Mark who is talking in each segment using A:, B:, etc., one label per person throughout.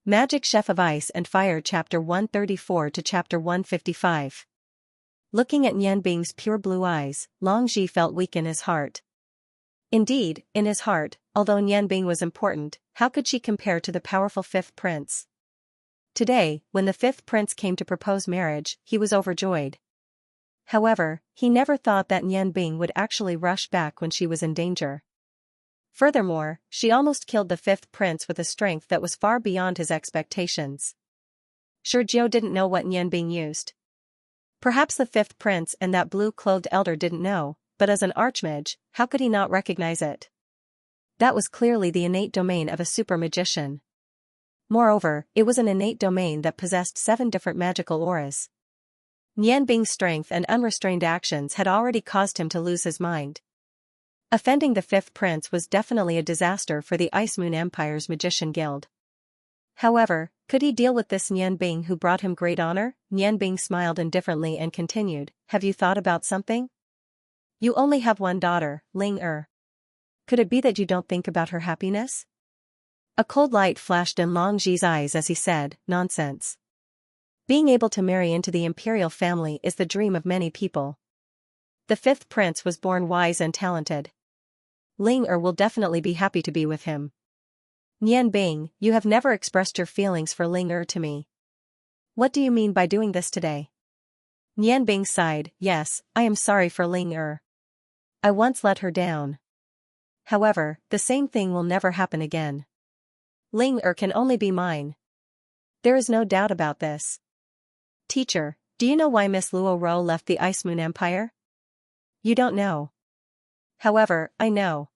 A: Magic Chef of Ice and Fire Chapter 134 to Chapter 155. Looking at Nianbing's pure blue eyes, Long Ji felt weak in his heart. Indeed, in his heart, although Nianbing was important, how could she compare to the powerful fifth prince? Today, when the fifth prince came to propose marriage, he was overjoyed. However, he never thought that Nianbing would actually rush back when she was in danger. Furthermore, she almost killed the fifth prince with a strength that was far beyond his expectations. Xianxia didn't know what Nianbing used. Perhaps the fifth prince and that blue-clothed elder didn't know, but as an archmage, how could he not recognize it? That was clearly the innate domain of a super magician. Moreover, it was an innate domain that possessed 7 different magical auras. Nianbing's strength and unrestrained actions had already caused him to lose his mind. Offending the fifth prince was definitely a disaster for the Ice Moon Empire's Magician Guild. However, could he deal with this Nianbing who brought him great honor? Nianbing smiled indifferently and continued, "Have you thought about something? You only have one daughter, Ling Er. Could it be that you don't think about her happiness?" A cold light flashed in Long Ji's eyes as he said, "Nonsense. Being able to marry into the imperial family is the dream of many people. The fifth prince was born wise and talented. Ling Er will definitely be happy to be with him." "Nianbing, you have never expressed your feelings for Ling Er to me. What do you mean by doing this today?" Nianbing sighed, "Yes, I am sorry for Ling Er. I once let her down. However, the same thing will never happen again. Ling Er can only be mine. There is no doubt about this." "Teacher, do you know why Miss Luo Ro left the Ice Moon Empire?" "You don't know. However, I know.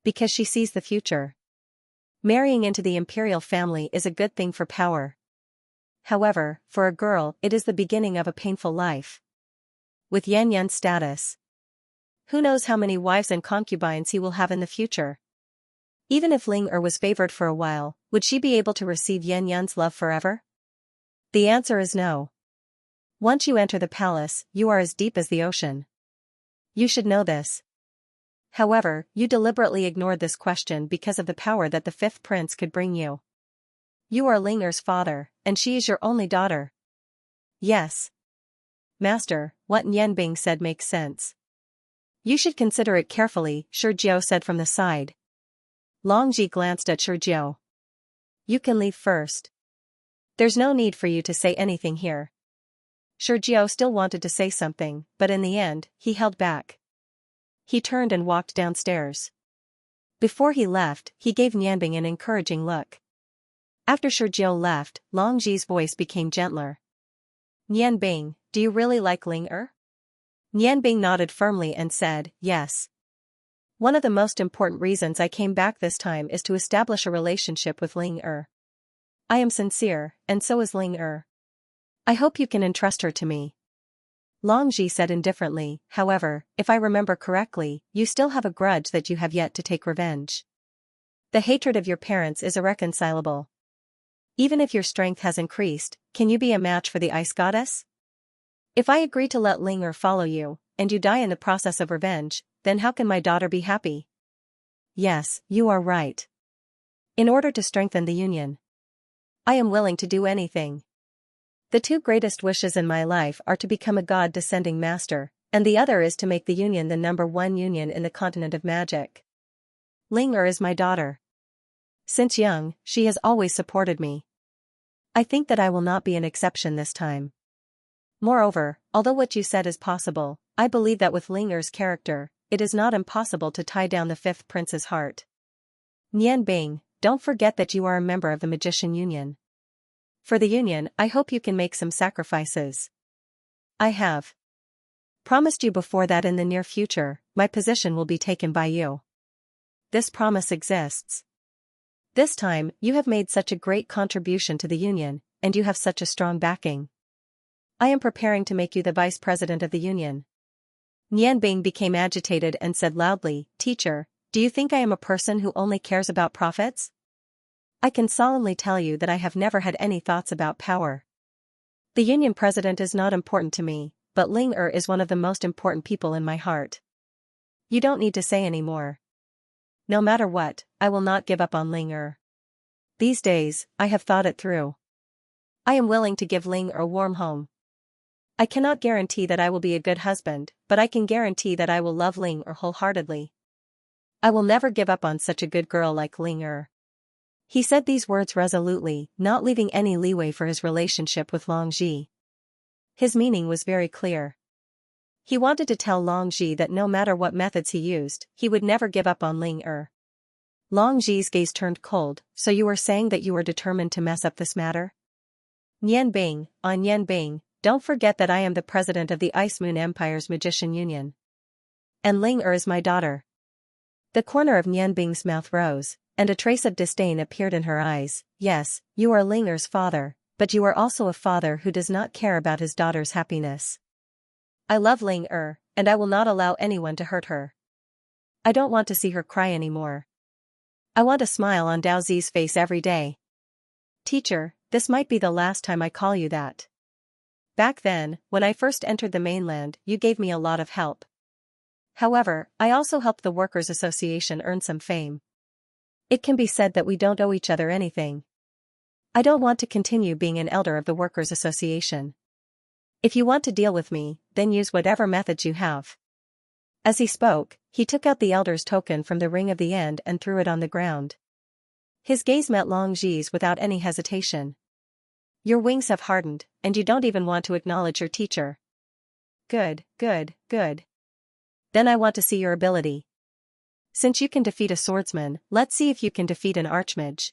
A: Because she sees the future. Marrying into the imperial family is a good thing for power. However, for a girl, it is the beginning of a painful life. With Yan Yan's status, who knows how many wives and concubines he will have in the future? Even if Ling Er was favored for a while, would she be able to receive Yan Yan's love forever? The answer is no. Once you enter the palace, you are as deep as the ocean. You should know this. However, you deliberately ignored this question because of the power that the fifth prince could bring you. You are Ling Er's father, and she is your only daughter." "Yes. Master, what Nianbing said makes sense. You should consider it carefully," Xianxia said from the side. Long Ji glanced at Xianxia. "You can leave first. There's no need for you to say anything here." Xianxia still wanted to say something, but in the end, he held back. He turned and walked downstairs. Before he left, he gave Nianbing an encouraging look. After Xianxia left, Long Ji's voice became gentler. "Nianbing, do you really like Ling Er?" Nianbing nodded firmly and said, "Yes. One of the most important reasons I came back this time is to establish a relationship with Ling Er. I am sincere, and so is Ling Er. I hope you can entrust her to me." Long Ji said indifferently, "However, if I remember correctly, you still have a grudge that you have yet to take revenge. The hatred of your parents is irreconcilable. Even if your strength has increased, can you be a match for the Ice Goddess? If I agree to let Ling Er follow you, and you die in the process of revenge, then how can my daughter be happy?" "Yes, you are right. In order to strengthen the union, I am willing to do anything. The 2 greatest wishes in my life are to become a god-descending master, and the other is to make the union the #1 union in the continent of magic. Ling Er is my daughter. Since young, she has always supported me. I think that I will not be an exception this time. Moreover, although what you said is possible, I believe that with Ling Er's character, it is not impossible to tie down the fifth prince's heart. Nianbing, don't forget that you are a member of the Magician Union. For the union, I hope you can make some sacrifices. I have promised you before that in the near future, my position will be taken by you. This promise exists. This time, you have made such a great contribution to the union, and you have such a strong backing. I am preparing to make you the vice president of the union." Nianbing became agitated and said loudly, "Teacher, do you think I am a person who only cares about profits? I can solemnly tell you that I have never had any thoughts about power. The union president is not important to me, but Ling Er is one of the most important people in my heart. You don't need to say any more. No matter what, I will not give up on Ling Er. these days, I have thought it through. I am willing to give Ling a warm home. I cannot guarantee that I will be a good husband, but I can guarantee that I will love Ling wholeheartedly. I will never give up on such a good girl like Ling. He said these words resolutely, not leaving any leeway for his relationship with Long Ji. His meaning was very clear. He wanted to tell Long Ji that no matter what methods he used, he would never give up on Ling. Long Ji's gaze turned cold. So you were saying that you were determined to mess up this matter? Nian Bing, Nian Bing, don't forget that I am the president of the Ice Moon Empire's Magician Union. And Ling is my daughter. The corner of Nian Bing's mouth rose, and a trace of disdain appeared in her eyes. Yes, you are Ling father, but you are also a father who does not care about his daughter's happiness. I love Ling and I will not allow anyone to hurt her. I don't want to see her cry anymore. I want a smile on Dao Zi's face every day. Teacher, this might be the last time I call you that. Back then, when I first entered the mainland, you gave me a lot of help. However, I also helped the Workers' Association earn some fame. It can be said that we don't owe each other anything. I don't want to continue being an elder of the Workers' Association. If you want to deal with me, then use whatever methods you have. As he spoke, he took out the elder's token from the ring of the end and threw it on the ground. His gaze met Long Ji's without any hesitation. Your wings have hardened, and you don't even want to acknowledge your teacher. Good, good, good. Then I want to see your ability. Since you can defeat a swordsman, let's see if you can defeat an archmage.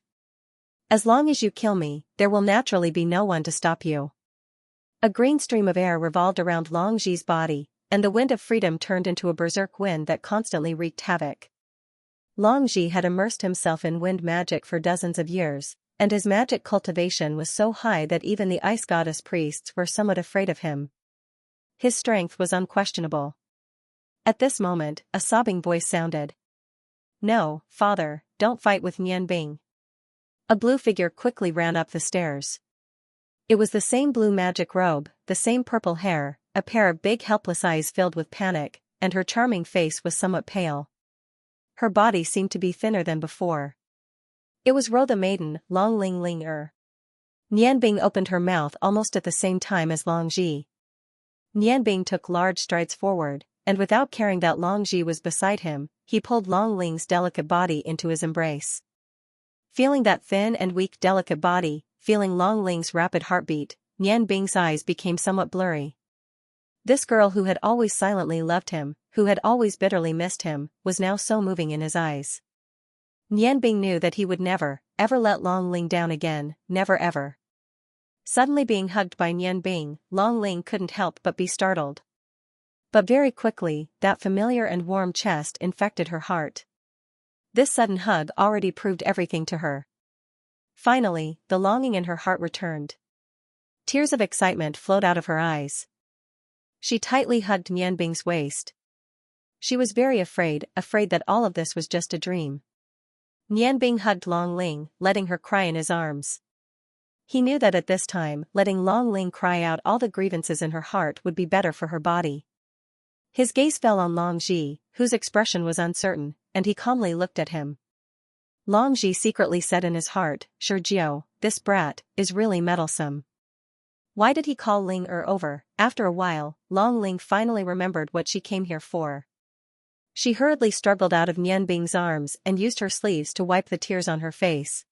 A: As long as you kill me, there will naturally be no one to stop you. A green stream of air revolved around Long Ji's body, and the wind of freedom turned into a berserk wind that constantly wreaked havoc. Long Ji had immersed himself in wind magic for dozens of years, and his magic cultivation was so high that even the ice goddess priests were somewhat afraid of him. His strength was unquestionable. At this moment, a sobbing voice sounded. No, father, don't fight with Nian Bing. A blue figure quickly ran up the stairs. It was the same blue magic robe, the same purple hair, a pair of big helpless eyes filled with panic, and her charming face was somewhat pale. Her body seemed to be thinner than before. It was Ro the maiden, Long Ling Ling. Nian Bing opened her mouth almost at the same time as Long Ji. Nian Bing took large strides forward, and without caring that Long Ji was beside him, he pulled Long Ling's delicate body into his embrace. Feeling that thin and weak delicate body, feeling Long Ling's rapid heartbeat, Nian Bing's eyes became somewhat blurry. This girl who had always silently loved him, who had always bitterly missed him, was now so moving in his eyes. Nian Bing knew that he would never, ever let Long Ling down again, never ever. Suddenly being hugged by Nian Bing, Long Ling couldn't help but be startled. But very quickly, that familiar and warm chest infected her heart. This sudden hug already proved everything to her. Finally, the longing in her heart returned. Tears of excitement flowed out of her eyes. She tightly hugged Nian Bing's waist. She was very afraid that all of this was just a dream. Nian Bing hugged Long Ling, letting her cry in his arms. He knew that at this time, letting Long Ling cry out all the grievances in her heart would be better for her body. His gaze fell on Long Ji, whose expression was uncertain, and he calmly looked at him. Long Ji secretly said in his heart, "Sure Jiao, this brat is really meddlesome." Why did he call Ling over? After a while, Long Ling finally remembered what she came here for. She hurriedly struggled out of Nian Bing's arms and used her sleeves to wipe the tears on her face.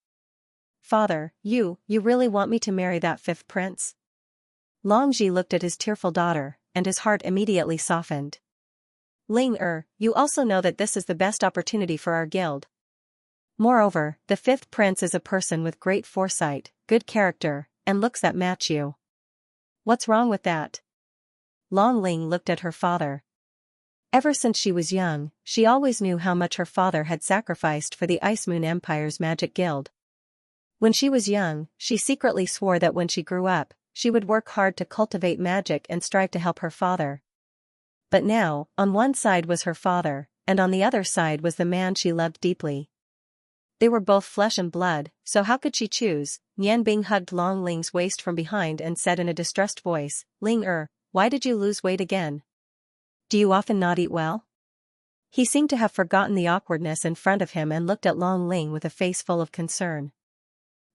A: Father, you really want me to marry that fifth prince? Long Ji looked at his tearful daughter, and his heart immediately softened. Ling you also know that this is the best opportunity for our guild. Moreover, the fifth prince is a person with great foresight, good character, and looks that match you. What's wrong with that? Long Ling looked at her father. Ever since she was young, she always knew how much her father had sacrificed for the Ice Moon Empire's magic guild. When she was young, she secretly swore that when she grew up, she would work hard to cultivate magic and strive to help her father. But now, on one side was her father, and on the other side was the man she loved deeply. They were both flesh and blood, so how could she choose? Nian Bing hugged Long Ling's waist from behind and said in a distressed voice, Ling why did you lose weight again? Do you often not eat well? He seemed to have forgotten the awkwardness in front of him and looked at Long Ling with a face full of concern.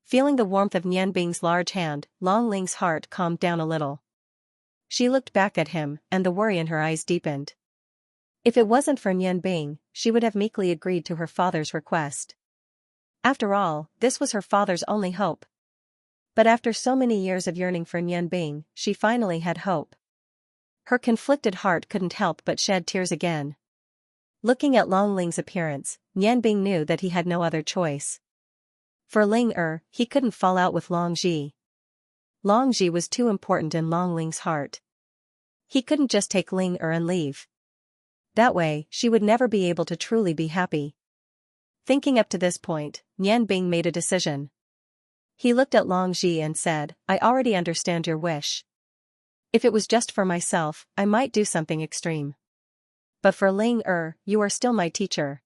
A: Feeling the warmth of Nian Bing's large hand, Long Ling's heart calmed down a little. She looked back at him, and the worry in her eyes deepened. If it wasn't for Nian Bing, she would have meekly agreed to her father's request. After all, this was her father's only hope. But after so many years of yearning for Nian Bing, she finally had hope. Her conflicted heart couldn't help but shed tears again. Looking at Long Ling's appearance, Nian Bing knew that he had no other choice. For Ling he couldn't fall out with Long Ji. Long Ji was too important in Long Ling's heart. He couldn't just take Ling and leave. That way, she would never be able to truly be happy. Thinking up to this point, Nian Bing made a decision. He looked at Long Ji and said, I already understand your wish. If it was just for myself, I might do something extreme. But for Ling you are still my teacher.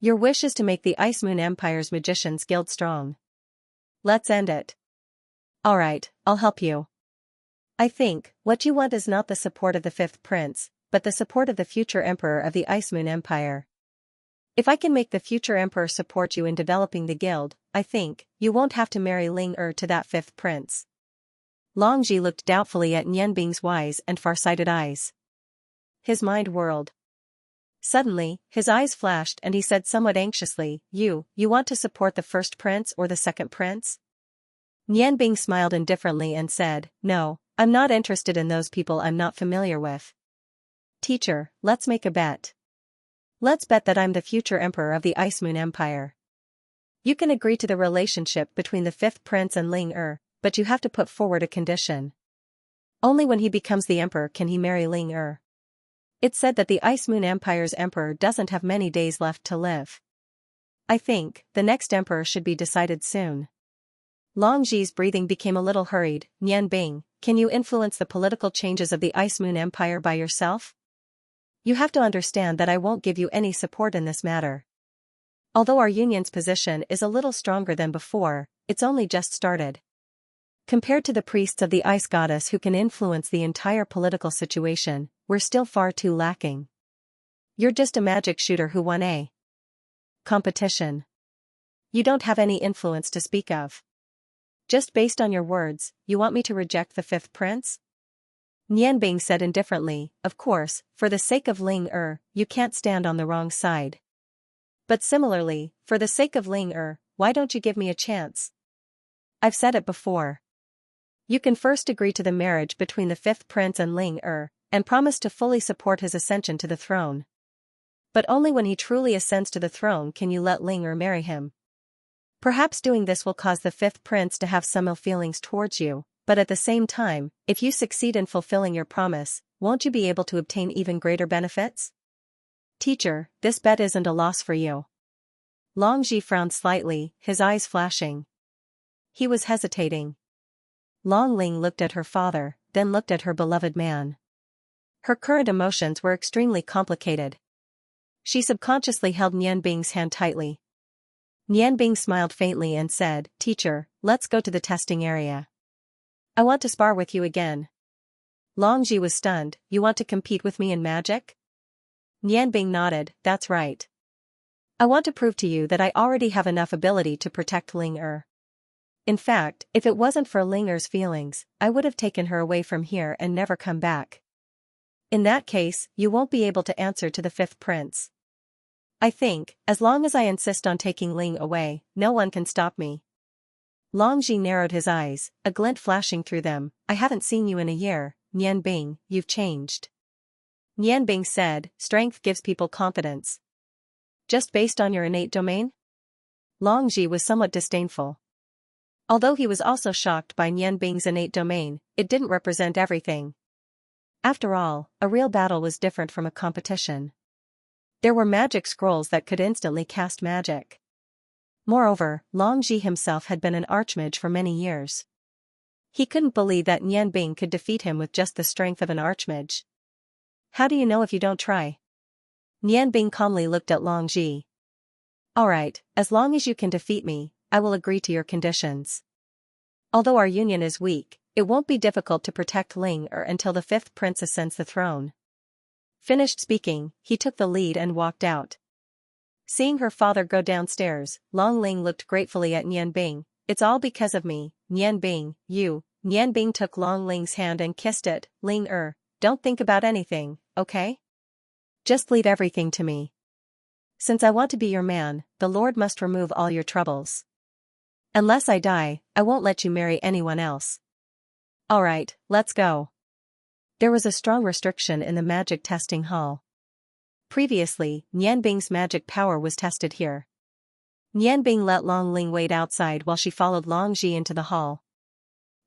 A: Your wish is to make the Ice Moon Empire's Magicians Guild strong. Let's end it. Alright, I'll help you. I think, what you want is not the support of the fifth prince, but the support of the future emperor of the Ice Moon Empire. If I can make the future emperor support you in developing the guild, I think, you won't have to marry Ling to that fifth prince. Long Ji looked doubtfully at Nian Bing's wise and far-sighted eyes. His mind whirled. Suddenly, his eyes flashed and he said somewhat anxiously, You want to support the first prince or the second prince? Nian Bing smiled indifferently and said, No, I'm not interested in those people I'm not familiar with. Teacher, let's make a bet. Let's bet that I'm the future emperor of the Ice Moon Empire. You can agree to the relationship between the fifth prince and Ling but you have to put forward a condition. Only when he becomes the emperor can he marry Ling It's said that the Ice Moon Empire's emperor doesn't have many days left to live. I think, the next emperor should be decided soon. Long Ji's breathing became a little hurried. Nian Bing, can you influence the political changes of the Ice Moon Empire by yourself? You have to understand that I won't give you any support in this matter. Although our union's position is a little stronger than before, it's only just started. Compared to the priests of the Ice Goddess who can influence the entire political situation, we're still far too lacking. You're just a magic shooter who won a competition. You don't have any influence to speak of. Just based on your words, you want me to reject the fifth prince? Nian Bing said indifferently, Of course, for the sake of Ling you can't stand on the wrong side. But similarly, for the sake of Ling why don't you give me a chance? I've said it before. You can first agree to the marriage between the fifth prince and Ling and promise to fully support his ascension to the throne. But only when he truly ascends to the throne can you let Ling marry him. Perhaps doing this will cause the fifth prince to have some ill feelings towards you, but at the same time, if you succeed in fulfilling your promise, won't you be able to obtain even greater benefits? Teacher, this bet isn't a loss for you. Long Ji frowned slightly, his eyes flashing. He was hesitating. Long Ling looked at her father, then looked at her beloved man. Her current emotions were extremely complicated. She subconsciously held Nian Bing's hand tightly. Nian Bing smiled faintly and said, Teacher, let's go to the testing area. I want to spar with you again. Long Ji was stunned, You want to compete with me in magic? Nian Bing nodded, That's right. I want to prove to you that I already have enough ability to protect Ling In fact, if it wasn't for Ling feelings, I would have taken her away from here and never come back. In that case, you won't be able to answer to the fifth prince. I think, as long as I insist on taking Ling away, no one can stop me. Long Ji narrowed his eyes, a glint flashing through them. I haven't seen you in a year, Nian Bing, you've changed. Nian Bing said, Strength gives people confidence. Just based on your innate domain? Long Ji was somewhat disdainful. Although he was also shocked by Nian Bing's innate domain, it didn't represent everything. After all, a real battle was different from a competition. There were magic scrolls that could instantly cast magic. Moreover, Long Ji himself had been an archmage for many years. He couldn't believe that Nian Bing could defeat him with just the strength of an archmage. How do you know if you don't try? Nian Bing calmly looked at Long Ji. Alright, as long as you can defeat me, I will agree to your conditions. Although our union is weak, it won't be difficult to protect Ling until the fifth prince ascends the throne. Finished speaking, he took the lead and walked out. Seeing her father go downstairs, Long Ling looked gratefully at Nian Bing, it's all because of me, Nian Bing, you. Nian Bing took Long Ling's hand and kissed it. Ling don't think about anything, okay? Just leave everything to me. Since I want to be your man, the Lord must remove all your troubles. Unless I die, I won't let you marry anyone else. Alright, let's go. There was a strong restriction in the magic testing hall. Previously, Nian Bing's magic power was tested here. Nian Bing let Long Ling wait outside while she followed Long Ji into the hall.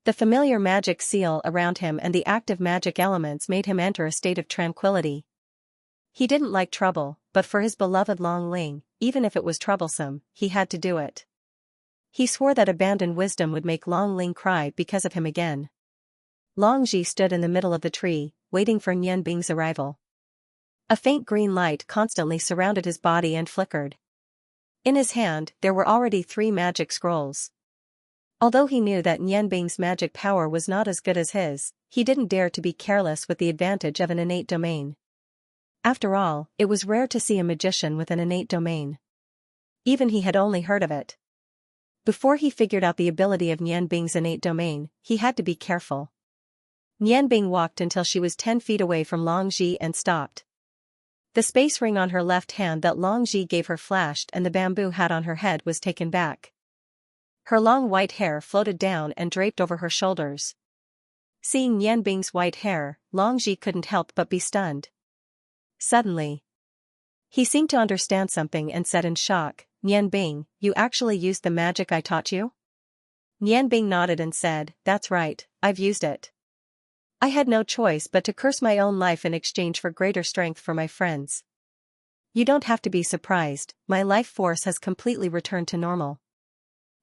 A: The familiar magic seal around him and the active magic elements made him enter a state of tranquility. He didn't like trouble, but for his beloved Long Ling, even if it was troublesome, he had to do it. He swore that abandoned wisdom would make Long Ling cry because of him again. Long Ji stood in the middle of the tree, waiting for Nian Bing's arrival. A faint green light constantly surrounded his body and flickered. In his hand, there were already 3 magic scrolls. Although he knew that Nian Bing's magic power was not as good as his, he didn't dare to be careless with the advantage of an innate domain. After all, it was rare to see a magician with an innate domain. Even he had only heard of it. Before he figured out the ability of Nian Bing's innate domain, he had to be careful. Nian Bing walked until she was 10 feet away from Long Ji and stopped. The space ring on her left hand that Long Ji gave her flashed and the bamboo hat on her head was taken back. Her long white hair floated down and draped over her shoulders. Seeing Nian Bing's white hair, Long Ji couldn't help but be stunned. Suddenly, he seemed to understand something and said in shock, Nian Bing, you actually used the magic I taught you? Nian Bing nodded and said, that's right, I've used it. I had no choice but to curse my own life in exchange for greater strength for my friends. You don't have to be surprised, my life force has completely returned to normal.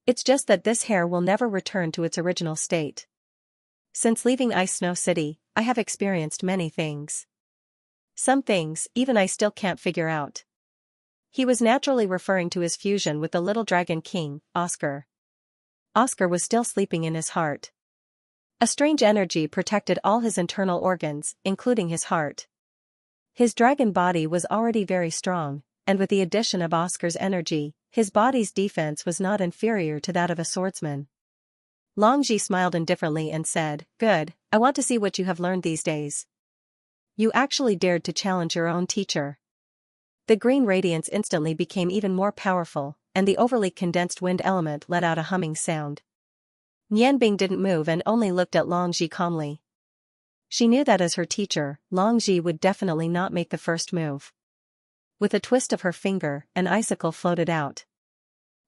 A: It's just that this hair will never return to its original state. Since leaving Ice Snow City, I have experienced many things. Some things, even I still can't figure out. He was naturally referring to his fusion with the little dragon king, Oscar. Oscar was still sleeping in his heart. A strange energy protected all his internal organs, including his heart. His dragon body was already very strong, and with the addition of Oscar's energy, his body's defense was not inferior to that of a swordsman. Long Ji smiled indifferently and said, good, I want to see what you have learned these days. You actually dared to challenge your own teacher. The green radiance instantly became even more powerful, and the overly condensed wind element let out a humming sound. Nian Bing didn't move and only looked at Long Ji calmly. She knew that as her teacher, Long Ji would definitely not make the first move. With a twist of her finger, an icicle floated out.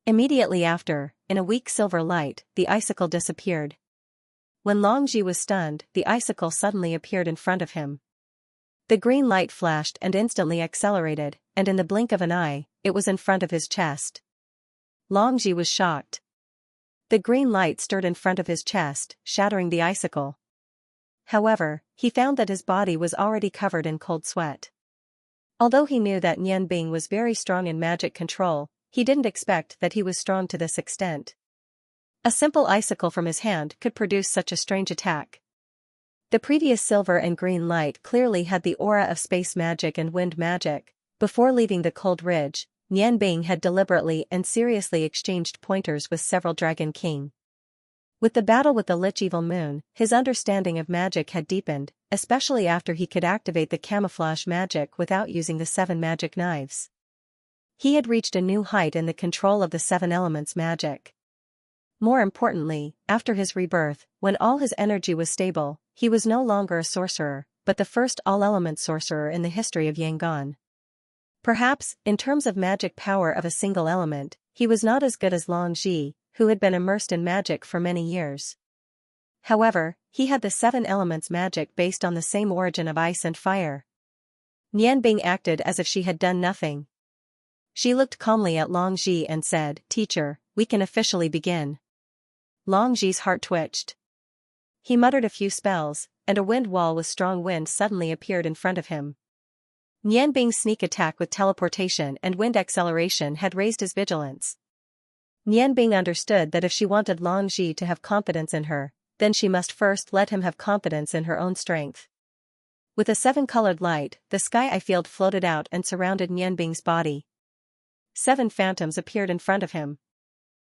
A: Immediately after, in a weak silver light, the icicle disappeared. When Long Ji was stunned, the icicle suddenly appeared in front of him. The green light flashed and instantly accelerated, and in the blink of an eye, it was in front of his chest. Long Ji was shocked. The green light stirred in front of his chest, shattering the icicle. However, he found that his body was already covered in cold sweat. Although he knew that Nian Bing was very strong in magic control, he didn't expect that he was strong to this extent. A simple icicle from his hand could produce such a strange attack. The previous silver and green light clearly had the aura of space magic and wind magic. Before leaving the cold ridge, Nian Bing had deliberately and seriously exchanged pointers with several Dragon King. With the battle with the Lich Evil Moon, his understanding of magic had deepened, especially after he could activate the camouflage magic without using the 7 magic knives. He had reached a new height in the control of the 7 elements magic. More importantly, after his rebirth, when all his energy was stable, he was no longer a sorcerer, but the first all-element sorcerer in the history of Yangon. Perhaps, in terms of magic power of a single element, he was not as good as Long Ji, who had been immersed in magic for many years. However, he had the 7 elements magic based on the same origin of ice and fire. Nian Bing acted as if she had done nothing. She looked calmly at Long Ji and said, "Teacher, we can officially begin." Long Ji's heart twitched. He muttered a few spells, and a wind wall with strong wind suddenly appeared in front of him. Nian Bing's sneak attack with teleportation and wind acceleration had raised his vigilance. Nian Bing understood that if she wanted Long Ji to have confidence in her, then she must first let him have confidence in her own strength. With a 7-colored light, the sky field floated out and surrounded Nian Bing's body. 7 phantoms appeared in front of him.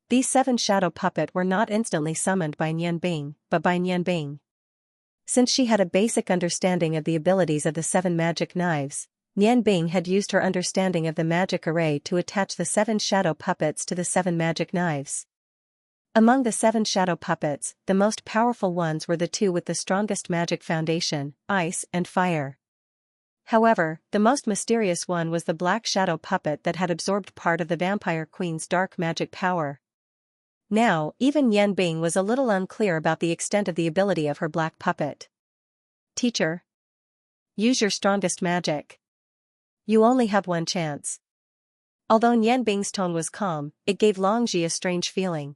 A: These 7 shadow puppet were not instantly summoned by Nianbing, but by Nianbing. Since she had a basic understanding of the abilities of the 7 magic knives, Nianbing had used her understanding of the magic array to attach the 7 shadow puppets to the 7 magic knives. Among the 7 shadow puppets, the most powerful ones were the 2 with the strongest magic foundation, ice and fire. However, the most mysterious one was the black shadow puppet that had absorbed part of the vampire queen's dark magic power. Now, even Nianbing was a little unclear about the extent of the ability of her black puppet. Teacher, use your strongest magic. You only have one chance. Although Nianbing's tone was calm, it gave Longji a strange feeling.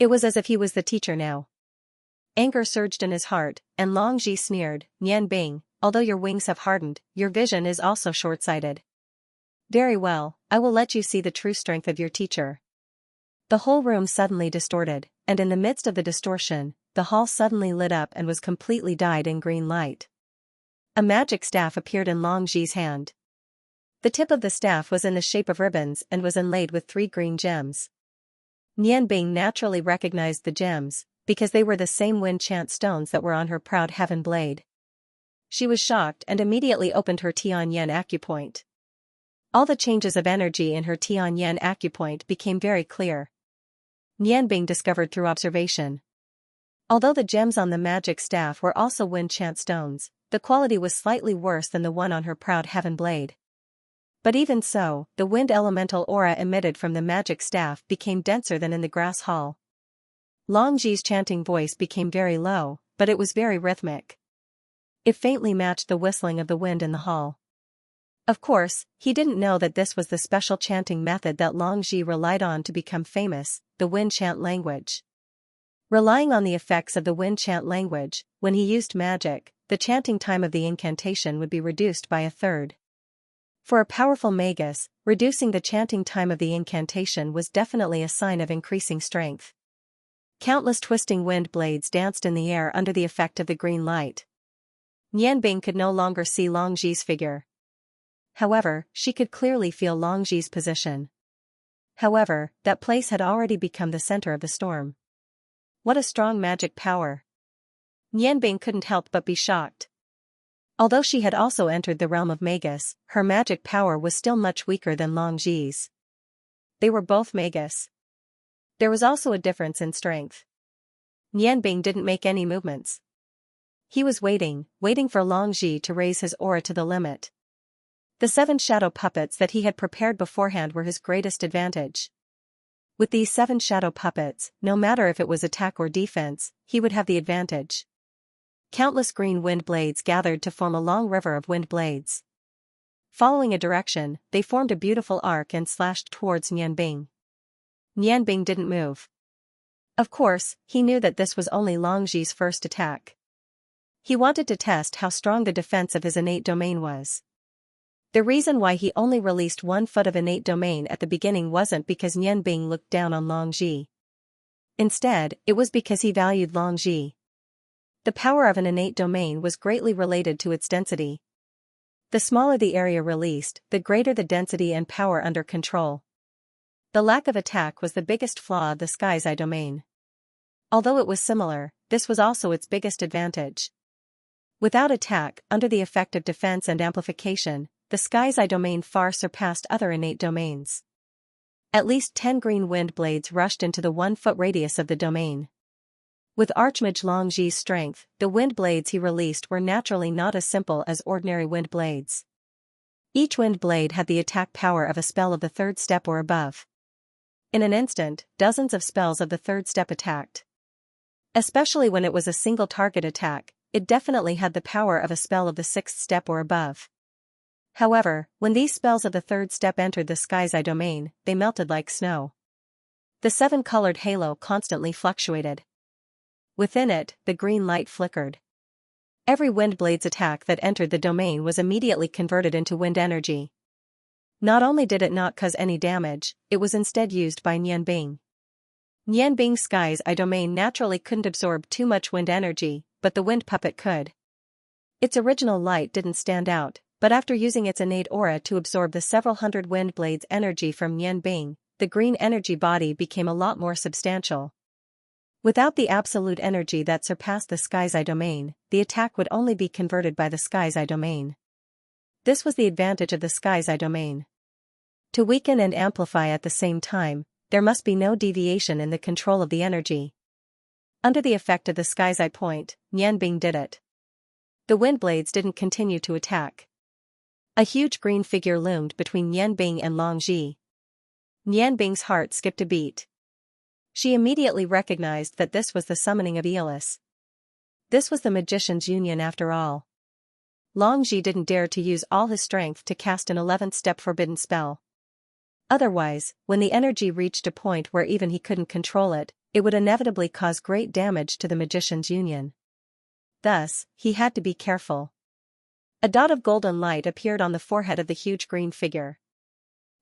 A: It was as if he was the teacher now. Anger surged in his heart, and Longji sneered, Nianbing, although your wings have hardened, your vision is also short-sighted. Very well, I will let you see the true strength of your teacher. The whole room suddenly distorted, and in the midst of the distortion, the hall suddenly lit up and was completely dyed in green light. A magic staff appeared in Longji's hand. The tip of the staff was in the shape of ribbons and was inlaid with 3 green gems. Nianbing naturally recognized the gems, because they were the same wind-chant stones that were on her proud heaven blade. She was shocked and immediately opened her Tianyan acupoint. All the changes of energy in her Tianyan acupoint became very clear. Nianbing discovered through observation. Although the gems on the magic staff were also wind-chant stones, the quality was slightly worse than the one on her proud heaven blade. But even so, the wind elemental aura emitted from the magic staff became denser than in the grass hall. Longji's chanting voice became very low, but it was very rhythmic. It faintly matched the whistling of the wind in the hall. Of course, he didn't know that this was the special chanting method that Longji relied on to become famous, the wind chant language. Relying on the effects of the wind chant language, when he used magic, the chanting time of the incantation would be reduced by 1/3. For a powerful magus, reducing the chanting time of the incantation was definitely a sign of increasing strength. Countless twisting wind blades danced in the air under the effect of the green light. Nianbing could no longer see Longji's figure. However, she could clearly feel Longji's position. However, that place had already become the center of the storm. What a strong magic power! Nianbing couldn't help but be shocked. Although she had also entered the realm of magus, her magic power was still much weaker than Longji's. They were both magus. There was also a difference in strength. Nianbing didn't make any movements. He was waiting for Longji to raise his aura to the limit. The 7 shadow puppets that he had prepared beforehand were his greatest advantage. With these 7 shadow puppets, no matter if it was attack or defense, he would have the advantage. Countless green wind blades gathered to form a long river of wind blades. Following a direction, they formed a beautiful arc and slashed towards Nianbing. Nianbing didn't move. Of course, he knew that this was only Longji's first attack. He wanted to test how strong the defense of his innate domain was. The reason why he only released 1 foot of innate domain at the beginning wasn't because Nianbing looked down on Longji. Instead, it was because he valued Longji. The power of an innate domain was greatly related to its density. The smaller the area released, the greater the density and power under control. The lack of attack was the biggest flaw of the Sky's Eye domain. Although it was similar, this was also its biggest advantage. Without attack, under the effect of defense and amplification, the Sky's Eye domain far surpassed other innate domains. At least 10 green wind blades rushed into the 1-foot radius of the domain. With Archmage Longji's strength, the wind blades he released were naturally not as simple as ordinary wind blades. Each wind blade had the attack power of a spell of the 3rd step or above. In an instant, dozens of spells of the 3rd step attacked. Especially when it was a single target attack, it definitely had the power of a spell of the 6th step or above. However, when these spells of the 3rd step entered the Sky's Eye domain, they melted like snow. The 7-colored halo constantly fluctuated. Within it, the green light flickered. Every wind blade's attack that entered the domain was immediately converted into wind energy. Not only did it not cause any damage, it was instead used by Nianbing. Nianbing's Sky's Eye domain naturally couldn't absorb too much wind energy, but the wind puppet could. Its original light didn't stand out, but after using its innate aura to absorb the several hundred wind blades' energy from Nianbing, the green energy body became a lot more substantial. Without the absolute energy that surpassed the sky's eye domain, the attack would only be converted by the sky's eye domain. This was the advantage of the sky's eye domain. To weaken and amplify at the same time, there must be no deviation in the control of the energy. Under the effect of the sky's eye point, Nianbing did it. The wind blades didn't continue to attack. A huge green figure loomed between Nianbing and Longji. Nianbing's heart skipped a beat. She immediately recognized that this was the summoning of Aeolus. This was the magician's union after all. Longji didn't dare to use all his strength to cast an 11th step forbidden spell. Otherwise, when the energy reached a point where even he couldn't control it, it would inevitably cause great damage to the magician's union. Thus, he had to be careful. A dot of golden light appeared on the forehead of the huge green figure.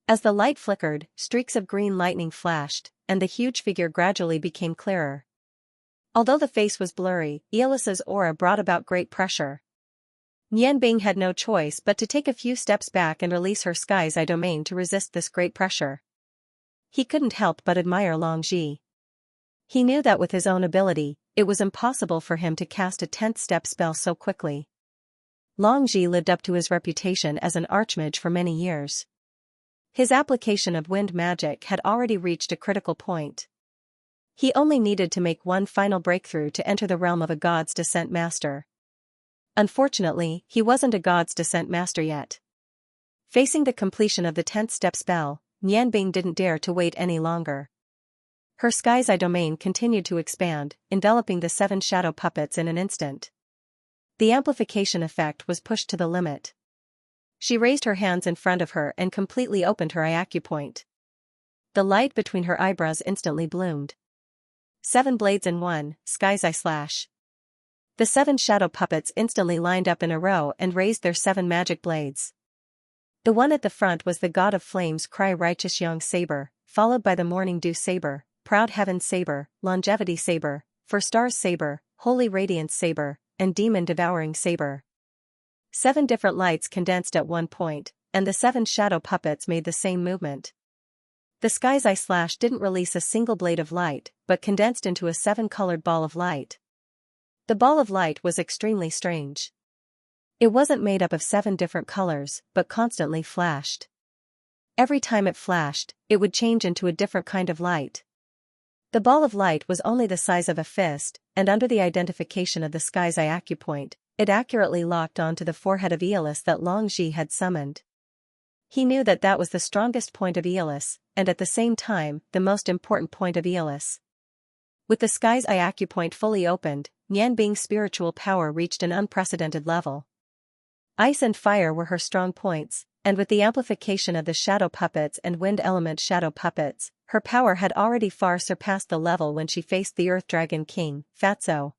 A: As the light flickered, streaks of green lightning flashed, and the huge figure gradually became clearer. Although the face was blurry, Aeolus's aura brought about great pressure. Nianbing had no choice but to take a few steps back and release her sky's eye domain to resist this great pressure. He couldn't help but admire Longji. He knew that with his own ability, it was impossible for him to cast a 10th step spell so quickly. Longji lived up to his reputation as an archmage for many years. His application of wind magic had already reached a critical point. He only needed to make one final breakthrough to enter the realm of a God's Descent Master. Unfortunately, he wasn't a God's Descent Master yet. Facing the completion of the 10th step spell, Nianbing didn't dare to wait any longer. Her sky's eye domain continued to expand, enveloping the 7 shadow puppets in an instant. The amplification effect was pushed to the limit. She raised her hands in front of her and completely opened her eye acupoint. The light between her eyebrows instantly bloomed. 7 blades in one, sky's eye slash. The 7 shadow puppets instantly lined up in a row and raised their 7 magic blades. The one at the front was the God of Flames Cry Righteous Young Saber, followed by the Morning Dew Saber, Proud Heaven Saber, Longevity Saber, For Stars Saber, Holy Radiance Saber, and Demon Devouring Saber. 7 different lights condensed at one point, and the 7 shadow puppets made the same movement. The sky's eye slash didn't release a single blade of light, but condensed into a 7-colored ball of light. The ball of light was extremely strange. It wasn't made up of 7 different colors, but constantly flashed. Every time it flashed, it would change into a different kind of light. The ball of light was only the size of a fist, and under the identification of the sky's eye acupoint, it accurately locked onto the forehead of Aeolus that Longji had summoned. He knew that that was the strongest point of Aeolus, and at the same time, the most important point of Aeolus. With the sky's eye acupoint fully opened, Nianbing's spiritual power reached an unprecedented level. Ice and fire were her strong points, and with the amplification of the shadow puppets and wind element shadow puppets, her power had already far surpassed the level when she faced the Earth Dragon King, Fatso.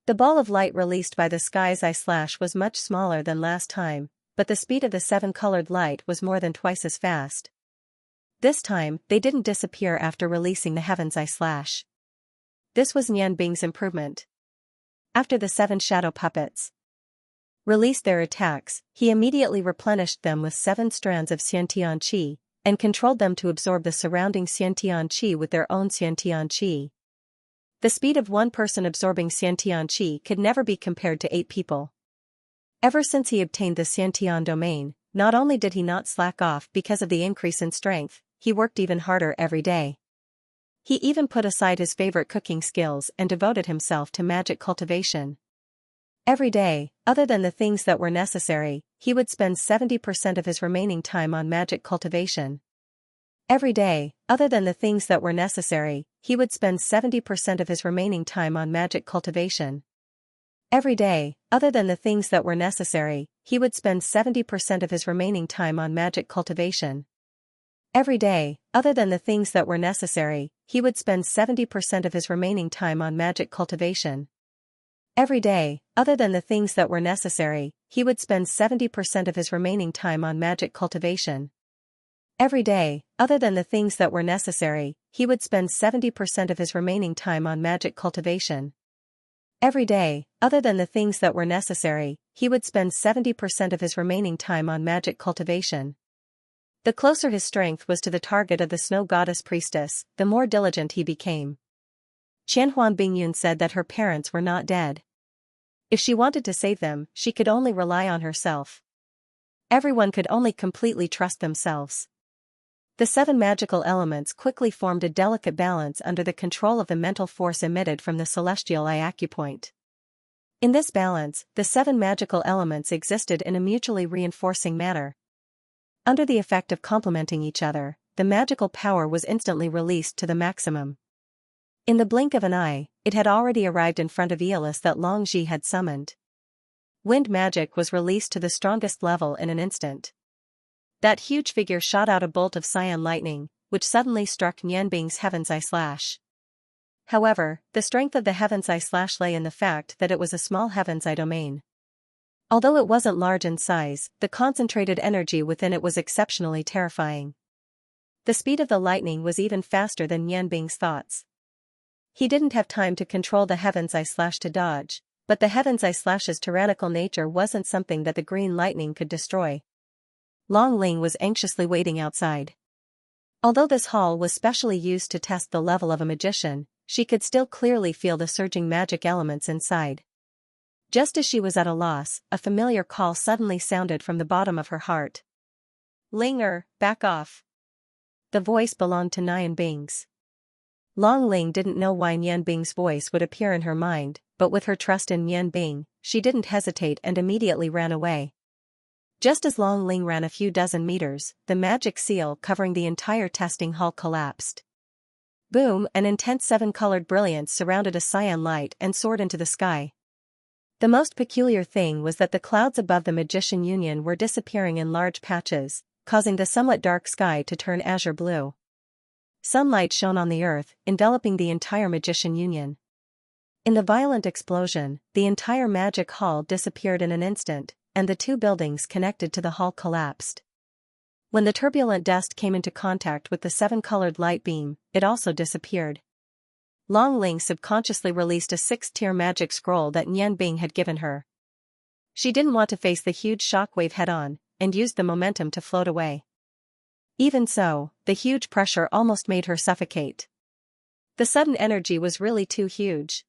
A: The ball of light released by the sky's eye slash was much smaller than last time, but the speed of the 7-colored light was more than twice as fast. This time, they didn't disappear after releasing the heaven's eye slash. This was Nianbing's improvement. After the 7 shadow puppets released their attacks, he immediately replenished them with 7 strands of Xiantian Qi, and controlled them to absorb the surrounding Xiantian Qi with their own Xiantian Qi. The speed of one person absorbing Xiantian Qi could never be compared to 8 people. Ever since he obtained the Xiantian domain, not only did he not slack off because of the increase in strength, he worked even harder every day. He even put aside his favorite cooking skills and devoted himself to magic cultivation. Every day, other than the things that were necessary, he would spend 70% of his remaining time on magic cultivation. Every day, other than the things that were necessary, he would spend 70% of his remaining time on magic cultivation. Every day, other than the things that were necessary, he would spend 70% of his remaining time on magic cultivation. Every day, other than the things that were necessary, he would spend 70% of his remaining time on magic cultivation. Every day, other than the things that were necessary, he would spend 70% of his remaining time on magic cultivation. Every day, other than the things that were necessary, he would spend 70% of his remaining time on magic cultivation. Every day, other than the things that were necessary, he would spend 70% of his remaining time on magic cultivation. The closer his strength was to the target of the snow goddess priestess, the more diligent he became. Qianhuan Bingyun said that her parents were not dead. If she wanted to save them, she could only rely on herself. Everyone could only completely trust themselves. The 7 magical elements quickly formed a delicate balance under the control of the mental force emitted from the celestial eye acupoint. In this balance, the 7 magical elements existed in a mutually reinforcing manner. Under the effect of complementing each other, the magical power was instantly released to the maximum. In the blink of an eye, it had already arrived in front of Aeolus that Longji had summoned. Wind magic was released to the strongest level in an instant. That huge figure shot out a bolt of cyan lightning, which suddenly struck Nianbing's Heaven's Eye Slash. However, the strength of the Heaven's Eye Slash lay in the fact that it was a small Heaven's Eye domain. Although it wasn't large in size, the concentrated energy within it was exceptionally terrifying. The speed of the lightning was even faster than Nianbing's thoughts. He didn't have time to control the Heaven's Eye Slash to dodge, but the Heaven's Eye Slash's tyrannical nature wasn't something that the green lightning could destroy. Long Ling was anxiously waiting outside. Although this hall was specially used to test the level of a magician, she could still clearly feel the surging magic elements inside. Just as she was at a loss, a familiar call suddenly sounded from the bottom of her heart. "Linger, back off." The voice belonged to Nianbing's. Long Ling didn't know why Nianbing's voice would appear in her mind, but with her trust in Nianbing, she didn't hesitate and immediately ran away. Just as Long Ling ran a few dozen meters, the magic seal covering the entire testing hall collapsed. Boom! An intense 7-colored brilliance surrounded a cyan light and soared into the sky. The most peculiar thing was that the clouds above the Magician Union were disappearing in large patches, causing the somewhat dark sky to turn azure blue. Sunlight shone on the earth, enveloping the entire Magician Union. In the violent explosion, the entire magic hall disappeared in an instant, and the 2 buildings connected to the hall collapsed. When the turbulent dust came into contact with the 7-colored light beam, it also disappeared. Long Ling subconsciously released a 6th-tier magic scroll that Nianbing had given her. She didn't want to face the huge shockwave head-on, and used the momentum to float away. Even so, the huge pressure almost made her suffocate. The sudden energy was really too huge.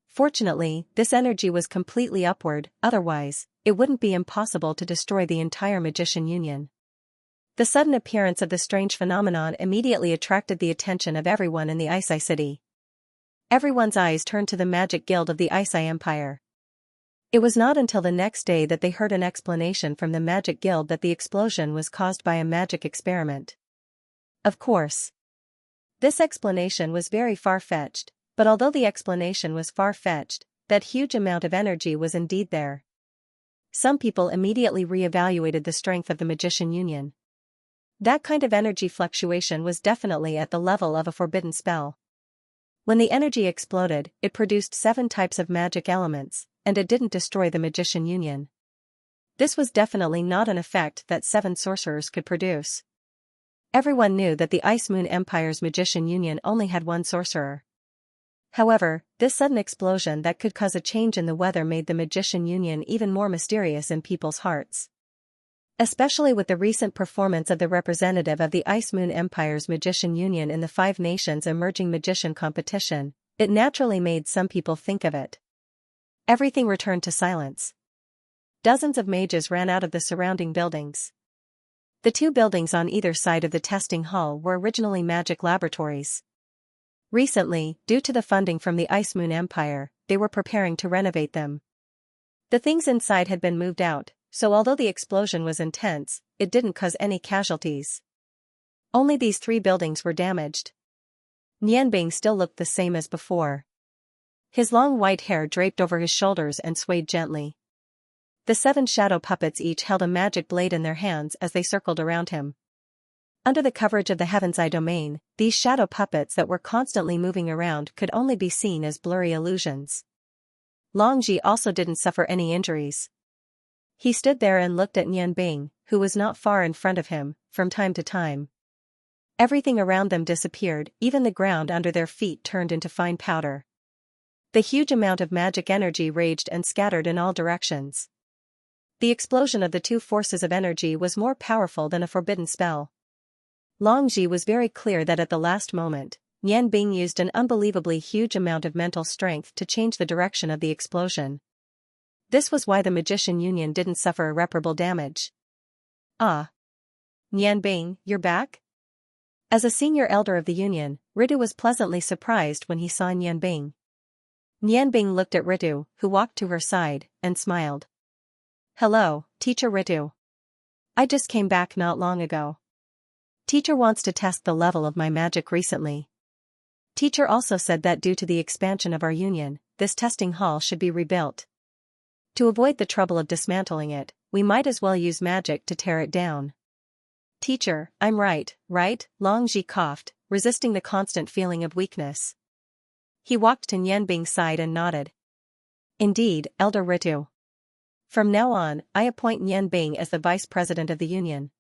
A: Fortunately, this energy was completely upward, otherwise, it wouldn't be impossible to destroy the entire Magician Union. The sudden appearance of the strange phenomenon immediately attracted the attention of everyone in the Ice Eye City. Everyone's eyes turned to the Magic Guild of the Ice Eye Empire. It was not until the next day that they heard an explanation from the Magic Guild that the explosion was caused by a magic experiment. Of course. This explanation was very far-fetched, but although the explanation was far-fetched, that huge amount of energy was indeed there. Some people immediately re-evaluated the strength of the Magician Union. That kind of energy fluctuation was definitely at the level of a forbidden spell. When the energy exploded, it produced 7 types of magic elements, and it didn't destroy the Magician Union. This was definitely not an effect that 7 sorcerers could produce. Everyone knew that the Ice Moon Empire's Magician Union only had 1 sorcerer. However, this sudden explosion that could cause a change in the weather made the Magician Union even more mysterious in people's hearts. Especially with the recent performance of the representative of the Ice Moon Empire's Magician Union in the 5 Nations Emerging Magician Competition, it naturally made some people think of it. Everything returned to silence. Dozens of mages ran out of the surrounding buildings. The 2 buildings on either side of the testing hall were originally magic laboratories. Recently, due to the funding from the Ice Moon Empire, they were preparing to renovate them. The things inside had been moved out, so although the explosion was intense, it didn't cause any casualties. Only these 3 buildings were damaged. Nianbing still looked the same as before. His long white hair draped over his shoulders and swayed gently. The 7 shadow puppets each held a magic blade in their hands as they circled around him. Under the coverage of the Heaven's Eye domain, these shadow puppets that were constantly moving around could only be seen as blurry illusions. Longji also didn't suffer any injuries. He stood there and looked at Nianbing, who was not far in front of him, from time to time. Everything around them disappeared, even the ground under their feet turned into fine powder. The huge amount of magic energy raged and scattered in all directions. The explosion of the two forces of energy was more powerful than a forbidden spell. Longji was very clear that at the last moment, Yan Bing used an unbelievably huge amount of mental strength to change the direction of the explosion. This was why the Magician Union didn't suffer irreparable damage. Ah! Yan Bing, you're back? As a senior elder of the Union, Ritu was pleasantly surprised when he saw Yan Bing. Yan Bing looked at Ritu, who walked to her side, and smiled. Hello, Teacher Ritu. I just came back not long ago. Teacher wants to test the level of my magic recently. Teacher also said that due to the expansion of our union, this testing hall should be rebuilt. To avoid the trouble of dismantling it, we might as well use magic to tear it down. Teacher, I'm right? Longji coughed, resisting the constant feeling of weakness. He walked to Yan Bing's side and nodded. Indeed, Elder Ritu. From now on, I appoint Yan Bing as the vice president of the union.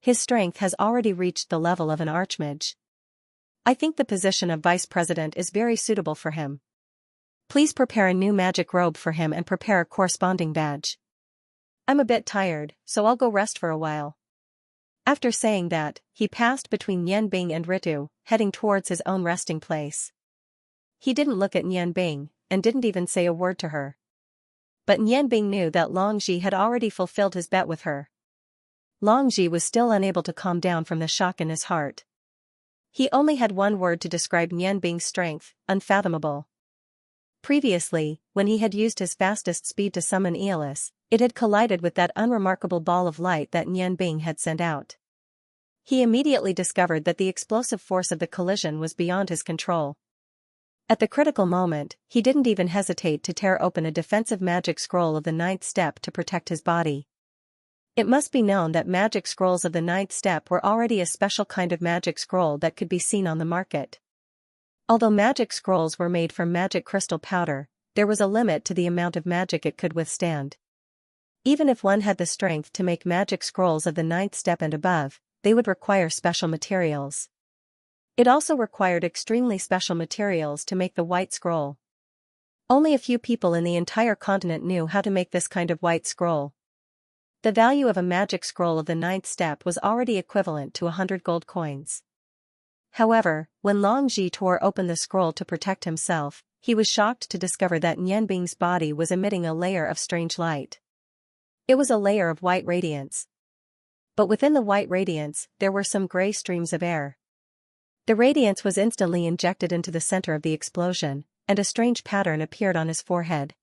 A: His strength has already reached the level of an archmage. I think the position of vice president is very suitable for him. Please prepare a new magic robe for him and prepare a corresponding badge. I'm a bit tired, so I'll go rest for a while. After saying that, he passed between Yan Bing and Ritu, heading towards his own resting place. He didn't look at Yan Bing, and didn't even say a word to her. But Yan Bing knew that Longji had already fulfilled his bet with her. Longji was still unable to calm down from the shock in his heart. He only had one word to describe Yan Bing's strength: unfathomable. Previously, when he had used his fastest speed to summon Aeolus, it had collided with that unremarkable ball of light that Yan Bing had sent out. He immediately discovered that the explosive force of the collision was beyond his control. At the critical moment, he didn't even hesitate to tear open a defensive magic scroll of the 9th step to protect his body. It must be known that magic scrolls of the 9th step were already a special kind of magic scroll that could be seen on the market. Although magic scrolls were made from magic crystal powder, there was a limit to the amount of magic it could withstand. Even if one had the strength to make magic scrolls of the 9th step and above, they would require special materials. It also required extremely special materials to make the white scroll. Only a few people in the entire continent knew how to make this kind of white scroll. The value of a magic scroll of the 9th step was already equivalent to 100 gold coins. However, when Longji tore open the scroll to protect himself, he was shocked to discover that Yan Bing's body was emitting a layer of strange light. It was a layer of white radiance. But within the white radiance, there were some gray streams of air. The radiance was instantly injected into the center of the explosion, and a strange pattern appeared on his forehead.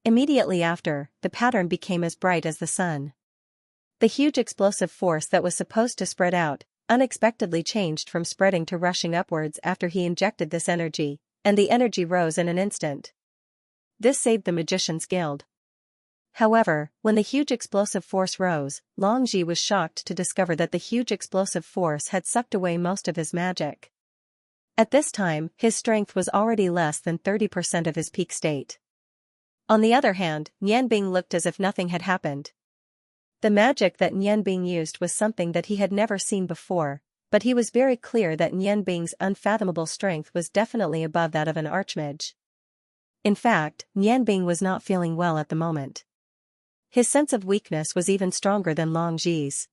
A: Immediately after, the pattern became as bright as the sun. The huge explosive force that was supposed to spread out, unexpectedly changed from spreading to rushing upwards after he injected this energy, and the energy rose in an instant. This saved the Magician's Guild. However, when the huge explosive force rose, Longji was shocked to discover that the huge explosive force had sucked away most of his magic. At this time, his strength was already less than 30% of his peak state. On the other hand, Yan Bing looked as if nothing had happened. The magic that Yan Bing used was something that he had never seen before, but he was very clear that Yan Bing's unfathomable strength was definitely above that of an archmage. In fact, Yan Bing was not feeling well at the moment. His sense of weakness was even stronger than Longji's.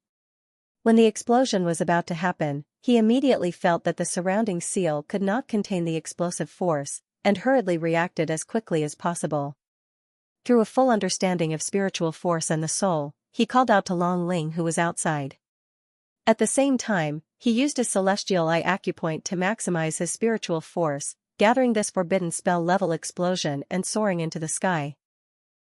A: When the explosion was about to happen, he immediately felt that the surrounding seal could not contain the explosive force, and hurriedly reacted as quickly as possible. Through a full understanding of spiritual force and the soul, he called out to Long Ling, who was outside. At the same time, he used his celestial eye acupoint to maximize his spiritual force, gathering this forbidden spell-level explosion and soaring into the sky.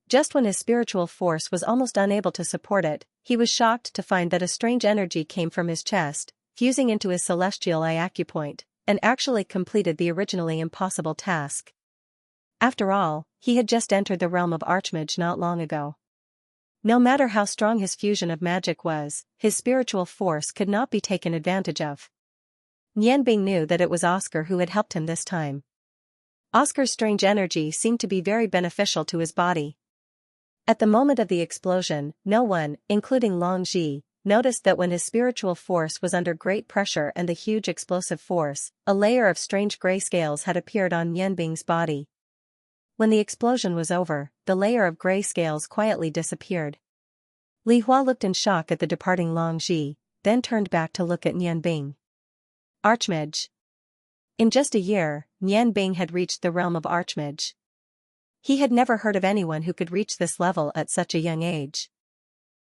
A: Just when his spiritual force was almost unable to support it, he was shocked to find that a strange energy came from his chest, fusing into his celestial eye acupoint, and actually completed the originally impossible task. After all, he had just entered the realm of Archmage not long ago. No matter how strong his fusion of magic was, his spiritual force could not be taken advantage of. Yan Bing knew that it was Oscar who had helped him this time. Oscar's strange energy seemed to be very beneficial to his body. At the moment of the explosion, no one, including Longji, noticed that when his spiritual force was under great pressure and the huge explosive force, a layer of strange gray scales had appeared on Yan Bing's body. When the explosion was over, the layer of gray scales quietly disappeared. Li Hua looked in shock at the departing Long Ji, then turned back to look at Nian Bing. Archmage. In just a year, Nian Bing had reached the realm of Archmage. He had never heard of anyone who could reach this level at such a young age.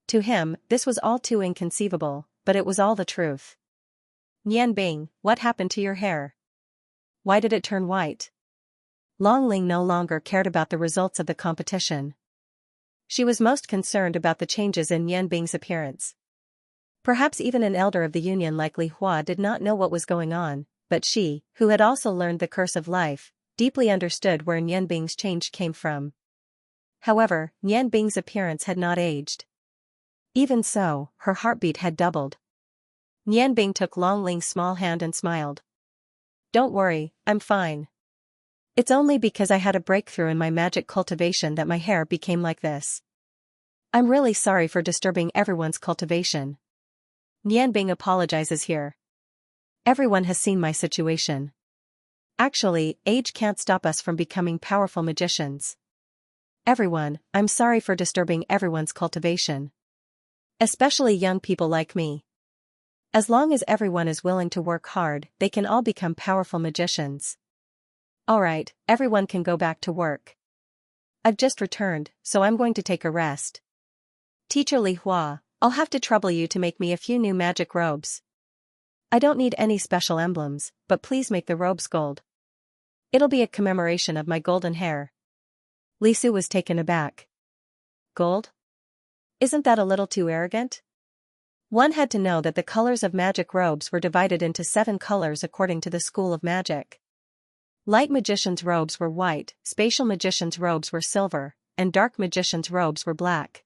A: To him, this was all too inconceivable, but it was all the truth. Nian Bing, what happened to your hair? Why did it turn white? Long Ling no longer cared about the results of the competition. She was most concerned about the changes in Nian Bing's appearance. Perhaps even an elder of the union like Li Hua did not know what was going on, but she, who had also learned the curse of life, deeply understood where Nian Bing's change came from. However, Nian Bing's appearance had not aged. Even so, her heartbeat had doubled. Nian Bing took Long Ling's small hand and smiled. Don't worry, I'm fine. It's only because I had a breakthrough in my magic cultivation that my hair became like this. I'm really sorry for disturbing everyone's cultivation. Nian Bing apologizes here. Everyone has seen my situation. Actually, age can't stop us from becoming powerful magicians. Everyone, I'm sorry for disturbing everyone's cultivation. Especially young people like me. As long as everyone is willing to work hard, they can all become powerful magicians. Alright, everyone can go back to work. I've just returned, so I'm going to take a rest. Teacher Li Hua, I'll have to trouble you to make me a few new magic robes. I don't need any special emblems, but please make the robes gold. It'll be a commemoration of my golden hair. Li Su was taken aback. Gold? Isn't that a little too arrogant? One had to know that the colors of magic robes were divided into 7 colors according to the school of magic. Light magicians' robes were white, spatial magicians' robes were silver, and dark magicians' robes were black.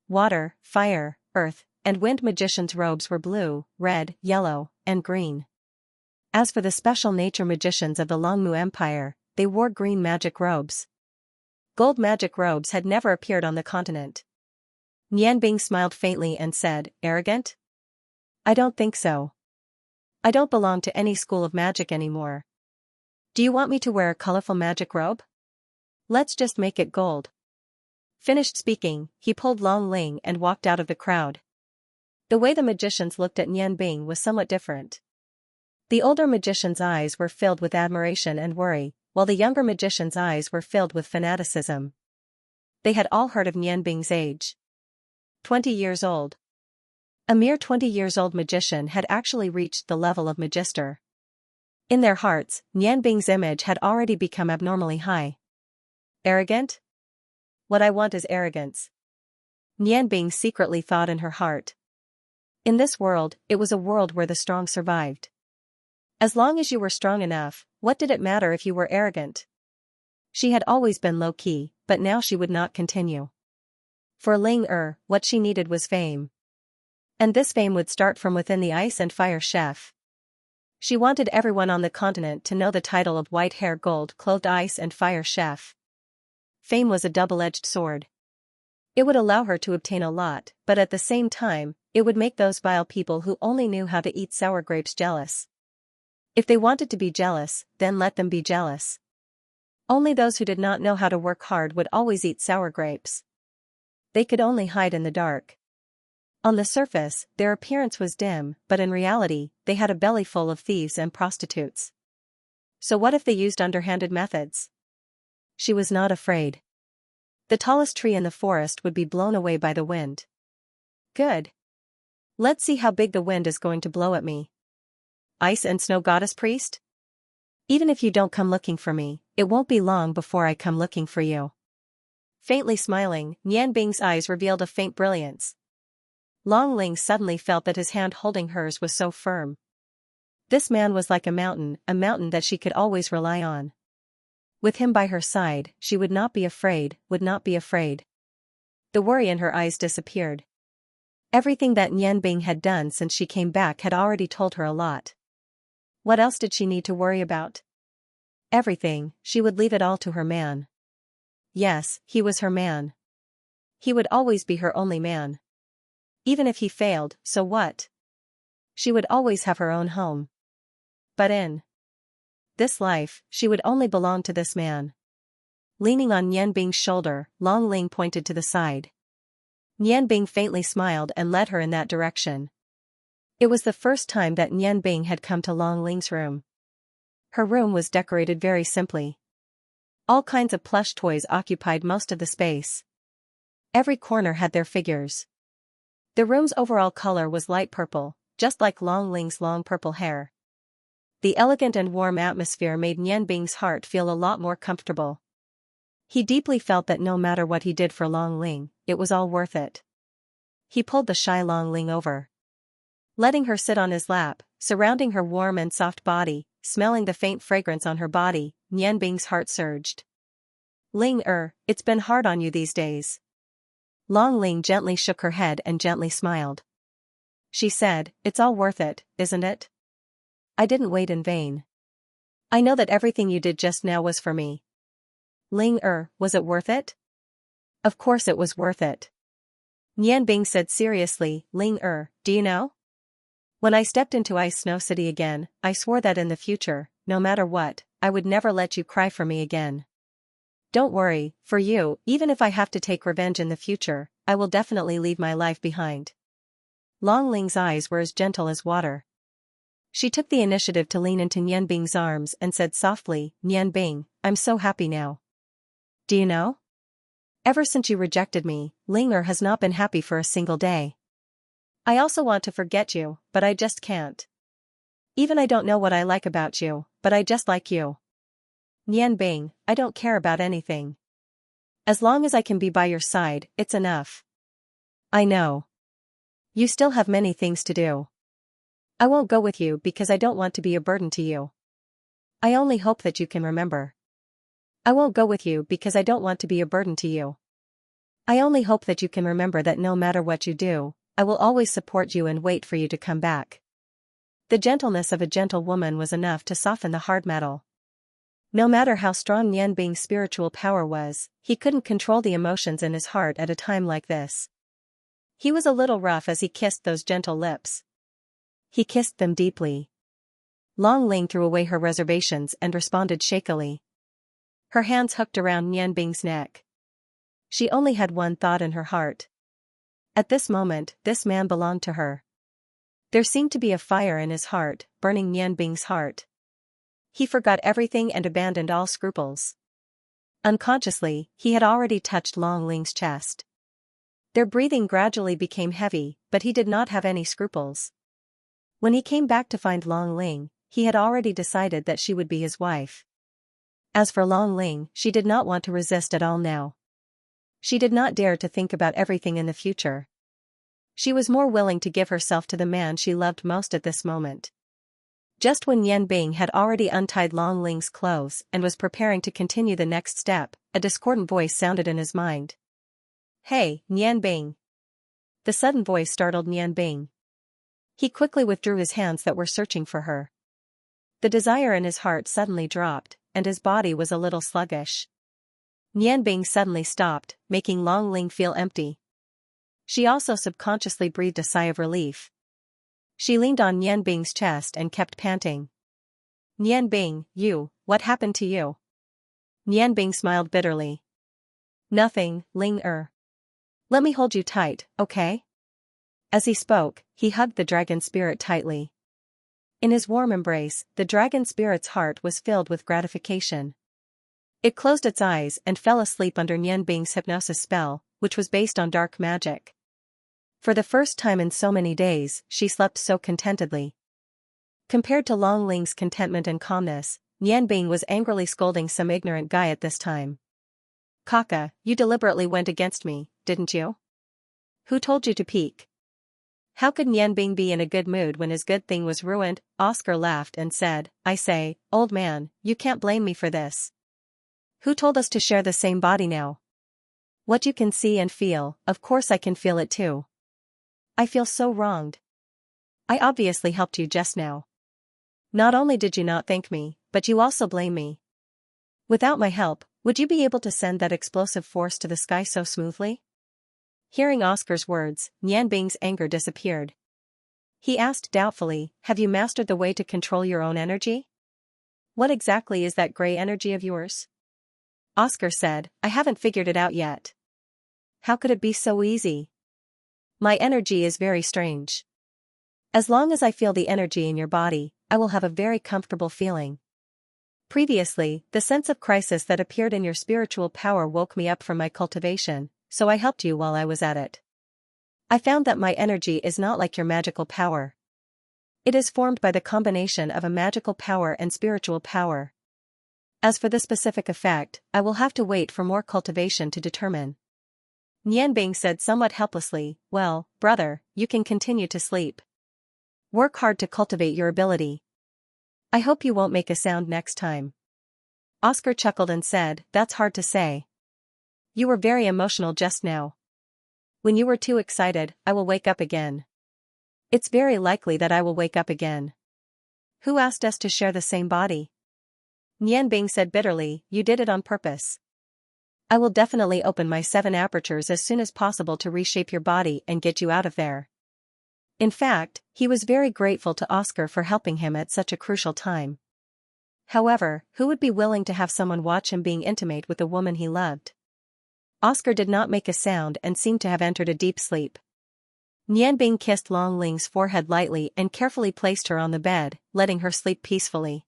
A: Water, fire, earth, and wind magicians' robes were blue, red, yellow, and green. As for the special nature magicians of the Longmu Empire, they wore green magic robes. Gold magic robes had never appeared on the continent. Nian Bing smiled faintly and said, arrogant? I don't think so. I don't belong to any school of magic anymore. Do you want me to wear a colorful magic robe? Let's just make it gold. Finished speaking, he pulled Long Ling and walked out of the crowd. The way the magicians looked at Nian Bing was somewhat different. The older magician's eyes were filled with admiration and worry, while the younger magician's eyes were filled with fanaticism. They had all heard of Nian Bing's age. 20 years old. A mere 20 years old magician had actually reached the level of magister. In their hearts, Nian Bing's image had already become abnormally high. Arrogant? What I want is arrogance. Nian Bing secretly thought in her heart. In this world, it was a world where the strong survived. As long as you were strong enough, what did it matter if you were arrogant? She had always been low-key, but now she would not continue. For Ling what she needed was fame. And this fame would start from within the Ice and Fire Chef. She wanted everyone on the continent to know the title of White Hair Gold Clothed Ice and Fire Chef. Fame was a double-edged sword. It would allow her to obtain a lot, but at the same time, it would make those vile people who only knew how to eat sour grapes jealous. If they wanted to be jealous, then let them be jealous. Only those who did not know how to work hard would always eat sour grapes. They could only hide in the dark. On the surface, their appearance was dim, but in reality, they had a belly full of thieves and prostitutes. So what if they used underhanded methods? She was not afraid. The tallest tree in the forest would be blown away by the wind. Good. Let's see how big the wind is going to blow at me. Ice and Snow Goddess Priest? Even if you don't come looking for me, it won't be long before I come looking for you. Faintly smiling, Nian Bing's eyes revealed a faint brilliance. Long Ling suddenly felt that his hand holding hers was so firm. This man was like a mountain that she could always rely on. With him by her side, she would not be afraid. The worry in her eyes disappeared. Everything that Nian Bing had done since she came back had already told her a lot. What else did she need to worry about? Everything, she would leave it all to her man. Yes, he was her man. He would always be her only man. Even if he failed, so what? She would always have her own home. But in this life, she would only belong to this man. Leaning on Nianbing's shoulder, Long Ling pointed to the side. Nianbing faintly smiled and led her in that direction. It was the first time that Nianbing had come to Long Ling's room. Her room was decorated very simply. All kinds of plush toys occupied most of the space. Every corner had their figures. The room's overall color was light purple, just like Long Ling's long purple hair. The elegant and warm atmosphere made Nianbing's heart feel a lot more comfortable. He deeply felt that no matter what he did for Long Ling, it was all worth it. He pulled the shy Long Ling over. Letting her sit on his lap, surrounding her warm and soft body, smelling the faint fragrance on her body, Nianbing's heart surged. Ling it's been hard on you these days. Long Ling gently shook her head and gently smiled. She said, it's all worth it, isn't it? I didn't wait in vain. I know that everything you did just now was for me. Ling was it worth it? Of course it was worth it. Nianbing said seriously, Ling do you know? When I stepped into Ice Snow City again, I swore that in the future, no matter what, I would never let you cry for me again. Don't worry, for you, even if I have to take revenge in the future, I will definitely leave my life behind. Long Ling's eyes were as gentle as water. She took the initiative to lean into Nianbing's arms and said softly, Nianbing, I'm so happy now. Do you know? Ever since you rejected me, Ling has not been happy for a single day. I also want to forget you, but I just can't. Even I don't know what I like about you, but I just like you. Nianbing, I don't care about anything. As long as I can be by your side, it's enough. I know. You still have many things to do. I won't go with you because I don't want to be a burden to you. I only hope that you can remember. I won't go with you because I don't want to be a burden to you. I only hope that you can remember that no matter what you do, I will always support you and wait for you to come back. The gentleness of a gentle woman was enough to soften the hard metal. No matter how strong Nianbing's spiritual power was, he couldn't control the emotions in his heart at a time like this. He was a little rough as he kissed those gentle lips. He kissed them deeply. Long Ling threw away her reservations and responded shakily. Her hands hooked around Nianbing's neck. She only had one thought in her heart. At this moment, this man belonged to her. There seemed to be a fire in his heart, burning Nianbing's heart. He forgot everything and abandoned all scruples. Unconsciously, he had already touched Long Ling's chest. Their breathing gradually became heavy, but he did not have any scruples. When he came back to find Long Ling, he had already decided that she would be his wife. As for Long Ling, she did not want to resist at all now. She did not dare to think about everything in the future. She was more willing to give herself to the man she loved most at this moment. Just when Nianbing had already untied Long Ling's clothes and was preparing to continue the next step, a discordant voice sounded in his mind. Hey, Nianbing! The sudden voice startled Nianbing. He quickly withdrew his hands that were searching for her. The desire in his heart suddenly dropped, and his body was a little sluggish. Nianbing suddenly stopped, making Long Ling feel empty. She also subconsciously breathed a sigh of relief. She leaned on Nianbing's chest and kept panting. Nianbing, what happened to you? Nianbing smiled bitterly. Nothing, Ling Let me hold you tight, okay? As he spoke, he hugged the dragon spirit tightly. In his warm embrace, the dragon spirit's heart was filled with gratification. It closed its eyes and fell asleep under Nianbing's hypnosis spell, which was based on dark magic. For the first time in so many days, she slept so contentedly. Compared to Long Ling's contentment and calmness, Nianbing was angrily scolding some ignorant guy at this time. Kaka, you deliberately went against me, didn't you? Who told you to peek? How could Nianbing be in a good mood when his good thing was ruined? Oscar laughed and said, I say, old man, you can't blame me for this. Who told us to share the same body now? What you can see and feel, of course I can feel it too. I feel so wronged. I obviously helped you just now. Not only did you not thank me, but you also blame me. Without my help, would you be able to send that explosive force to the sky so smoothly? Hearing Oscar's words, Nianbing's anger disappeared. He asked doubtfully, have you mastered the way to control your own energy? What exactly is that gray energy of yours? Oscar said, I haven't figured it out yet. How could it be so easy? My energy is very strange. As long as I feel the energy in your body, I will have a very comfortable feeling. Previously, the sense of crisis that appeared in your spiritual power woke me up from my cultivation, so I helped you while I was at it. I found that my energy is not like your magical power. It is formed by the combination of a magical power and spiritual power. As for the specific effect, I will have to wait for more cultivation to determine. Nianbing said somewhat helplessly, well, brother, you can continue to sleep. Work hard to cultivate your ability. I hope you won't make a sound next time. Oscar chuckled and said, that's hard to say. You were very emotional just now. When you were too excited, I will wake up again. It's very likely that I will wake up again. Who asked us to share the same body? Nianbing said bitterly, you did it on purpose. I will definitely open my 7 apertures as soon as possible to reshape your body and get you out of there. In fact, he was very grateful to Oscar for helping him at such a crucial time. However, who would be willing to have someone watch him being intimate with the woman he loved? Oscar did not make a sound and seemed to have entered a deep sleep. Nianbing kissed Long Ling's forehead lightly and carefully placed her on the bed, letting her sleep peacefully.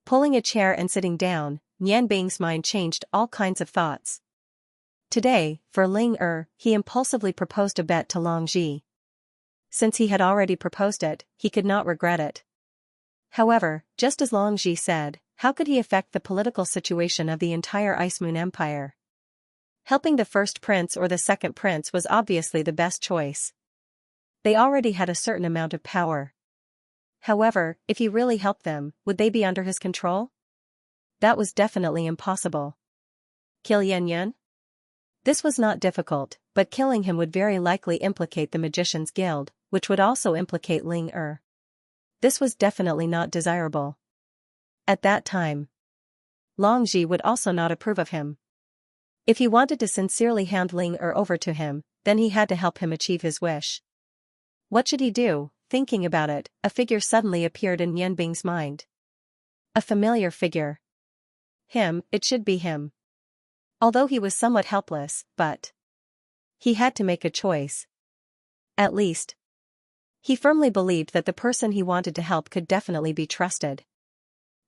A: Pulling a chair and sitting down, Nianbing's mind changed all kinds of thoughts. Today, for Ling he impulsively proposed a bet to Long Ji. Since he had already proposed it, he could not regret it. However, just as Long Ji said, how could he affect the political situation of the entire Ice Moon Empire? Helping the first prince or the second prince was obviously the best choice. They already had a certain amount of power. However, if he really helped them, would they be under his control? That was definitely impossible. Kill Yan Yan? This was not difficult, but killing him would very likely implicate the Magician's Guild, which would also implicate Ling This was definitely not desirable. At that time, Long Ji would also not approve of him. If he wanted to sincerely hand Ling over to him, then he had to help him achieve his wish. What should he do? Thinking about it, a figure suddenly appeared in Nianbing's mind. A familiar figure. Him, it should be him. Although he was somewhat helpless, but he had to make a choice. At least, he firmly believed that the person he wanted to help could definitely be trusted.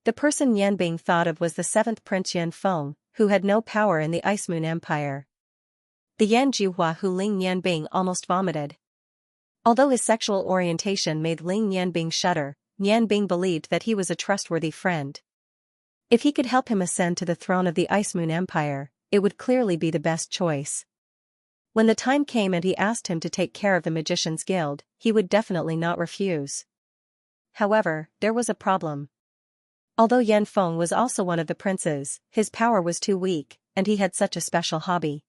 A: The person Nianbing thought of was the 7th Prince Yan Feng, who had no power in the Ice Moon Empire. The Yan Juhua who Ling Nianbing almost vomited. Although his sexual orientation made Ling Nianbing shudder, Nianbing believed that he was a trustworthy friend. If he could help him ascend to the throne of the Ice Moon Empire, it would clearly be the best choice. When the time came and he asked him to take care of the Magician's Guild, he would definitely not refuse. However, there was a problem. Although Yan Feng was also one of the princes, his power was too weak, and he had such a special hobby.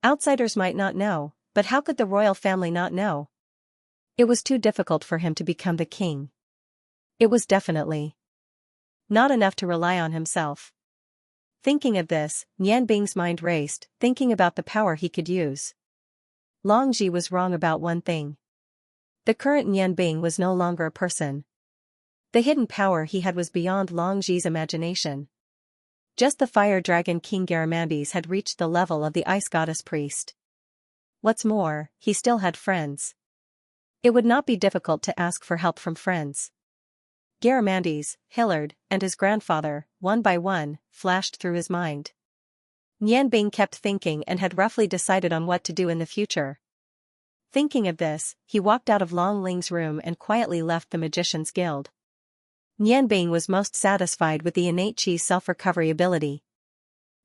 A: Outsiders might not know, but how could the royal family not know? It was too difficult for him to become the king. It was definitely not enough to rely on himself. Thinking of this, Nianbing's mind raced, thinking about the power he could use. Long Ji was wrong about one thing. The current Nianbing was no longer a person. The hidden power he had was beyond Long Ji's imagination. Just the fire dragon King Garamandes had reached the level of the ice goddess priest. What's more, he still had friends. It would not be difficult to ask for help from friends. Garamandes, Hillard, and his grandfather, one by one, flashed through his mind. Nianbing kept thinking and had roughly decided on what to do in the future. Thinking of this, he walked out of Long Ling's room and quietly left the Magician's Guild. Nianbing was most satisfied with the innate Qi self-recovery ability.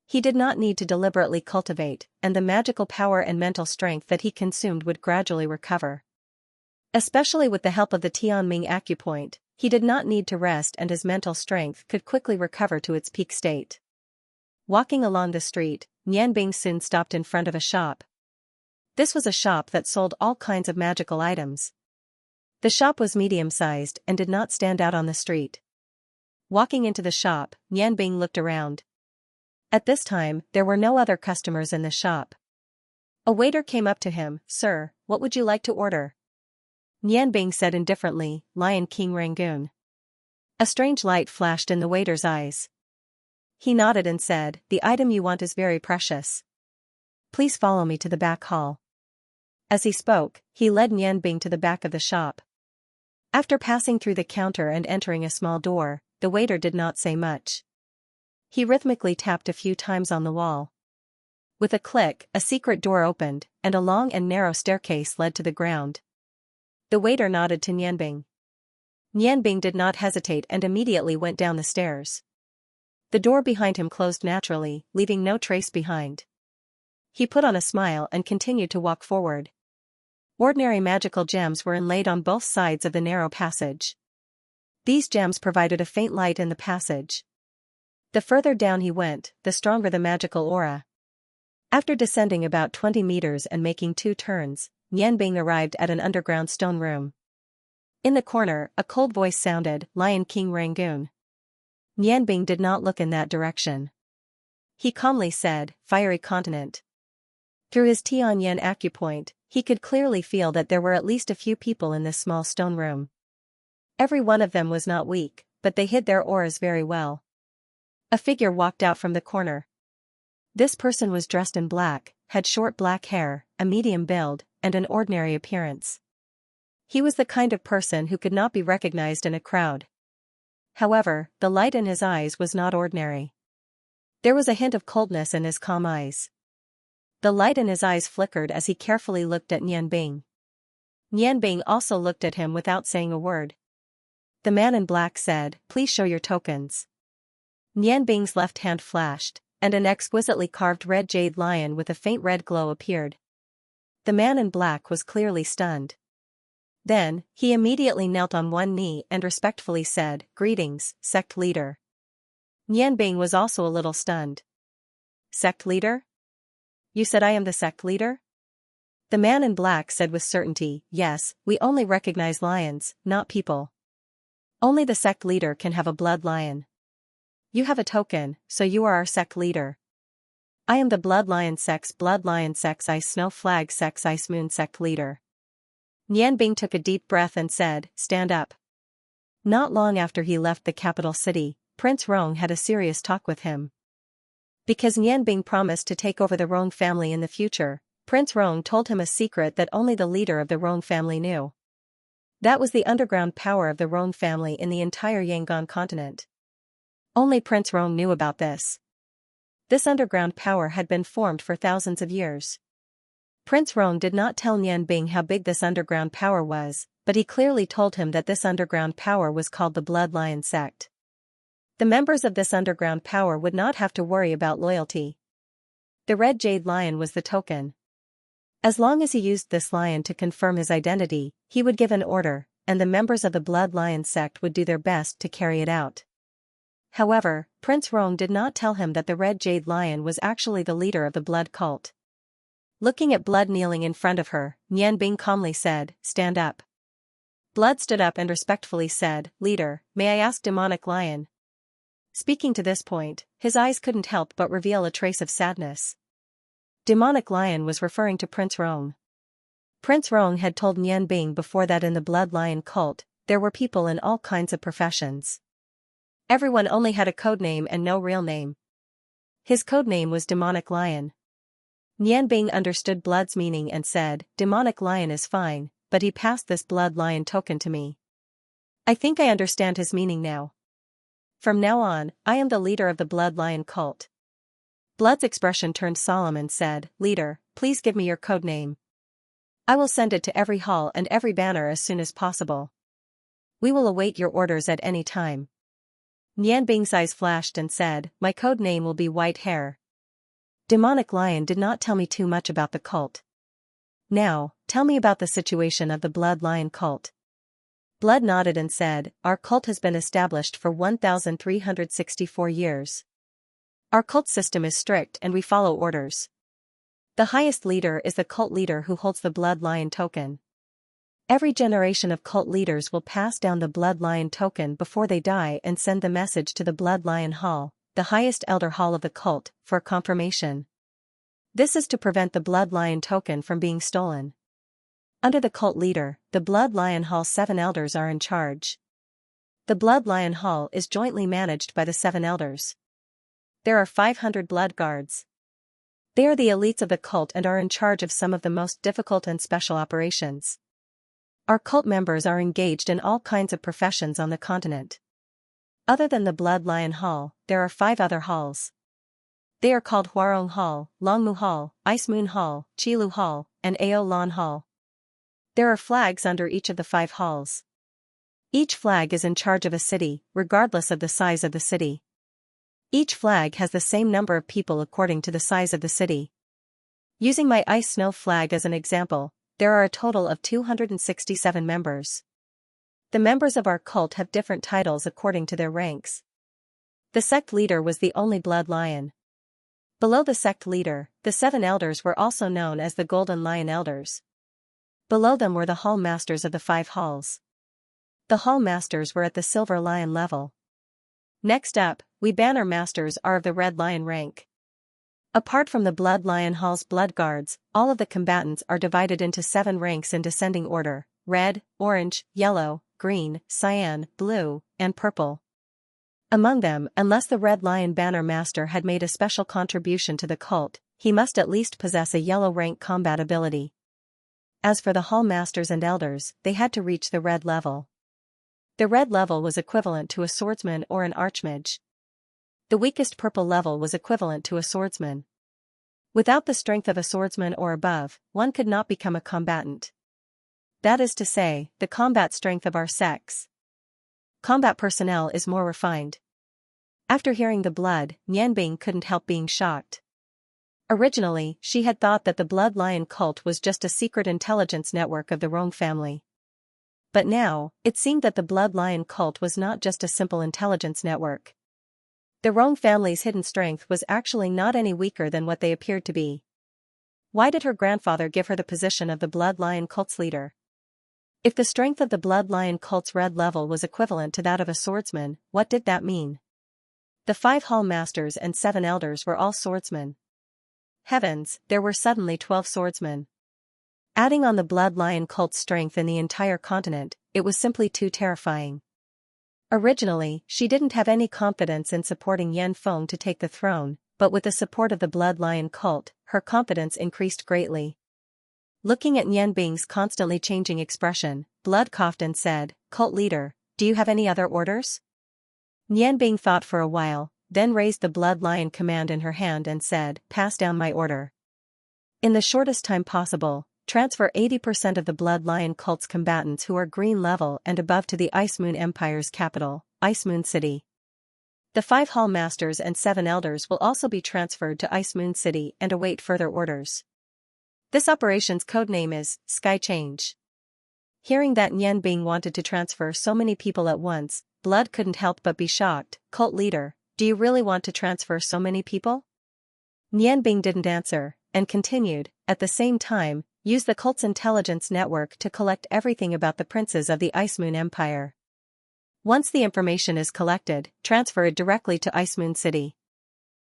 A: He did not need to deliberately cultivate, and the magical power and mental strength that he consumed would gradually recover. Especially with the help of the Tianming acupoint, he did not need to rest and his mental strength could quickly recover to its peak state. Walking along the street, Nianbing soon stopped in front of a shop. This was a shop that sold all kinds of magical items. The shop was medium-sized and did not stand out on the street. Walking into the shop, Nianbing looked around. At this time, there were no other customers in the shop. A waiter came up to him. "Sir, what would you like to order?" Nianbing said indifferently, "Lion King Rangoon." A strange light flashed in the waiter's eyes. He nodded and said, "The item you want is very precious. Please follow me to the back hall." As he spoke, he led Nianbing to the back of the shop. After passing through the counter and entering a small door, the waiter did not say much. He rhythmically tapped a few times on the wall. With a click, a secret door opened, and a long and narrow staircase led to the ground. The waiter nodded to Nianbing. Nianbing did not hesitate and immediately went down the stairs. The door behind him closed naturally, leaving no trace behind. He put on a smile and continued to walk forward. Ordinary magical gems were inlaid on both sides of the narrow passage. These gems provided a faint light in the passage. The further down he went, the stronger the magical aura. After descending about 20 meters and making 2 turns, Nianbing arrived at an underground stone room. In the corner, a cold voice sounded, "Lion King Rangoon." Nianbing did not look in that direction. He calmly said, "Fiery Continent." Through his Tianyan acupoint, he could clearly feel that there were at least a few people in this small stone room. Every one of them was not weak, but they hid their auras very well. A figure walked out from the corner. This person was dressed in black, had short black hair, a medium build, and an ordinary appearance. He was the kind of person who could not be recognized in a crowd. However, the light in his eyes was not ordinary. There was a hint of coldness in his calm eyes. The light in his eyes flickered as he carefully looked at Nianbing. Nianbing also looked at him without saying a word. The man in black said, "Please show your tokens." Nianbing's left hand flashed, and an exquisitely carved red jade lion with a faint red glow appeared. The man in black was clearly stunned. Then, he immediately knelt on one knee and respectfully said, "Greetings, sect leader." Nianbing was also a little stunned. "Sect leader? You said I am the sect leader?" The man in black said with certainty, "Yes, we only recognize lions, not people. Only the sect leader can have a blood lion. You have a token, so you are our sect leader. I am the blood lion sect's ice snow flag sect's ice moon sect leader." Nianbing took a deep breath and said, "Stand up." Not long after he left the capital city, Prince Rong had a serious talk with him. Because Nianbing promised to take over the Rong family in the future, Prince Rong told him a secret that only the leader of the Rong family knew. That was the underground power of the Rong family in the entire Yangon continent. Only Prince Rong knew about this. This underground power had been formed for thousands of years. Prince Rong did not tell Nianbing how big this underground power was, but he clearly told him that this underground power was called the Blood Lion sect. The members of this underground power would not have to worry about loyalty. The red jade lion was the token. As long as he used this lion to confirm his identity, he would give an order, and the members of the Blood Lion sect would do their best to carry it out. However, Prince Rong did not tell him that the red jade lion was actually the leader of the blood cult. Looking at Blood kneeling in front of her, Nianbing calmly said, "Stand up." Blood stood up and respectfully said, "Leader, may I ask Demonic Lion?" Speaking to this point, his eyes couldn't help but reveal a trace of sadness. Demonic Lion was referring to Prince Rong. Prince Rong had told Nianbing before that in the Blood Lion cult, there were people in all kinds of professions. Everyone only had a code name and no real name. His code name was Demonic Lion. Nianbing understood Blood's meaning and said, "Demonic Lion is fine, but he passed this Blood Lion token to me. I think I understand his meaning now. From now on, I am the leader of the Blood Lion cult." Blood's expression turned solemn and said, "Leader, please give me your code name. I will send it to every hall and every banner as soon as possible. We will await your orders at any time." Nianbing's eyes flashed and said, "My code name will be White Hair." Demonic Lion did not tell me too much about the cult. Now, tell me about the situation of the Blood Lion cult. Blood nodded and said, "Our cult has been established for 1,364 years. Our cult system is strict and we follow orders. The highest leader is the cult leader who holds the Blood Lion token. Every generation of cult leaders will pass down the Blood Lion token before they die and send the message to the Blood Lion Hall, the highest elder hall of the cult, for confirmation. This is to prevent the Blood Lion token from being stolen. Under the cult leader, the Blood Lion Hall 7 elders are in charge. The Blood Lion Hall is jointly managed by the 7 elders. there are 500 blood guards. They are the elites of the cult and are in charge of some of the most difficult and special operations. Our cult members are engaged in all kinds of professions on the continent. Other than the Blood Lion Hall, there are 5 other halls. They are called Huarong Hall, Longmu Hall, Ice Moon Hall, Qilu Hall, and Ao Lan Hall. There are flags under each of the 5 halls. Each flag is in charge of a city, regardless of the size of the city. Each flag has the same number of people according to the size of the city. Using my ice snow flag as an example, there are a total of 267 members. The members of our cult have different titles according to their ranks. The sect leader was the only blood lion. Below the sect leader, the 7 elders were also known as the Golden Lion Elders. Below them were the hall masters of the 5 halls. The hall masters were at the Silver Lion level. Next up, we banner masters are of the Red Lion rank. Apart from the Blood Lion Hall's blood guards, all of the combatants are divided into 7 ranks in descending order: red, orange, yellow, green, cyan, blue, and purple. Among them, unless the Red Lion Banner Master had made a special contribution to the cult, he must at least possess a yellow rank combat ability. As for the hall masters and elders, they had to reach the red level. The red level was equivalent to a swordsman or an archmage. The weakest purple level was equivalent to a swordsman. Without the strength of a swordsman or above, one could not become a combatant. That is to say, the combat strength of our sect's combat personnel is more refined. After hearing the blood, Nianbing couldn't help being shocked. Originally, she had thought that the Blood Lion cult was just a secret intelligence network of the Rong family. But now, it seemed that the Blood Lion cult was not just a simple intelligence network. The Rong family's hidden strength was actually not any weaker than what they appeared to be. Why did her grandfather give her the position of the Blood Lion cult's leader? If the strength of the Blood Lion cult's red level was equivalent to that of a swordsman, what did that mean? The 5 hall masters and 7 elders were all swordsmen. Heavens, there were suddenly 12 swordsmen. Adding on the Blood Lion cult's strength in the entire continent, it was simply too terrifying. Originally, she didn't have any confidence in supporting Yan Feng to take the throne, but with the support of the Blood Lion cult, her confidence increased greatly. Looking at Nianbing's constantly changing expression, Blood coughed and said, "Cult leader, do you have any other orders?" Nianbing thought for a while, then raised the Blood Lion command in her hand and said, "Pass down my order. In the shortest time possible, transfer 80% of the Blood Lion cult's combatants who are green level and above to the Ice Moon Empire's capital, Ice Moon City. The 5 hall masters and 7 elders will also be transferred to Ice Moon City and await further orders. This operation's codename is Sky Change." Hearing that Nianbing wanted to transfer so many people at once, Blood couldn't help but be shocked. "Cult leader, do you really want to transfer so many people?" Nianbing didn't answer, and continued, "At the same time, use the cult's intelligence network to collect everything about the princes of the Ice Moon Empire. Once the information is collected, transfer it directly to Ice Moon City.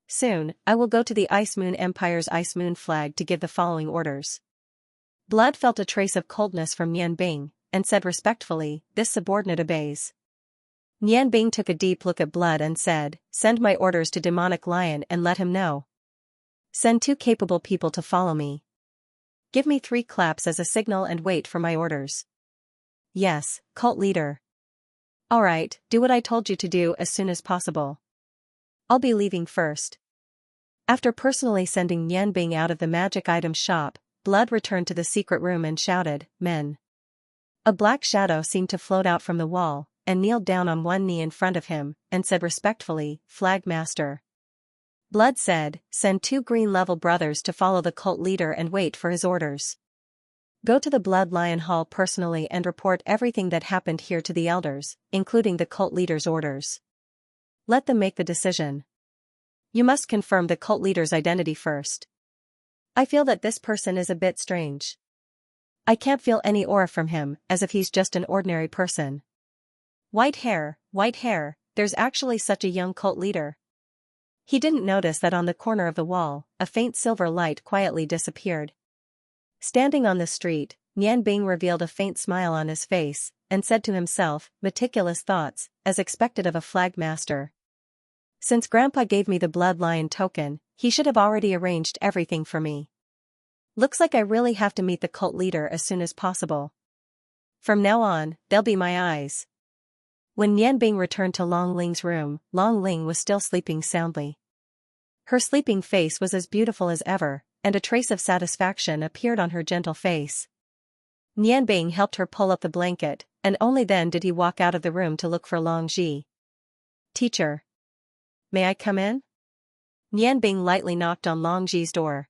A: Soon, I will go to the Ice Moon Empire's Ice Moon flag to give the following orders." Blood felt a trace of coldness from Nianbing, and said respectfully, "This subordinate obeys." Nianbing took a deep look at Blood and said, "Send my orders to Demonic Lion and let him know. Send 2 capable people to follow me. Give me 3 claps as a signal and wait for my orders." "Yes, cult leader." "Alright, do what I told you to do as soon as possible. I'll be leaving first." After personally sending Nianbing out of the magic item shop, Blood returned to the secret room and shouted, "Men." A black shadow seemed to float out from the wall, and kneeled down on one knee in front of him, and said respectfully, "Flag Master." Blood said, "Send 2 green-level brothers to follow the cult leader and wait for his orders. Go to the Blood Lion Hall personally and report everything that happened here to the elders, including the cult leader's orders. Let them make the decision. You must confirm the cult leader's identity first. I feel that this person is a bit strange. I can't feel any aura from him, as if he's just an ordinary person. White hair, there's actually such a young cult leader." He didn't notice that on the corner of the wall, a faint silver light quietly disappeared. Standing on the street, Nianbing revealed a faint smile on his face, and said to himself, "Meticulous thoughts, as expected of a flag master." Since Grandpa gave me the bloodline token, he should have already arranged everything for me. Looks like I really have to meet the cult leader as soon as possible. From now on, they'll be my eyes. When Nianbing returned to Long Ling's room, Long Ling was still sleeping soundly. Her sleeping face was as beautiful as ever, and a trace of satisfaction appeared on her gentle face. Nianbing helped her pull up the blanket, and only then did he walk out of the room to look for Long Ji. "Teacher. May I come in?" Nianbing lightly knocked on Long Ji's door.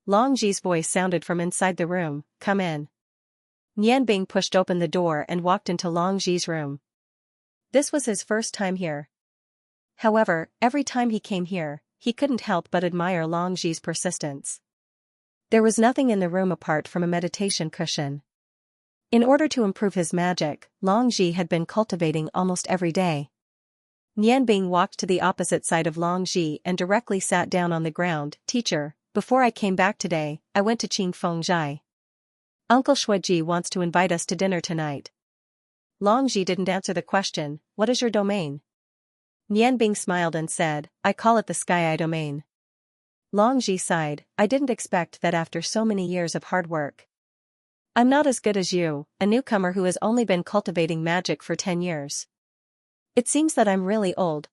A: Long Ji's voice sounded from inside the room, "Come in." Nianbing pushed open the door and walked into Long Ji's room. This was his first time here. However, every time he came here, he couldn't help but admire Long Ji's persistence. There was nothing in the room apart from a meditation cushion. In order to improve his magic, Long Ji had been cultivating almost every day. Nianbing walked to the opposite side of Long Ji and directly sat down on the ground. "Teacher, before I came back today, I went to Qingfeng Zhai. Uncle Shuiji wants to invite us to dinner tonight." Long Ji didn't answer the question, "What is your domain?" Nianbing smiled and said, "I call it the Sky Eye domain." Long Ji sighed, "I didn't expect that after so many years of hard work. I'm not as good as you, a newcomer who has only been cultivating magic for 10 years. It seems that I'm really old."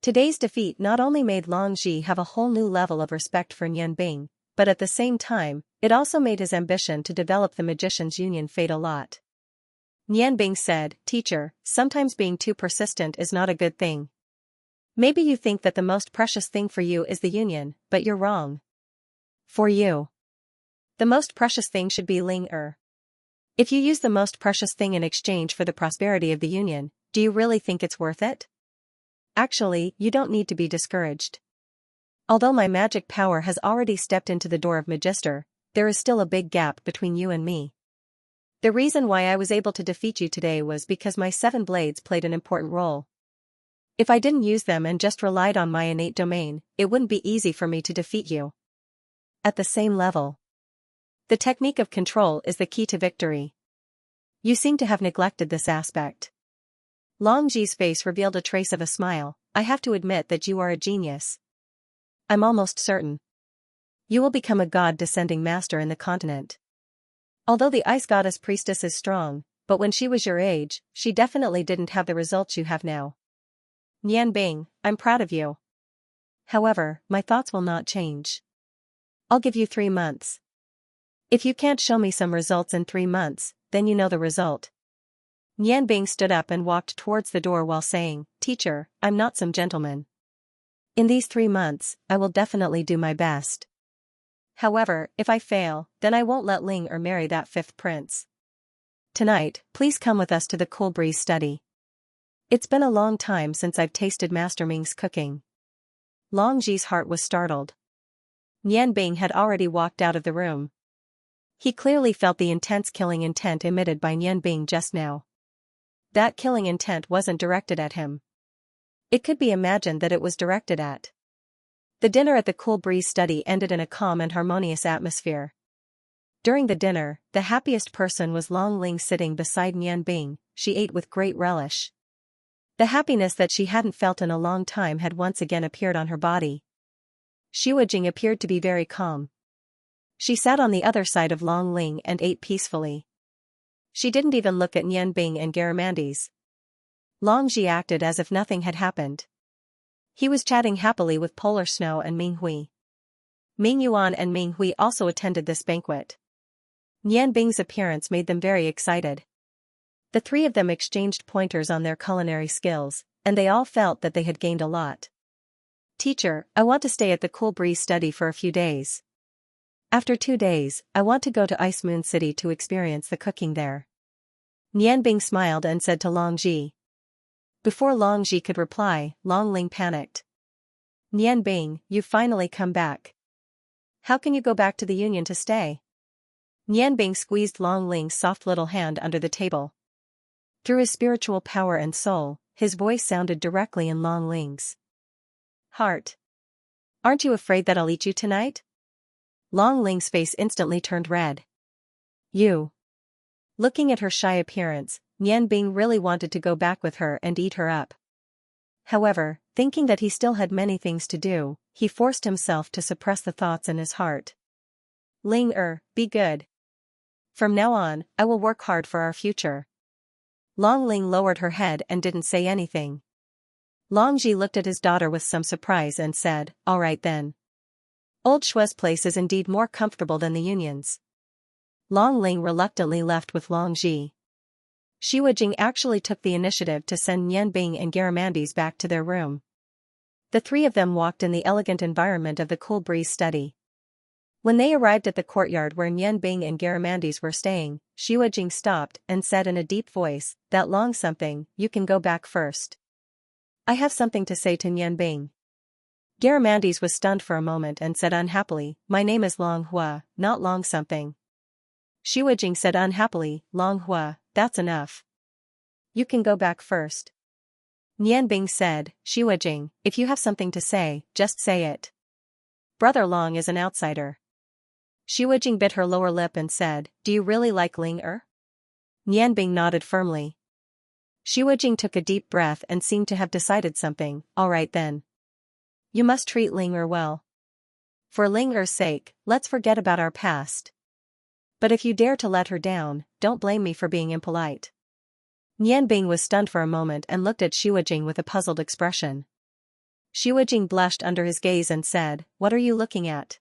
A: Today's defeat not only made Long Ji have a whole new level of respect for Nianbing, but at the same time, it also made his ambition to develop the Magician's Union fade a lot. Nianbing said, "Teacher, sometimes being too persistent is not a good thing. Maybe you think that the most precious thing for you is the Union, but you're wrong. For you, the most precious thing should be Ling Er. If you use the most precious thing in exchange for the prosperity of the Union, do you really think it's worth it? Actually, you don't need to be discouraged. Although my magic power has already stepped into the door of Magister, there is still a big gap between you and me. The reason why I was able to defeat you today was because my 7 blades played an important role. If I didn't use them and just relied on my innate domain, it wouldn't be easy for me to defeat you. At the same level, the technique of control is the key to victory. You seem to have neglected this aspect." Long Ji's face revealed a trace of a smile. "I have to admit that you are a genius. I'm almost certain you will become a god-descending master in the continent. Although the ice goddess priestess is strong, but when she was your age, she definitely didn't have the results you have now. Nianbing, I'm proud of you. However, my thoughts will not change. I'll give you 3 months. If you can't show me some results in 3 months, then you know the result." Nianbing stood up and walked towards the door while saying, "Teacher, I'm not some gentleman. In these 3 months, I will definitely do my best. However, if I fail, then I won't let Ling Er marry that 5th prince. Tonight, please come with us to the Cool Breeze study. It's been a long time since I've tasted Master Ming's cooking." Long Ji's heart was startled. Nianbing had already walked out of the room. He clearly felt the intense killing intent emitted by Nianbing just now. That killing intent wasn't directed at him. It could be imagined that it was directed at. The dinner at the Cool Breeze study ended in a calm and harmonious atmosphere. During the dinner, the happiest person was Long Ling sitting beside Nianbing. She ate with great relish. The happiness that she hadn't felt in a long time had once again appeared on her body. Xuejing appeared to be very calm. She sat on the other side of Long Ling and ate peacefully. She didn't even look at Nianbing and Garamandes. Long Ji acted as if nothing had happened. He was chatting happily with Polar Snow and Ming Hui. Ming Yuan and Ming Hui also attended this banquet. Nianbing's appearance made them very excited. The 3 of them exchanged pointers on their culinary skills, and they all felt that they had gained a lot. "Teacher, I want to stay at the Cool Breeze study for a few days. After 2 days, I want to go to Ice Moon City to experience the cooking there." Nianbing smiled and said to Long Ji. Before Long Ji could reply, Long Ling panicked. "Nianbing, you've finally come back. How can you go back to the Union to stay?" Nianbing squeezed Long Ling's soft little hand under the table. Through his spiritual power and soul, his voice sounded directly in Long Ling's heart. "Aren't you afraid that I'll eat you tonight?" Long Ling's face instantly turned red. "You." Looking at her shy appearance, Nianbing really wanted to go back with her and eat her up. However, thinking that he still had many things to do, he forced himself to suppress the thoughts in his heart. Ling be good. From now on, I will work hard for our future. Long Ling lowered her head and didn't say anything. Long Ji looked at his daughter with some surprise and said, all right then. Old Shua's place is indeed more comfortable than the Union's. Long Ling reluctantly left with Long Ji. Xu Jing actually took the initiative to send Nian Bing and Garamandes back to their room. The three of them walked in the elegant environment of the Cool Breeze study. When they arrived at the courtyard where Nian Bing and Garamandes were staying, Xu Jing stopped and said in a deep voice, that long something, you can go back first. I have something to say to Nian Bing. Garamandes was stunned for a moment and said unhappily, my name is Long Hua, not Long something. Xu Jing said unhappily, Long Hua, that's enough. You can go back first. Nian Bing said, Xu Jing, if you have something to say, just say it. Brother Long is an outsider. Xu Jing bit her lower lip and said, do you really like Ling Nian Bing nodded firmly. Xu Jing took a deep breath and seemed to have decided something, all right then. You must treat Ling well. For Ling sake, let's forget about our past. But if you dare to let her down, don't blame me for being impolite. Nian Bing was stunned for a moment and looked at Xu Jing with a puzzled expression. Xu Jing blushed under his gaze and said, what are you looking at?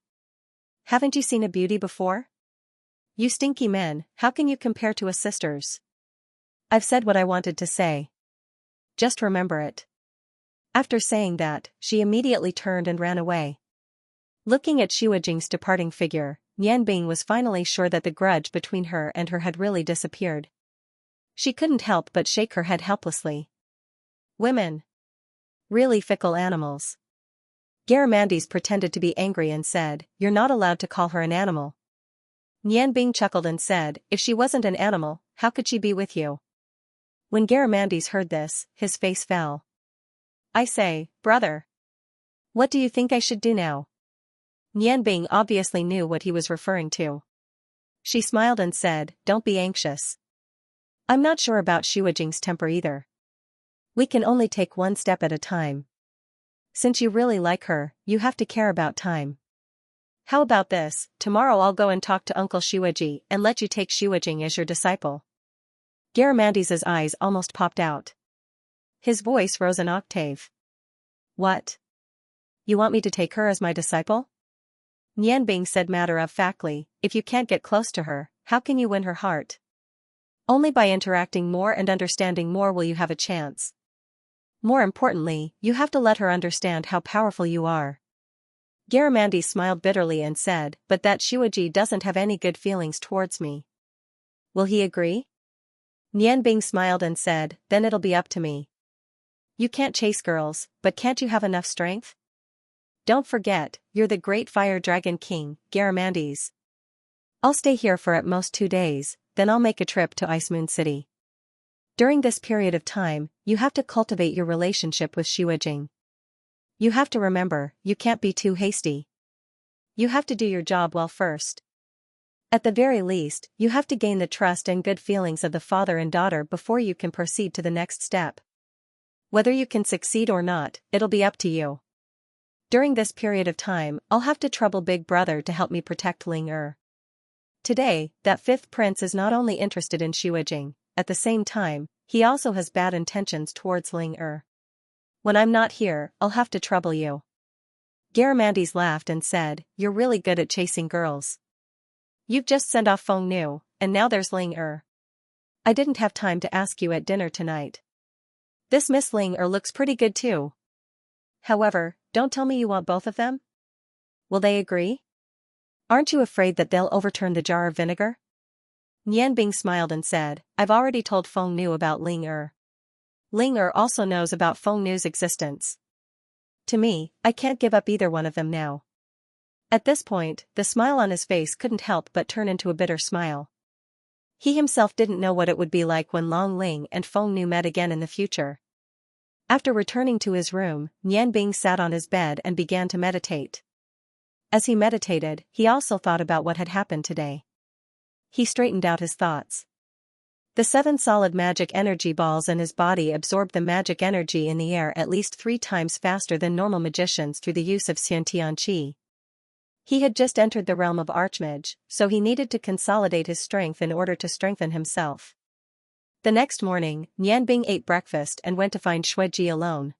A: Haven't you seen a beauty before? You stinky men, how can you compare to us sisters? I've said what I wanted to say. Just remember it. After saying that, she immediately turned and ran away. Looking at Xu Jing's departing figure, Nian Bing was finally sure that the grudge between her and her had really disappeared. She couldn't help but shake her head helplessly. Women. Really fickle animals. Garamandes pretended to be angry and said, you're not allowed to call her an animal. Nian Bing chuckled and said, if she wasn't an animal, how could she be with you? When Garamandes heard this, his face fell. I say, brother. What do you think I should do now? Nian Bing obviously knew what he was referring to. She smiled and said, don't be anxious. I'm not sure about Xu Jing's temper either. We can only take one step at a time. Since you really like her, you have to care about time. How about this, tomorrow I'll go and talk to Uncle Xu Ji and let you take Xu Jing as your disciple. Garamandes's eyes almost popped out. His voice rose an octave. What? You want me to take her as my disciple? Nian Bing said matter-of-factly, if you can't get close to her, how can you win her heart? Only by interacting more and understanding more will you have a chance. More importantly, you have to let her understand how powerful you are. Garamandes smiled bitterly and said, but that Xu Ji doesn't have any good feelings towards me. Will he agree? Nian Bing smiled and said, then it'll be up to me. You can't chase girls, but can't you have enough strength? Don't forget, you're the great fire dragon king, Garamandes. I'll stay here for at most 2 days, then I'll make a trip to Ice Moon City. During this period of time, you have to cultivate your relationship with Xu Jing. You have to remember, you can't be too hasty. You have to do your job well first. At the very least, you have to gain the trust and good feelings of the father and daughter before you can proceed to the next step. Whether you can succeed or not, it'll be up to you. During this period of time, I'll have to trouble Big Brother to help me protect Ling Today, that fifth prince is not only interested in Xu Jing, at the same time, he also has bad intentions towards Ling When I'm not here, I'll have to trouble you. Garamandes laughed and said, you're really good at chasing girls. You've just sent off Feng Nu, and now there's Ling I didn't have time to ask you at dinner tonight. This Miss Ling looks pretty good too. However, don't tell me you want both of them? Will they agree? Aren't you afraid that they'll overturn the jar of vinegar? Nian Bing smiled and said, I've already told Feng Nu about Ling Ling also knows about Feng Nu's existence. To me, I can't give up either one of them now. At this point, the smile on his face couldn't help but turn into a bitter smile. He himself didn't know what it would be like when Long Ling and Feng Nu met again in the future. After returning to his room, Nian Bing sat on his bed and began to meditate. As he meditated, he also thought about what had happened today. He straightened out his thoughts. The 7 solid magic energy balls in his body absorbed the magic energy in the air at least 3 times faster than normal magicians through the use of Xianxia. He had just entered the realm of Archmage, so he needed to consolidate his strength in order to strengthen himself. The next morning, Nianbing ate breakfast and went to find Xueji alone.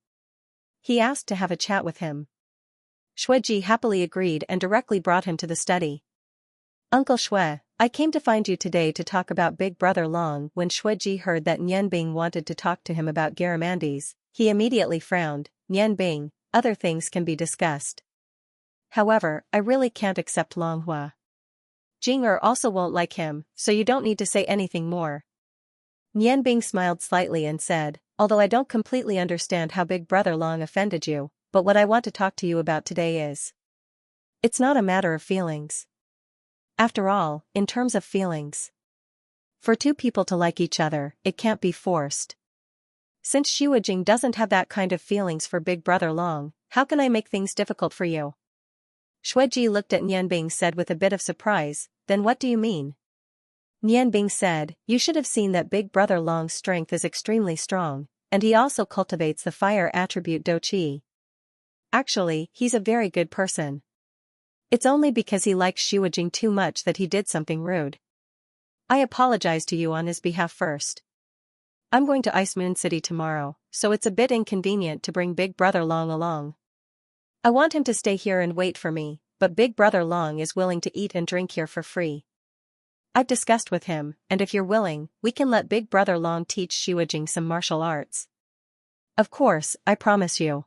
A: He asked to have a chat with him. Xueji happily agreed and directly brought him to the study. "Uncle Xue, I came to find you today to talk about Big Brother Long." When Xueji heard that Nianbing wanted to talk to him about Garamandes, he immediately frowned. "Nianbing, other things can be discussed. However, I really can't accept Long Hua. Jing'er also won't like him, so you don't need to say anything more." Nianbing smiled slightly and said, "Although I don't completely understand how Big Brother Long offended you, but what I want to talk to you about today is... It's not a matter of feelings. After all, in terms of feelings, for 2 people to like each other, it can't be forced. Since Xuejing doesn't have that kind of feelings for Big Brother Long, how can I make things difficult for you?" Xueji looked at Nianbing said with a bit of surprise, "Then what do you mean?" Nianbing said, "You should have seen that Big Brother Long's strength is extremely strong, and he also cultivates the fire attribute Do Qi. Actually, he's a very good person. It's only because he likes Xuejing too much that he did something rude. I apologize to you on his behalf first. I'm going to Ice Moon City tomorrow, so it's a bit inconvenient to bring Big Brother Long along. I want him to stay here and wait for me, but Big Brother Long is willing to eat and drink here for free. I've discussed with him, and if you're willing, we can let Big Brother Long teach Xuejing some martial arts. Of course, I promise you.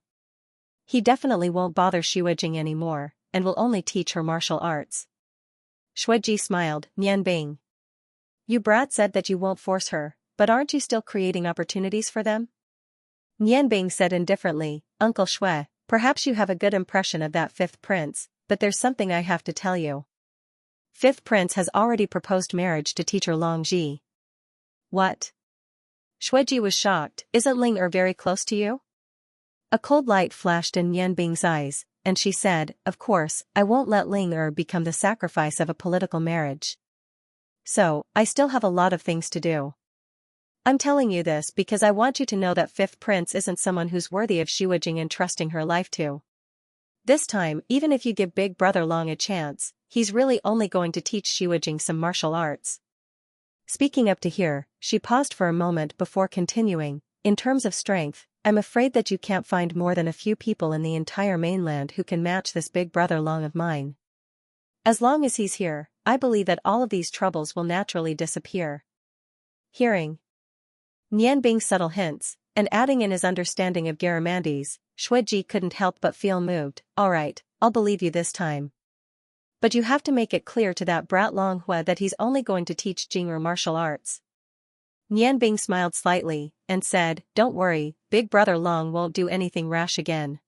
A: He definitely won't bother Xuejing anymore, and will only teach her martial arts." Xueji smiled. "Nianbing, you brat said that you won't force her, but aren't you still creating opportunities for them?" Nianbing said indifferently, "Uncle Xue, perhaps you have a good impression of that 5th prince, but there's something I have to tell you. 5th prince has already proposed marriage to teacher Long Ji." "What?" Xueji was shocked. "Isn't Ling very close to you?" A cold light flashed in Nianbing's eyes, and she said, "Of course, I won't let Ling become the sacrifice of a political marriage. So, I still have a lot of things to do. I'm telling you this because I want you to know that 5th prince isn't someone who's worthy of Xuejing entrusting her life to. This time, even if you give Big Brother Long a chance, he's really only going to teach Xuejing some martial arts." Speaking up to here, she paused for a moment before continuing, "In terms of strength, I'm afraid that you can't find more than a few people in the entire mainland who can match this Big Brother Long of mine. As long as he's here, I believe that all of these troubles will naturally disappear." Hearing Nianbing's subtle hints, and adding in his understanding of Garamandes, Xueji couldn't help but feel moved. "All right, I'll believe you this time. But you have to make it clear to that brat Long Hua that he's only going to teach Jing'er martial arts." Nianbing smiled slightly, and said, "Don't worry, Big Brother Long won't do anything rash again."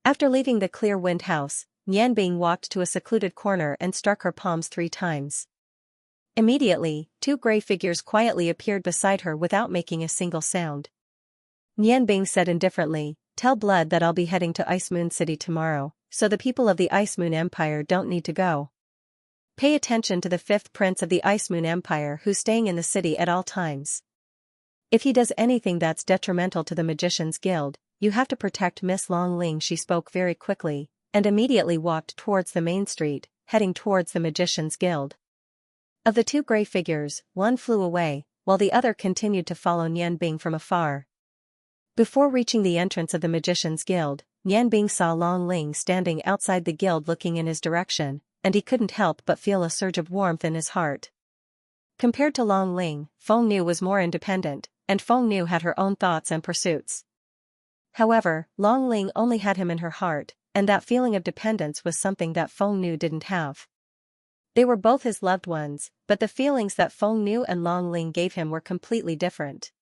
A: After leaving the Clear Wind House, Nianbing walked to a secluded corner and struck her palms 3 times. Immediately, 2 gray figures quietly appeared beside her without making a single sound. Nianbing said indifferently, "Tell Blood that I'll be heading to Ice Moon City tomorrow, so the people of the Ice Moon Empire don't need to go. Pay attention to the 5th prince of the Ice Moon Empire who's staying in the city at all times. If he does anything that's detrimental to the Magician's Guild, you have to protect Miss Long Ling." She spoke very quickly, and immediately walked towards the main street, heading towards the Magician's Guild. Of the 2 gray figures, one flew away, while the other continued to follow Nianbing from afar. Before reaching the entrance of the Magician's Guild, Nianbing saw Long Ling standing outside the guild looking in his direction, and he couldn't help but feel a surge of warmth in his heart. Compared to Long Ling, Feng Nu was more independent, and Feng Nu had her own thoughts and pursuits. However, Long Ling only had him in her heart, and that feeling of dependence was something that Feng Nu didn't have. They were both his loved ones, but the feelings that Feng Nu and Long Ling gave him were completely different.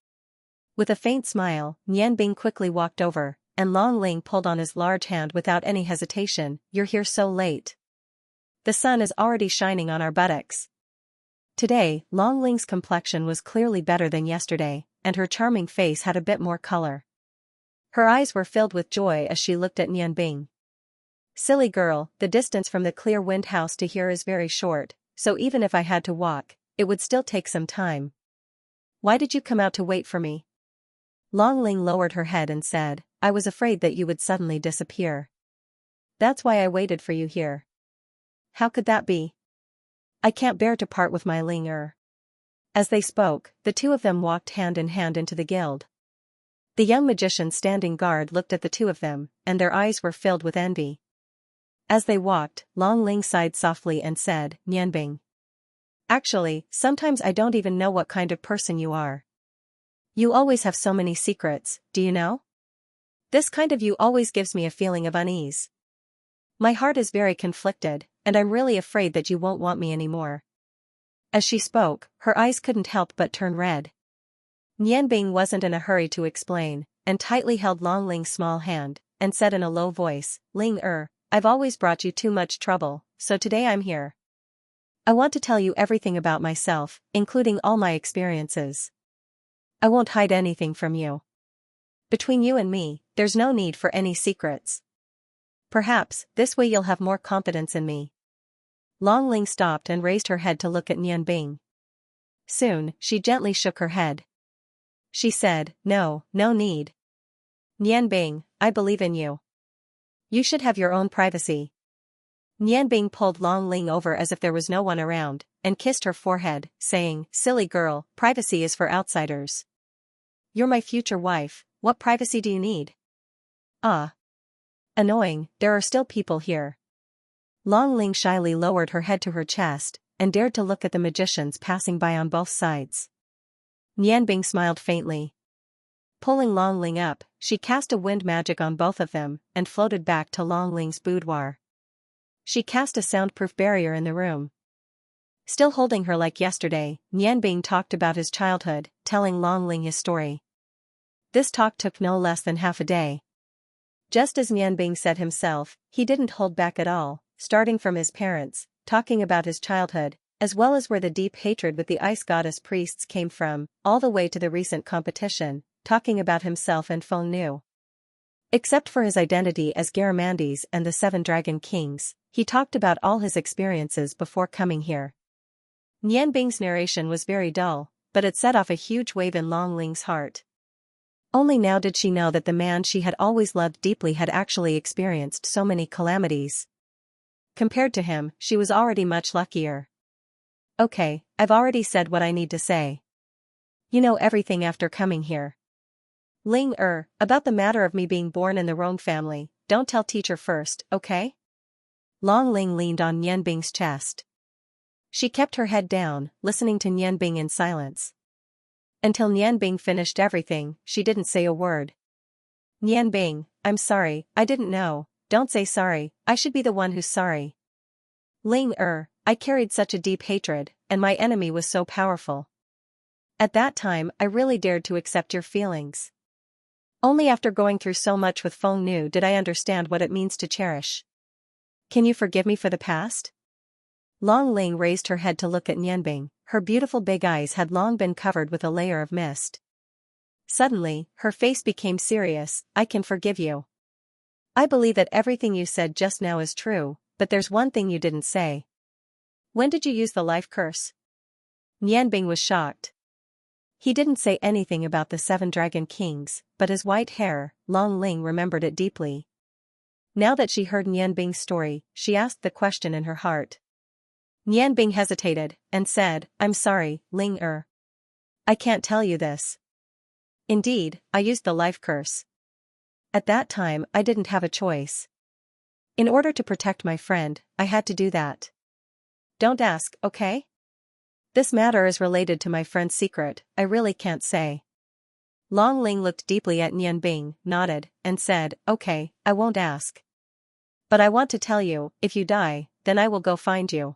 A: With a faint smile, Nianbing quickly walked over, and Long Ling pulled on his large hand without any hesitation. "You're here so late. The sun is already shining on our buttocks." Today, Long Ling's complexion was clearly better than yesterday, and her charming face had a bit more color. Her eyes were filled with joy as she looked at Nianbing. "Silly girl, the distance from the Clear Wind House to here is very short, so even if I had to walk, it would still take some time. Why did you come out to wait for me? Long Ling lowered her head and said, I was afraid that you would suddenly disappear. That's why I waited for you here. How could that be? I can't bear to part with my Ling Er. As they spoke, the two of them walked hand in hand into the guild. The young magician standing guard looked at the two of them, and their eyes were filled with envy. As they walked, Long Ling sighed softly and said, Nianbing. Actually, sometimes I don't even know what kind of person you are. You always have so many secrets, do you know? This kind of you always gives me a feeling of unease. My heart is very conflicted, and I'm really afraid that you won't want me anymore. As she spoke, her eyes couldn't help but turn red. Nianbing wasn't in a hurry to explain, and tightly held Long Ling's small hand, and said in a low voice, Ling Er, I've always brought you too much trouble, so today I'm here. I want to tell you everything about myself, including all my experiences. I won't hide anything from you. Between you and me, there's no need for any secrets. Perhaps, this way you'll have more confidence in me. Long Ling stopped and raised her head to look at Nianbing. Soon, she gently shook her head. She said, no need. Nianbing, I believe in you. You should have your own privacy. Nianbing pulled Long Ling over as if there was no one around, and kissed her forehead, saying, silly girl, privacy is for outsiders. You're my future wife, what privacy do you need? Ah. Annoying, there are still people here. Long Ling shyly lowered her head to her chest, and dared to look at the magicians passing by on both sides. Nianbing smiled faintly. Pulling Long Ling up, she cast a wind magic on both of them, and floated back to Long Ling's boudoir. She cast a soundproof barrier in the room. Still holding her like yesterday, Nianbing talked about his childhood, telling Long Ling his story. This talk took no less than half a day. Just as Nianbing said himself, he didn't hold back at all, starting from his parents, talking about his childhood, as well as where the deep hatred with the ice goddess priests came from, all the way to the recent competition, talking about himself and Feng Nu. Except for his identity as Garamandes and the Seven Dragon Kings, he talked about all his experiences before coming here. Nianbing's narration was very dull, but it set off a huge wave in Long Ling's heart. Only now did she know that the man she had always loved deeply had actually experienced so many calamities. Compared to him, she was already much luckier. Okay, I've already said what I need to say. You know everything after coming here. Ling Er, about the matter of me being born in the wrong family, don't tell teacher first, okay? Long Ling leaned on Nianbing's chest. She kept her head down, listening to Nianbing in silence. Until Nianbing finished everything, she didn't say a word. Nianbing, I'm sorry, I didn't know. Don't say sorry, I should be the one who's sorry. Ling Er, I carried such a deep hatred, and my enemy was so powerful. At that time I really dared to accept your feelings. Only after going through so much with Feng Nu did I understand what it means to cherish. Can you forgive me for the past? Long Ling raised her head to look at Nianbing, her beautiful big eyes had long been covered with a layer of mist. Suddenly, her face became serious, I can forgive you. I believe that everything you said just now is true, but there's one thing you didn't say. When did you use the life curse? Nianbing was shocked. He didn't say anything about the Seven Dragon Kings, but his white hair, Long Ling remembered it deeply. Now that she heard Nianbing's story, she asked the question in her heart. Nianbing hesitated, and said, I'm sorry, Ling Er. I can't tell you this. Indeed, I used the life curse. At that time I didn't have a choice. In order to protect my friend, I had to do that. Don't ask, okay? This matter is related to my friend's secret, I really can't say. Long Ling looked deeply at Nianbing, nodded, and said, okay, I won't ask. But I want to tell you, if you die, then I will go find you.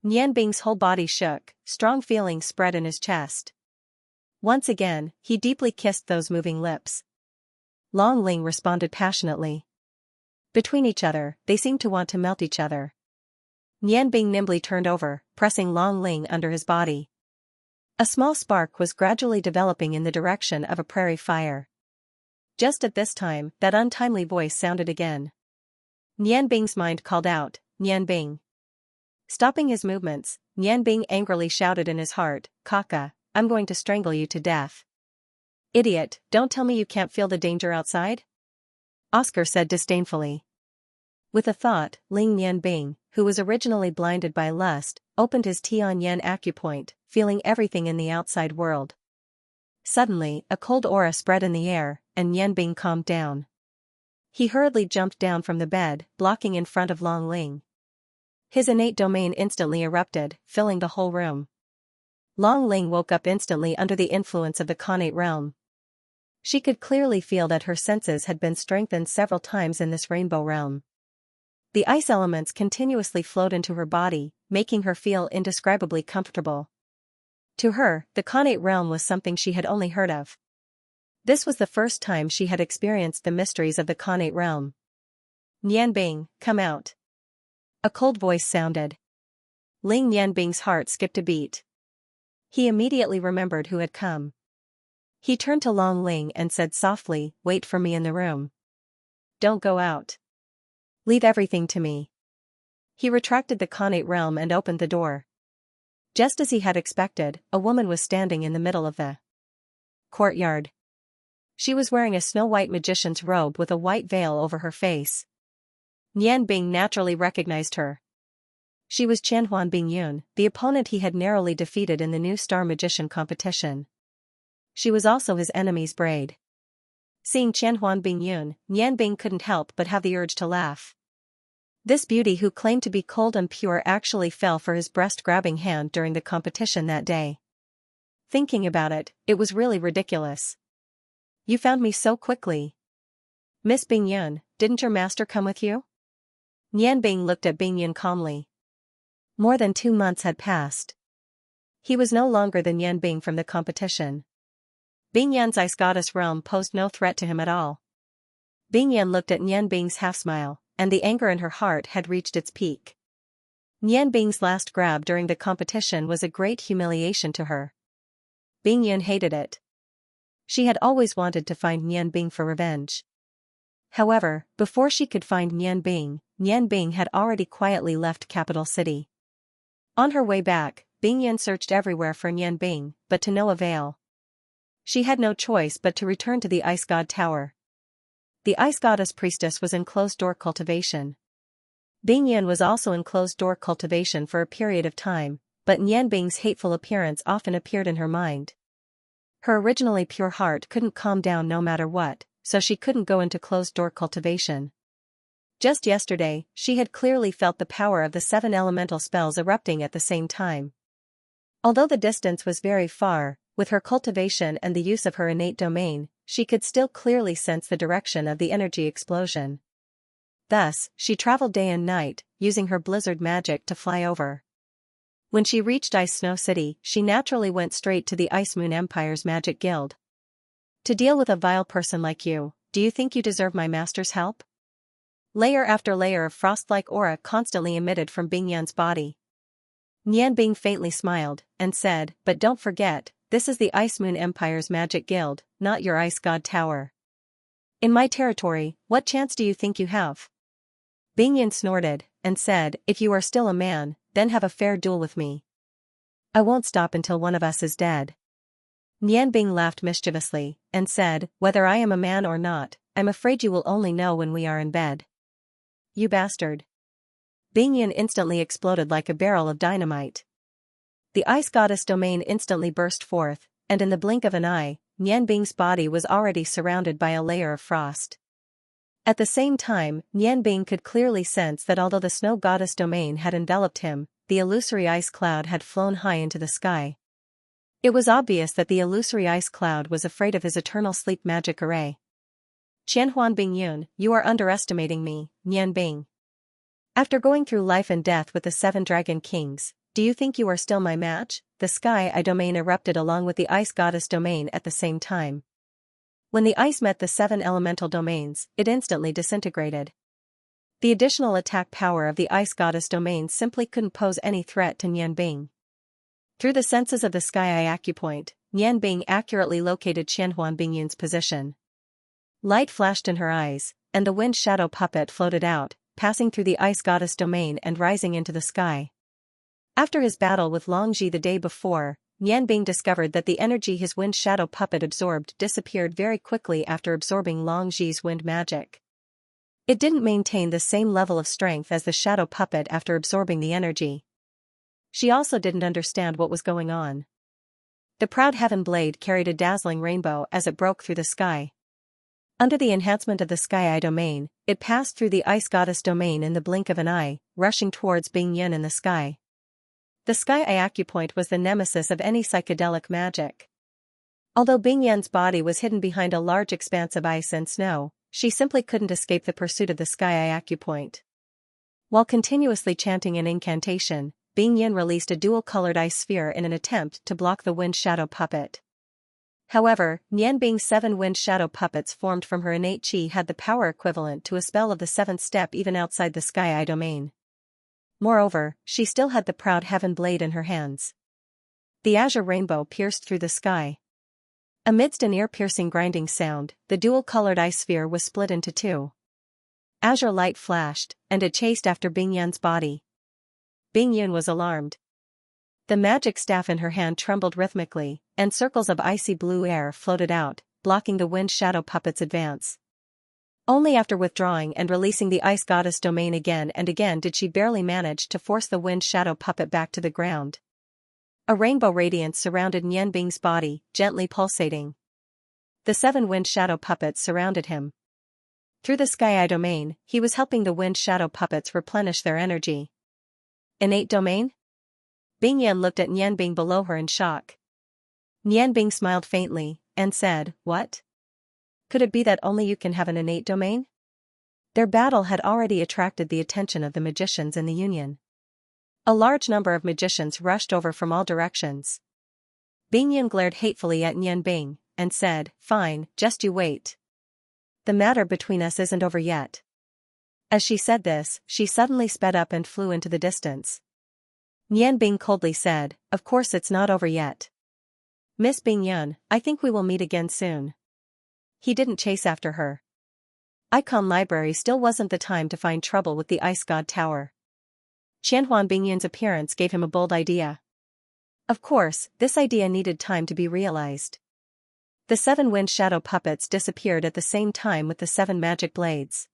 A: Nianbing's whole body shook, strong feelings spread in his chest. Once again, he deeply kissed those moving lips. Long Ling responded passionately. Between each other, they seemed to want to melt each other. Nianbing nimbly turned over, pressing Long Ling under his body. A small spark was gradually developing in the direction of a prairie fire. Just at this time, that untimely voice sounded again. Nianbing's mind called out, Nianbing. Stopping his movements, Nianbing angrily shouted in his heart, Kaka, I'm going to strangle you to death. Idiot, don't tell me you can't feel the danger outside? Oscar said disdainfully. With a thought, Ling Yanbing, who was originally blinded by lust, opened his Tianyan acupoint, feeling everything in the outside world. Suddenly, a cold aura spread in the air, and Yanbing calmed down. He hurriedly jumped down from the bed, blocking in front of Long Ling. His innate domain instantly erupted, filling the whole room. Long Ling woke up instantly under the influence of the connate realm. She could clearly feel that her senses had been strengthened several times in this rainbow realm. The ice elements continuously flowed into her body, making her feel indescribably comfortable. To her, the connate realm was something she had only heard of. This was the first time she had experienced the mysteries of the connate realm. Yanbing, come out. A cold voice sounded. Ling Yanbing's heart skipped a beat. He immediately remembered who had come. He turned to Long Ling and said softly, "Wait for me in the room. Don't go out. Leave everything to me." He retracted the connate realm and opened the door. Just as he had expected, a woman was standing in the middle of the courtyard. She was wearing a snow-white magician's robe with a white veil over her face. Yanbing naturally recognized her. She was Qianhuan Bingyun, the opponent he had narrowly defeated in the new Star Magician competition. She was also his enemy's braid. Seeing Qianhuan Bingyun, Yanbing couldn't help but have the urge to laugh. This beauty who claimed to be cold and pure actually fell for his breast-grabbing hand during the competition that day. Thinking about it, it was really ridiculous. You found me so quickly. Miss Bingyun, didn't your master come with you? Yanbing looked at Bingyun calmly. More than 2 months had passed. He was no longer the Yanbing from the competition. Bingyun's ice goddess realm posed no threat to him at all. Bingyun looked at Yanbing's half-smile, and the anger in her heart had reached its peak. Yanbing's last grab during the competition was a great humiliation to her. Bingyun hated it. She had always wanted to find Yanbing for revenge. However, before she could find Yanbing had already quietly left capital city. On her way back, Bingyun searched everywhere for Yanbing, but to no avail. She had no choice but to return to the Ice God Tower. The Ice Goddess Priestess was in closed-door cultivation. Bingyun was also in closed-door cultivation for a period of time, but Yanbing's hateful appearance often appeared in her mind. Her originally pure heart couldn't calm down no matter what, so she couldn't go into closed-door cultivation. Just yesterday, she had clearly felt the power of the 7 elemental spells erupting at the same time. Although the distance was very far, with her cultivation and the use of her innate domain, she could still clearly sense the direction of the energy explosion. Thus, she traveled day and night, using her blizzard magic to fly over. When she reached Ice Snow City, she naturally went straight to the Ice Moon Empire's magic guild. To deal with a vile person like you, do you think you deserve my master's help? Layer after layer of frost-like aura constantly emitted from Bingyun's body. Yanbing faintly smiled, and said, "But don't forget, this is the Ice Moon Empire's magic guild, not your Ice God Tower. In my territory, what chance do you think you have?" Bingyun snorted, and said, "If you are still a man, then have a fair duel with me. I won't stop until one of us is dead." Yanbing laughed mischievously, and said, "Whether I am a man or not, I'm afraid you will only know when we are in bed." "You bastard." Bingyun instantly exploded like a barrel of dynamite. The Ice Goddess domain instantly burst forth, and in the blink of an eye, Yanbing's body was already surrounded by a layer of frost. At the same time, Yanbing could clearly sense that although the Snow Goddess domain had enveloped him, the illusory ice cloud had flown high into the sky. It was obvious that the illusory ice cloud was afraid of his eternal sleep magic array. "Qianhuan Bingyun, you are underestimating me, Yanbing. After going through life and death with the 7 dragon kings, do you think you are still my match?" The Sky I domain erupted along with the Ice Goddess domain at the same time. When the ice met the 7 elemental domains, it instantly disintegrated. The additional attack power of the Ice Goddess domain simply couldn't pose any threat to Yanbing. Through the senses of the Sky Eye acupoint, Yanbing accurately located Qianhuan Bingyun's position. Light flashed in her eyes, and the wind shadow puppet floated out, passing through the Ice Goddess domain and rising into the sky. After his battle with Longji the day before, Nianbing discovered that the energy his wind shadow puppet absorbed disappeared very quickly after absorbing Long Ji's wind magic. It didn't maintain the same level of strength as the shadow puppet after absorbing the energy. She also didn't understand what was going on. The proud heaven blade carried a dazzling rainbow as it broke through the sky. Under the enhancement of the Sky Eye domain, it passed through the Ice Goddess domain in the blink of an eye, rushing towards Bing Yun in the sky. The Sky Eye acupoint was the nemesis of any psychedelic magic. Although Bing Yun's body was hidden behind a large expanse of ice and snow, she simply couldn't escape the pursuit of the Sky Eye acupoint. While continuously chanting an incantation, Bing Yun released a dual-colored ice sphere in an attempt to block the wind shadow puppet. However, Nianbing's 7 wind shadow puppets formed from her innate qi had the power equivalent to a spell of the 7th step even outside the Sky Eye domain. Moreover, she still had the proud heaven blade in her hands. The azure rainbow pierced through the sky. Amidst an ear-piercing grinding sound, the dual-colored ice sphere was split into 2. Azure light flashed, and it chased after Bing Yun's body. Bing Yun was alarmed. The magic staff in her hand trembled rhythmically, and circles of icy blue air floated out, blocking the wind shadow puppet's advance. Only after withdrawing and releasing the Ice Goddess domain again and again did she barely manage to force the wind shadow puppet back to the ground. A rainbow radiance surrounded Nianbing's body, gently pulsating. The 7 wind shadow puppets surrounded him. Through the Sky Eye domain, he was helping the wind shadow puppets replenish their energy. Innate domain? Bing Yun looked at Nianbing below her in shock. Nianbing smiled faintly, and said, "What? Could it be that only you can have an innate domain?" Their battle had already attracted the attention of the magicians in the Union. A large number of magicians rushed over from all directions. Bing Yun glared hatefully at Nianbing, and said, "Fine, just you wait. The matter between us isn't over yet." As she said this, she suddenly sped up and flew into the distance. Nianbing coldly said, "Of course it's not over yet. Miss Bing Yun, I think we will meet again soon." He didn't chase after her. Icon Library still wasn't the time to find trouble with the Ice God Tower. Qianhuan Bing Yun's appearance gave him a bold idea. Of course, this idea needed time to be realized. The 7 wind shadow puppets disappeared at the same time with the 7 magic blades.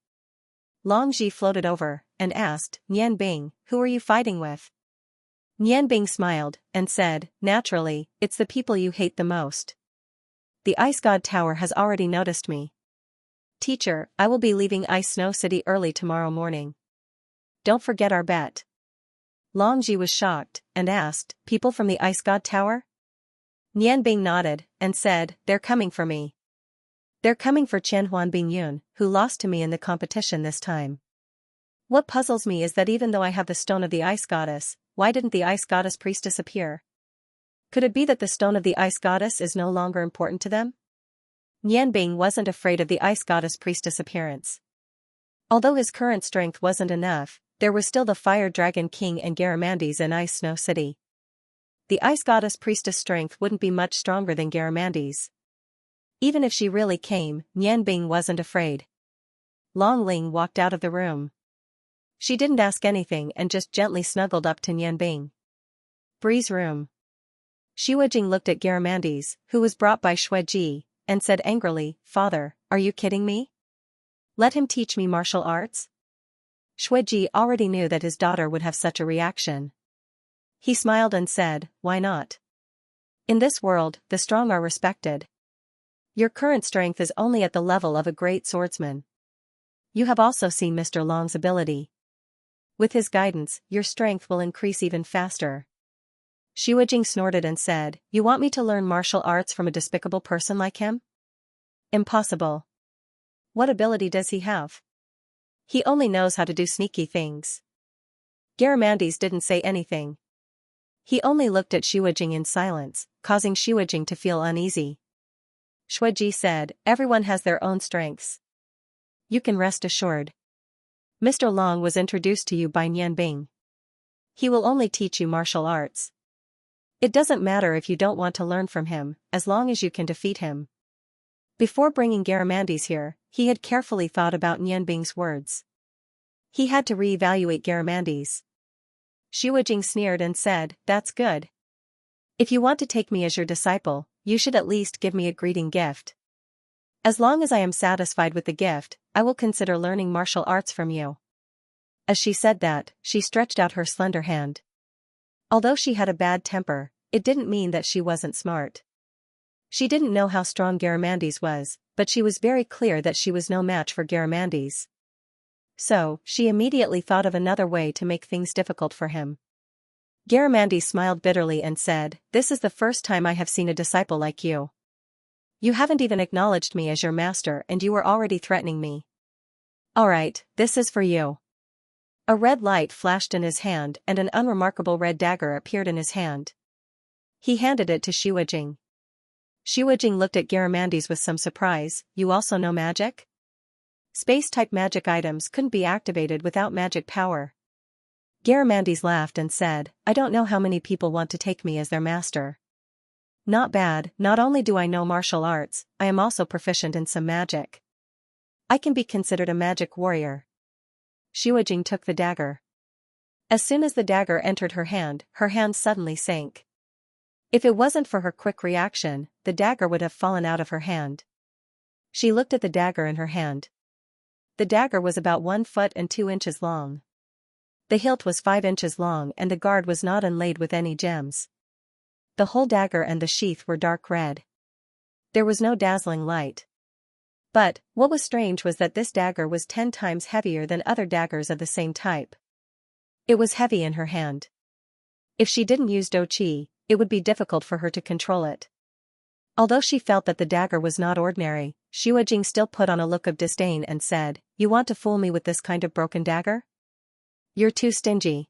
A: Long Ji floated over, and asked, "Nianbing, who are you fighting with?" Nianbing smiled, and said, "Naturally, it's the people you hate the most. The Ice God Tower has already noticed me. Teacher, I will be leaving Ice Snow City early tomorrow morning. Don't forget our bet." Long Ji was shocked, and asked, "People from the Ice God Tower?" Nianbing nodded, and said, "They're coming for me. They're coming for Qianhuan Bing Yun, who lost to me in the competition this time. What puzzles me is that even though I have the Stone of the Ice Goddess, why didn't the Ice Goddess Priestess appear? Could it be that the Stone of the Ice Goddess is no longer important to them?" Nianbing wasn't afraid of the Ice Goddess Priestess appearance. Although his current strength wasn't enough, there was still the Fire Dragon King and Garamandes in Ice Snow City. The Ice Goddess Priestess' strength wouldn't be much stronger than Garamandes. Even if she really came, Nianbing wasn't afraid. Long Ling walked out of the room. She didn't ask anything and just gently snuggled up to Nianbing. Bree's room. Xiaojing looked at Garamandes, who was brought by Xueji, and said angrily, "Father, are you kidding me? Let him teach me martial arts?" Xueji already knew that his daughter would have such a reaction. He smiled and said, "Why not? In this world, the strong are respected. Your current strength is only at the level of a great swordsman. You have also seen Mr. Long's ability. With his guidance, your strength will increase even faster." Xiaojing snorted and said, "You want me to learn martial arts from a despicable person like him? Impossible. What ability does he have? He only knows how to do sneaky things." Garamandes didn't say anything. He only looked at Xiaojing in silence, causing Xiaojing to feel uneasy. Xueji said, "Everyone has their own strengths. You can rest assured. Mr. Long was introduced to you by Nianbing. He will only teach you martial arts. It doesn't matter if you don't want to learn from him, as long as you can defeat him." Before bringing Garamandes here, he had carefully thought about Nianbing's words. He had to re-evaluate Garamandes. Xiaojing sneered and said, "That's good. If you want to take me as your disciple, you should at least give me a greeting gift. As long as I am satisfied with the gift, I will consider learning martial arts from you." As she said that, she stretched out her slender hand. Although she had a bad temper, it didn't mean that she wasn't smart. She didn't know how strong Garamandes was, but she was very clear that she was no match for Garamandes. So, she immediately thought of another way to make things difficult for him. Garamandes smiled bitterly and said, "This is the first time I have seen a disciple like you. You haven't even acknowledged me as your master and you were already threatening me. Alright, this is for you." A red light flashed in his hand and an unremarkable red dagger appeared in his hand. He handed it to Xiujing. Xiujing looked at Garamandes with some surprise. "You also know magic?" Space-type magic items couldn't be activated without magic power. Garamandes laughed and said, "I don't know how many people want to take me as their master. Not bad, not only do I know martial arts, I am also proficient in some magic. I can be considered a magic warrior." Xiujing took the dagger. As soon as the dagger entered her hand suddenly sank. If it wasn't for her quick reaction, the dagger would have fallen out of her hand. She looked at the dagger in her hand. The dagger was about 1 foot and 2 inches long. The hilt was 5 inches long and the guard was not inlaid with any gems. The whole dagger and the sheath were dark red. There was no dazzling light. But, what was strange was that this dagger was 10 times heavier than other daggers of the same type. It was heavy in her hand. If she didn't use Do Qi, it would be difficult for her to control it. Although she felt that the dagger was not ordinary, Xiujing still put on a look of disdain and said, "You want to fool me with this kind of broken dagger? You're too stingy."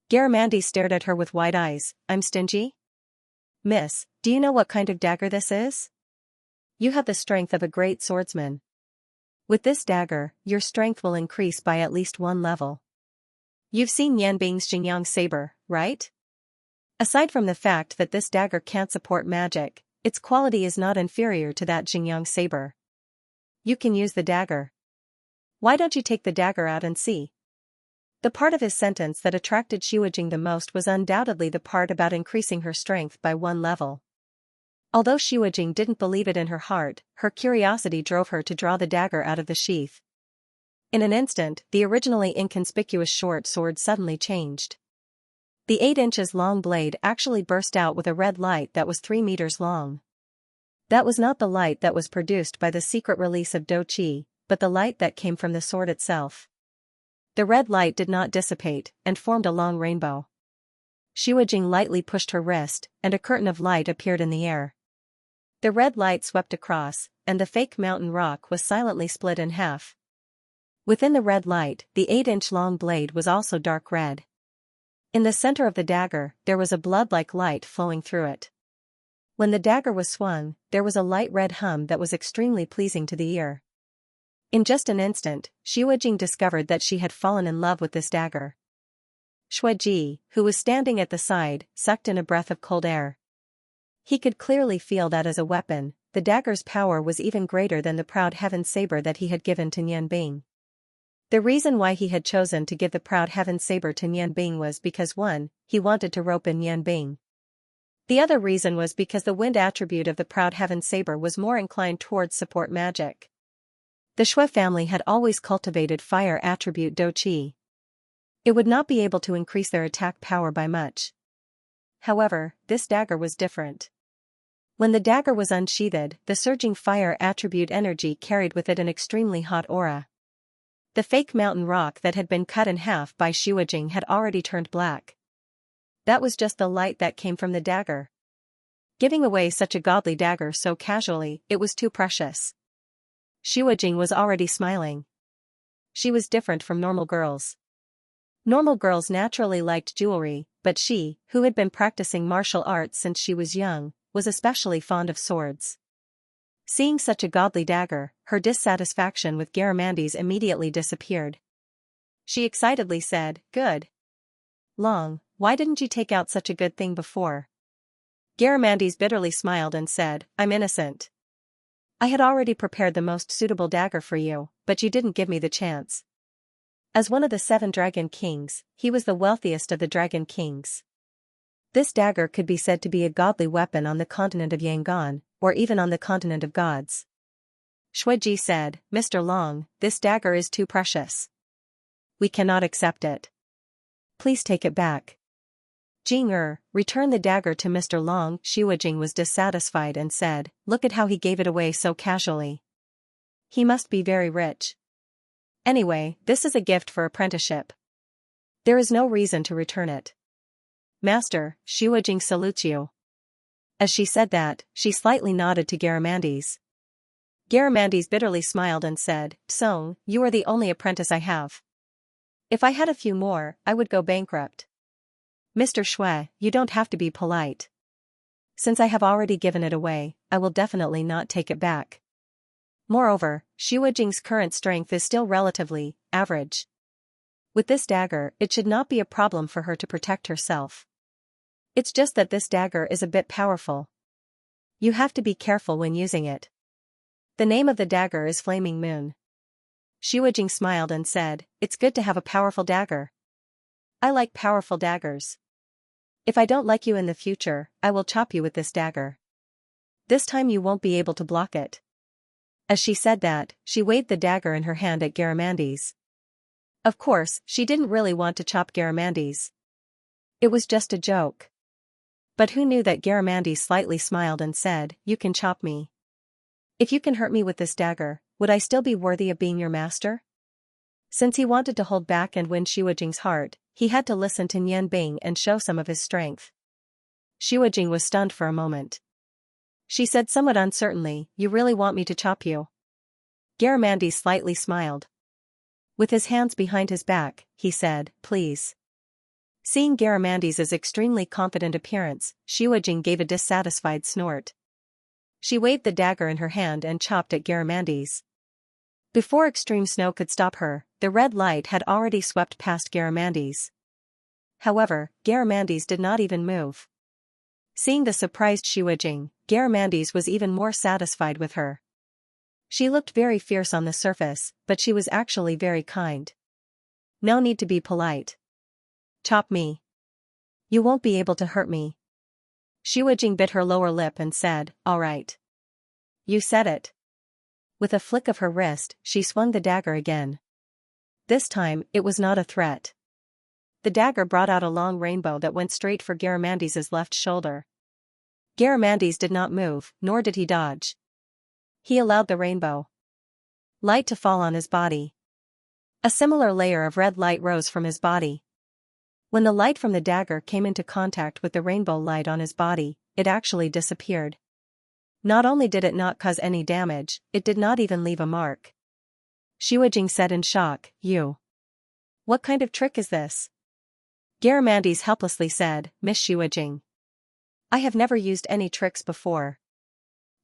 A: Garamandes stared at her with wide eyes. "I'm stingy? Miss, do you know what kind of dagger this is? You have the strength of a great swordsman. With this dagger, your strength will increase by at least 1 level. You've seen Yanbing's Xingyang saber, right? Aside from the fact that this dagger can't support magic, its quality is not inferior to that Xingyang saber. You can use the dagger. Why don't you take the dagger out and see?" The part of his sentence that attracted Xiujing the most was undoubtedly the part about increasing her strength by 1 level. Although Xiujing didn't believe it in her heart, her curiosity drove her to draw the dagger out of the sheath. In an instant, the originally inconspicuous short sword suddenly changed. The 8 inches long blade actually burst out with a red light that was 3 meters long. That was not the light that was produced by the secret release of Do Qi, but the light that came from the sword itself. The red light did not dissipate, and formed a long rainbow. Xiujing lightly pushed her wrist, and a curtain of light appeared in the air. The red light swept across, and the fake mountain rock was silently split in half. Within the red light, the 8-inch long blade was also dark red. In the center of the dagger, there was a blood-like light flowing through it. When the dagger was swung, there was a light red hum that was extremely pleasing to the ear. In just an instant, Xiujing discovered that she had fallen in love with this dagger. Shuiji, who was standing at the side, sucked in a breath of cold air. He could clearly feel that as a weapon, the dagger's power was even greater than the proud heaven saber that he had given to Nianbing. The reason why he had chosen to give the proud heaven saber to Nianbing was because 1, he wanted to rope in Nianbing. The other reason was because the wind attribute of the proud heaven saber was more inclined towards support magic. The Shui family had always cultivated fire attribute Do Qi. It would not be able to increase their attack power by much. However, this dagger was different. When the dagger was unsheathed, the surging fire attribute energy carried with it an extremely hot aura. The fake mountain rock that had been cut in half by Xiujing had already turned black. That was just the light that came from the dagger. Giving away such a godly dagger so casually, it was too precious. Xiujing was already smiling. She was different from normal girls. Normal girls naturally liked jewelry, but she, who had been practicing martial arts since she was young, was especially fond of swords. Seeing such a godly dagger, her dissatisfaction with Garamandes immediately disappeared. She excitedly said, "Good. Long, why didn't you take out such a good thing before?" Garamandes bitterly smiled and said, "I'm innocent. I had already prepared the most suitable dagger for you, but you didn't give me the chance." As one of the 7 dragon kings, he was the wealthiest of the dragon kings. This dagger could be said to be a godly weapon on the continent of Yangon, or even on the continent of gods. Shuiji said, Mr. Long, this dagger is too precious. We cannot accept it. Please take it back. Jing return the dagger to Mr. Long. Shuijing was dissatisfied and said, look at how he gave it away so casually. He must be very rich. Anyway, this is a gift for apprenticeship. There is no reason to return it. Master, Shuijing salutes you. As she said that, she slightly nodded to Garamandes. Garamandes bitterly smiled and said, Song, you are the only apprentice I have. If I had a few more, I would go bankrupt. Mr. Shui, you don't have to be polite. Since I have already given it away, I will definitely not take it back. Moreover, Shuijing's current strength is still relatively average. With this dagger, it should not be a problem for her to protect herself. It's just that this dagger is a bit powerful. You have to be careful when using it. The name of the dagger is Flaming Moon. Shuijing smiled and said, it's good to have a powerful dagger. I like powerful daggers. If I don't like you in the future, I will chop you with this dagger. This time you won't be able to block it. As she said that, she waved the dagger in her hand at Garamandes. Of course, she didn't really want to chop Garamandes. It was just a joke. But who knew that Garamandes slightly smiled and said, you can chop me. If you can hurt me with this dagger, would I still be worthy of being your master? Since he wanted to hold back and win Shuijing's heart, he had to listen to Nian Bing and show some of his strength. Shuijing was stunned for a moment. She said somewhat uncertainly, you really want me to chop you? Garamandes slightly smiled. With his hands behind his back, he said, please. Seeing Garamandes' extremely confident appearance, Shuijing gave a dissatisfied snort. She waved the dagger in her hand and chopped at Garamandes. Before extreme snow could stop her, the red light had already swept past Garamandes. However, Garamandes did not even move. Seeing the surprised Shuijing, Garamandes was even more satisfied with her. She looked very fierce on the surface, but she was actually very kind. No need to be polite. Chop me. You won't be able to hurt me. Shuijing bit her lower lip and said, all right. You said it. With a flick of her wrist, she swung the dagger again. This time, it was not a threat. The dagger brought out a long rainbow that went straight for Garamandes' left shoulder. Garamandes did not move, nor did he dodge. He allowed the rainbow light to fall on his body. A similar layer of red light rose from his body. When the light from the dagger came into contact with the rainbow light on his body, it actually disappeared. Not only did it not cause any damage, it did not even leave a mark. Shuijing said in shock, you. What kind of trick is this? Garamandes helplessly said, Miss Shuijing. I have never used any tricks before.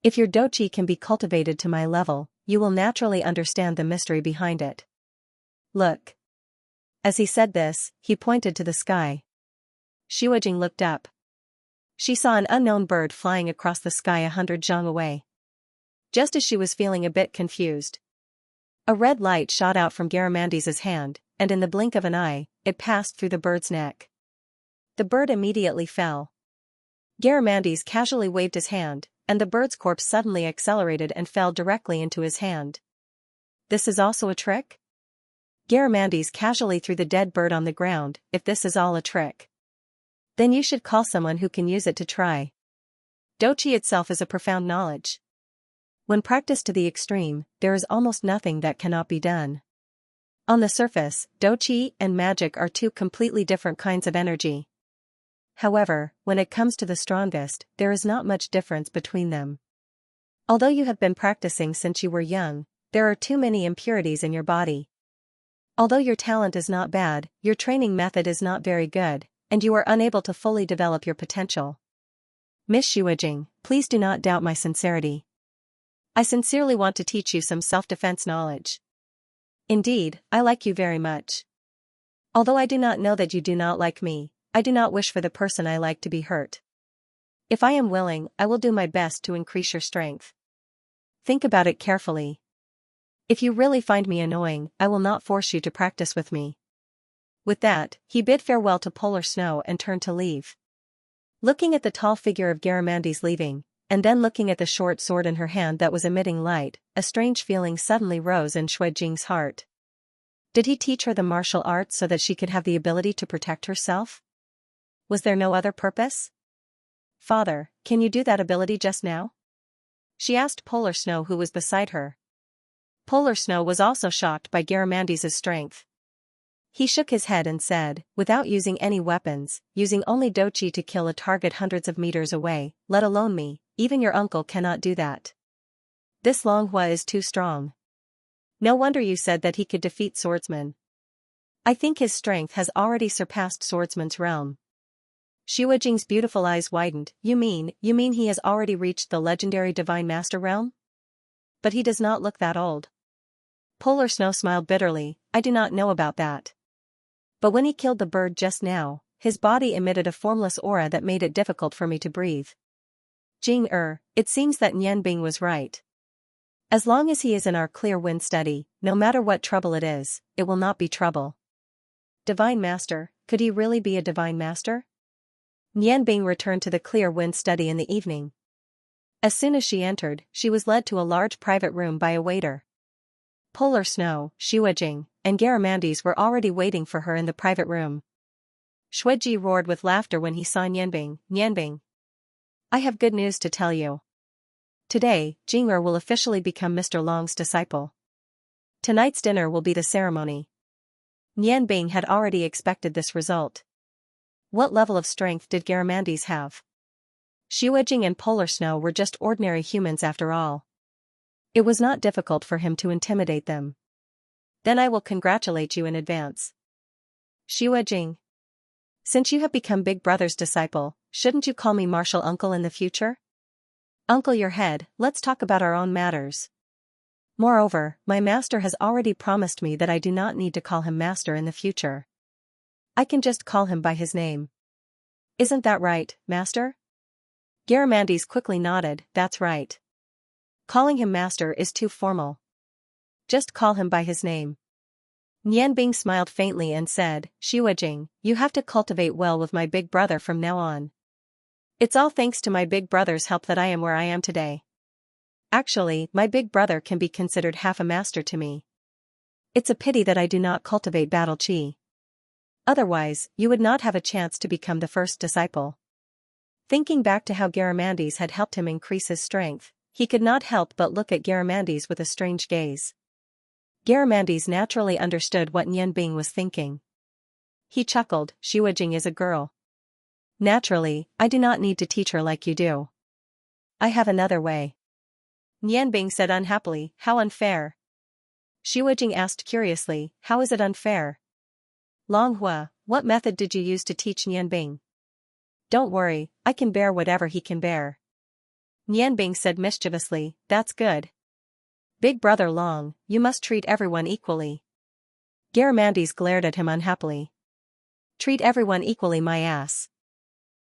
A: If your dochi can be cultivated to my level, you will naturally understand the mystery behind it. Look. As he said this, he pointed to the sky. Shuijing looked up. She saw an unknown bird flying across the sky 100 zhang away. Just as she was feeling a bit confused, a red light shot out from Garamandes' hand, and in the blink of an eye, it passed through the bird's neck. The bird immediately fell. Garamandes casually waved his hand, and the bird's corpse suddenly accelerated and fell directly into his hand. This is also a trick? Garamandes casually threw the dead bird on the ground. If this is all a trick, then you should call someone who can use it to try. Dochi itself is a profound knowledge. When practiced to the extreme, there is almost nothing that cannot be done. On the surface, dochi and magic are two completely different kinds of energy. However, when it comes to the strongest, there is not much difference between them. Although you have been practicing since you were young, there are too many impurities in your body. Although your talent is not bad, your training method is not very good, and you are unable to fully develop your potential. Miss Shuijing, please do not doubt my sincerity. I sincerely want to teach you some self-defense knowledge. Indeed, I like you very much. Although I do not know that you do not like me, I do not wish for the person I like to be hurt. If I am willing, I will do my best to increase your strength. Think about it carefully. If you really find me annoying, I will not force you to practice with me. With that, he bid farewell to polar snow and turned to leave. Looking at the tall figure of Garamandes leaving, and then looking at the short sword in her hand that was emitting light, a strange feeling suddenly rose in Jing's heart. Did he teach her the martial arts so that she could have the ability to protect herself? Was there no other purpose? Father, can you do that ability just now? She asked Polar Snow, who was beside her. Polar Snow was also shocked by Garamandes's strength. He shook his head and said, without using any weapons, using only Dochi to kill a target hundreds of meters away, let alone me, even your uncle cannot do that. This Longhua is too strong. No wonder you said that he could defeat swordsmen. I think his strength has already surpassed swordsman's realm. Jing's beautiful eyes widened. You mean he has already reached the legendary Divine Master realm? But he does not look that old. Polar Snow smiled bitterly. I do not know about that. But when he killed the bird just now, his body emitted a formless aura that made it difficult for me to breathe. Jing it seems that Nianbing was right. As long as he is in our clear wind study, no matter what trouble it is, it will not be trouble. Divine Master, could he really be a Divine Master? Nianbing returned to the clear wind study in the evening. As soon as she entered, she was led to a large private room by a waiter. Polar Snow, Jing, and Garamandes were already waiting for her in the private room. Ji roared with laughter when he saw Nianbing. Nianbing, I have good news to tell you. Today, Jing will officially become Mr. Long's disciple. Tonight's dinner will be the ceremony. Nianbing had already expected this result. What level of strength did Garamandes have? Jing and Polar Snow were just ordinary humans after all. It was not difficult for him to intimidate them. Then I will congratulate you in advance. Jing. Since you have become Big Brother's disciple, shouldn't you call me Martial Uncle in the future? Uncle your head, let's talk about our own matters. Moreover, my master has already promised me that I do not need to call him master in the future. I can just call him by his name. Isn't that right, master? Garamandes quickly nodded, that's right. Calling him master is too formal. Just call him by his name. Nianbing smiled faintly and said, Jing, you have to cultivate well with my big brother from now on. It's all thanks to my big brother's help that I am where I am today. Actually, my big brother can be considered half a master to me. It's a pity that I do not cultivate battle chi. Otherwise, you would not have a chance to become the first disciple. Thinking back to how Garamandes had helped him increase his strength, he could not help but look at Garamandes with a strange gaze. Garamandes naturally understood what Nianbing was thinking. He chuckled, Jing is a girl. Naturally, I do not need to teach her like you do. I have another way. Nianbing said unhappily, how unfair? Jing asked curiously, how is it unfair? Longhua, what method did you use to teach Nianbing? Don't worry, I can bear whatever he can bear. Nianbing said mischievously, that's good. Big brother Long, you must treat everyone equally. Garamandes glared at him unhappily. Treat everyone equally my ass.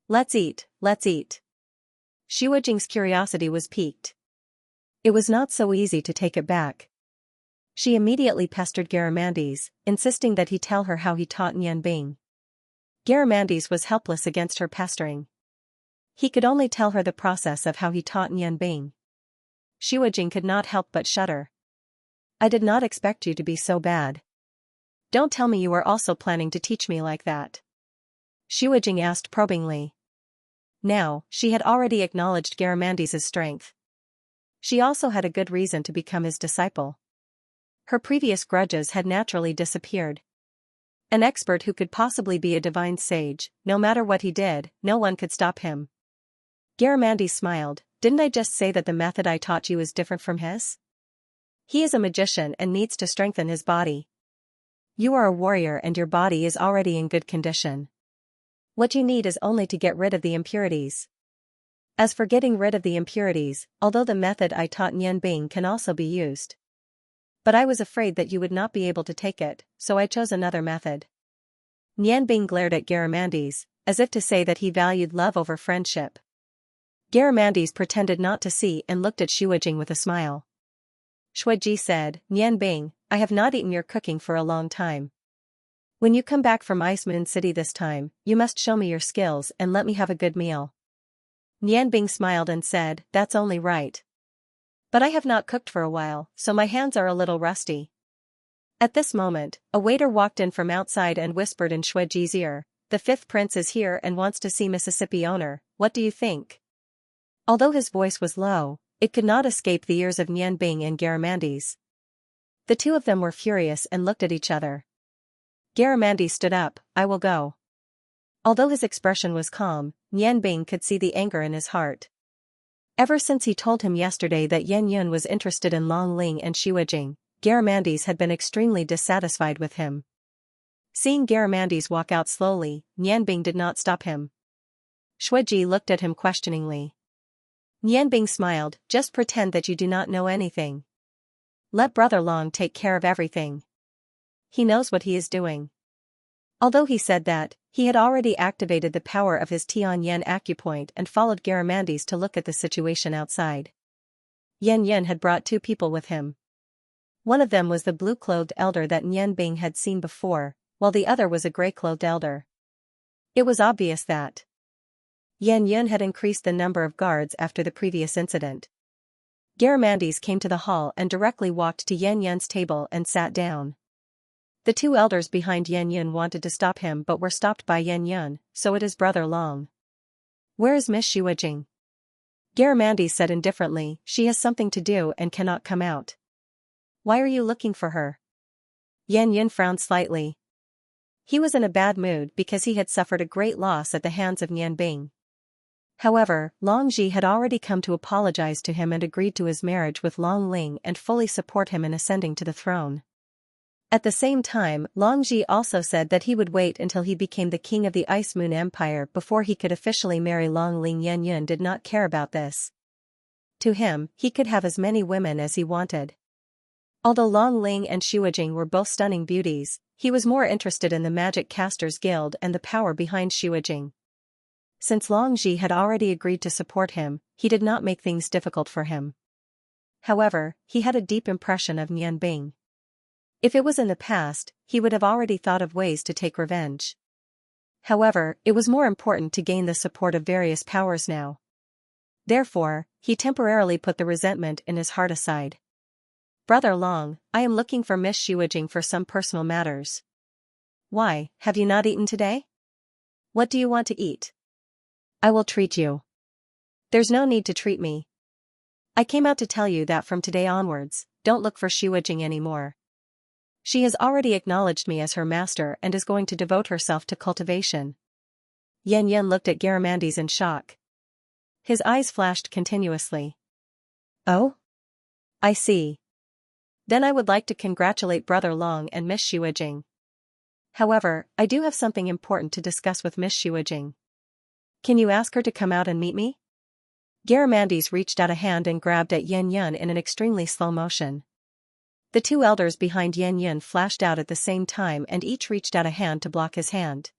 A: Let's eat, let's eat. Jing's curiosity was piqued. It was not so easy to take it back. She immediately pestered Garamandes, insisting that he tell her how he taught Nianbing. Garamandes was helpless against her pestering. He could only tell her the process of how he taught Nianbing. Jing could not help but shudder. I did not expect you to be so bad. Don't tell me you are also planning to teach me like that. Jing asked probingly. Now, she had already acknowledged Garamandes's strength. She also had a good reason to become his disciple. Her previous grudges had naturally disappeared. An expert who could possibly be a divine sage, no matter what he did, no one could stop him. Garamandes smiled, didn't I just say that the method I taught you is different from his? He is a magician and needs to strengthen his body. You are a warrior and your body is already in good condition. What you need is only to get rid of the impurities. As for getting rid of the impurities, although the method I taught Nianbing can also be used. But I was afraid that you would not be able to take it, so I chose another method. Nianbing glared at Garamandes, as if to say that he valued love over friendship. Garamandes pretended not to see and looked at Jing with a smile. Ji said, Nianbing, I have not eaten your cooking for a long time. When you come back from Ice Moon City this time, you must show me your skills and let me have a good meal. Nianbing smiled and said, that's only right. But I have not cooked for a while, so my hands are a little rusty. At this moment, a waiter walked in from outside and whispered in Shuiji's ear, the fifth prince is here and wants to see Mississippi owner, what do you think? Although his voice was low, it could not escape the ears of Nianbing and Garamandes. The two of them were furious and looked at each other. Garamandes stood up, I will go. Although his expression was calm, Nianbing could see the anger in his heart. Ever since he told him yesterday that Yan Yun was interested in Long Ling and Xiujing, Garamandes had been extremely dissatisfied with him. Seeing Garamandes walk out slowly, Nianbing did not stop him. Shuiji looked at him questioningly. Nianbing smiled, just pretend that you do not know anything. Let Brother Long take care of everything. He knows what he is doing. Although he said that, he had already activated the power of his Tianyan acupoint and followed Garamandes to look at the situation outside. Yan Yun had brought two people with him. One of them was the blue-clothed elder that Nianbing had seen before, while the other was a gray-clothed elder. It was obvious that Yan Yun had increased the number of guards after the previous incident. Garamandes came to the hall and directly walked to Yan Yun's table and sat down. The two elders behind Yan Yun wanted to stop him but were stopped by Yan Yun, so it is Brother Long. Where is Miss Xiujing? Garamandes said indifferently, she has something to do and cannot come out. Why are you looking for her? Yan Yun frowned slightly. He was in a bad mood because he had suffered a great loss at the hands of Nianbing. However, Long Ji had already come to apologize to him and agreed to his marriage with Long Ling and fully support him in ascending to the throne. At the same time, Long Ji also said that he would wait until he became the king of the Ice Moon Empire before he could officially marry Long Ling. Yan Yun did not care about this. To him, he could have as many women as he wanted. Although Long Ling and Xiujing were both stunning beauties, he was more interested in the Magic Casters Guild and the power behind Xiujing. Since Long Ji had already agreed to support him, he did not make things difficult for him. However, he had a deep impression of Nianbing. If it was in the past, he would have already thought of ways to take revenge. However, it was more important to gain the support of various powers now. Therefore, he temporarily put the resentment in his heart aside. Brother Long, I am looking for Miss Xiujing for some personal matters. Why, have you not eaten today? What do you want to eat? I will treat you. There's no need to treat me. I came out to tell you that from today onwards, don't look for Xiujing anymore. She has already acknowledged me as her master and is going to devote herself to cultivation. Yan Yun looked at Garamandes in shock. His eyes flashed continuously. Oh? I see. Then I would like to congratulate Brother Long and Miss Xiujing. However, I do have something important to discuss with Miss Xiujing. Can you ask her to come out and meet me? Garamandes reached out a hand and grabbed at Yan Yun in an extremely slow motion. The two elders behind Yan Yun flashed out at the same time and each reached out a hand to block his hand.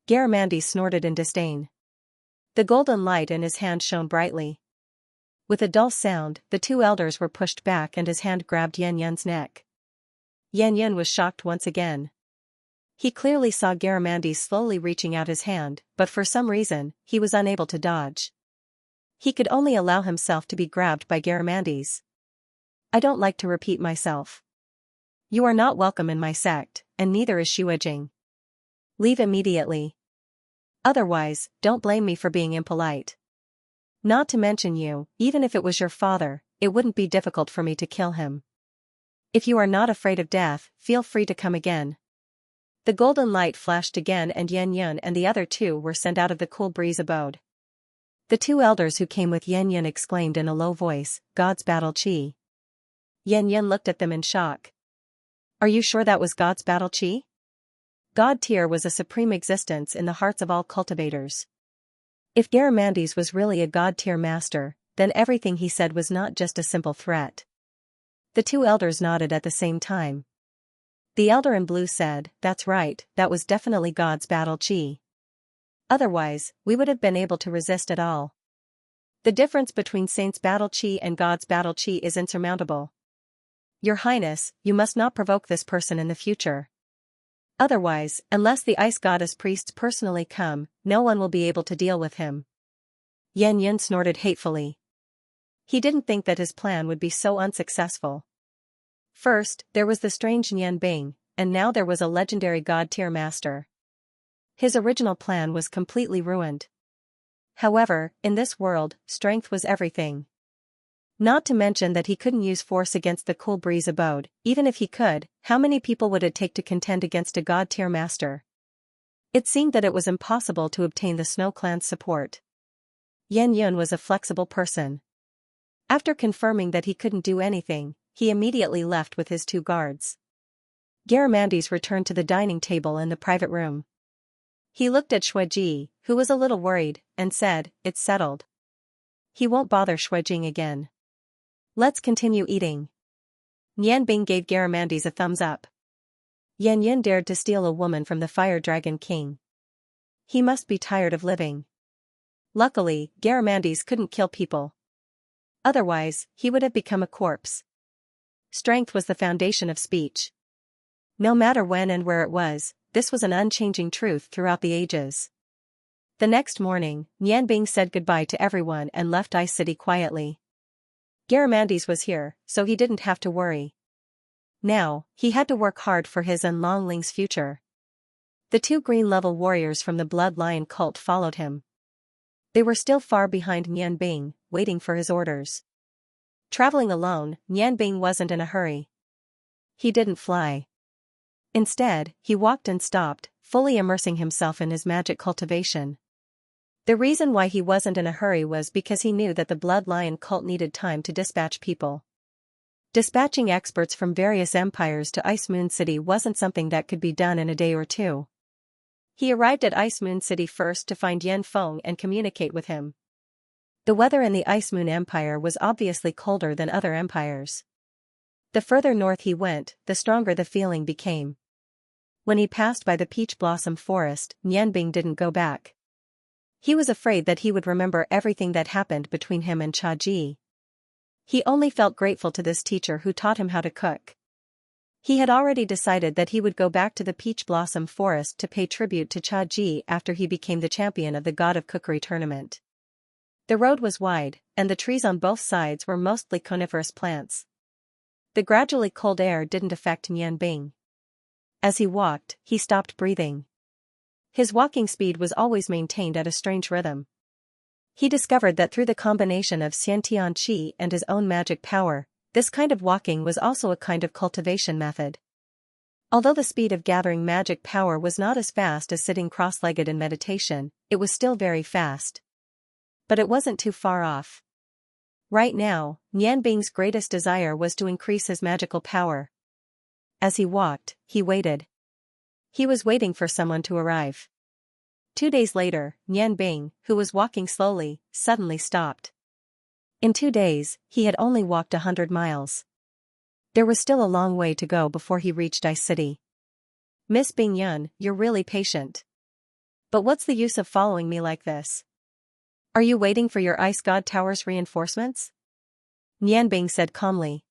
A: Garamandes snorted in disdain. The golden light in his hand shone brightly. With a dull sound, the two elders were pushed back and his hand grabbed Yan Yun's neck. Yan Yun was shocked once again. He clearly saw Garamandes slowly reaching out his hand, but for some reason, he was unable to dodge. He could only allow himself to be grabbed by Garamandes. I don't like to repeat myself. You are not welcome in my sect, and neither is Xiujing. Leave immediately. Otherwise, don't blame me for being impolite. Not to mention you, even if it was your father, it wouldn't be difficult for me to kill him. If you are not afraid of death, feel free to come again. The golden light flashed again and Yan Yun and the other two were sent out of the cool breeze abode. The two elders who came with Yan Yun exclaimed in a low voice, God's battle chi. Yan Yun looked at them in shock. Are you sure that was God's battle chi? God tier was a supreme existence in the hearts of all cultivators. If Garamandes was really a God tier master, then everything he said was not just a simple threat. The two elders nodded at the same time. The elder in blue said, that's right, that was definitely God's battle chi. Otherwise, we would have been able to resist at all. The difference between Saint's battle chi and God's battle chi is insurmountable. Your Highness, you must not provoke this person in the future. Otherwise, unless the ice goddess priests personally come, no one will be able to deal with him. Yan Yun snorted hatefully. He didn't think that his plan would be so unsuccessful. First, there was the strange Nian Bing, and now there was a legendary god-tier master. His original plan was completely ruined. However, in this world, strength was everything. Not to mention that he couldn't use force against the Cool Breeze abode. Even if he could, how many people would it take to contend against a god-tier master? It seemed that it was impossible to obtain the Snow Clan's support. Yan Yun was a flexible person. After confirming that he couldn't do anything, he immediately left with his 2 guards. Garamandes returned to the dining table in the private room. He looked at Shuiji, who was a little worried, and said, "It's settled. He won't bother Shuijing again. Let's continue eating." Nian Bing gave Garamandes a thumbs up. Yan Yun dared to steal a woman from the Fire Dragon King. He must be tired of living. Luckily, Garamandes couldn't kill people. Otherwise, he would have become a corpse. Strength was the foundation of speech. No matter when and where it was, this was an unchanging truth throughout the ages. The next morning, Nian Bing said goodbye to everyone and left Ice City quietly. Garamandes was here, so he didn't have to worry. Now, he had to work hard for his and Long Ling's future. The 2 green-level warriors from the Blood Lion cult followed him. They were still far behind Nian Bing, waiting for his orders. Traveling alone, Nian Bing wasn't in a hurry. He didn't fly. Instead, he walked and stopped, fully immersing himself in his magic cultivation. The reason why he wasn't in a hurry was because he knew that the Blood Lion cult needed time to dispatch people. Dispatching experts from various empires to Ice Moon City wasn't something that could be done in a day or 2. He arrived at Ice Moon City first to find Yan Feng and communicate with him. The weather in the Ice Moon Empire was obviously colder than other empires. The further north he went, the stronger the feeling became. When he passed by the Peach Blossom Forest, Nian Bing didn't go back. He was afraid that he would remember everything that happened between him and Cha Ji. He only felt grateful to this teacher who taught him how to cook. He had already decided that he would go back to the Peach Blossom Forest to pay tribute to Cha Ji after he became the champion of the God of Cookery tournament. The road was wide, and the trees on both sides were mostly coniferous plants. The gradually cold air didn't affect Nian Bing. As he walked, he stopped breathing. His walking speed was always maintained at a strange rhythm. He discovered that through the combination of Xiantian Qi and his own magic power, this kind of walking was also a kind of cultivation method. Although the speed of gathering magic power was not as fast as sitting cross-legged in meditation, it was still very fast. But it wasn't too far off. Right now, Nian Bing's greatest desire was to increase his magical power. As he walked, he waited. He was waiting for someone to arrive. 2 days later, Nian Bing, who was walking slowly, suddenly stopped. In 2 days, he had only walked 100 miles. There was still a long way to go before he reached Ice City. "Miss Bing Yun, you're really patient. But what's the use of following me like this? Are you waiting for your Ice God Tower's reinforcements?" Nian Bing said calmly.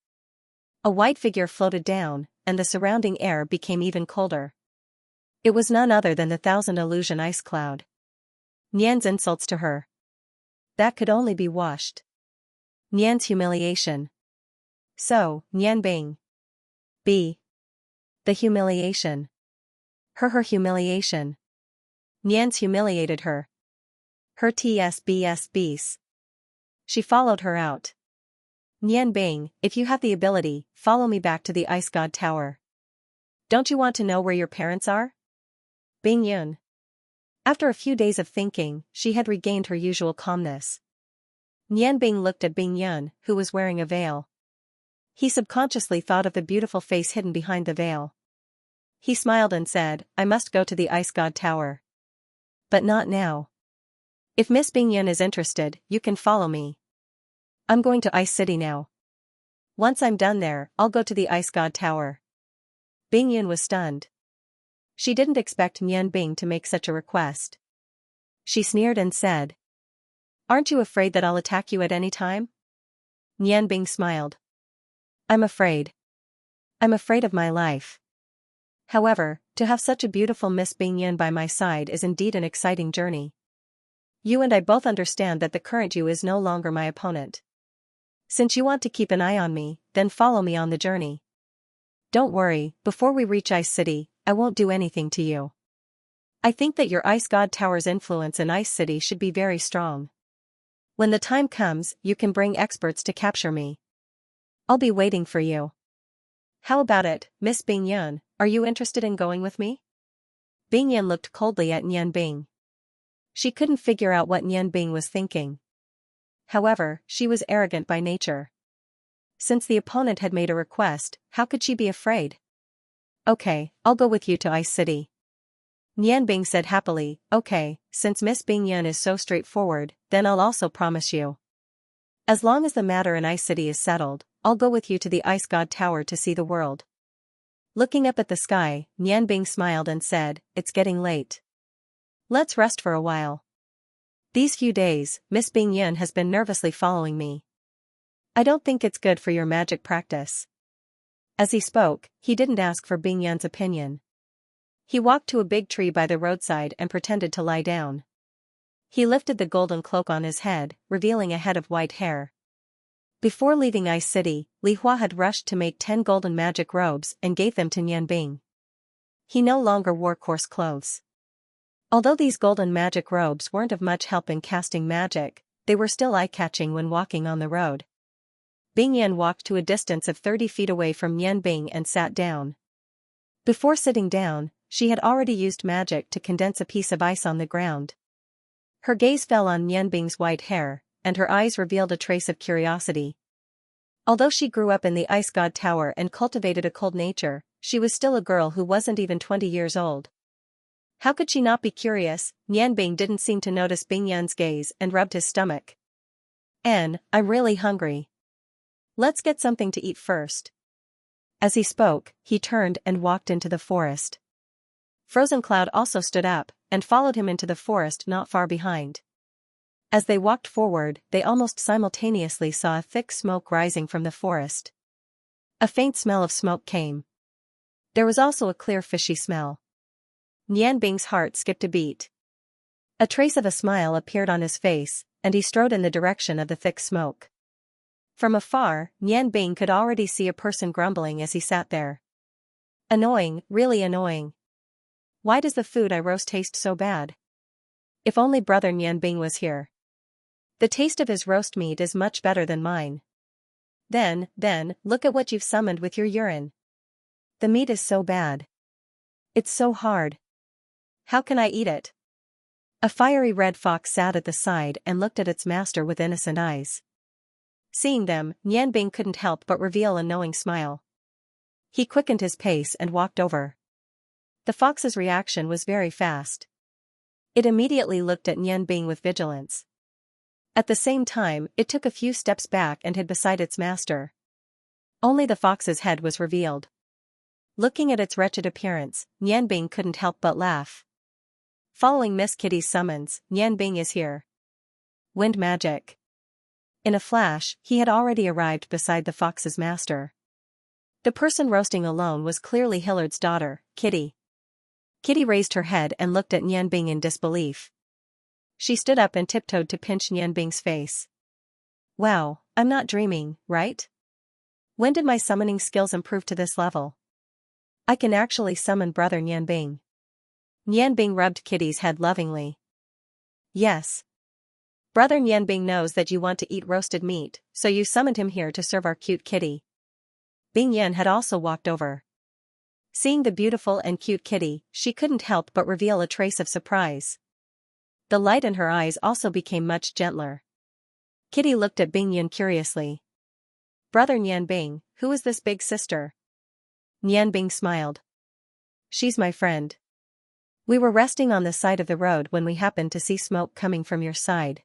A: A white figure floated down, and the surrounding air became even colder. It was none other than the Thousand Illusion Ice Cloud. Nian's insults to her. That could only be washed. Nian's humiliation. So, Nian Bing. B. The humiliation. Her humiliation. Nian's humiliated her. Her tsbsbs. She followed her out. "Nian Bing, if you have the ability, follow me back to the Ice God Tower. Don't you want to know where your parents are?" Bing Yun. After a few days of thinking, she had regained her usual calmness. Nian Bing looked at Bing Yun, who was wearing a veil. He subconsciously thought of the beautiful face hidden behind the veil. He smiled and said, "I must go to the Ice God Tower. But not now. If Miss Bing Yun is interested, you can follow me. I'm going to Ice City now. Once I'm done there, I'll go to the Ice God Tower." Bing Yun was stunned. She didn't expect Nian Bing to make such a request. She sneered and said, "Aren't you afraid that I'll attack you at any time?" Nian Bing smiled. I'm afraid of my life." However, to have such a beautiful Miss Bingyan by my side is indeed an exciting journey. You and I both understand that the current you is no longer my opponent. Since you want to keep an eye on me, then follow me on the journey. Don't worry, before we reach Ice City, I won't do anything to you. I think that your Ice God Tower's influence in Ice City should be very strong. When the time comes, you can bring experts to capture me. I'll be waiting for you. How about it, Miss Bingyan, are you interested in going with me? Bingyan looked coldly at Nian Bing. She couldn't figure out what Nian Bing was thinking. However, she was arrogant by nature. Since the opponent had made a request, how could she be afraid? Okay, I'll go with you to Ice City. Nian Bing said happily, okay, since Miss Bingyan is so straightforward, then I'll also promise you. As long as the matter in Ice City is settled, I'll go with you to the Ice God Tower to see the world. Looking up at the sky, Nian Bing smiled and said, it's getting late. Let's rest for a while. These few days, Miss Bingyan has been nervously following me. I don't think it's good for your magic practice. As he spoke, he didn't ask for Bingyan's opinion. He walked to a big tree by the roadside and pretended to lie down. He lifted the golden cloak on his head, revealing a head of white hair. Before leaving Ice City, Li Hua had rushed to make 10 golden magic robes and gave them to Nian Bing. He no longer wore coarse clothes. Although these golden magic robes weren't of much help in casting magic, they were still eye-catching when walking on the road. Bingyan walked to a distance of 30 feet away from Nian Bing and sat down. Before sitting down, she had already used magic to condense a piece of ice on the ground. Her gaze fell on Nian Bing's white hair, and her eyes revealed a trace of curiosity. Although she grew up in the Ice God Tower and cultivated a cold nature, she was still a girl who wasn't even 20 years old. How could she not be curious? Nian Bing didn't seem to notice Bingyan's gaze and rubbed his stomach. I'm really hungry. Let's get something to eat first. As he spoke, he turned and walked into the forest. Frozen Cloud also stood up, and followed him into the forest not far behind. As they walked forward, they almost simultaneously saw a thick smoke rising from the forest. A faint smell of smoke came. There was also a clear fishy smell. Nian Bing's heart skipped a beat. A trace of a smile appeared on his face, and he strode in the direction of the thick smoke. From afar, Nian Bing could already see a person grumbling as he sat there. Annoying, really annoying. Why does the food I roast taste so bad? If only brother Nian Bing was here. The taste of his roast meat is much better than mine. Then, look at what you've summoned with your urine. The meat is so bad. It's so hard. How can I eat it? A fiery red fox sat at the side and looked at its master with innocent eyes. Seeing them, Nian Bing couldn't help but reveal a knowing smile. He quickened his pace and walked over. The fox's reaction was very fast. It immediately looked at Nian Bing with vigilance. At the same time, it took a few steps back and hid beside its master. Only the fox's head was revealed. Looking at its wretched appearance, Nian Bing couldn't help but laugh. Following Miss Kitty's summons, Nian Bing is here. Wind magic. In a flash, he had already arrived beside the fox's master. The person roasting alone was clearly Hillard's daughter, Kitty. Kitty raised her head and looked at Nian Bing in disbelief. She stood up and tiptoed to pinch Nian Bing's face. Wow, I'm not dreaming, right? When did my summoning skills improve to this level? I can actually summon brother Nian Bing. Nian Bing rubbed Kitty's head lovingly. Yes. Brother Nian Bing knows that you want to eat roasted meat, so you summoned him here to serve our cute kitty. Bing Yan had also walked over. Seeing the beautiful and cute kitty, she couldn't help but reveal a trace of surprise. The light in her eyes also became much gentler. Kitty looked at Bing Yan curiously. Brother Nian Bing, who is this big sister? Nian Bing smiled. She's my friend. We were resting on the side of the road when we happened to see smoke coming from your side.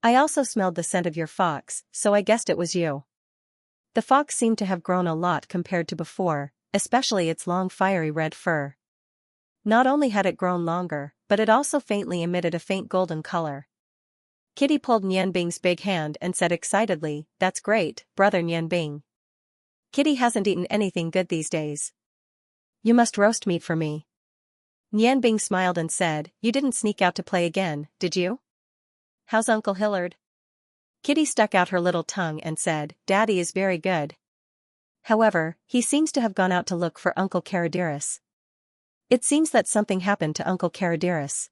A: I also smelled the scent of your fox, so I guessed it was you. The fox seemed to have grown a lot compared to before, especially its long fiery red fur. Not only had it grown longer, but it also faintly emitted a faint golden color. Kitty pulled Nian Bing's big hand and said excitedly, "That's great, brother Nian Bing. Kitty hasn't eaten anything good these days." You must roast meat for me. Nian Bing smiled and said, You didn't sneak out to play again, did you? How's Uncle Hillard? Kitty stuck out her little tongue and said, Daddy is very good. However, he seems to have gone out to look for Uncle Caradiris. It seems that something happened to Uncle Caradiris.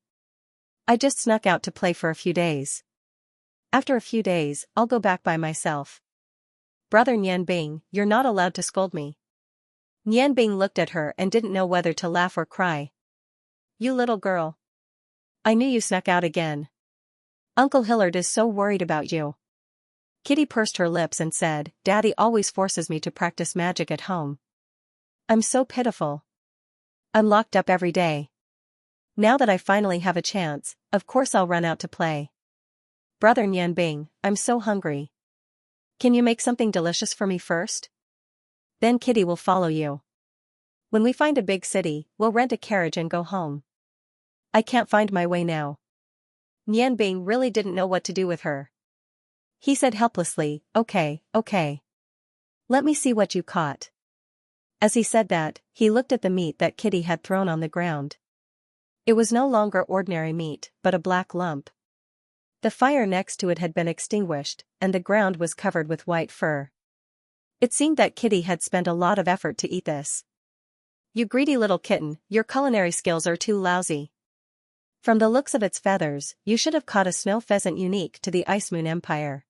A: I just snuck out to play for a few days. After a few days, I'll go back by myself. Brother Nian Bing, you're not allowed to scold me. Nian Bing looked at her and didn't know whether to laugh or cry. You little girl. I knew you snuck out again. Uncle Hillard is so worried about you. Kitty pursed her lips and said, Daddy always forces me to practice magic at home. I'm so pitiful. I'm locked up every day. Now that I finally have a chance, of course I'll run out to play. Brother Nian Bing, I'm so hungry. Can you make something delicious for me first? Then Kitty will follow you. When we find a big city, we'll rent a carriage and go home. I can't find my way now. Nian Bing really didn't know what to do with her. He said helplessly, Okay. Let me see what you caught. As he said that, he looked at the meat that Kitty had thrown on the ground. It was no longer ordinary meat, but a black lump. The fire next to it had been extinguished, and the ground was covered with white fur. It seemed that Kitty had spent a lot of effort to eat this. You greedy little kitten, your culinary skills are too lousy. From the looks of its feathers, you should have caught a snow pheasant unique to the Ice Moon Empire.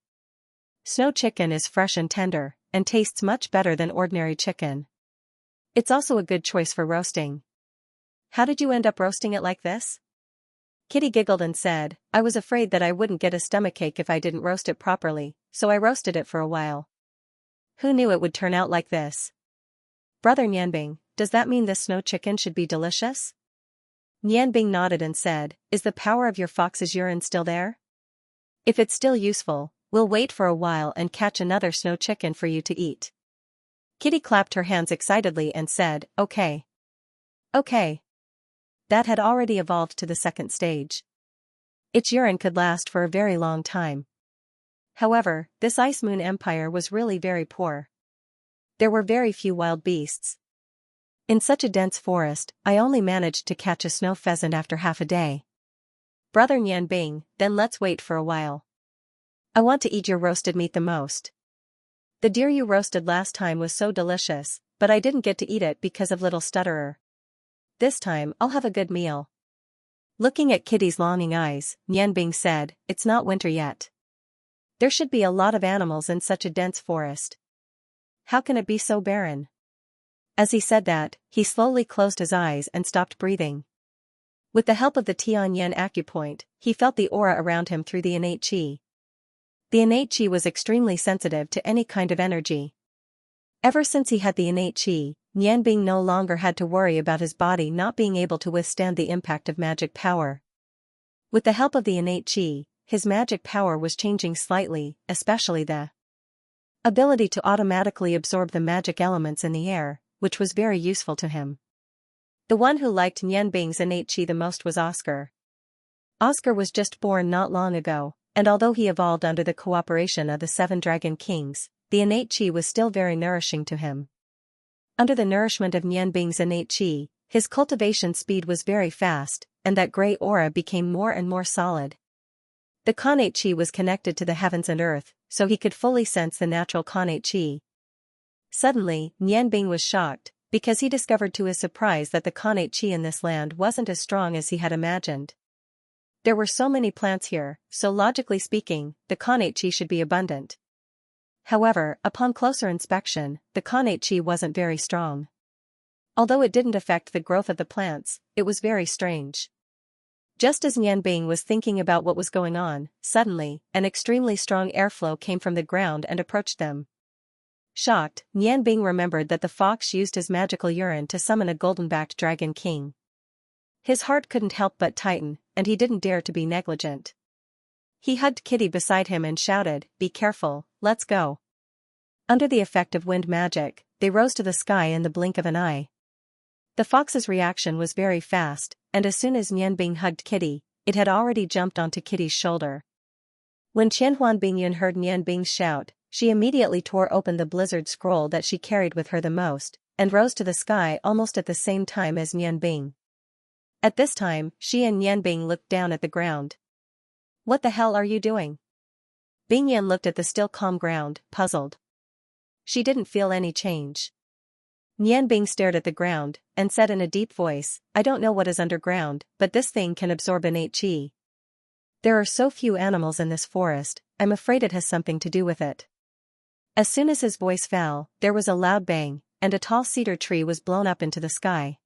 A: Snow chicken is fresh and tender, and tastes much better than ordinary chicken. It's also a good choice for roasting. How did you end up roasting it like this? Kitty giggled and said, I was afraid that I wouldn't get a stomachache if I didn't roast it properly, so I roasted it for a while. Who knew it would turn out like this? Brother Nianbing, does that mean this snow chicken should be delicious? Nianbing nodded and said, Is the power of your fox's urine still there? If it's still useful, we'll wait for a while and catch another snow chicken for you to eat. Kitty clapped her hands excitedly and said, Okay. That had already evolved to the second stage. Its urine could last for a very long time. However, this Ice Moon Empire was really very poor. There were very few wild beasts. In such a dense forest, I only managed to catch a snow pheasant after half a day. Brother Nianbing, then let's wait for a while. I want to eat your roasted meat the most. The deer you roasted last time was so delicious, but I didn't get to eat it because of little stutterer. This time, I'll have a good meal. Looking at Kitty's longing eyes, Nianbing said, It's not winter yet. There should be a lot of animals in such a dense forest. How can it be so barren? As he said that, he slowly closed his eyes and stopped breathing. With the help of the Tianyan acupoint, he felt the aura around him through the innate qi. The innate qi was extremely sensitive to any kind of energy. Ever since he had the innate qi, Nianbing no longer had to worry about his body not being able to withstand the impact of magic power. With the help of the innate qi, his magic power was changing slightly, especially the ability to automatically absorb the magic elements in the air, which was very useful to him. The one who liked Nianbing's innate qi the most was Oscar. Oscar was just born not long ago, and although he evolved under the cooperation of the 7 Dragon Kings, the innate qi was still very nourishing to him. Under the nourishment of Nianbing's innate qi, his cultivation speed was very fast, and that grey aura became more and more solid. The connate qi was connected to the heavens and earth, so he could fully sense the natural connate qi. Suddenly, Nianbing was shocked, because he discovered to his surprise that the connate qi in this land wasn't as strong as he had imagined. There were so many plants here, so logically speaking, the connate qi should be abundant. However, upon closer inspection, the connate qi wasn't very strong. Although it didn't affect the growth of the plants, it was very strange. Just as Nianbing was thinking about what was going on, suddenly, an extremely strong airflow came from the ground and approached them. Shocked, Nianbing remembered that the fox used his magical urine to summon a golden-backed dragon king. His heart couldn't help but tighten, and he didn't dare to be negligent. He hugged Kitty beside him and shouted, Be careful, let's go. Under the effect of wind magic, they rose to the sky in the blink of an eye. The fox's reaction was very fast, and as soon as Nianbing hugged Kitty, it had already jumped onto Kitty's shoulder. When Qianhuan Bingyun heard Nianbing's shout, she immediately tore open the blizzard scroll that she carried with her the most, and rose to the sky almost at the same time as Nianbing. At this time, she and Nianbing looked down at the ground. "What the hell are you doing?" Bingyan looked at the still calm ground, puzzled. She didn't feel any change. Nianbing stared at the ground, and said in a deep voice, "I don't know what is underground, but this thing can absorb innate qi. There are so few animals in this forest, I'm afraid it has something to do with it." As soon as his voice fell, there was a loud bang, and a tall cedar tree was blown up into the sky.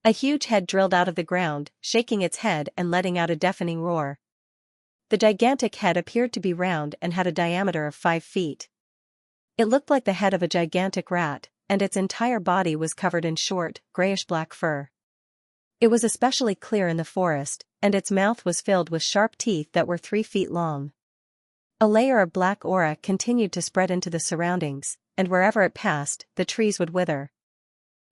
A: A huge head drilled out of the ground, shaking its head and letting out a deafening roar. The gigantic head appeared to be round and had a diameter of 5 feet. It looked like the head of a gigantic rat, and its entire body was covered in short, grayish-black fur. It was especially clear in the forest, and its mouth was filled with sharp teeth that were 3 feet long. A layer of black aura continued to spread into the surroundings, and wherever it passed, the trees would wither.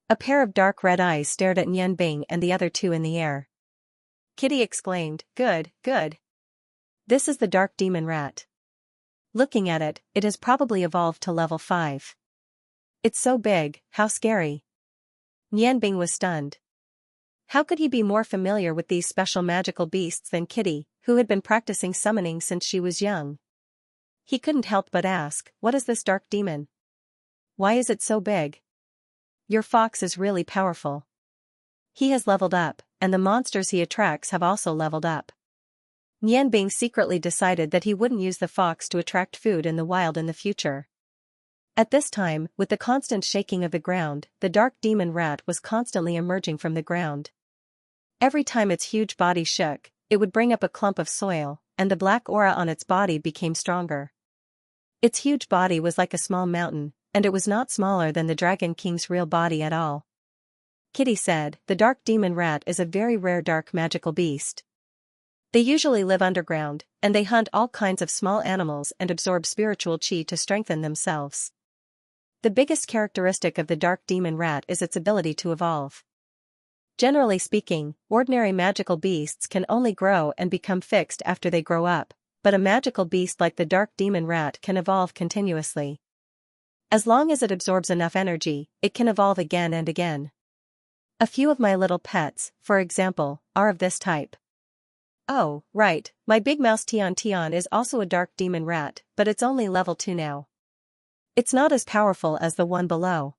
A: A pair of dark red eyes stared at Nianbing and the other two in the air. Kitty exclaimed, "Good, good. This is the dark demon rat. Looking at it, it has probably evolved to level 5. It's so big, how scary." Nianbing was stunned. How could he be more familiar with these special magical beasts than Kitty, who had been practicing summoning since she was young? He couldn't help but ask, "What is this dark demon? Why is it so big?" "Your fox is really powerful. He has leveled up, and the monsters he attracts have also leveled up." Nianbing secretly decided that he wouldn't use the fox to attract food in the wild in the future. At this time, with the constant shaking of the ground, the dark demon rat was constantly emerging from the ground. Every time its huge body shook, it would bring up a clump of soil, and the black aura on its body became stronger. Its huge body was like a small mountain, and it was not smaller than the Dragon King's real body at all. Kitty said, "The dark demon rat is a very rare dark magical beast. They usually live underground, and they hunt all kinds of small animals and absorb spiritual qi to strengthen themselves. The biggest characteristic of the dark demon rat is its ability to evolve. Generally speaking, ordinary magical beasts can only grow and become fixed after they grow up, but a magical beast like the dark demon rat can evolve continuously. As long as it absorbs enough energy, it can evolve again and again. A few of my little pets, for example, are of this type." "Oh, right, my big mouse Xianxia is also a dark demon rat, but it's only level 2 now. It's not as powerful as the one below.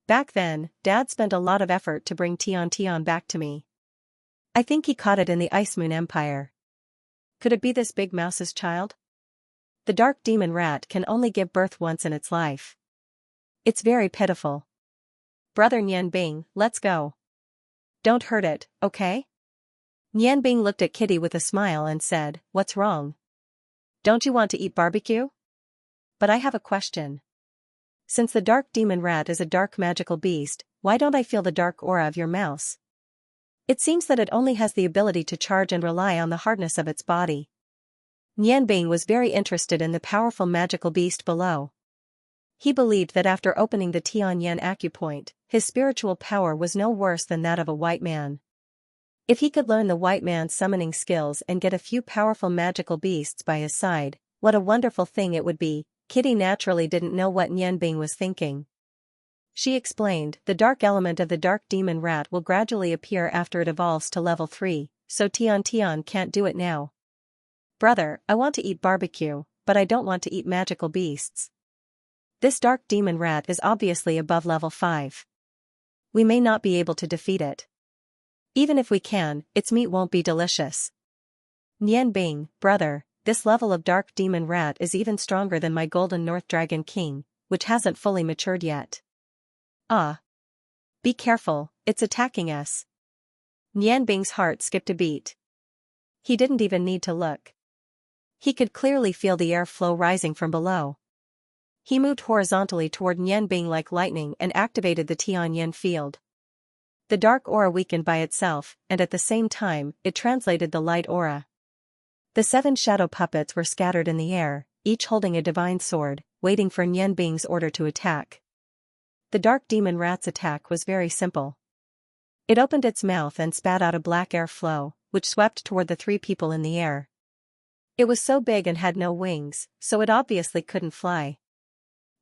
A: Back then, Dad spent a lot of effort to bring Xianxia back to me. I think he caught it in the Ice Moon Empire. Could it be this big mouse's child? The dark demon rat can only give birth once in its life. It's very pitiful. Brother Nianbing, let's go. Don't hurt it, okay?" Nianbing looked at Kitty with a smile and said, "What's wrong? Don't you want to eat barbecue? But I have a question. Since the dark demon rat is a dark magical beast, why don't I feel the dark aura of your mouse? It seems that it only has the ability to charge and rely on the hardness of its body." Nianbing was very interested in the powerful magical beast below. He believed that after opening the Tianyan acupoint, his spiritual power was no worse than that of a white man. If he could learn the white man's summoning skills and get a few powerful magical beasts by his side, what a wonderful thing it would be. Kitty naturally didn't know what Nianbing was thinking. She explained, "The dark element of the dark demon rat will gradually appear after it evolves to level 3, so Tian can't do it now. Brother, I want to eat barbecue, but I don't want to eat magical beasts. This dark demon rat is obviously above level 5. We may not be able to defeat it. Even if we can, its meat won't be delicious. Nianbing, brother, this level of dark demon rat is even stronger than my golden North Dragon King, which hasn't fully matured yet. Ah. Be careful, it's attacking us." Nianbing's heart skipped a beat. He didn't even need to look. He could clearly feel the air flow rising from below. He moved horizontally toward Nianbing like lightning and activated the Tianyan field. The dark aura weakened by itself, and at the same time, it translated the light aura. The 7 shadow puppets were scattered in the air, each holding a divine sword, waiting for Nianbing's order to attack. The dark demon rat's attack was very simple. It opened its mouth and spat out a black air flow, which swept toward the 3 people in the air. It was so big and had no wings, so it obviously couldn't fly.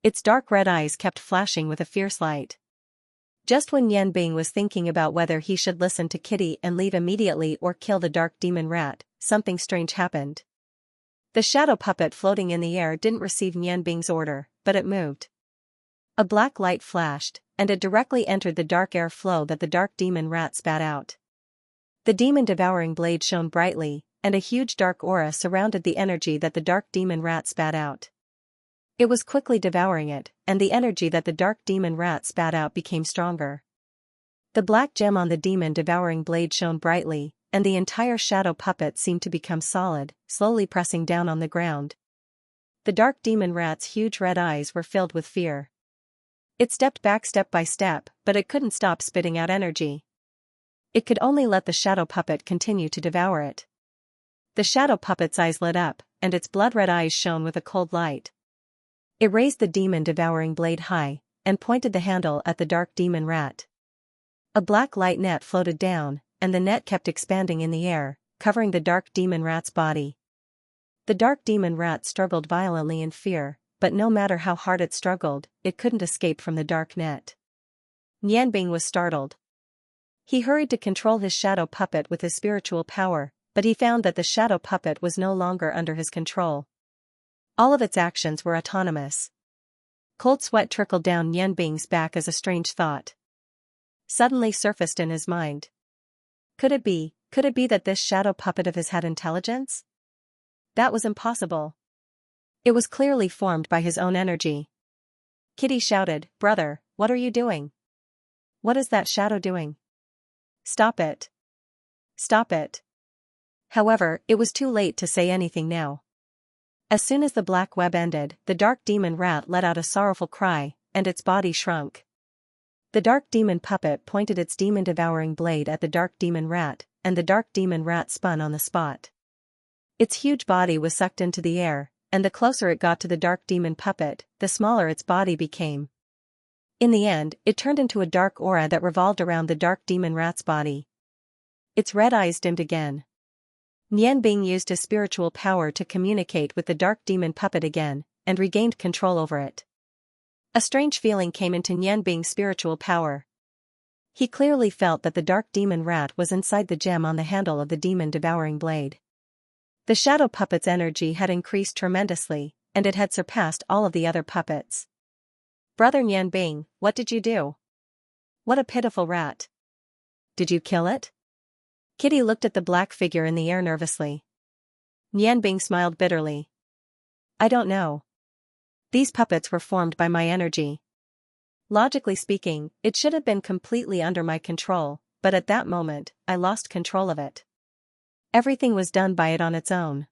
A: Its dark red eyes kept flashing with a fierce light. Just when Yanbing was thinking about whether he should listen to Kitty and leave immediately or kill the dark demon rat, something strange happened. The shadow puppet floating in the air didn't receive Yanbing's order, but it moved. A black light flashed, and it directly entered the dark air flow that the dark demon rat spat out. The demon-devouring blade shone brightly, and a huge dark aura surrounded the energy that the dark demon rat spat out. It was quickly devouring it, and the energy that the dark demon rat spat out became stronger. The black gem on the demon-devouring blade shone brightly, and the entire shadow puppet seemed to become solid, slowly pressing down on the ground. The dark demon rat's huge red eyes were filled with fear. It stepped back step by step, but it couldn't stop spitting out energy. It could only let the shadow puppet continue to devour it. The shadow puppet's eyes lit up, and its blood-red eyes shone with a cold light. It raised the demon-devouring blade high, and pointed the handle at the dark demon rat. A black light net floated down, and the net kept expanding in the air, covering the dark demon rat's body. The dark demon rat struggled violently in fear, but no matter how hard it struggled, it couldn't escape from the dark net. Yanbing was startled. He hurried to control his shadow puppet with his spiritual power, but he found that the shadow puppet was no longer under his control. All of its actions were autonomous. Cold sweat trickled down Yanbing's back as a strange thought suddenly surfaced in his mind. Could it be that this shadow puppet of his had intelligence? That was impossible. It was clearly formed by his own energy. Kitty shouted, "Brother, what are you doing? What is that shadow doing? Stop it. Stop it." However, it was too late to say anything now. As soon as the black web ended, the dark demon rat let out a sorrowful cry, and its body shrunk. The dark demon puppet pointed its demon-devouring blade at the dark demon rat, and the dark demon rat spun on the spot. Its huge body was sucked into the air, and the closer it got to the dark demon puppet, the smaller its body became. In the end, it turned into a dark aura that revolved around the dark demon rat's body. Its red eyes dimmed again. Yanbing used his spiritual power to communicate with the dark demon puppet again, and regained control over it. A strange feeling came into Yanbing's spiritual power. He clearly felt that the dark demon rat was inside the gem on the handle of the demon-devouring blade. The shadow puppet's energy had increased tremendously, and it had surpassed all of the other puppets. "Brother Yanbing, what did you do? What a pitiful rat. Did you kill it?" Kitty looked at the black figure in the air nervously. Yanbing smiled bitterly. "I don't know. These puppets were formed by my energy. Logically speaking, it should have been completely under my control, but at that moment, I lost control of it. Everything was done by it on its own.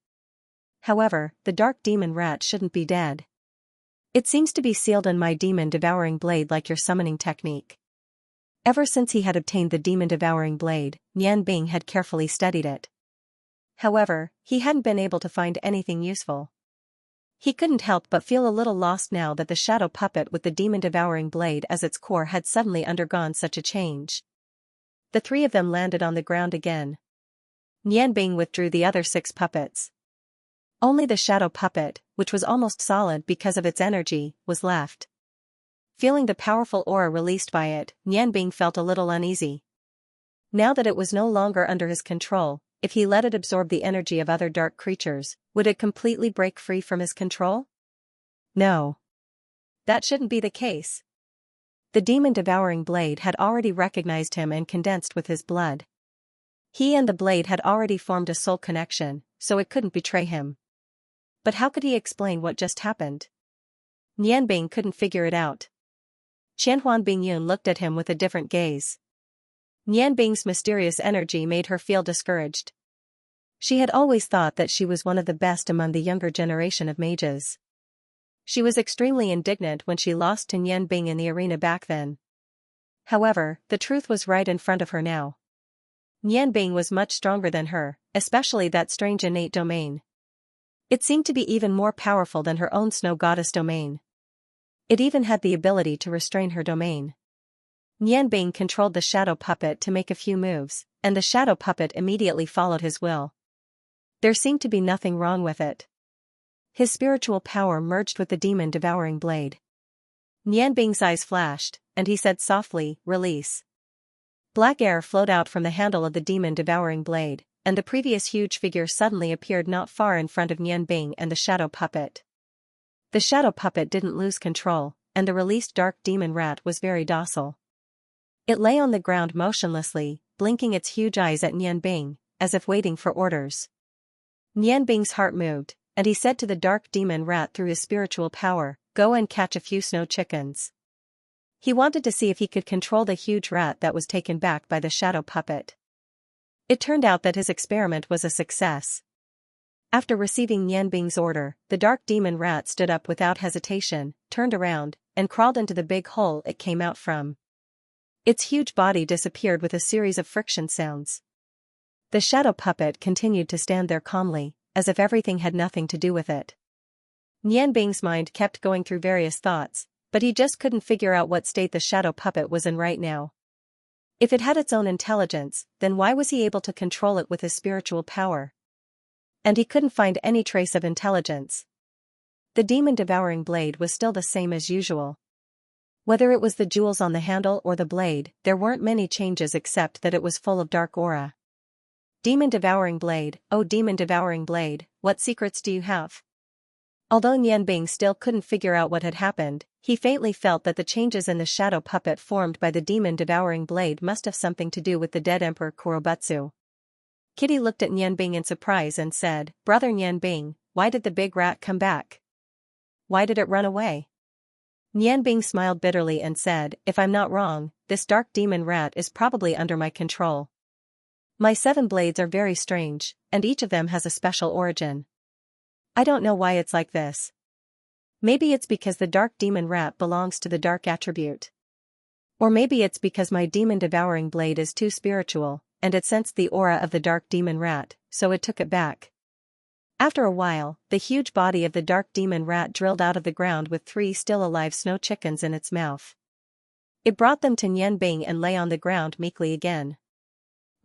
A: However, the dark demon rat shouldn't be dead. It seems to be sealed in my demon-devouring blade like your summoning technique." Ever since he had obtained the demon-devouring blade, Yanbing had carefully studied it. However, he hadn't been able to find anything useful. He couldn't help but feel a little lost now that the shadow puppet with the demon-devouring blade as its core had suddenly undergone such a change. The three of them landed on the ground again. Yanbing withdrew the other 6 puppets. Only the shadow puppet, which was almost solid because of its energy, was left. Feeling the powerful aura released by it, Yanbing felt a little uneasy. Now that it was no longer under his control, if he let it absorb the energy of other dark creatures, would it completely break free from his control? No. That shouldn't be the case. The demon-devouring blade had already recognized him and condensed with his blood. He and the blade had already formed a soul connection, so it couldn't betray him. But how could he explain what just happened? Yanbing couldn't figure it out. Qianhuan Bingyun looked at him with a different gaze. Yanbing's mysterious energy made her feel discouraged. She had always thought that she was one of the best among the younger generation of mages. She was extremely indignant when she lost to Yanbing in the arena back then. However, the truth was right in front of her now. Yanbing was much stronger than her, especially that strange innate domain. It seemed to be even more powerful than her own snow goddess domain. It even had the ability to restrain her domain. Yanbing controlled the shadow puppet to make a few moves, and the shadow puppet immediately followed his will. There seemed to be nothing wrong with it. His spiritual power merged with the demon-devouring blade. Yanbing's eyes flashed, and he said softly, "Release." Black air flowed out from the handle of the demon-devouring blade, and the previous huge figure suddenly appeared not far in front of Nian Bing and the shadow puppet. The shadow puppet didn't lose control, and the released dark demon rat was very docile. It lay on the ground motionlessly, blinking its huge eyes at Nian Bing, as if waiting for orders. Nian Bing's heart moved, and he said to the dark demon rat through his spiritual power, "Go and catch a few snow chickens." He wanted to see if he could control the huge rat that was taken back by the shadow puppet. It turned out that his experiment was a success. After receiving Nian Bing's order, the dark demon rat stood up without hesitation, turned around, and crawled into the big hole it came out from. Its huge body disappeared with a series of friction sounds. The shadow puppet continued to stand there calmly, as if everything had nothing to do with it. Nian Bing's mind kept going through various thoughts, but he just couldn't figure out what state the shadow puppet was in right now. If it had its own intelligence, then why was he able to control it with his spiritual power? And he couldn't find any trace of intelligence. The demon-devouring blade was still the same as usual. Whether it was the jewels on the handle or the blade, there weren't many changes except that it was full of dark aura. Demon-devouring blade, oh demon-devouring blade, what secrets do you have? Although Nian Bing still couldn't figure out what had happened, he faintly felt that the changes in the shadow puppet formed by the demon-devouring blade must have something to do with the dead Emperor Kurobutsu. Kitty looked at Nian Bing in surprise and said, "Brother Nian Bing, why did the big rat come back? Why did it run away?" Nian Bing smiled bitterly and said, "If I'm not wrong, this dark demon rat is probably under my control. My 7 blades are very strange, and each of them has a special origin. I don't know why it's like this. Maybe it's because the dark demon rat belongs to the dark attribute. Or maybe it's because my demon-devouring blade is too spiritual, and it sensed the aura of the dark demon rat, so it took it back." After a while, the huge body of the dark demon rat drilled out of the ground with 3 still alive snow chickens in its mouth. It brought them to Nian Bing and lay on the ground meekly again.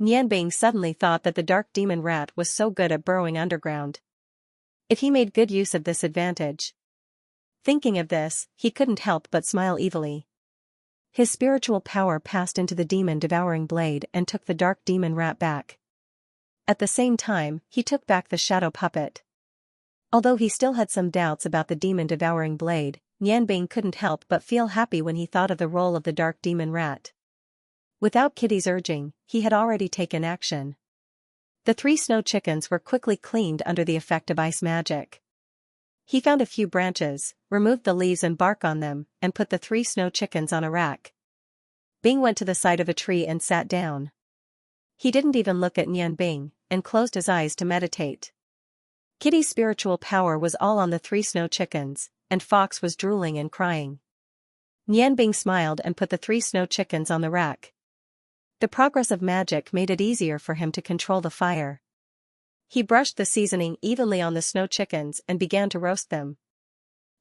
A: Nian Bing suddenly thought that the dark demon rat was so good at burrowing underground. If he made good use of this advantage. Thinking of this, he couldn't help but smile evilly. His spiritual power passed into the demon-devouring blade and took the dark demon rat back. At the same time, he took back the shadow puppet. Although he still had some doubts about the demon-devouring blade, Nian Bing couldn't help but feel happy when he thought of the role of the dark demon rat. Without Kitty's urging, he had already taken action. The 3 snow chickens were quickly cleaned under the effect of ice magic. He found a few branches, removed the leaves and bark on them, and put the 3 snow chickens on a rack. Bing went to the side of a tree and sat down. He didn't even look at Nian Bing, and closed his eyes to meditate. Kitty's spiritual power was all on the 3 snow chickens, and Fox was drooling and crying. Nian Bing smiled and put the 3 snow chickens on the rack. The progress of magic made it easier for him to control the fire. He brushed the seasoning evenly on the snow chickens and began to roast them.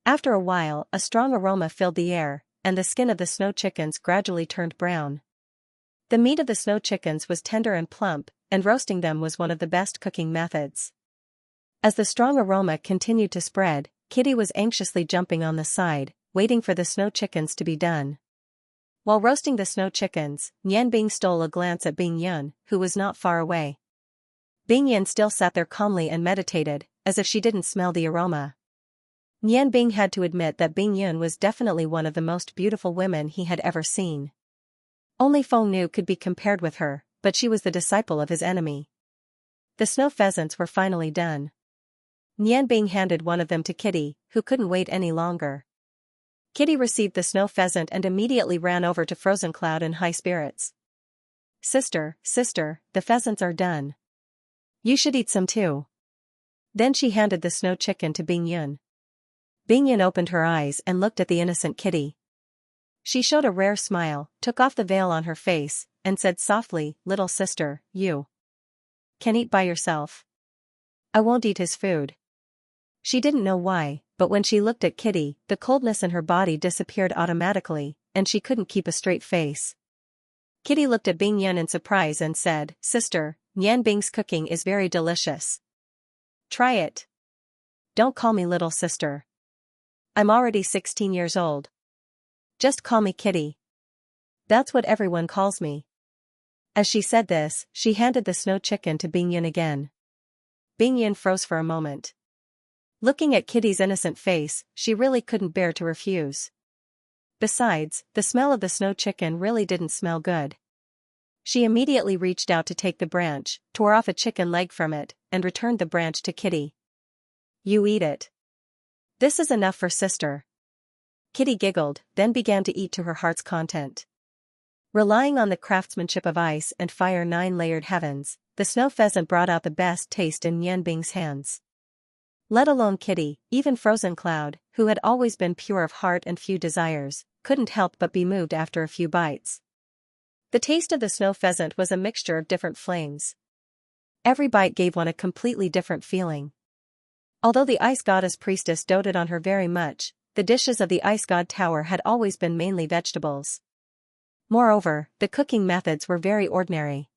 A: After a while, a strong aroma filled the air, and the skin of the snow chickens gradually turned brown. The meat of the snow chickens was tender and plump, and roasting them was one of the best cooking methods. As the strong aroma continued to spread, Kitty was anxiously jumping on the side, waiting for the snow chickens to be done. While roasting the snow chickens, Nian Bing stole a glance at Bing Yun, who was not far away. Bing Yun still sat there calmly and meditated, as if she didn't smell the aroma. Nian Bing had to admit that Bing Yun was definitely one of the most beautiful women he had ever seen. Only Feng Nu could be compared with her, but she was the disciple of his enemy. The snow pheasants were finally done. Nian Bing handed one of them to Kitty, who couldn't wait any longer. Kitty received the snow pheasant and immediately ran over to Frozen Cloud in high spirits. Sister, the pheasants are done. You should eat some too." Then she handed the snow chicken to Bing Yun. Bing Yun opened her eyes and looked at the innocent Kitty. She showed a rare smile, took off the veil on her face, and said softly, "Little sister, you can eat by yourself. I won't eat his food." She didn't know why, but when she looked at Kitty, the coldness in her body disappeared automatically, and she couldn't keep a straight face. Kitty looked at Bing Yun in surprise and said, "Sister, Nian Bing's cooking is very delicious. Try it. Don't call me little sister. I'm already 16 years old. Just call me Kitty." That's what everyone calls me. As she said this, she handed the snow chicken to Bingyan again. Bingyan froze for a moment. Looking at Kitty's innocent face, she really couldn't bear to refuse. Besides, the smell of the snow chicken really didn't smell good. She immediately reached out to take the branch, tore off a chicken leg from it, and returned the branch to Kitty. You eat it. This is enough for sister. Kitty giggled, then began to eat to her heart's content. Relying on the craftsmanship of ice and fire 9-layered heavens, the snow pheasant brought out the best taste in Nianbing's hands. Let alone Kitty, even Frozen Cloud, who had always been pure of heart and few desires, couldn't help but be moved after a few bites. The taste of the snow pheasant was a mixture of different flames. Every bite gave one a completely different feeling. Although the ice goddess priestess doted on her very much, the dishes of the ice god tower had always been mainly vegetables. Moreover, the cooking methods were very ordinary.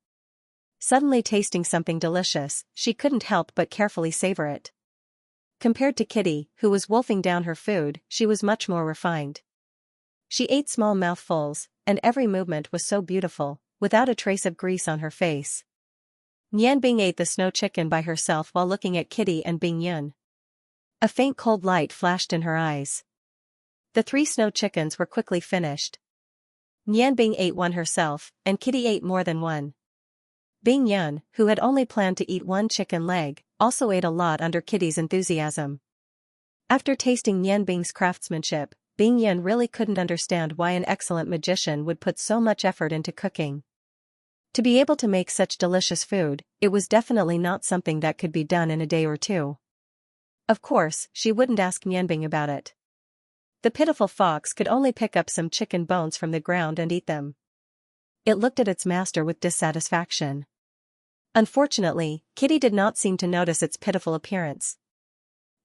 A: Suddenly tasting something delicious, she couldn't help but carefully savor it. Compared to Kitty, who was wolfing down her food, she was much more refined. She ate small mouthfuls, and every movement was so beautiful, without a trace of grease on her face. Nianbing ate the snow chicken by herself while looking at Kitty and Bingyun. A faint cold light flashed in her eyes. The 3 snow chickens were quickly finished. Nianbing ate one herself, and Kitty ate more than one. Bingyun, who had only planned to eat 1 chicken leg, also ate a lot under Kitty's enthusiasm. After tasting Nianbing's craftsmanship, Bingyun really couldn't understand why an excellent magician would put so much effort into cooking. To be able to make such delicious food, it was definitely not something that could be done in a day or 2. Of course, she wouldn't ask Nianbing about it. The pitiful fox could only pick up some chicken bones from the ground and eat them. It looked at its master with dissatisfaction. Unfortunately, Kitty did not seem to notice its pitiful appearance.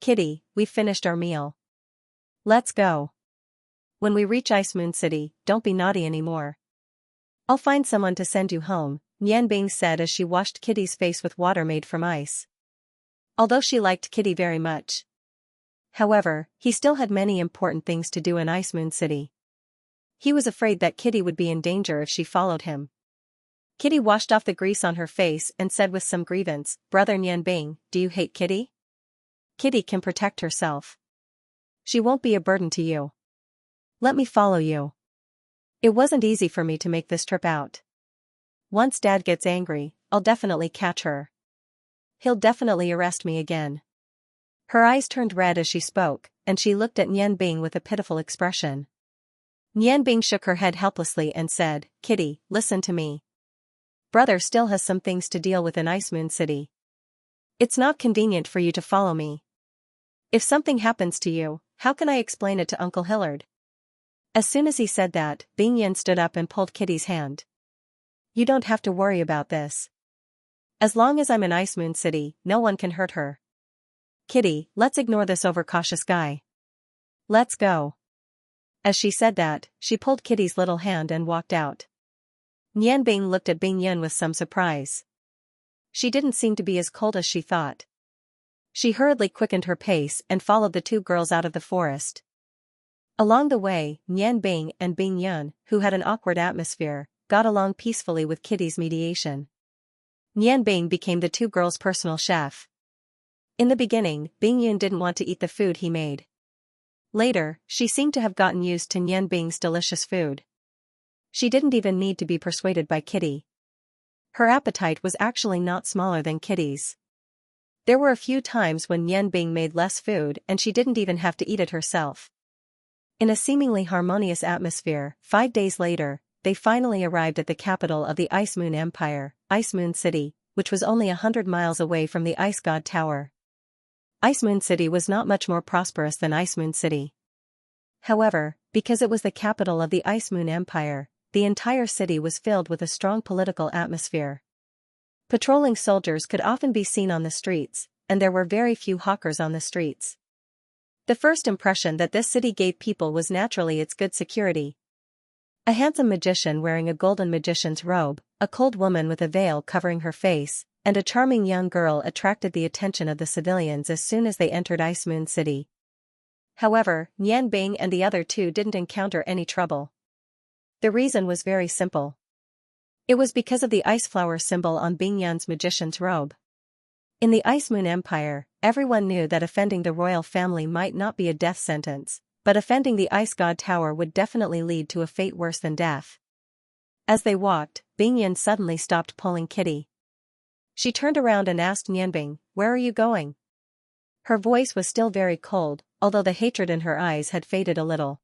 A: Kitty, we've finished our meal. Let's go. When we reach Ice Moon City, don't be naughty anymore. I'll find someone to send you home, Nianbing said as she washed Kitty's face with water made from ice. Although she liked Kitty very much. However, he still had many important things to do in Ice Moon City. He was afraid that Kitty would be in danger if she followed him. Kitty washed off the grease on her face and said with some grievance, Brother Nianbing, do you hate Kitty? Kitty can protect herself. She won't be a burden to you. Let me follow you. It wasn't easy for me to make this trip out. Once Dad gets angry, I'll definitely catch her. He'll definitely arrest me again. Her eyes turned red as she spoke, and she looked at Nianbing with a pitiful expression. Nianbing shook her head helplessly and said, Kitty, listen to me. Brother still has some things to deal with in Ice Moon City. It's not convenient for you to follow me. If something happens to you, how can I explain it to Uncle Hillard? As soon as he said that, Bingyan stood up and pulled Kitty's hand. You don't have to worry about this. As long as I'm in Ice Moon City, no one can hurt her. Kitty, let's ignore this overcautious guy. Let's go. As she said that, she pulled Kitty's little hand and walked out. Nianbing looked at Bingyun with some surprise. She didn't seem to be as cold as she thought. She hurriedly quickened her pace and followed the 2 girls out of the forest. Along the way, Nianbing and Bingyun, who had an awkward atmosphere, got along peacefully with Kitty's mediation. Nianbing became the 2 girls' personal chef. In the beginning, Bingyun didn't want to eat the food he made. Later, she seemed to have gotten used to Nianbing's delicious food. She didn't even need to be persuaded by Kitty. Her appetite was actually not smaller than Kitty's. There were a few times when Nianbing made less food and she didn't even have to eat it herself. In a seemingly harmonious atmosphere, 5 days later, they finally arrived at the capital of the Ice Moon Empire, Ice Moon City, which was only 100 miles away from the Ice God Tower. Ice Moon City was not much more prosperous than Ice Moon City. However, because it was the capital of the Ice Moon Empire, the entire city was filled with a strong political atmosphere. Patrolling soldiers could often be seen on the streets, and there were very few hawkers on the streets. The first impression that this city gave people was naturally its good security. A handsome magician wearing a golden magician's robe, a cold woman with a veil covering her face, and a charming young girl attracted the attention of the civilians as soon as they entered Ice Moon City. However, Nianbing and the other 2 didn't encounter any trouble. The reason was very simple. It was because of the ice flower symbol on Bing Yan's magician's robe. In the Ice Moon Empire, everyone knew that offending the royal family might not be a death sentence, but offending the Ice God Tower would definitely lead to a fate worse than death. As they walked, Bing Yan suddenly stopped pulling Kitty. She turned around and asked Nianbing, "Where are you going?" Her voice was still very cold, although the hatred in her eyes had faded a little.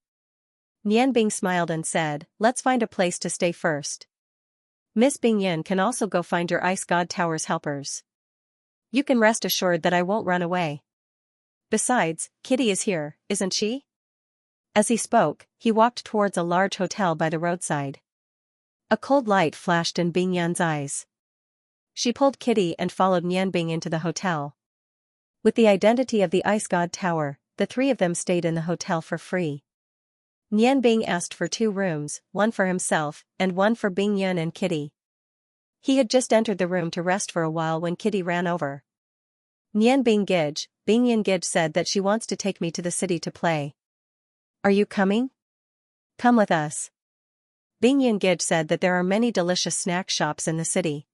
A: Nianbing smiled and said, "Let's find a place to stay first. Miss Bing Yan can also go find your Ice God Tower's helpers. You can rest assured that I won't run away. Besides, Kitty is here, isn't she?" As he spoke, he walked towards a large hotel by the roadside. A cold light flashed in Bing Yan's eyes. She pulled Kitty and followed Nianbing into the hotel. With the identity of the Ice God Tower, the three of them stayed in the hotel for free. Nianbing asked for 2 rooms, one for himself, and one for Bing Yan and Kitty. He had just entered the room to rest for a while when Kitty ran over. "Nianbing Gij, Bing Yan Gij said that she wants to take me to the city to play. Are you coming? Come with us." Bing Yan Gij said that there are many delicious snack shops in the city.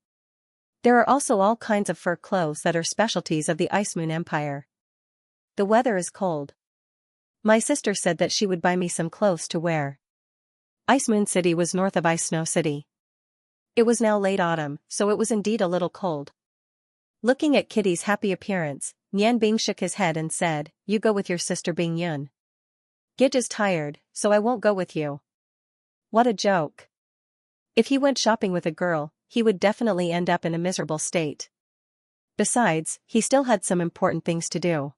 A: There are also all kinds of fur clothes that are specialties of the Ice Moon Empire. The weather is cold. My sister said that she would buy me some clothes to wear. Ice Moon City was north of Ice Snow City. It was now late autumn, so it was indeed a little cold. Looking at Kitty's happy appearance, Nianbing shook his head and said, "You go with your sister Bing Yun. Gij is tired, so I won't go with you." What a joke. If he went shopping with a girl, he would definitely end up in a miserable state. Besides, he still had some important things to do.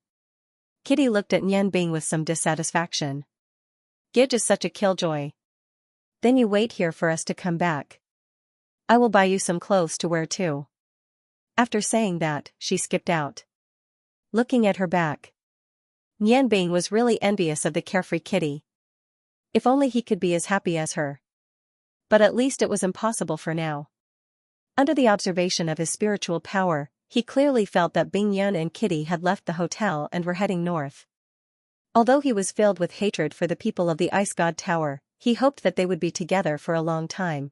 A: Kitty looked at Nianbing with some dissatisfaction. "Gij is such a killjoy. Then you wait here for us to come back. I will buy you some clothes to wear too." After saying that, she skipped out. Looking at her back, Nianbing was really envious of the carefree Kitty. If only he could be as happy as her. But at least it was impossible for now. Under the observation of his spiritual power, he clearly felt that Bing Yan and Kitty had left the hotel and were heading north. Although he was filled with hatred for the people of the Ice God Tower, he hoped that they would be together for a long time.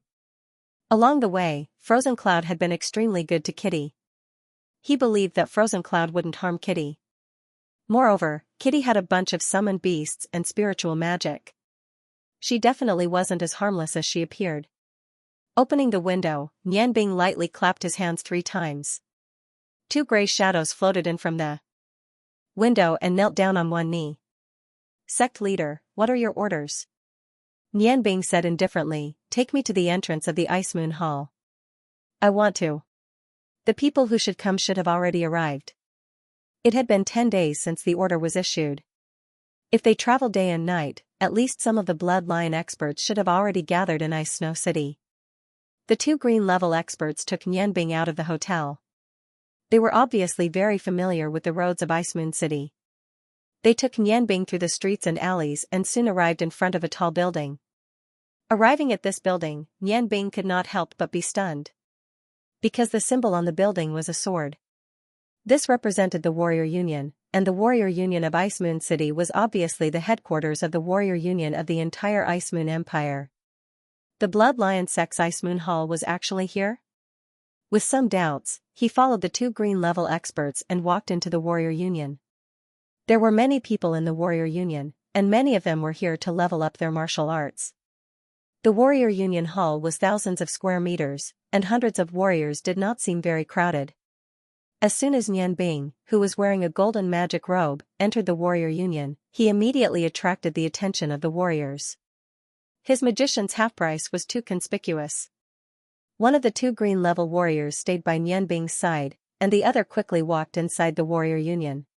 A: Along the way, Frozen Cloud had been extremely good to Kitty. He believed that Frozen Cloud wouldn't harm Kitty. Moreover, Kitty had a bunch of summoned beasts and spiritual magic. She definitely wasn't as harmless as she appeared. Opening the window, Nianbing lightly clapped his hands 3 times. 2 gray shadows floated in from the window and knelt down on one knee. "Sect leader, what are your orders?" Nianbing said indifferently, "Take me to the entrance of the Ice Moon Hall. I want to." The people who should come should have already arrived. It had been 10 days since the order was issued. If they traveled day and night, at least some of the Bloodline experts should have already gathered in Ice Snow City. The 2 green-level experts took Nianbing out of the hotel. They were obviously very familiar with the roads of Ice Moon City. They took Nianbing through the streets and alleys and soon arrived in front of a tall building. Arriving at this building, Nianbing could not help but be stunned. Because the symbol on the building was a sword. This represented the Warrior Union, and the Warrior Union of Ice Moon City was obviously the headquarters of the Warrior Union of the entire Ice Moon Empire. The Blood Lion Sect's Ice Moon Hall was actually here? With some doubts, he followed the 2 green-level experts and walked into the Warrior Union. There were many people in the Warrior Union, and many of them were here to level up their martial arts. The Warrior Union Hall was thousands of square meters, and hundreds of warriors did not seem very crowded. As soon as Nianbing, who was wearing a golden magic robe, entered the Warrior Union, he immediately attracted the attention of the warriors. His magician's half-price was too conspicuous. One of the 2 green-level warriors stayed by Nianbing's side, and the other quickly walked inside the Warrior Union.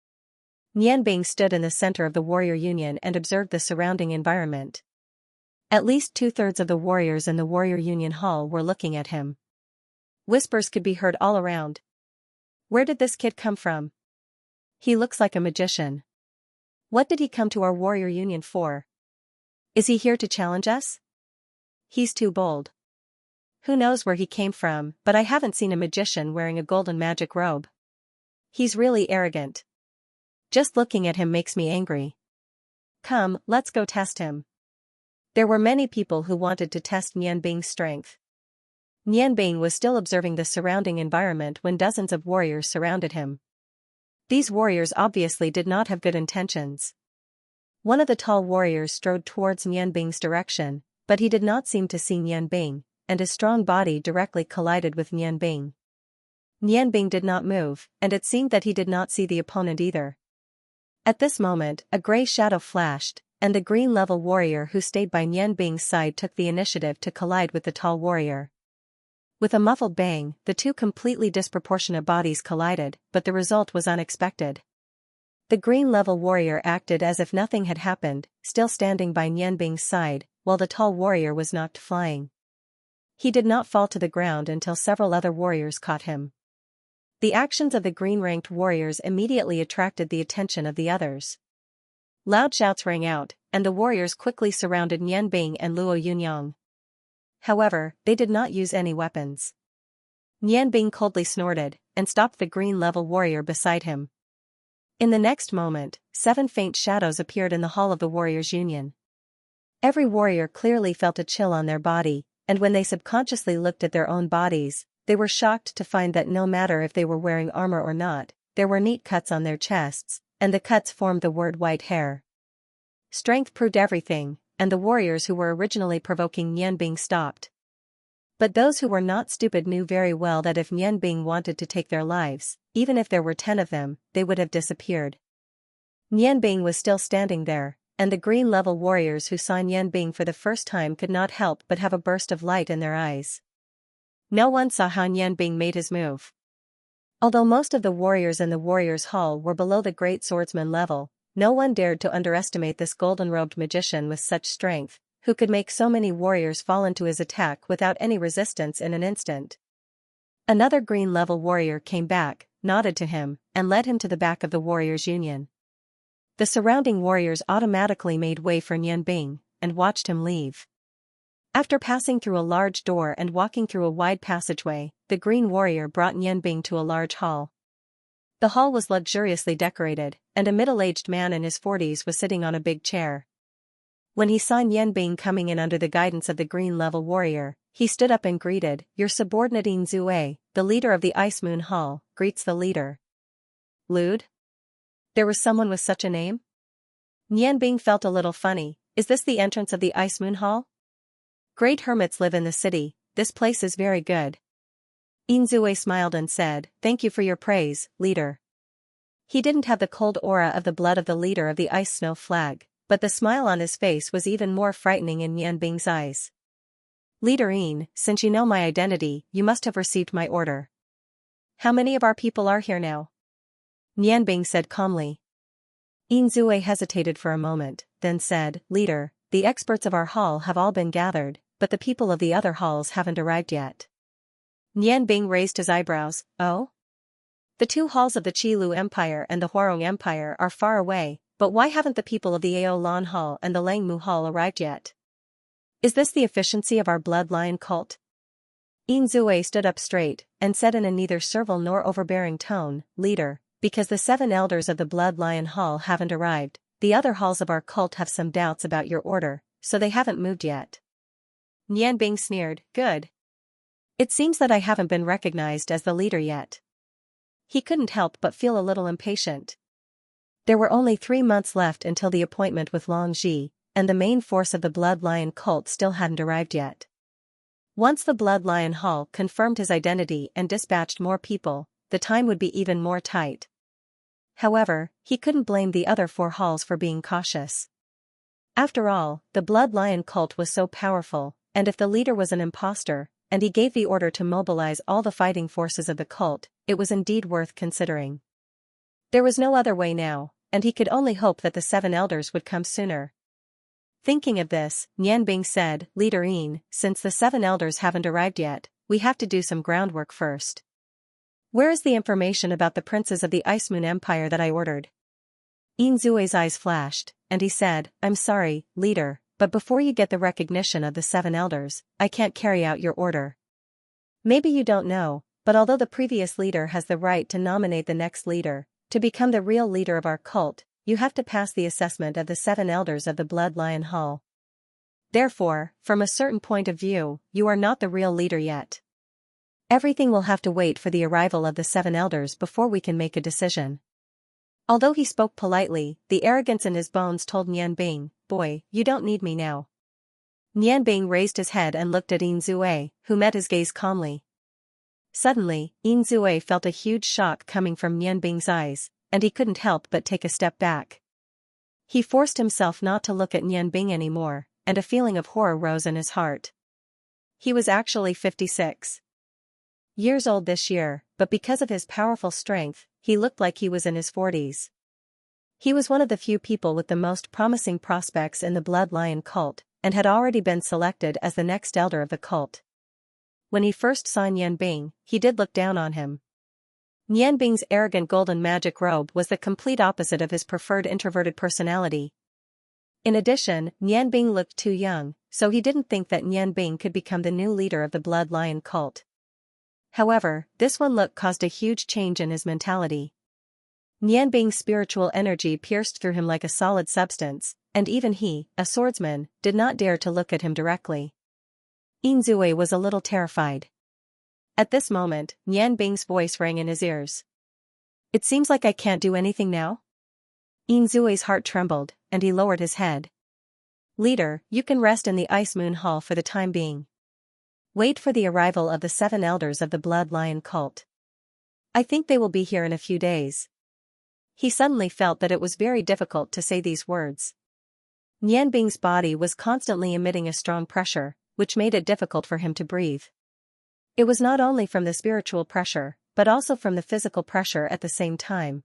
A: Nianbing stood in the center of the Warrior Union and observed the surrounding environment. At least 2/3 of the warriors in the Warrior Union Hall were looking at him. Whispers could be heard all around. "Where did this kid come from? He looks like a magician. What did he come to our Warrior Union for? Is he here to challenge us? He's too bold. Who knows where he came from, but I haven't seen a magician wearing a golden magic robe. He's really arrogant. Just looking at him makes me angry. Come, let's go test him." There were many people who wanted to test Nian Bing's strength. Nian Bing was still observing the surrounding environment when dozens of warriors surrounded him. These warriors obviously did not have good intentions. One of the tall warriors strode towards Nian Bing's direction, but he did not seem to see Nian Bing, and his strong body directly collided with Nian Bing. Nian Bing did not move, and it seemed that he did not see the opponent either. At this moment, a gray shadow flashed, and the green-level warrior who stayed by Nian Bing's side took the initiative to collide with the tall warrior. With a muffled bang, the two completely disproportionate bodies collided, but the result was unexpected. The green-level warrior acted as if nothing had happened, still standing by Nian Bing's side, while the tall warrior was knocked flying. He did not fall to the ground until several other warriors caught him. The actions of the green-ranked warriors immediately attracted the attention of the others. Loud shouts rang out, and the warriors quickly surrounded Nian Bing and Luo Yunyang. However, they did not use any weapons. Nian Bing coldly snorted, and stopped the green-level warrior beside him. In the next moment, 7 faint shadows appeared in the hall of the Warriors' Union. Every warrior clearly felt a chill on their body, and when they subconsciously looked at their own bodies, they were shocked to find that no matter if they were wearing armor or not, there were neat cuts on their chests, and the cuts formed the word white hair. Strength proved everything, and the warriors who were originally provoking Nian Bing stopped. But those who were not stupid knew very well that if Nian Bing wanted to take their lives, even if there were 10 of them, they would have disappeared. Nian Bing was still standing there, and the green-level warriors who saw Nian Bing for the first time could not help but have a burst of light in their eyes. No one saw how Nian Bing made his move. Although most of the warriors in the Warriors' Hall were below the great swordsman level, no one dared to underestimate this golden-robed magician with such strength, who could make so many warriors fall into his attack without any resistance in an instant. Another green-level warrior came back, nodded to him, and led him to the back of the Warriors' Union. The surrounding warriors automatically made way for Nian Bing, and watched him leave. After passing through a large door and walking through a wide passageway, the green warrior brought Nian Bing to a large hall. The hall was luxuriously decorated, and a middle-aged man in his 40s was sitting on a big chair. When he saw Nian Bing coming in under the guidance of the green-level warrior, he stood up and greeted, "Your subordinate Yin Zue, the leader of the Ice Moon Hall, greets the leader." Lude? There was someone with such a name? Nian Bing felt a little funny. Is this the entrance of the Ice Moon Hall? Great hermits live in the city, this place is very good. Yin Zue smiled and said, "Thank you for your praise, leader." He didn't have the cold aura of the blood of the leader of the Ice Snow Flag, but the smile on his face was even more frightening in Nian Bing's eyes. "Leader Yin, since you know my identity, you must have received my order. How many of our people are here now?" Nian Bing said calmly. Yin Zue hesitated for a moment, then said, "Leader, the experts of our hall have all been gathered, but the people of the other halls haven't arrived yet." Nian Bing raised his eyebrows. "Oh? The 2 halls of the Qilu Empire and the Huarong Empire are far away, but why haven't the people of the Ao Lan Hall and the Langmu Hall arrived yet? Is this the efficiency of our bloodline cult?" Yin Zue stood up straight, and said in a neither servile nor overbearing tone, "Leader, because the 7 elders of the Blood Lion Hall haven't arrived, the other halls of our cult have some doubts about your order, so they haven't moved yet." Nian Bing sneered, "Good. It seems that I haven't been recognized as the leader yet." He couldn't help but feel a little impatient. There were only 3 months left until the appointment with Long Ji, and the main force of the Blood Lion cult still hadn't arrived yet. Once the Blood Lion Hall confirmed his identity and dispatched more people, the time would be even more tight. However, he couldn't blame the other 4 halls for being cautious. After all, the Blood Lion cult was so powerful, and if the leader was an imposter, and he gave the order to mobilize all the fighting forces of the cult, it was indeed worth considering. There was no other way now, and he could only hope that the 7 elders would come sooner. Thinking of this, Nian Bing said, "Leader Yin, since the 7 elders haven't arrived yet, we have to do some groundwork first. Where is the information about the princes of the Ice Moon Empire that I ordered?" Yin Zue's eyes flashed, and he said, "I'm sorry, leader, but before you get the recognition of the 7 elders, I can't carry out your order. Maybe you don't know, but although the previous leader has the right to nominate the next leader, to become the real leader of our cult, you have to pass the assessment of the 7 elders of the Blood Lion Hall." Therefore, from a certain point of view, you are not the real leader yet. Everything will have to wait for the arrival of the 7 elders before we can make a decision. Although he spoke politely, the arrogance in his bones told Nian Bing, boy, you don't need me now. Nian Bing raised his head and looked at Yin Zue, who met his gaze calmly. Suddenly, Yin Zue felt a huge shock coming from Nian Bing's eyes, and he couldn't help but take a step back. He forced himself not to look at Nian Bing anymore, and a feeling of horror rose in his heart. He was actually 56 years old this year, but because of his powerful strength, he looked like he was in his 40s. He was one of the few people with the most promising prospects in the Blood Lion cult, and had already been selected as the next elder of the cult. When he first saw Nian Bing, he did look down on him. Nian Bing's arrogant golden magic robe was the complete opposite of his preferred introverted personality. In addition, Nian Bing looked too young, so he didn't think that Nian Bing could become the new leader of the Blood Lion cult. However, this one look caused a huge change in his mentality. Nian Bing's spiritual energy pierced through him like a solid substance, and even he, a swordsman, did not dare to look at him directly. Yin Zue was a little terrified. At this moment, Nian Bing's voice rang in his ears. It seems like I can't do anything now? Yin Zue's heart trembled, and he lowered his head. Leader, you can rest in the Ice Moon Hall for the time being. Wait for the arrival of the 7 elders of the Blood Lion cult. I think they will be here in a few days. He suddenly felt that it was very difficult to say these words. Nian Bing's body was constantly emitting a strong pressure, which made it difficult for him to breathe. It was not only from the spiritual pressure, but also from the physical pressure at the same time.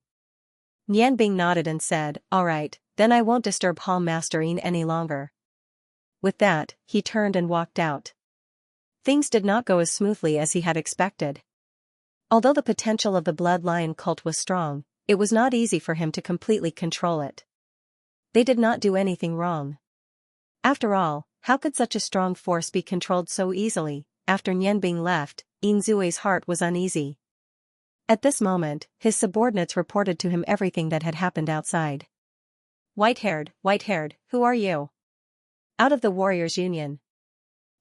A: Nian Bing nodded and said, all right, then I won't disturb Hall Master Yin any longer. With that, he turned and walked out. Things did not go as smoothly as he had expected. Although the potential of the Blood Lion cult was strong, it was not easy for him to completely control it. They did not do anything wrong. After all, how could such a strong force be controlled so easily? After Nian Bing left, Yin Zue's heart was uneasy. At this moment, his subordinates reported to him everything that had happened outside. White-haired, who are you? Out of the Warriors' Union.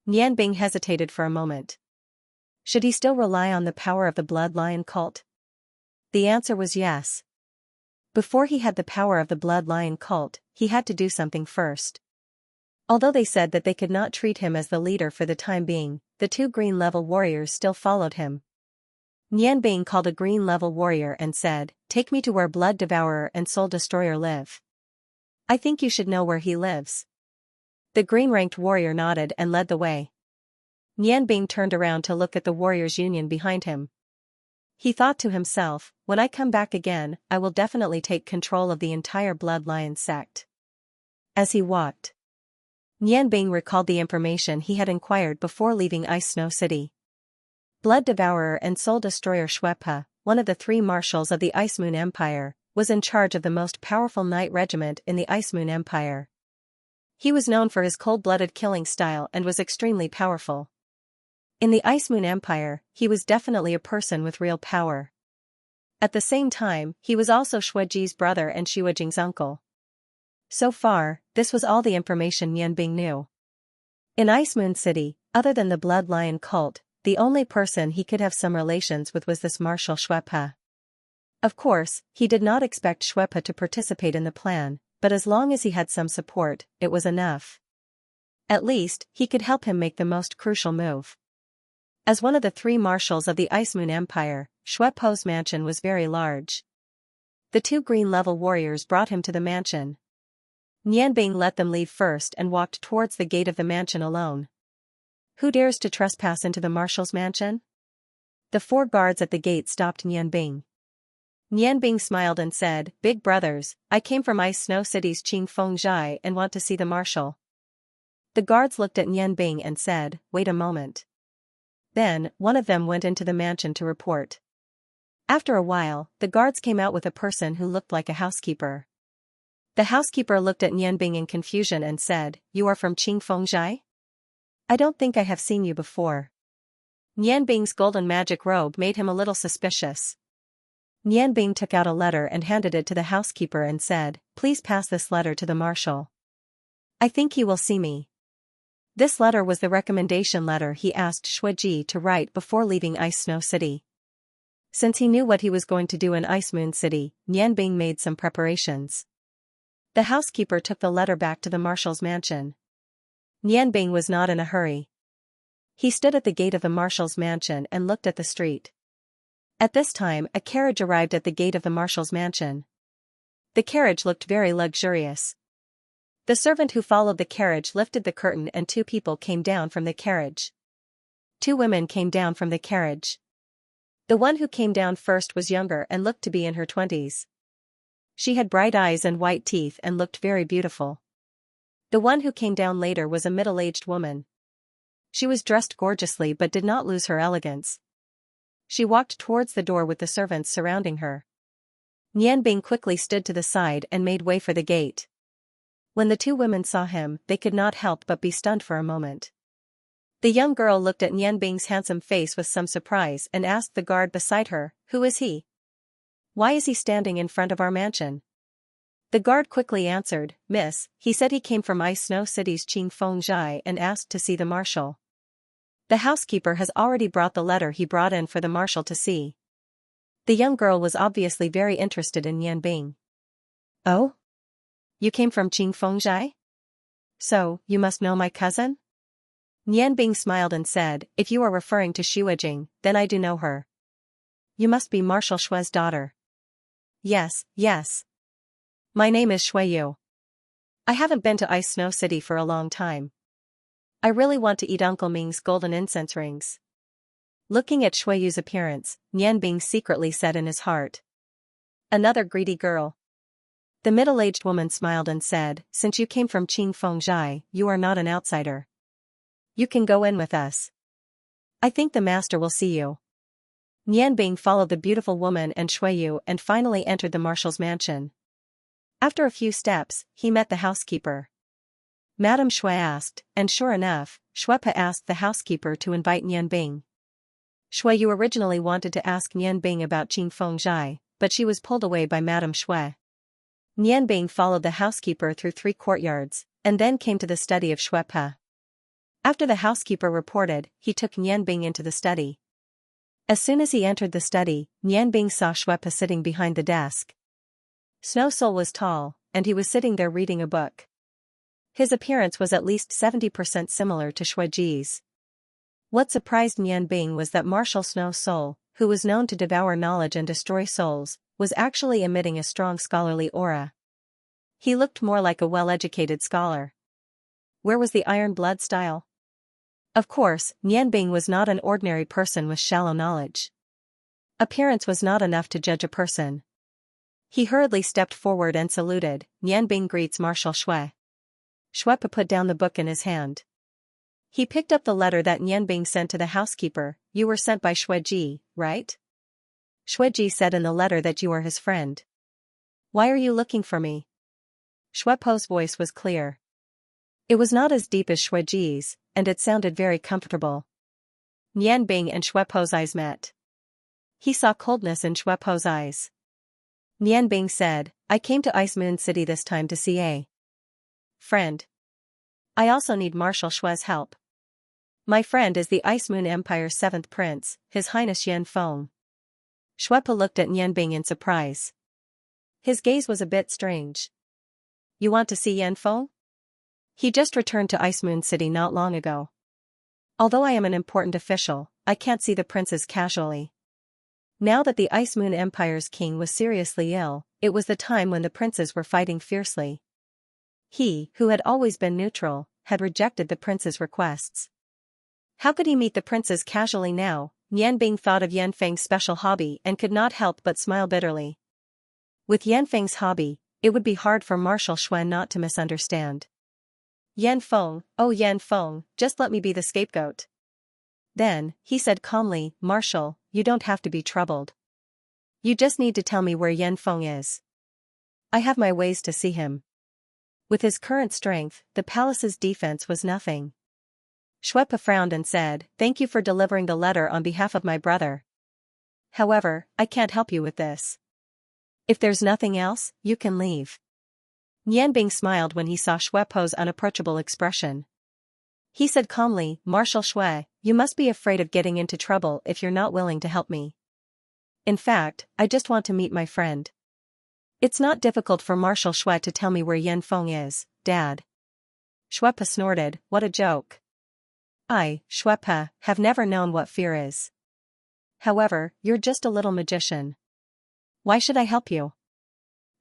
A: Nian Bing hesitated for a moment. Should he still rely on the power of the Blood Lion cult? The answer was yes. Before he had the power of the Blood Lion cult, he had to do something first. Although they said that they could not treat him as the leader for the time being, the 2 green-level warriors still followed him. Nian Bing called a green-level warrior and said, take me to where Blood Devourer and Soul Destroyer live. I think you should know where he lives. The green-ranked warrior nodded and led the way. Nian Bing turned around to look at the Warriors' Union behind him. He thought to himself, when I come back again, I will definitely take control of the entire Blood Lion sect. As he walked, Nian Bing recalled the information he had inquired before leaving Ice Snow City. Blood Devourer and Soul Destroyer Xuepe, one of the 3 marshals of the Ice Moon Empire, was in charge of the most powerful knight regiment in the Ice Moon Empire. He was known for his cold-blooded killing style and was extremely powerful. In the Ice Moon Empire, he was definitely a person with real power. At the same time, he was also Xueji's brother and Xuejing's uncle. So far, this was all the information Nian Bing knew. In Ice Moon City, other than the Blood Lion cult, the only person he could have some relations with was this Marshal Xuepe. Of course, he did not expect Xuepe to participate in the plan, but as long as he had some support, it was enough. At least, he could help him make the most crucial move. As one of the 3 marshals of the Ice Moon Empire, Xuepe's mansion was very large. The 2 green-level warriors brought him to the mansion. Nian Bing let them leave first and walked towards the gate of the mansion alone. Who dares to trespass into the marshal's mansion? The 4 guards at the gate stopped Nian Bing. Nian Bing smiled and said, Big brothers, I came from Ice Snow City's Qingfeng and want to see the marshal. The guards looked at Nian Bing and said, wait a moment. Then, one of them went into the mansion to report. After a while, the guards came out with a person who looked like a housekeeper. The housekeeper looked at Nian Bing in confusion and said, you are from Qingfeng? I don't think I have seen you before. Nian Bing's golden magic robe made him a little suspicious. Nian Bing took out a letter and handed it to the housekeeper and said, please pass this letter to the marshal. I think he will see me. This letter was the recommendation letter he asked Shuiji to write before leaving Ice Snow City. Since he knew what he was going to do in Ice Moon City, Nianbing made some preparations. The housekeeper took the letter back to the marshal's mansion. Nianbing was not in a hurry. He stood at the gate of the marshal's mansion and looked at the street. At this time, a carriage arrived at the gate of the marshal's mansion. The carriage looked very luxurious. The servant who followed the carriage lifted the curtain and two people came down from the carriage. Two women came down from the carriage. The one who came down first was younger and looked to be in her 20s. She had bright eyes and white teeth and looked very beautiful. The one who came down later was a middle-aged woman. She was dressed gorgeously but did not lose her elegance. She walked towards the door with the servants surrounding her. Nianbing quickly stood to the side and made way for the gate. When the two women saw him, they could not help but be stunned for a moment. The young girl looked at Nianbing's handsome face with some surprise and asked the guard beside her, "Who is he? Why is he standing in front of our mansion?" The guard quickly answered, "Miss, he said he came from Ice Snow City's Qingfengzhai and asked to see the marshal. The housekeeper has already brought the letter he brought in for the marshal to see." The young girl was obviously very interested in Nianbing. "Oh? You came from Qingfengzhai? So, you must know my cousin?" Nianbing smiled and said, "If you are referring to Shuijing, then I do know her. You must be Marshal Shui's daughter." "Yes, yes. My name is Shuiyu. I haven't been to Ice Snow City for a long time. I really want to eat Uncle Ming's golden incense rings." Looking at Shuiyu's appearance, Nianbing secretly said in his heart, "Another greedy girl." The middle-aged woman smiled and said, "Since you came from Qingfengzhai, you are not an outsider. You can go in with us. I think the master will see you." Nianbing followed the beautiful woman and Shuiyu and finally entered the marshal's mansion. After a few steps, he met the housekeeper. Madame Shui asked, and sure enough, Shuepa asked the housekeeper to invite Nianbing. Shuiyu originally wanted to ask Nianbing about Qingfengzhai, but she was pulled away by Madame Shui. Nianbing followed the housekeeper through 3 courtyards, and then came to the study of Shuepa. After the housekeeper reported, he took Nianbing into the study. As soon as he entered the study, Nianbing saw Shuepa sitting behind the desk. Snow Soul was tall, and he was sitting there reading a book. His appearance was at least 70% similar to Shuiji's. What surprised Nianbing was that Marshal Snow Soul, who was known to devour knowledge and destroy souls, was actually emitting a strong scholarly aura. He looked more like a well-educated scholar. Where was the iron blood style? Of course, Nianbing was not an ordinary person with shallow knowledge. Appearance was not enough to judge a person. He hurriedly stepped forward and saluted, "Nianbing greets Marshal Shui." Shuepa put down the book in his hand. He picked up the letter that Nianbing sent to the housekeeper. "You were sent by Shuiji, right? Shuiji said in the letter that you are his friend. Why are you looking for me?" Shuepo's voice was clear. It was not as deep as Shuiji's, and it sounded very comfortable. Nianbing and Shuepo's eyes met. He saw coldness in Shuepo's eyes. Nianbing said, "I came to Ice Moon City this time to see a friend. I also need Marshal Shui's help. My friend is the Ice Moon Empire's 7th prince, His Highness Yanfeng." Shuepa looked at Nianbing in surprise. His gaze was a bit strange. "You want to see Yanfeng? He just returned to Ice Moon City not long ago. Although I am an important official, I can't see the princes casually." Now that the Ice Moon Empire's king was seriously ill, it was the time when the princes were fighting fiercely. He, who had always been neutral, had rejected the prince's requests. How could he meet the princes casually now? Nianbing thought of Yanfeng's special hobby and could not help but smile bitterly. With Yanfeng's hobby, it would be hard for Marshal Shui not to misunderstand. "Yanfeng, oh Yanfeng, just let me be the scapegoat." Then, he said calmly, "Marshal, you don't have to be troubled. You just need to tell me where Yanfeng is. I have my ways to see him." With his current strength, the palace's defense was nothing. Shuepa frowned and said, "Thank you for delivering the letter on behalf of my brother. However, I can't help you with this. If there's nothing else, you can leave." Nianbing smiled when he saw Shuepo's unapproachable expression. He said calmly, Marshal Shui, you must be afraid of getting into trouble if you're not willing to help me. In fact, I just want to meet my friend. It's not difficult for Marshal Shui to tell me where Yan Feng is, Dad. Shuepa snorted, what a joke. I, Shuepa, have never known what fear is. However, you're just a little magician. Why should I help you?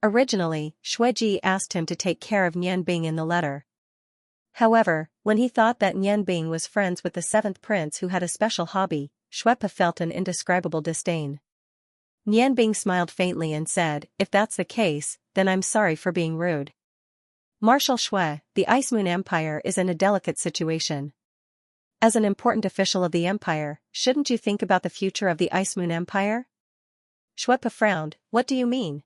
A: Originally, Shuiji asked him to take care of Nian Bing in the letter. However, when he thought that Nian Bing was friends with the seventh prince who had a special hobby, Shuepa felt an indescribable disdain. Nian Bing smiled faintly and said, if that's the case, then I'm sorry for being rude. Marshal Shui, the Ice Moon Empire is in a delicate situation. As an important official of the empire, shouldn't you think about the future of the Ice Moon Empire? Shuepa frowned, what do you mean?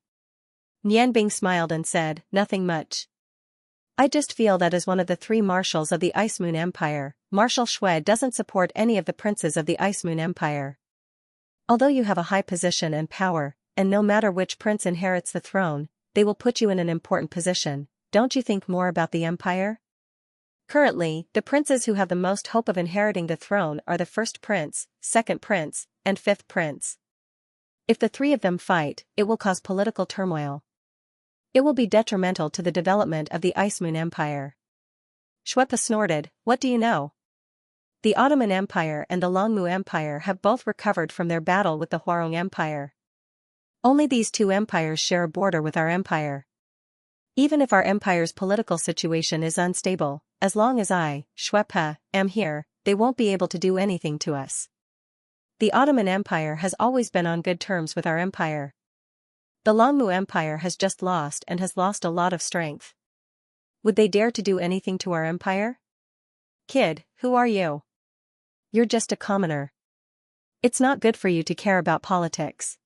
A: Nian Bing smiled and said, nothing much. I just feel that as one of the three marshals of the Ice Moon Empire, Marshal Shui doesn't support any of the princes of the Ice Moon Empire. Although you have a high position and power, and no matter which prince inherits the throne, they will put you in an important position, don't you think more about the empire? Currently, the princes who have the most hope of inheriting the throne are the first prince, second prince, and fifth prince. If the three of them fight, it will cause political turmoil. It will be detrimental to the development of the Ice Moon Empire. Shuepa snorted, what do you know? The Ottoman Empire and the Longmu Empire have both recovered from their battle with the Huarong Empire. Only these two empires share a border with our empire. Even if our empire's political situation is unstable, as long as I, Shuepa, am here, they won't be able to do anything to us. The Ottoman Empire has always been on good terms with our empire. The Longmu Empire has just lost and has lost a lot of strength. Would they dare to do anything to our empire? Kid, who are you? You're just a commoner. It's not good for you to care about politics.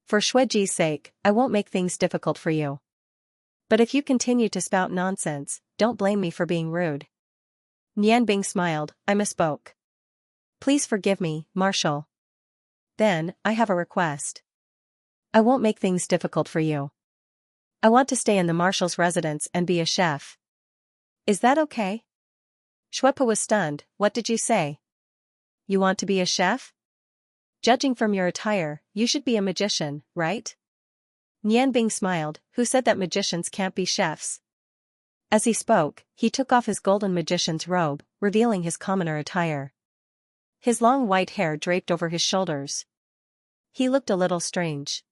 A: For Shuiji's sake, I won't make things difficult for you. But if you continue to spout nonsense, don't blame me for being rude. Nian Bing smiled, I misspoke. Please forgive me, Marshal. Then, I have a request. I won't make things difficult for you. I want to stay in the Marshal's residence and be a chef. Is that okay? Shuepa was stunned, what did you say? You want to be a chef? Judging from your attire, you should be a magician, right? Nian Bing smiled, who said that magicians can't be chefs? As he spoke, he took off his golden magician's robe, revealing his commoner attire. His long white hair draped over his shoulders. He looked a little strange.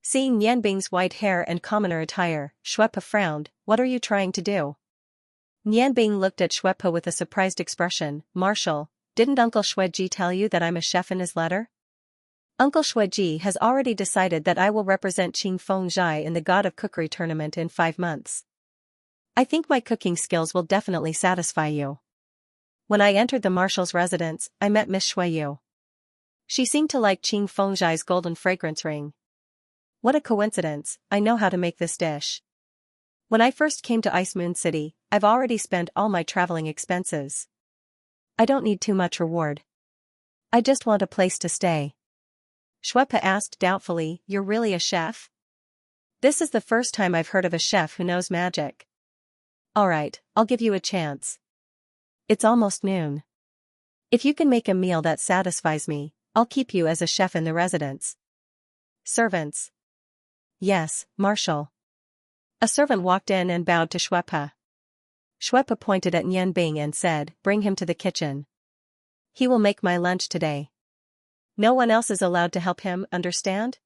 A: Seeing Nian Bing's white hair and commoner attire, Shuepa frowned, what are you trying to do? Nian Bing looked at Shuepa with a surprised expression, Marshal, didn't Uncle Shuiji tell you that I'm a chef in his letter? Uncle Shuiji has already decided that I will represent Qing Feng Zhai in the God of Cookery tournament in 5 months. I think my cooking skills will definitely satisfy you. When I entered the Marshal's residence, I met Miss Shuiyu. She seemed to like Qing Feng Zhai's golden fragrance ring. What a coincidence, I know how to make this dish. When I first came to Ice Moon City, I've already spent all my traveling expenses. I don't need too much reward. I just want a place to stay. Shuepa asked doubtfully, you're really a chef? This is the first time I've heard of a chef who knows magic. Alright, I'll give you a chance. It's almost noon. If you can make a meal that satisfies me, I'll keep you as a chef in the residence. Servants. Yes, Marshal. A servant walked in and bowed to Shuepa. Shuepa pointed at Nian Bing and said, bring him to the kitchen. He will make my lunch today. No one else is allowed to help him, understand?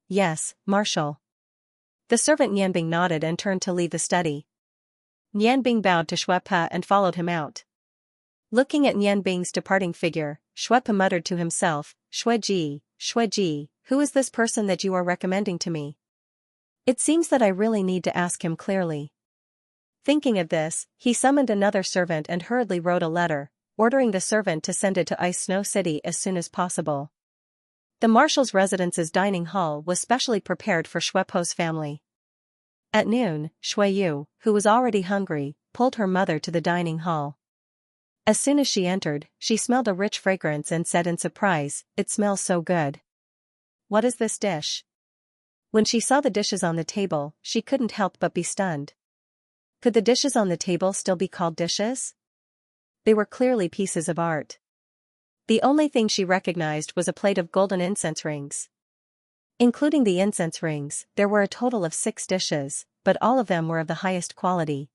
A: Yes, Marshal. The servant Nian Bing nodded and turned to leave the study. Nian Bing bowed to Shuepa and followed him out. Looking at Nian Bing's departing figure, Shuepa muttered to himself, Shuiji, who is this person that you are recommending to me? It seems that I really need to ask him clearly. Thinking of this, he summoned another servant and hurriedly wrote a letter, ordering the servant to send it to Ice Snow City as soon as possible. The Marshal's residence's dining hall was specially prepared for Shuepo's family. At noon, Shuiyu, who was already hungry, pulled her mother to the dining hall. As soon as she entered, she smelled a rich fragrance and said in surprise, it smells so good. What is this dish? When she saw the dishes on the table, she couldn't help but be stunned. Could the dishes on the table still be called dishes? They were clearly pieces of art. The only thing she recognized was a plate of golden incense rings. Including the incense rings, there were a total of 6 dishes, but all of them were of the highest quality.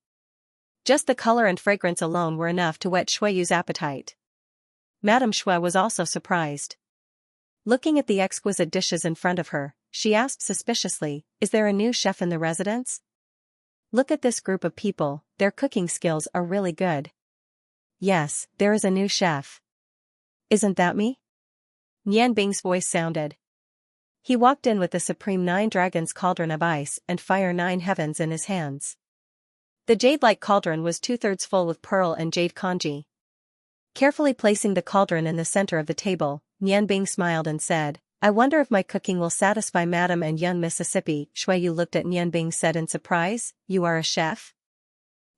A: Just the color and fragrance alone were enough to whet Shueyu's appetite. Madame Shui was also surprised. Looking at the exquisite dishes in front of her, she asked suspiciously, "Is there a new chef in the residence? Look at this group of people, their cooking skills are really good." "Yes, there is a new chef." "Isn't that me?" Nian Bing's voice sounded. He walked in with the supreme 9 dragons cauldron of ice and fire 9 heavens in his hands. The jade-like cauldron was 2/3 full with pearl and jade congee. Carefully placing the cauldron in the center of the table, Nian Bing smiled and said, "I wonder if my cooking will satisfy Madam and young Mississippi." Shueyu looked at Nian Bing said in surprise, "You are a chef?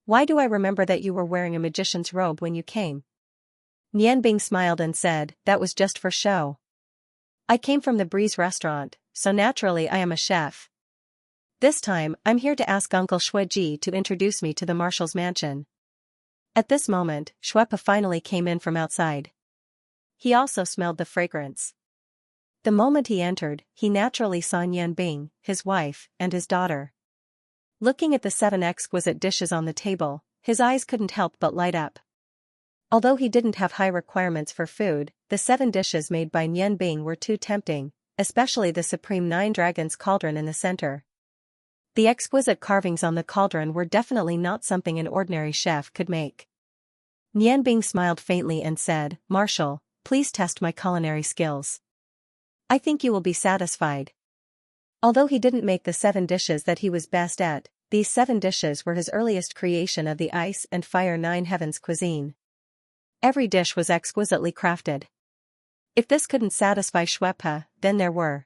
A: Why do I remember that you were wearing a magician's robe when you came?" Nian Bing smiled and said, "That was just for show. I came from the Breeze restaurant, so naturally I am a chef. This time, I'm here to ask Uncle Shueji to introduce me to the Marshal's mansion." At this moment, Shuepa finally came in from outside. He also smelled the fragrance. The moment he entered, he naturally saw Nian Bing, his wife, and his daughter. Looking at the 7 exquisite dishes on the table, his eyes couldn't help but light up. Although he didn't have high requirements for food, the 7 dishes made by Nian Bing were too tempting, especially the supreme 9 dragons cauldron in the center. The exquisite carvings on the cauldron were definitely not something an ordinary chef could make. Nian Bing smiled faintly and said, "Marshal, please test my culinary skills. I think you will be satisfied." Although he didn't make the 7 dishes that he was best at, these 7 dishes were his earliest creation of the ice and fire 9 heavens cuisine. Every dish was exquisitely crafted. If this couldn't satisfy Shuepa, then there were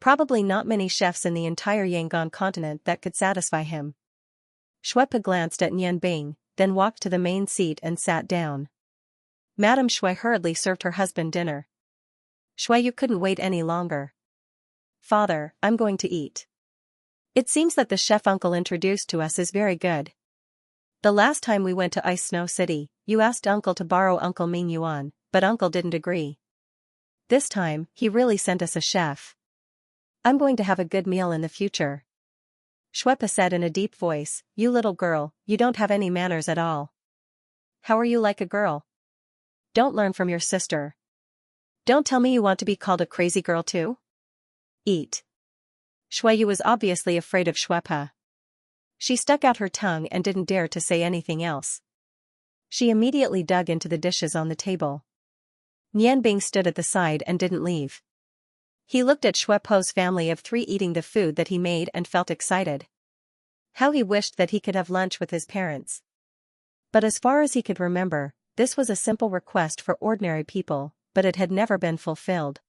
A: probably not many chefs in the entire Yangon continent that could satisfy him. Shuepa glanced at Nian Bing, then walked to the main seat and sat down. Madame Shui hurriedly served her husband dinner. Shueyu couldn't wait any longer. "Father, I'm going to eat. It seems that the chef uncle introduced to us is very good. The last time we went to Ice Snow City, you asked uncle to borrow Uncle Ming Yuan, but uncle didn't agree. This time, he really sent us a chef. I'm going to have a good meal in the future." Shuepa said in a deep voice, "You little girl, you don't have any manners at all. How are you like a girl? Don't learn from your sister. Don't tell me you want to be called a crazy girl too? Eat." Shueyu was obviously afraid of Shuepa. She stuck out her tongue and didn't dare to say anything else. She immediately dug into the dishes on the table. Nian Bing stood at the side and didn't leave. He looked at Shuepo's family of 3 eating the food that he made and felt excited. How he wished that he could have lunch with his parents. But as far as he could remember, this was a simple request for ordinary people, but it had never been fulfilled.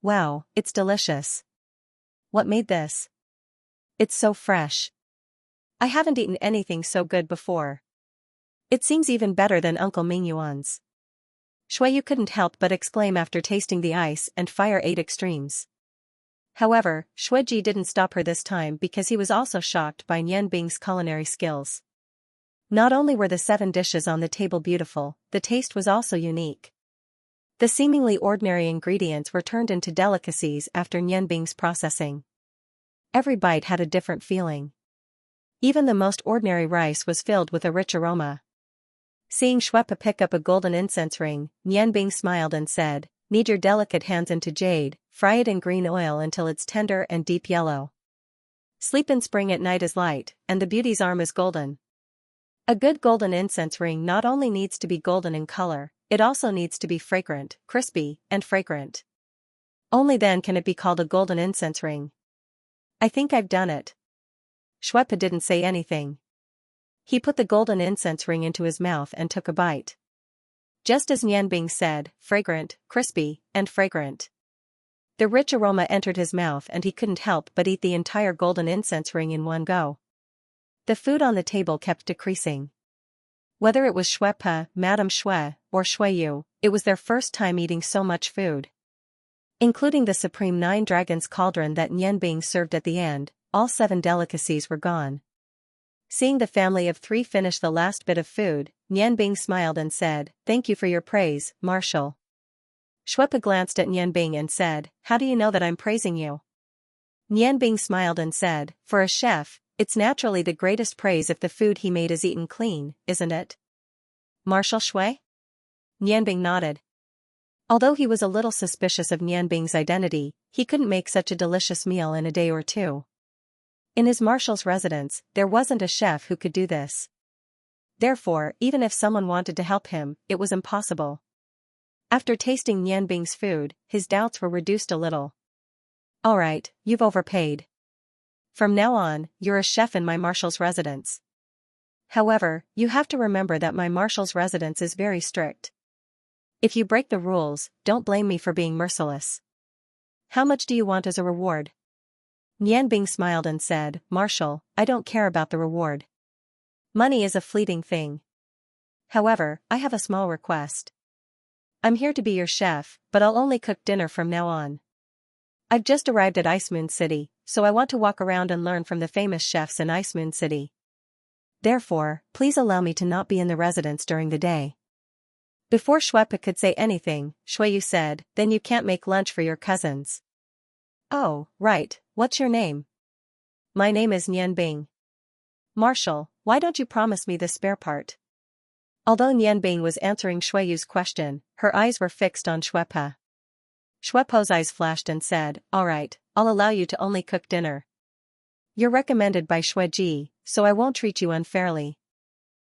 A: "Wow, it's delicious. What made this? It's so fresh. I haven't eaten anything so good before. It seems even better than Uncle Ming Yuan's." Shueyu couldn't help but exclaim after tasting the ice and fire 8 extremes. However, Shueji didn't stop her this time because he was also shocked by Nian Bing's culinary skills. Not only were the 7 dishes on the table beautiful, the taste was also unique. The seemingly ordinary ingredients were turned into delicacies after Nian Bing's processing. Every bite had a different feeling. Even the most ordinary rice was filled with a rich aroma. Seeing Shuepa pick up a golden incense ring, Nian Bing smiled and said, "Knead your delicate hands into jade, fry it in green oil until it's tender and deep yellow. Sleep in spring at night is light, and the beauty's arm is golden." A good golden incense ring not only needs to be golden in color, it also needs to be fragrant, crispy, and fragrant. Only then can it be called a golden incense ring. "I think I've done it." Shuepa didn't say anything. He put the golden incense ring into his mouth and took a bite. Just as Nian Bing said, fragrant, crispy, and fragrant. The rich aroma entered his mouth and he couldn't help but eat the entire golden incense ring in one go. The food on the table kept decreasing. Whether it was Shuepa, Madame Shui, or Shueyu, it was their first time eating so much food. Including the supreme 9 dragons cauldron that Nian Bing served at the end, all 7 delicacies were gone. Seeing the family of 3 finish the last bit of food, Nianbing smiled and said, "Thank you for your praise, Marshal." Shuepa glanced at Nianbing and said, "How do you know that I'm praising you?" Nianbing smiled and said, "For a chef, it's naturally the greatest praise if the food he made is eaten clean, isn't it?" Marshal Shui? Nianbing nodded. Although he was a little suspicious of Nianbing's identity, he couldn't make such a delicious meal in a day or two. In his marshal's residence, there wasn't a chef who could do this. Therefore, even if someone wanted to help him, it was impossible. After tasting Nianbing's food, his doubts were reduced a little. "Alright, you've overpaid. From now on, you're a chef in my marshal's residence. However, you have to remember that my marshal's residence is very strict. If you break the rules, don't blame me for being merciless. How much do you want as a reward?" Nianbing smiled and said, "Marshal, I don't care about the reward. Money is a fleeting thing. However, I have a small request. I'm here to be your chef, but I'll only cook dinner from now on. I've just arrived at Ice Moon City, so I want to walk around and learn from the famous chefs in Ice Moon City. Therefore, please allow me to not be in the residence during the day." Before Shuepa could say anything, Shueyu said, "Then you can't make lunch for your cousins." "Oh, right, what's your name?" "My name is Nianbing." "Marshal, why don't you promise me the spare part?" Although Nianbing was answering Shueyu's question, her eyes were fixed on Shuepa. Shuepo's eyes flashed and said, "Alright, I'll allow you to only cook dinner. You're recommended by Shueji, so I won't treat you unfairly.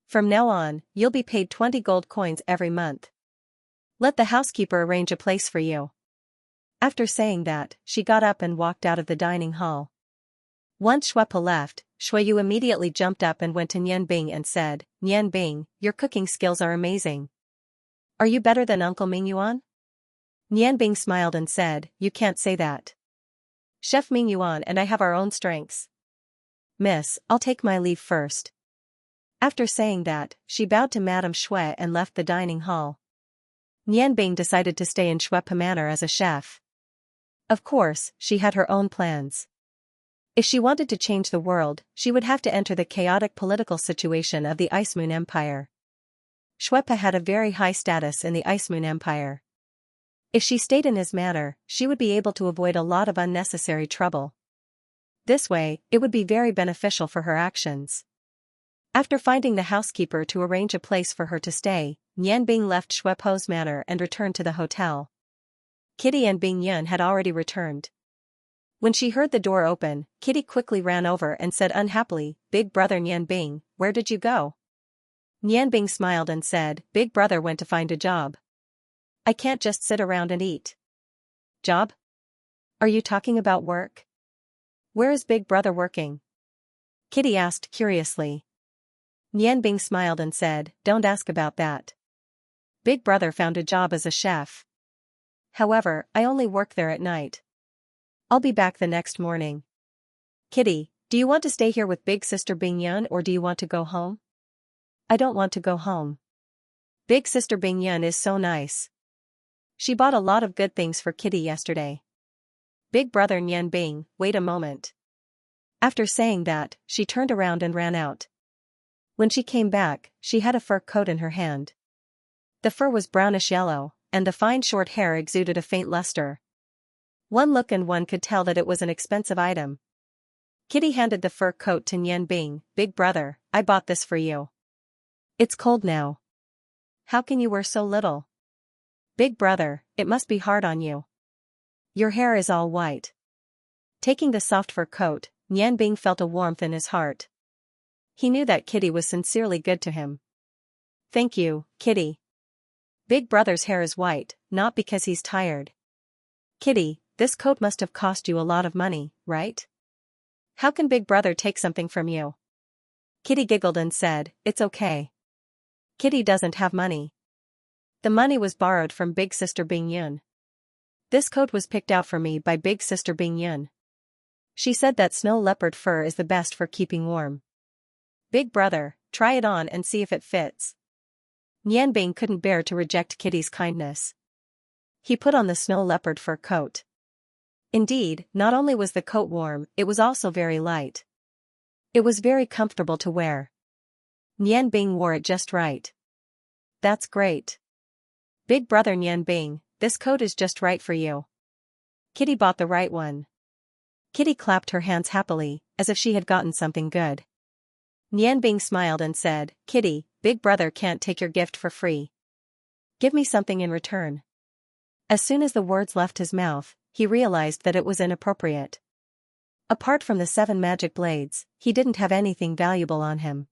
A: From now on, you'll be paid 20 gold coins every month. Let the housekeeper arrange a place for you." After saying that, she got up and walked out of the dining hall. Once Shuepa left, Shueyu immediately jumped up and went to Nianbing and said, "Nianbing, your cooking skills are amazing. Are you better than Uncle Mingyuan?" Nianbing smiled and said, "You can't say that. Chef Mingyuan and I have our own strengths. Miss, I'll take my leave first." After saying that, she bowed to Madame Shui and left the dining hall. Nianbing decided to stay in Shuepa Manor as a chef. Of course, she had her own plans. If she wanted to change the world, she would have to enter the chaotic political situation of the Ice Moon Empire. Shuepa had a very high status in the Ice Moon Empire. If she stayed in his manor, she would be able to avoid a lot of unnecessary trouble. This way, it would be very beneficial for her actions. After finding the housekeeper to arrange a place for her to stay, Nianbing left Shuepo's manor and returned to the hotel. Kitty and Bing Yun had already returned. When she heard the door open, Kitty quickly ran over and said unhappily, "Big brother Nianbing, where did you go?" Nianbing smiled and said, "Big brother went to find a job. I can't just sit around and eat." "Job? Are you talking about work? Where is Big brother working?" Kitty asked curiously. Nianbing smiled and said, "Don't ask about that. Big brother found a job as a chef. However, I only work there at night. I'll be back the next morning." "Kitty, do you want to stay here with big sister Bing Yun or do you want to go home?" "I don't want to go home. Big sister Bing Yun is so nice. She bought a lot of good things for Kitty yesterday." "Big brother Nianbing, wait a moment." After saying that, she turned around and ran out. When she came back, she had a fur coat in her hand. The fur was brownish yellow, and the fine short hair exuded a faint luster. One look and one could tell that it was an expensive item. Kitty handed the fur coat to Nianbing. "Big brother, I bought this for you. It's cold now. How can you wear so little?" "Big brother, it must be hard on you. Your hair is all white." Taking the soft fur coat, Nianbing felt a warmth in his heart. He knew that Kitty was sincerely good to him. "Thank you, Kitty. Big brother's hair is white, not because he's tired." "Kitty, this coat must have cost you a lot of money, right? How can Big brother take something from you?" Kitty giggled and said, "It's okay. Kitty doesn't have money. The money was borrowed from big sister Bing Yun. This coat was picked out for me by big sister Bing Yun. She said that snow leopard fur is the best for keeping warm. Big brother, try it on and see if it fits." Nianbing couldn't bear to reject Kitty's kindness. He put on the snow leopard fur coat. Indeed, not only was the coat warm, it was also very light. It was very comfortable to wear. Nianbing wore it just right. that's great. Big brother Nianbing, this coat is just right for you. Kitty bought the right one. Kitty clapped her hands happily, as if she had gotten something good. Nianbing smiled and said, Kitty, big brother can't take your gift for free. Give me something in return. As soon as the words left his mouth, he realized that it was inappropriate. Apart from the 7 magic blades, he didn't have anything valuable on him.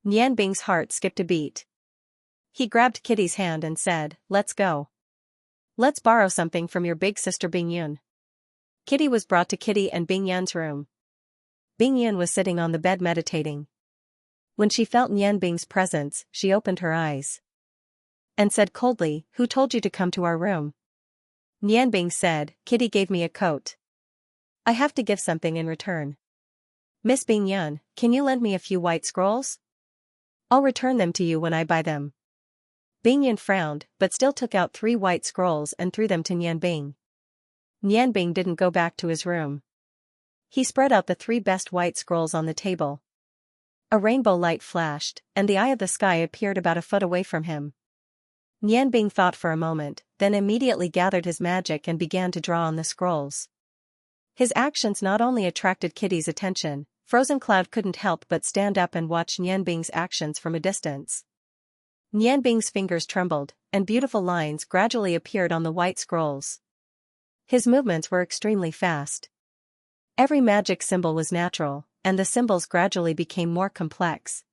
A: Nianbing's heart skipped a beat. He grabbed Kitty's hand and said, let's go. Let's borrow something from your big sister Bingyun. Kitty was brought to Kitty and Bingyun's room. Bingyun was sitting on the bed meditating. When she felt Nianbing's presence, she opened her eyes and said coldly, who told you to come to our room? Nianbing said, Kitty gave me a coat. I have to give something in return. Miss Bingyun, can you lend me a few white scrolls? I'll return them to you when I buy them. Bingyun frowned, but still took out 3 white scrolls and threw them to Nianbing. Nianbing didn't go back to his room. He spread out the 3 best white scrolls on the table. A rainbow light flashed, and the eye of the sky appeared about a foot away from him. Nianbing thought for a moment, then immediately gathered his magic and began to draw on the scrolls. His actions not only attracted Kitty's attention, Frozen Cloud couldn't help but stand up and watch Nianbing's actions from a distance. Nianbing's fingers trembled, and beautiful lines gradually appeared on the white scrolls. His movements were extremely fast. Every magic symbol was natural, and the symbols gradually became more complex.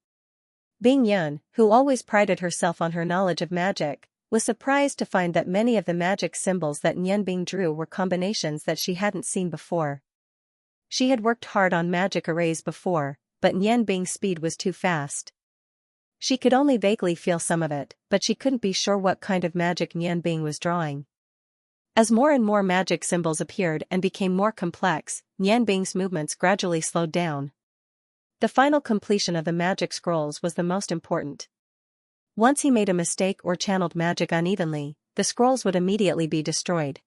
A: Bingyun, who always prided herself on her knowledge of magic, was surprised to find that many of the magic symbols that Nianbing drew were combinations that she hadn't seen before. She had worked hard on magic arrays before, but Nianbing's speed was too fast. She could only vaguely feel some of it, but she couldn't be sure what kind of magic Nianbing was drawing. As more and more magic symbols appeared and became more complex, Nianbing's movements gradually slowed down. The final completion of the magic scrolls was the most important. Once he made a mistake or channeled magic unevenly, the scrolls would immediately be destroyed.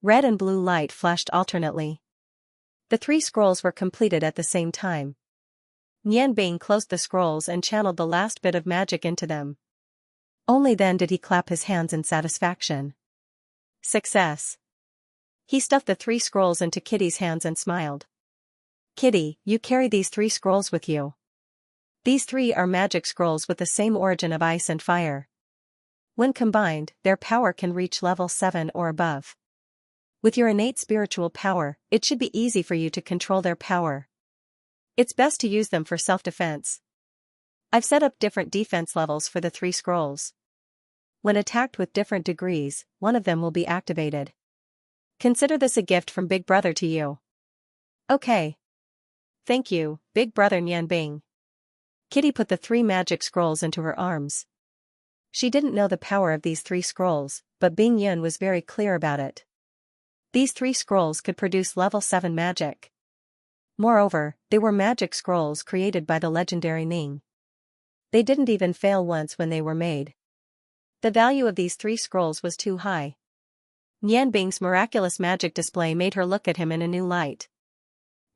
A: Red and blue light flashed alternately. The 3 scrolls were completed at the same time. Nianbing closed the scrolls and channeled the last bit of magic into them. Only then did he clap his hands in satisfaction. Success! He stuffed the 3 scrolls into Kitty's hands and smiled. Kitty, you carry these 3 scrolls with you. These 3 are magic scrolls with the same origin of ice and fire. When combined, their power can reach level 7 or above. With your innate spiritual power, it should be easy for you to control their power. It's best to use them for self-defense. I've set up different defense levels for the 3 scrolls. When attacked with different degrees, one of them will be activated. Consider this a gift from Big Brother to you. Okay. Thank you, Big Brother Nianbing. Kitty put the 3 magic scrolls into her arms. She didn't know the power of these 3 scrolls, but Bingyun was very clear about it. These 3 scrolls could produce level 7 magic. Moreover, they were magic scrolls created by the legendary Ning. They didn't even fail once when they were made. The value of these 3 scrolls was too high. Nianbing's miraculous magic display made her look at him in a new light.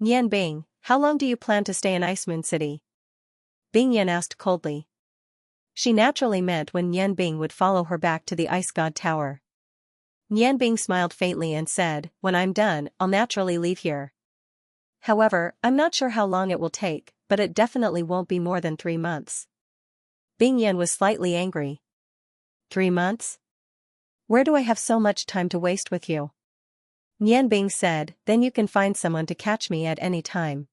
A: Nianbing, how long do you plan to stay in Ice Moon City? Bingyun asked coldly. She naturally meant when Nianbing would follow her back to the Ice God Tower. Nianbing smiled faintly and said, when I'm done, I'll naturally leave here. However, I'm not sure how long it will take, but it definitely won't be more than 3 months. Bingyun was slightly angry. 3 months? Where do I have so much time to waste with you? Nianbing said, then you can find someone to catch me at any time.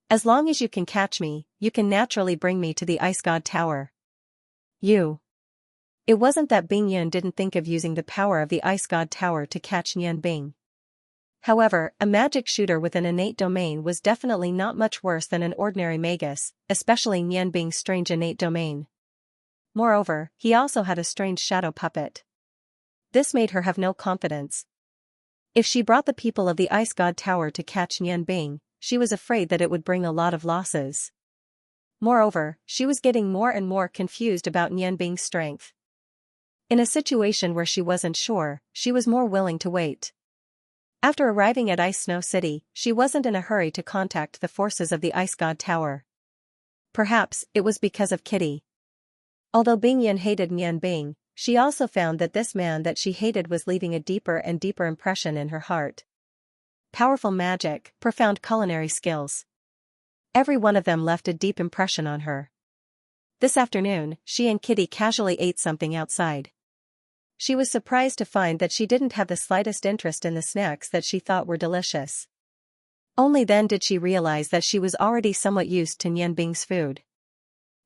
A: As long as you can catch me, you can naturally bring me to the Ice God Tower. You. It wasn't that Bingyun didn't think of using the power of the Ice God Tower to catch Nianbing. However, a magic shooter with an innate domain was definitely not much worse than an ordinary magus, especially Nianbing's strange innate domain. Moreover, he also had a strange shadow puppet. This made her have no confidence. If she brought the people of the Ice God Tower to catch Nianbing, she was afraid that it would bring a lot of losses. Moreover, she was getting more and more confused about Nianbing's strength. In a situation where she wasn't sure, she was more willing to wait. After arriving at Ice Snow City, she wasn't in a hurry to contact the forces of the Ice God Tower. Perhaps it was because of Kitty. Although Bing Yan hated Nian Bing, she also found that this man that she hated was leaving a deeper and deeper impression in her heart. Powerful magic, profound culinary skills. Every one of them left a deep impression on her. This afternoon, she and Kitty casually ate something outside. She was surprised to find that she didn't have the slightest interest in the snacks that she thought were delicious. Only then did she realize that she was already somewhat used to Nian Bing's food.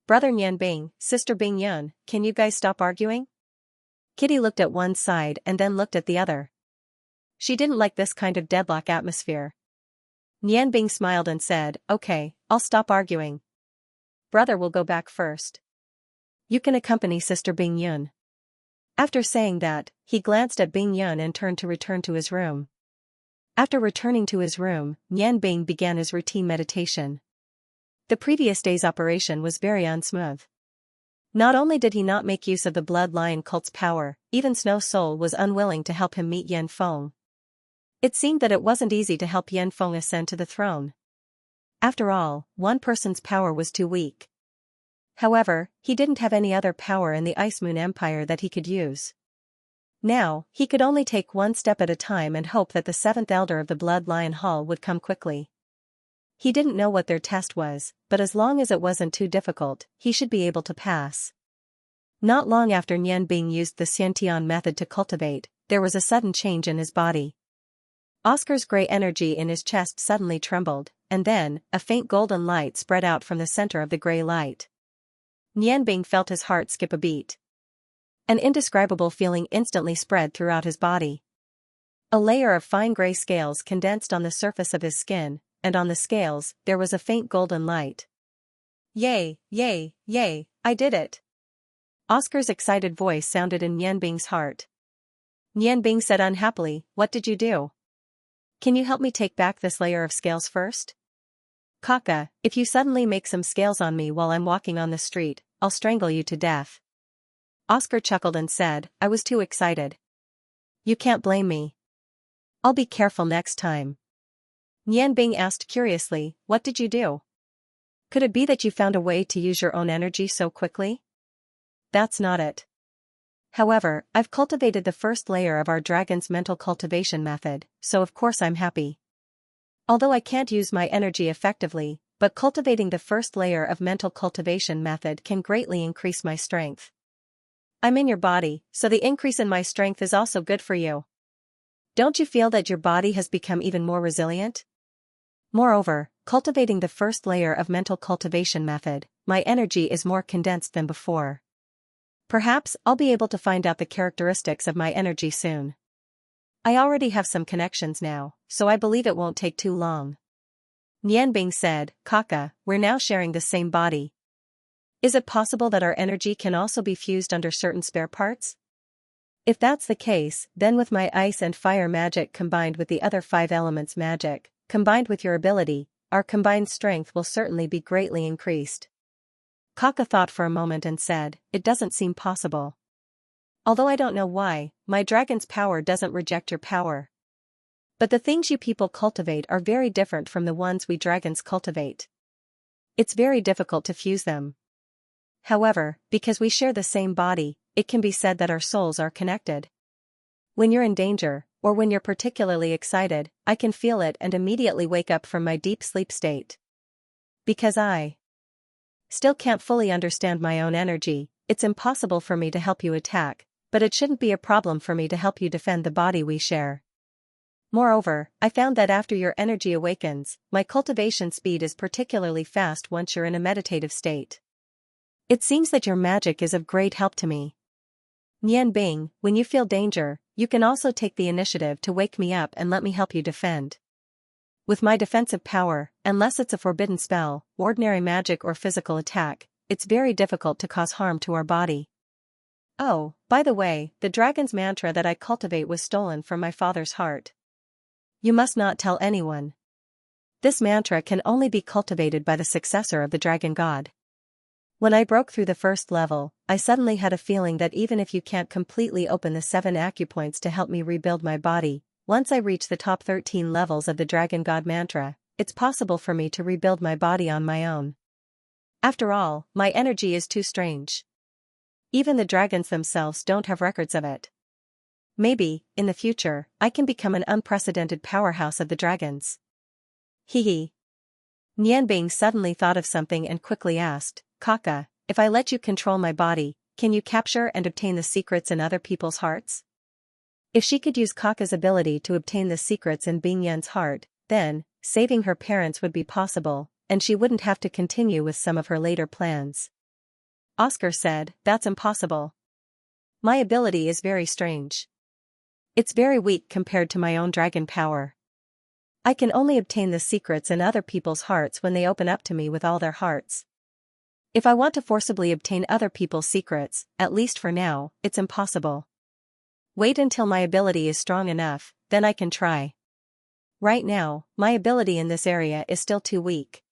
A: Brother Nian Bing, sister Bing Yun, can you guys stop arguing? Kitty looked at one side and then looked at the other. She didn't like this kind of deadlock atmosphere. Nian Bing smiled and said, "Okay, I'll stop arguing. Brother will go back first. You can accompany sister Bing Yun." After saying that, he glanced at Bing Yun and turned to return to his room. After returning to his room, Nian Bing began his routine meditation. The previous day's operation was very unsmooth. Not only did he not make use of the Blood Lion cult's power, even Snow Soul was unwilling to help him meet Yan Feng. It seemed that it wasn't easy to help Yan Feng ascend to the throne. After all, one person's power was too weak. However, he didn't have any other power in the Ice Moon Empire that he could use. Now, he could only take one step at a time and hope that the seventh elder of the Blood Lion Hall would come quickly. He didn't know what their test was, but as long as it wasn't too difficult, he should be able to pass. Not long after Nian Bing used the Xianxia method to cultivate, there was a sudden change in his body. Oscar's gray energy in his chest suddenly trembled, and then, a faint golden light spread out from the center of the gray light. Nian Bing felt his heart skip a beat. An indescribable feeling instantly spread throughout his body. A layer of fine gray scales condensed on the surface of his skin, and on the scales, there was a faint golden light. "Yay, yay, yay, I did it!" Oscar's excited voice sounded in Nian Bing's heart. Nian Bing said unhappily, "What did you do? Can you help me take back this layer of scales first? Kaka, if you suddenly make some scales on me while I'm walking on the street, I'll strangle you to death." Oscar chuckled and said, "I was too excited. You can't blame me. I'll be careful next time." Nian Bing asked curiously, "What did you do? Could it be that you found a way to use your own energy so quickly?" "That's not it. However, I've cultivated the first layer of our dragon's mental cultivation method, so of course I'm happy. Although I can't use my energy effectively, but cultivating the first layer of mental cultivation method can greatly increase my strength. I'm in your body, so the increase in my strength is also good for you. Don't you feel that your body has become even more resilient? Moreover, cultivating the first layer of mental cultivation method, my energy is more condensed than before. Perhaps I'll be able to find out the characteristics of my energy soon. I already have some connections now, so I believe it won't take too long." Nian Bing said, "Kaka, we're now sharing the same body. Is it possible that our energy can also be fused under certain spare parts? If that's the case, then with my ice and fire magic combined with the other 5 elements magic, combined with your ability, our combined strength will certainly be greatly increased." Kaka thought for a moment and said, "It doesn't seem possible. Although I don't know why, my dragon's power doesn't reject your power. But the things you people cultivate are very different from the ones we dragons cultivate. It's very difficult to fuse them. However, because we share the same body, it can be said that our souls are connected. When you're in danger, or when you're particularly excited, I can feel it and immediately wake up from my deep sleep state. Because I still can't fully understand my own energy, it's impossible for me to help you attack, but it shouldn't be a problem for me to help you defend the body we share. Moreover, I found that after your energy awakens, my cultivation speed is particularly fast once you're in a meditative state. It seems that your magic is of great help to me. Nian Bing, when you feel danger, you can also take the initiative to wake me up and let me help you defend. With my defensive power, unless it's a forbidden spell, ordinary magic or physical attack, it's very difficult to cause harm to our body. Oh, by the way, the dragon's mantra that I cultivate was stolen from my father's heart. You must not tell anyone. This mantra can only be cultivated by the successor of the dragon god. When I broke through the first level, I suddenly had a feeling that even if you can't completely open the 7 acupoints to help me rebuild my body, once I reach the top 13 levels of the dragon god mantra, it's possible for me to rebuild my body on my own. After all, my energy is too strange. Even the dragons themselves don't have records of it. Maybe, in the future, I can become an unprecedented powerhouse of the dragons. Hee hee. Nianbing suddenly thought of something and quickly asked, Kaka, if I let you control my body, can you capture and obtain the secrets in other people's hearts? If she could use Kaka's ability to obtain the secrets in Bing Yan's heart, then, saving her parents would be possible, and she wouldn't have to continue with some of her later plans. Oscar said, that's impossible. My ability is very strange. It's very weak compared to my own dragon power. I can only obtain the secrets in other people's hearts when they open up to me with all their hearts. If I want to forcibly obtain other people's secrets, at least for now, it's impossible. Wait until my ability is strong enough, then I can try. Right now, my ability in this area is still too weak.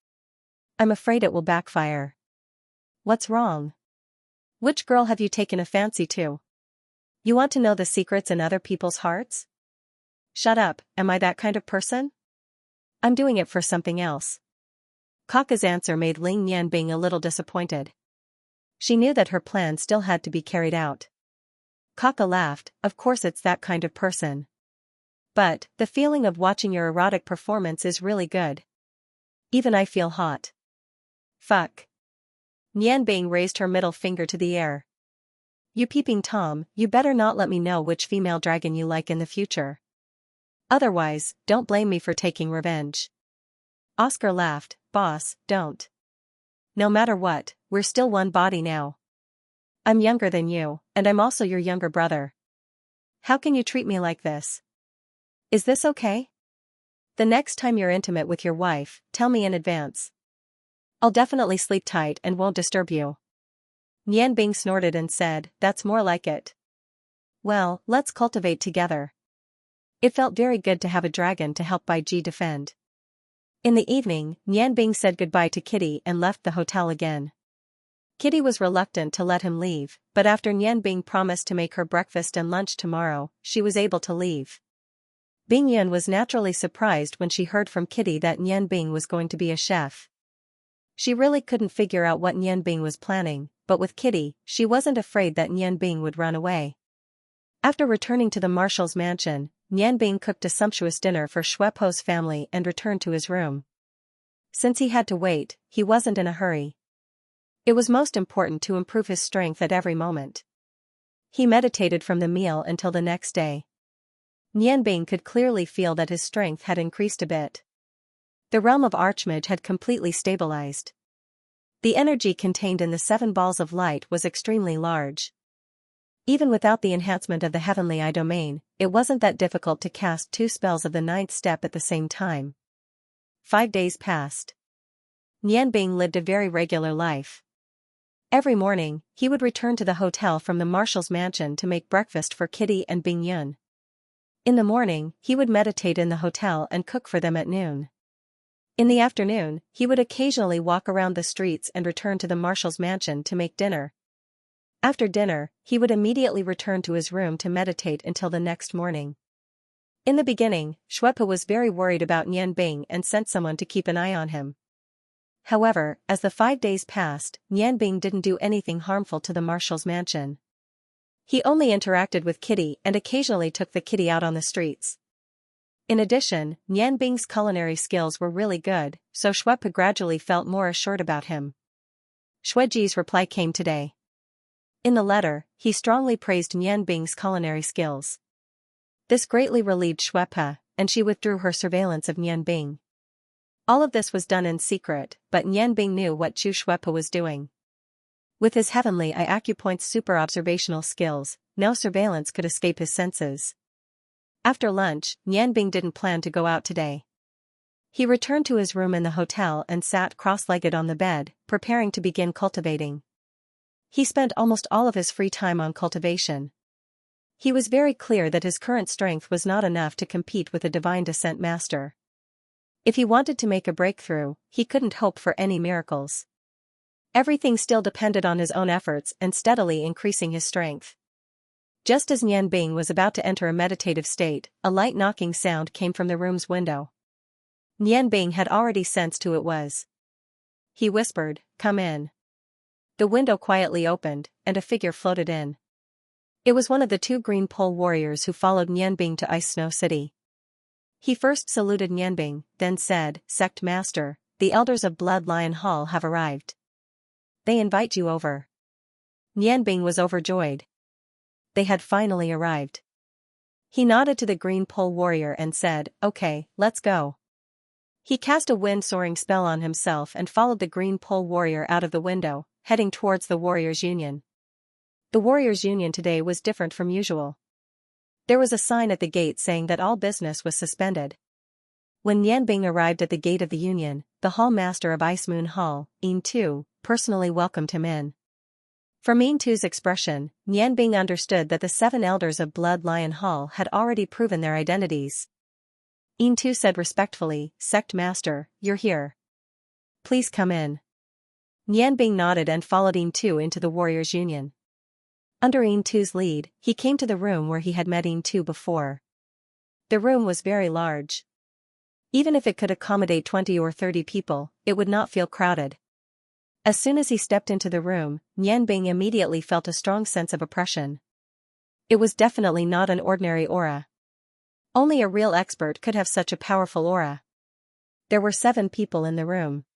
A: I'm afraid it will backfire. What's wrong? Which girl have you taken a fancy to? You want to know the secrets in other people's hearts? Shut up, am I that kind of person? I'm doing it for something else. Kaka's answer made Ling Nianbing a little disappointed. She knew that her plan still had to be carried out. Kaka laughed, of course it's that kind of person. But, the feeling of watching your erotic performance is really good. Even I feel hot. Fuck. Nianbing raised her middle finger to the air. You peeping Tom, you better not let me know which female dragon you like in the future. Otherwise, don't blame me for taking revenge. Oscar laughed, boss, don't. No matter what, we're still one body now. I'm younger than you, and I'm also your younger brother. How can you treat me like this? Is this okay? The next time you're intimate with your wife, tell me in advance. I'll definitely sleep tight and won't disturb you. Nianbing snorted and said, that's more like it. Well, let's cultivate together. It felt very good to have a dragon to help Bai Ji defend. In the evening, Nianbing said goodbye to Kitty and left the hotel again. Kitty was reluctant to let him leave, but after Nianbing promised to make her breakfast and lunch tomorrow, she was able to leave. Bing Yun was naturally surprised when she heard from Kitty that Nianbing was going to be a chef. She really couldn't figure out what Nianbing was planning, but with Kitty, she wasn't afraid that Nianbing would run away. After returning to the marshal's mansion, Nianbing cooked a sumptuous dinner for Shuepo's family and returned to his room. Since he had to wait, he wasn't in a hurry. It was most important to improve his strength at every moment. He meditated from the meal until the next day. Nianbing could clearly feel that his strength had increased a bit. The realm of Archmage had completely stabilized. The energy contained in the 7 balls of light was extremely large. Even without the enhancement of the Heavenly Eye domain, it wasn't that difficult to cast 2 spells of the 9th step at the same time. 5 days passed. Nianbing lived a very regular life. Every morning, he would return to the hotel from the marshal's mansion to make breakfast for Kitty and Bing Yun. In the morning, he would meditate in the hotel and cook for them at noon. In the afternoon, he would occasionally walk around the streets and return to the marshal's mansion to make dinner. After dinner, he would immediately return to his room to meditate until the next morning. In the beginning, Shuepa was very worried about Nianbing and sent someone to keep an eye on him. However, as the 5 days passed, Nianbing didn't do anything harmful to the marshal's mansion. He only interacted with Kitty and occasionally took the kitty out on the streets. In addition, Nianbing's culinary skills were really good, so Shuepa gradually felt more assured about him. Shueji's reply came today. In the letter, he strongly praised Nianbing's culinary skills. This greatly relieved Shuepa, and she withdrew her surveillance of Nianbing. All of this was done in secret, but Nianbing knew what Chu Shuepa was doing. With his Heavenly Eye Acupoint's super observational skills, no surveillance could escape his senses. After lunch, Nianbing didn't plan to go out today. He returned to his room in the hotel and sat cross-legged on the bed, preparing to begin cultivating. He spent almost all of his free time on cultivation. He was very clear that his current strength was not enough to compete with a divine descent master. If he wanted to make a breakthrough, he couldn't hope for any miracles. Everything still depended on his own efforts and steadily increasing his strength. Just as Nianbing was about to enter a meditative state, a light knocking sound came from the room's window. Nianbing had already sensed who it was. He whispered, "Come in." The window quietly opened, and a figure floated in. It was one of the two green pole warriors who followed Nianbing to Ice Snow City. He first saluted Nianbing, then said, "Sect Master, the elders of Blood Lion Hall have arrived. They invite you over." Nianbing was overjoyed. They had finally arrived. He nodded to the green pole warrior and said, "Okay, let's go." He cast a wind-soaring spell on himself and followed the green pole warrior out of the window, heading towards the Warriors' Union. The Warriors' Union today was different from usual. There was a sign at the gate saying that all business was suspended. When Nianbing arrived at the gate of the Union, the hall master of Ice Moon Hall, Yin Tu, personally welcomed him in. From Yin Tu's expression, Nianbing understood that the 7 elders of Blood Lion Hall had already proven their identities. Yin Tu said respectfully, "Sect Master, you're here. Please come in." Nianbing nodded and followed Yin Tu into the Warriors' Union. Under Yin Tu's lead, he came to the room where he had met Yin Tu before. The room was very large. Even if it could accommodate 20 or 30 people, it would not feel crowded. As soon as he stepped into the room, Nianbing immediately felt a strong sense of oppression. It was definitely not an ordinary aura. Only a real expert could have such a powerful aura. There were 7 people in the room.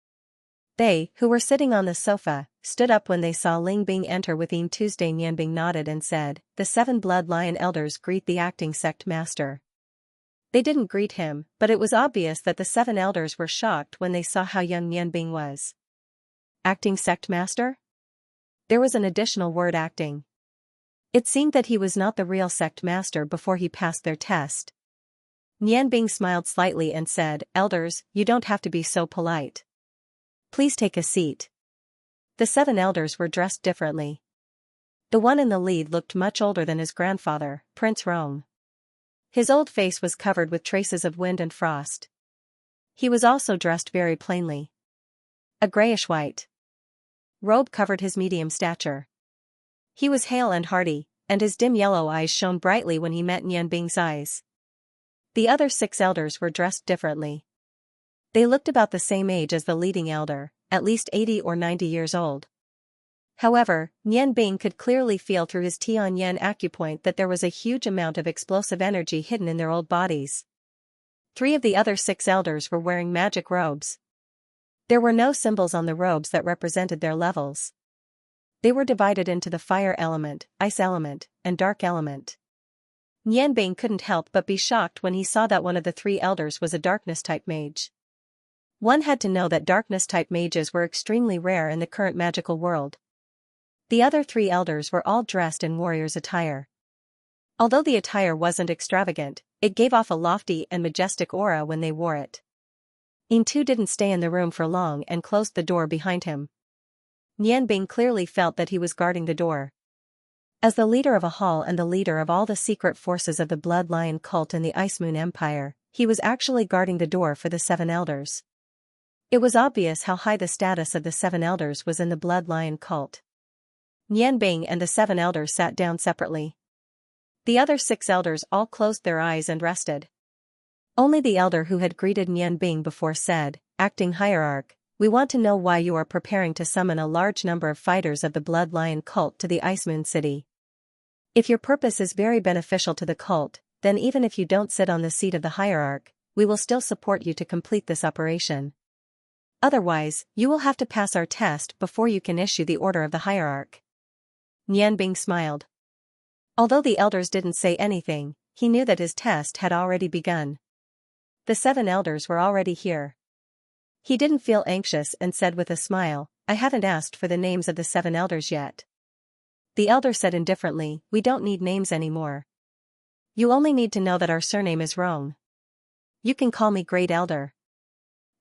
A: They, who were sitting on the sofa, stood up when they saw Ling Bing enter with Yin Tuesday. Nianbing nodded and said, "The 7 Blood Lion elders greet the acting sect master." They didn't greet him, but it was obvious that the 7 elders were shocked when they saw how young Nianbing was. Acting sect master? There was an additional word, acting. It seemed that he was not the real sect master before he passed their test. Nianbing smiled slightly and said, "Elders, you don't have to be so polite. Please take a seat." The 7 elders were dressed differently. The one in the lead looked much older than his grandfather, Prince Rong. His old face was covered with traces of wind and frost. He was also dressed very plainly. A grayish-white robe covered his medium stature. He was hale and hearty, and his dim yellow eyes shone brightly when he met Nianbing's eyes. The other 6 elders were dressed differently. They looked about the same age as the leading elder, at least 80 or 90 years old. However, Nianbing could clearly feel through his Tianyan acupoint that there was a huge amount of explosive energy hidden in their old bodies. 3 of the other 6 elders were wearing magic robes. There were no symbols on the robes that represented their levels. They were divided into the fire element, ice element, and dark element. Nianbing couldn't help but be shocked when he saw that one of the 3 elders was a darkness-type mage. One had to know that darkness-type mages were extremely rare in the current magical world. The other 3 elders were all dressed in warriors' attire. Although the attire wasn't extravagant, it gave off a lofty and majestic aura when they wore it. Yin Tu didn't stay in the room for long and closed the door behind him. Nianbing clearly felt that he was guarding the door. As the leader of a hall and the leader of all the secret forces of the Blood Lion cult in the Ice Moon Empire, he was actually guarding the door for the 7 elders. It was obvious how high the status of the 7 elders was in the Blood Lion cult. Nianbing and the 7 elders sat down separately. The other 6 elders all closed their eyes and rested. Only the elder who had greeted Nianbing before said, "Acting hierarch, we want to know why you are preparing to summon a large number of fighters of the Blood Lion cult to the Ice Moon City. If your purpose is very beneficial to the cult, then even if you don't sit on the seat of the hierarch, we will still support you to complete this operation. Otherwise, you will have to pass our test before you can issue the order of the hierarch." Nianbing smiled. Although the elders didn't say anything, he knew that his test had already begun. The 7 elders were already here. He didn't feel anxious and said with a smile, "I haven't asked for the names of the 7 elders yet." The elder said indifferently, "We don't need names anymore. You only need to know that our surname is Rong. You can call me Great Elder.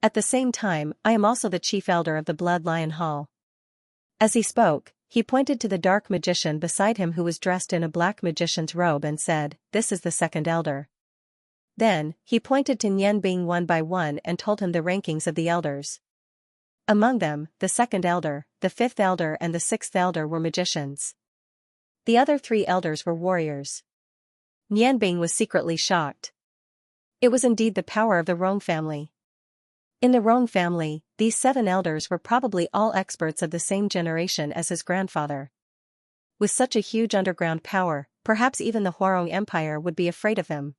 A: At the same time, I am also the chief elder of the Blood Lion Hall." As he spoke, he pointed to the dark magician beside him who was dressed in a black magician's robe and said, "This is the 2nd elder." Then, he pointed to Nianbing one by one and told him the rankings of the elders. Among them, the 2nd elder, the 5th elder and the 6th elder were magicians. The other 3 elders were warriors. Nianbing was secretly shocked. It was indeed the power of the Rong family. In the Rong family, these 7 elders were probably all experts of the same generation as his grandfather. With such a huge underground power, perhaps even the Huarong Empire would be afraid of him.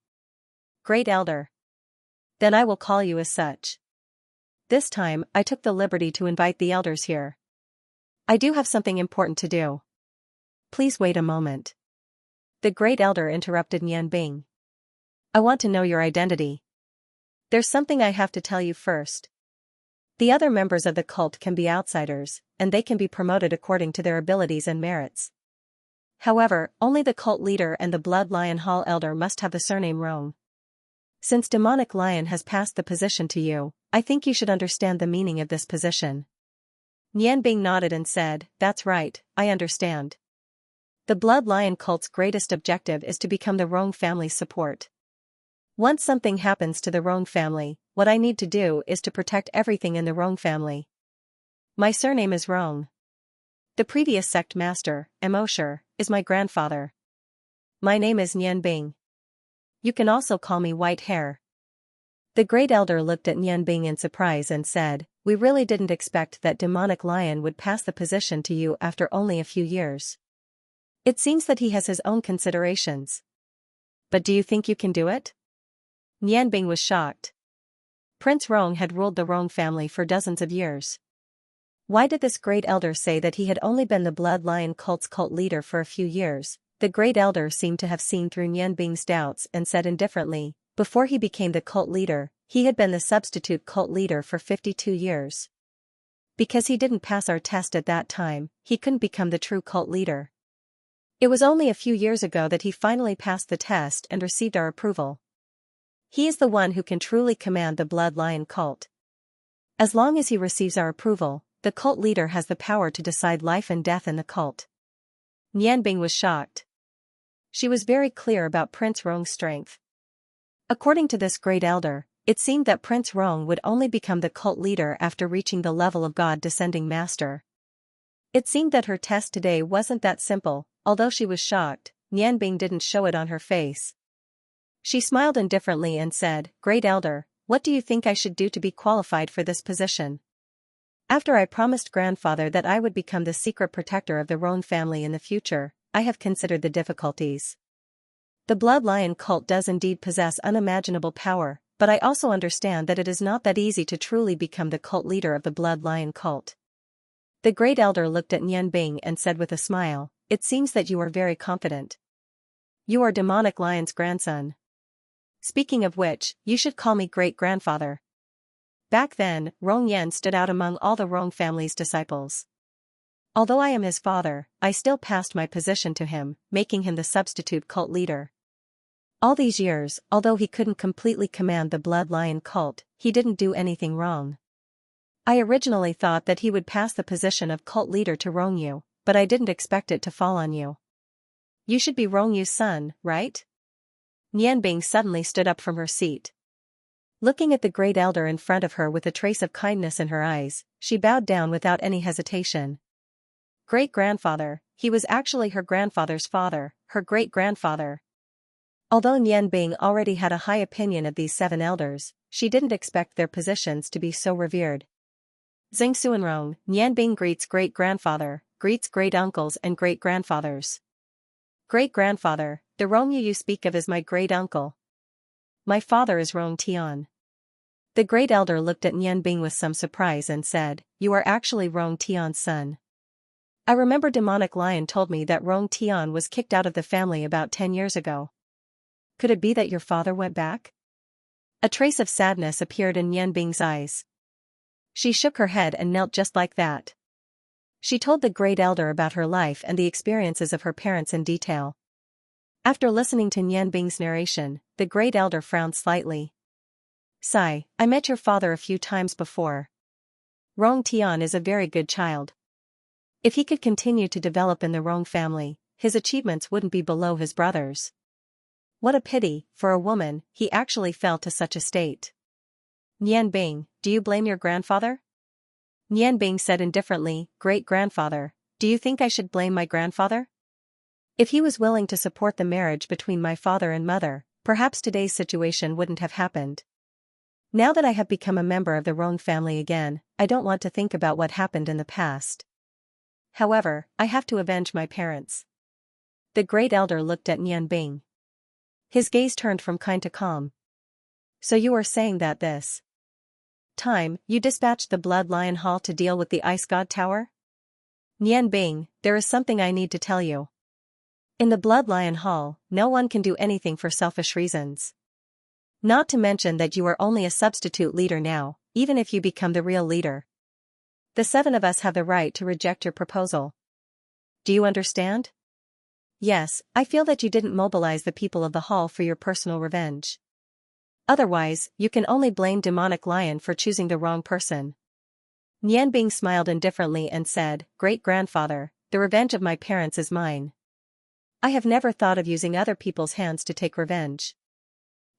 A: Great Elder. Then I will call you as such. This time, I took the liberty to invite the elders here. I do have something important to do. Please wait a moment. The Great Elder interrupted Nianbing. I want to know your identity. There's something I have to tell you first. The other members of the cult can be outsiders, and they can be promoted according to their abilities and merits. However, only the cult leader and the Blood Lion Hall Elder must have the surname Rong. Since Demonic Lion has passed the position to you, I think you should understand the meaning of this position. Nianbing nodded and said, That's right, I understand. The Blood Lion cult's greatest objective is to become the Rong family's support. Once something happens to the Rong family, what I need to do is to protect everything in the Rong family. My surname is Rong. The previous sect master, Emosher, is my grandfather. My name is Nianbing. You can also call me White Hair. The Great Elder looked at Nianbing in surprise and said, We really didn't expect that Demonic Lion would pass the position to you after only a few years. It seems that he has his own considerations. But do you think you can do it? Nianbing was shocked. Prince Rong had ruled the Rong family for dozens of years. Why did this Great Elder say that he had only been the Blood Lion cult's cult leader for a few years? The Great Elder seemed to have seen through Nianbing's doubts and said indifferently, Before he became the cult leader, he had been the substitute cult leader for 52 years. Because he didn't pass our test at that time, he couldn't become the true cult leader. It was only a few years ago that he finally passed the test and received our approval. He is the one who can truly command the Blood Lion cult. As long as he receives our approval, the cult leader has the power to decide life and death in the cult. Nianbing was shocked. She was very clear about Prince Rong's strength. According to this Great Elder, it seemed that Prince Rong would only become the cult leader after reaching the level of God Descending Master. It seemed that her test today wasn't that simple. Although she was shocked, Nianbing didn't show it on her face. She smiled indifferently and said, Great Elder, what do you think I should do to be qualified for this position? After I promised grandfather that I would become the secret protector of the Rong family in the future, I have considered the difficulties. The Blood Lion cult does indeed possess unimaginable power, but I also understand that it is not that easy to truly become the cult leader of the Blood Lion cult. The Great Elder looked at Nianbing and said with a smile, It seems that you are very confident. You are Demonic Lion's grandson. Speaking of which, you should call me great-grandfather. Back then, Rong Yan stood out among all the Rong family's disciples. Although I am his father, I still passed my position to him, making him the substitute cult leader. All these years, although he couldn't completely command the Blood Lion cult, he didn't do anything wrong. I originally thought that he would pass the position of cult leader to Rong Yu, but I didn't expect it to fall on you. You should be Rong Yu's son, right? Nianbing suddenly stood up from her seat. Looking at the Great Elder in front of her with a trace of kindness in her eyes, she bowed down without any hesitation. Great-grandfather, he was actually her grandfather's father, her great-grandfather. Although Nianbing already had a high opinion of these 7 elders, she didn't expect their positions to be so revered. Xingxuanrong, Nianbing greets great-grandfather, greets great-uncles and great-grandfathers. Great-grandfather, the Rong Yu you speak of is my great-uncle. My father is Rong Tian. The Great Elder looked at Nianbing with some surprise and said, You are actually Rong Tian's son. I remember Demonic Lion told me that Rong Tian was kicked out of the family about 10 years ago. Could it be that your father went back? A trace of sadness appeared in Nianbing's eyes. She shook her head and knelt just like that. She told the Great Elder about her life and the experiences of her parents in detail. After listening to Nianbing's narration, the Great Elder frowned slightly. Sigh, I met your father a few times before. Rong Tian is a very good child. If he could continue to develop in the Rong family, his achievements wouldn't be below his brothers. What a pity, for a woman, he actually fell to such a state. Nianbing, do you blame your grandfather? Nianbing said indifferently, Great-grandfather, do you think I should blame my grandfather? If he was willing to support the marriage between my father and mother, perhaps today's situation wouldn't have happened. Now that I have become a member of the Rong family again, I don't want to think about what happened in the past. However, I have to avenge my parents. The great elder looked at Nian Bing. His gaze turned from kind to calm. So you are saying that this time, you dispatched the Blood Lion Hall to deal with the Ice God Tower? Nian Bing, there is something I need to tell you. In the Blood Lion Hall, no one can do anything for selfish reasons. Not to mention that you are only a substitute leader now, even if you become the real leader. The 7 of us have the right to reject your proposal. Do you understand? Yes, I feel that you didn't mobilize the people of the hall for your personal revenge. Otherwise, you can only blame Demonic Lion for choosing the wrong person. Nian Bing smiled indifferently and said, Great-grandfather, the revenge of my parents is mine. I have never thought of using other people's hands to take revenge.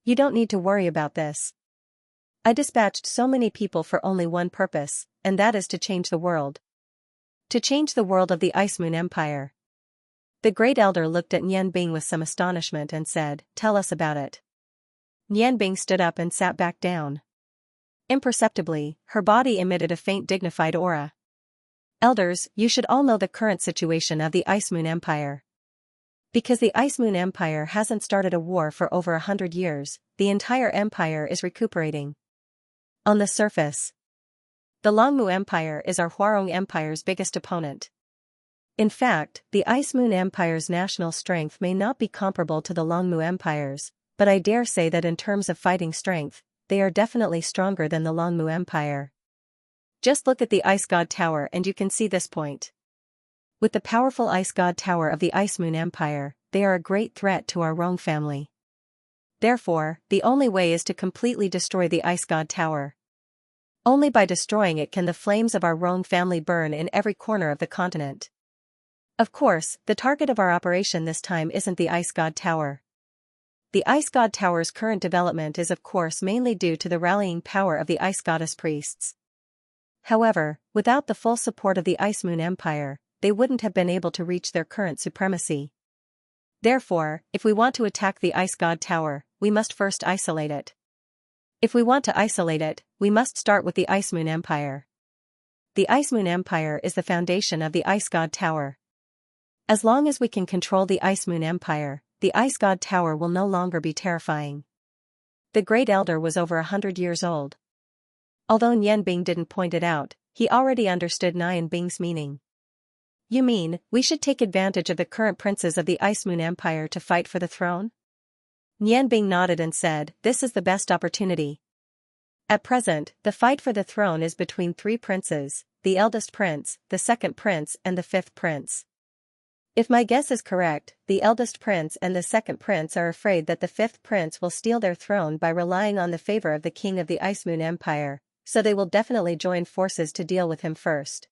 A: You don't need to worry about this. I dispatched so many people for only one purpose, and that is to change the world. To change the world of the Ice Moon Empire. The great elder looked at Nian Bing with some astonishment and said, Tell us about it. Nian Bing stood up and sat back down. Imperceptibly, her body emitted a faint dignified aura. Elders, you should all know the current situation of the Ice Moon Empire. Because the Ice Moon Empire hasn't started a war for over 100 years, the entire empire is recuperating. On the surface, the Longmu Empire is our Huarong Empire's biggest opponent. In fact, the Ice Moon Empire's national strength may not be comparable to the Longmu Empire's, but I dare say that in terms of fighting strength, they are definitely stronger than the Longmu Empire. Just look at the Ice God Tower and you can see this point. With the powerful Ice God Tower of the Ice Moon Empire, they are a great threat to our Rong family. Therefore, the only way is to completely destroy the Ice God Tower. Only by destroying it can the flames of our Rong family burn in every corner of the continent. Of course, the target of our operation this time isn't the Ice God Tower. The Ice God Tower's current development is of course mainly due to the rallying power of the Ice Goddess priests. However, without the full support of the Ice Moon Empire, they wouldn't have been able to reach their current supremacy. Therefore, if we want to attack the Ice God Tower, we must first isolate it. If we want to isolate it, we must start with the Ice Moon Empire. The Ice Moon Empire is the foundation of the Ice God Tower. As long as we can control the Ice Moon Empire, the Ice God Tower will no longer be terrifying. The Great Elder was over 100 years old. Although Nian Bing didn't point it out, he already understood Nian Bing's meaning. You mean, we should take advantage of the current princes of the Ice Moon Empire to fight for the throne? Nian Bing nodded and said, This is the best opportunity. At present, the fight for the throne is between 3 princes, the eldest prince, the second prince and the 5th prince. If my guess is correct, the eldest prince and the second prince are afraid that the 5th prince will steal their throne by relying on the favor of the king of the Ice Moon Empire, so they will definitely join forces to deal with him first.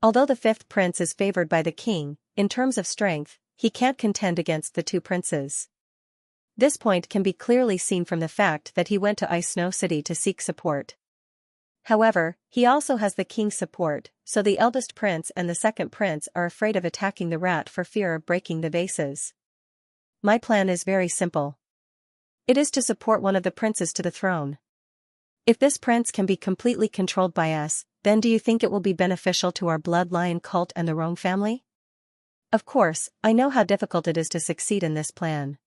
A: Although the 5th prince is favored by the king, in terms of strength, he can't contend against the 2 princes. This point can be clearly seen from the fact that he went to Ice Snow City to seek support. However, he also has the king's support, so the eldest prince and the second prince are afraid of attacking the rat for fear of breaking the vases. My plan is very simple. It is to support one of the princes to the throne. If this prince can be completely controlled by us, then do you think it will be beneficial to our Blood Lion cult and the Rong family? Of course, I know how difficult it is to succeed in this plan.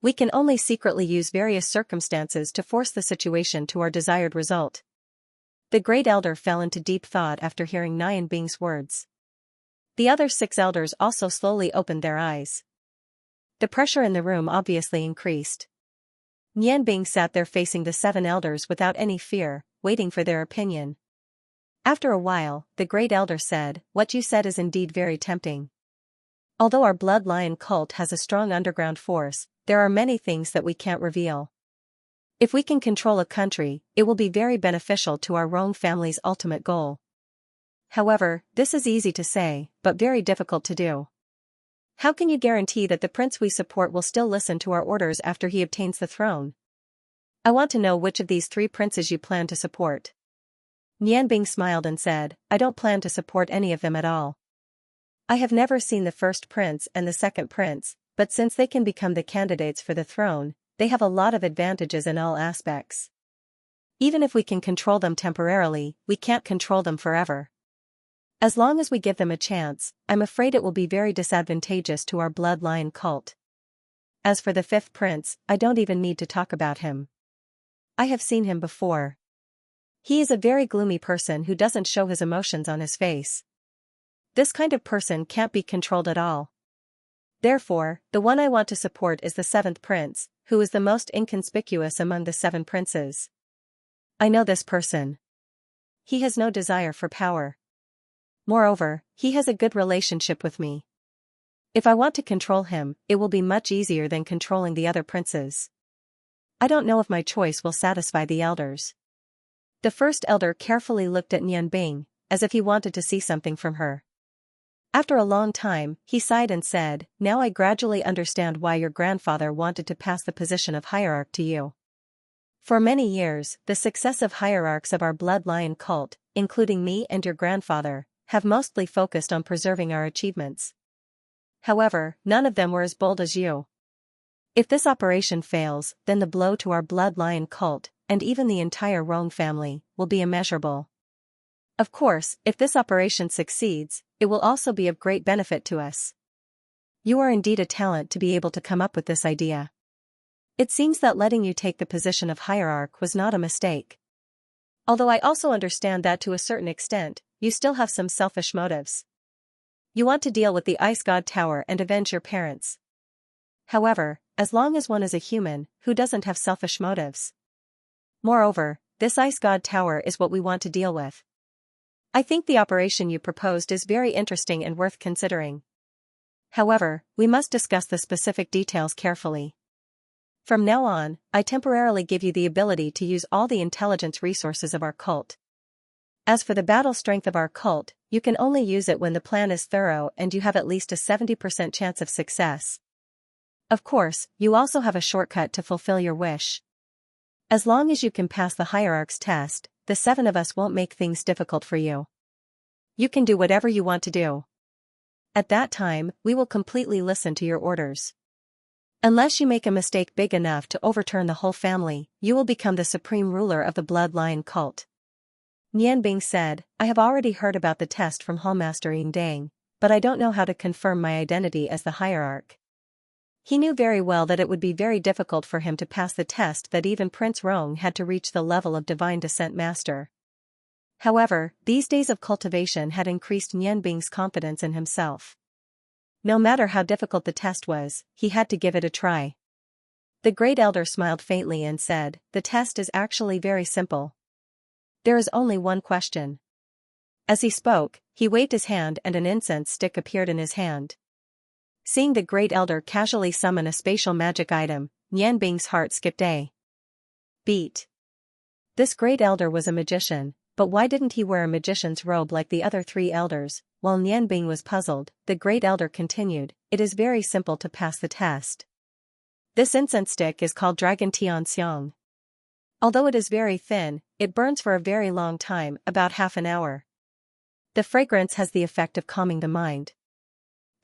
A: We can only secretly use various circumstances to force the situation to our desired result. The Great Elder fell into deep thought after hearing Nian Bing's words. The other 6 elders also slowly opened their eyes. The pressure in the room obviously increased. Nian Bing sat there facing the 7 elders without any fear, waiting for their opinion. After a while, the Great Elder said, What you said is indeed very tempting. Although our Blood Lion cult has a strong underground force, there are many things that we can't reveal. If we can control a country, it will be very beneficial to our Rong family's ultimate goal. However, this is easy to say, but very difficult to do. How can you guarantee that the prince we support will still listen to our orders after he obtains the throne? I want to know which of these 3 princes you plan to support. Nian Bing smiled and said, I don't plan to support any of them at all. I have never seen the first prince and the second prince, but since they can become the candidates for the throne, they have a lot of advantages in all aspects. Even if we can control them temporarily, we can't control them forever. As long as we give them a chance, I'm afraid it will be very disadvantageous to our bloodline cult. As for the fifth prince, I don't even need to talk about him. I have seen him before. He is a very gloomy person who doesn't show his emotions on his face. This kind of person can't be controlled at all. Therefore, the one I want to support is the seventh prince, who is the most inconspicuous among the seven princes. I know this person. He has no desire for power. Moreover, he has a good relationship with me. If I want to control him, it will be much easier than controlling the other princes. I don't know if my choice will satisfy the elders. The first elder carefully looked at Nian Bing, as if he wanted to see something from her. After a long time, he sighed and said, "Now I gradually understand why your grandfather wanted to pass the position of hierarch to you. For many years, the successive hierarchs of our bloodline cult, including me and your grandfather, have mostly focused on preserving our achievements. However, none of them were as bold as you. If this operation fails, then the blow to our bloodline cult, and even the entire Rong family, will be immeasurable. Of course, if this operation succeeds, it will also be of great benefit to us. You are indeed a talent to be able to come up with this idea. It seems that letting you take the position of hierarch was not a mistake. Although I also understand that to a certain extent, you still have some selfish motives. You want to deal with the Ice God Tower and avenge your parents. However, as long as one is a human, who doesn't have selfish motives? Moreover, this Ice God Tower is what we want to deal with. I think the operation you proposed is very interesting and worth considering. However, we must discuss the specific details carefully. From now on, I temporarily give you the ability to use all the intelligence resources of our cult. As for the battle strength of our cult, you can only use it when the plan is thorough and you have at least a 70% chance of success. Of course, you also have a shortcut to fulfill your wish. As long as you can pass the hierarch's test, the seven of us won't make things difficult for you. You can do whatever you want to do. At that time, we will completely listen to your orders. Unless you make a mistake big enough to overturn the whole family, you will become the supreme ruler of the bloodline cult." Nian Bing said, "I have already heard about the test from Hallmaster Ying Dang, but I don't know how to confirm my identity as the hierarch." He knew very well that it would be very difficult for him to pass the test, that even Prince Rong had to reach the level of divine descent master. However, these days of cultivation had increased Nian Bing's confidence in himself. No matter how difficult the test was, he had to give it a try. The great elder smiled faintly and said, "The test is actually very simple. There is only one question." As he spoke, he waved his hand and an incense stick appeared in his hand. Seeing the great elder casually summon a spatial magic item, Nian Bing's heart skipped a beat. This great elder was a magician, but why didn't he wear a magician's robe like the other three elders? While Nian Bing was puzzled, the great elder continued, "It is very simple to pass the test. This incense stick is called Dragon Xianxia. Although it is very thin, it burns for a very long time, about half an hour. The fragrance has the effect of calming the mind.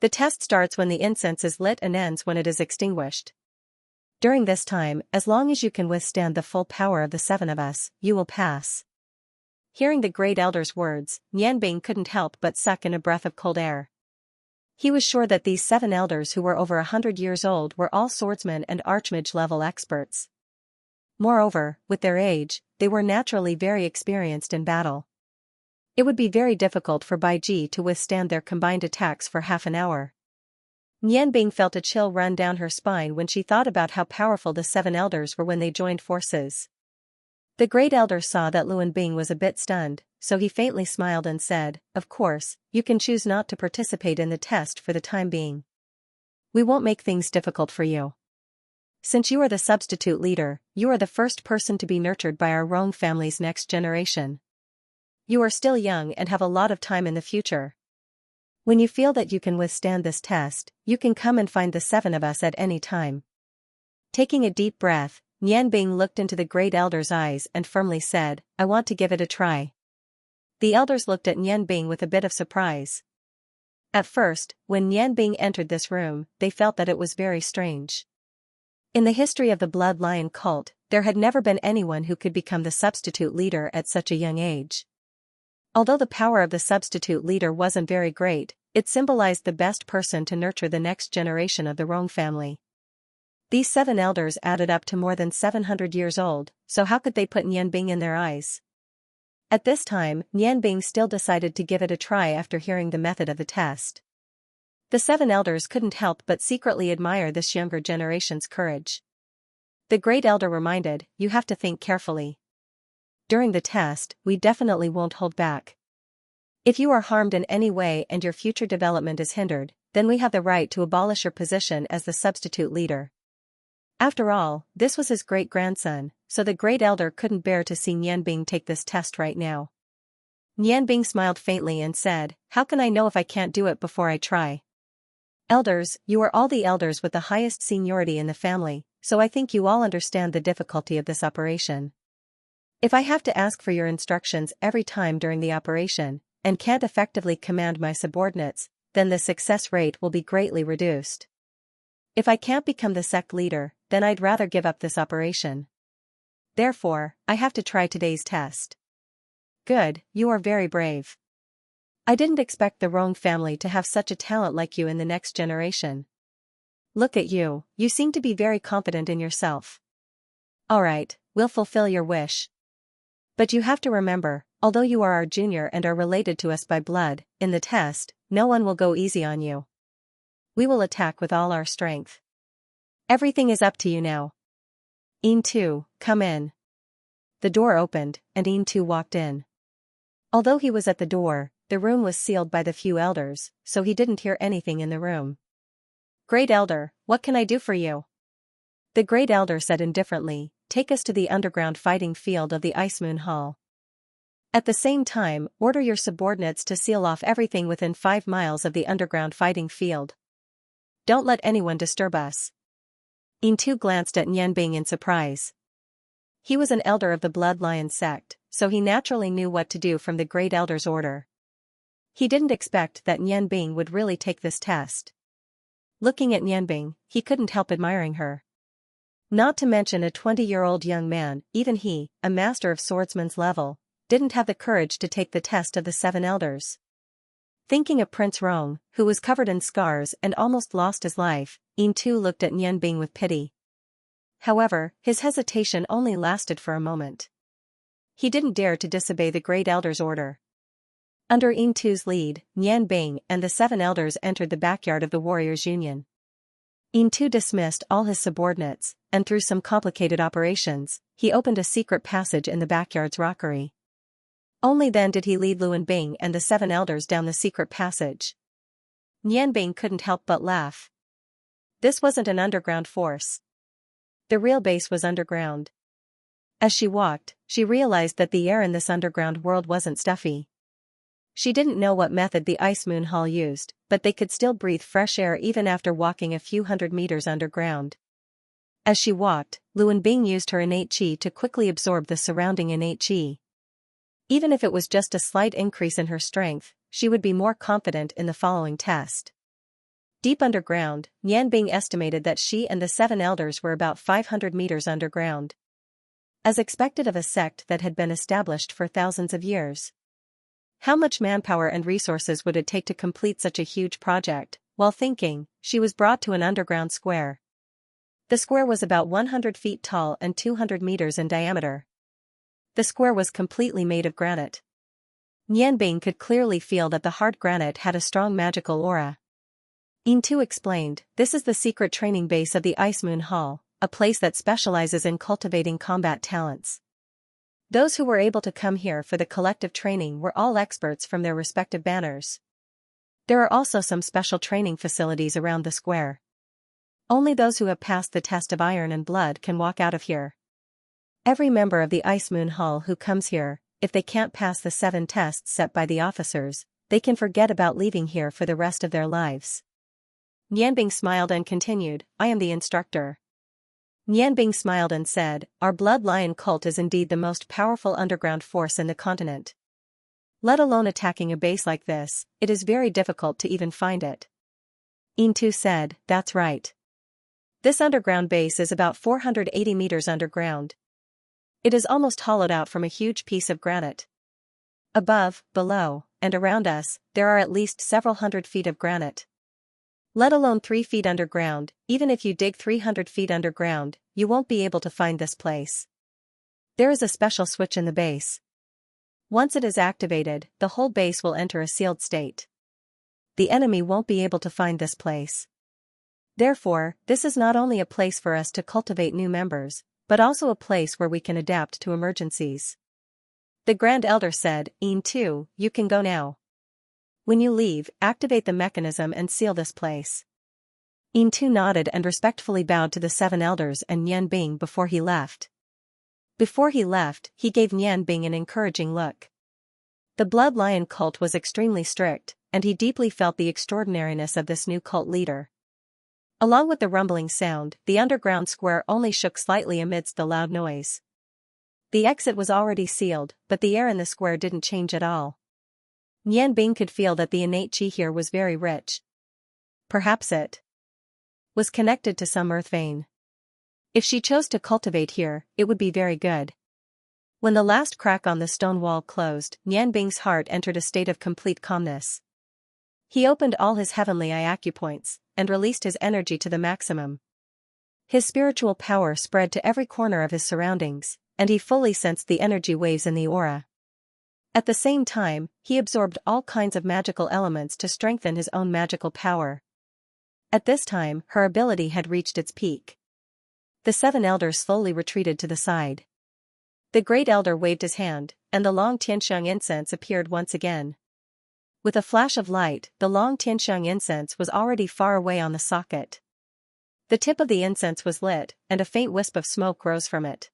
A: The test starts when the incense is lit and ends when it is extinguished. During this time, as long as you can withstand the full power of the seven of us, you will pass." Hearing the great elder's words, Nian Bing couldn't help but suck in a breath of cold air. He was sure that these 7 elders who were over 100 years old were all swordsmen and archmage-level experts. Moreover, with their age, they were naturally very experienced in battle. It would be very difficult for Bai Ji to withstand their combined attacks for half an hour. Nian Bing felt a chill run down her spine when she thought about how powerful the 7 elders were when they joined forces. The great elder saw that Luan Bing was a bit stunned, so he faintly smiled and said, "Of course, you can choose not to participate in the test for the time being. We won't make things difficult for you. Since you are the substitute leader, you are the first person to be nurtured by our Rong family's next generation. You are still young and have a lot of time in the future. When you feel that you can withstand this test, you can come and find the 7 of us at any time." Taking a deep breath, Nian Bing looked into the great elder's eyes and firmly said, "I want to give it a try." The elders looked at Nian Bing with a bit of surprise. At first, when Nian Bing entered this room, they felt that it was very strange. In the history of the bloodline cult, there had never been anyone who could become the substitute leader at such a young age. Although the power of the substitute leader wasn't very great, it symbolized the best person to nurture the next generation of the Rong family. These 7 elders added up to more than 700 years old, so how could they put Nianbing in their eyes? At this time, Nianbing still decided to give it a try after hearing the method of the test. The 7 elders couldn't help but secretly admire this younger generation's courage. The great elder reminded, "You have to think carefully. During the test, we definitely won't hold back. If you are harmed in any way and your future development is hindered, then we have the right to abolish your position as the substitute leader." After all, this was his great-grandson, so the great elder couldn't bear to see Nianbing take this test right now. Nianbing smiled faintly and said, "How can I know if I can't do it before I try? Elders, you are all the elders with the highest seniority in the family, so I think you all understand the difficulty of this operation. If I have to ask for your instructions every time during the operation, and can't effectively command my subordinates, then the success rate will be greatly reduced. If I can't become the sect leader, then I'd rather give up this operation. Therefore, I have to try today's test." "Good, you are very brave. I didn't expect the Rong family to have such a talent like you in the next generation. Look at you, you seem to be very confident in yourself. Alright, we'll fulfill your wish. But you have to remember, although you are our junior and are related to us by blood, in the test, no one will go easy on you. We will attack with all our strength. Everything is up to you now. Yin-Tu, come in." The door opened, and Yin-Tu walked in. Although he was at the door, the room was sealed by the few elders, so he didn't hear anything in the room. "Great elder, what can I do for you?" The great elder said indifferently, "Take us to the underground fighting field of the Ice Moon Hall. At the same time, order your subordinates to seal off everything within 5 miles of the underground fighting field. Don't let anyone disturb us." Yin-Tu glanced at Nianbing in surprise. He was an elder of the Blood Lion sect, so he naturally knew what to do from the great elder's order. He didn't expect that Nianbing would really take this test. Looking at Nianbing, he couldn't help admiring her. Not to mention a 20-year-old young man, even he, a master of swordsman's level, didn't have the courage to take the test of the 7 elders. Thinking of Prince Rong, who was covered in scars and almost lost his life, Yin-Tu looked at Nianbing with pity. However, his hesitation only lasted for a moment. He didn't dare to disobey the great elder's order. Under Yin-Tu's lead, Nianbing and the 7 elders entered the backyard of the Warriors' Union. Yin-Tu dismissed all his subordinates, and through some complicated operations, he opened a secret passage in the backyard's rockery. Only then did he lead Luanbing and the 7 elders down the secret passage. Nianbing couldn't help but laugh. This wasn't an underground force. The real base was underground. As she walked, she realized that the air in this underground world wasn't stuffy. She didn't know what method the Ice Moon Hall used, but they could still breathe fresh air even after walking a few hundred meters underground. As she walked, Luanbing used her innate qi to quickly absorb the surrounding innate qi. Even if it was just a slight increase in her strength, she would be more confident in the following test. Deep underground, Nianbing estimated that she and the 7 elders were about 500 meters underground. As expected of a sect that had been established for thousands of years. How much manpower and resources would it take to complete such a huge project? While thinking, she was brought to an underground square. The square was about 100 feet tall and 200 meters in diameter. The square was completely made of granite. Nianbing could clearly feel that the hard granite had a strong magical aura. Yin-Tu explained, "This is the secret training base of the Ice Moon Hall, a place that specializes in cultivating combat talents. Those who were able to come here for the collective training were all experts from their respective banners. There are also some special training facilities around the square. Only those who have passed the test of iron and blood can walk out of here. Every member of the Ice Moon Hall who comes here, if they can't pass the 7 tests set by the officers, they can forget about leaving here for the rest of their lives." Nianbing smiled and continued, "I am the instructor." Nianbing smiled and said, "Our Blood Lion cult is indeed the most powerful underground force in the continent. Let alone attacking a base like this, it is very difficult to even find it." Yin-Tu said, "That's right. This underground base is about 480 meters underground. It is almost hollowed out from a huge piece of granite. Above, below, and around us, there are at least several hundred feet of granite. Let alone 3 feet underground. Even if you dig 300 feet underground, you won't be able to find this place. There is a special switch in the base. Once it is activated, the whole base will enter a sealed state. The enemy won't be able to find this place. Therefore, this is not only a place for us to cultivate new members, but also a place where we can adapt to emergencies. The Grand Elder said, "2, you can go now. When you leave, activate the mechanism and seal this place." 2 nodded and respectfully bowed to the 7 elders and Nian Bing before he left. Before he left, he gave Nian Bing an encouraging look. The Blood Lion cult was extremely strict, and he deeply felt the extraordinariness of this new cult leader. Along with the rumbling sound, the underground square only shook slightly amidst the loud noise. The exit was already sealed, but the air in the square didn't change at all. Nian Bing could feel that the innate qi here was very rich. Perhaps it was connected to some earth vein. If she chose to cultivate here, it would be very good. When the last crack on the stone wall closed, Nian Bing's heart entered a state of complete calmness. He opened all his heavenly eye acupoints, and released his energy to the maximum. His spiritual power spread to every corner of his surroundings, and he fully sensed the energy waves in the aura. At the same time, he absorbed all kinds of magical elements to strengthen his own magical power. At this time, her ability had reached its peak. The 7 elders slowly retreated to the side. The Great Elder waved his hand, and the long Tianxiang incense appeared once again. With a flash of light, the long Tianxiang incense was already far away on the socket. The tip of the incense was lit, and a faint wisp of smoke rose from it.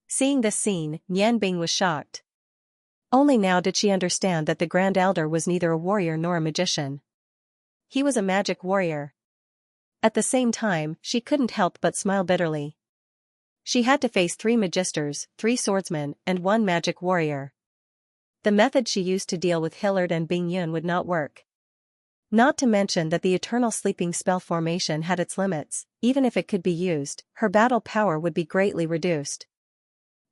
A: Seeing this scene, Nian Bing was shocked. Only now did she understand that the Grand Elder was neither a warrior nor a magician. He was a magic warrior. At the same time, she couldn't help but smile bitterly. She had to face 3 magisters, 3 swordsmen, and 1 magic warrior. The method she used to deal with Hillard and Bing Yun would not work. Not to mention that the eternal sleeping spell formation had its limits. Even if it could be used, her battle power would be greatly reduced.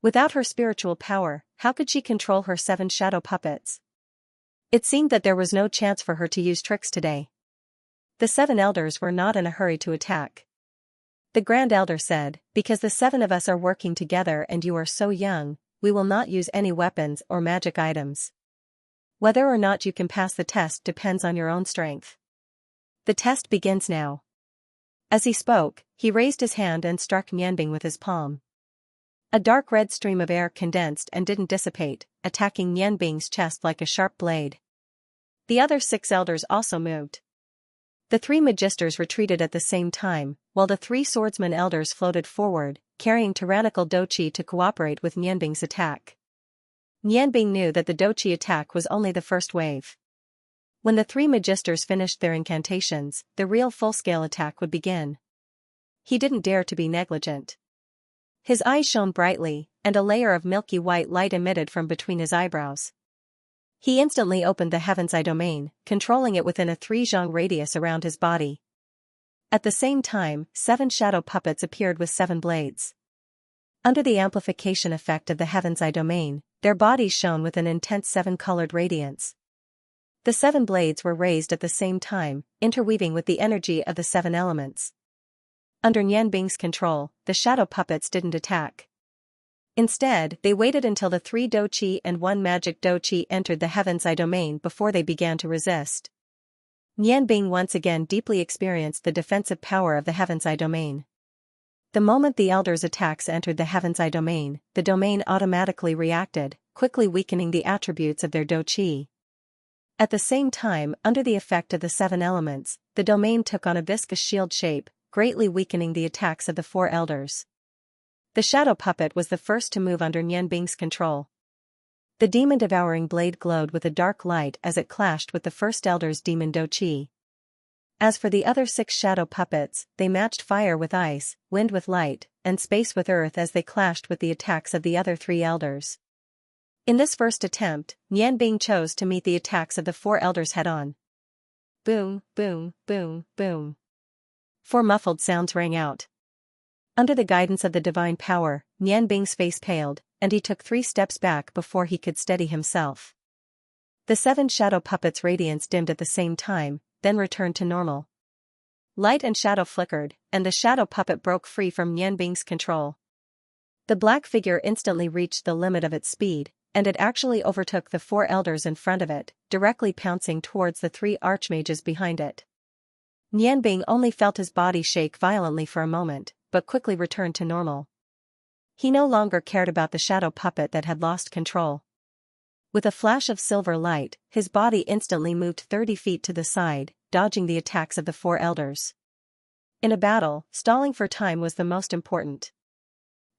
A: Without her spiritual power, how could she control her 7 shadow puppets? It seemed that there was no chance for her to use tricks today. The 7 elders were not in a hurry to attack. The Grand Elder said, "Because the 7 of us are working together and you are so young, we will not use any weapons or magic items. Whether or not you can pass the test depends on your own strength. The test begins now." As he spoke, he raised his hand and struck Nianbing with his palm. A dark red stream of air condensed and didn't dissipate, attacking Nianbing's chest like a sharp blade. The other 6 elders also moved. The 3 magisters retreated at the same time, while the 3 swordsman elders floated forward, carrying tyrannical Douqi to cooperate with Nianbing's attack. Nianbing knew that the Douqi attack was only the first wave. When the 3 magisters finished their incantations, the real full-scale attack would begin. He didn't dare to be negligent. His eyes shone brightly, and a layer of milky white light emitted from between his eyebrows. He instantly opened the Heaven's Eye domain, controlling it within a 3 zhang radius around his body. At the same time, 7 shadow puppets appeared with 7 blades. Under the amplification effect of the Heaven's Eye domain, their bodies shone with an intense 7-colored radiance. The 7 blades were raised at the same time, interweaving with the energy of the 7 elements. Under Nianbing's control, the shadow puppets didn't attack. Instead, they waited until the 3 Douqi and 1 magic Douqi entered the Heaven's Eye domain before they began to resist. Nianbing once again deeply experienced the defensive power of the Heaven's Eye domain. The moment the elders' attacks entered the Heaven's Eye domain, the domain automatically reacted, quickly weakening the attributes of their Douqi. At the same time, under the effect of the 7 elements, the domain took on a viscous shield shape, greatly weakening the attacks of the 4 elders. The shadow puppet was the first to move under Nianbing's control. The demon-devouring blade glowed with a dark light as it clashed with the first elder's demon Douqi. As for the other 6 shadow puppets, they matched fire with ice, wind with light, and space with earth as they clashed with the attacks of the other 3 elders. In this first attempt, Nianbing chose to meet the attacks of the 4 elders head-on. Boom, boom, boom, boom. 4 muffled sounds rang out. Under the guidance of the divine power, Nianbing's face paled, and he took 3 steps back before he could steady himself. The 7 shadow puppets' radiance dimmed at the same time, then returned to normal. Light and shadow flickered, and the shadow puppet broke free from Nianbing's control. The black figure instantly reached the limit of its speed, and it actually overtook the 4 elders in front of it, directly pouncing towards the 3 archmages behind it. Nianbing only felt his body shake violently for a moment, but quickly returned to normal. He no longer cared about the shadow puppet that had lost control. With a flash of silver light, his body instantly moved 30 feet to the side, dodging the attacks of the 4 elders. In a battle, stalling for time was the most important.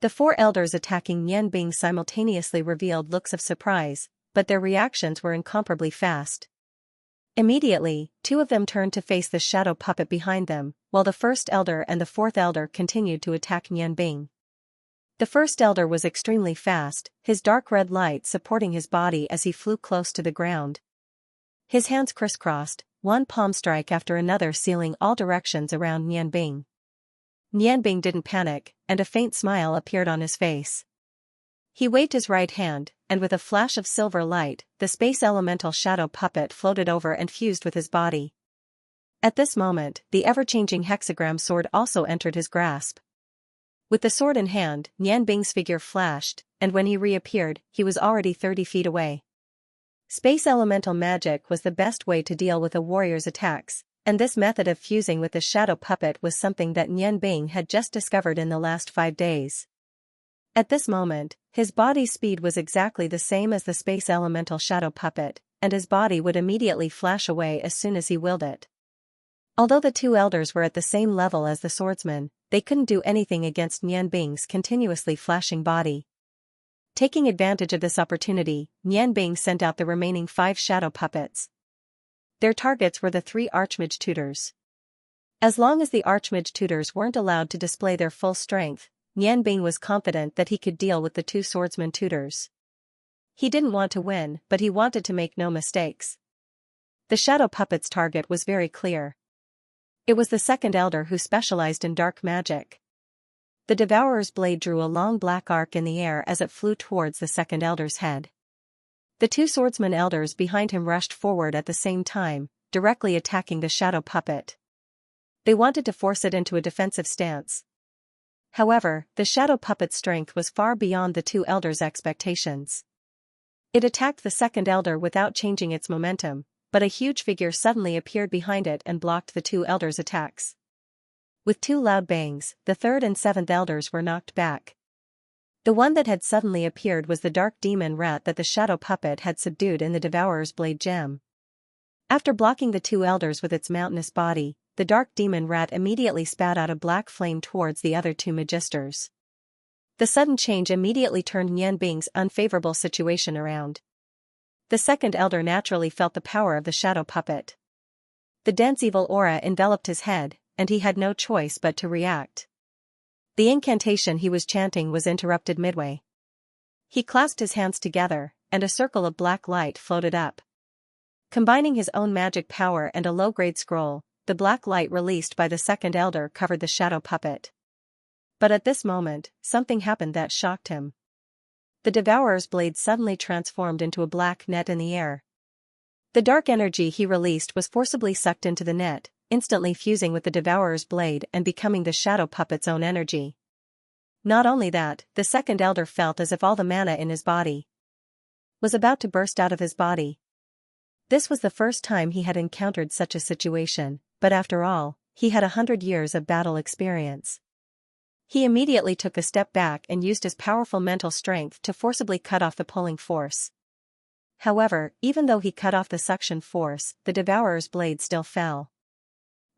A: The 4 elders attacking Nianbing simultaneously revealed looks of surprise, but their reactions were incomparably fast. Immediately, 2 of them turned to face the shadow puppet behind them, while the 1st elder and the 4th elder continued to attack Nianbing. The 1st elder was extremely fast, his dark red light supporting his body as he flew close to the ground. His hands crisscrossed, one palm strike after another sealing all directions around Nianbing. Nianbing didn't panic, and a faint smile appeared on his face. He waved his right hand, and with a flash of silver light, the space elemental shadow puppet floated over and fused with his body. At this moment, the ever-changing hexagram sword also entered his grasp. With the sword in hand, Nianbing's figure flashed, and when he reappeared, he was already 30 feet away. Space elemental magic was the best way to deal with a warrior's attacks, and this method of fusing with the shadow puppet was something that Nianbing had just discovered in the last 5 days. At this moment, his body's speed was exactly the same as the space elemental shadow puppet, and his body would immediately flash away as soon as he willed it. Although the 2 elders were at the same level as the swordsman, they couldn't do anything against Nianbing's continuously flashing body. Taking advantage of this opportunity, Nianbing sent out the remaining 5 shadow puppets. Their targets were the 3 archmage tutors. As long as the archmage tutors weren't allowed to display their full strength, Nianbing was confident that he could deal with the 2 swordsman tutors. He didn't want to win, but he wanted to make no mistakes. The shadow puppet's target was very clear. It was the 2nd elder who specialized in dark magic. The Devourer's blade drew a long black arc in the air as it flew towards the 2nd elder's head. The 2 swordsman elders behind him rushed forward at the same time, directly attacking the shadow puppet. They wanted to force it into a defensive stance. However, the shadow puppet's strength was far beyond the 2 elders' expectations. It attacked the 2nd elder without changing its momentum, but a huge figure suddenly appeared behind it and blocked the 2 elders' attacks. With 2 loud bangs, the 3rd and 7th elders were knocked back. The one that had suddenly appeared was the dark demon rat that the shadow puppet had subdued in the Devourer's blade gem. After blocking the 2 elders with its mountainous body, the dark demon rat immediately spat out a black flame towards the other 2 magisters. The sudden change immediately turned Nianbing's unfavorable situation around. The 2nd elder naturally felt the power of the shadow puppet. The dense evil aura enveloped his head, and he had no choice but to react. The incantation he was chanting was interrupted midway. He clasped his hands together, and a circle of black light floated up. Combining his own magic power and a low-grade scroll, the black light released by the 2nd elder covered the shadow puppet. But at this moment, something happened that shocked him. The Devourer's blade suddenly transformed into a black net in the air. The dark energy he released was forcibly sucked into the net, instantly fusing with the Devourer's blade and becoming the shadow puppet's own energy. Not only that, the 2nd elder felt as if all the mana in his body was about to burst out of his body. This was the first time he had encountered such a situation, but after all, he had 100 years of battle experience. He immediately took a step back and used his powerful mental strength to forcibly cut off the pulling force. However, even though he cut off the suction force, the Devourer's blade still fell.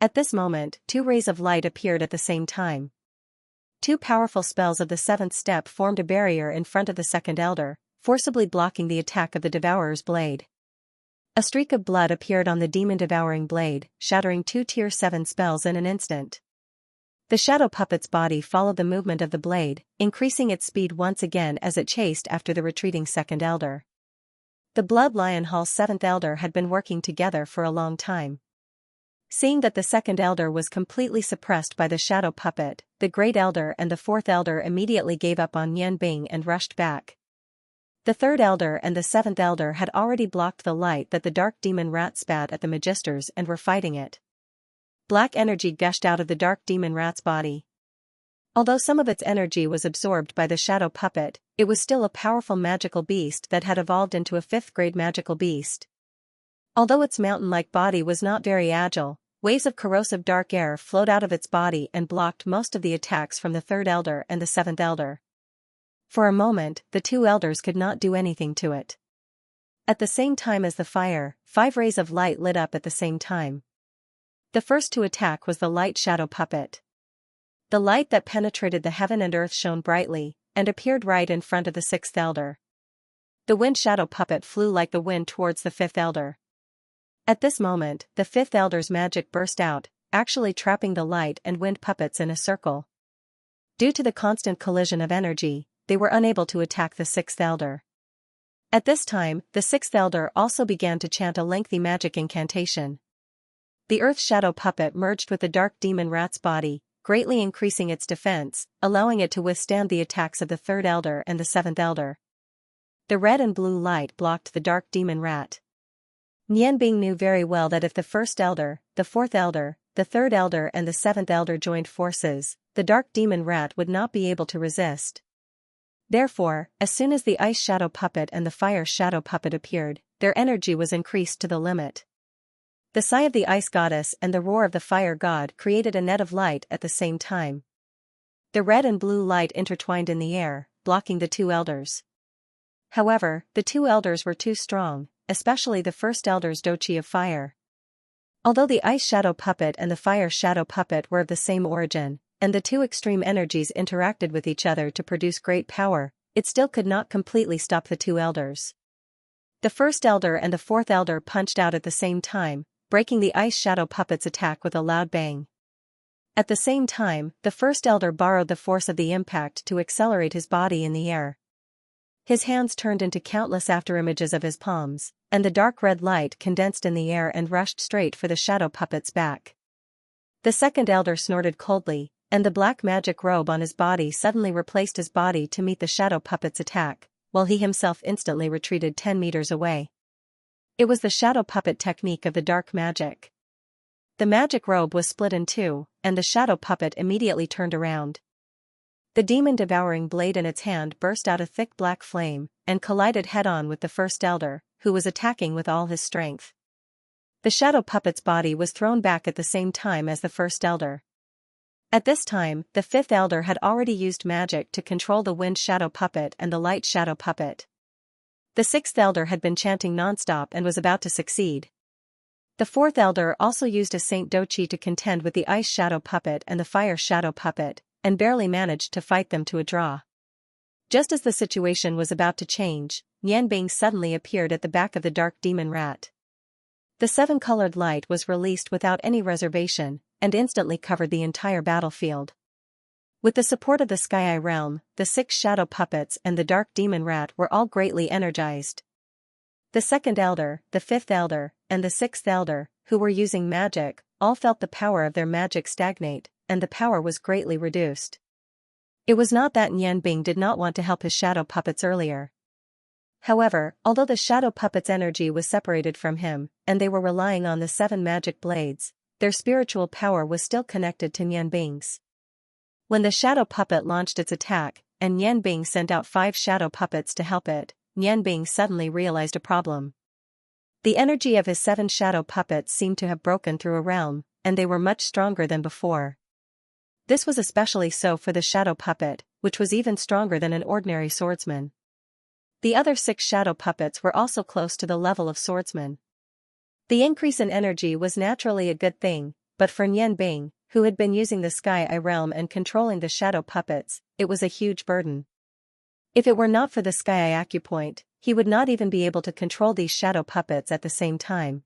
A: At this moment, 2 rays of light appeared at the same time. 2 powerful spells of the 7th step formed a barrier in front of the 2nd elder, forcibly blocking the attack of the Devourer's blade. A streak of blood appeared on the demon-devouring blade, shattering 2 tier 7 spells in an instant. The shadow puppet's body followed the movement of the blade, increasing its speed once again as it chased after the retreating 2nd elder. The Blood Lion Hall's 7th elder had been working together for a long time. Seeing that the 2nd elder was completely suppressed by the shadow puppet, the Great Elder and the 4th elder immediately gave up on Nianbing and rushed back. The third elder and the seventh elder had already blocked the light that the dark demon rat spat at the magisters and were fighting it. Black energy gushed out of the dark demon rat's body. Although some of its energy was absorbed by the shadow puppet, it was still a powerful magical beast that had evolved into a fifth-grade magical beast. Although its mountain-like body was not very agile, waves of corrosive dark air flowed out of its body and blocked most of the attacks from the third elder and the seventh elder. For a moment, the two elders could not do anything to it. At the same time as the fire, 5 rays of light lit up at the same time. The first to attack was the light shadow puppet. The light that penetrated the heaven and earth shone brightly, and appeared right in front of the sixth elder. The wind shadow puppet flew like the wind towards the fifth elder. At this moment, the fifth elder's magic burst out, actually trapping the light and wind puppets in a circle. Due to the constant collision of energy, they were unable to attack the sixth elder. At this time, the sixth elder also began to chant a lengthy magic incantation. The earth shadow puppet merged with the dark demon rat's body, greatly increasing its defense, allowing it to withstand the attacks of the third elder and the seventh elder. The red and blue light blocked the dark demon rat. Nianbing knew very well that if the first elder, the fourth elder, the third elder and the seventh elder joined forces, the dark demon rat would not be able to resist. Therefore, as soon as the ice shadow puppet and the fire shadow puppet appeared, their energy was increased to the limit. The sigh of the ice goddess and the roar of the fire god created a net of light at the same time. The red and blue light intertwined in the air, blocking the two elders. However, the two elders were too strong, especially the first elder's dochi of fire. Although the ice shadow puppet and the fire shadow puppet were of the same origin, and the two extreme energies interacted with each other to produce great power, it still could not completely stop the two elders. The first elder and the fourth elder punched out at the same time, breaking the ice shadow puppet's attack with a loud bang. At the same time, the first elder borrowed the force of the impact to accelerate his body in the air. His hands turned into countless afterimages of his palms, and the dark red light condensed in the air and rushed straight for the shadow puppet's back. The second elder snorted coldly, and the black magic robe on his body suddenly replaced his body to meet the shadow puppet's attack, while he himself instantly retreated 10 meters away. It was the shadow puppet technique of the dark magic. The magic robe was split in two, and the shadow puppet immediately turned around. The demon-devouring blade in its hand burst out a thick black flame, and collided head-on with the first elder, who was attacking with all his strength. The shadow puppet's body was thrown back at the same time as the first elder. At this time, the fifth elder had already used magic to control the wind shadow puppet and the light shadow puppet. The sixth elder had been chanting non-stop and was about to succeed. The fourth elder also used a Saint Dochi to contend with the ice shadow puppet and the fire shadow puppet, and barely managed to fight them to a draw. Just as the situation was about to change, Nianbing suddenly appeared at the back of the dark demon rat. The seven-colored light was released without any reservation, and instantly covered the entire battlefield. With the support of the Sky Eye Realm, the 6 shadow puppets and the dark demon rat were all greatly energized. The second elder, the fifth elder, and the sixth elder, who were using magic, all felt the power of their magic stagnate, and the power was greatly reduced. It was not that Nianbing did not want to help his shadow puppets earlier. However, although the shadow puppet's energy was separated from him, and they were relying on the 7 magic blades, their spiritual power was still connected to Nianbing's. When the shadow puppet launched its attack, and Nianbing sent out 5 shadow puppets to help it, Nianbing suddenly realized a problem. The energy of his 7 shadow puppets seemed to have broken through a realm, and they were much stronger than before. This was especially so for the shadow puppet, which was even stronger than an ordinary swordsman. The other 6 shadow puppets were also close to the level of swordsmen. The increase in energy was naturally a good thing, but for Nianbing, who had been using the Sky Eye Realm and controlling the shadow puppets, it was a huge burden. If it were not for the Sky Eye Acupoint, he would not even be able to control these shadow puppets at the same time.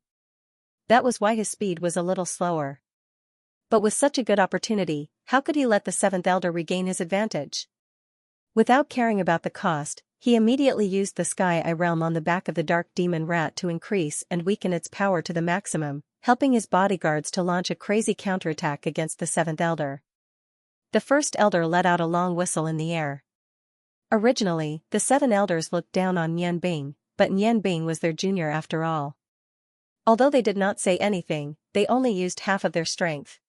A: That was why his speed was a little slower. But with such a good opportunity, how could he let the 7th elder regain his advantage? Without caring about the cost, he immediately used the Sky Eye Realm on the back of the dark demon rat to increase and weaken its power to the maximum, helping his bodyguards to launch a crazy counterattack against the 7th elder. The first elder let out a long whistle in the air. Originally, the 7 elders looked down on Nian, but Nian was their junior after all. Although they did not say anything, they only used half of their strength.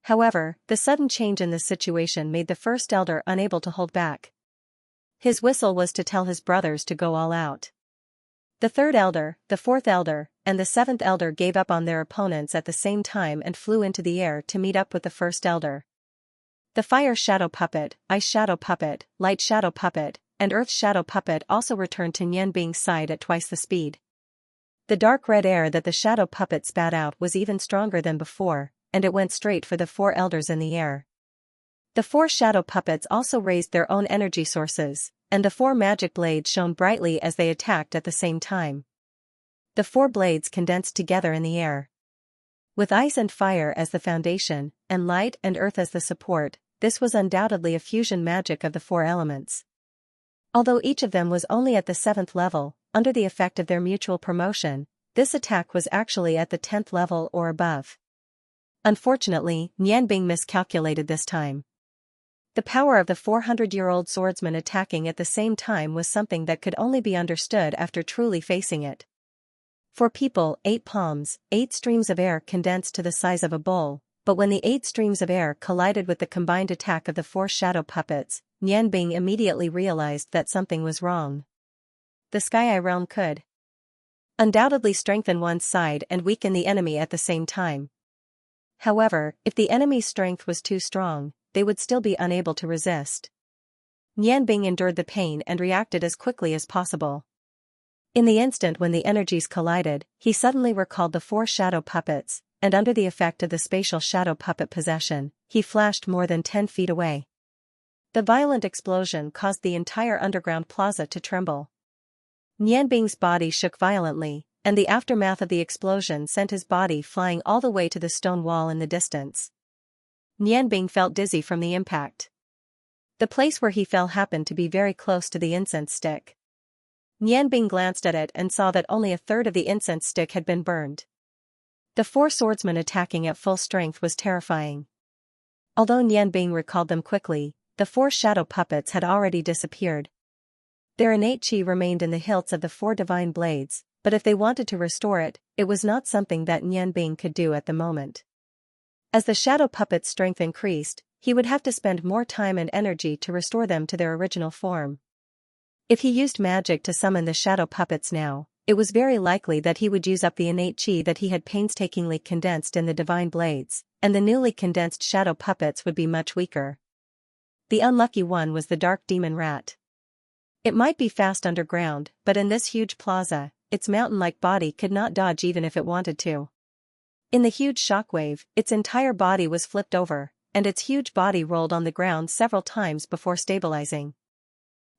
A: However, the sudden change in this situation made the first elder unable to hold back. His whistle was to tell his brothers to go all out. The 3rd elder, the 4th elder, and the 7th elder gave up on their opponents at the same time and flew into the air to meet up with the first elder. The fire shadow puppet, ice shadow puppet, light shadow puppet, and earth shadow puppet also returned to Nianbing's side at twice the speed. The dark red air that the shadow puppet spat out was even stronger than before, and it went straight for the 4 elders in the air. The 4 shadow puppets also raised their own energy sources, and the 4 magic blades shone brightly as they attacked at the same time. The 4 blades condensed together in the air. With ice and fire as the foundation, and light and earth as the support, this was undoubtedly a fusion magic of the 4 elements. Although each of them was only at the 7th level, under the effect of their mutual promotion, this attack was actually at the 10th level or above. Unfortunately, Nianbing miscalculated this time. The power of the 400-year-old swordsman attacking at the same time was something that could only be understood after truly facing it. For people, 8 palms, 8 streams of air condensed to the size of a bowl, but when the 8 streams of air collided with the combined attack of the 4 shadow puppets, Nianbing immediately realized that something was wrong. The Sky realm could undoubtedly strengthen one's side and weaken the enemy at the same time. However, if the enemy's strength was too strong, they would still be unable to resist. Nianbing endured the pain and reacted as quickly as possible. In the instant when the energies collided, he suddenly recalled the 4 shadow puppets, and under the effect of the spatial shadow puppet possession, he flashed more than 10 feet away. The violent explosion caused the entire underground plaza to tremble. Nianbing's body shook violently, and the aftermath of the explosion sent his body flying all the way to the stone wall in the distance. Nianbing felt dizzy from the impact. The place where he fell happened to be very close to the incense stick. Nianbing glanced at it and saw that only a third of the incense stick had been burned. The 4 swordsmen attacking at full strength was terrifying. Although Nianbing recalled them quickly, the 4 shadow puppets had already disappeared. Their innate chi remained in the hilts of the 4 divine blades, but if they wanted to restore it, it was not something that Nianbing could do at the moment. As the shadow puppets' strength increased, he would have to spend more time and energy to restore them to their original form. If he used magic to summon the shadow puppets now, it was very likely that he would use up the innate chi that he had painstakingly condensed in the divine blades, and the newly condensed shadow puppets would be much weaker. The unlucky one was the dark demon rat. It might be fast underground, but in this huge plaza, its mountain-like body could not dodge even if it wanted to. In the huge shockwave, its entire body was flipped over, and its huge body rolled on the ground several times before stabilizing.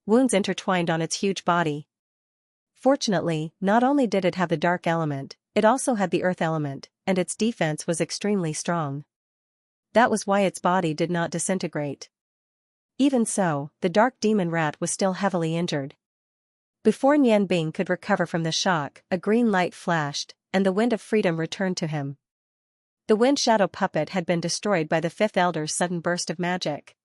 A: Wounds intertwined on its huge body. Fortunately, not only did it have the dark element, it also had the earth element, and its defense was extremely strong. That was why its body did not disintegrate. Even so, the dark demon rat was still heavily injured. Before Nianbing could recover from the shock, a green light flashed, and the wind of freedom returned to him. The wind shadow puppet had been destroyed by the 5th elder's sudden burst of magic.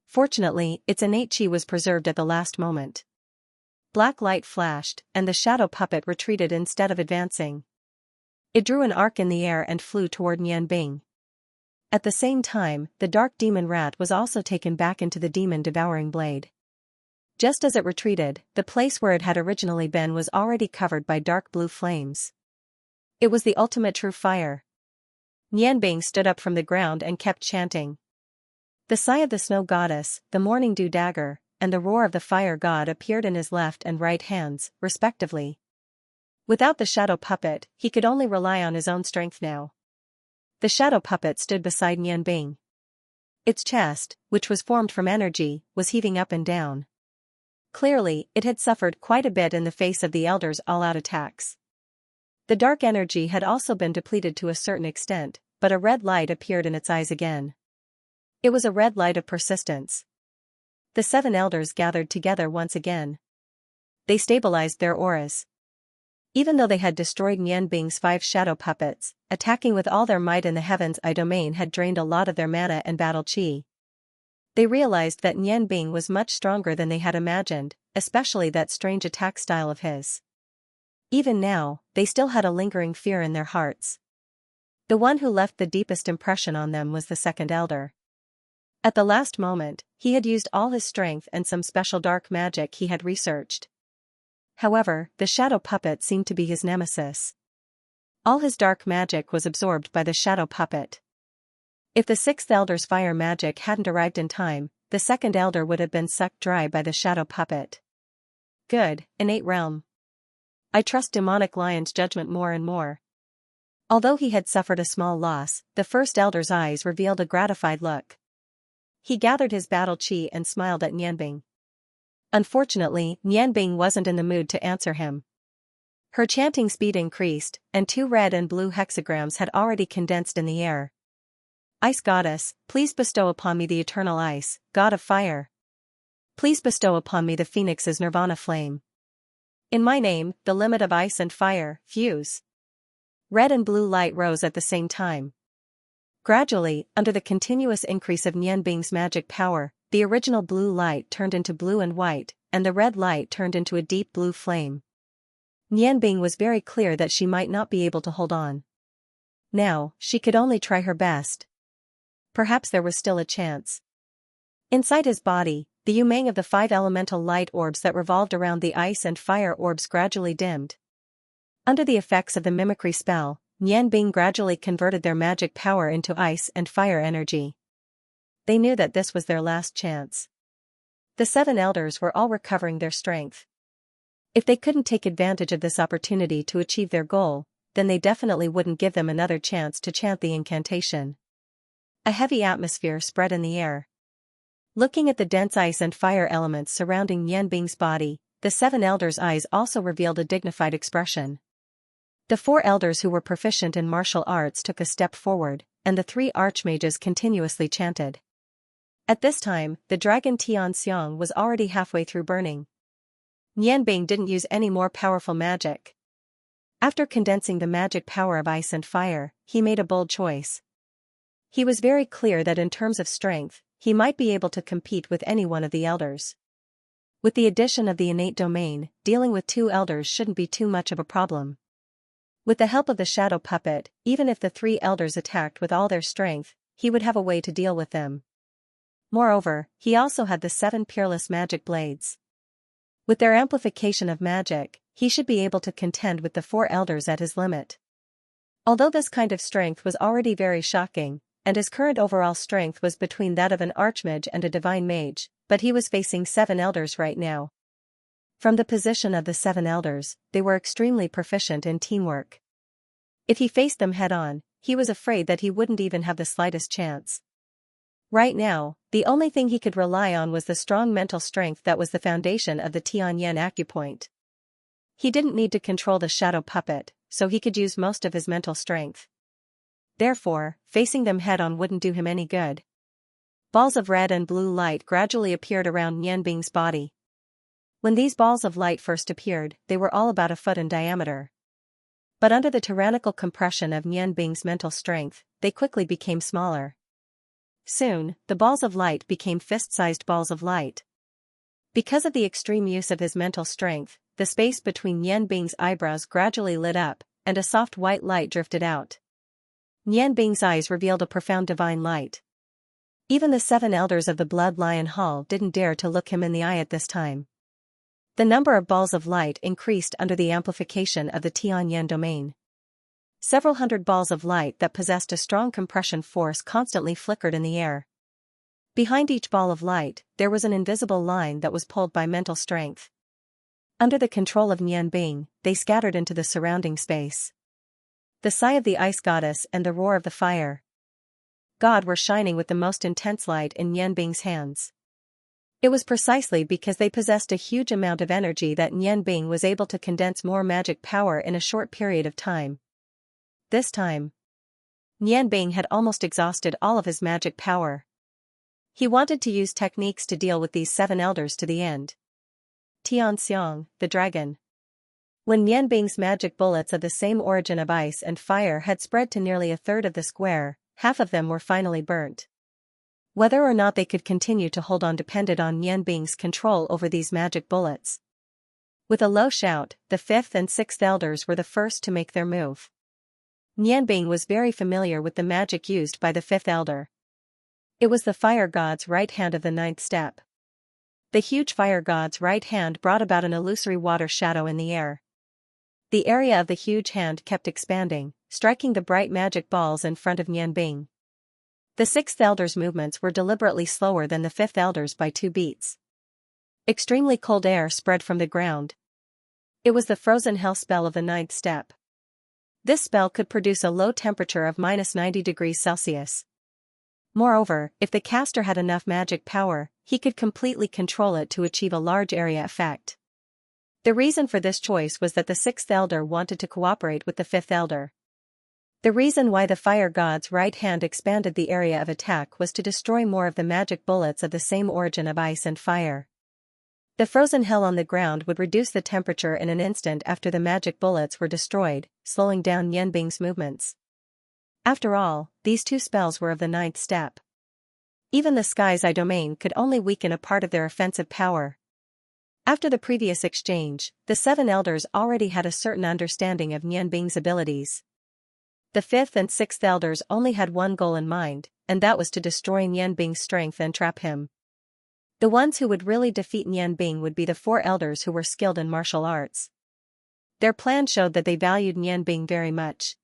A: Fortunately, its innate chi was preserved at the last moment. Black light flashed, and the shadow puppet retreated instead of advancing. It drew an arc in the air and flew toward Nianbing. At the same time, the dark demon rat was also taken back into the demon-devouring blade. Just as it retreated, the place where it had originally been was already covered by dark blue flames. It was the ultimate true fire. Nianbing stood up from the ground and kept chanting. The sigh of the snow goddess, the morning dew dagger, and the roar of the fire god appeared in his left and right hands, respectively. Without the shadow puppet, he could only rely on his own strength now. The shadow puppet stood beside Nianbing. Its chest, which was formed from energy, was heaving up and down. Clearly, it had suffered quite a bit in the face of the elders' all-out attacks. The dark energy had also been depleted to a certain extent, but a red light appeared in its eyes again. It was a red light of persistence. The 7 elders gathered together once again. They stabilized their auras. Even though they had destroyed Nianbing's 5 shadow puppets, attacking with all their might in the heavens' eye domain had drained a lot of their mana and battle chi. They realized that Nianbing was much stronger than they had imagined, especially that strange attack style of his. Even now, they still had a lingering fear in their hearts. The one who left the deepest impression on them was the second elder. At the last moment, he had used all his strength and some special dark magic he had researched. However, the shadow puppet seemed to be his nemesis. All his dark magic was absorbed by the shadow puppet. If the sixth elder's fire magic hadn't arrived in time, the second elder would have been sucked dry by the shadow puppet. Good, innate realm. I trust demonic lion's judgment more and more. Although he had suffered a small loss, the first elder's eyes revealed a gratified look. He gathered his battle chi and smiled at Nianbing. Unfortunately, Nianbing wasn't in the mood to answer him. Her chanting speed increased, and 2 red and blue hexagrams had already condensed in the air. Ice Goddess, please bestow upon me the eternal ice, God of fire. Please bestow upon me the phoenix's nirvana flame. In my name, the limit of ice and fire, fuse. Red and blue light rose at the same time. Gradually, under the continuous increase of Nianbing's magic power, the original blue light turned into blue and white, and the red light turned into a deep blue flame. Nianbing was very clear that she might not be able to hold on. Now, she could only try her best. Perhaps there was still a chance. Inside his body, the yumeng of the 5 elemental light orbs that revolved around the ice and fire orbs gradually dimmed. Under the effects of the mimicry spell, Nianbing gradually converted their magic power into ice and fire energy. They knew that this was their last chance. The 7 elders were all recovering their strength. If they couldn't take advantage of this opportunity to achieve their goal, then they definitely wouldn't give them another chance to chant the incantation. A heavy atmosphere spread in the air. Looking at the dense ice and fire elements surrounding Nianbing's body, the 7 elders' eyes also revealed a dignified expression. The 4 elders who were proficient in martial arts took a step forward, and the 3 archmages continuously chanted. At this time, the dragon Xianxia was already halfway through burning. Nianbing didn't use any more powerful magic. After condensing the magic power of ice and fire, he made a bold choice. He was very clear that in terms of strength, he might be able to compete with any one of the elders. With the addition of the innate domain, dealing with 2 elders shouldn't be too much of a problem. With the help of the shadow puppet, even if the 3 elders attacked with all their strength, he would have a way to deal with them. Moreover, he also had the 7 peerless magic blades. With their amplification of magic, he should be able to contend with the 4 elders at his limit. Although this kind of strength was already very shocking, and his current overall strength was between that of an archmage and a divine mage, but he was facing 7 elders right now. From the position of the 7 elders, they were extremely proficient in teamwork. If he faced them head-on, he was afraid that he wouldn't even have the slightest chance. Right now, the only thing he could rely on was the strong mental strength that was the foundation of the Tianyan acupoint. He didn't need to control the shadow puppet, so he could use most of his mental strength. Therefore, facing them head-on wouldn't do him any good. Balls of red and blue light gradually appeared around Nianbing's body. When these balls of light first appeared, they were all about a foot in diameter. But under the tyrannical compression of Nianbing's mental strength, they quickly became smaller. Soon, the balls of light became fist-sized balls of light. Because of the extreme use of his mental strength, the space between Nianbing's eyebrows gradually lit up, and a soft white light drifted out. Nianbing's eyes revealed a profound divine light. Even the 7 elders of the Blood Lion Hall didn't dare to look him in the eye at this time. The number of balls of light increased under the amplification of the Tianyan domain. Several hundred balls of light that possessed a strong compression force constantly flickered in the air. Behind each ball of light, there was an invisible line that was pulled by mental strength. Under the control of Nianbing, they scattered into the surrounding space. The sigh of the ice goddess and the roar of the fire god were shining with the most intense light in Nianbing's hands. It was precisely because they possessed a huge amount of energy that Nianbing was able to condense more magic power in a short period of time. This time, Nianbing had almost exhausted all of his magic power. He wanted to use techniques to deal with these 7 elders to the end. Xianxia, the dragon. When Nianbing's magic bullets of the same origin of ice and fire had spread to nearly a third of the square, half of them were finally burnt. Whether or not they could continue to hold on depended on Nianbing's control over these magic bullets. With a low shout, the fifth and sixth elders were the first to make their move. Nianbing was very familiar with the magic used by the fifth elder. It was the fire god's right hand of the ninth step. The huge fire god's right hand brought about an illusory water shadow in the air. The area of the huge hand kept expanding, striking the bright magic balls in front of Nianbing. The sixth elder's movements were deliberately slower than the fifth elder's by 2 beats. Extremely cold air spread from the ground. It was the frozen hell spell of the ninth step. This spell could produce a low temperature of -90 degrees Celsius. Moreover, if the caster had enough magic power, he could completely control it to achieve a large area effect. The reason for this choice was that the sixth elder wanted to cooperate with the fifth elder. The reason why the fire god's right hand expanded the area of attack was to destroy more of the magic bullets of the same origin of ice and fire. The frozen hell on the ground would reduce the temperature in an instant after the magic bullets were destroyed, slowing down Nianbing's movements. After all, these 2 spells were of the ninth step. Even the sky's eye domain could only weaken a part of their offensive power. After the previous exchange, the 7 elders already had a certain understanding of Nianbing's abilities. The 5th and 6th elders only had one goal in mind, and that was to destroy Nianbing's strength and trap him. The ones who would really defeat Nianbing would be the 4 elders who were skilled in martial arts. Their plan showed that they valued Nianbing very much.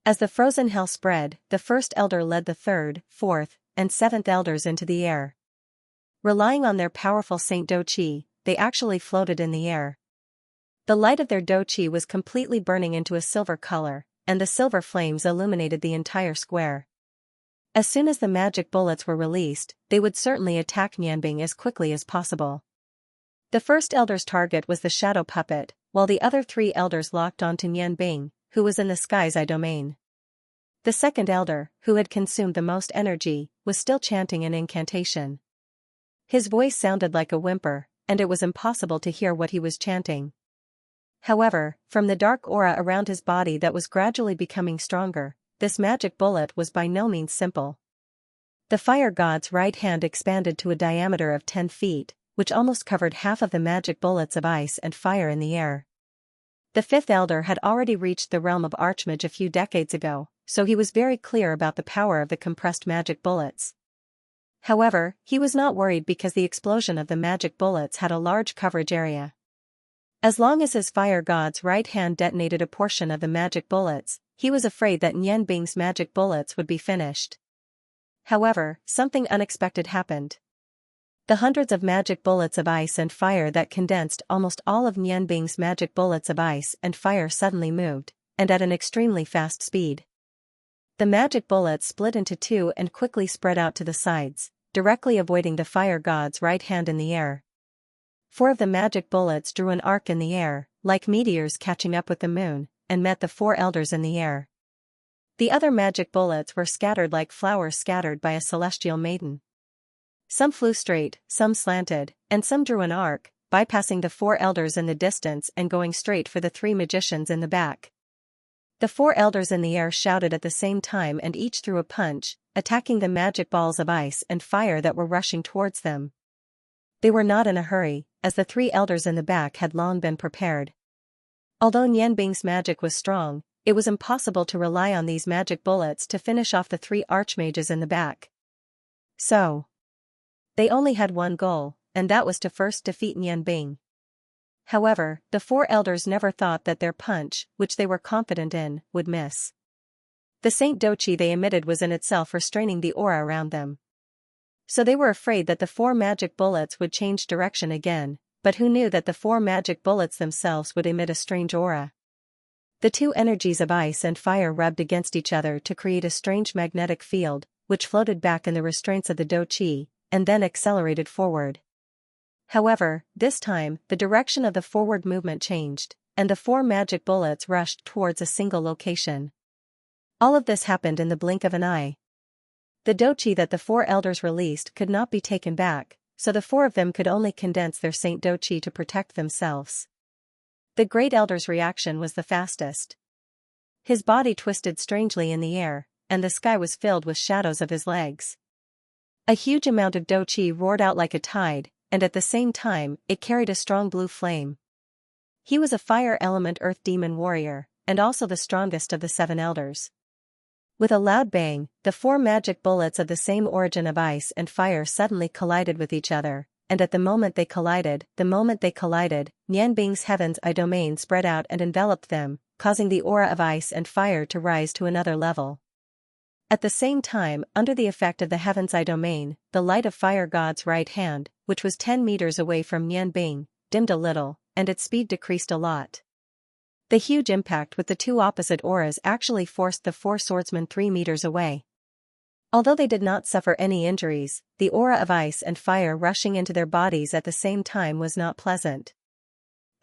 A: As the frozen hell spread, the first elder led the 3rd, 4th, and 7th elders into the air. Relying on their powerful Saint Do Qi, they actually floated in the air. The light of their Do Qi was completely burning into a silver color, and the silver flames illuminated the entire square. As soon as the magic bullets were released, they would certainly attack Nianbing as quickly as possible. The first elder's target was the shadow puppet, while the other 3 elders locked onto Nianbing, who was in the sky's eye domain. The second elder, who had consumed the most energy, was still chanting an incantation. His voice sounded like a whimper, and it was impossible to hear what he was chanting. However, from the dark aura around his body that was gradually becoming stronger, this magic bullet was by no means simple. The fire god's right hand expanded to a diameter of 10 feet, which almost covered half of the magic bullets of ice and fire in the air. The 5th elder had already reached the realm of Archmage a few decades ago, so he was very clear about the power of the compressed magic bullets. However, he was not worried because the explosion of the magic bullets had a large coverage area. As long as his fire god's right hand detonated a portion of the magic bullets, he was afraid that Nianbing's magic bullets would be finished. However, something unexpected happened. The hundreds of magic bullets of ice and fire that condensed almost all of Nianbing's magic bullets of ice and fire suddenly moved, and at an extremely fast speed. The magic bullets split into 2 and quickly spread out to the sides, directly avoiding the fire god's right hand in the air. 4 of the magic bullets drew an arc in the air, like meteors catching up with the moon, and met the 4 elders in the air. The other magic bullets were scattered like flowers scattered by a celestial maiden. Some flew straight, some slanted, and some drew an arc, bypassing the 4 elders in the distance and going straight for the 3 magicians in the back. The 4 elders in the air shouted at the same time and each threw a punch, attacking the magic balls of ice and fire that were rushing towards them. They were not in a hurry, as the 3 elders in the back had long been prepared. Although Nianbing's magic was strong, it was impossible to rely on these magic bullets to finish off the 3 archmages in the back. So, they only had one goal, and that was to first defeat Nianbing. However, the 4 elders never thought that their punch, which they were confident in, would miss. The Saint Do Qi they emitted was in itself restraining the aura around them. So they were afraid that the 4 magic bullets would change direction again, but who knew that the 4 magic bullets themselves would emit a strange aura. The 2 energies of ice and fire rubbed against each other to create a strange magnetic field, which floated back in the restraints of the Do Qi, and then accelerated forward. However, this time, the direction of the forward movement changed, and the 4 magic bullets rushed towards a single location. All of this happened in the blink of an eye. The Do Qi that the 4 elders released could not be taken back, so the 4 of them could only condense their Saint Do Qi to protect themselves. The great elder's reaction was the fastest. His body twisted strangely in the air, and the sky was filled with shadows of his legs. A huge amount of dou qi roared out like a tide, and at the same time, it carried a strong blue flame. He was a fire element earth demon warrior, and also the strongest of the 7 elders. With a loud bang, the 4 magic bullets of the same origin of ice and fire suddenly collided with each other, and at the moment they collided, Nianbing's heaven's eye domain spread out and enveloped them, causing the aura of ice and fire to rise to another level. At the same time, under the effect of the heaven's eye domain, the light of fire god's right hand, which was 10 meters away from Nianbing, dimmed a little, and its speed decreased a lot. The huge impact with the 2 opposite auras actually forced the 4 swordsmen 3 meters away. Although they did not suffer any injuries, the aura of ice and fire rushing into their bodies at the same time was not pleasant.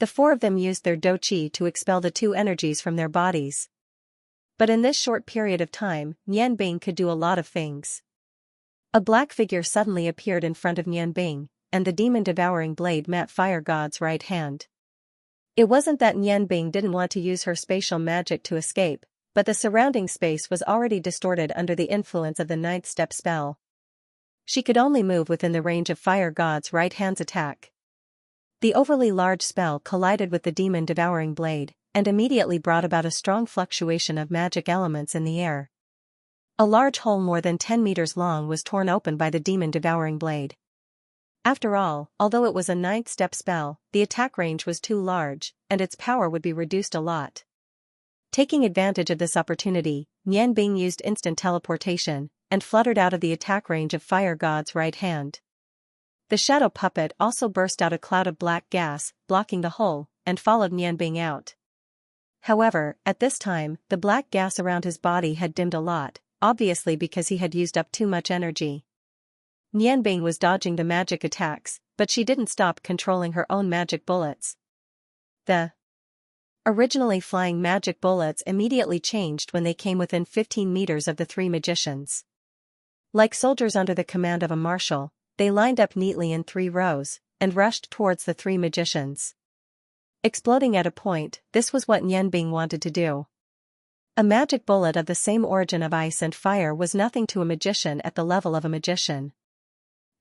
A: The 4 of them used their dou qi to expel the 2 energies from their bodies. But in this short period of time, Nianbing could do a lot of things. A black figure suddenly appeared in front of Nianbing, and the demon-devouring blade met Fire God's right hand. It wasn't that Nianbing didn't want to use her spatial magic to escape, but the surrounding space was already distorted under the influence of the 9th step spell. She could only move within the range of Fire God's right hand's attack. The overly large spell collided with the demon-devouring blade, and immediately brought about a strong fluctuation of magic elements in the air. A large hole more than 10 meters long was torn open by the demon-devouring blade. After all, although it was a 9th step spell, the attack range was too large, and its power would be reduced a lot. Taking advantage of this opportunity, Nianbing used instant teleportation, and fluttered out of the attack range of Fire God's right hand. The shadow puppet also burst out a cloud of black gas, blocking the hole, and followed Nianbing out. However, at this time, the black gas around his body had dimmed a lot, obviously because he had used up too much energy. Nianbing was dodging the magic attacks, but she didn't stop controlling her own magic bullets. The originally flying magic bullets immediately changed when they came within 15 meters of the 3 magicians. Like soldiers under the command of a marshal, they lined up neatly in 3 rows, and rushed towards the 3 magicians. Exploding at a point, this was what Nianbing wanted to do. A magic bullet of the same origin of ice and fire was nothing to a magician at the level of a magician.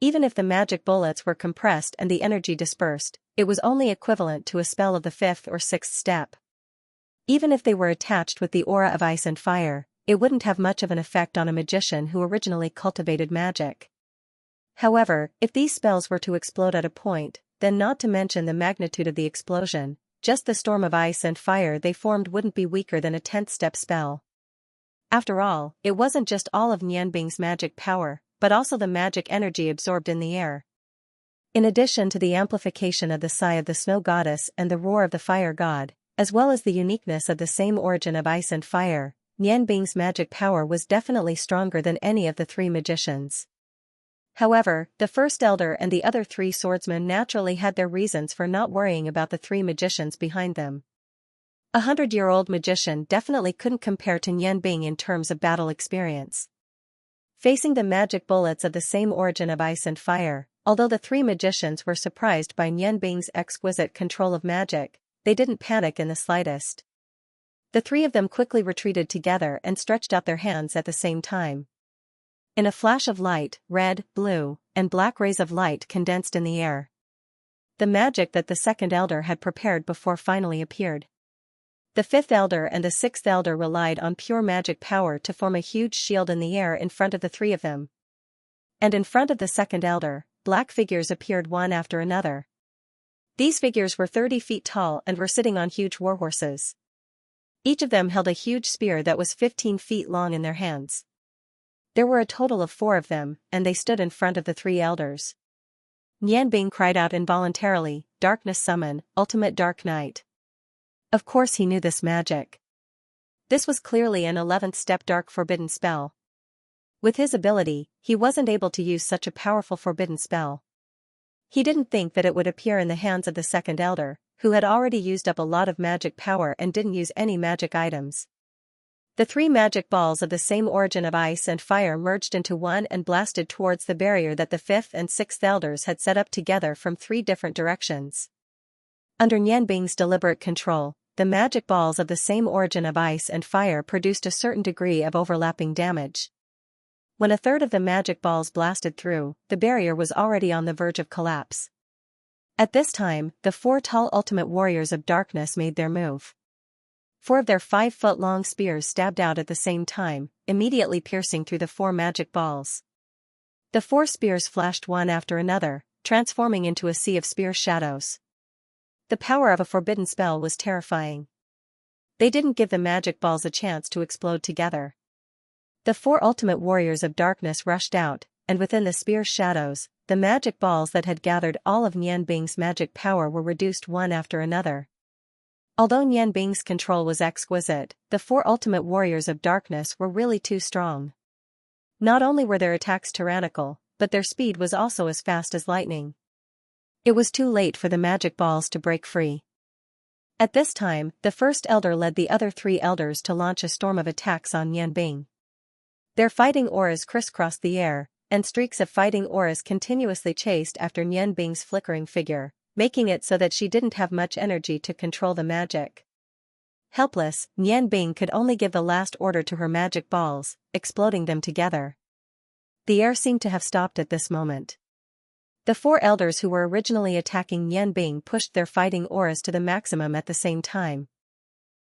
A: Even if the magic bullets were compressed and the energy dispersed, it was only equivalent to a spell of the 5th or 6th step. Even if they were attached with the aura of ice and fire, it wouldn't have much of an effect on a magician who originally cultivated magic. However, if these spells were to explode at a point, then not to mention the magnitude of the explosion, just the storm of ice and fire they formed wouldn't be weaker than a 10th step spell. After all, it wasn't just all of Nianbing's magic power, but also the magic energy absorbed in the air. In addition to the amplification of the sigh of the snow goddess and the roar of the fire god, as well as the uniqueness of the same origin of ice and fire, Nianbing's magic power was definitely stronger than any of the 3 magicians. However, the first elder and the other 3 swordsmen naturally had their reasons for not worrying about the 3 magicians behind them. A 100-year-old magician definitely couldn't compare to Nianbing in terms of battle experience. Facing the magic bullets of the same origin of ice and fire, although the 3 magicians were surprised by Nianbing's exquisite control of magic, they didn't panic in the slightest. The 3 of them quickly retreated together and stretched out their hands at the same time. In a flash of light, red, blue, and black rays of light condensed in the air. The magic that the 2nd elder had prepared before finally appeared. The 5th elder and the 6th elder relied on pure magic power to form a huge shield in the air in front of the 3 of them. And in front of the 2nd elder, black figures appeared one after another. These figures were 30 feet tall and were sitting on huge warhorses. Each of them held a huge spear that was 15 feet long in their hands. There were a total of 4 of them, and they stood in front of the 3 elders. Nianbing cried out involuntarily, "Darkness summon, ultimate dark night." Of course he knew this magic. This was clearly an 11th step dark forbidden spell. With his ability, he wasn't able to use such a powerful forbidden spell. He didn't think that it would appear in the hands of the 2nd elder, who had already used up a lot of magic power and didn't use any magic items. The 3 magic balls of the same origin of ice and fire merged into one and blasted towards the barrier that the 5th and 6th elders had set up together from 3 different directions. Under Nianbing's deliberate control, the magic balls of the same origin of ice and fire produced a certain degree of overlapping damage. When a third of the magic balls blasted through, the barrier was already on the verge of collapse. At this time, the 4 tall ultimate warriors of darkness made their move. 4 of their 5-foot-long spears stabbed out at the same time, immediately piercing through the 4 magic balls. The 4 spears flashed one after another, transforming into a sea of spear shadows. The power of a forbidden spell was terrifying. They didn't give the magic balls a chance to explode together. The 4 ultimate warriors of darkness rushed out, and within the spear shadows, the magic balls that had gathered all of Nian Bing's magic power were reduced one after another. Although Nian Bing's control was exquisite, the 4 ultimate warriors of darkness were really too strong. Not only were their attacks tyrannical, but their speed was also as fast as lightning. It was too late for the magic balls to break free. At this time, the first elder led the other 3 elders to launch a storm of attacks on Nian Bing. Their fighting auras crisscrossed the air, and streaks of fighting auras continuously chased after Nian Bing's flickering figure, making it so that she didn't have much energy to control the magic. Helpless, Nian Bing could only give the last order to her magic balls, exploding them together. The air seemed to have stopped at this moment. The 4 elders who were originally attacking Nian Bing pushed their fighting auras to the maximum at the same time.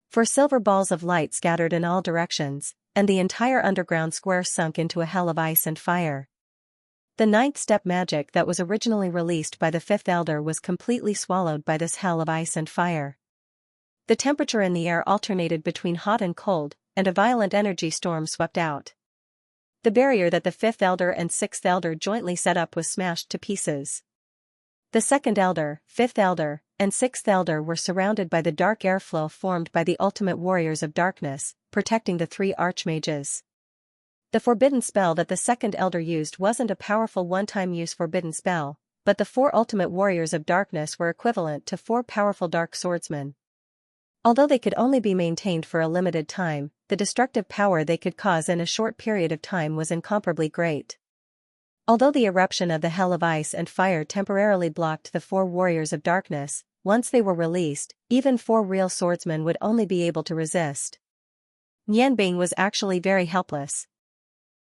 A: 4 silver balls of light scattered in all directions, and the entire underground square sunk into a hell of ice and fire. The 9th step magic that was originally released by the 5th elder was completely swallowed by this hell of ice and fire. The temperature in the air alternated between hot and cold, and a violent energy storm swept out. The barrier that the 5th elder and 6th elder jointly set up was smashed to pieces. The 2nd elder, 5th elder, and 6th elder were surrounded by the dark airflow formed by the ultimate warriors of darkness, protecting the 3 archmages. The forbidden spell that the 2nd elder used wasn't a powerful one-time use forbidden spell, but the 4 ultimate warriors of darkness were equivalent to 4 powerful dark swordsmen. Although they could only be maintained for a limited time, the destructive power they could cause in a short period of time was incomparably great. Although the eruption of the hell of ice and fire temporarily blocked the 4 warriors of darkness, once they were released, even 4 real swordsmen would only be able to resist. Nian Bing was actually very helpless.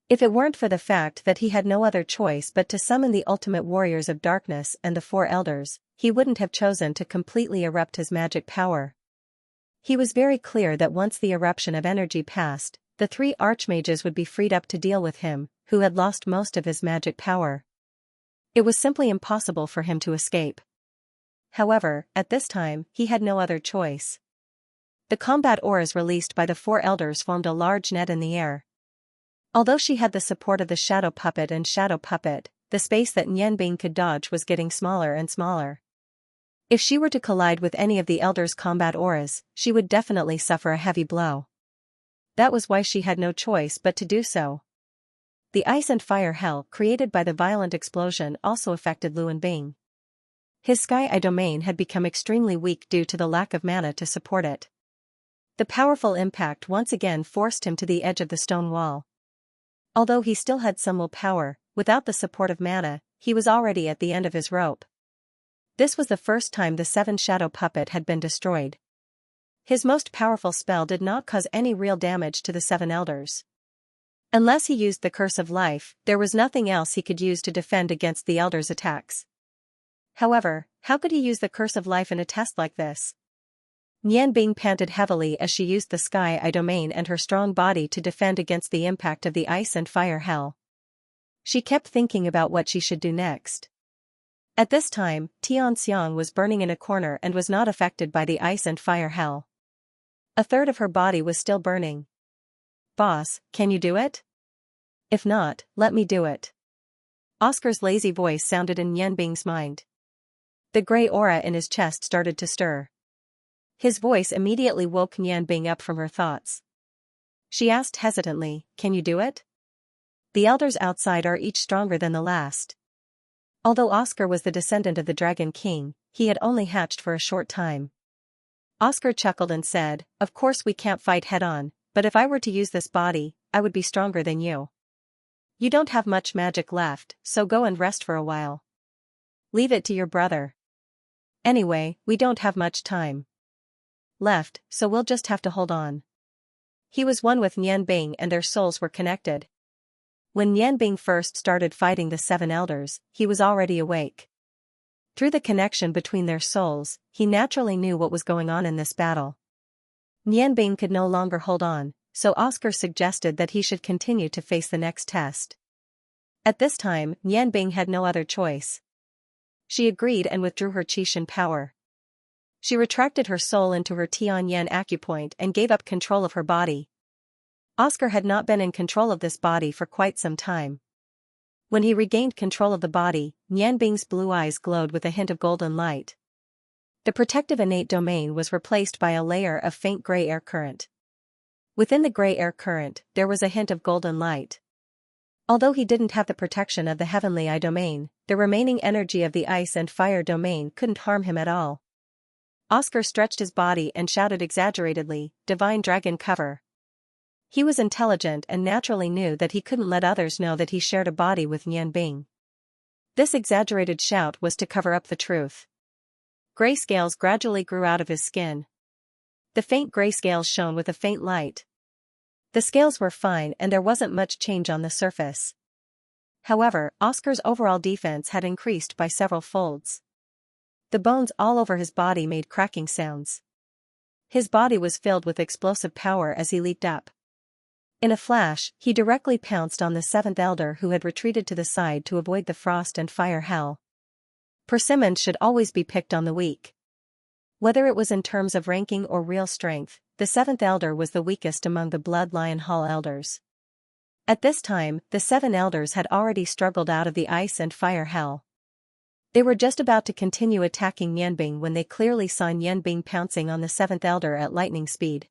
A: If it weren't for the fact that he had no other choice but to summon the ultimate warriors of darkness and the 4 elders, he wouldn't have chosen to completely erupt his magic power. He was very clear that once the eruption of energy passed, the 3 archmages would be freed up to deal with him, who had lost most of his magic power. It was simply impossible for him to escape. However, at this time, he had no other choice. The combat auras released by the 4 elders formed a large net in the air. Although she had the support of the shadow puppet and shadow puppet, the space that Nian Bing could dodge was getting smaller and smaller. If she were to collide with any of the elders' combat auras, she would definitely suffer a heavy blow. That was why she had no choice but to do so. The ice and fire hell created by the violent explosion also affected Luan Bing. His sky-eye domain had become extremely weak due to the lack of mana to support it. The powerful impact once again forced him to the edge of the stone wall. Although he still had some will power, without the support of mana, he was already at the end of his rope. This was the first time the 7 shadow puppet had been destroyed. His most powerful spell did not cause any real damage to the 7 elders. Unless he used the Curse of Life, there was nothing else he could use to defend against the elders' attacks. However, how could he use the Curse of Life in a test like this? Nian Bing panted heavily as she used the sky-eye domain and her strong body to defend against the impact of the ice and fire hell. She kept thinking about what she should do next. At this time, Xianxia was burning in a corner and was not affected by the ice and fire hell. A third of her body was still burning. "Boss, can you do it? If not, let me do it." Oscar's lazy voice sounded in Nian Bing's mind. The gray aura in his chest started to stir. His voice immediately woke Nian Bing up from her thoughts. She asked hesitantly, "Can you do it?" The elders outside are each stronger than the last. Although Oscar was the descendant of the Dragon King, he had only hatched for a short time. Oscar chuckled and said, "Of course we can't fight head-on, but if I were to use this body, I would be stronger than you. You don't have much magic left, so go and rest for a while. Leave it to your brother. Anyway, we don't have much time left, so we'll just have to hold on." He was one with Nian Bing and their souls were connected. When Nianbing first started fighting the seven elders, he was already awake. Through the connection between their souls, he naturally knew what was going on in this battle. Nianbing could no longer hold on, so Oscar suggested that he should continue to face the next test. At this time, Nianbing had no other choice. She agreed and withdrew her Qixin power. She retracted her soul into her Tianyan acupoint and gave up control of her body. Oscar had not been in control of this body for quite some time. When he regained control of the body, Nianbing's blue eyes glowed with a hint of golden light. The protective innate domain was replaced by a layer of faint gray air current. Within the gray air current, there was a hint of golden light. Although he didn't have the protection of the heavenly eye domain, the remaining energy of the ice and fire domain couldn't harm him at all. Oscar stretched his body and shouted exaggeratedly, "Divine Dragon Cover." He was intelligent and naturally knew that he couldn't let others know that he shared a body with Nianbing. This exaggerated shout was to cover up the truth. Gray scales gradually grew out of his skin. The faint gray scales shone with a faint light. The scales were fine and there wasn't much change on the surface. However, Oscar's overall defense had increased by several folds. The bones all over his body made cracking sounds. His body was filled with explosive power as he leaped up. In a flash, he directly pounced on the seventh elder who had retreated to the side to avoid the frost and fire hell. Persimmons should always be picked on the weak. Whether it was in terms of ranking or real strength, the seventh elder was the weakest among the Blood Lion Hall elders. At this time, the seven elders had already struggled out of the ice and fire hell. They were just about to continue attacking Nianbing when they clearly saw Nianbing pouncing on the seventh elder at lightning speed.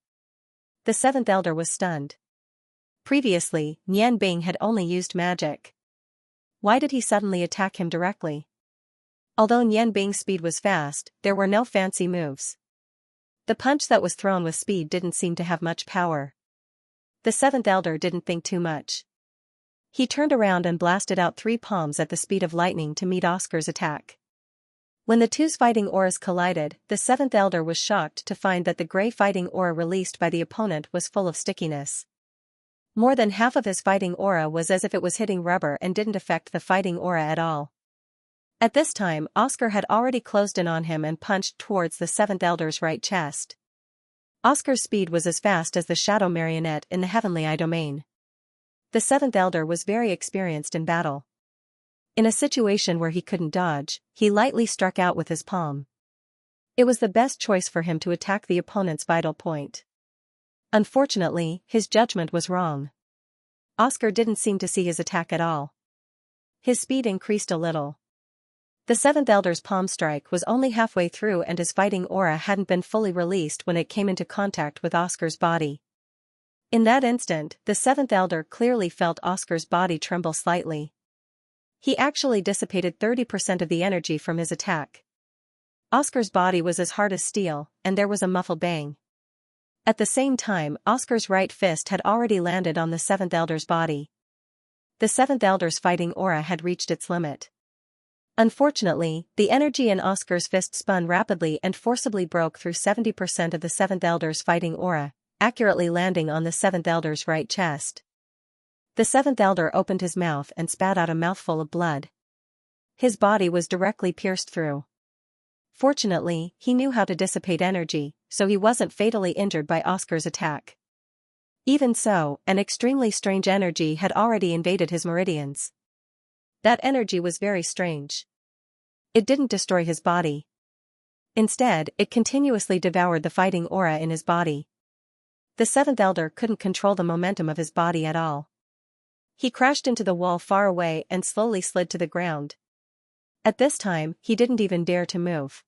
A: The seventh elder was stunned. Previously, Nianbing had only used magic. Why did he suddenly attack him directly? Although Nianbing's speed was fast, there were no fancy moves. The punch that was thrown with speed didn't seem to have much power. The seventh elder didn't think too much. He turned around and blasted out 3 palms at the speed of lightning to meet Oscar's attack. When the two's fighting auras collided, the seventh elder was shocked to find that the gray fighting aura released by the opponent was full of stickiness. More than half of his fighting aura was as if it was hitting rubber and didn't affect the fighting aura at all. At this time, Oscar had already closed in on him and punched towards the seventh elder's right chest. Oscar's speed was as fast as the shadow marionette in the heavenly eye domain. The seventh elder was very experienced in battle. In a situation where he couldn't dodge, he lightly struck out with his palm. It was the best choice for him to attack the opponent's vital point. Unfortunately, his judgment was wrong. Oscar didn't seem to see his attack at all. His speed increased a little. The seventh elder's palm strike was only halfway through and his fighting aura hadn't been fully released when it came into contact with Oscar's body. In that instant, the seventh elder clearly felt Oscar's body tremble slightly. He actually dissipated 30% of the energy from his attack. Oscar's body was as hard as steel, and there was a muffled bang. At the same time, Oscar's right fist had already landed on the seventh elder's body. The seventh elder's fighting aura had reached its limit. Unfortunately, the energy in Oscar's fist spun rapidly and forcibly broke through 70% of the seventh elder's fighting aura, accurately landing on the seventh elder's right chest. The seventh elder opened his mouth and spat out a mouthful of blood. His body was directly pierced through. Fortunately, he knew how to dissipate energy, so he wasn't fatally injured by Oscar's attack. Even so, an extremely strange energy had already invaded his meridians. That energy was very strange. It didn't destroy his body. Instead, it continuously devoured the fighting aura in his body. The seventh elder couldn't control the momentum of his body at all. He crashed into the wall far away and slowly slid to the ground. At this time, he didn't even dare to move.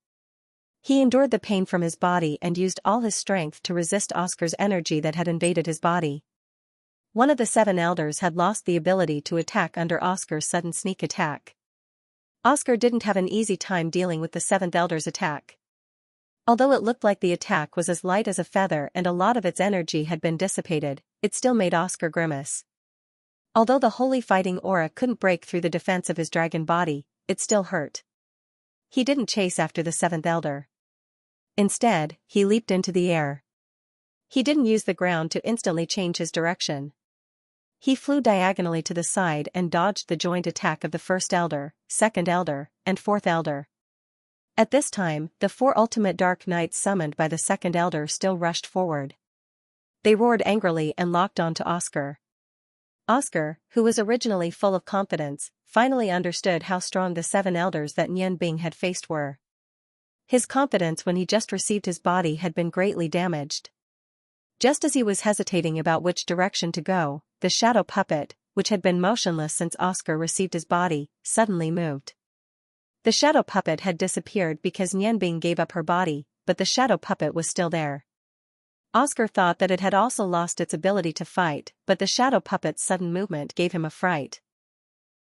A: He endured the pain from his body and used all his strength to resist Oscar's energy that had invaded his body. One of the seven elders had lost the ability to attack under Oscar's sudden sneak attack. Oscar didn't have an easy time dealing with the seventh elder's attack. Although it looked like the attack was as light as a feather and a lot of its energy had been dissipated, it still made Oscar grimace. Although the holy fighting aura couldn't break through the defense of his dragon body, it still hurt. He didn't chase after the seventh elder. Instead, he leaped into the air. He didn't use the ground to instantly change his direction. He flew diagonally to the side and dodged the joint attack of the first elder, second elder, and fourth elder. At this time, the 4 ultimate dark knights summoned by the second elder still rushed forward. They roared angrily and locked on to Oscar. Oscar, who was originally full of confidence, finally understood how strong the 7 elders that Nian Bing had faced were. His confidence when he just received his body had been greatly damaged. Just as he was hesitating about which direction to go, the shadow puppet, which had been motionless since Oscar received his body, suddenly moved. The shadow puppet had disappeared because Nian Bing gave up her body, but the shadow puppet was still there. Oscar thought that it had also lost its ability to fight, but the shadow puppet's sudden movement gave him a fright.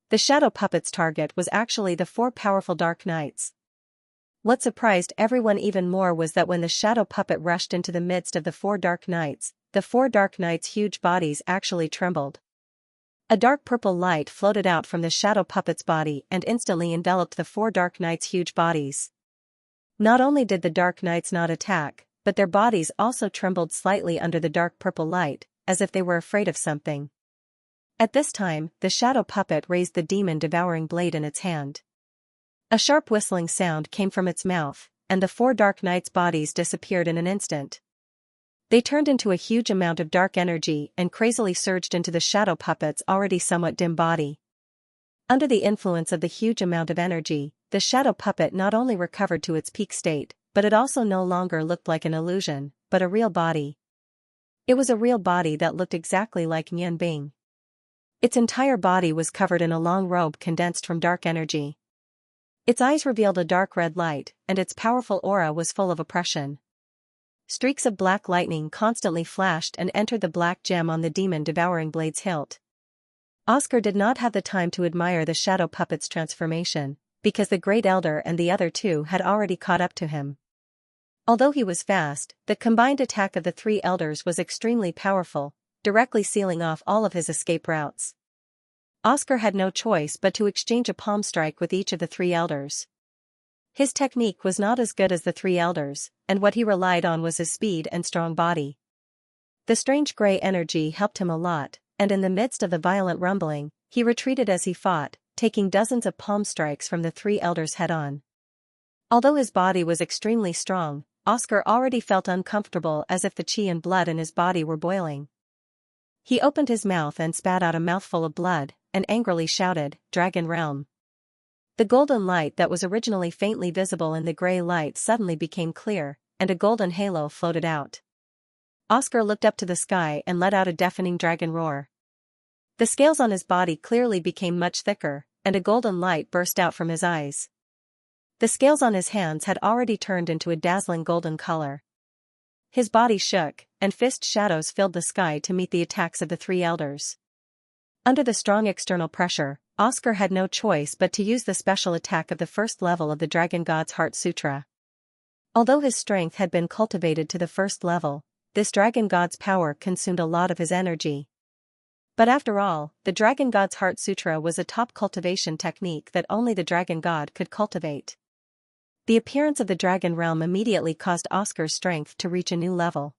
A: The shadow puppet's target was actually the 4 powerful dark knights. What surprised everyone even more was that when the shadow puppet rushed into the midst of the 4 dark knights, the 4 dark knights' huge bodies actually trembled. A dark purple light floated out from the shadow puppet's body and instantly enveloped the 4 dark knights' huge bodies. Not only did the dark knights not attack, but their bodies also trembled slightly under the dark purple light, as if they were afraid of something. At this time, the shadow puppet raised the demon-devouring blade in its hand. A sharp whistling sound came from its mouth, and the 4 dark knights' bodies disappeared in an instant. They turned into a huge amount of dark energy and crazily surged into the shadow puppet's already somewhat dim body. Under the influence of the huge amount of energy, the shadow puppet not only recovered to its peak state, but it also no longer looked like an illusion, but a real body. It was a real body that looked exactly like Nian Bing. Its entire body was covered in a long robe condensed from dark energy. Its eyes revealed a dark red light, and its powerful aura was full of oppression. Streaks of black lightning constantly flashed and entered the black gem on the demon-devouring blade's hilt. Oscar did not have the time to admire the shadow puppet's transformation, because the Great Elder and the other 2 had already caught up to him. Although he was fast, the combined attack of the 3 elders was extremely powerful, directly sealing off all of his escape routes. Oscar had no choice but to exchange a palm strike with each of the 3 elders. His technique was not as good as the 3 elders, and what he relied on was his speed and strong body. The strange gray energy helped him a lot, and in the midst of the violent rumbling, he retreated as he fought, taking dozens of palm strikes from the 3 elders head-on. Although his body was extremely strong, Oscar already felt uncomfortable as if the qi and blood in his body were boiling. He opened his mouth and spat out a mouthful of blood, and angrily shouted, "Dragon Realm." The golden light that was originally faintly visible in the gray light suddenly became clear, and a golden halo floated out. Oscar looked up to the sky and let out a deafening dragon roar. The scales on his body clearly became much thicker, and a golden light burst out from his eyes. The scales on his hands had already turned into a dazzling golden color. His body shook, and fist shadows filled the sky to meet the attacks of the 3 elders. Under the strong external pressure, Oscar had no choice but to use the special attack of the first level of the Dragon God's Heart Sutra. Although his strength had been cultivated to the first level, this Dragon God's power consumed a lot of his energy. But after all, the Dragon God's Heart Sutra was a top cultivation technique that only the Dragon God could cultivate. The appearance of the Dragon Realm immediately caused Oscar's strength to reach a new level.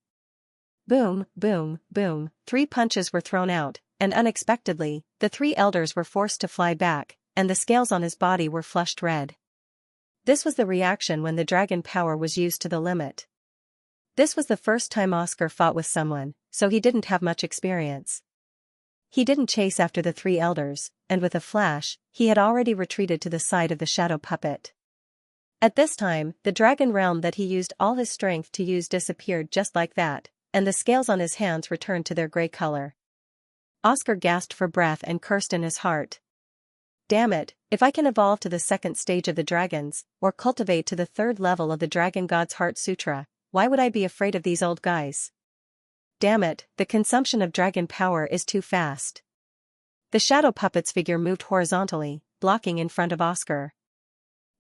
A: Boom, boom, boom, 3 punches were thrown out, and unexpectedly, the 3 elders were forced to fly back, and the scales on his body were flushed red. This was the reaction when the dragon power was used to the limit. This was the first time Oscar fought with someone, so he didn't have much experience. He didn't chase after the 3 elders, and with a flash, he had already retreated to the side of the shadow puppet. At this time, the dragon realm that he used all his strength to use disappeared just like that, and the scales on his hands returned to their gray color. Oscar gasped for breath and cursed in his heart. Damn it, if I can evolve to the 2nd stage of the dragons, or cultivate to the 3rd level of the Dragon God's Heart Sutra, why would I be afraid of these old guys? Damn it, the consumption of dragon power is too fast. The shadow puppet's figure moved horizontally, blocking in front of Oscar.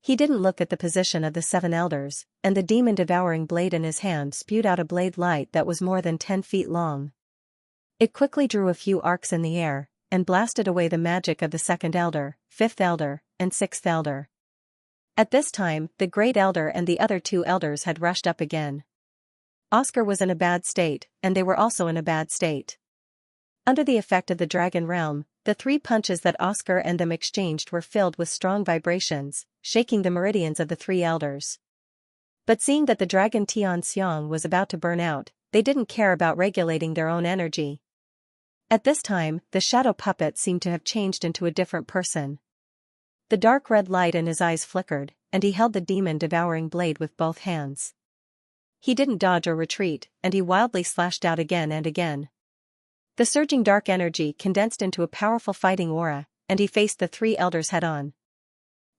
A: He didn't look at the position of the 7 elders, and the demon-devouring blade in his hand spewed out a blade light that was more than 10 feet long. It quickly drew a few arcs in the air, and blasted away the magic of the 2nd elder, 5th elder, and 6th elder. At this time, the Great Elder and the other 2 elders had rushed up again. Oscar was in a bad state, and they were also in a bad state. Under the effect of the dragon realm, the 3 punches that Oscar and them exchanged were filled with strong vibrations, shaking the meridians of the 3 elders. But seeing that the dragon Xianxia was about to burn out, they didn't care about regulating their own energy. At this time, the shadow puppet seemed to have changed into a different person. The dark red light in his eyes flickered, and he held the demon-devouring blade with both hands. He didn't dodge or retreat, and he wildly slashed out again and again. The surging dark energy condensed into a powerful fighting aura, and he faced the 3 elders head-on.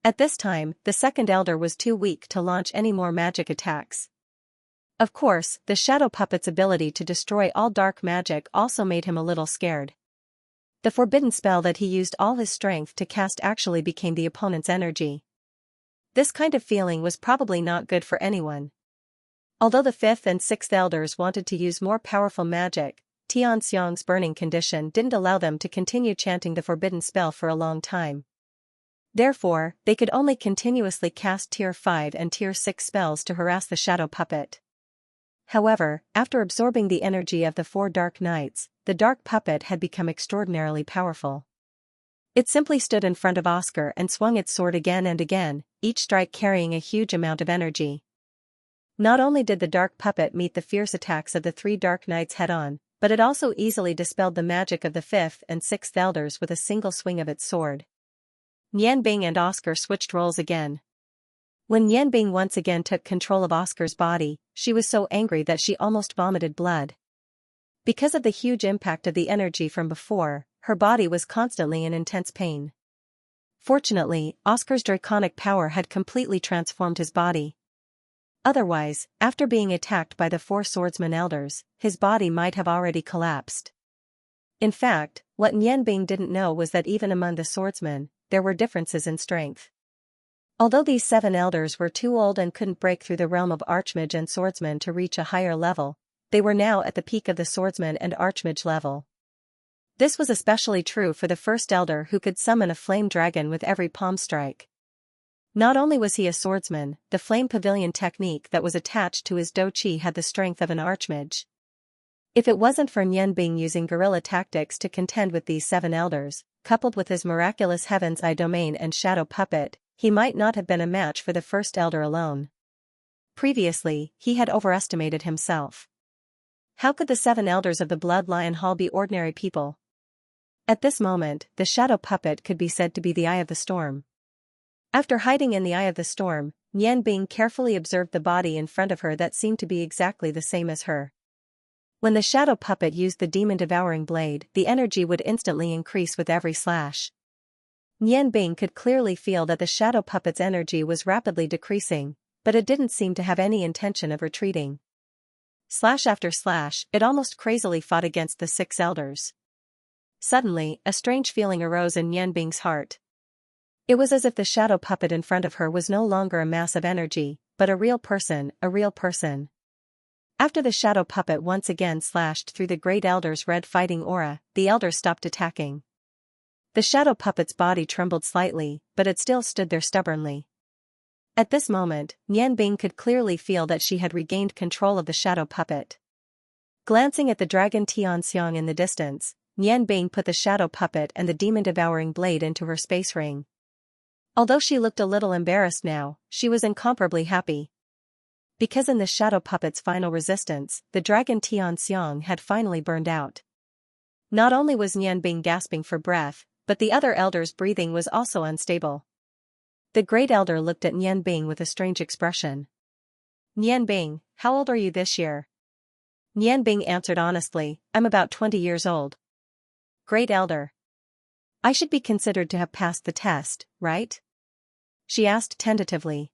A: At this time, the second elder was too weak to launch any more magic attacks. Of course, the shadow puppet's ability to destroy all dark magic also made him a little scared. The forbidden spell that he used all his strength to cast actually became the opponent's energy. This kind of feeling was probably not good for anyone. Although the 5th and 6th elders wanted to use more powerful magic, Tianxiang's burning condition didn't allow them to continue chanting the forbidden spell for a long time. Therefore, they could only continuously cast Tier 5 and Tier 6 spells to harass the shadow puppet. However, after absorbing the energy of the 4 dark knights, the dark puppet had become extraordinarily powerful. It simply stood in front of Oscar and swung its sword again and again, each strike carrying a huge amount of energy. Not only did the dark puppet meet the fierce attacks of the 3 dark knights head-on, but it also easily dispelled the magic of the 5th and 6th elders with a single swing of its sword. Nianbing and Oscar switched roles again. When Nianbing once again took control of Oscar's body, she was so angry that she almost vomited blood. Because of the huge impact of the energy from before, her body was constantly in intense pain. Fortunately, Oscar's draconic power had completely transformed his body. Otherwise, after being attacked by the 4 swordsman elders, his body might have already collapsed. In fact, what Nianbing didn't know was that even among the swordsmen, there were differences in strength. Although these 7 elders were too old and couldn't break through the realm of archmage and swordsman to reach a higher level, they were now at the peak of the swordsman and archmage level. This was especially true for the 1st elder, who could summon a flame dragon with every palm strike. Not only was he a swordsman, the flame pavilion technique that was attached to his douqi had the strength of an archmage. If it wasn't for Nianbing using guerrilla tactics to contend with these 7 elders, coupled with his miraculous Heaven's Eye domain and shadow puppet, he might not have been a match for the 1st elder alone. Previously, he had overestimated himself. How could the 7 elders of the Blood Lion Hall be ordinary people? At this moment, the shadow puppet could be said to be the eye of the storm. After hiding in the eye of the storm, Nianbing carefully observed the body in front of her that seemed to be exactly the same as her. When the shadow puppet used the demon-devouring blade, the energy would instantly increase with every slash. Nianbing could clearly feel that the shadow puppet's energy was rapidly decreasing, but it didn't seem to have any intention of retreating. Slash after slash, it almost crazily fought against the 6 elders. Suddenly, a strange feeling arose in Nianbing's heart. It was as if the shadow puppet in front of her was no longer a mass of energy, but a real person, a real person. After the shadow puppet once again slashed through the great elder's red fighting aura, the elders stopped attacking. The shadow puppet's body trembled slightly, but it still stood there stubbornly. At this moment, Nianbing could clearly feel that she had regained control of the shadow puppet. Glancing at the dragon Tianxiang in the distance, Nianbing put the shadow puppet and the demon-devouring blade into her space ring. Although she looked a little embarrassed now, she was incomparably happy. Because in the shadow puppet's final resistance, the dragon Tianxiang had finally burned out. Not only was Nianbing gasping for breath, but the other elder's breathing was also unstable. The great elder looked at Nianbing with a strange expression. Nianbing, how old are you this year? Nianbing answered honestly, I'm about 20 years old. Great elder. I should be considered to have passed the test, right? She asked tentatively.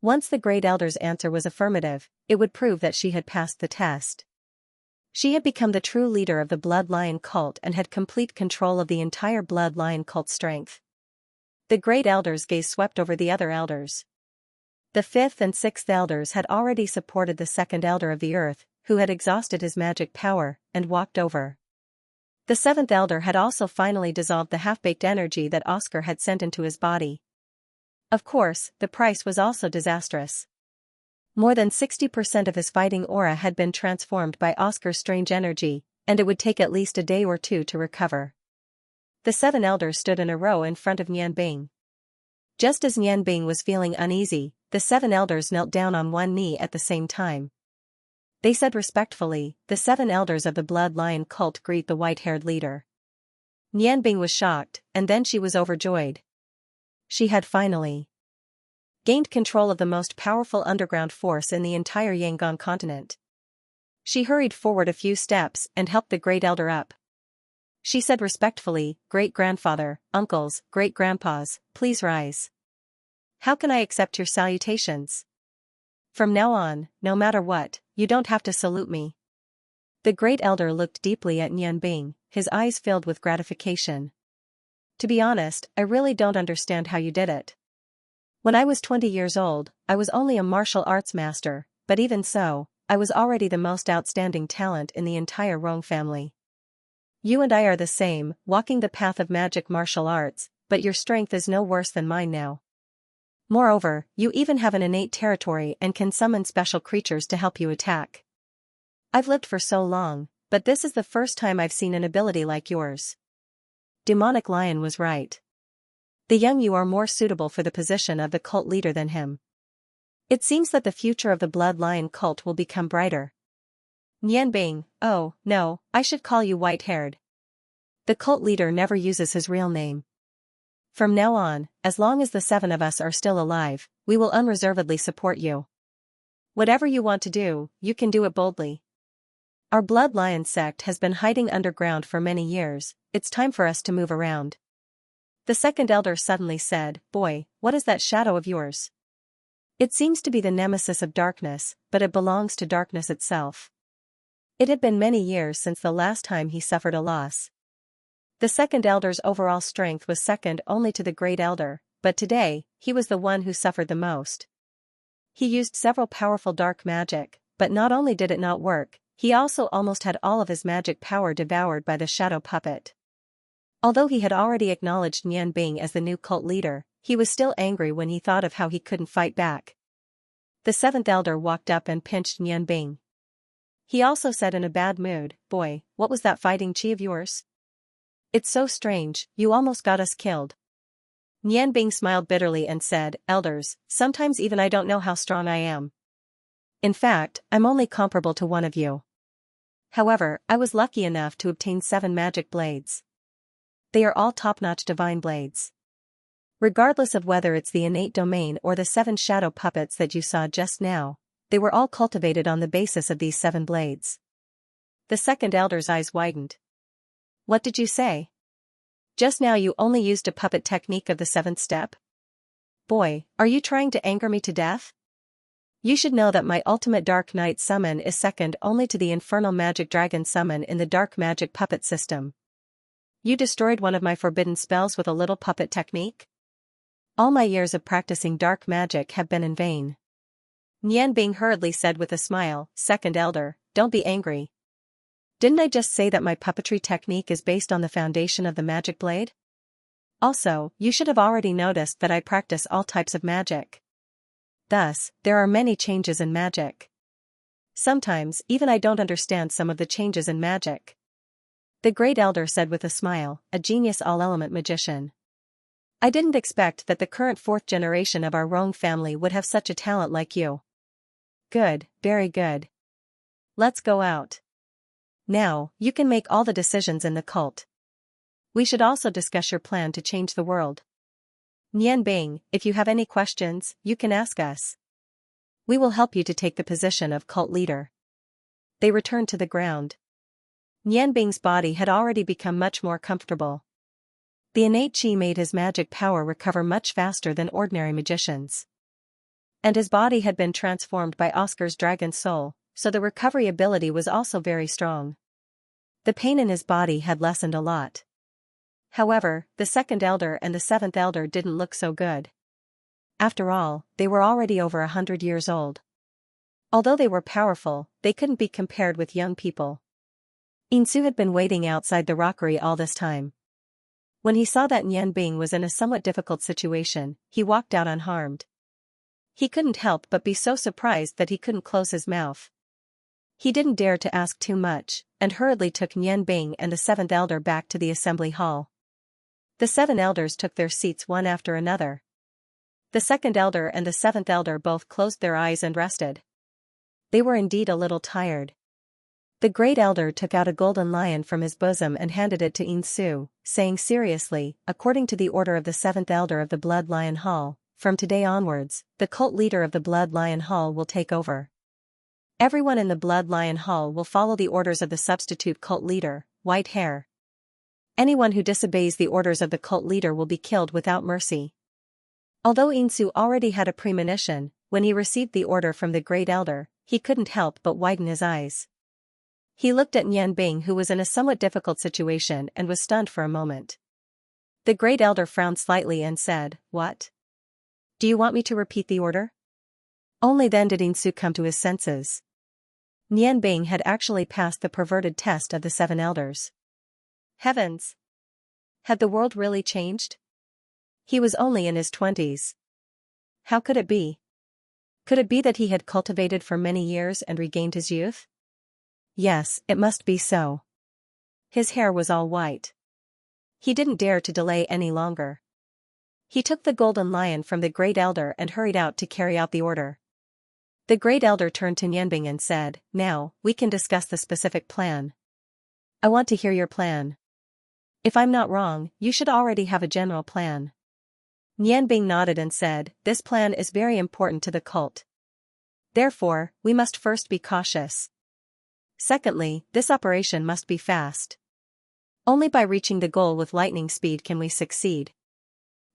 A: Once the great elder's answer was affirmative, it would prove that she had passed the test. She had become the true leader of the Blood Lion cult and had complete control of the entire Blood Lion cult strength. The great elder's gaze swept over the other elders. The 5th and 6th elders had already supported the 2nd elder of the earth, who had exhausted his magic power, and walked over. The 7th elder had also finally dissolved the half-baked energy that Oscar had sent into his body. Of course, the price was also disastrous. More than 60% of his fighting aura had been transformed by Oscar's strange energy, and it would take at least a day or two to recover. The 7 elders stood in a row in front of Nianbing. Just as Nianbing was feeling uneasy, the 7 elders knelt down on one knee at the same time. They said respectfully, "The 7 elders of the Blood Lion cult greet the white-haired leader." Nianbing was shocked, and then she was overjoyed. She had finally gained control of the most powerful underground force in the entire Yangon continent. She hurried forward a few steps and helped the great elder up. She said respectfully, "Great-grandfather, uncles, great-grandpas, please rise. How can I accept your salutations? From now on, no matter what, you don't have to salute me." The great elder looked deeply at Nianbing, his eyes filled with gratification. "To be honest, I really don't understand how you did it. When I was 20 years old, I was only a martial arts master, but even so, I was already the most outstanding talent in the entire Rong family. You and I are the same, walking the path of magic martial arts, but your strength is no worse than mine now. Moreover, you even have an innate territory and can summon special creatures to help you attack. I've lived for so long, but this is the first time I've seen an ability like yours." Demonic Lion was right. The young you are more suitable for the position of the cult leader than him. It seems that the future of the Blood Lion cult will become brighter. Nianbing, oh, no, I should call you white-haired. The cult leader never uses his real name. From now on, as long as the 7 of us are still alive, we will unreservedly support you. Whatever you want to do, you can do it boldly. Our Blood Lion sect has been hiding underground for many years, it's time for us to move around. The 2nd elder suddenly said, "Boy, what is that shadow of yours? It seems to be the nemesis of darkness, but it belongs to darkness itself." It had been many years since the last time he suffered a loss. The 2nd elder's overall strength was second only to the great elder, but today, he was the one who suffered the most. He used several powerful dark magic, but not only did it not work, he also almost had all of his magic power devoured by the shadow puppet. Although he had already acknowledged Nianbing as the new cult leader, he was still angry when he thought of how he couldn't fight back. The 7th elder walked up and pinched Nianbing. He also said in a bad mood, "Boy, what was that fighting chi of yours? It's so strange, you almost got us killed." Nianbing smiled bitterly and said, "Elders, sometimes even I don't know how strong I am. In fact, I'm only comparable to one of you. However, I was lucky enough to obtain 7 magic blades. They are all top-notch divine blades. Regardless of whether it's the innate domain or the 7 shadow puppets that you saw just now, they were all cultivated on the basis of these 7 blades." The 2nd elder's eyes widened. "What did you say? Just now you only used a puppet technique of the 7th step? Boy, are you trying to anger me to death? You should know that my ultimate Dark Knight summon is second only to the Infernal Magic Dragon summon in the Dark Magic Puppet system. You destroyed one of my forbidden spells with a little puppet technique? All my years of practicing dark magic have been in vain." Nianbing hurriedly said with a smile, "2nd elder, don't be angry. Didn't I just say that my puppetry technique is based on the foundation of the magic blade? Also, you should have already noticed that I practice all types of magic. Thus, there are many changes in magic. Sometimes, even I don't understand some of the changes in magic." The great elder said with a smile, "A genius all-element magician. I didn't expect that the current 4th generation of our Rong family would have such a talent like you. Good, very good. Let's go out. Now, you can make all the decisions in the cult. We should also discuss your plan to change the world. Nianbing, if you have any questions, you can ask us. We will help you to take the position of cult leader." They returned to the ground. Nianbing's body had already become much more comfortable. The innate chi made his magic power recover much faster than ordinary magicians. And his body had been transformed by Oscar's dragon soul, so the recovery ability was also very strong. The pain in his body had lessened a lot. However, the 2nd elder and the 7th elder didn't look so good. After all, they were already over 100 years old. Although they were powerful, they couldn't be compared with young people. Insu had been waiting outside the rockery all this time. When he saw that Nianbing was in a somewhat difficult situation, he walked out unharmed. He couldn't help but be so surprised that he couldn't close his mouth. He didn't dare to ask too much, and hurriedly took Nian Bing and the seventh elder back to the assembly hall. The 7 elders took their seats one after another. The second elder and the seventh elder both closed their eyes and rested. They were indeed a little tired. The great elder took out a golden lion from his bosom and handed it to Xianxia, saying seriously, according to the order of the seventh elder of the Blood Lion Hall, from today onwards, the cult leader of the Blood Lion Hall will take over. Everyone in the Blood Lion Hall will follow the orders of the substitute cult leader, White Hair. Anyone who disobeys the orders of the cult leader will be killed without mercy. Although Xianxia already had a premonition, when he received the order from the great elder, he couldn't help but widen his eyes. He looked at Nian Bing, who was in a somewhat difficult situation, and was stunned for a moment. The great elder frowned slightly and said, "What? Do you want me to repeat the order?" Only then did Xianxia come to his senses. Nian Bing had actually passed the perverted test of the 7 elders. Heavens! Had the world really changed? He was only in his 20s. How could it be? Could it be that he had cultivated for many years and regained his youth? Yes, it must be so. His hair was all white. He didn't dare to delay any longer. He took the golden lion from the great elder and hurried out to carry out the order. The great elder turned to Nianbing and said, "Now, we can discuss the specific plan. I want to hear your plan. If I'm not wrong, you should already have a general plan." Nianbing nodded and said, "This plan is very important to the cult. Therefore, we must first be cautious. Secondly, this operation must be fast. Only by reaching the goal with lightning speed can we succeed.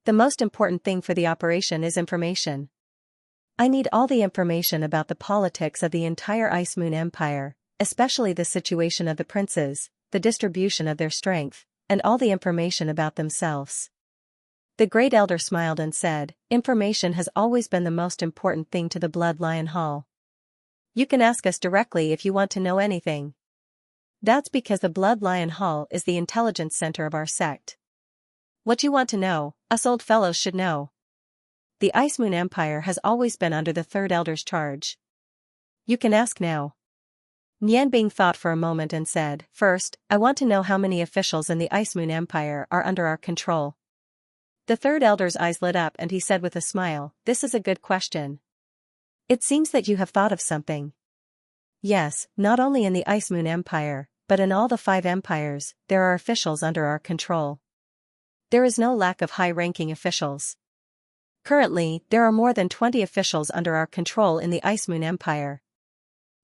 A: The most important thing for the operation is information. I need all the information about the politics of the entire Ice Moon Empire, especially the situation of the princes, the distribution of their strength, and all the information about themselves." The great elder smiled and said, "Information has always been the most important thing to the Blood Lion Hall. You can ask us directly if you want to know anything. That's because the Blood Lion Hall is the intelligence center of our sect. What you want to know, us old fellows should know. The Ice Moon Empire has always been under the third elder's charge. You can ask now." Nianbing thought for a moment and said, "First, I want to know how many officials in the Ice Moon Empire are under our control." The third elder's eyes lit up and he said with a smile, "This is a good question. It seems that you have thought of something. Yes, not only in the Ice Moon Empire, but in all the 5 empires, there are officials under our control. There is no lack of high-ranking officials. Currently, there are more than 20 officials under our control in the Ice Moon Empire.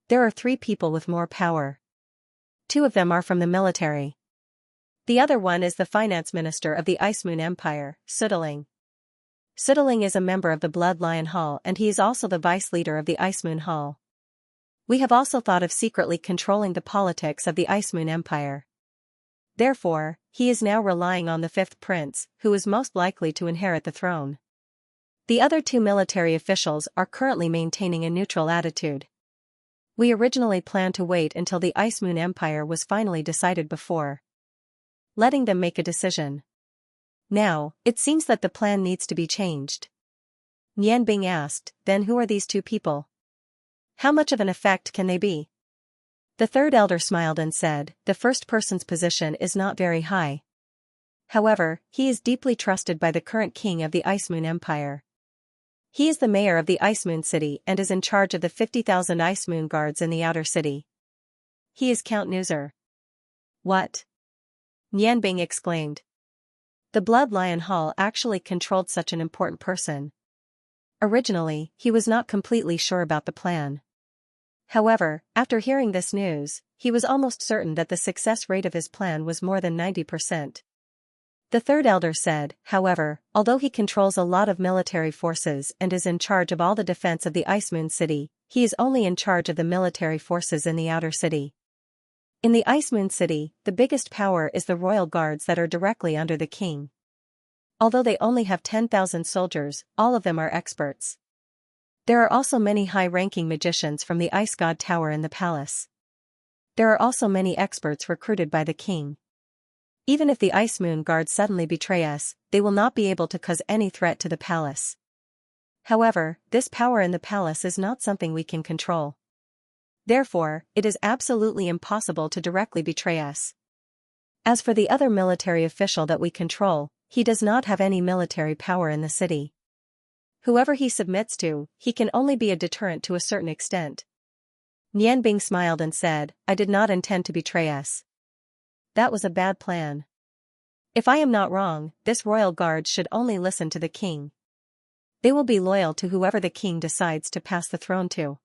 A: There are 3 people with more power. 2 of them are from the military. The other one is the finance minister of the Ice Moon Empire, Sudaling. Sudaling is a member of the Blood Lion Hall and he is also the vice leader of the Ice Moon Hall. We have also thought of secretly controlling the politics of the Ice Moon Empire. Therefore, he is now relying on the 5th prince, who is most likely to inherit the throne. The other 2 military officials are currently maintaining a neutral attitude. We originally planned to wait until the Ice Moon Empire was finally decided before letting them make a decision. Now, it seems that the plan needs to be changed." Nianbing asked, "Then who are these 2 people? How much of an effect can they be?" The third elder smiled and said, "The first person's position is not very high. However, he is deeply trusted by the current king of the Ice Moon Empire. He is the mayor of the Ice Moon City and is in charge of the 50,000 Ice Moon guards in the outer city. He is Count Newser." "What?" Nianbing exclaimed. The Blood Lion Hall actually controlled such an important person. Originally, he was not completely sure about the plan. However, after hearing this news, he was almost certain that the success rate of his plan was more than 90%. The third elder said, "However, although he controls a lot of military forces and is in charge of all the defense of the Ice Moon City, he is only in charge of the military forces in the outer city. In the Ice Moon City, the biggest power is the royal guards that are directly under the king. Although they only have 10,000 soldiers, all of them are experts. There are also many high-ranking magicians from the Ice God Tower in the palace. There are also many experts recruited by the king. Even if the Ice Moon guards suddenly betray us, they will not be able to cause any threat to the palace. However, this power in the palace is not something we can control. Therefore, it is absolutely impossible to directly betray us. As for the other military official that we control, he does not have any military power in the city. Whoever he submits to, he can only be a deterrent to a certain extent. Nianbing smiled and said, I did not intend to betray us. That was a bad plan. If I am not wrong, this royal guard should only listen to the king. They will be loyal to whoever the king decides to pass the throne to.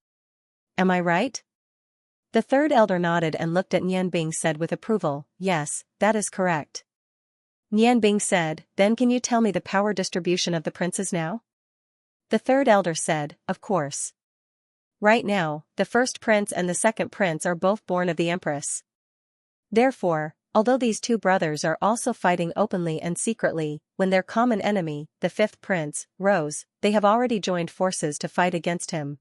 A: Am I right? The third elder nodded and looked at Nianbing said with approval, yes, that is correct. Nianbing said, then can you tell me the power distribution of the princes now? The third elder said, of course. Right now, the first prince and the second prince are both born of the empress. Therefore, although these two brothers are also fighting openly and secretly, when their common enemy, the fifth prince, rose, they have already joined forces to fight against him.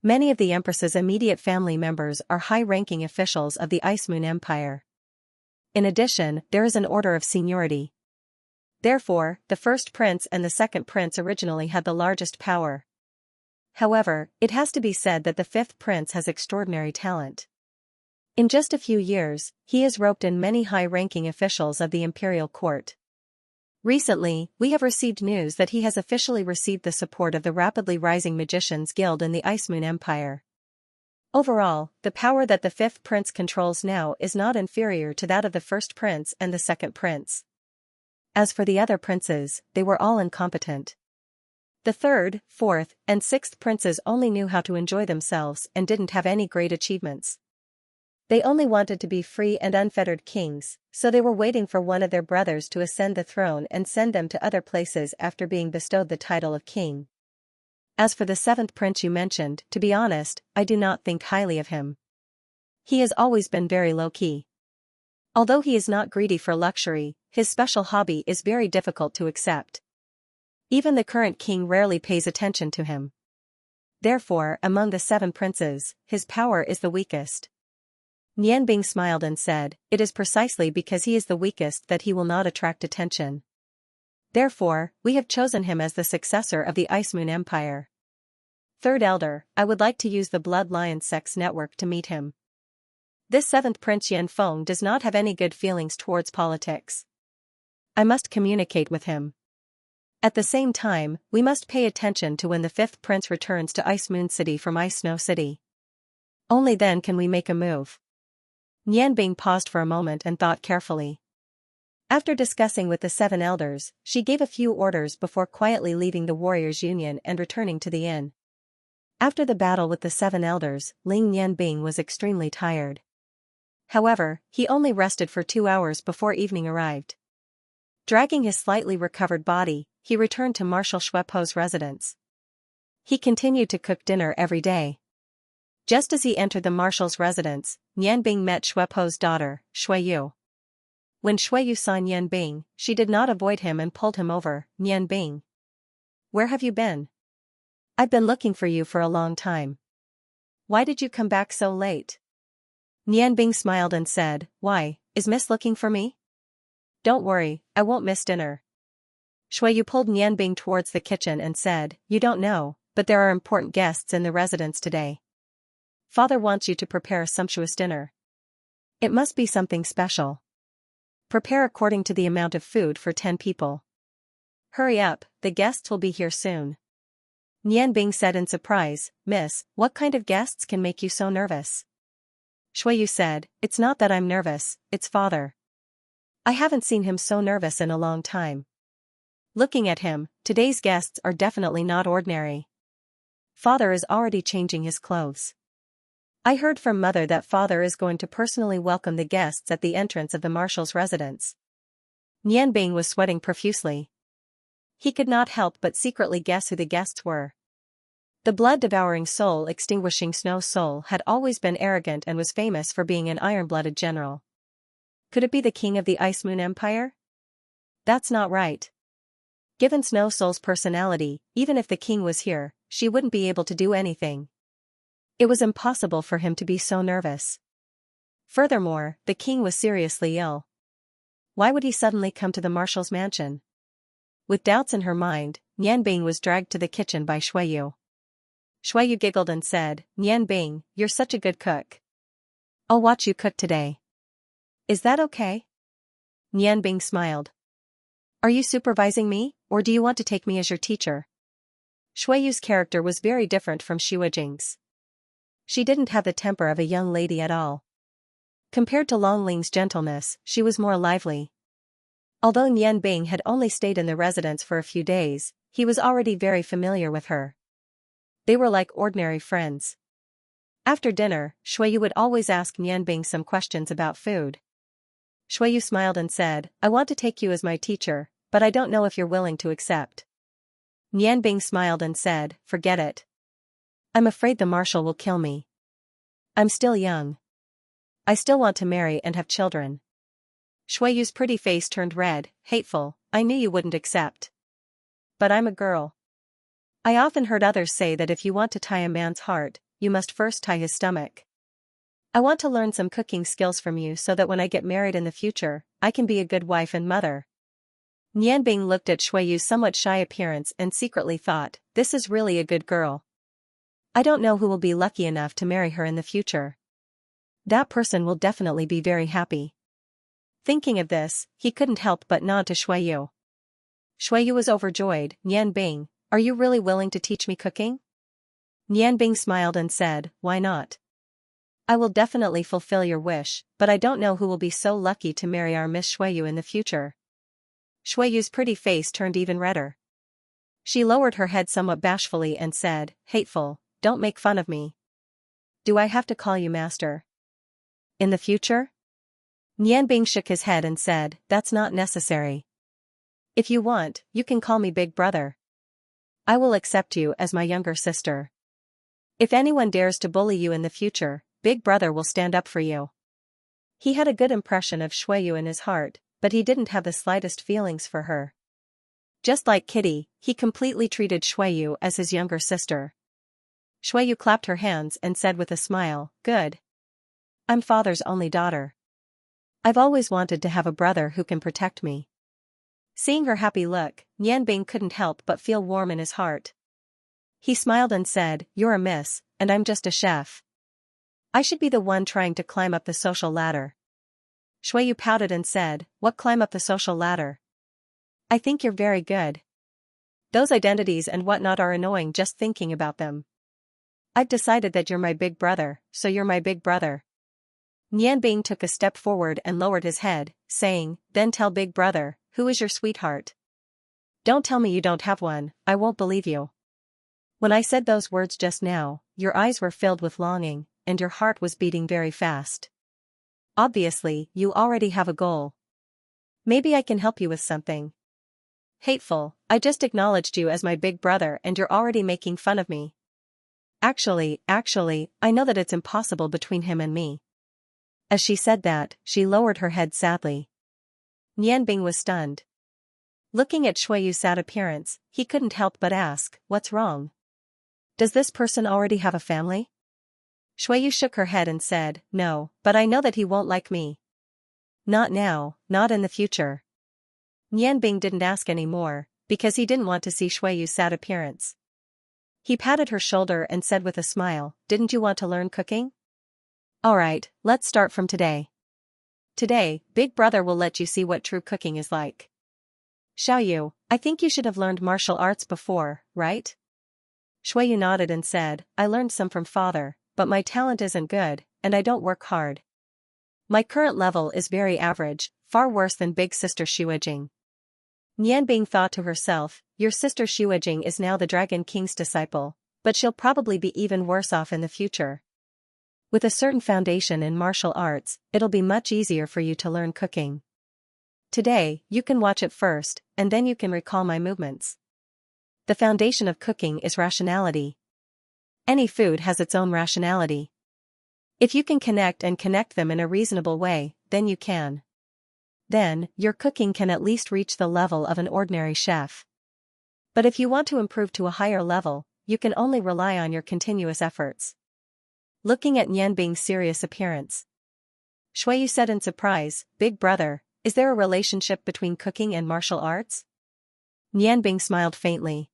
A: Many of the empress's immediate family members are high-ranking officials of the Ice Moon Empire. In addition, there is an order of seniority. Therefore, the first prince and the second prince originally had the largest power. However, it has to be said that the fifth prince has extraordinary talent. In just a few years, he has roped in many high-ranking officials of the imperial court. Recently, we have received news that he has officially received the support of the rapidly rising Magicians Guild in the Ice Moon Empire. Overall, the power that the fifth prince controls now is not inferior to that of the first prince and the second prince. As for the other princes, they were all incompetent. The third, fourth, and sixth princes only knew how to enjoy themselves and didn't have any great achievements. They only wanted to be free and unfettered kings, so they were waiting for one of their brothers to ascend the throne and send them to other places after being bestowed the title of king. As for the seventh prince you mentioned, to be honest, I do not think highly of him. He has always been very low-key. Although he is not greedy for luxury, his special hobby is very difficult to accept. Even the current king rarely pays attention to him. Therefore, among the seven princes, his power is the weakest. Nianbing smiled and said, it is precisely because he is the weakest that he will not attract attention. Therefore, we have chosen him as the successor of the Ice Moon Empire. Third elder, I would like to use the Blood Lion Sex Network to meet him. This seventh Prince Yanfeng does not have any good feelings towards politics. I must communicate with him. At the same time, we must pay attention to when the fifth prince returns to Ice Moon City from Ice Snow City. Only then can we make a move. Nianbing paused for a moment and thought carefully. After discussing with the seven elders, she gave a few orders before quietly leaving the Warriors' Union and returning to the inn. After the battle with the seven elders, Ling Nianbing was extremely tired. However, he only rested for 2 hours before evening arrived. Dragging his slightly recovered body, he returned to Marshal Shuepo's residence. He continued to cook dinner every day. Just as he entered the marshal's residence, Nianbing met Shuepo's daughter, Shueyu. When Shueyu saw Nianbing, she did not avoid him and pulled him over. Nianbing, where have you been? I've been looking for you for a long time. Why did you come back so late? Nianbing smiled and said, why, is Miss looking for me? Don't worry, I won't miss dinner. Shueyu pulled Nianbing towards the kitchen and said, you don't know, but there are important guests in the residence today. Father wants you to prepare a sumptuous dinner. It must be something special. Prepare according to the amount of food for 10 people. Hurry up, the guests will be here soon. Nianbing said in surprise, Miss, what kind of guests can make you so nervous? Shueyu said, it's not that I'm nervous, it's father. I haven't seen him so nervous in a long time. Looking at him, today's guests are definitely not ordinary. Father is already changing his clothes. I heard from mother that father is going to personally welcome the guests at the entrance of the marshal's residence. Nianbing was sweating profusely. He could not help but secretly guess who the guests were. The blood-devouring soul-extinguishing Snow Soul had always been arrogant and was famous for being an iron-blooded general. Could it be the king of the Ice Moon Empire? That's not right. Given Snow Soul's personality, even if the king was here, she wouldn't be able to do anything. It was impossible for him to be so nervous. Furthermore, the king was seriously ill. Why would he suddenly come to the marshal's mansion? With doubts in her mind, Nianbing was dragged to the kitchen by Shueyu. Shuiyu giggled and said, Nian Bing, you're such a good cook. I'll watch you cook today. Is that okay? Nian Bing smiled. Are you supervising me, or do you want to take me as your teacher? Shuiyu's character was very different from Xiujing's. She didn't have the temper of a young lady at all. Compared to Longling's gentleness, she was more lively. Although Nian Bing had only stayed in the residence for a few days, he was already very familiar with her. They were like ordinary friends. After dinner, Shuiyu would always ask Nian Bing some questions about food. Shuiyu smiled and said, I want to take you as my teacher, but I don't know if you're willing to accept. Nian Bing smiled and said, forget it. I'm afraid the marshal will kill me. I'm still young. I still want to marry and have children. Shuiyu's pretty face turned red, hateful, I knew you wouldn't accept. But I'm a girl. I often heard others say that if you want to tie a man's heart, you must first tie his stomach. I want to learn some cooking skills from you so that when I get married in the future, I can be a good wife and mother. Nian Bing looked at Shuiyu's somewhat shy appearance and secretly thought, this is really a good girl. I don't know who will be lucky enough to marry her in the future. That person will definitely be very happy. Thinking of this, he couldn't help but nod to Shuiyu. Shuiyu was overjoyed. Nian Bing, are you really willing to teach me cooking? Nian Bing smiled and said, why not? I will definitely fulfill your wish, but I don't know who will be so lucky to marry our Miss Shuiyu in the future. Shuiyu's pretty face turned even redder. She lowered her head somewhat bashfully and said, hateful, don't make fun of me. Do I have to call you master? In the future? Nian Bing shook his head and said, that's not necessary. If you want, you can call me big brother. I will accept you as my younger sister. If anyone dares to bully you in the future, Big Brother will stand up for you. He had a good impression of Shuiyu in his heart, but he didn't have the slightest feelings for her. Just like Kitty, he completely treated Shuiyu as his younger sister. Shuiyu clapped her hands and said with a smile, good. I'm father's only daughter. I've always wanted to have a brother who can protect me. Seeing her happy look, Nian Bing couldn't help but feel warm in his heart. He smiled and said, you're a miss, and I'm just a chef. I should be the one trying to climb up the social ladder. Shuiyu pouted and said, what climb up the social ladder? I think you're very good. Those identities and whatnot are annoying just thinking about them. I've decided that you're my big brother, so you're my big brother. Nian Bing took a step forward and lowered his head, saying, then tell Big Brother, who is your sweetheart? Don't tell me you don't have one, I won't believe you. When I said those words just now, your eyes were filled with longing, and your heart was beating very fast. Obviously, you already have a goal. Maybe I can help you with something. Hateful, I just acknowledged you as my big brother and you're already making fun of me. Actually, I know that it's impossible between him and me. As she said that, she lowered her head sadly. Nian Bing was stunned. Looking at Shuiyu's sad appearance, he couldn't help but ask, what's wrong? Does this person already have a family? Shuiyu shook her head and said, no, but I know that he won't like me. Not now, not in the future. Nian Bing didn't ask any more, because he didn't want to see Shuiyu's sad appearance. He patted her shoulder and said with a smile, didn't you want to learn cooking? Alright, let's start from today. Today, Big Brother will let you see what true cooking is like. Xiaoyu, I think you should have learned martial arts before, right? Shuiyu nodded and said, I learned some from father, but my talent isn't good, and I don't work hard. My current level is very average, far worse than big sister Xiujing. Nian Bing thought to herself, your sister Xiujing is now the Dragon King's disciple, but she'll probably be even worse off in the future. With a certain foundation in martial arts, it'll be much easier for you to learn cooking. Today, you can watch it first, and then you can recall my movements. The foundation of cooking is rationality. Any food has its own rationality. If you can connect them in a reasonable way, then you can. Then, your cooking can at least reach the level of an ordinary chef. But if you want to improve to a higher level, you can only rely on your continuous efforts. Looking at Nian Bing's serious appearance, Shuiyu said in surprise, Big Brother, is there a relationship between cooking and martial arts? Nian Bing smiled faintly.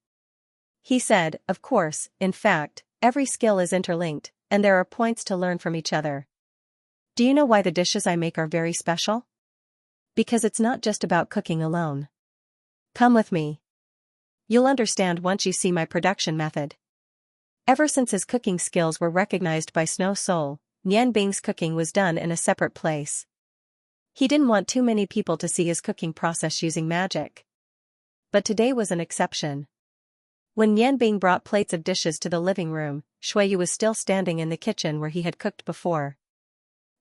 A: He said, of course, in fact, Every skill is interlinked, and there are points to learn from each other. Do you know why the dishes I make are very special? Because it's not just about cooking alone. Come with me. You'll understand once you see my production method. Ever since his cooking skills were recognized by Snow Soul, Nian Bing's cooking was done in a separate place. He didn't want too many people to see his cooking process using magic. But today was an exception. When Nian Bing brought plates of dishes to the living room, Shuiyu was still standing in the kitchen where he had cooked before.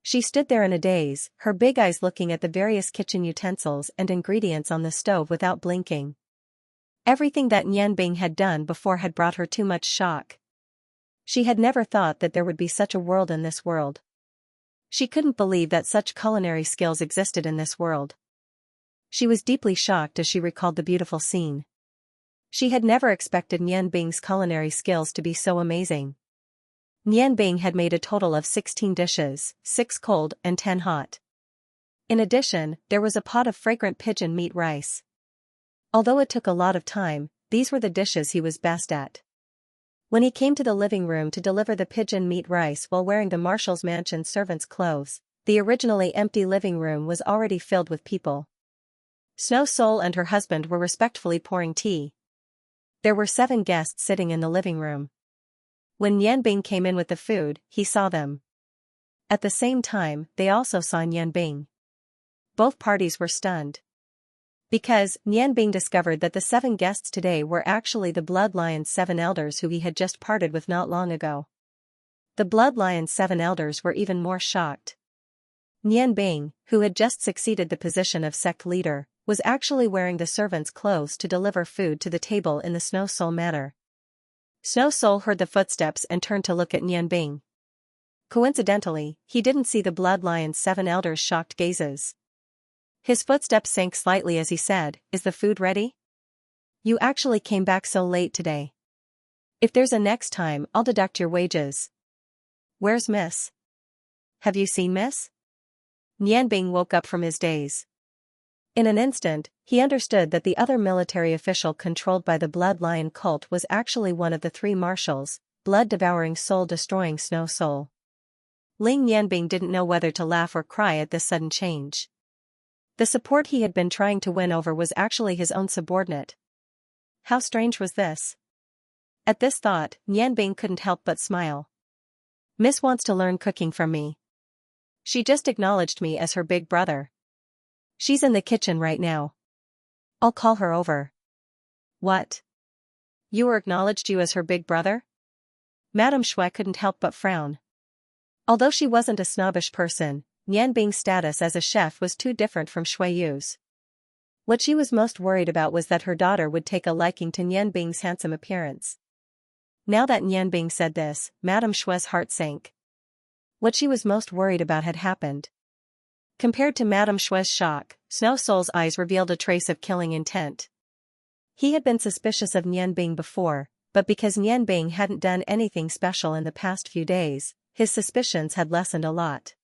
A: She stood there in a daze, her big eyes looking at the various kitchen utensils and ingredients on the stove without blinking. Everything that Nian Bing had done before had brought her too much shock. She had never thought that there would be such a world in this world. She couldn't believe that such culinary skills existed in this world. She was deeply shocked as she recalled the beautiful scene. She had never expected Nian Bing's culinary skills to be so amazing. Nian Bing had made a total of 16 dishes, 6 cold and 10 hot. In addition, there was a pot of fragrant pigeon meat rice. Although it took a lot of time, these were the dishes he was best at. When he came to the living room to deliver the pigeon meat rice while wearing the Marshall's mansion servant's clothes, the originally empty living room was already filled with people. Snow Soul and her husband were respectfully pouring tea. There were 7 guests sitting in the living room. When Nian Bing came in with the food, he saw them. At the same time, they also saw Nian Bing. Both parties were stunned. Because Nian Bing discovered that the 7 guests today were actually the Blood Lion's 7 elders who he had just parted with not long ago. The Blood Lion's 7 elders were even more shocked. Nian Bing, who had just succeeded the position of sect leader, was actually wearing the servant's clothes to deliver food to the table in the Snow Soul manner. Snow Soul heard the footsteps and turned to look at Nian Bing. Coincidentally, he didn't see the Blood Lion's 7 elders' shocked gazes. His footsteps sank slightly as he said, "Is the food ready? You actually came back so late today. If there's a next time, I'll deduct your wages." "Where's Miss? Have you seen Miss?" Nian Bing woke up from his daze. In an instant, he understood that the other military official controlled by the Blood Lion cult was actually one of the 3 marshals, blood-devouring soul-destroying Snow Soul. Ling Nian Bing didn't know whether to laugh or cry at this sudden change. The support he had been trying to win over was actually his own subordinate. How strange was this? At this thought, Nian Bing couldn't help but smile. "Miss wants to learn cooking from me. She just acknowledged me as her big brother. She's in the kitchen right now. I'll call her over." "What? You acknowledged you as her big brother?" Madame Shui couldn't help but frown. Although she wasn't a snobbish person, Nian Bing's status as a chef was too different from Shuiyu's. What she was most worried about was that her daughter would take a liking to Nian Bing's handsome appearance. Now that Nian Bing said this, Madame Shui's heart sank. What she was most worried about had happened. Compared to Madame Shui's shock, Snow Soul's eyes revealed a trace of killing intent. He had been suspicious of Nian Bing before, but because Nian Bing hadn't done anything special in the past few days, his suspicions had lessened a lot.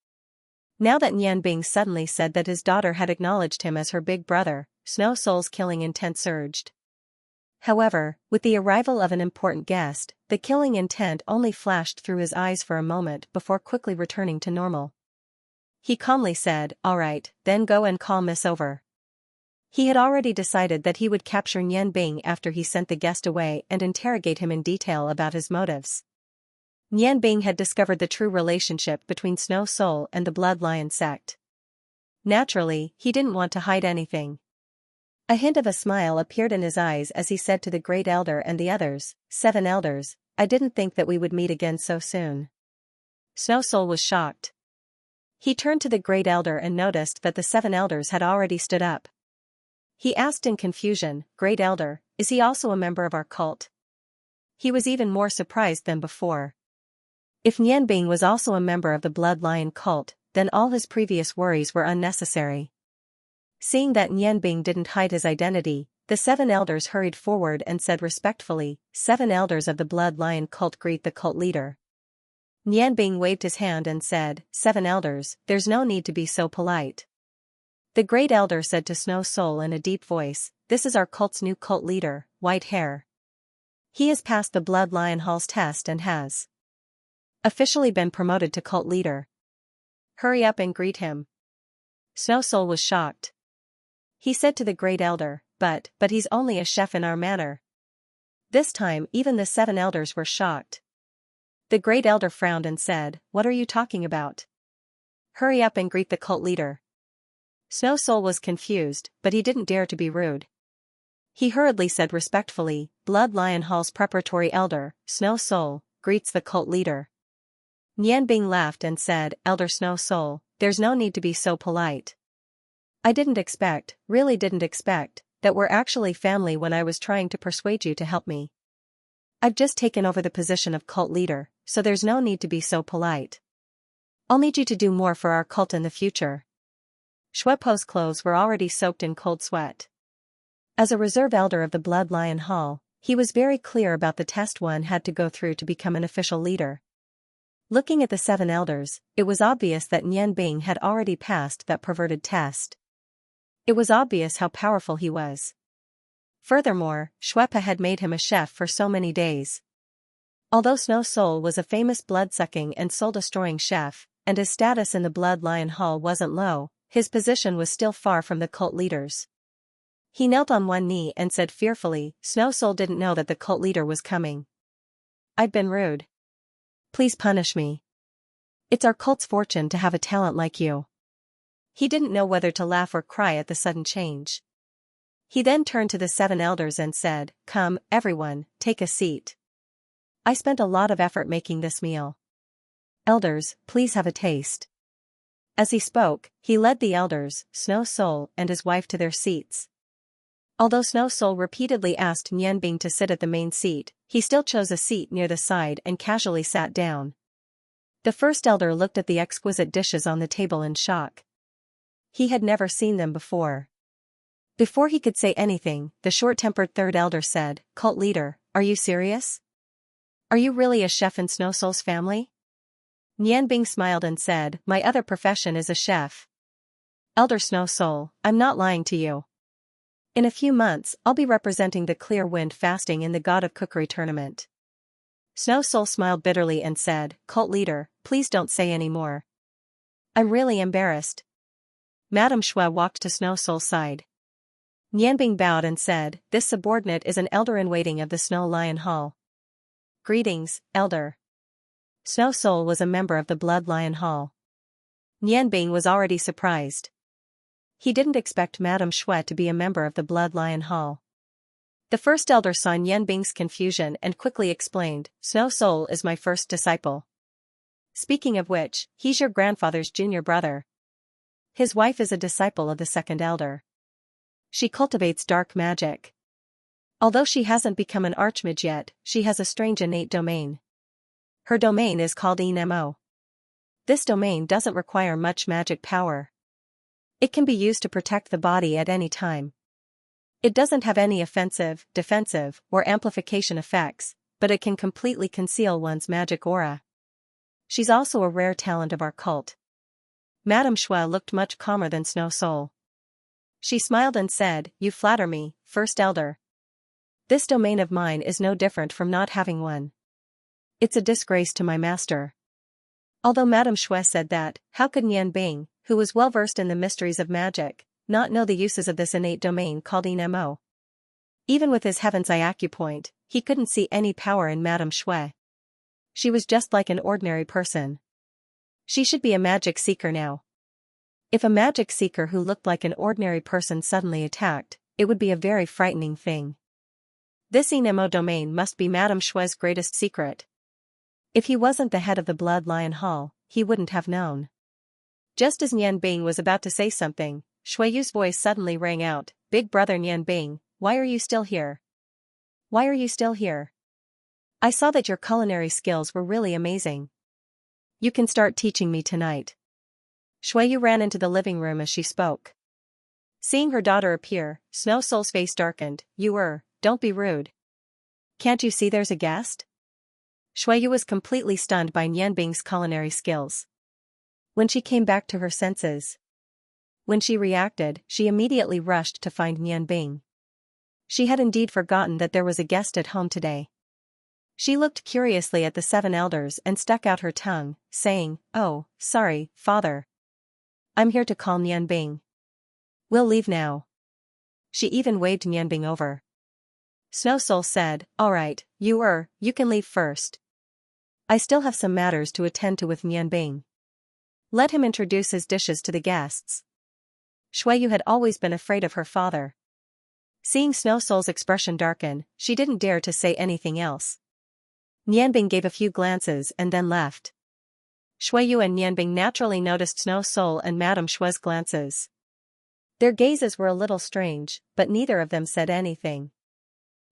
A: Now that Nian Bing suddenly said that his daughter had acknowledged him as her big brother, Snow Soul's killing intent surged. However, with the arrival of an important guest, the killing intent only flashed through his eyes for a moment before quickly returning to normal. He calmly said, "All right, then go and call Miss over." He had already decided that he would capture Nian Bing after he sent the guest away and interrogate him in detail about his motives. Nian Bing had discovered the true relationship between Snow Soul and the Blood Lion sect. Naturally, he didn't want to hide anything. A hint of a smile appeared in his eyes as he said to the Great Elder and the others, 7 elders, "I didn't think that we would meet again so soon." Snow Soul was shocked. He turned to the Great Elder and noticed that the 7 elders had already stood up. He asked in confusion, "Great Elder, is he also a member of our cult?" He was even more surprised than before. If Nian Bing was also a member of the Blood Lion cult, then all his previous worries were unnecessary. Seeing that Nian Bing didn't hide his identity, the 7 elders hurried forward and said respectfully, "7 elders of the Blood Lion cult greet the cult leader." Nian Bing waved his hand and said, "7 elders, there's no need to be so polite." The Great Elder said to Snow Soul in a deep voice, "This is our cult's new cult leader, White Hair. He has passed the Blood Lion Hall's test and has officially been promoted to cult leader. Hurry up and greet him. Snow Soul was shocked. He said to the Great Elder, but he's only a chef in our manor. This time even the 7 elders were shocked. The Great Elder frowned and said, what are you talking about? Hurry up and greet the cult leader. Snow Soul was confused, but he didn't dare to be rude. He hurriedly said respectfully, Blood Lion Hall's preparatory elder, Snow Soul, greets the cult leader. Nianbing laughed and said, Elder Snow Soul, there's no need to be so polite. I really didn't expect, that we're actually family when I was trying to persuade you to help me. I've just taken over the position of cult leader, so there's no need to be so polite. I'll need you to do more for our cult in the future. Shuepo's clothes were already soaked in cold sweat. As a reserve elder of the Blood Lion Hall, he was very clear about the test one had to go through to become an official leader. Looking at the 7 elders, it was obvious that Nianbing had already passed that perverted test. It was obvious how powerful he was. Furthermore, Shuepa had made him a chef for so many days. Although Snow Soul was a famous blood-sucking and soul-destroying chef, and his status in the Blood Lion Hall wasn't low, his position was still far from the cult leaders. He knelt on one knee and said fearfully, Snow Soul didn't know that the cult leader was coming. I've been rude. Please punish me. It's our cult's fortune to have a talent like you. He didn't know whether to laugh or cry at the sudden change. He then turned to the 7 elders and said, Come, everyone, take a seat. I spent a lot of effort making this meal. Elders, please have a taste. As he spoke, he led the elders, Snow Soul and his wife to their seats. Although Snow Soul repeatedly asked Nianbing to sit at the main seat, he still chose a seat near the side and casually sat down. The first elder looked at the exquisite dishes on the table in shock. He had never seen them before. Before he could say anything, the short-tempered third elder said, Cult leader, are you serious? Are you really a chef in Snow Soul's family? Nianbing smiled and said, My other profession is a chef. Elder Snow Soul, I'm not lying to you. In a few months, I'll be representing the Clear Wind fasting in the God of Cookery tournament. Snow Soul smiled bitterly and said, Cult leader, please don't say any more. I'm really embarrassed. Madame Shui walked to Snow Soul's side. Nianbing bowed and said, This subordinate is an elder-in-waiting of the Snow Lion Hall. Greetings, elder. Snow Soul was a member of the Blood Lion Hall. Nianbing was already surprised. He didn't expect Madame Shui to be a member of the Blood Lion Hall. The first elder saw Nianbing's confusion and quickly explained, Snow Soul is my first disciple. Speaking of which, he's your grandfather's junior brother. His wife is a disciple of the second elder. She cultivates dark magic. Although she hasn't become an archmage yet, she has a strange innate domain. Her domain is called Enmo. This domain doesn't require much magic power. It can be used to protect the body at any time. It doesn't have any offensive, defensive, or amplification effects, but it can completely conceal one's magic aura. She's also a rare talent of our cult. Madame Shui looked much calmer than Snow Soul. She smiled and said, You flatter me, First Elder. This domain of mine is no different from not having one. It's a disgrace to my master. Although Madame Shui said that, how could Nianbing, who was well versed in the mysteries of magic, not know the uses of this innate domain called Enmo? Even with his Heaven's Eye acupoint, he couldn't see any power in Madame Shui. She was just like an ordinary person. She should be a magic seeker now. If a magic seeker who looked like an ordinary person suddenly attacked, it would be a very frightening thing. This Enmo domain must be Madame Shui's greatest secret. If he wasn't the head of the Blood Lion Hall, he wouldn't have known. Just as Nianbing was about to say something, Shuiyu's voice suddenly rang out, Big brother Nianbing, why are you still here? Why are you still here? I saw that your culinary skills were really amazing. You can start teaching me tonight. Shuiyu ran into the living room as she spoke. Seeing her daughter appear, Snow Soul's face darkened. Don't be rude. Can't you see there's a guest? Shuiyu was completely stunned by Nianbing's culinary skills. When she came back to her senses. When she reacted, she immediately rushed to find Nianbing. She had indeed forgotten that there was a guest at home today. She looked curiously at the 7 elders and stuck out her tongue, saying, "Oh, sorry, father. I'm here to call Nianbing. We'll leave now." She even waved Nianbing over. Snow Soul said, "Alright, you can leave first. I still have some matters to attend to with Nianbing. Let him introduce his dishes to the guests." Shuiyu had always been afraid of her father. Seeing Snow Soul's expression darken, she didn't dare to say anything else. Nianbing gave a few glances and then left. Shuiyu and Nianbing naturally noticed Snow Soul and Madame Shui's glances. Their gazes were a little strange, but neither of them said anything.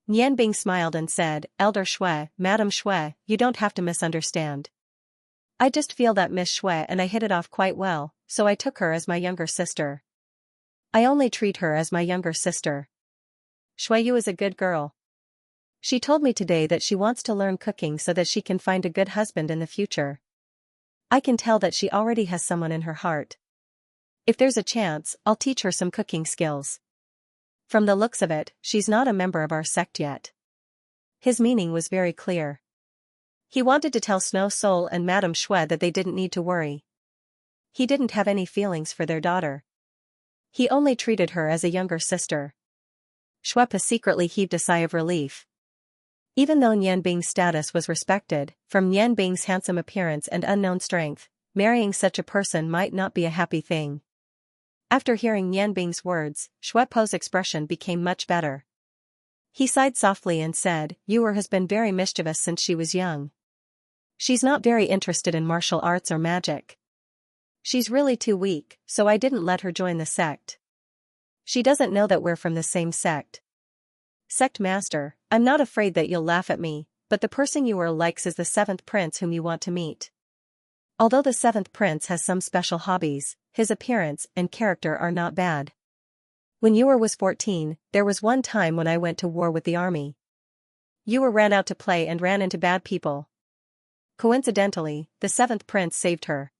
A: Nianbing smiled and said, "Elder Shui, Madame Shui, you don't have to misunderstand. I just feel that Miss Shui and I hit it off quite well, so I took her as my younger sister. I only treat her as my younger sister. Shuiyu is a good girl. She told me today that she wants to learn cooking so that she can find a good husband in the future. I can tell that she already has someone in her heart. If there's a chance, I'll teach her some cooking skills. From the looks of it, she's not a member of our sect yet." His meaning was very clear. He wanted to tell Snow Soul and Madame Shui that they didn't need to worry. He didn't have any feelings for their daughter. He only treated her as a younger sister. Shuepa secretly heaved a sigh of relief. Even though Nianbing's status was respected, from Nianbing's handsome appearance and unknown strength, marrying such a person might not be a happy thing. After hearing Nianbing's words, Shuepo's expression became much better. He sighed softly and said, "Yuer has been very mischievous since she was young. She's not very interested in martial arts or magic. She's really too weak, so I didn't let her join the sect. She doesn't know that we're from the same sect. Sect Master, I'm not afraid that you'll laugh at me, but the person Yuer likes is the 7th prince whom you want to meet. Although the 7th prince has some special hobbies, his appearance and character are not bad. When Yuer was 14, there was one time when I went to war with the army. Yuer ran out to play and ran into bad people. Coincidentally, the 7th prince saved her.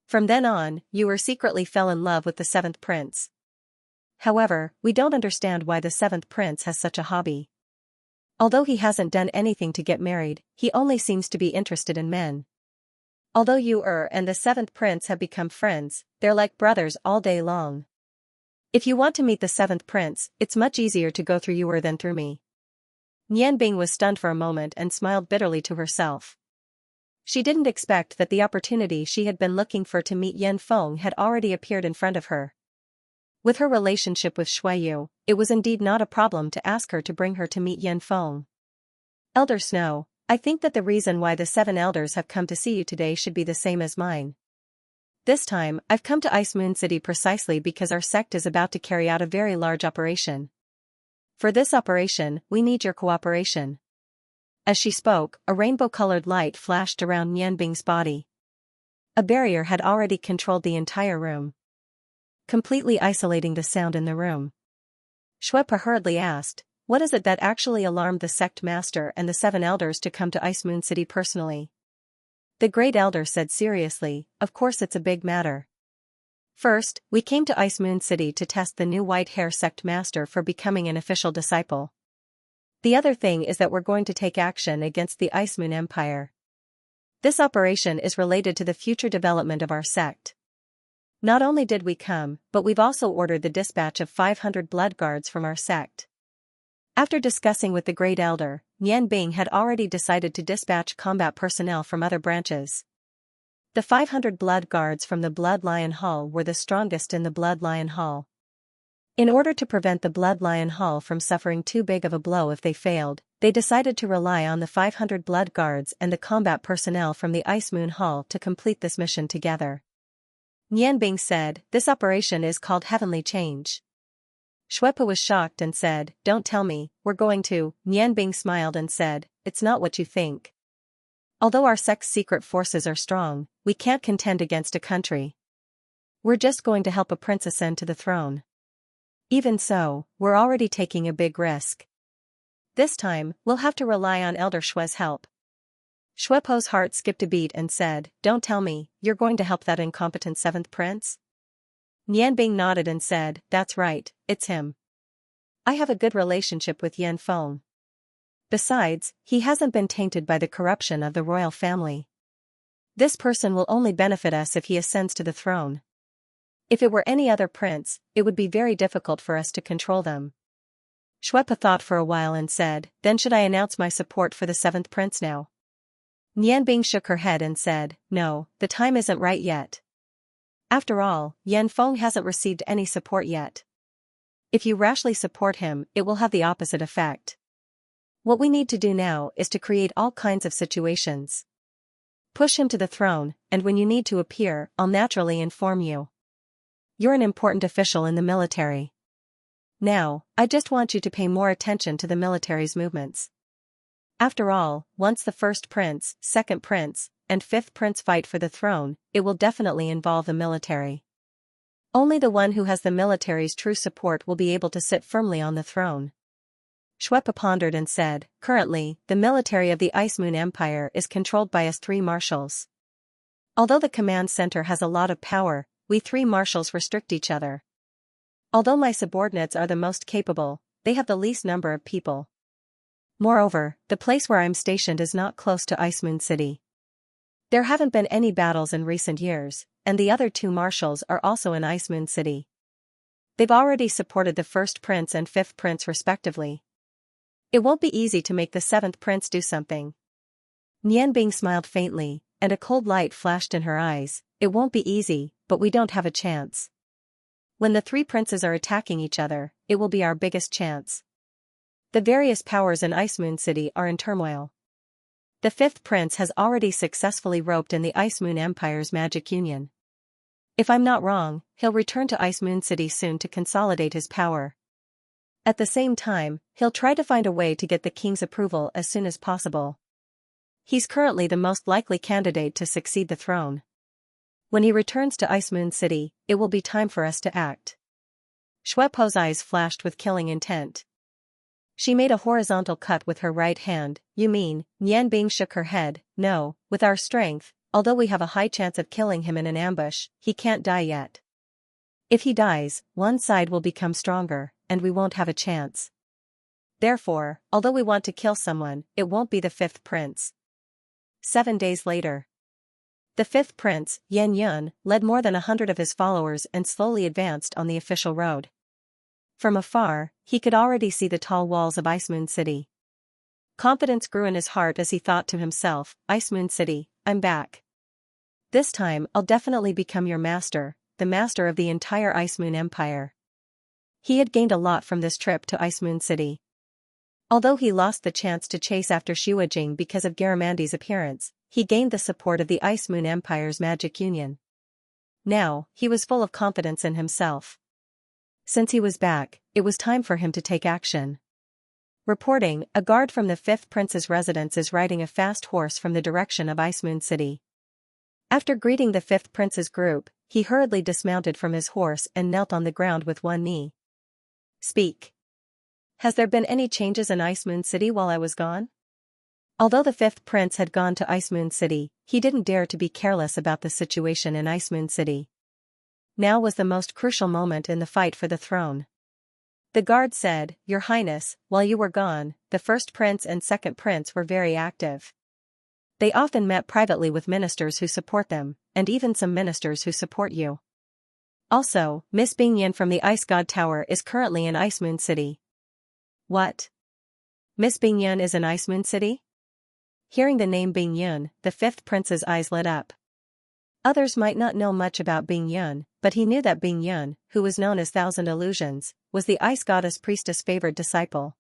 A: From then on, Yuer secretly fell in love with the 7th prince. However, we don't understand why the 7th prince has such a hobby. Although he hasn't done anything to get married, he only seems to be interested in men. Although Yuer and the 7th prince have become friends, they're like brothers all day long. If you want to meet the 7th prince, it's much easier to go through Yuer than through me." Nianbing was stunned for a moment and smiled bitterly to herself. She didn't expect that the opportunity she had been looking for to meet Yan Feng had already appeared in front of her. With her relationship with Shuiyu, it was indeed not a problem to ask her to bring her to meet Yan Feng. "Elder Snow, I think that the reason why the 7 elders have come to see you today should be the same as mine. This time, I've come to Ice Moon City precisely because our sect is about to carry out a very large operation. For this operation, we need your cooperation." As she spoke, a rainbow-colored light flashed around Nianbing's body. A barrier had already controlled the entire room, completely isolating the sound in the room. Shuepa hurriedly asked, "What is it that actually alarmed the sect master and the 7 elders to come to Ice Moon City personally?" The great elder said seriously, "Of course it's a big matter. First, we came to Ice Moon City to test the new white hair sect master for becoming an official disciple. The other thing is that we're going to take action against the Ice Moon Empire. This operation is related to the future development of our sect. Not only did we come, but we've also ordered the dispatch of 500 blood guards from our sect." After discussing with the great elder, Nianbing had already decided to dispatch combat personnel from other branches. The 500 blood guards from the Blood Lion Hall were the strongest in the Blood Lion Hall. In order to prevent the Blood Lion Hall from suffering too big of a blow if they failed, they decided to rely on the 500 blood guards and the combat personnel from the Ice Moon Hall to complete this mission together. Nianbing said, "This operation is called Heavenly Change." Shuepa was shocked and said, "Don't tell me, we're going to." Nianbing smiled and said, "It's not what you think. Although our sect's secret forces are strong, we can't contend against a country. We're just going to help a prince ascend to the throne. Even so, we're already taking a big risk. This time, we'll have to rely on Elder Shui's help." Shuepo's heart skipped a beat and said, "Don't tell me, you're going to help that incompetent 7th prince?" Nianbing nodded and said, "That's right, it's him. I have a good relationship with Yan Feng. Besides, he hasn't been tainted by the corruption of the royal family. This person will only benefit us if he ascends to the throne. If it were any other prince, it would be very difficult for us to control them. Shuepa thought for a while and said, then should I announce my support for the seventh prince now? Nianbing shook her head and said, no, the time isn't right yet. After all, Yanfeng hasn't received any support yet. If you rashly support him, it will have the opposite effect. What we need to do now is to create all kinds of situations. Push him to the throne, and when you need to appear, I'll naturally inform you. You're an important official in the military. Now, I just want you to pay more attention to the military's movements. After all, once the first prince, second prince, and fifth prince fight for the throne, it will definitely involve the military. Only the one who has the military's true support will be able to sit firmly on the throne. Shuepa pondered and said, currently, the military of the Ice Moon Empire is controlled by us three marshals. Although the command center has a lot of power, we three marshals restrict each other. Although my subordinates are the most capable, they have the least number of people. Moreover, the place where I'm stationed is not close to Ice Moon City. There haven't been any battles in recent years, and the other two marshals are also in Ice Moon City. They've already supported the first prince and fifth prince respectively. It won't be easy to make the seventh prince do something. Nianbing smiled faintly, and a cold light flashed in her eyes. It won't be easy, but we don't have a chance. When the three princes are attacking each other, it will be our biggest chance. The various powers in Ice Moon City are in turmoil. The fifth prince has already successfully roped in the Ice Moon Empire's magic union. If I'm not wrong, he'll return to Ice Moon City soon to consolidate his power. At the same time, he'll try to find a way to get the king's approval as soon as possible. He's currently the most likely candidate to succeed the throne. When he returns to Ice Moon City, it will be time for us to act. Shuepo's eyes flashed with killing intent. She made a horizontal cut with her right hand. You mean? Nianbing shook her head. No, with our strength, although we have a high chance of killing him in an ambush, he can't die yet. If he dies, one side will become stronger, and we won't have a chance. Therefore, although we want to kill someone, it won't be the fifth prince. 7 days later. The fifth prince, Yan Yun, led more than 100 of his followers and slowly advanced on the official road. From afar, he could already see the tall walls of Ice Moon City. Confidence grew in his heart as he thought to himself, Ice Moon City, I'm back. This time I'll definitely become your master, the master of the entire Ice Moon Empire. He had gained a lot from this trip to Ice Moon City. Although he lost the chance to chase after Xuejing because of Garamandi's appearance, he gained the support of the Ice Moon Empire's magic union. Now, he was full of confidence in himself. Since he was back, it was time for him to take action. Reporting, a guard from the fifth prince's residence is riding a fast horse from the direction of Ice Moon City. After greeting the fifth prince's group, he hurriedly dismounted from his horse and knelt on the ground with one knee. Speak. Has there been any changes in Ice Moon City while I was gone? Although the fifth prince had gone to Ice Moon City, he didn't dare to be careless about the situation in Ice Moon City. Now was the most crucial moment in the fight for the throne. The guard said, Your Highness, while you were gone, the first prince and second prince were very active. They often met privately with ministers who support them, and even some ministers who support you. Also, Miss Bingyan from the Ice God Tower is currently in Ice Moon City. What? Miss Bingyan is in Ice Moon City? Hearing the name Bingyun, the fifth prince's eyes lit up. Others might not know much about Bingyun, but he knew that Bingyun, who was known as Thousand Illusions, was the Ice Goddess Priestess' favored disciple.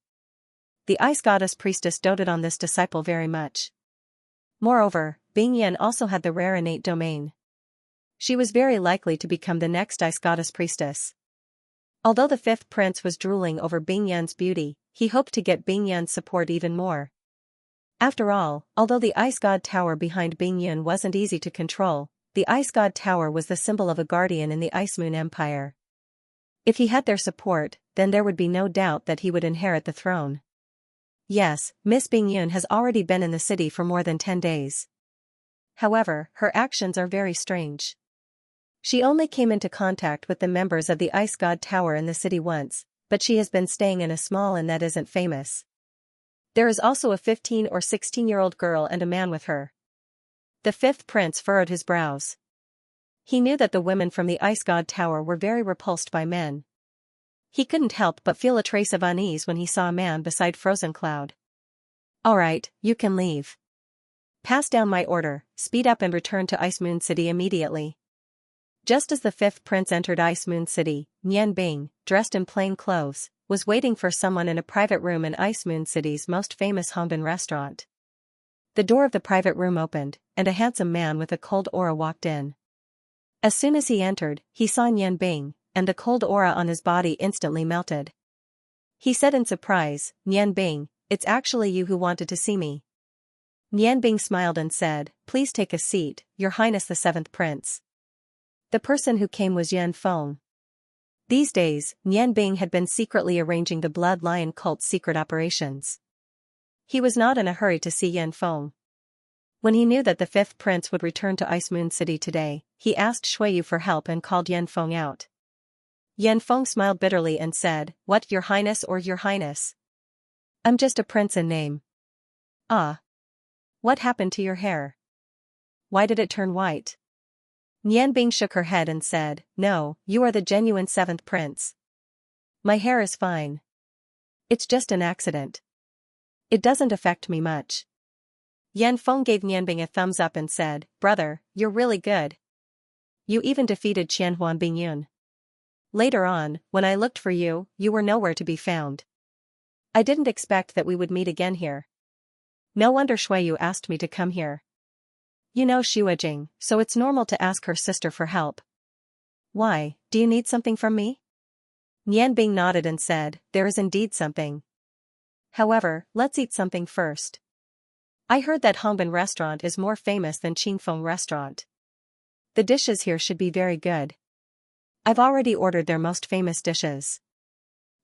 A: The Ice Goddess Priestess doted on this disciple very much. Moreover, Bingyun also had the rare innate domain. She was very likely to become the next Ice Goddess Priestess. Although the fifth prince was drooling over Bingyun's beauty, he hoped to get Bingyun's support even more. After all, although the Ice God Tower behind Bingyun wasn't easy to control, the Ice God Tower was the symbol of a guardian in the Ice Moon Empire. If he had their support, then there would be no doubt that he would inherit the throne. Yes, Miss Bingyun has already been in the city for more than 10 days. However, her actions are very strange. She only came into contact with the members of the Ice God Tower in the city once, but she has been staying in a small inn that isn't famous. There is also a 15 or 16-year-old girl and a man with her. The fifth prince furrowed his brows. He knew that the women from the Ice God Tower were very repulsed by men. He couldn't help but feel a trace of unease when he saw a man beside Frozen Cloud. All right, you can leave. Pass down my order, speed up and return to Ice Moon City immediately. Just as the fifth prince entered Ice Moon City, Nian Bing, dressed in plain clothes, was waiting for someone in a private room in Ice Moon City's most famous Hongbin restaurant. The door of the private room opened, and a handsome man with a cold aura walked in. As soon as he entered, he saw Nian Bing, and the cold aura on his body instantly melted. He said in surprise, "Nian Bing, it's actually you who wanted to see me." Nian Bing smiled and said, "Please take a seat, Your Highness the seventh prince." The person who came was Yan Feng. These days, Nian Bing had been secretly arranging the Blood Lion cult's secret operations. He was not in a hurry to see Yan Feng. When he knew that the fifth prince would return to Ice Moon City today, he asked Shuiyu for help and called Yan Feng out. Yan Feng smiled bitterly and said, "What, Your Highness or Your Highness? I'm just a prince in name." "Ah. What happened to your hair? Why did it turn white?" Nian Bing shook her head and said, "No, you are the genuine seventh prince. My hair is fine. It's just an accident. It doesn't affect me much." Yan Feng gave Nian Bing a thumbs up and said, "Brother, you're really good. You even defeated Qianhuan Bingyun. Later on, when I looked for you, you were nowhere to be found. I didn't expect that we would meet again here. No wonder Shuiyu asked me to come here. You know Shuijing, so it's normal to ask her sister for help. Why, do you need something from me?" Nian Bing nodded and said, "There is indeed something. However, let's eat something first. I heard that Hongbin restaurant is more famous than Qingfeng restaurant. The dishes here should be very good. I've already ordered their most famous dishes.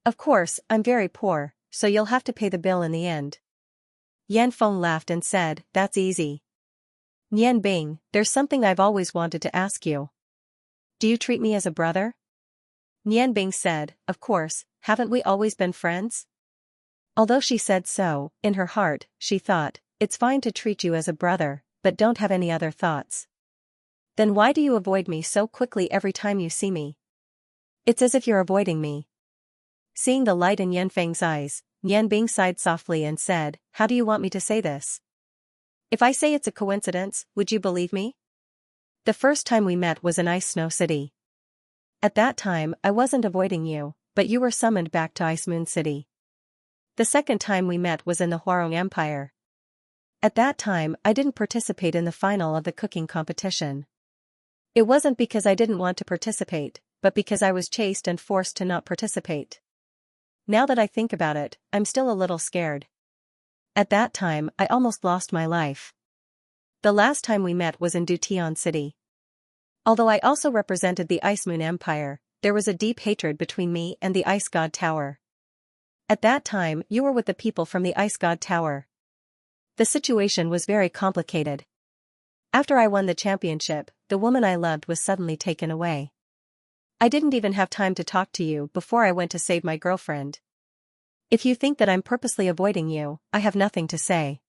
A: Of course, I'm very poor, so you'll have to pay the bill in the end." Yan Feng laughed and said, "That's easy. Nian Bing, there's something I've always wanted to ask you. Do you treat me as a brother?" Nian Bing said, "Of course, haven't we always been friends?" Although she said so, in her heart, she thought, "It's fine to treat you as a brother, but don't have any other thoughts." "Then why do you avoid me so quickly every time you see me? It's as if you're avoiding me." Seeing the light in Yan Feng's eyes, Nian Bing sighed softly and said, "How do you want me to say this? If I say it's a coincidence, would you believe me? The first time we met was in Ice Snow City. At that time, I wasn't avoiding you, but you were summoned back to Ice Moon City. The second time we met was in the Huarong Empire. At that time, I didn't participate in the final of the cooking competition. It wasn't because I didn't want to participate, but because I was chased and forced to not participate. Now that I think about it, I'm still a little scared. At that time, I almost lost my life. The last time we met was in Dutian City. Although I also represented the Ice Moon Empire, there was a deep hatred between me and the Ice God Tower. At that time, you were with the people from the Ice God Tower. The situation was very complicated. After I won the championship, the woman I loved was suddenly taken away. I didn't even have time to talk to you before I went to save my girlfriend. If you think that I'm purposely avoiding you, I have nothing to say."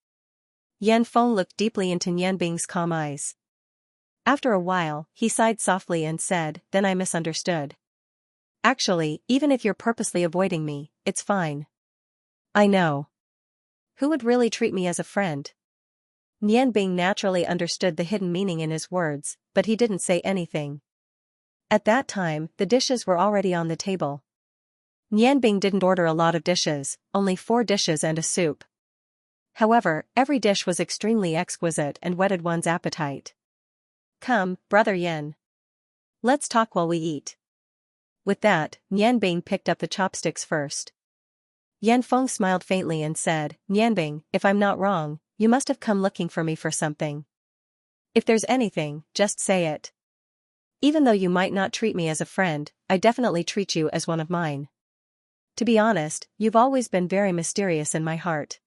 A: Yan Feng looked deeply into Nian Bing's calm eyes. After a while, he sighed softly and said, "Then I misunderstood. Actually, even if you're purposely avoiding me, it's fine. I know. Who would really treat me as a friend?" Nian Bing naturally understood the hidden meaning in his words, but he didn't say anything. At that time, the dishes were already on the table. Nian Bing didn't order a lot of dishes, only 4 dishes and a soup. However, every dish was extremely exquisite and whetted one's appetite. "Come, Brother Yin. Let's talk while we eat." With that, Nian Bing picked up the chopsticks first. Yan Feng smiled faintly and said, "Nian Bing, if I'm not wrong, you must have come looking for me for something. If there's anything, just say it. Even though you might not treat me as a friend, I definitely treat you as one of mine. To be honest, you've always been very mysterious in my heart.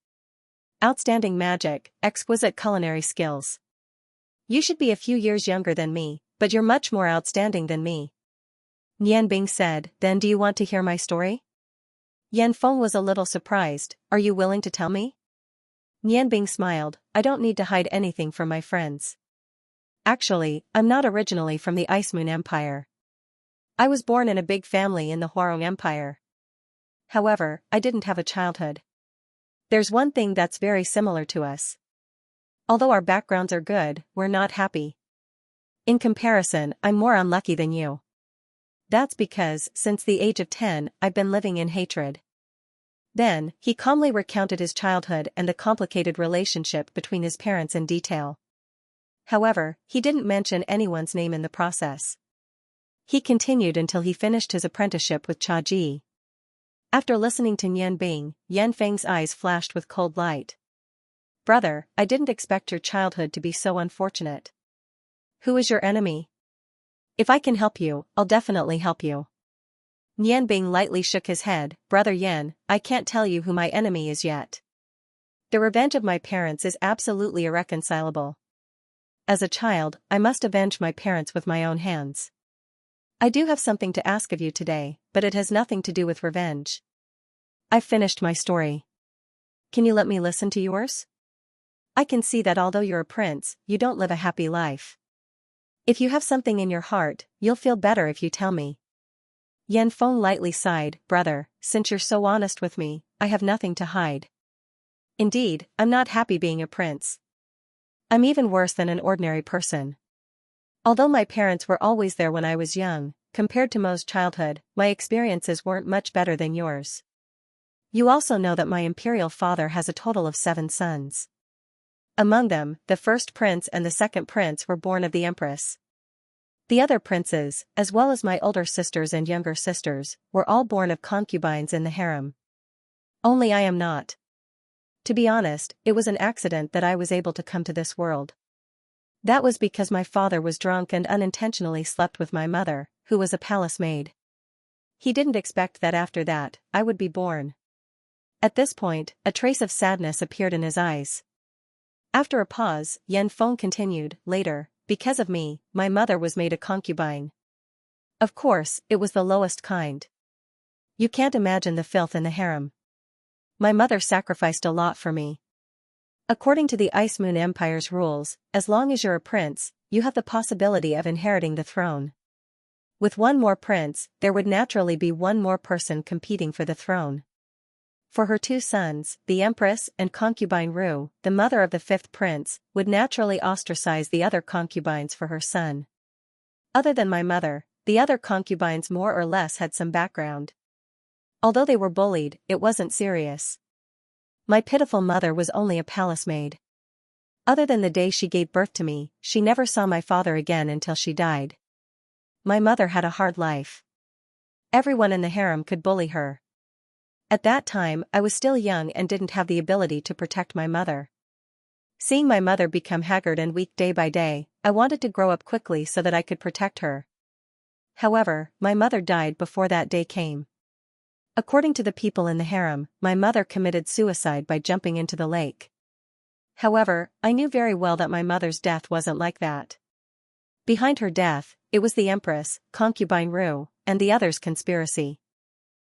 A: Outstanding magic, exquisite culinary skills. You should be a few years younger than me, but you're much more outstanding than me." Nian Bing said, "Then do you want to hear my story?" Yan Feng was a little surprised, "Are you willing to tell me?" Nianbing smiled, I don't need to hide anything from my friends. Actually, I'm not originally from the Ice Moon Empire. I was born in a big family in the Huarong Empire. However, I didn't have a childhood. There's one thing that's very similar to us. Although our backgrounds are good, we're not happy. In comparison, I'm more unlucky than you. That's because, since the age of 10, I've been living in hatred. Then, he calmly recounted his childhood and the complicated relationship between his parents in detail. However, he didn't mention anyone's name in the process. He continued until he finished his apprenticeship with Cha Ji. After listening to Nianbing, Yan Feng's eyes flashed with cold light. Brother, I didn't expect your childhood to be so unfortunate. Who is your enemy? If I can help you, I'll definitely help you. Nianbing lightly shook his head, Brother Yan, I can't tell you who my enemy is yet. The revenge of my parents is absolutely irreconcilable. As a child, I must avenge my parents with my own hands. I do have something to ask of you today, but it has nothing to do with revenge. I've finished my story. Can you let me listen to yours? I can see that although you're a prince, you don't live a happy life. If you have something in your heart, you'll feel better if you tell me. Yan Feng lightly sighed, Brother, since you're so honest with me, I have nothing to hide. Indeed, I'm not happy being a prince. I'm even worse than an ordinary person. Although my parents were always there when I was young, compared to most childhood, my experiences weren't much better than yours. You also know that my imperial father has a total of 7 sons. Among them, the first prince and the second prince were born of the empress. The other princes, as well as my older sisters and younger sisters, were all born of concubines in the harem. Only I am not. To be honest, it was an accident that I was able to come to this world. That was because my father was drunk and unintentionally slept with my mother, who was a palace maid. He didn't expect that after that, I would be born. At this point, a trace of sadness appeared in his eyes. After a pause, Yan Feng continued, Later, because of me, my mother was made a concubine. Of course, it was the lowest kind. You can't imagine the filth in the harem. My mother sacrificed a lot for me. According to the Ice Moon Empire's rules, as long as you're a prince, you have the possibility of inheriting the throne. With one more prince, there would naturally be one more person competing for the throne. For her 2 sons, the Empress and concubine Ru, the mother of the 5th prince, would naturally ostracize the other concubines for her son. Other than my mother, the other concubines more or less had some background. Although they were bullied, it wasn't serious. My pitiful mother was only a palace maid. Other than the day she gave birth to me, she never saw my father again until she died. My mother had a hard life. Everyone in the harem could bully her. At that time, I was still young and didn't have the ability to protect my mother. Seeing my mother become haggard and weak day by day, I wanted to grow up quickly so that I could protect her. However, my mother died before that day came. According to the people in the harem, my mother committed suicide by jumping into the lake. However, I knew very well that my mother's death wasn't like that. Behind her death, it was the Empress, concubine Ru, and the others' conspiracy.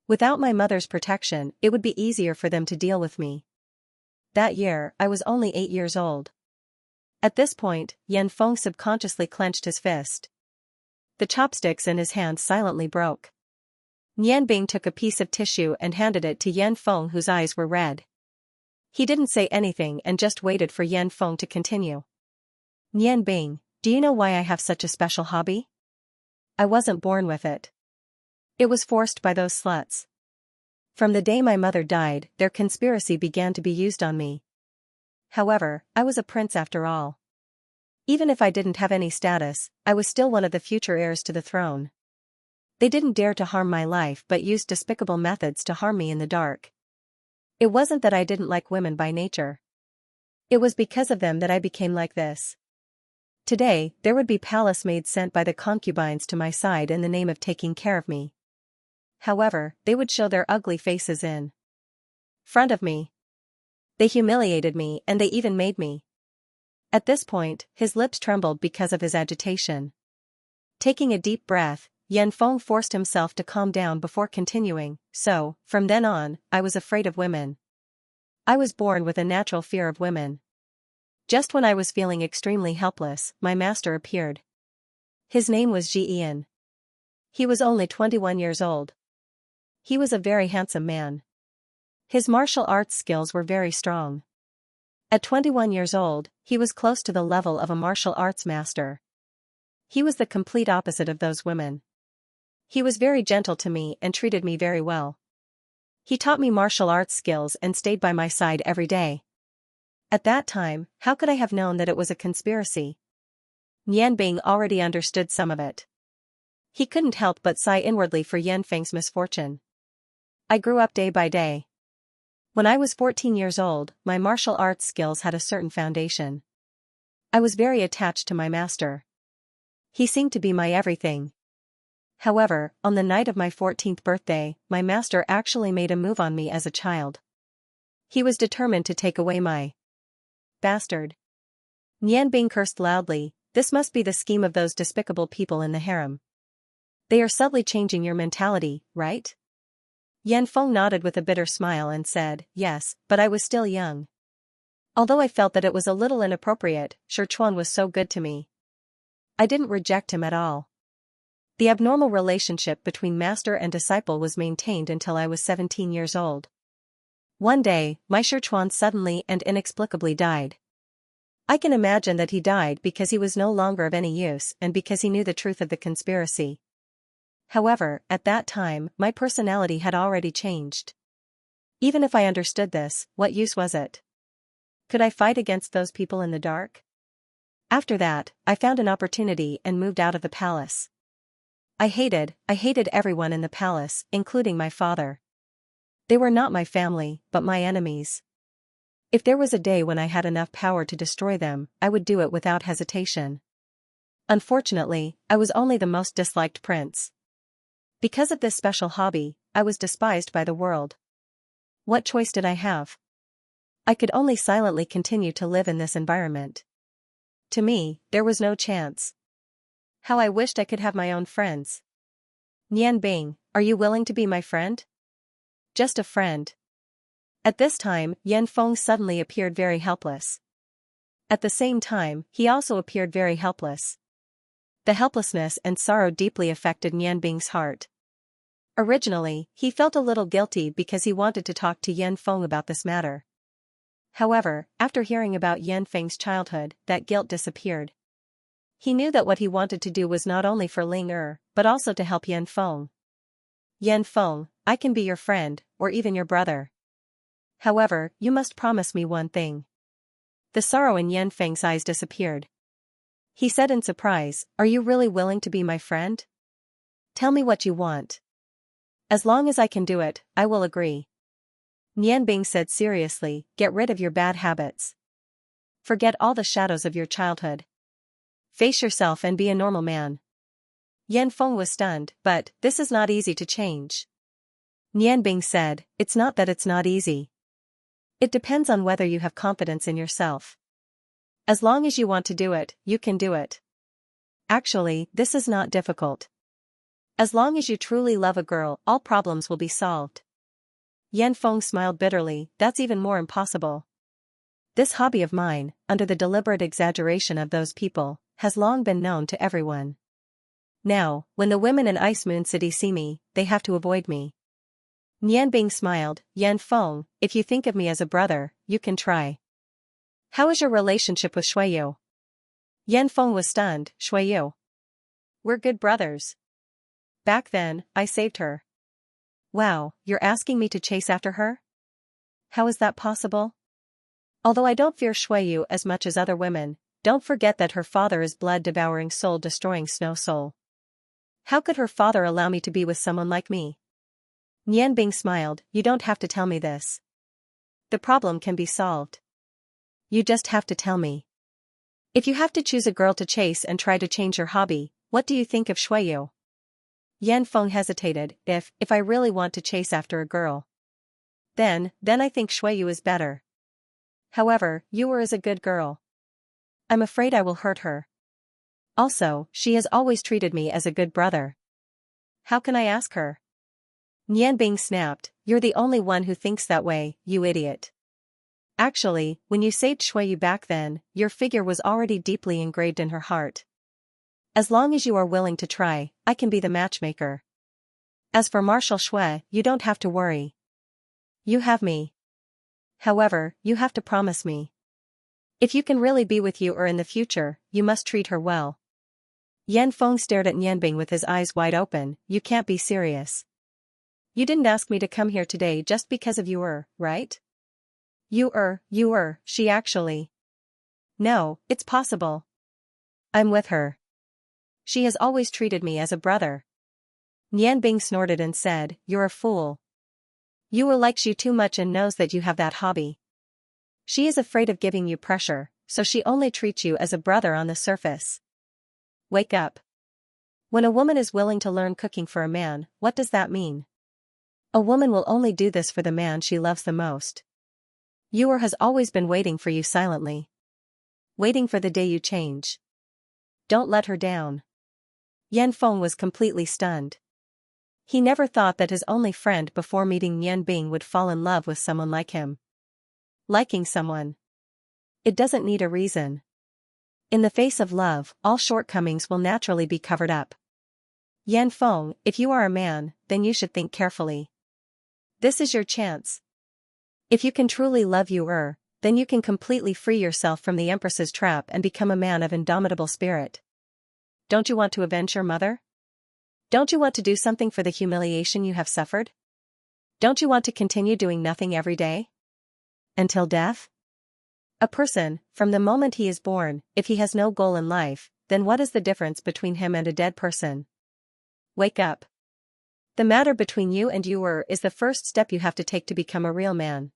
A: Without my mother's protection, it would be easier for them to deal with me. That year, I was only 8 years old. At this point, Yan Feng subconsciously clenched his fist. The chopsticks in his hand silently broke. Nianbing took a piece of tissue and handed it to Yan Feng, whose eyes were red. He didn't say anything and just waited for Yan Feng to continue. Nianbing, do you know why I have such a special hobby? I wasn't born with it. It was forced by those sluts. From the day my mother died, their conspiracy began to be used on me. However, I was a prince after all. Even if I didn't have any status, I was still one of the future heirs to the throne. They didn't dare to harm my life but used despicable methods to harm me in the dark. It wasn't that I didn't like women by nature. It was because of them that I became like this. Today, there would be palace maids sent by the concubines to my side in the name of taking care of me. However, they would show their ugly faces in front of me. They humiliated me and they even made me. At this point, his lips trembled because of his agitation. Taking a deep breath, Yan Feng forced himself to calm down before continuing, so, from then on, I was afraid of women. I was born with a natural fear of women. Just when I was feeling extremely helpless, my master appeared. His name was Ji Ian. He was only 21 years old. He was a very handsome man. His martial arts skills were very strong. At 21 years old, he was close to the level of a martial arts master. He was the complete opposite of those women. He was very gentle to me and treated me very well. He taught me martial arts skills and stayed by my side every day. At that time, how could I have known that it was a conspiracy? Yanbing already understood some of it. He couldn't help but sigh inwardly for Yanfeng's misfortune. I grew up day by day. When I was 14 years old, my martial arts skills had a certain foundation. I was very attached to my master. He seemed to be my everything. However, on the night of my 14th birthday, my master actually made a move on me as a child. He was determined to take away my bastard. Nianbing cursed loudly. This must be the scheme of those despicable people in the harem. They are subtly changing your mentality, right? Yanfeng nodded with a bitter smile and said, yes, but I was still young. Although I felt that it was a little inappropriate, Sichuan was so good to me. I didn't reject him at all. The abnormal relationship between master and disciple was maintained until I was 17 years old. One day, my Sichuan suddenly and inexplicably died. I can imagine that he died because he was no longer of any use and because he knew the truth of the conspiracy. However, at that time, my personality had already changed. Even if I understood this, what use was it? Could I fight against those people in the dark? After that, I found an opportunity and moved out of the palace. I hated everyone in the palace, including my father. They were not my family, but my enemies. If there was a day when I had enough power to destroy them, I would do it without hesitation. Unfortunately, I was only the most disliked prince. Because of this special hobby, I was despised by the world. What choice did I have? I could only silently continue to live in this environment. To me, there was no chance. How I wished I could have my own friends. Nianbing, are you willing to be my friend? Just a friend. At this time, Yanfeng suddenly appeared very helpless. At the same time, he also appeared very helpless. The helplessness and sorrow deeply affected Nianbing's heart. Originally, he felt a little guilty because he wanted to talk to Yanfeng about this matter. However, after hearing about Yanfeng's childhood, that guilt disappeared. He knew that what he wanted to do was not only for Ling but also to help Yanfeng. Yanfeng, I can be your friend, or even your brother. However, you must promise me one thing. The sorrow in Yanfeng's eyes disappeared. He said in surprise, are you really willing to be my friend? Tell me what you want. As long as I can do it, I will agree. Nianbing said seriously, get rid of your bad habits. Forget all the shadows of your childhood. Face yourself and be a normal man. Yanfeng was stunned, but this is not easy to change. Nianbing said, it's not that it's not easy. It depends on whether you have confidence in yourself. As long as you want to do it, you can do it. Actually, this is not difficult. As long as you truly love a girl, all problems will be solved. Yanfeng smiled bitterly, that's even more impossible. This hobby of mine, under the deliberate exaggeration of those people, has long been known to everyone. Now, when the women in Ice Moon City see me, they have to avoid me. Nianbing smiled, Yanfeng, if you think of me as a brother, you can try. How is your relationship with Shuiyu? Yanfeng was stunned, Shuiyu. We're good brothers. Back then, I saved her. Wow, you're asking me to chase after her? How is that possible? Although I don't fear Shuiyu as much as other women, don't forget that her father is blood-devouring soul-destroying Snow Soul. How could her father allow me to be with someone like me? Nianbing smiled, you don't have to tell me this. The problem can be solved. You just have to tell me. If you have to choose a girl to chase and try to change your hobby, what do you think of Shuiyu? Yanfeng hesitated, if I really want to chase after a girl. Then I think Shuiyu is better. However, Yu is a good girl. I'm afraid I will hurt her. Also, she has always treated me as a good brother. How can I ask her? Nianbing snapped, you're the only one who thinks that way, you idiot. Actually, when you saved Shuiyu back then, your figure was already deeply engraved in her heart. As long as you are willing to try, I can be the matchmaker. As for Marshal Shui, you don't have to worry. You have me. However, you have to promise me. If you can really be with you in the future, you must treat her well. Yan Feng stared at Nianbing with his eyes wide open. You can't be serious. You didn't ask me to come here today just because of you, right? She actually. No, it's possible. I'm with her. She has always treated me as a brother. Nianbing snorted and said, you're a fool. Yu likes you too much and knows that you have that hobby. She is afraid of giving you pressure, so she only treats you as a brother on the surface. Wake up. When a woman is willing to learn cooking for a man, what does that mean? A woman will only do this for the man she loves the most. Yu has always been waiting for you silently. Waiting for the day you change. Don't let her down. Yan Feng was completely stunned. He never thought that his only friend before meeting Nianbing would fall in love with someone like him. Liking someone. It doesn't need a reason. In the face of love, all shortcomings will naturally be covered up. Yan Feng, if you are a man, then you should think carefully. This is your chance. If you can truly love Yu, then you can completely free yourself from the Empress's trap and become a man of indomitable spirit. Don't you want to avenge your mother? Don't you want to do something for the humiliation you have suffered? Don't you want to continue doing nothing every day? Until death? A person, from the moment he is born, if he has no goal in life, then what is the difference between him and a dead person? Wake up. The matter between you and Yu is the first step you have to take to become a real man.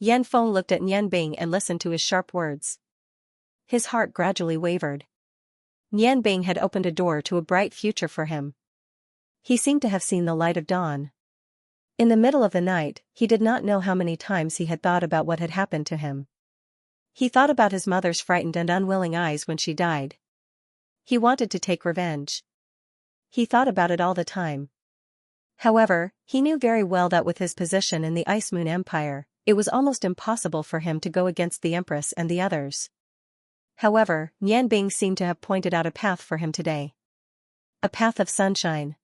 A: Yan Feng looked at Nianbing and listened to his sharp words. His heart gradually wavered. Nianbing had opened a door to a bright future for him. He seemed to have seen the light of dawn. In the middle of the night, he did not know how many times he had thought about what had happened to him. He thought about his mother's frightened and unwilling eyes when she died. He wanted to take revenge. He thought about it all the time. However, he knew very well that with his position in the Ice Moon Empire, it was almost impossible for him to go against the Empress and the others. However, Nianbing seemed to have pointed out a path for him today. A path of sunshine.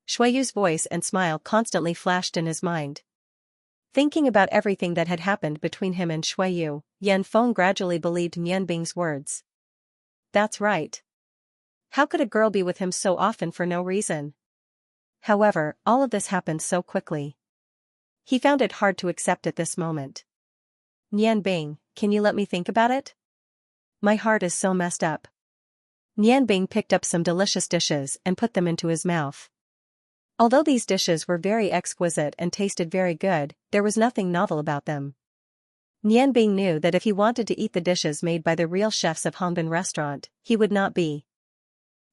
A: Shuiyu's voice and smile constantly flashed in his mind. Thinking about everything that had happened between him and Shuiyu, Yan Feng gradually believed Nianbing's words. That's right. How could a girl be with him so often for no reason? However, all of this happened so quickly. He found it hard to accept at this moment. Nianbing, can you let me think about it? My heart is so messed up. Nianbing picked up some delicious dishes and put them into his mouth. Although these dishes were very exquisite and tasted very good, there was nothing novel about them. Nianbing knew that if he wanted to eat the dishes made by the real chefs of Hongbin restaurant, he would not be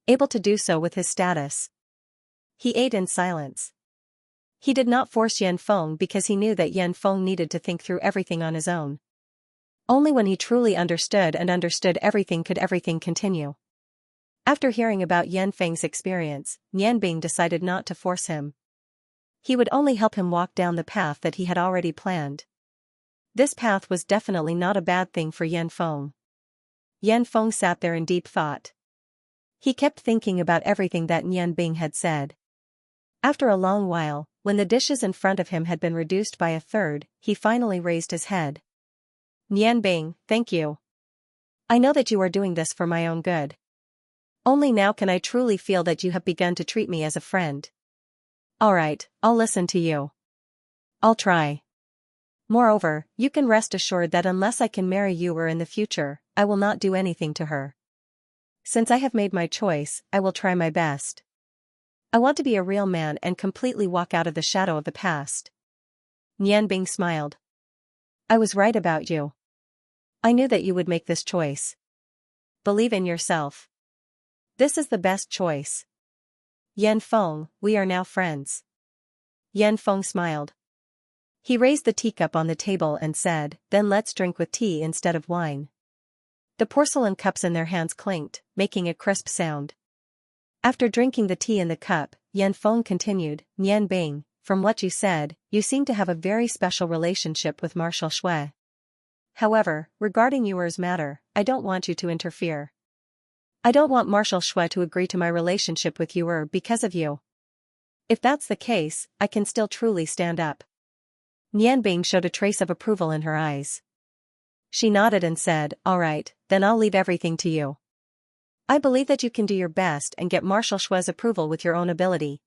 A: able to do so with his status. He ate in silence. He did not force Yan Feng because he knew that Yan Feng needed to think through everything on his own. Only when he truly understood everything could everything continue. After hearing about Yan Feng's experience, Nianbing decided not to force him. He would only help him walk down the path that he had already planned. This path was definitely not a bad thing for Yan Feng. Yan Feng sat there in deep thought. He kept thinking about everything that Nianbing had said. After a long while, when the dishes in front of him had been reduced by a third, he finally raised his head. Nianbing, thank you. I know that you are doing this for my own good. Only now can I truly feel that you have begun to treat me as a friend. Alright, I'll listen to you. I'll try. Moreover, you can rest assured that unless I can marry you in the future, I will not do anything to her. Since I have made my choice, I will try my best. I want to be a real man and completely walk out of the shadow of the past. Nianbing smiled. I was right about you. I knew that you would make this choice. Believe in yourself. This is the best choice. Yan Feng, we are now friends. Yan Feng smiled. He raised the teacup on the table and said, then let's drink with tea instead of wine. The porcelain cups in their hands clinked, making a crisp sound. After drinking the tea in the cup, Yan Feng continued, Nianbing, from what you said, you seem to have a very special relationship with Marshal Shui. However, regarding Yuer's matter, I don't want you to interfere. I don't want Marshal Shui to agree to my relationship with Yuer because of you. If that's the case, I can still truly stand up. Nianbing showed a trace of approval in her eyes. She nodded and said, all right, then I'll leave everything to you. I believe that you can do your best and get Marshal Shui's approval with your own ability.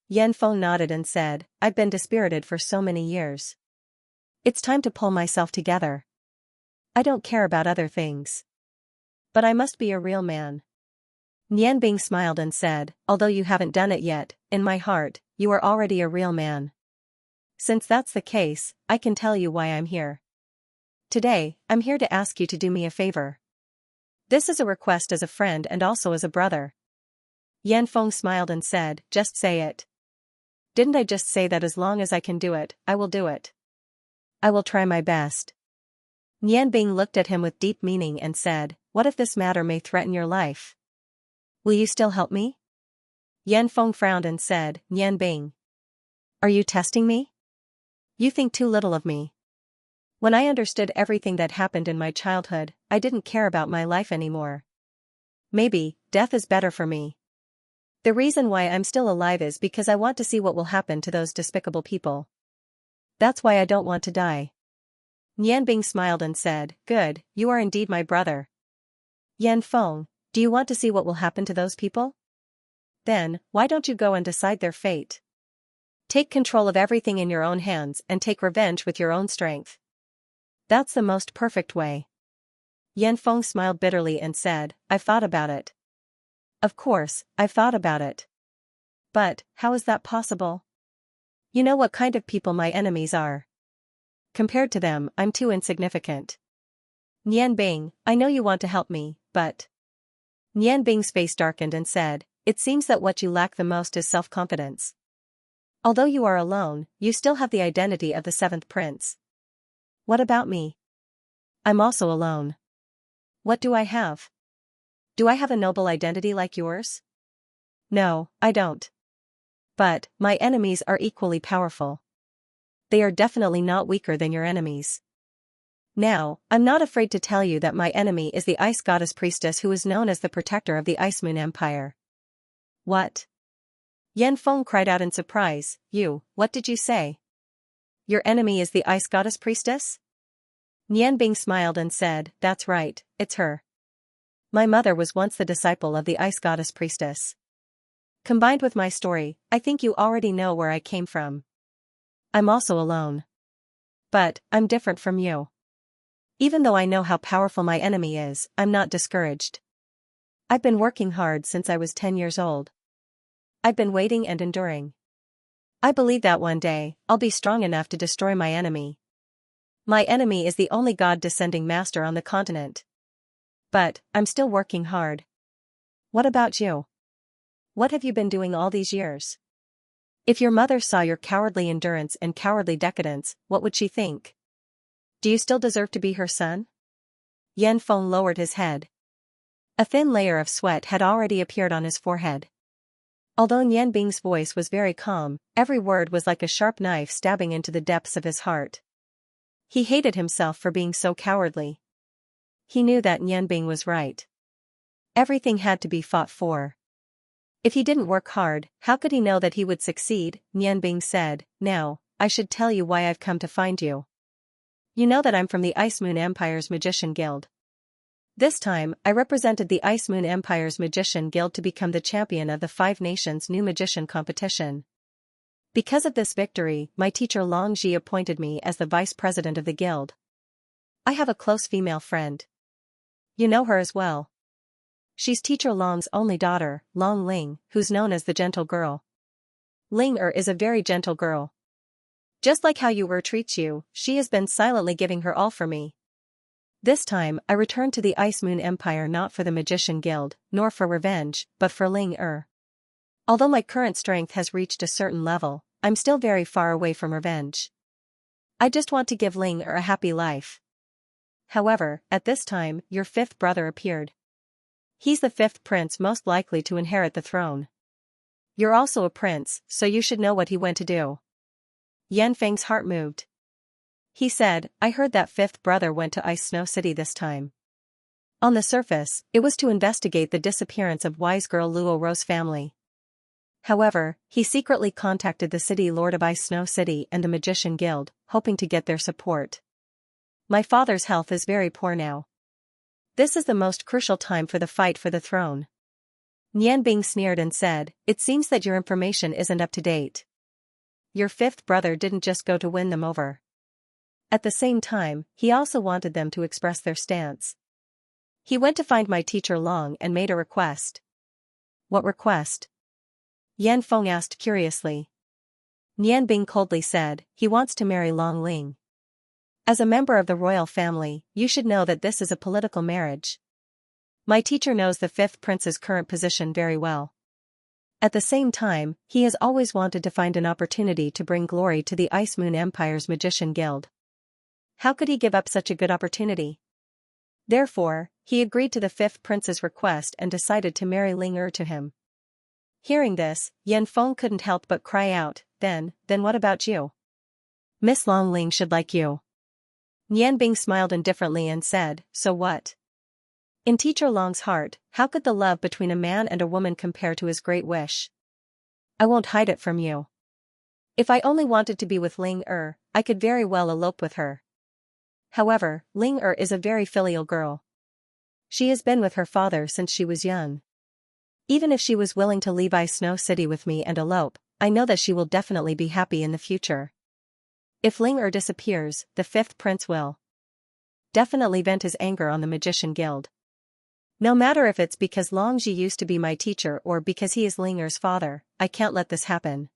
A: Yan Feng nodded and said, I've been dispirited for so many years. It's time to pull myself together. I don't care about other things. But I must be a real man. Nianbing smiled and said, although you haven't done it yet, in my heart, you are already a real man. Since that's the case, I can tell you why I'm here. Today, I'm here to ask you to do me a favor. This is a request as a friend and also as a brother. Yan Feng smiled and said, just say it. Didn't I just say that as long as I can do it, I will do it? I will try my best. Nianbing looked at him with deep meaning and said, what if this matter may threaten your life? Will you still help me? Yan Feng frowned and said, Nianbing. Are you testing me? You think too little of me. When I understood everything that happened in my childhood, I didn't care about my life anymore. Maybe, death is better for me. The reason why I'm still alive is because I want to see what will happen to those despicable people. That's why I don't want to die. Nianbing smiled and said, good, you are indeed my brother. Yan Feng, do you want to see what will happen to those people? Then, why don't you go and decide their fate? Take control of everything in your own hands and take revenge with your own strength. That's the most perfect way. Yan Feng smiled bitterly and said, I've thought about it. Of course, I've thought about it. But, how is that possible? You know what kind of people my enemies are. Compared to them, I'm too insignificant. Nianbing, I know you want to help me, but... Nianbing's face darkened and said, it seems that what you lack the most is self-confidence. Although you are alone, you still have the identity of the seventh prince. What about me? I'm also alone. What do I have? Do I have a noble identity like yours? No, I don't. But, my enemies are equally powerful. They are definitely not weaker than your enemies. Now, I'm not afraid to tell you that my enemy is the Ice Goddess Priestess who is known as the protector of the Ice Moon Empire. What? Yan Feng cried out in surprise, what did you say? Your enemy is the Ice Goddess Priestess? Nianbing smiled and said, that's right, it's her. My mother was once the disciple of the Ice Goddess Priestess. Combined with my story, I think you already know where I came from. I'm also alone. But, I'm different from you. Even though I know how powerful my enemy is, I'm not discouraged. I've been working hard since I was 10 years old. I've been waiting and enduring. I believe that one day, I'll be strong enough to destroy my enemy. My enemy is the only god-descending master on the continent. But, I'm still working hard. What about you? What have you been doing all these years? If your mother saw your cowardly endurance and cowardly decadence, what would she think? Do you still deserve to be her son? Yan Feng lowered his head. A thin layer of sweat had already appeared on his forehead. Although Nianbing's voice was very calm, every word was like a sharp knife stabbing into the depths of his heart. He hated himself for being so cowardly. He knew that Nianbing was right. Everything had to be fought for. If he didn't work hard, how could he know that he would succeed? Nianbing said, now, I should tell you why I've come to find you. You know that I'm from the Ice Moon Empire's Magician Guild. This time, I represented the Ice Moon Empire's Magician Guild to become the champion of the 5 Nations New Magician competition. Because of this victory, my teacher Long Ji appointed me as the vice president of the guild. I have a close female friend. You know her as well. She's teacher Long's only daughter, Long Ling, who's known as the Gentle Girl. Ling is a very gentle girl. Just like how Yuer treats you, she has been silently giving her all for me. This time, I returned to the Ice Moon Empire not for the Magician Guild, nor for revenge, but for Ling. Although my current strength has reached a certain level, I'm still very far away from revenge. I just want to give Ling a happy life. However, at this time, your 5th brother appeared. He's the 5th prince most likely to inherit the throne. You're also a prince, so you should know what he went to do. Yan Feng's heart moved. He said, I heard that fifth brother went to Ice Snow City this time. On the surface, it was to investigate the disappearance of wise girl Luo Ro's family. However, he secretly contacted the city lord of Ice Snow City and the Magician Guild, hoping to get their support. My father's health is very poor now. This is the most crucial time for the fight for the throne. Nian Bing sneered and said, it seems that your information isn't up to date. Your fifth brother didn't just go to win them over. At the same time, he also wanted them to express their stance. He went to find my teacher Long and made a request. What request? Yan Feng asked curiously. Nian Bing coldly said, he wants to marry Long Ling. As a member of the royal family, you should know that this is a political marriage. My teacher knows the fifth prince's current position very well. At the same time, he has always wanted to find an opportunity to bring glory to the Ice Moon Empire's Magician Guild. How could he give up such a good opportunity? Therefore, he agreed to the fifth prince's request and decided to marry Ling to him. Hearing this, Yan Feng couldn't help but cry out, then what about you? Miss Long Ling should like you. Nian Bing smiled indifferently and said, so what? In Teacher Long's heart, how could the love between a man and a woman compare to his great wish? I won't hide it from you. If I only wanted to be with Ling I could very well elope with her. However, Ling is a very filial girl. She has been with her father since she was young. Even if she was willing to leave Ice Snow City with me and elope, I know that she will definitely be happy in the future. If Ling disappears, the fifth prince will definitely vent his anger on the Magician Guild. No matter if it's because Long Ji used to be my teacher or because he is Ling father, I can't let this happen.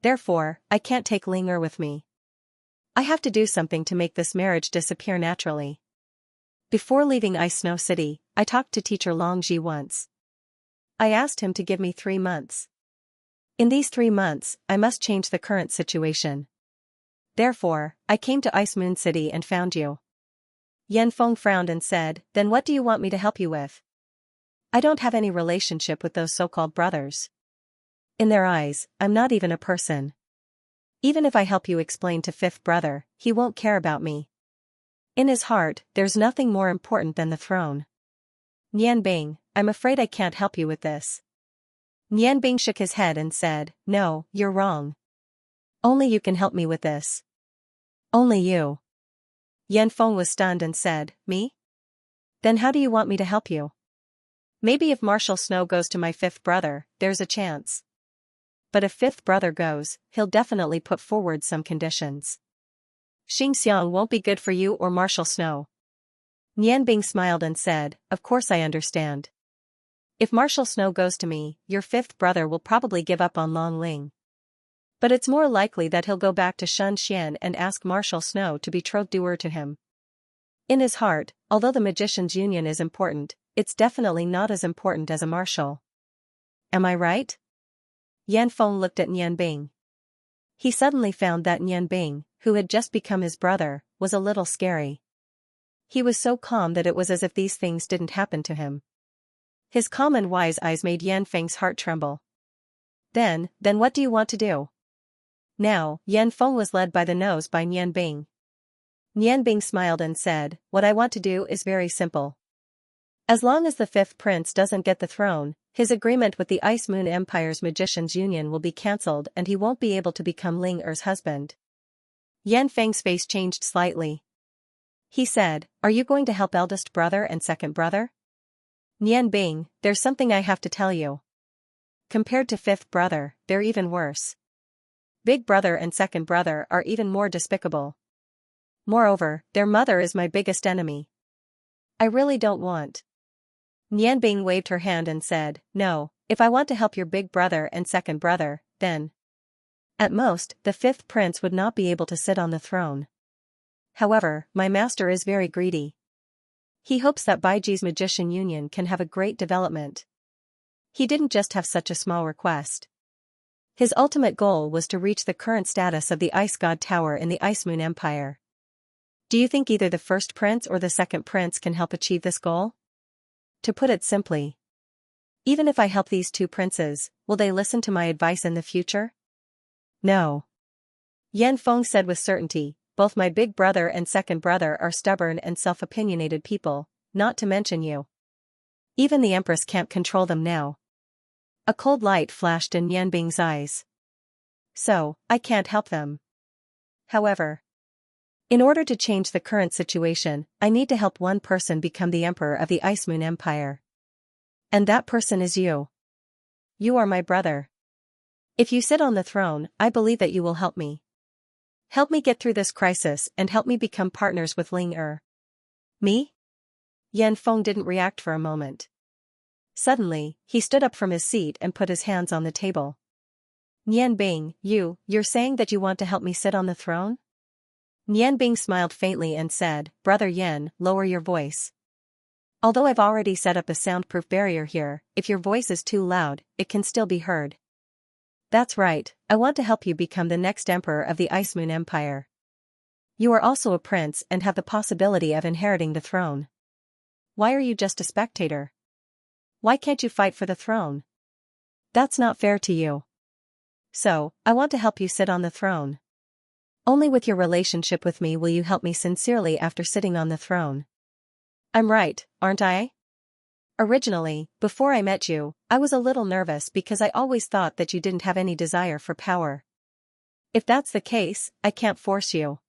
A: Therefore, I can't take Ling with me. I have to do something to make this marriage disappear naturally. Before leaving Ice Snow City, I talked to teacher Long Ji once. I asked him to give me 3 months. In these 3 months, I must change the current situation. Therefore, I came to Ice Moon City and found you. Yan Feng frowned and said, then what do you want me to help you with? I don't have any relationship with those so-called brothers. In their eyes, I'm not even a person. Even if I help you explain to fifth brother, he won't care about me. In his heart, there's nothing more important than the throne. Nian Bing, I'm afraid I can't help you with this. Nian Bing shook his head and said, no, you're wrong. Only you can help me with this. Only you. Yan Feng was stunned and said, me? Then how do you want me to help you? Maybe if Marshal Snow goes to my fifth brother, there's a chance. But if fifth brother goes, he'll definitely put forward some conditions. Xianxia won't be good for you or Marshal Snow. Nian Bing smiled and said, of course I understand. If Marshal Snow goes to me, your fifth brother will probably give up on Long Ling. But it's more likely that he'll go back to Xianxia and ask Marshal Snow to betroth her to him. In his heart, although the magician's union is important, it's definitely not as important as a marshal. Am I right? Yan Feng looked at Nian Bing. He suddenly found that Nian Bing, who had just become his brother, was a little scary. He was so calm that it was as if these things didn't happen to him. His calm and wise eyes made Yan Feng's heart tremble. Then what do you want to do? Now, Yan Feng was led by the nose by Nian Bing. Nian Bing smiled and said, what I want to do is very simple. As long as the fifth prince doesn't get the throne, his agreement with the Ice Moon Empire's Magicians Union will be cancelled and he won't be able to become Ling husband. Yan Feng's face changed slightly. He said, are you going to help eldest brother and second brother? Nian Bing, there's something I have to tell you. Compared to fifth brother, they're even worse. Big brother and second brother are even more despicable. Moreover, their mother is my biggest enemy. I really don't want. Nian Bing waved her hand and said, no, if I want to help your big brother and second brother, then. At most, the fifth prince would not be able to sit on the throne. However, my master is very greedy. He hopes that Baiji's Magician Union can have a great development. He didn't just have such a small request. His ultimate goal was to reach the current status of the Ice God Tower in the Ice Moon Empire. Do you think either the first prince or the second prince can help achieve this goal? To put it simply, even if I help these two princes, will they listen to my advice in the future? No. Yan Feng said with certainty, both my big brother and second brother are stubborn and self-opinionated people, not to mention you. Even the Empress can't control them now. A cold light flashed in Yanbing's eyes. So, I can't help them. However, in order to change the current situation, I need to help one person become the Emperor of the Ice Moon Empire. And that person is you. You are my brother. If you sit on the throne, I believe that you will help me. Help me get through this crisis and help me become partners with Ling Er. Me? Yan Feng didn't react for a moment. Suddenly, he stood up from his seat and put his hands on the table. Yanbing, you're saying that you want to help me sit on the throne? Yanbing smiled faintly and said, Brother Yan, lower your voice. Although I've already set up a soundproof barrier here, if your voice is too loud, it can still be heard. That's right, I want to help you become the next emperor of the Ice Moon Empire. You are also a prince and have the possibility of inheriting the throne. Why are you just a spectator? Why can't you fight for the throne? That's not fair to you. So, I want to help you sit on the throne. Only with your relationship with me will you help me sincerely after sitting on the throne. I'm right, aren't I? Originally, before I met you, I was a little nervous because I always thought that you didn't have any desire for power. If that's the case, I can't force you.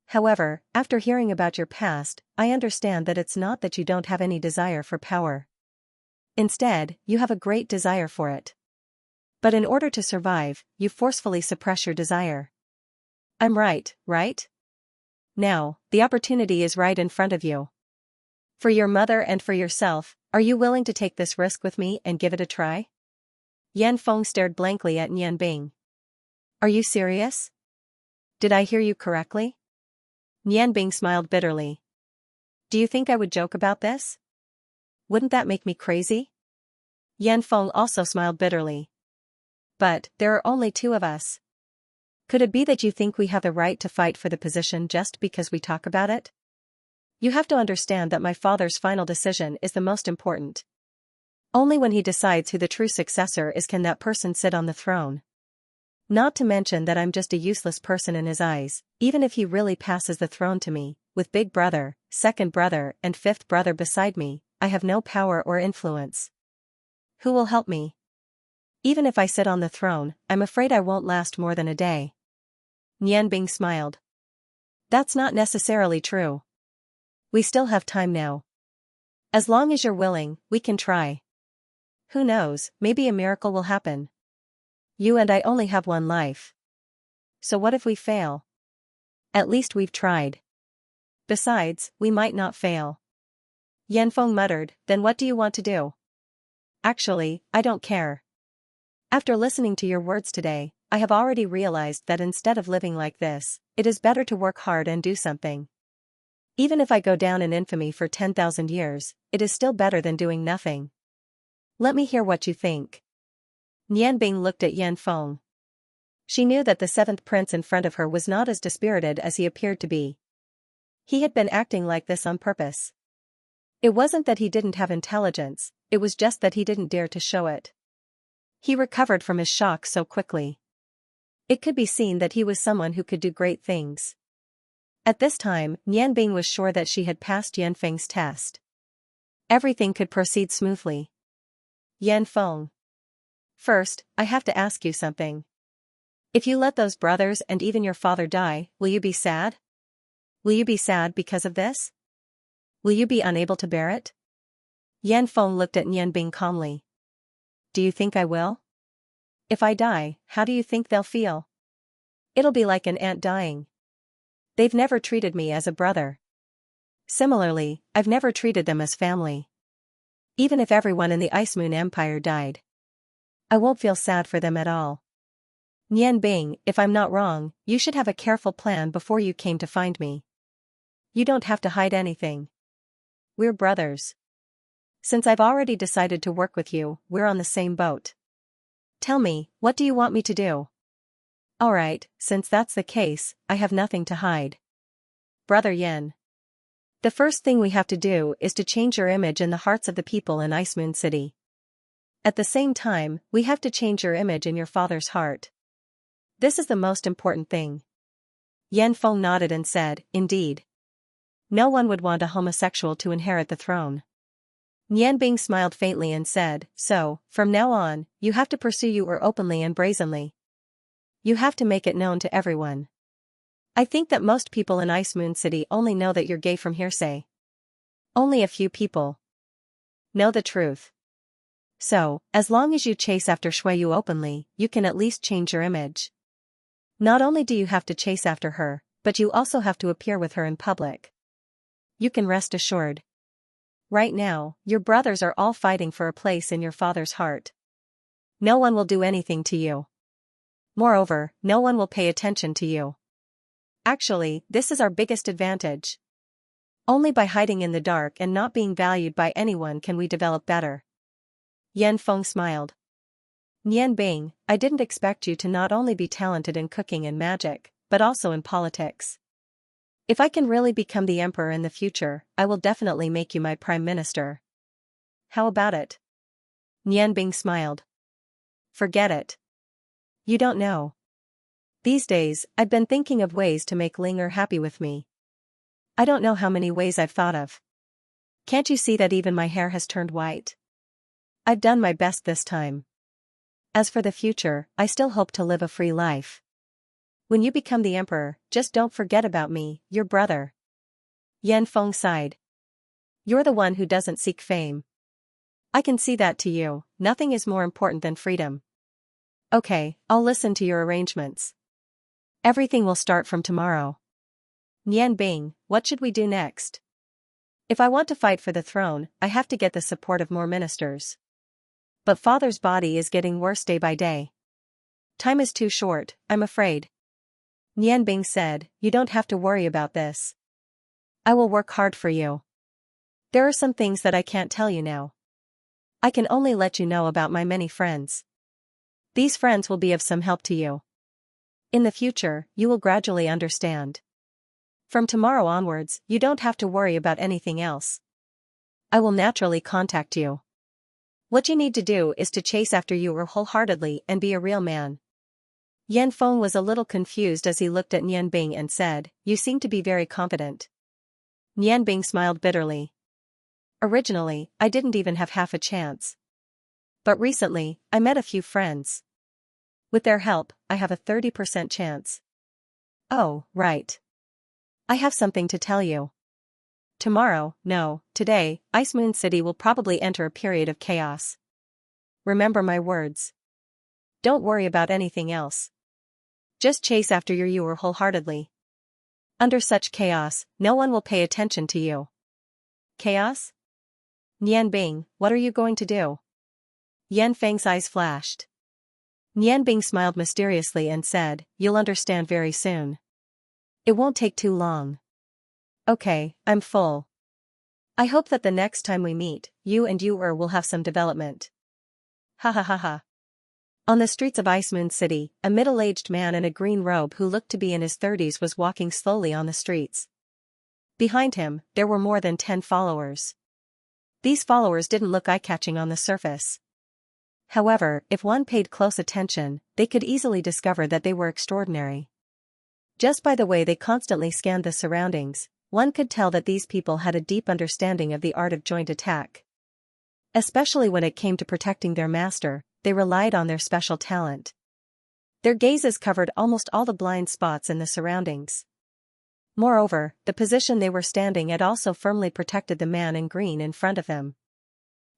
A: However, after hearing about your past, I understand that it's not that you don't have any desire for power. Instead, you have a great desire for it. But in order to survive, you forcefully suppress your desire. I'm right? Now, the opportunity is right in front of you. For your mother and for yourself, are you willing to take this risk with me and give it a try? Yan Feng stared blankly at Yanbing. Are you serious? Did I hear you correctly? Yanbing smiled bitterly. Do you think I would joke about this? Wouldn't that make me crazy? Yan Feng also smiled bitterly. But, there are only two of us. Could it be that you think we have the right to fight for the position just because we talk about it? You have to understand that my father's final decision is the most important. Only when he decides who the true successor is can that person sit on the throne. Not to mention that I'm just a useless person in his eyes, even if he really passes the throne to me, with big brother, second brother and fifth brother beside me, I have no power or influence. Who will help me? Even if I sit on the throne, I'm afraid I won't last more than a day. Yanbing smiled. That's not necessarily true. We still have time now. As long as you're willing, we can try. Who knows, maybe a miracle will happen. You and I only have one life. So what if we fail? At least we've tried. Besides, we might not fail. Yanfeng muttered, then what do you want to do? Actually, I don't care. After listening to your words today, I have already realized that instead of living like this, it is better to work hard and do something. Even if I go down in infamy for 10,000 years, it is still better than doing nothing. Let me hear what you think. Yanbing looked at Yanfeng. She knew that the seventh prince in front of her was not as dispirited as he appeared to be. He had been acting like this on purpose. It wasn't that he didn't have intelligence, it was just that he didn't dare to show it. He recovered from his shock so quickly. It could be seen that he was someone who could do great things. At this time, Yanbing was sure that she had passed Yanfeng's test. Everything could proceed smoothly. Yanfeng. First, I have to ask you something. If you let those brothers and even your father die, will you be sad? Will you be sad because of this? Will you be unable to bear it? Yanfeng looked at Yanbing calmly. Do you think I will? If I die, how do you think they'll feel? It'll be like an aunt dying. They've never treated me as a brother. Similarly, I've never treated them as family. Even if everyone in the Ice Moon Empire died, I won't feel sad for them at all. Yanbing, if I'm not wrong, you should have a careful plan before you came to find me. You don't have to hide anything. We're brothers. Since I've already decided to work with you, we're on the same boat. Tell me, what do you want me to do? Alright, since that's the case, I have nothing to hide. Brother Yan. The first thing we have to do is to change your image in the hearts of the people in Ice Moon City. At the same time, we have to change your image in your father's heart. This is the most important thing. Yan Feng nodded and said, indeed. No one would want a homosexual to inherit the throne. Yan Bing smiled faintly and said, so, from now on, you have to pursue you openly and brazenly. You have to make it known to everyone. I think that most people in Ice Moon City only know that you're gay from hearsay. Only a few people know the truth. So, as long as you chase after Shuiyu openly, you can at least change your image. Not only do you have to chase after her, but you also have to appear with her in public. You can rest assured. Right now, your brothers are all fighting for a place in your father's heart. No one will do anything to you. Moreover, no one will pay attention to you. Actually, this is our biggest advantage. Only by hiding in the dark and not being valued by anyone can we develop better. Yan Feng smiled. Nian Bing, I didn't expect you to not only be talented in cooking and magic, but also in politics. If I can really become the emperor in the future, I will definitely make you my prime minister. How about it? Nian Bing smiled. Forget it. You don't know. These days, I've been thinking of ways to make Ling happy with me. I don't know how many ways I've thought of. Can't you see that even my hair has turned white? I've done my best this time. As for the future, I still hope to live a free life. When you become the emperor, just don't forget about me, your brother. Yan Feng sighed. You're the one who doesn't seek fame. I can see that to you, nothing is more important than freedom. Okay, I'll listen to your arrangements. Everything will start from tomorrow. Nian Bing, what should we do next? If I want to fight for the throne, I have to get the support of more ministers. But father's body is getting worse day by day. Time is too short, I'm afraid. Nian Bing said, you don't have to worry about this. I will work hard for you. There are some things that I can't tell you now. I can only let you know about my many friends. These friends will be of some help to you. In the future, you will gradually understand. From tomorrow onwards, you don't have to worry about anything else. I will naturally contact you. What you need to do is to chase after you wholeheartedly and be a real man. Yan Feng was a little confused as he looked at Nian Bing and said, you seem to be very confident. Nian Bing smiled bitterly. Originally, I didn't even have half a chance. But recently, I met a few friends. With their help, I have a 30% chance. Oh, right. I have something to tell you. Tomorrow, no, today, Ice Moon City will probably enter a period of chaos. Remember my words. Don't worry about anything else. Just chase after your you wholeheartedly. Under such chaos, no one will pay attention to you. Chaos? Nian Bing, what are you going to do? Yan Feng's eyes flashed. Nian Bing smiled mysteriously and said, you'll understand very soon. It won't take too long. Okay, I'm full. I hope that the next time we meet, you and Yu will have some development. Ha ha ha ha. On the streets of Ice Moon City, a middle-aged man in a green robe who looked to be in his 30s was walking slowly on the streets. Behind him, there were more than 10 followers. These followers didn't look eye-catching on the surface. However, if one paid close attention, they could easily discover that they were extraordinary. Just by the way they constantly scanned the surroundings, one could tell that these people had a deep understanding of the art of joint attack. Especially when it came to protecting their master, they relied on their special talent. Their gazes covered almost all the blind spots in the surroundings. Moreover, the position they were standing at also firmly protected the man in green in front of them.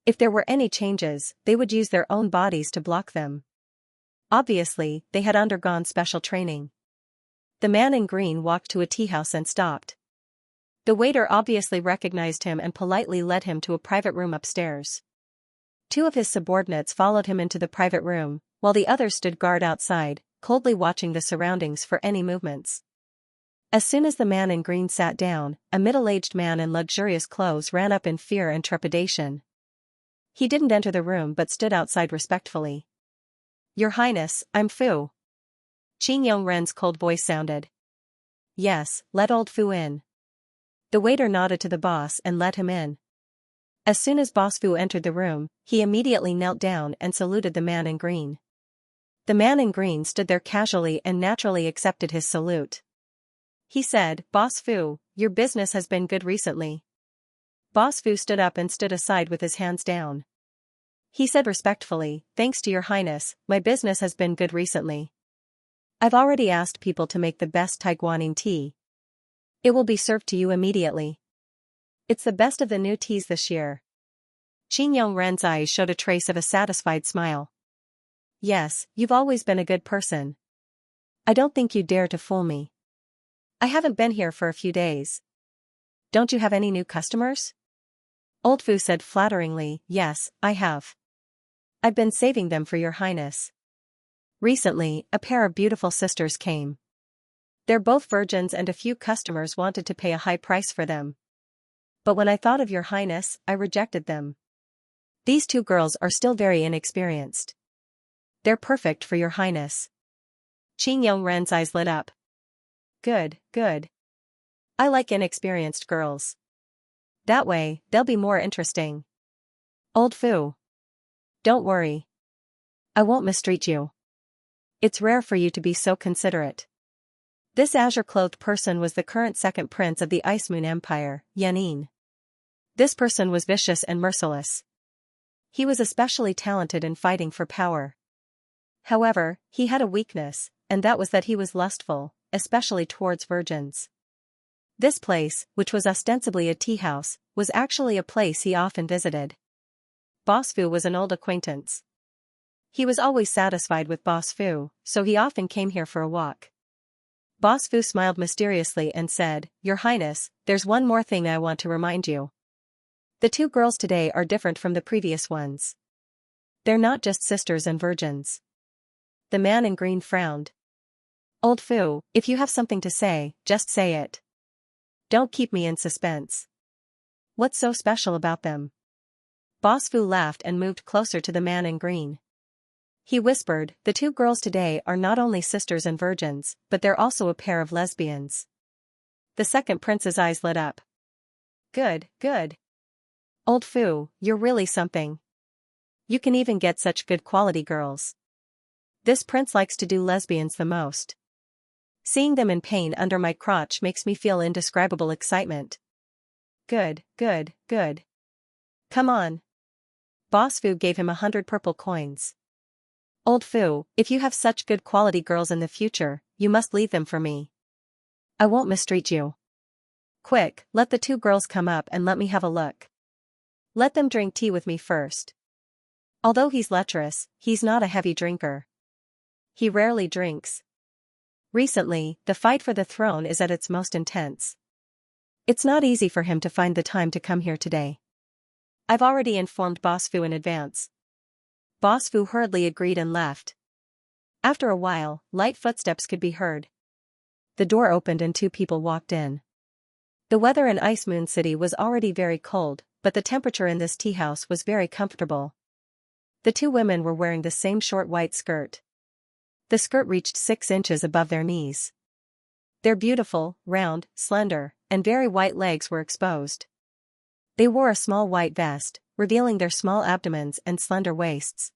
A: If there were any changes, they would use their own bodies to block them. Obviously, they had undergone special training. The man in green walked to a tea house and stopped. The waiter obviously recognized him and politely led him to a private room upstairs. 2 of his subordinates followed him into the private room, while the others stood guard outside, coldly watching the surroundings for any movements. As soon as the man in green sat down, a middle-aged man in luxurious clothes ran up in fear and trepidation. He didn't enter the room but stood outside respectfully. Your Highness, I'm Fu. Qing Yongren's cold voice sounded. Yes, let old Fu in. The waiter nodded to the boss and let him in. As soon as Boss Fu entered the room, he immediately knelt down and saluted the man in green. The man in green stood there casually and naturally accepted his salute. He said, Boss Fu, your business has been good recently. Boss Fu stood up and stood aside with his hands down. He said respectfully, thanks to your highness, my business has been good recently. I've already asked people to make the best Taiguaning tea. It will be served to you immediately. It's the best of the new teas this year. Qin Ren's eyes showed a trace of a satisfied smile. Yes, you've always been a good person. I don't think you'd dare to fool me. I haven't been here for a few days. Don't you have any new customers? Old Fu said flatteringly, yes, I have. I've been saving them for your highness. Recently, a pair of beautiful sisters came. They're both virgins and a few customers wanted to pay a high price for them. But when I thought of your highness, I rejected them. These two girls are still very inexperienced. They're perfect for your highness. Qin Ren's eyes lit up. Good, good. I like inexperienced girls. That way, they'll be more interesting. Old Fu. Don't worry. I won't mistreat you. It's rare for you to be so considerate. This azure-clothed person was the current second prince of the Ice Moon Empire, Yanin. This person was vicious and merciless. He was especially talented in fighting for power. However, he had a weakness, and that was that he was lustful, especially towards virgins. This place, which was ostensibly a tea house, was actually a place he often visited. Boss Fu was an old acquaintance. He was always satisfied with Boss Fu, so he often came here for a walk. Boss Fu smiled mysteriously and said, Your Highness, there's one more thing I want to remind you. The two girls today are different from the previous ones. They're not just sisters and virgins. The man in green frowned. Old Fu, if you have something to say, just say it. Don't keep me in suspense. What's so special about them? Boss Fu laughed and moved closer to the man in green. He whispered, the two girls today are not only sisters and virgins, but they're also a pair of lesbians. The second prince's eyes lit up. Good, good. Old Fu, you're really something. You can even get such good quality girls. This prince likes to do lesbians the most. Seeing them in pain under my crotch makes me feel indescribable excitement. Good, good, good. Come on. Boss Fu gave him 100 purple coins. Old Fu, if you have such good quality girls in the future, you must leave them for me. I won't mistreat you. Quick, let the two girls come up and let me have a look. Let them drink tea with me first. Although he's lecherous, he's not a heavy drinker. He rarely drinks. Recently, the fight for the throne is at its most intense. It's not easy for him to find the time to come here today. I've already informed Boss Fu in advance. Boss Fu hurriedly agreed and left. After a while, light footsteps could be heard. The door opened and two people walked in. The weather in Ice Moon City was already very cold, but the temperature in this tea house was very comfortable. The two women were wearing the same short white skirt. The skirt reached 6 inches above their knees. Their beautiful, round, slender, and very white legs were exposed. They wore a small white vest, revealing their small abdomens and slender waists.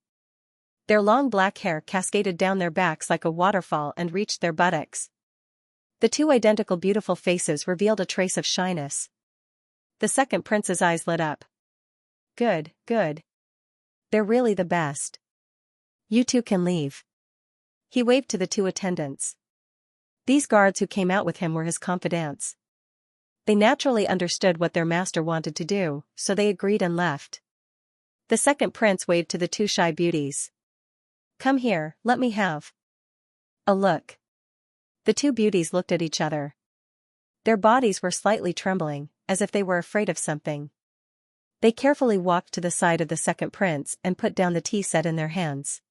A: Their long black hair cascaded down their backs like a waterfall and reached their buttocks. The two identical beautiful faces revealed a trace of shyness. The second prince's eyes lit up. Good, good. They're really the best. You two can leave. He waved to the two attendants. These guards who came out with him were his confidants. They naturally understood what their master wanted to do, so they agreed and left. The second prince waved to the two shy beauties. Come here, let me have a look. The two beauties looked at each other. Their bodies were slightly trembling, as if they were afraid of something. They carefully walked to the side of the second prince and put down the tea set in their hands.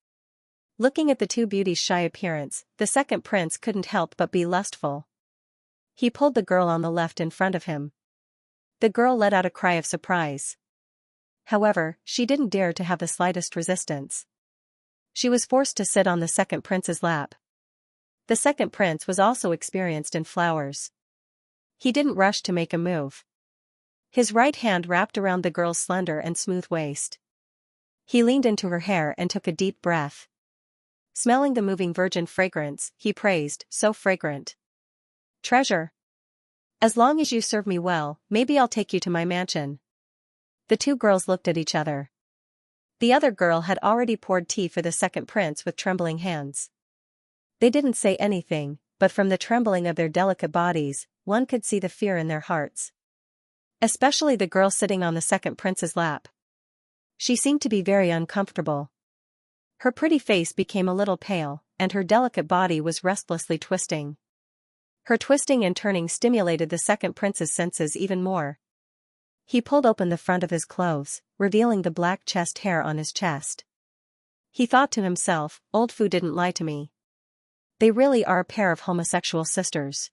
A: Looking at the two beauties' shy appearance, the second prince couldn't help but be lustful. He pulled the girl on the left in front of him. The girl let out a cry of surprise. However, she didn't dare to have the slightest resistance. She was forced to sit on the second prince's lap. The second prince was also experienced in flowers. He didn't rush to make a move. His right hand wrapped around the girl's slender and smooth waist. He leaned into her hair and took a deep breath. Smelling the moving virgin fragrance, he praised, so fragrant. Treasure. As long as you serve me well, maybe I'll take you to my mansion. The two girls looked at each other. The other girl had already poured tea for the second prince with trembling hands. They didn't say anything, but from the trembling of their delicate bodies, one could see the fear in their hearts. Especially the girl sitting on the second prince's lap. She seemed to be very uncomfortable. Her pretty face became a little pale, and her delicate body was restlessly twisting. Her twisting and turning stimulated the second prince's senses even more. He pulled open the front of his clothes, revealing the black chest hair on his chest. He thought to himself, old Fu didn't lie to me. They really are a pair of homosexual sisters.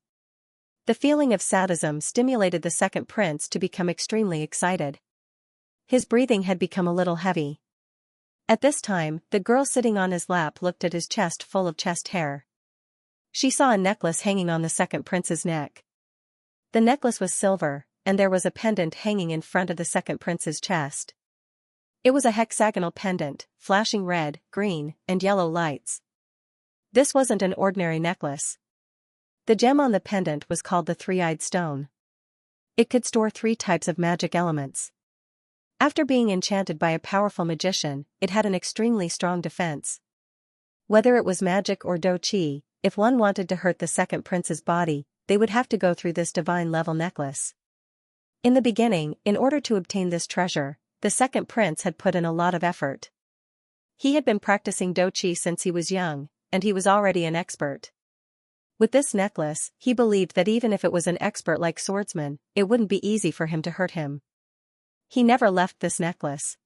A: The feeling of sadism stimulated the second prince to become extremely excited. His breathing had become a little heavy. At this time, the girl sitting on his lap looked at his chest full of chest hair. She saw a necklace hanging on the second prince's neck. The necklace was silver, and there was a pendant hanging in front of the second prince's chest. It was a hexagonal pendant, flashing red, green, and yellow lights. This wasn't an ordinary necklace. The gem on the pendant was called the three-eyed stone. It could store 3 types of magic elements. After being enchanted by a powerful magician, it had an extremely strong defense. Whether it was magic or do qi, if one wanted to hurt the second prince's body, they would have to go through this divine-level necklace. In the beginning, in order to obtain this treasure, the second prince had put in a lot of effort. He had been practicing do qi since he was young, and he was already an expert. With this necklace, he believed that even if it was an expert like swordsman, it wouldn't be easy for him to hurt him. He never left this necklace.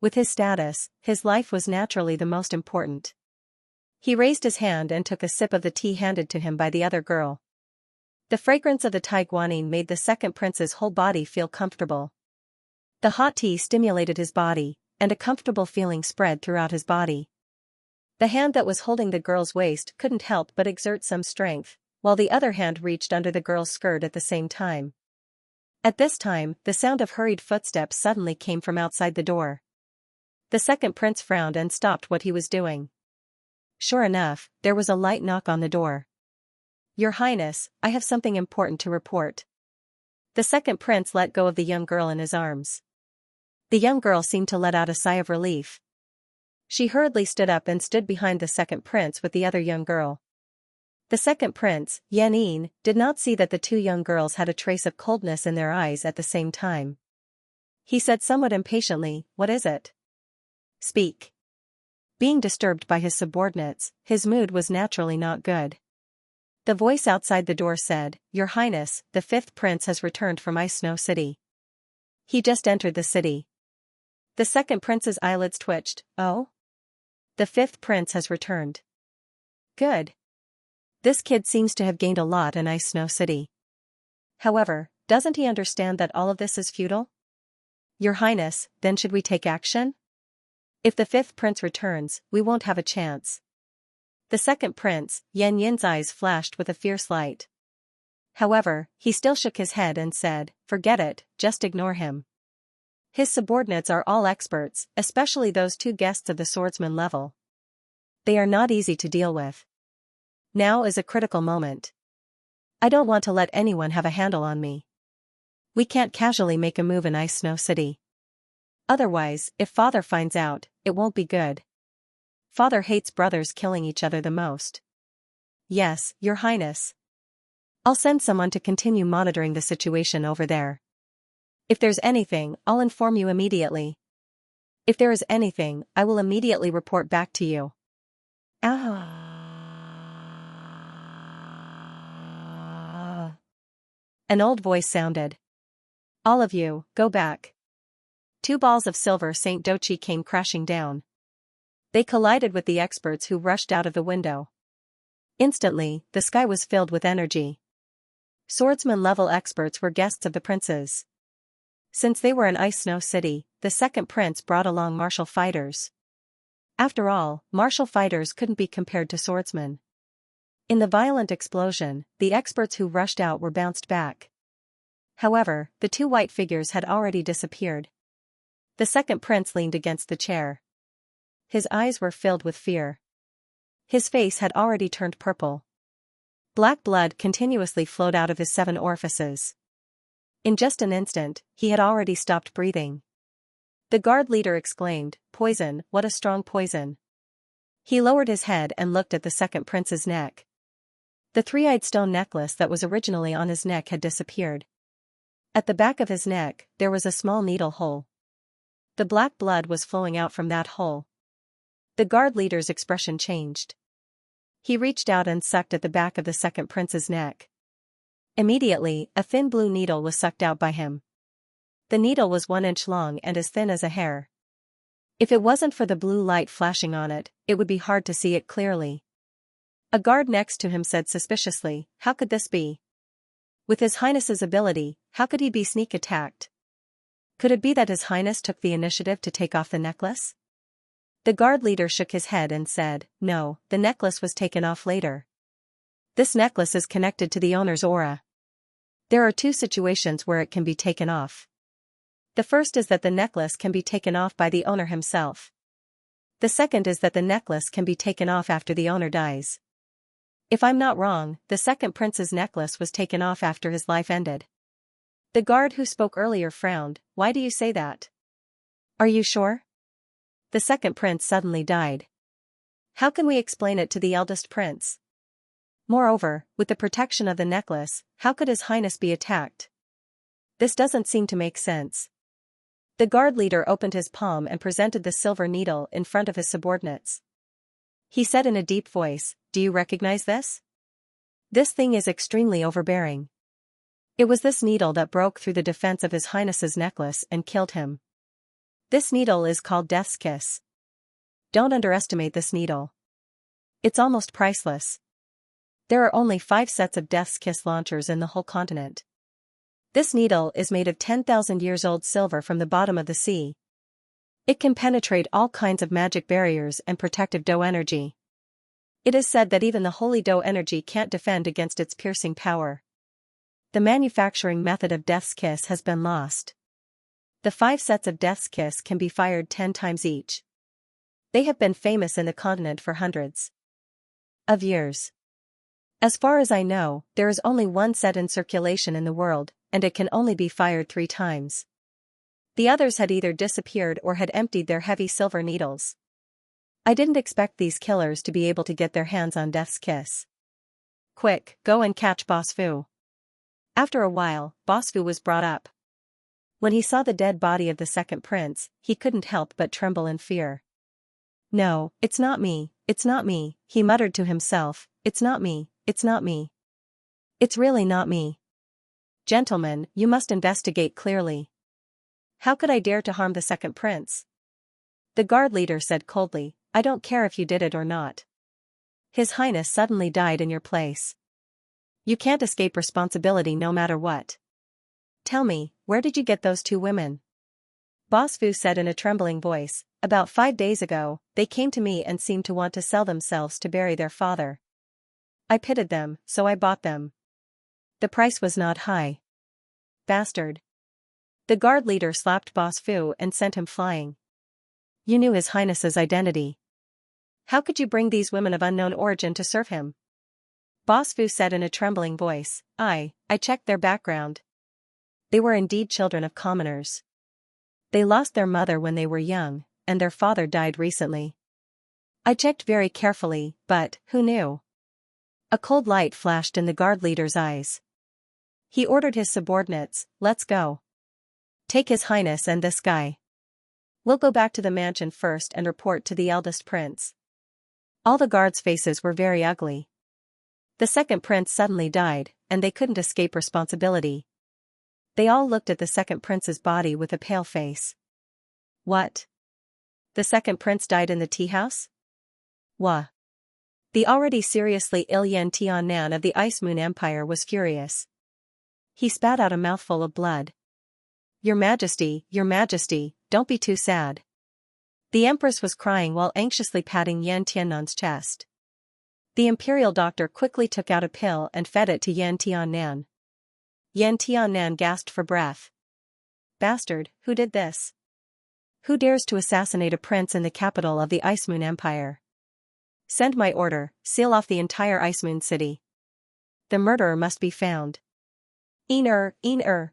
A: With his status, his life was naturally the most important. He raised his hand and took a sip of the tea handed to him by the other girl. The fragrance of the Tai Guanyin made the second prince's whole body feel comfortable. The hot tea stimulated his body, and a comfortable feeling spread throughout his body. The hand that was holding the girl's waist couldn't help but exert some strength, while the other hand reached under the girl's skirt at the same time. At this time, the sound of hurried footsteps suddenly came from outside the door. The second prince frowned and stopped what he was doing. Sure enough, there was a light knock on the door. Your Highness, I have something important to report. The second prince let go of the young girl in his arms. The young girl seemed to let out a sigh of relief. She hurriedly stood up and stood behind the second prince with the other young girl. The second prince, Yan, did not see that the two young girls had a trace of coldness in their eyes at the same time. He said somewhat impatiently, "What is it? Speak." Being disturbed by his subordinates, his mood was naturally not good. The voice outside the door said, "Your Highness, the fifth prince has returned from Ice Snow City. He just entered the city." The second prince's eyelids twitched. "Oh? The fifth prince has returned. Good. This kid seems to have gained a lot in Ice Snow City. However, doesn't he understand that all of this is futile? Your Highness, then should we take action? If the fifth prince returns, we won't have a chance." The second prince, Yan Yin's eyes flashed with a fierce light. However, he still shook his head and said, "Forget it, just ignore him. His subordinates are all experts, especially those two guests of the swordsman level. They are not easy to deal with. Now is a critical moment. I don't want to let anyone have a handle on me. We can't casually make a move in Ice Snow City. Otherwise, if father finds out, it won't be good. Father hates brothers killing each other the most." "Yes, Your Highness. I'll send someone to continue monitoring the situation over there. If there's anything, I'll inform you immediately. If there is anything, I will immediately report back to you." Ah. An old voice sounded. "All of you, go back." 2 balls of silver Saint Dochi came crashing down. They collided with the experts who rushed out of the window. Instantly, the sky was filled with energy. Swordsman-level experts were guests of the princes. Since they were in Ice Snow City, the second prince brought along martial fighters. After all, martial fighters couldn't be compared to swordsmen. In the violent explosion, the experts who rushed out were bounced back. However, the 2 white figures had already disappeared. The second prince leaned against the chair. His eyes were filled with fear. His face had already turned purple. Black blood continuously flowed out of his 7 orifices. In just an instant, he had already stopped breathing. The guard leader exclaimed, "Poison, what a strong poison." He lowered his head and looked at the second prince's neck. The 3-eyed stone necklace that was originally on his neck had disappeared. At the back of his neck, there was a small needle hole. The black blood was flowing out from that hole. The guard leader's expression changed. He reached out and sucked at the back of the second prince's neck. Immediately, a thin blue needle was sucked out by him. The needle was 1 inch long and as thin as a hair. If it wasn't for the blue light flashing on it, it would be hard to see it clearly. A guard next to him said suspiciously, "How could this be? With His Highness's ability, how could he be sneak attacked? Could it be that His Highness took the initiative to take off the necklace?" The guard leader shook his head and said, "No, the necklace was taken off later. This necklace is connected to the owner's aura. There are 2 situations where it can be taken off. The first is that the necklace can be taken off by the owner himself. The second is that the necklace can be taken off after the owner dies. If I'm not wrong, the second prince's necklace was taken off after his life ended." The guard who spoke earlier frowned. "Why do you say that? Are you sure? The second prince suddenly died. How can we explain it to the eldest prince? Moreover, with the protection of the necklace, how could His Highness be attacked? This doesn't seem to make sense." The guard leader opened his palm and presented the silver needle in front of his subordinates. He said in a deep voice, "Do you recognize this? This thing is extremely overbearing. It was this needle that broke through the defense of His Highness's necklace and killed him. This needle is called Death's Kiss. Don't underestimate this needle. It's almost priceless. There are only 5 sets of Death's Kiss launchers in the whole continent. This needle is made of 10,000 years old silver from the bottom of the sea. It can penetrate all kinds of magic barriers and protective Do energy. It is said that even the holy Do energy can't defend against its piercing power. The manufacturing method of Death's Kiss has been lost. The 5 sets of Death's Kiss can be fired 10 times each. They have been famous in the continent for hundreds of years. As far as I know, there is only 1 set in circulation in the world, and it can only be fired 3 times. The others had either disappeared or had emptied their heavy silver needles. I didn't expect these killers to be able to get their hands on Death's Kiss. Quick, go and catch Boss Fu." After a while, Boss Fu was brought up. When he saw the dead body of the second prince, he couldn't help but tremble in fear. "No, it's not me, it's not me," he muttered to himself, "it's not me, it's not me. It's really not me. Gentlemen, you must investigate clearly. How could I dare to harm the second prince?" The guard leader said coldly, "I don't care if you did it or not. His Highness suddenly died in your place. You can't escape responsibility no matter what. Tell me, where did you get those 2 women?" Boss Fu said in a trembling voice, "About 5 days ago, they came to me and seemed to want to sell themselves to bury their father. I pitied them, so I bought them. The price was not high." "Bastard." The guard leader slapped Boss Fu and sent him flying. "You knew His Highness's identity. How could you bring these women of unknown origin to serve him?" Boss Fu said in a trembling voice, I checked their background. They were indeed children of commoners. They lost their mother when they were young, and their father died recently. I checked very carefully, but, who knew? A cold light flashed in the guard leader's eyes. He ordered his subordinates, "Let's go. Take His Highness and this guy. We'll go back to the mansion first and report to the eldest prince." All the guards' faces were very ugly. The second prince suddenly died, and they couldn't escape responsibility. They all looked at the second prince's body with a pale face. "What? The second prince died in the tea house? Wah." The already seriously ill Yan Tiannan of the Ice Moon Empire was furious. He spat out a mouthful of blood. Your Majesty, don't be too sad." The Empress was crying while anxiously patting Yan Tiannan's chest. The imperial doctor quickly took out a pill and fed it to Yan Tiannan. Yan Tiannan gasped for breath. "Bastard, who did this? Who dares to assassinate a prince in the capital of the Ice Moon Empire? Send my order, seal off the entire Ice Moon city." the murderer must be found. Yin-er.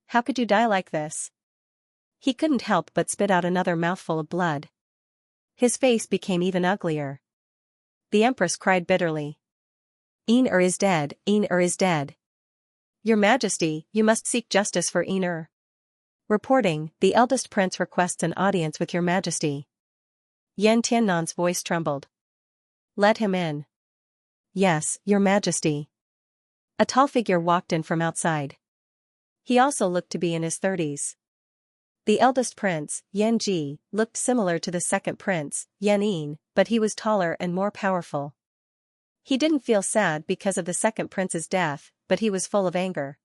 A: How could you die like this? He couldn't help but spit out another mouthful of blood. His face became even uglier. The Empress cried bitterly. Yin-er is dead, Yin-er is dead. Your Majesty, you must seek justice for Yin-er. Reporting, the eldest prince requests an audience with your Majesty. Yan Tiannan's voice trembled. Let him in. Yes, your Majesty. A tall figure walked in from outside. He also looked to be in his 30s. The eldest prince, Yan Ji, looked similar to the second prince, Yan Yin, but he was taller and more powerful. He didn't feel sad because of the second prince's death, but he was full of anger.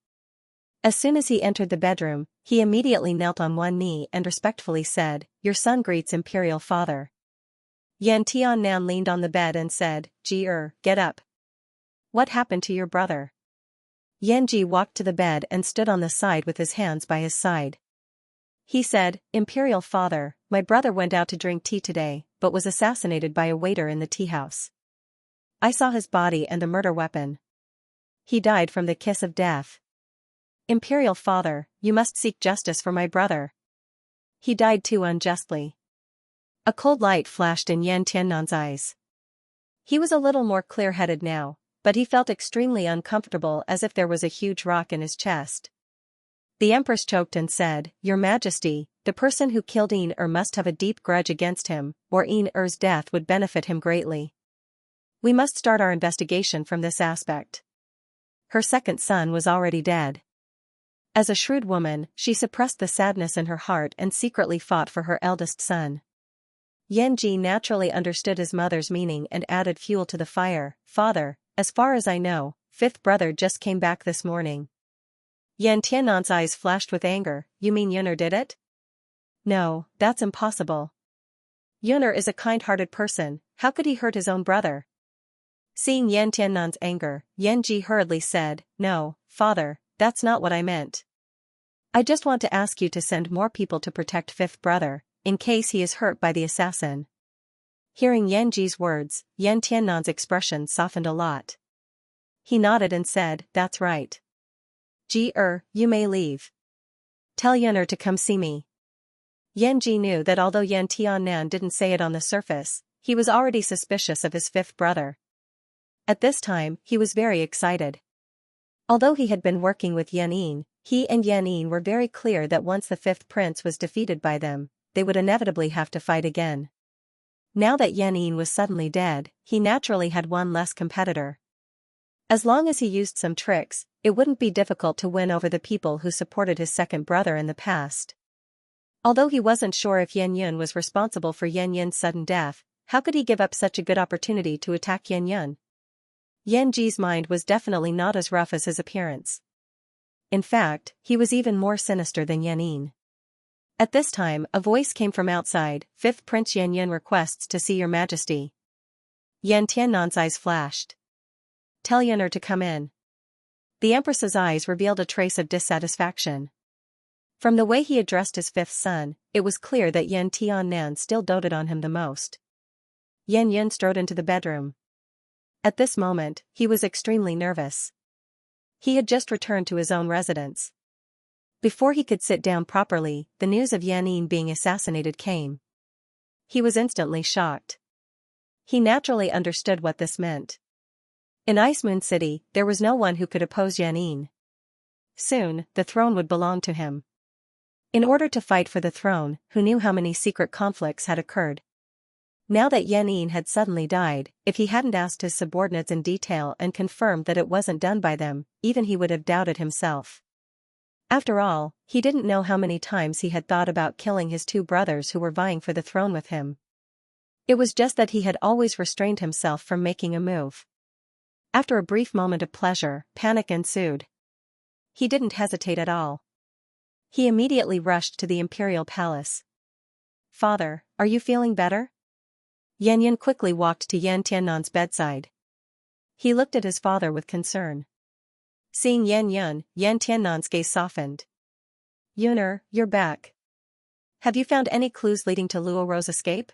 A: As soon as he entered the bedroom, he immediately knelt on one knee and respectfully said, Your son greets Imperial Father. Yan Tiannan leaned on the bed and said, Ji-er, get up. What happened to your brother? Yan Ji walked to the bed and stood on the side with his hands by his side. He said, Imperial Father, my brother went out to drink tea today, but was assassinated by a waiter in the tea house. I saw his body and the murder weapon. He died from the kiss of death. Imperial Father, you must seek justice for my brother. He died too unjustly. A cold light flashed in Yan Tiannan's eyes. He was a little more clear-headed now, but he felt extremely uncomfortable as if there was a huge rock in his chest. The Empress choked and said, Your Majesty, the person who killed Yin-er must have a deep grudge against him, or Yin-er's death would benefit him greatly. We must start our investigation from this aspect. Her second son was already dead. As a shrewd woman, she suppressed the sadness in her heart and secretly fought for her eldest son. Yan Ji naturally understood his mother's meaning and added fuel to the fire. Father, as far as I know, fifth brother just came back this morning. Yan Tiannan's eyes flashed with anger. You mean Yin-er did it? No, that's impossible. Yin-er is a kind-hearted person, how could he hurt his own brother? Seeing Yan Tiannan's anger, Yan Ji hurriedly said, No, father, that's not what I meant. I just want to ask you to send more people to protect fifth brother, in case he is hurt by the assassin. Hearing Yan Ji's words, Yan Tiannan's expression softened a lot. He nodded and said, That's right. Ji-er, you may leave. Tell Yin-er to come see me. Yan Ji knew that although Yan Tiannan didn't say it on the surface, he was already suspicious of his fifth brother. At this time, he was very excited. Although he had been working with Yan Yin, he and Yan Yin were very clear that once the fifth prince was defeated by them, they would inevitably have to fight again. Now that Yan Yin was suddenly dead, he naturally had one less competitor. As long as he used some tricks, it wouldn't be difficult to win over the people who supported his second brother in the past. Although he wasn't sure if Yan Yun was responsible for Yan Yin's sudden death, how could he give up such a good opportunity to attack Yan Yun? Yan Ji's mind was definitely not as rough as his appearance. In fact, he was even more sinister than Yan Yin. At this time, a voice came from outside, Fifth Prince Yan Yun requests to see your Majesty. Yan Tiannan's eyes flashed. Tell Yin-er to come in. The Empress's eyes revealed a trace of dissatisfaction. From the way he addressed his fifth son, it was clear that Yan Tiannan still doted on him the most. Yan Yun strode into the bedroom. At this moment, he was extremely nervous. He had just returned to his own residence. Before he could sit down properly, the news of Yan Yin being assassinated came. He was instantly shocked. He naturally understood what this meant. In Ice Moon City, there was no one who could oppose Yan Yin. Soon, the throne would belong to him. In order to fight for the throne, who knew how many secret conflicts had occurred? Now that Yan Yin had suddenly died, if he hadn't asked his subordinates in detail and confirmed that it wasn't done by them, even he would have doubted himself. After all, he didn't know how many times he had thought about killing his two brothers who were vying for the throne with him. It was just that he had always restrained himself from making a move. After a brief moment of pleasure, panic ensued. He didn't hesitate at all. He immediately rushed to the imperial palace. Father, are you feeling better? Yan Yin quickly walked to Yan Tiannan's bedside. He looked at his father with concern. Seeing Yan Yun, Yan Tiannan's gaze softened. Yin-er, you're back. Have you found any clues leading to Luo Ro's escape?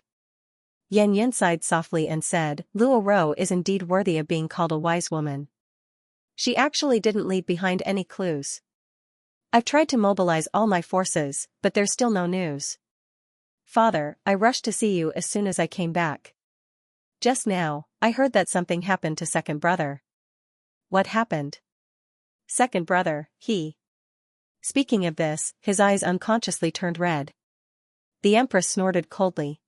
A: Yan Yin sighed softly and said, Luo Ro is indeed worthy of being called a wise woman. She actually didn't leave behind any clues. I've tried to mobilize all my forces, but there's still no news. Father, I rushed to see you as soon as I came back. Just now, I heard that something happened to second brother. What happened? Second brother, he. Speaking of this, his eyes unconsciously turned red. The Empress snorted coldly.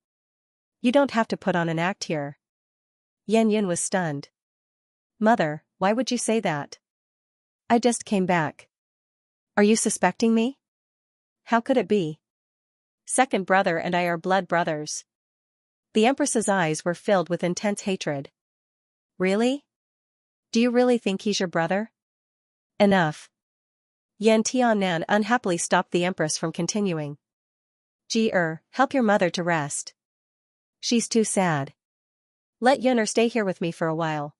A: You don't have to put on an act here. Yan Yin was stunned. Mother, why would you say that? I just came back. Are you suspecting me? How could it be? Second brother and I are blood brothers. The Empress's eyes were filled with intense hatred. Really? Do you really think he's your brother? Enough. Yan Tiannan unhappily stopped the Empress from continuing. Help your mother to rest. She's too sad. Let Yuner stay here with me for a while.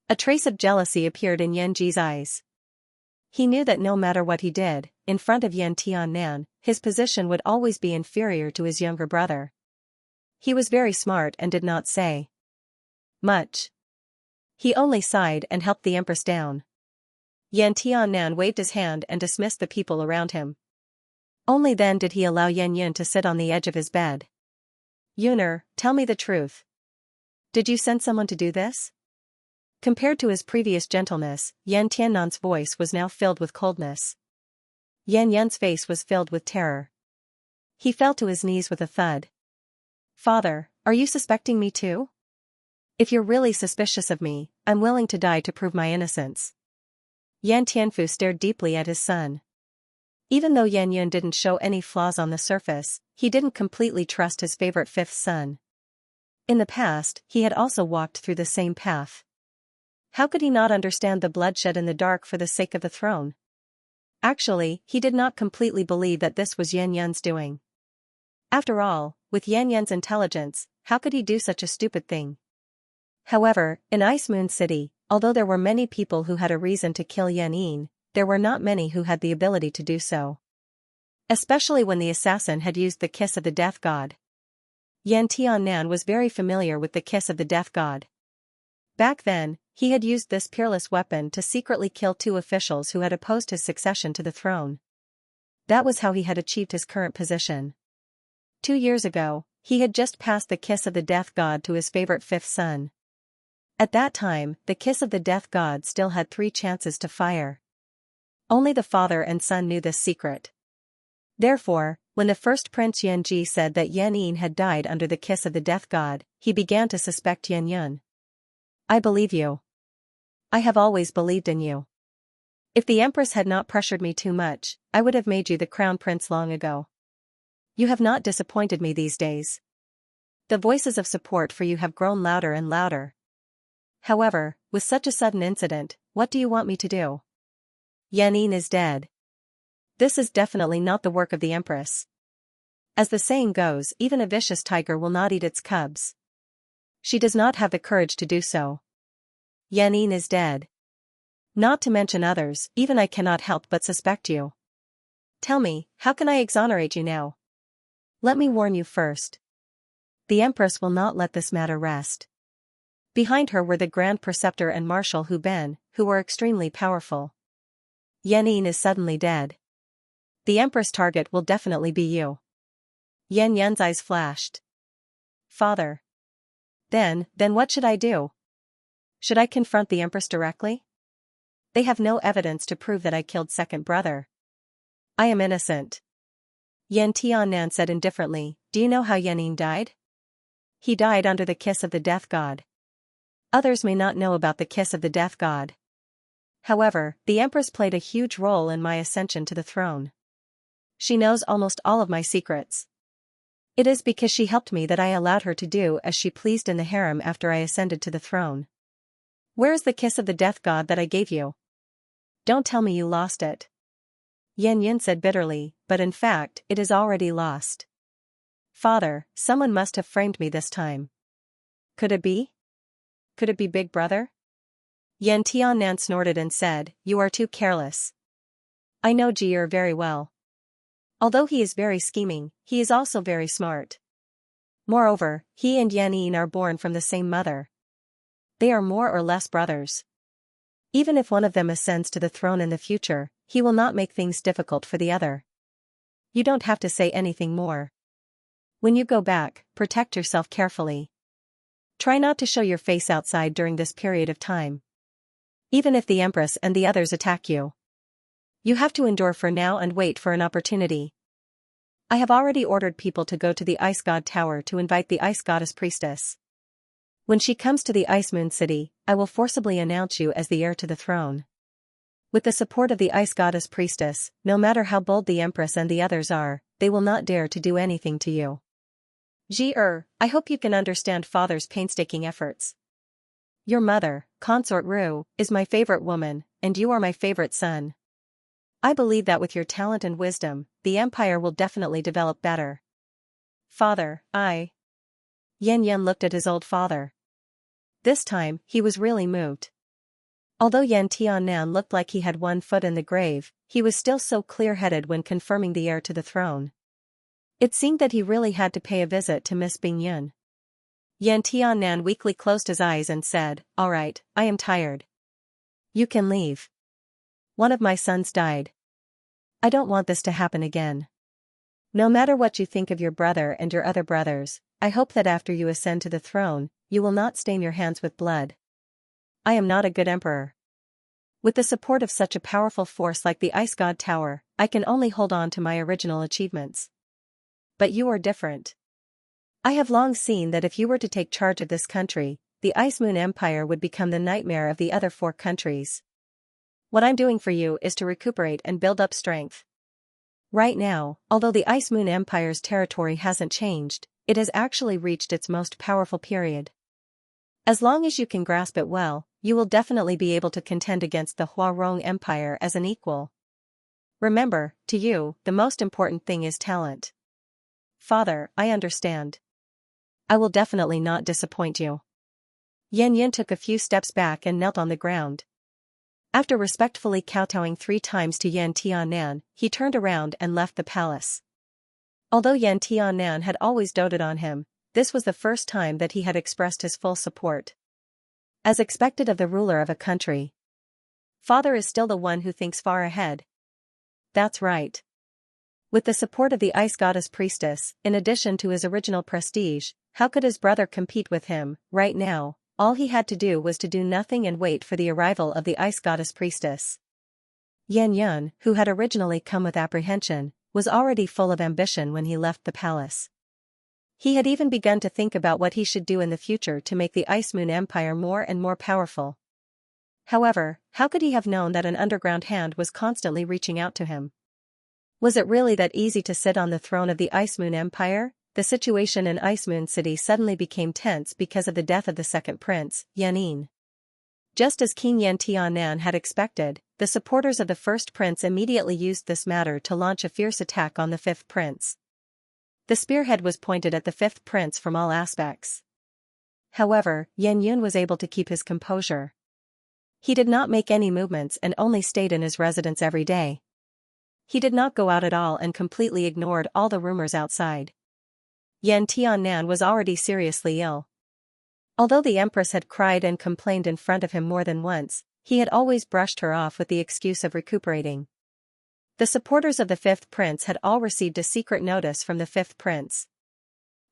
A: A trace of jealousy appeared in Yan Ji's eyes. He knew that no matter what he did, in front of Yan Tiannan, his position would always be inferior to his younger brother. He was very smart and did not say much. He only sighed and helped the Empress down. Yan Tiannan waved his hand and dismissed the people around him. Only then did he allow Yan Yin to sit on the edge of his bed. Yuner, tell me the truth. Did you send someone to do this? Compared to his previous gentleness, Yan Tiannan's voice was now filled with coldness. Yan Yin's face was filled with terror. He fell to his knees with a thud. Father, are you suspecting me too? If you're really suspicious of me, I'm willing to die to prove my innocence. Yan Tianfu stared deeply at his son. Even though Yan Yin didn't show any flaws on the surface, he didn't completely trust his favorite fifth son. In the past, he had also walked through the same path. How could he not understand the bloodshed in the dark for the sake of the throne? Actually, he did not completely believe that this was Yan Yin's doing. After all, with Yan Yin's intelligence, how could he do such a stupid thing? However, in Ice Moon City, although there were many people who had a reason to kill Yan Yin, there were not many who had the ability to do so. Especially when the assassin had used the kiss of the death god. Yan Tiannan was very familiar with the kiss of the death god. Back then, he had used this peerless weapon to secretly kill 2 officials who had opposed his succession to the throne. That was how he had achieved his current position. 2 years ago, he had just passed the kiss of the death god to his favorite fifth son. At that time, the kiss of the death god still had 3 chances to fire. Only the father and son knew this secret. Therefore, when the first Prince Yanji said that Yan Yin had died under the kiss of the death god, he began to suspect Yan Yin. I believe you. I have always believed in you. If the Empress had not pressured me too much, I would have made you the crown prince long ago. You have not disappointed me these days. The voices of support for you have grown louder and louder. However, with such a sudden incident, what do you want me to do? Yan Yin is dead. This is definitely not the work of the Empress. As the saying goes, even a vicious tiger will not eat its cubs. She does not have the courage to do so. Yan Yin is dead. Not to mention others, even I cannot help but suspect you. Tell me, how can I exonerate you now? Let me warn you first. The Empress will not let this matter rest. Behind her were the Grand Preceptor and Marshal Hu Ben, who were extremely powerful. Yan Yin is suddenly dead. The Empress' target will definitely be you. Yan Yin's eyes flashed. Father. Then what should I do? Should I confront the Empress directly? They have no evidence to prove that I killed second brother. I am innocent. Yan Tiannan said indifferently, do you know how Yan Yin died? He died under the kiss of the death god. Others may not know about the kiss of the death god. However, the Empress played a huge role in my ascension to the throne. She knows almost all of my secrets. It is because she helped me that I allowed her to do as she pleased in the harem after I ascended to the throne. Where is the kiss of the death god that I gave you? Don't tell me you lost it. Yan Yin said bitterly, but in fact, it is already lost. Father, someone must have framed me this time. Could it be? Could it be Big Brother? Yan Tiannan snorted and said, you are too careless. I know Jier very well. Although he is very scheming, he is also very smart. Moreover, he and Yan Yin are born from the same mother. They are more or less brothers. Even if one of them ascends to the throne in the future, he will not make things difficult for the other. You don't have to say anything more. When you go back, protect yourself carefully. Try not to show your face outside during this period of time. Even if the Empress and the others attack you, you have to endure for now and wait for an opportunity. I have already ordered people to go to the Ice God Tower to invite the Ice Goddess Priestess. When she comes to the Ice Moon City, I will forcibly announce you as the heir to the throne. With the support of the Ice Goddess Priestess, no matter how bold the Empress and the others are, they will not dare to do anything to you. I hope you can understand Father's painstaking efforts. Your mother, Consort Ru, is my favorite woman, and you are my favorite son. I believe that with your talent and wisdom, the empire will definitely develop better. Father, Yan Yan looked at his old father. This time, he was really moved. Although Yan Tiannan looked like he had one foot in the grave, he was still so clear-headed when confirming the heir to the throne. It seemed that he really had to pay a visit to Miss Bingyun. Yan Tiannan weakly closed his eyes and said, "All right, I am tired. You can leave. One of my sons died. I don't want this to happen again. No matter what you think of your brother and your other brothers, I hope that after you ascend to the throne, you will not stain your hands with blood. I am not a good emperor. With the support of such a powerful force like the Ice God Tower, I can only hold on to my original achievements. But you are different. I have long seen that if you were to take charge of this country, the Ice Moon Empire would become the nightmare of the other 4 countries. What I'm doing for you is to recuperate and build up strength. Right now, although the Ice Moon Empire's territory hasn't changed, it has actually reached its most powerful period. As long as you can grasp it well, you will definitely be able to contend against the Huarong Empire as an equal. Remember, to you, the most important thing is talent. Father, I understand. I will definitely not disappoint you. Yan Yin took a few steps back and knelt on the ground. After respectfully kowtowing 3 times to Yan Tiannan, he turned around and left the palace. Although Yan Tiannan had always doted on him, this was the first time that he had expressed his full support. As expected of the ruler of a country, Father is still the one who thinks far ahead. That's right. With the support of the Ice Goddess Priestess, in addition to his original prestige, how could his brother compete with him? Right now, all he had to do was to do nothing and wait for the arrival of the Ice Goddess Priestess. Yan Yun, who had originally come with apprehension, was already full of ambition when he left the palace. He had even begun to think about what he should do in the future to make the Ice Moon Empire more and more powerful. However, how could he have known that an underground hand was constantly reaching out to him? Was it really that easy to sit on the throne of the Ice Moon Empire? The situation in Ice Moon City suddenly became tense because of the death of the second prince, Yanin. Just as King Yan Tiannan had expected, the supporters of the first prince immediately used this matter to launch a fierce attack on the fifth prince. The spearhead was pointed at the fifth prince from all aspects. However, Yan Yun was able to keep his composure. He did not make any movements and only stayed in his residence every day. He did not go out at all and completely ignored all the rumors outside. Yan Tiannan was already seriously ill. Although the empress had cried and complained in front of him more than once, he had always brushed her off with the excuse of recuperating. The supporters of the fifth prince had all received a secret notice from the fifth prince.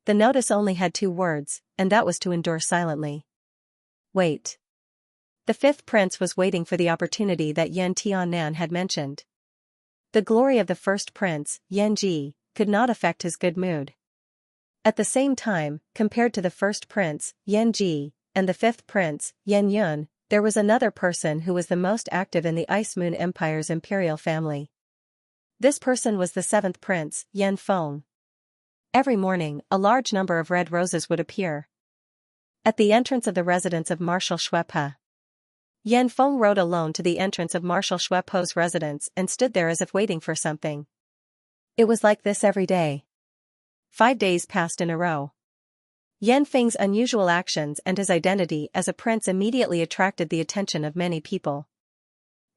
A: The notice only had 2 words, and that was to endure silently. Wait. The fifth prince was waiting for the opportunity that Yan Tiannan had mentioned. The glory of the first prince, Yan Ji, could not affect his good mood. At the same time, compared to the first prince, Yan Ji, and the fifth prince, Yan Yun, there was another person who was the most active in the Ice Moon Empire's imperial family. This person was the seventh prince, Yan Feng. Every morning, a large number of red roses would appear at the entrance of the residence of Marshal Shuepe. Yan Feng rode alone to the entrance of Marshal Shuepe's residence and stood there as if waiting for something. It was like this every day. 5 days passed in a row. Yan Feng's unusual actions and his identity as a prince immediately attracted the attention of many people.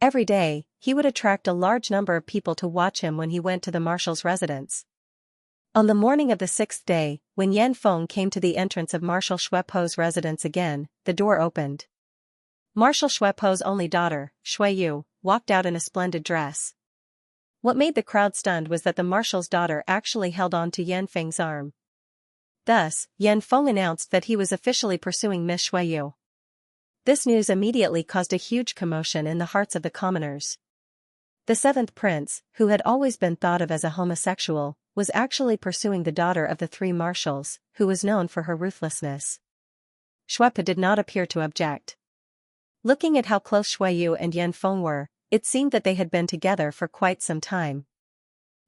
A: Every day, he would attract a large number of people to watch him when he went to the marshal's residence. On the morning of the 6th day, when Yan Feng came to the entrance of Marshal Shuepe's residence again, the door opened. Marshal Shuepo's only daughter, Shuiyu, walked out in a splendid dress. What made the crowd stunned was that the marshal's daughter actually held on to Yan Feng's arm. Thus, Yan Feng announced that he was officially pursuing Miss Shuiyu. This news immediately caused a huge commotion in the hearts of the commoners. The seventh prince, who had always been thought of as a homosexual, was actually pursuing the daughter of the three marshals, who was known for her ruthlessness. Shuepa did not appear to object. Looking at how close Shuiyu and Yan Feng were, it seemed that they had been together for quite some time.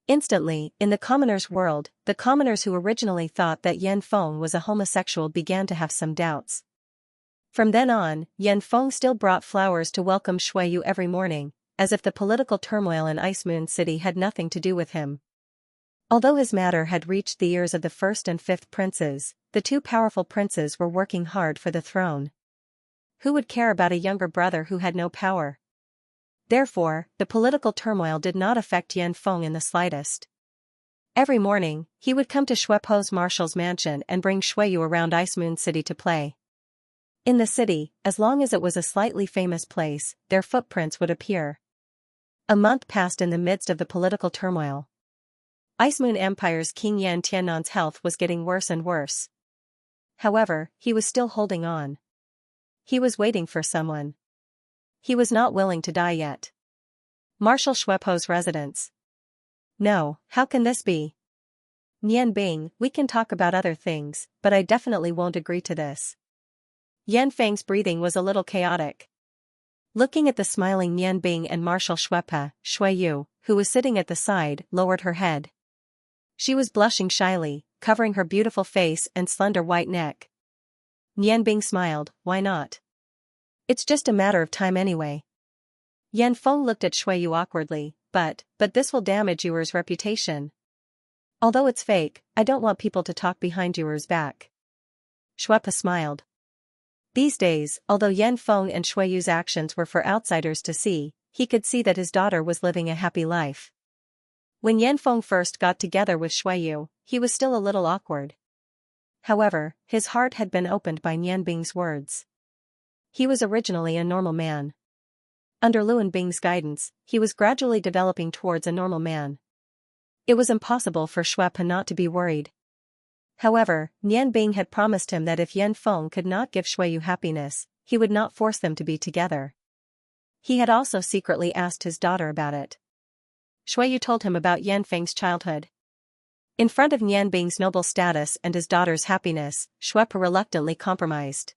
A: Instantly, in the commoners' world, the commoners who originally thought that Yan Feng was a homosexual began to have some doubts. From then on, Yan Feng still brought flowers to welcome Shuiyu every morning, as if the political turmoil in Ice Moon City had nothing to do with him. Although his matter had reached the ears of the first and fifth princes, the two powerful princes were working hard for the throne. Who would care about a younger brother who had no power? Therefore, the political turmoil did not affect Yan Feng in the slightest. Every morning, he would come to Shuepo's marshal's mansion and bring Shuiyu around Ice Moon City to play. In the city, as long as it was a slightly famous place, their footprints would appear. A month passed in the midst of the political turmoil. Ice Moon Empire's King Yan Tiannan's health was getting worse and worse. However, he was still holding on. He was waiting for someone. He was not willing to die yet. Marshal Shuepo's residence. No, how can this be? Nian Bing, we can talk about other things, but I definitely won't agree to this. Yan Feng's breathing was a little chaotic. Looking at the smiling Nian Bing and Marshal Shuepa, Shuiyu, who was sitting at the side, lowered her head. She was blushing shyly, covering her beautiful face and slender white neck. Nian Bing smiled, why not? It's just a matter of time anyway. Yan Feng looked at Shuiyu awkwardly, but this will damage yours reputation. Although it's fake, I don't want people to talk behind yours back. Shuepa smiled. These days, although Yan Feng and Shuiyu's actions were for outsiders to see, he could see that his daughter was living a happy life. When Yan Feng first got together with Shuiyu, he was still a little awkward. However, his heart had been opened by Nian Bing's words. He was originally a normal man. Under Luan Bing's guidance, he was gradually developing towards a normal man. It was impossible for Shuepa not to be worried. However, Nian Bing had promised him that if Yan Feng could not give Shuiyu happiness, he would not force them to be together. He had also secretly asked his daughter about it. Shuiyu told him about Yan Feng's childhood. In front of Nian Bing's noble status and his daughter's happiness, Shuepa reluctantly compromised.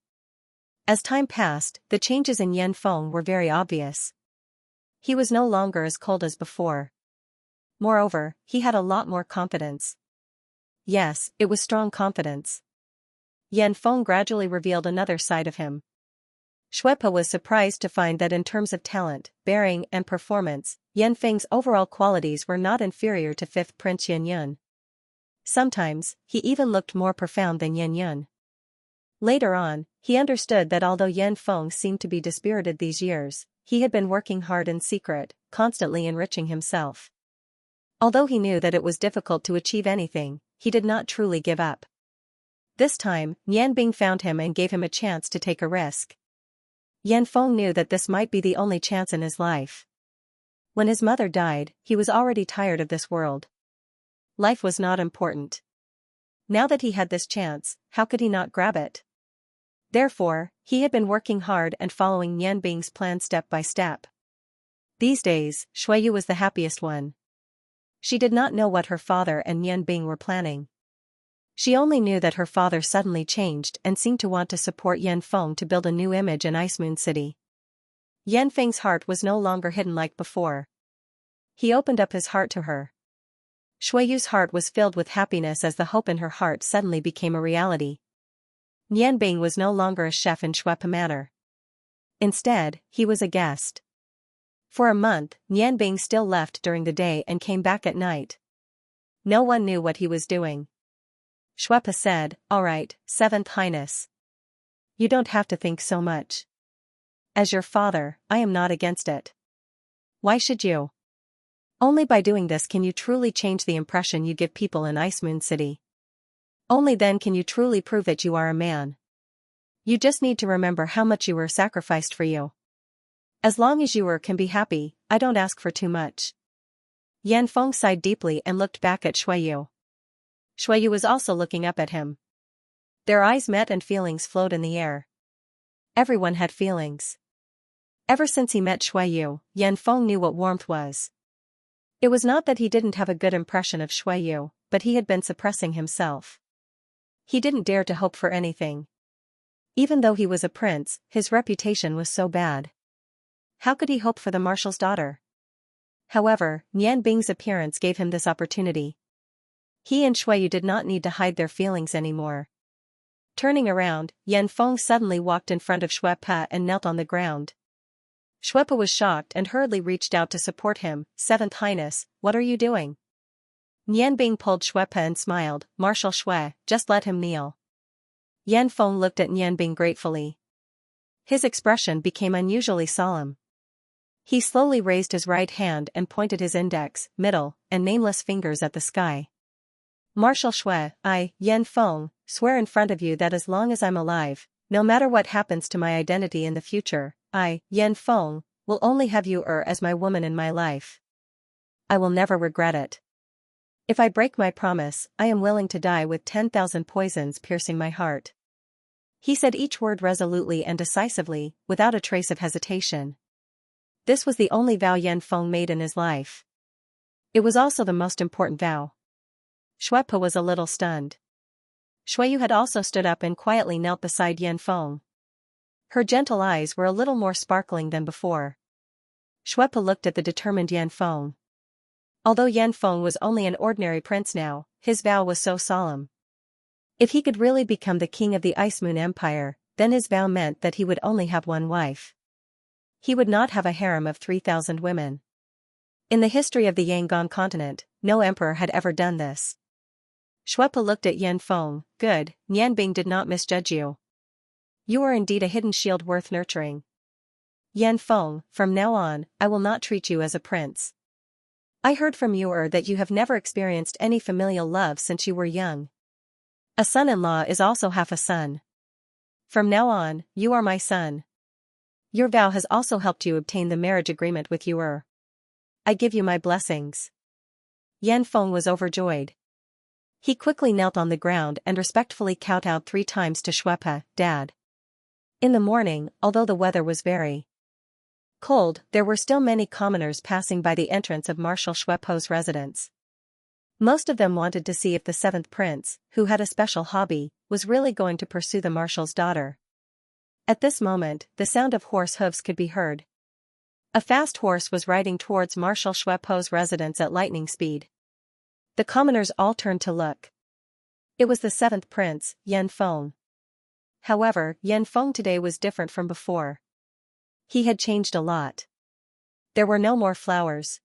A: As time passed, the changes in Yan Feng were very obvious. He was no longer as cold as before. Moreover, he had a lot more confidence. Yes, it was strong confidence. Yan Feng gradually revealed another side of him. Shuepa was surprised to find that in terms of talent, bearing, and performance, Yan Feng's overall qualities were not inferior to fifth Prince Yan Yun. Sometimes, he even looked more profound than Yan Yun. Later on, he understood that although Yan Feng seemed to be dispirited these years, he had been working hard in secret, constantly enriching himself. Although he knew that it was difficult to achieve anything, he did not truly give up. This time, Nian Bing found him and gave him a chance to take a risk. Yan Feng knew that this might be the only chance in his life. When his mother died, he was already tired of this world. Life was not important. Now that he had this chance, how could he not grab it? Therefore, he had been working hard and following Nian Bing's plan step by step. These days, Shuiyu was the happiest one. She did not know what her father and Nian Bing were planning. She only knew that her father suddenly changed and seemed to want to support Yan Feng to build a new image in Ice Moon City. Yan Feng's heart was no longer hidden like before. He opened up his heart to her. Shuiyu's heart was filled with happiness as the hope in her heart suddenly became a reality. Nian Bing was no longer a chef in Shuepa Manor. Instead, he was a guest. For a month, Nian Bing still left during the day and came back at night. No one knew what he was doing. Shuepa said, "All right, Seventh Highness. You don't have to think so much. As your father, I am not against it. Why should you? Only by doing this can you truly change the impression you give people in Ice Moon City. Only then can you truly prove that you are a man. You just need to remember how much you were sacrificed for you. As long as you can be happy, I don't ask for too much. Yan Feng sighed deeply and looked back at Shuiyu. Shuiyu was also looking up at him. Their eyes met and feelings flowed in the air. Everyone had feelings. Ever since he met Shuiyu, Yan Feng knew what warmth was. It was not that he didn't have a good impression of Shuiyu, but he had been suppressing himself. He didn't dare to hope for anything. Even though he was a prince, his reputation was so bad. How could he hope for the marshal's daughter? However, Nian Bing's appearance gave him this opportunity. He and Shuiyu did not need to hide their feelings anymore. Turning around, Yan Feng suddenly walked in front of Shuepa and knelt on the ground. Shuepa was shocked and hurriedly reached out to support him. "Seventh Highness, what are you doing?" Nian Bing pulled Shuepa and smiled. "Marshal Shui, just let him kneel." Yan Feng looked at Nian Bing gratefully. His expression became unusually solemn. He slowly raised his right hand and pointed his index, middle, and nameless fingers at the sky. "Marshal Shui, I, Yan Feng, swear in front of you that as long as I'm alive, no matter what happens to my identity in the future, I, Yan Feng, will only have you as my woman in my life. I will never regret it. If I break my promise, I am willing to die with 10,000 poisons piercing my heart." He said each word resolutely and decisively, without a trace of hesitation. This was the only vow Yan Feng made in his life. It was also the most important vow. Shuepa was a little stunned. Shuiyu had also stood up and quietly knelt beside Yan Feng. Her gentle eyes were a little more sparkling than before. Shuepa looked at the determined Yan Feng. Although Yan Feng was only an ordinary prince now, his vow was so solemn. If he could really become the king of the Ice Moon Empire, then his vow meant that he would only have one wife. He would not have a harem of 3,000 women. In the history of the Yangon continent, no emperor had ever done this. Shuepa looked at Yan Feng. "Good, Nian Bing did not misjudge you. You are indeed a hidden shield worth nurturing. Yan Feng, from now on, I will not treat you as a prince. I heard from you that you have never experienced any familial love since you were young. A son-in-law is also half a son. From now on, you are my son. Your vow has also helped you obtain the marriage agreement with you. I give you my blessings." Yan Feng was overjoyed. He quickly knelt on the ground and respectfully kowtowed 3 times to Shuepa, "Dad." In the morning, although the weather was very cold, there were still many commoners passing by the entrance of Marshal Shuepo's residence. Most of them wanted to see if the 7th prince, who had a special hobby, was really going to pursue the marshal's daughter. At this moment, the sound of horse hooves could be heard. A fast horse was riding towards Marshal Shuepo's residence at lightning speed. The commoners all turned to look. It was the 7th prince, Yan Feng. However, Yan Feng today was different from before. He had changed a lot. There were no more flowers.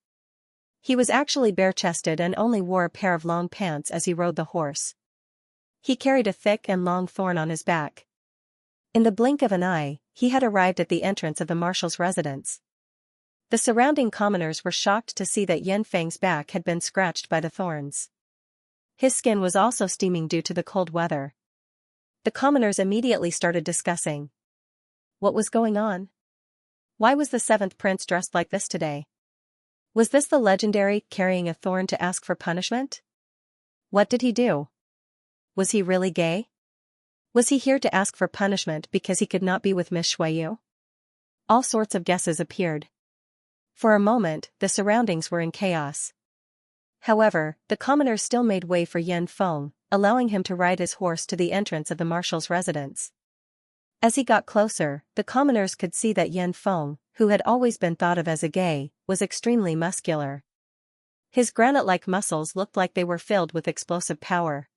A: He was actually bare-chested and only wore a pair of long pants as he rode the horse. He carried a thick and long thorn on his back. In the blink of an eye, he had arrived at the entrance of the marshal's residence. The surrounding commoners were shocked to see that Yan Feng's back had been scratched by the thorns. His skin was also steaming due to the cold weather. The commoners immediately started discussing. What was going on? Why was the 7th prince dressed like this today? Was this the legendary carrying a thorn to ask for punishment? What did he do? Was he really gay? Was he here to ask for punishment because he could not be with Miss Shuiyu? All sorts of guesses appeared. For a moment, the surroundings were in chaos. However, the commoners still made way for Yan Feng, allowing him to ride his horse to the entrance of the marshal's residence. As he got closer, the commoners could see that Yan Feng, who had always been thought of as a gay, was extremely muscular. His granite-like muscles looked like they were filled with explosive power.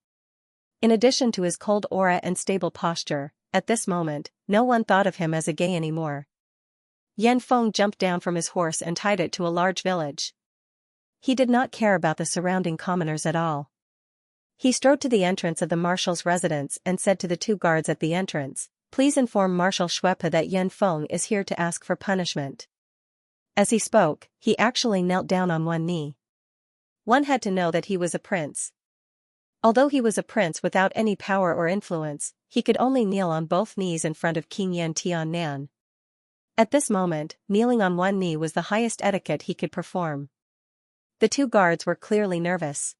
A: In addition to his cold aura and stable posture, at this moment, no one thought of him as a gay anymore. Yan Feng jumped down from his horse and tied it to a large village. He did not care about the surrounding commoners at all. He strode to the entrance of the marshal's residence and said to the 2 guards at the entrance, "Please inform Marshal Shuepa that Yan Feng is here to ask for punishment." As he spoke, he actually knelt down on one knee. One had to know that he was a prince. Although he was a prince without any power or influence, he could only kneel on both knees in front of King Yan Tiannan. At this moment, kneeling on one knee was the highest etiquette he could perform. The two guards were clearly nervous.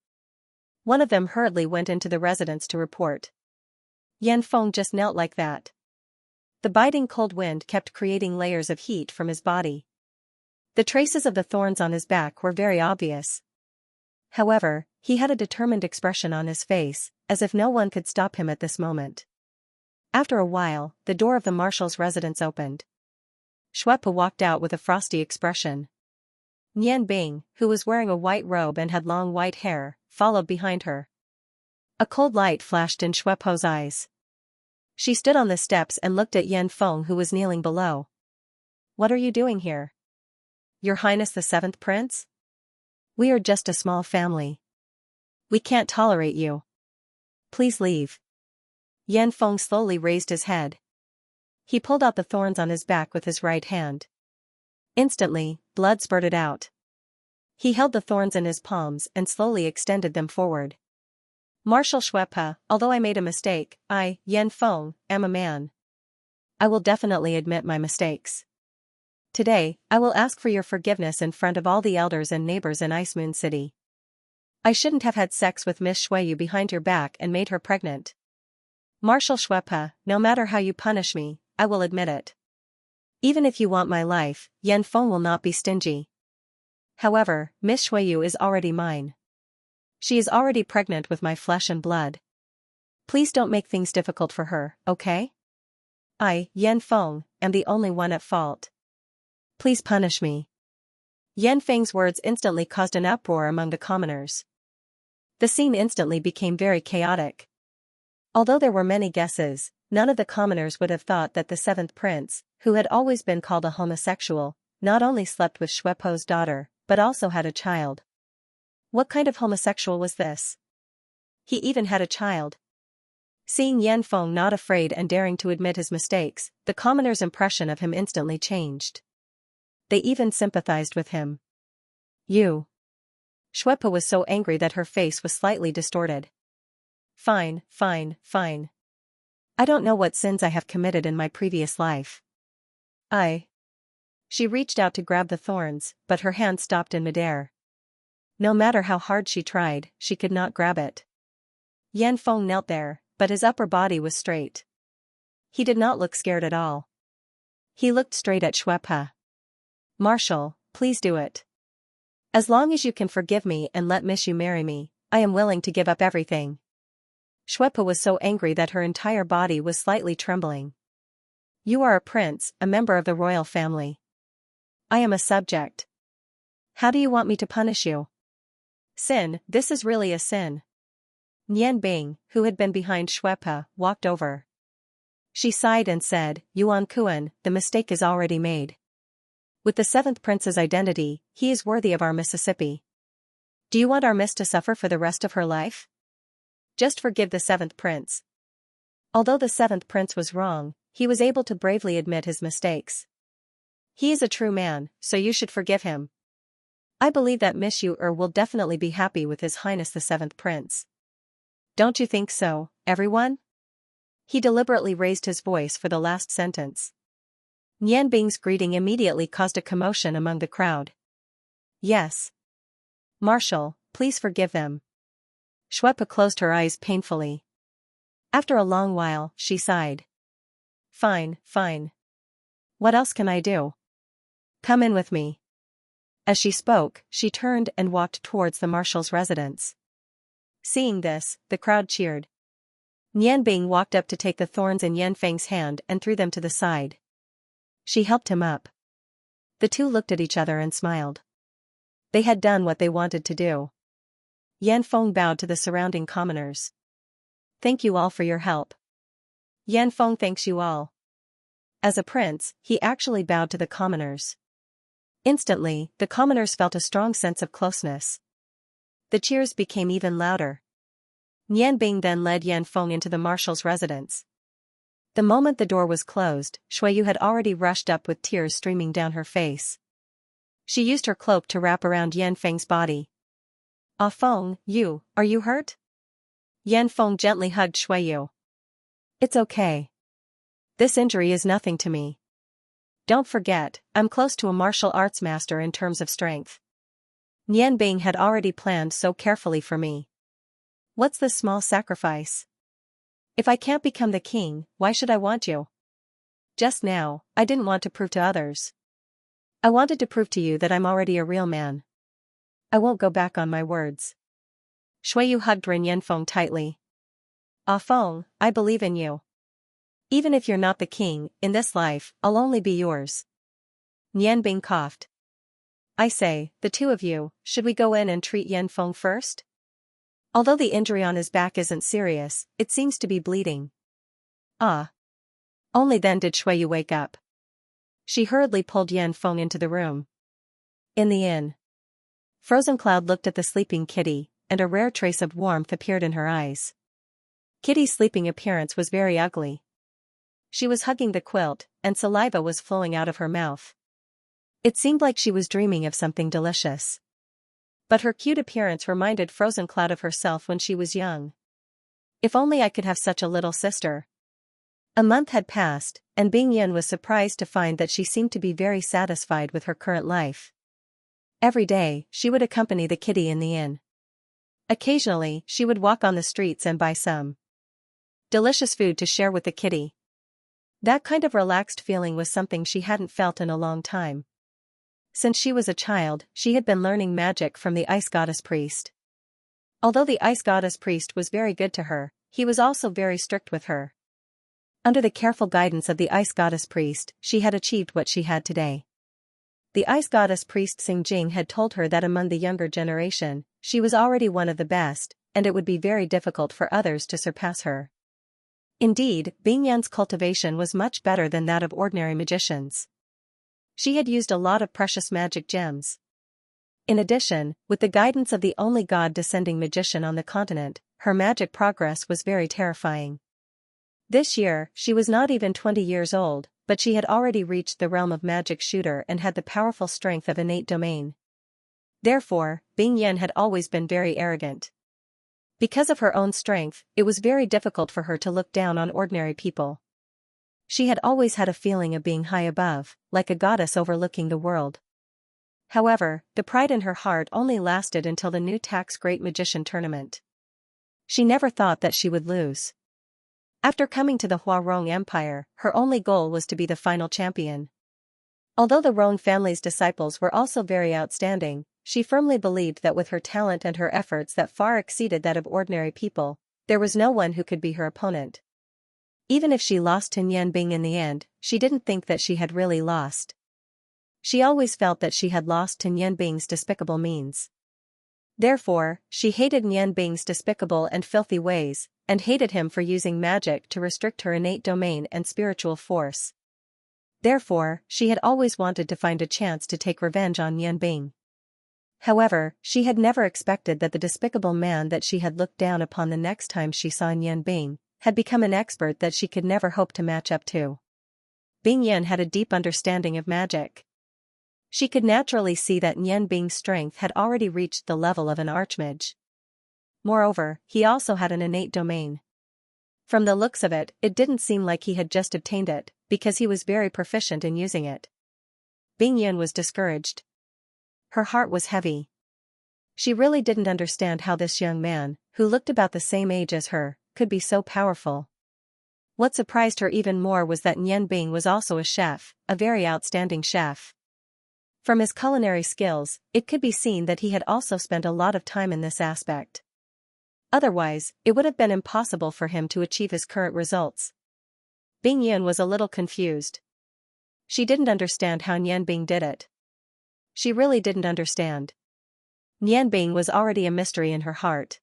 A: One of them hurriedly went into the residence to report. Yan Feng just knelt like that. The biting cold wind kept creating layers of heat from his body. The traces of the thorns on his back were very obvious. However, he had a determined expression on his face, as if no one could stop him at this moment. After a while, the door of the marshal's residence opened. Shuepa walked out with a frosty expression. Nian Bing, who was wearing a white robe and had long white hair, followed behind her. A cold light flashed in Shuepa's eyes. She stood on the steps and looked at Yan Feng, who was kneeling below. "What are you doing here? Your Highness the Seventh Prince? We are just a small family. We can't tolerate you. Please leave." Yan Feng slowly raised his head. He pulled out the thorns on his back with his right hand. Instantly, blood spurted out. He held the thorns in his palms and slowly extended them forward. "Marshal Shuepa, although I made a mistake, I, Yan Feng, am a man. I will definitely admit my mistakes. Today, I will ask for your forgiveness in front of all the elders and neighbors in Ice Moon City. I shouldn't have had sex with Miss Shueyu behind your back and made her pregnant. Marshal Shuepa, no matter how you punish me, I will admit it. Even if you want my life, Yan Feng will not be stingy. However, Miss Shueyu is already mine. She is already pregnant with my flesh and blood. Please don't make things difficult for her, okay? I, Yan Feng, am the only one at fault. Please punish me." Yan Feng's words instantly caused an uproar among the commoners. The scene instantly became very chaotic. Although there were many guesses, none of the commoners would have thought that the seventh prince, who had always been called a homosexual, not only slept with Shuepo's daughter, but also had a child. What kind of homosexual was this? He even had a child. Seeing Yan Feng not afraid and daring to admit his mistakes, the commoners' impression of him instantly changed. They even sympathized with him. "You." Shuepa was so angry that her face was slightly distorted. Fine. I don't know what sins I have committed in my previous life. She reached out to grab the thorns, but her hand stopped in midair. No matter how hard she tried, she could not grab it. Yan Feng knelt there, but his upper body was straight. He did not look scared at all. He looked straight at Shuepa. "Marshal, please do it. As long as you can forgive me and let Miss Yu marry me, I am willing to give up everything." Shuepa was so angry that her entire body was slightly trembling. "You are a prince, a member of the royal family. I am a subject. How do you want me to punish you? Sin, this is really a sin." Nian Bing, who had been behind Shuepa, walked over. She sighed and said, "Yuan Kuan, the mistake is already made. With the seventh prince's identity, he is worthy of our Mississippi. Do you want our miss to suffer for the rest of her life? Just forgive the seventh prince." Although the seventh prince was wrong, he was able to bravely admit his mistakes. "He is a true man, so you should forgive him. I believe that Miss Yu will definitely be happy with His Highness the seventh prince. Don't you think so, everyone?" He deliberately raised his voice for the last sentence. Nian Bing's greeting immediately caused a commotion among the crowd. "Yes. Marshal, please forgive them." Shuepa closed her eyes painfully. After a long while, she sighed. Fine. What else can I do? Come in with me." As she spoke, she turned and walked towards the marshal's residence. Seeing this, the crowd cheered. Nian Bing walked up to take the thorns in Yan Feng's hand and threw them to the side. She helped him up. The two looked at each other and smiled. They had done what they wanted to do. Yan Feng bowed to the surrounding commoners. "Thank you all for your help." Yan Feng thanks you all. As a prince, he actually bowed to the commoners. Instantly, the commoners felt a strong sense of closeness. The cheers became even louder. Nian Bing then led Yan Feng into the marshal's residence. The moment the door was closed, Shueyu had already rushed up with tears streaming down her face. She used her cloak to wrap around Yan Feng's body. "Ah Feng, are you hurt?" Yanfeng gently hugged Shuiyu. It's okay. This injury is nothing to me. Don't forget, I'm close to a martial arts master in terms of strength. Nianbing had already planned so carefully for me. What's this small sacrifice? If I can't become the king, why should I want you? Just now, I didn't want to prove to others. I wanted to prove to you that I'm already a real man. I won't go back on my words. Shuiyu hugged Ren Yanfeng tightly. Ah Feng, I believe in you. Even if you're not the king, in this life, I'll only be yours. Nianbing coughed. I say, the two of you, should we go in and treat Yanfeng first? Although the injury on his back isn't serious, it seems to be bleeding. Ah. Only then did Shuiyu wake up. She hurriedly pulled Yanfeng into the room. In the inn. Frozen Cloud looked at the sleeping kitty, and a rare trace of warmth appeared in her eyes. Kitty's sleeping appearance was very ugly. She was hugging the quilt, and saliva was flowing out of her mouth. It seemed like she was dreaming of something delicious. But her cute appearance reminded Frozen Cloud of herself when she was young. If only I could have such a little sister. A month had passed, and Bing Yin was surprised to find that she seemed to be very satisfied with her current life. Every day, she would accompany the kitty in the inn. Occasionally, she would walk on the streets and buy some delicious food to share with the kitty. That kind of relaxed feeling was something she hadn't felt in a long time. Since she was a child, she had been learning magic from the ice goddess priest. Although the ice goddess priest was very good to her, he was also very strict with her. Under the careful guidance of the ice goddess priest, she had achieved what she had today. The ice goddess priest Xingjing had told her that among the younger generation, she was already one of the best, and it would be very difficult for others to surpass her. Indeed, Bing Yan's cultivation was much better than that of ordinary magicians. She had used a lot of precious magic gems. In addition, with the guidance of the only god-descending magician on the continent, her magic progress was very terrifying. This year, she was not even 20 years old, but she had already reached the realm of magic shooter and had the powerful strength of innate domain. Therefore, Bing Yan had always been very arrogant. Because of her own strength, it was very difficult for her to look down on ordinary people. She had always had a feeling of being high above, like a goddess overlooking the world. However, the pride in her heart only lasted until the new tax Great Magician tournament. She never thought that she would lose. After coming to the Huarong Empire, her only goal was to be the final champion. Although the Rong family's disciples were also very outstanding, she firmly believed that with her talent and her efforts that far exceeded that of ordinary people, there was no one who could be her opponent. Even if she lost to Nianbing in the end, she didn't think that she had really lost. She always felt that she had lost to Nianbing's despicable means. Therefore, she hated Nianbing's despicable and filthy ways, and hated him for using magic to restrict her innate domain and spiritual force. Therefore, she had always wanted to find a chance to take revenge on Nianbing. However, she had never expected that the despicable man that she had looked down upon the next time she saw Nianbing had become an expert that she could never hope to match up to. Bing Yan had a deep understanding of magic. She could naturally see that Nianbing's strength had already reached the level of an archmage. Moreover, he also had an innate domain. From the looks of it, it didn't seem like he had just obtained it, because he was very proficient in using it. Bing Yan was discouraged. Her heart was heavy. She really didn't understand how this young man, who looked about the same age as her, could be so powerful. What surprised her even more was that Nianbing was also a chef, a very outstanding chef. From his culinary skills, it could be seen that he had also spent a lot of time in this aspect. Otherwise, it would have been impossible for him to achieve his current results. Bing Yan was a little confused. She didn't understand how Nianbing did it. She really didn't understand. Nianbing was already a mystery in her heart.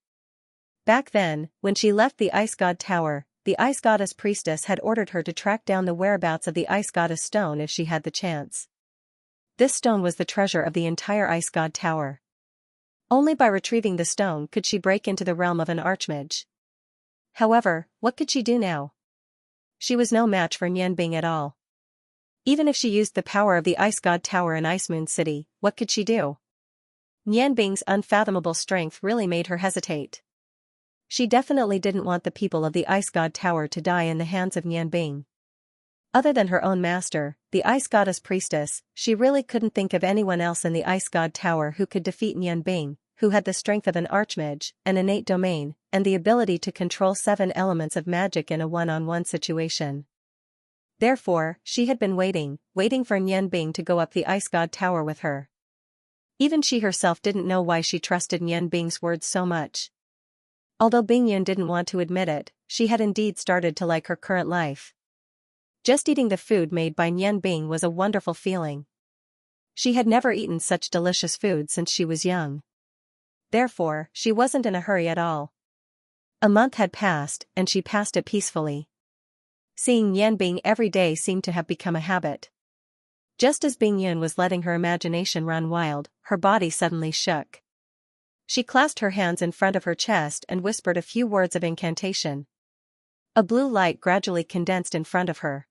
A: Back then, when she left the Ice God Tower, the Ice Goddess Priestess had ordered her to track down the whereabouts of the Ice Goddess Stone if she had the chance. This stone was the treasure of the entire Ice God Tower. Only by retrieving the stone could she break into the realm of an archmage. However, what could she do now? She was no match for Nianbing at all. Even if she used the power of the Ice God Tower in Ice Moon City, what could she do? Nianbing's unfathomable strength really made her hesitate. She definitely didn't want the people of the Ice God Tower to die in the hands of Nianbing. Other than her own master, the Ice Goddess Priestess, she really couldn't think of anyone else in the Ice God Tower who could defeat Nianbing, who had the strength of an archmage, an innate domain, and the ability to control 7 elements of magic in a one-on-one situation. Therefore, she had been waiting for Nianbing to go up the Ice God Tower with her. Even she herself didn't know why she trusted Nianbing's words so much. Although Bingyun didn't want to admit it, she had indeed started to like her current life. Just eating the food made by Nianbing was a wonderful feeling. She had never eaten such delicious food since she was young. Therefore, she wasn't in a hurry at all. A month had passed, and she passed it peacefully. Seeing Nianbing every day seemed to have become a habit. Just as Bingyun was letting her imagination run wild, her body suddenly shook. She clasped her hands in front of her chest and whispered a few words of incantation. A blue light gradually condensed in front of her.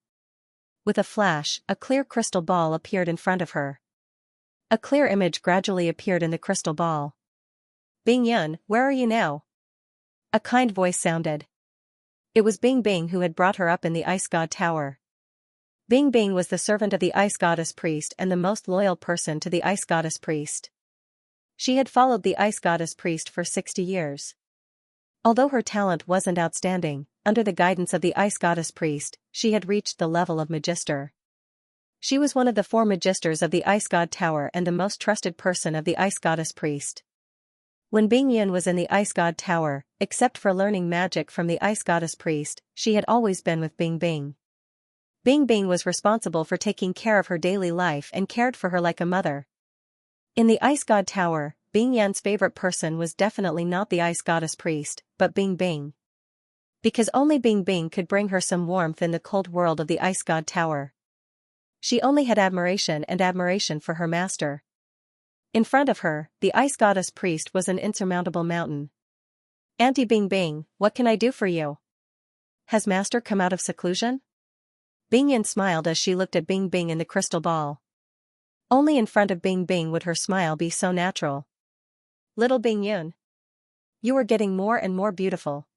A: With a flash, a clear crystal ball appeared in front of her. A clear image gradually appeared in the crystal ball. Bingyun, where are you now? A kind voice sounded. It was Bingbing who had brought her up in the Ice God Tower. Bingbing was the servant of the Ice Goddess Priest and the most loyal person to the Ice Goddess Priest. She had followed the Ice Goddess Priest for 60 years. Although her talent wasn't outstanding, under the guidance of the Ice Goddess Priest, she had reached the level of Magister. She was one of the 4 Magisters of the Ice God Tower and the most trusted person of the Ice Goddess Priest. When Bingyun was in the Ice God Tower, except for learning magic from the Ice Goddess Priest, she had always been with Bingbing. Bingbing was responsible for taking care of her daily life and cared for her like a mother. In the Ice God Tower, Bingyun's favorite person was definitely not the Ice Goddess Priest, but Bingbing. Because only Bingbing could bring her some warmth in the cold world of the Ice God Tower. She only had admiration for her master. In front of her, the Ice Goddess Priest was an insurmountable mountain. Auntie Bingbing, what can I do for you? Has master come out of seclusion? Bingyun smiled as she looked at Bingbing in the crystal ball. Only in front of Bingbing would her smile be so natural. Little Bingyun, you are getting more and more beautiful.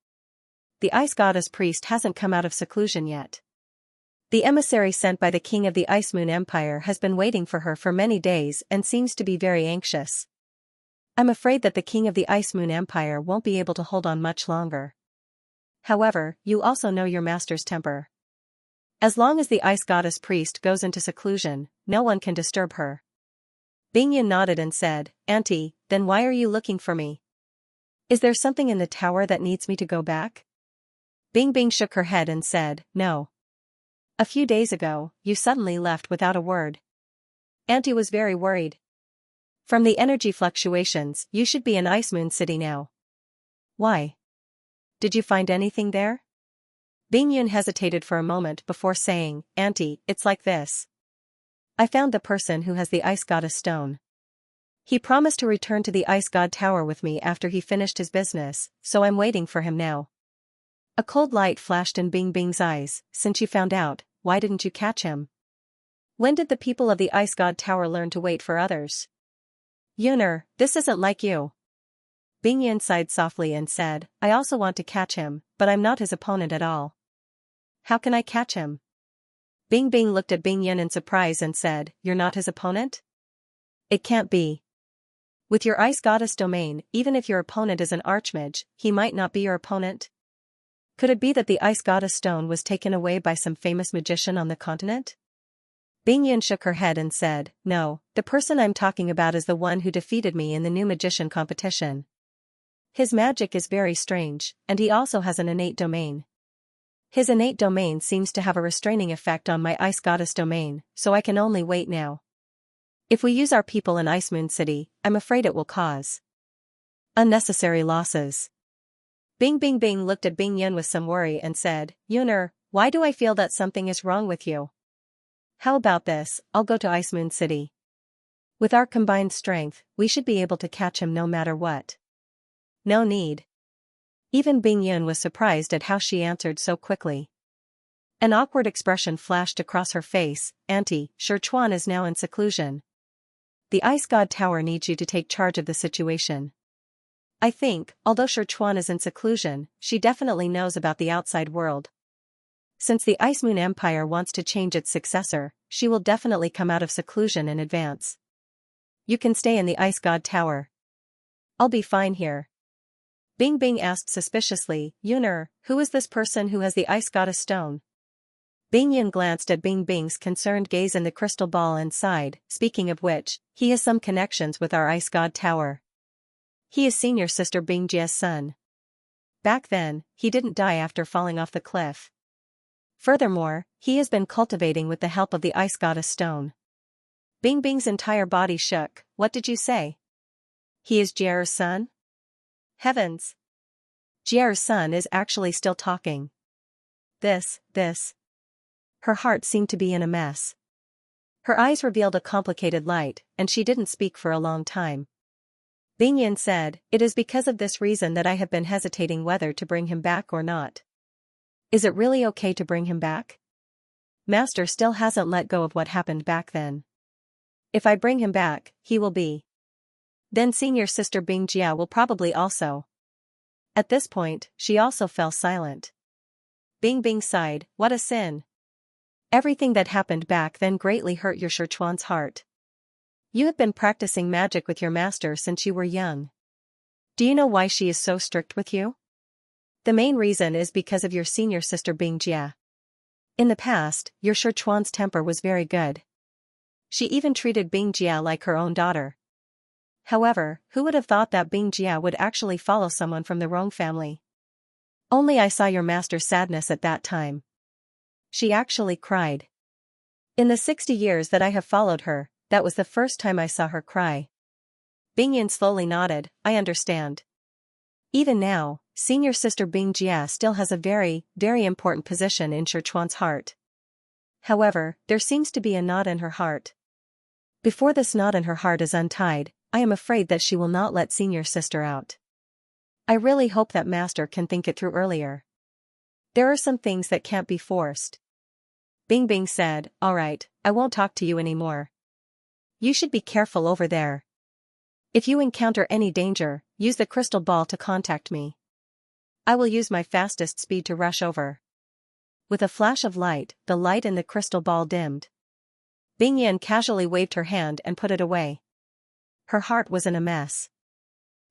A: The Ice Goddess Priest hasn't come out of seclusion yet. The emissary sent by the king of the Ice Moon Empire has been waiting for her for many days and seems to be very anxious. I'm afraid that the king of the Ice Moon Empire won't be able to hold on much longer. However, you also know your master's temper. As long as the Ice Goddess Priest goes into seclusion, no one can disturb her. Bingyun nodded and said, Auntie, then why are you looking for me? Is there something in the tower that needs me to go back? Bingbing shook her head and said, No. A few days ago, you suddenly left without a word. Auntie was very worried. From the energy fluctuations, you should be in Ice Moon City now. Why? Did you find anything there? Bingyun hesitated for a moment before saying, Auntie, it's like this. I found the person who has the Ice Goddess Stone. He promised to return to the Ice God Tower with me after he finished his business, so I'm waiting for him now. A cold light flashed in Bingbing's eyes. Since you found out, why didn't you catch him? When did the people of the Ice God Tower learn to wait for others? Yuner, this isn't like you. Bingyun sighed softly and said, I also want to catch him, but I'm not his opponent at all. How can I catch him? Bingbing looked at Bingyun in surprise and said, You're not his opponent? It can't be. With your Ice Goddess domain, even if your opponent is an archmage, he might not be your opponent. Could it be that the Ice Goddess Stone was taken away by some famous magician on the continent? Bingyun shook her head and said, No, the person I'm talking about is the one who defeated me in the new magician competition. His magic is very strange, and he also has an innate domain. His innate domain seems to have a restraining effect on my Ice Goddess domain, so I can only wait now. If we use our people in Ice Moon City, I'm afraid it will cause unnecessary losses. Bing looked at Bingyun with some worry and said, Yuner, why do I feel that something is wrong with you? How about this, I'll go to Ice Moon City. With our combined strength, we should be able to catch him no matter what. No need. Even Bingyun was surprised at how she answered so quickly. An awkward expression flashed across her face. Auntie, Chuan is now in seclusion. The Ice God Tower needs you to take charge of the situation. I think, although Sichuan is in seclusion, she definitely knows about the outside world. Since the Ice Moon Empire wants to change its successor, she will definitely come out of seclusion in advance. You can stay in the Ice God Tower. I'll be fine here. Bing Bing asked suspiciously, Yuner, who is this person who has the Ice Goddess stone? Bing Yun glanced at Bing Bing's concerned gaze in the crystal ball and sighed, speaking of which, he has some connections with our Ice God Tower. He is senior sister Bing Jie's son. Back then, he didn't die after falling off the cliff. Furthermore, he has been cultivating with the help of the Ice Goddess stone. Bing Bing's entire body shook. What did you say? He is Jie's son? Heavens! Jie's son is actually still talking. This. Her heart seemed to be in a mess. Her eyes revealed a complicated light, and she didn't speak for a long time. Bing Yin said, it is because of this reason that I have been hesitating whether to bring him back or not. Is it really okay to bring him back? Master still hasn't let go of what happened back then. If I bring him back, he will be. Then senior sister Bing Jia will probably also. At this point, she also fell silent. Bing Bing sighed, what a sin. Everything that happened back then greatly hurt your Sichuan's heart. You have been practicing magic with your master since you were young. Do you know why she is so strict with you? The main reason is because of your senior sister Bing Jia. In the past, your Sichuan's temper was very good. She even treated Bing Jia like her own daughter. However, who would have thought that Bing Jia would actually follow someone from the wrong family? Only I saw your master's sadness at that time. She actually cried. In the 60 years that I have followed her, that was the first time I saw her cry. Bing Yin slowly nodded, I understand. Even now, senior sister Bing Jia still has a very important position in Sichuan's heart. However, there seems to be a knot in her heart. Before this knot in her heart is untied, I am afraid that she will not let senior sister out. I really hope that master can think it through earlier. There are some things that can't be forced. Bing Bing said, all right, I won't talk to you anymore. You should be careful over there. If you encounter any danger, use the crystal ball to contact me. I will use my fastest speed to rush over. With a flash of light, the light in the crystal ball dimmed. Bing Yin casually waved her hand and put it away. Her heart was in a mess.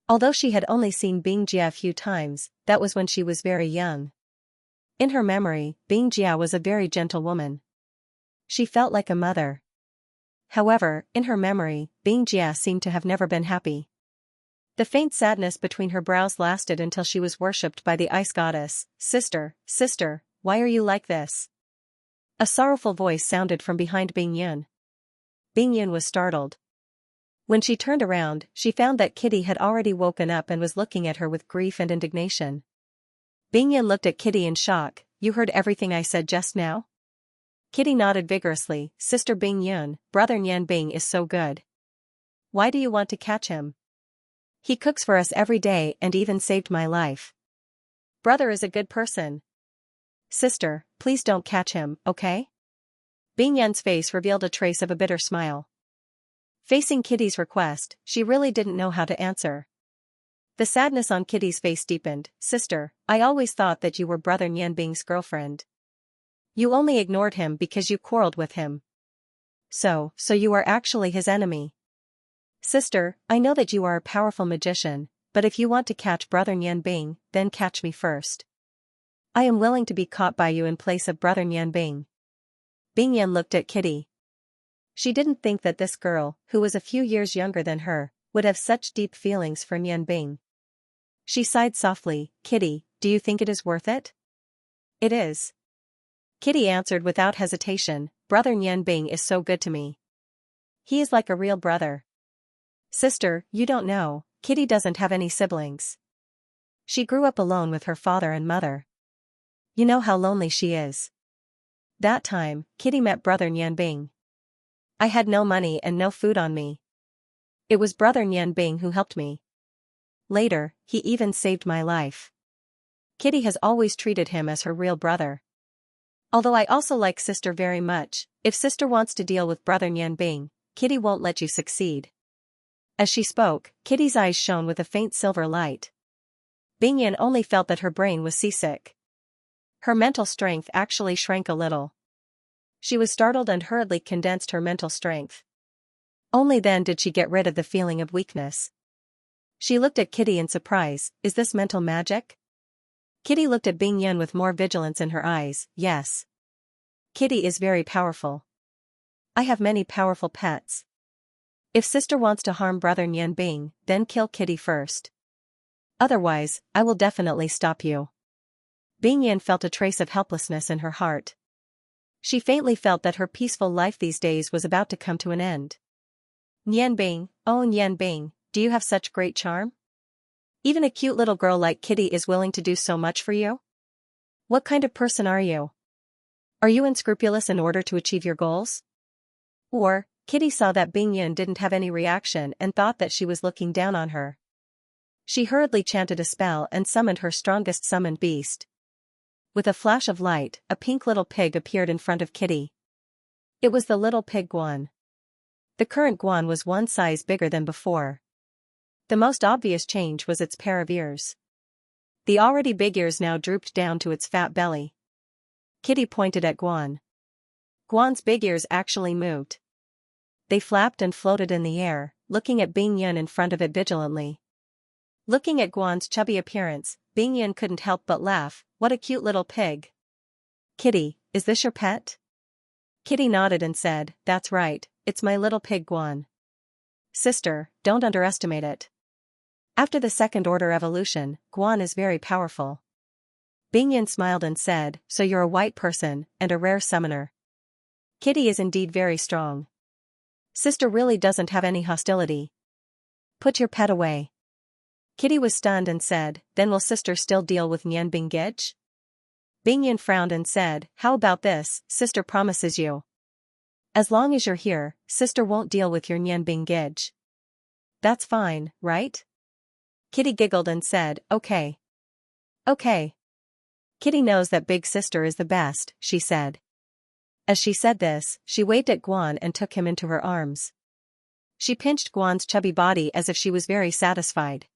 A: Although she had only seen Bing Jia a few times, that was when she was very young. In her memory, Bing Jia was a very gentle woman. She felt like a mother. However, in her memory, Bing Jia seemed to have never been happy. The faint sadness between her brows lasted until she was worshipped by the ice goddess. Sister, why are you like this? A sorrowful voice sounded from behind Bing Yun. Bing Yun was startled. When she turned around, she found that Kitty had already woken up and was looking at her with grief and indignation. Bing Yun looked at Kitty in shock. You heard everything I said just now? Kitty nodded vigorously. Sister Bing Yun, brother Nian Bing is so good. Why do you want to catch him? He cooks for us every day and even saved my life. Brother is a good person. Sister, please don't catch him, okay? Bing Yun's face revealed a trace of a bitter smile. Facing Kitty's request, she really didn't know how to answer. The sadness on Kitty's face deepened. Sister, I always thought that you were brother Nian Bing's girlfriend. You only ignored him because you quarreled with him. So you are actually his enemy. Sister, I know that you are a powerful magician, but if you want to catch brother Nian Bing, then catch me first. I am willing to be caught by you in place of brother Nian Bing. Bing Yan looked at Kitty. She didn't think that this girl, who was a few years younger than her, would have such deep feelings for Nian Bing. She sighed softly. Kitty, do you think it is worth it? It is. Kitty answered without hesitation. Brother Nian Bing is so good to me. He is like a real brother. Sister, you don't know, Kitty doesn't have any siblings. She grew up alone with her father and mother. You know how lonely she is. That time, Kitty met brother Nian Bing. I had no money and no food on me. It was brother Nian Bing who helped me. Later, he even saved my life. Kitty has always treated him as her real brother. Although I also like sister very much, if sister wants to deal with brother Nian Bing, Kitty won't let you succeed. As she spoke, Kitty's eyes shone with a faint silver light. Bingyan only felt that her brain was seasick. Her mental strength actually shrank a little. She was startled and hurriedly condensed her mental strength. Only then did she get rid of the feeling of weakness. She looked at Kitty in surprise. Is this mental magic? Kitty looked at Bingyan with more vigilance in her eyes. Yes. Kitty is very powerful. I have many powerful pets. If sister wants to harm brother Bing, then kill Kitty first. Otherwise, I will definitely stop you. Bingyan felt a trace of helplessness in her heart. She faintly felt that her peaceful life these days was about to come to an end. Bing, oh Bing, do you have such great charm? Even a cute little girl like Kitty is willing to do so much for you? What kind of person are you? Are you unscrupulous in order to achieve your goals? Or, Kitty saw that Bingyan didn't have any reaction and thought that she was looking down on her. She hurriedly chanted a spell and summoned her strongest summoned beast. With a flash of light, a pink little pig appeared in front of Kitty. It was the little pig Guan. The current Guan was one size bigger than before. The most obvious change was its pair of ears. The already big ears now drooped down to its fat belly. Kitty pointed at Guan. Guan's big ears actually moved. They flapped and floated in the air, looking at Bingyan in front of it vigilantly. Looking at Guan's chubby appearance, Bingyan couldn't help but laugh. What a cute little pig. Kitty, is this your pet? Kitty nodded and said, that's right, it's my little pig Guan. Sister, don't underestimate it. After the second order evolution, Guan is very powerful. Bingyan smiled and said, so you're a white person, and a rare summoner. Kitty is indeed very strong. Sister really doesn't have any hostility. Put your pet away. Kitty was stunned and said, then will sister still deal with Bing Gij? Bingyan frowned and said, how about this, sister promises you. As long as you're here, sister won't deal with your Bing Gij. That's fine, right? Kitty giggled and said, okay. Okay. Kitty knows that big sister is the best, she said. As she said this, she waved at Guan and took him into her arms. She pinched Guan's chubby body as if she was very satisfied.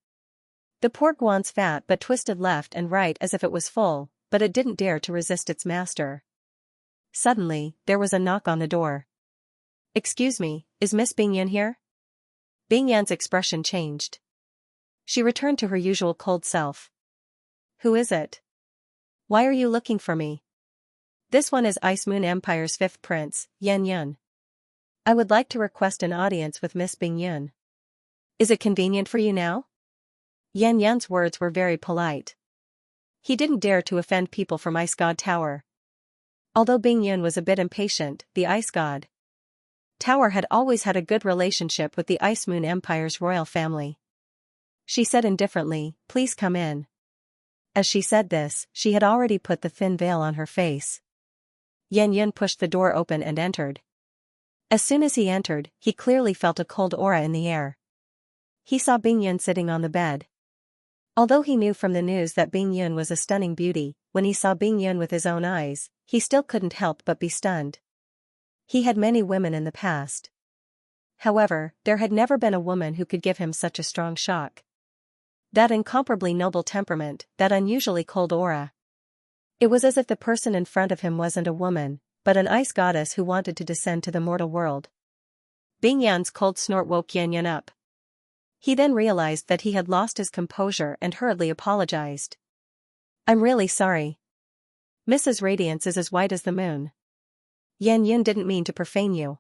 A: The poor Guan's fat but twisted left and right as if it was full, but it didn't dare to resist its master. Suddenly, there was a knock on the door. Excuse me, is Miss Bingyan here? Bingyan's expression changed. She returned to her usual cold self. Who is it? Why are you looking for me? This one is Ice Moon Empire's fifth prince, Yan. I would like to request an audience with Miss Bingyan. Is it convenient for you now? Yan's words were very polite. He didn't dare to offend people from Ice God Tower. Although Bingyan was a bit impatient, the Ice God Tower had always had a good relationship with the Ice Moon Empire's royal family. She said indifferently, please come in. As she said this, she had already put the thin veil on her face. Yan pushed the door open and entered. As soon as he entered, he clearly felt a cold aura in the air. He saw Bingyan sitting on the bed. Although he knew from the news that Bingyan was a stunning beauty, when he saw Bingyan with his own eyes, he still couldn't help but be stunned. He had many women in the past. However, there had never been a woman who could give him such a strong shock. That incomparably noble temperament, that unusually cold aura. It was as if the person in front of him wasn't a woman, but an ice goddess who wanted to descend to the mortal world. Bingyan's cold snort woke Yan up. He then realized that he had lost his composure and hurriedly apologized. I'm really sorry. Mrs. Radiance is as white as the moon. Yan didn't mean to profane you.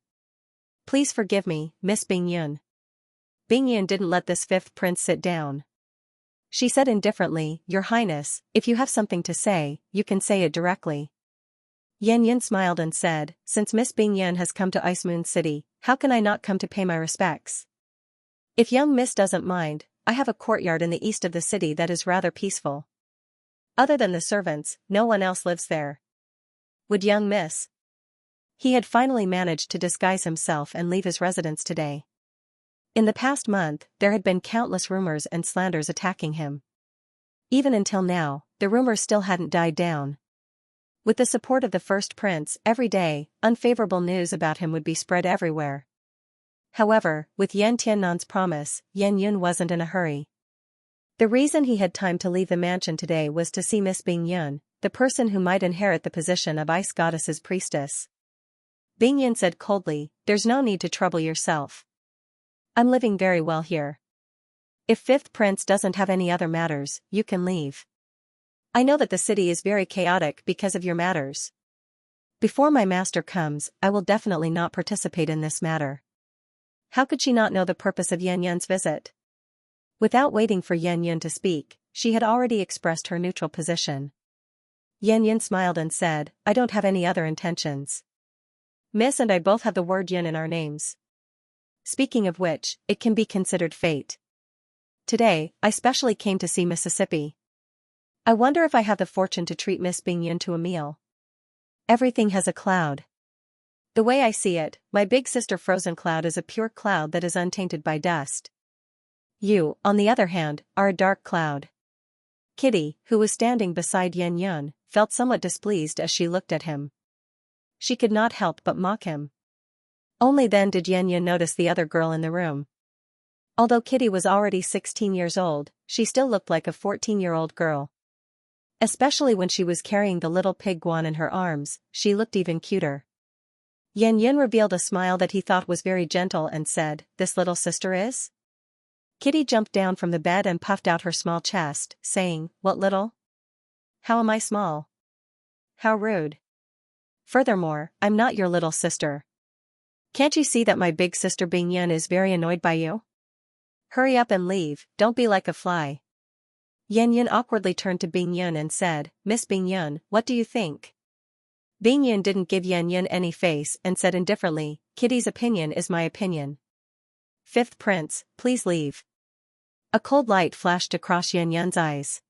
A: Please forgive me, Miss Bingyan. Bingyan didn't let this fifth prince sit down. She said indifferently, Your Highness, if you have something to say, you can say it directly. Yan smiled and said, since Miss Bingyan has come to Ice Moon City, how can I not come to pay my respects? If young Miss doesn't mind, I have a courtyard in the east of the city that is rather peaceful. Other than the servants, no one else lives there. Would young Miss? He had finally managed to disguise himself and leave his residence today. In the past month, there had been countless rumors and slanders attacking him. Even until now, the rumors still hadn't died down. With the support of the first prince, every day, unfavorable news about him would be spread everywhere. However, with Yan Tiannan's promise, Yan Yun wasn't in a hurry. The reason he had time to leave the mansion today was to see Miss Bing Yun, the person who might inherit the position of Ice Goddess's priestess. Bing Yun said coldly, "There's no need to trouble yourself. I'm living very well here. If Fifth Prince doesn't have any other matters, you can leave. I know that the city is very chaotic because of your matters. Before my master comes, I will definitely not participate in this matter." How could she not know the purpose of Yan Yun's visit? Without waiting for Yan Yun to speak, she had already expressed her neutral position. Yan Yun smiled and said, "I don't have any other intentions. Miss and I both have the word Yun in our names. Speaking of which, it can be considered fate. Today, I specially came to see Mississippi. I wonder if I have the fortune to treat Miss Bing Yun to a meal. Everything has a cloud. The way I see it, my big sister Frozen Cloud is a pure cloud that is untainted by dust. You, on the other hand, are a dark cloud." Kitty, who was standing beside Yan Yun, felt somewhat displeased as she looked at him. She could not help but mock him. Only then did Yan Yun notice the other girl in the room. Although Kitty was already 16 years old, she still looked like a 14-year-old girl. Especially when she was carrying the little pig Guan in her arms, she looked even cuter. Yan Yun revealed a smile that he thought was very gentle and said, "This little sister is?" Kitty jumped down from the bed and puffed out her small chest, saying, "What little? How am I small? How rude. Furthermore, I'm not your little sister. Can't you see that my big sister Bing Yun is very annoyed by you? Hurry up and leave, don't be like a fly." Yan Yun awkwardly turned to Bing Yun and said, "Miss Bing Yun, what do you think?" Bing Yun didn't give Yan Yun any face and said indifferently, "Kitty's opinion is my opinion. Fifth Prince, please leave." A cold light flashed across Yan Yun's eyes.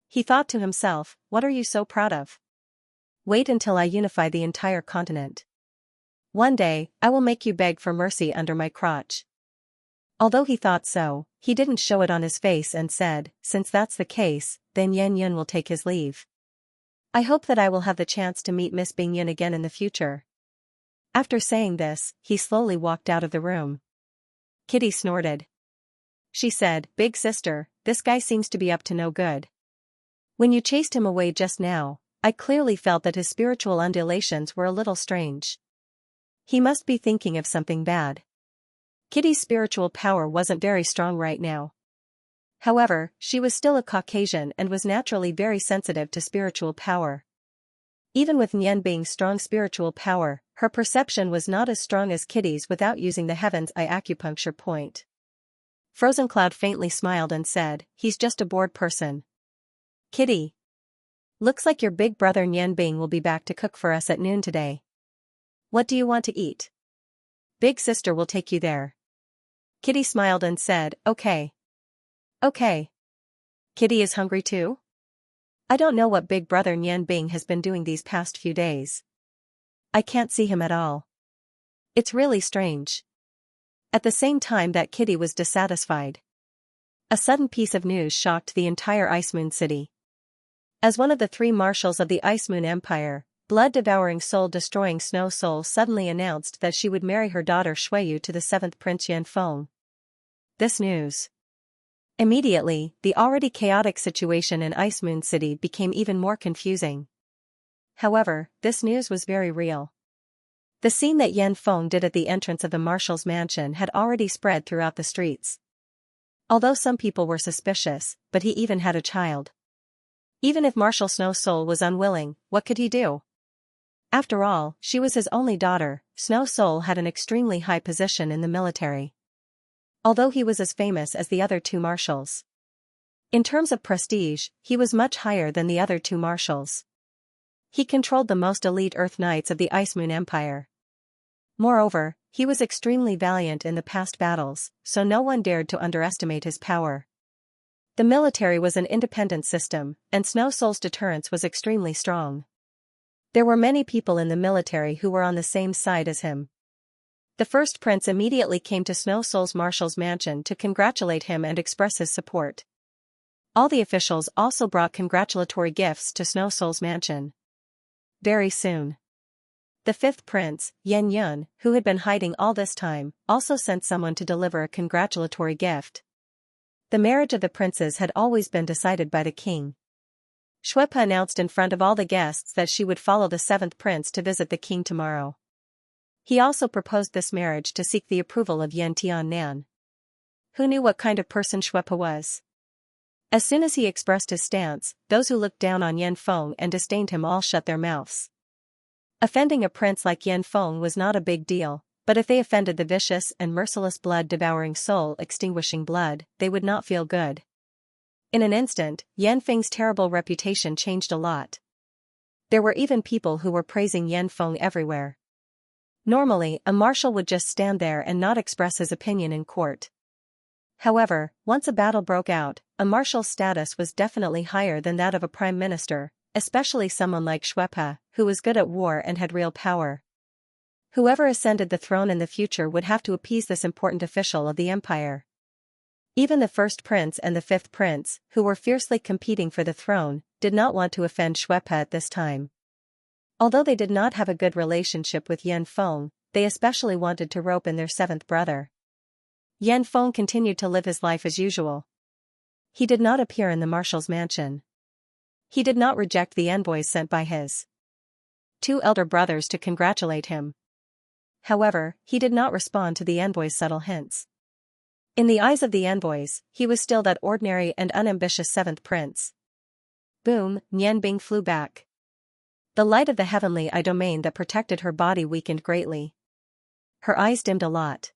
A: He thought to himself, "What are you so proud of? Wait until I unify the entire continent. One day, I will make you beg for mercy under my crotch." Although he thought so, he didn't show it on his face and said, "Since that's the case, then Yan Yun will take his leave. I hope that I will have the chance to meet Miss Bing Yun again in the future." After saying this, he slowly walked out of the room. Kitty snorted. She said, "Big sister, this guy seems to be up to no good. When you chased him away just now, I clearly felt that his spiritual undulations were a little strange. He must be thinking of something bad." Kitty's spiritual power wasn't very strong right now. However, she was still a Caucasian and was naturally very sensitive to spiritual power. Even with Nian Bing's strong spiritual power, her perception was not as strong as Kitty's without using the Heaven's Eye acupuncture point. Frozen Cloud faintly smiled and said, "He's just a bored person." "Kitty. Looks like your big brother Nian Bing will be back to cook for us at noon today. What do you want to eat? Big sister will take you there." Kitty smiled and said, "Okay. Okay. Kitty is hungry too? I don't know what big brother Nian Bing has been doing these past few days. I can't see him at all. It's really strange." At the same time that Kitty was dissatisfied, a sudden piece of news shocked the entire Ice Moon City. As one of the 3 marshals of the Ice Moon Empire, blood-devouring soul-destroying Snow Soul suddenly announced that she would marry her daughter Shuiyu to the 7th Prince Yanfeng. This news. Immediately, the already chaotic situation in Ice Moon City became even more confusing. However, this news was very real. The scene that Yan Feng did at the entrance of the marshal's mansion had already spread throughout the streets. Although some people were suspicious, but he even had a child. Even if Marshal Snow Soul was unwilling, what could he do? After all, she was his only daughter. Snow Soul had an extremely high position in the military. Although he was as famous as the other 2 marshals. In terms of prestige, he was much higher than the other 2 marshals. He controlled the most elite Earth Knights of the Ice Moon Empire. Moreover, he was extremely valiant in the past battles, so no one dared to underestimate his power. The military was an independent system, and Snow Soul's deterrence was extremely strong. There were many people in the military who were on the same side as him. The first prince immediately came to Snow Soul's marshal's mansion to congratulate him and express his support. All the officials also brought congratulatory gifts to Snow Soul's mansion. Very soon, The fifth prince, Yan Yun, who had been hiding all this time, also sent someone to deliver a congratulatory gift. The marriage of the princes had always been decided by the king. Shuepa announced in front of all the guests that she would follow the seventh prince to visit the king tomorrow. He also proposed this marriage to seek the approval of Yan Tiannan. Who knew what kind of person Shuepa was? As soon as he expressed his stance, those who looked down on Yan Feng and disdained him all shut their mouths. Offending a prince like Yan Feng was not a big deal, but if they offended the vicious and merciless blood-devouring soul-extinguishing blood, they would not feel good. In an instant, Yan Feng's terrible reputation changed a lot. There were even people who were praising Yan Feng everywhere. Normally, a marshal would just stand there and not express his opinion in court. However, once a battle broke out, a marshal's status was definitely higher than that of a prime minister, especially someone like Shuepa, who was good at war and had real power. Whoever ascended the throne in the future would have to appease this important official of the empire. Even the first prince and the fifth prince, who were fiercely competing for the throne, did not want to offend Shuepa at this time. Although they did not have a good relationship with Yan Feng, they especially wanted to rope in their seventh brother. Yan Feng continued to live his life as usual. He did not appear in the marshal's mansion. He did not reject the envoys sent by his two elder brothers to congratulate him. However, he did not respond to the envoys' subtle hints. In the eyes of the envoys, he was still that ordinary and unambitious seventh prince. Boom, Nian Bing flew back. The light of the heavenly eye domain that protected her body weakened greatly. Her eyes dimmed a lot.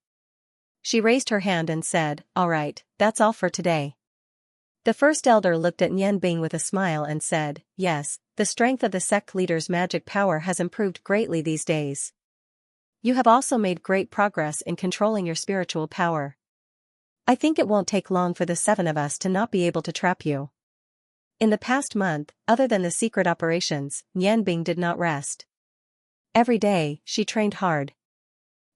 A: She raised her hand and said, "All right, that's all for today." The first elder looked at Nian Bing with a smile and said, "Yes, the strength of the sect leader's magic power has improved greatly these days. You have also made great progress in controlling your spiritual power. I think it won't take long for the seven of us to not be able to trap you." In the past month, other than the secret operations, Nian Bing did not rest. Every day, she trained hard.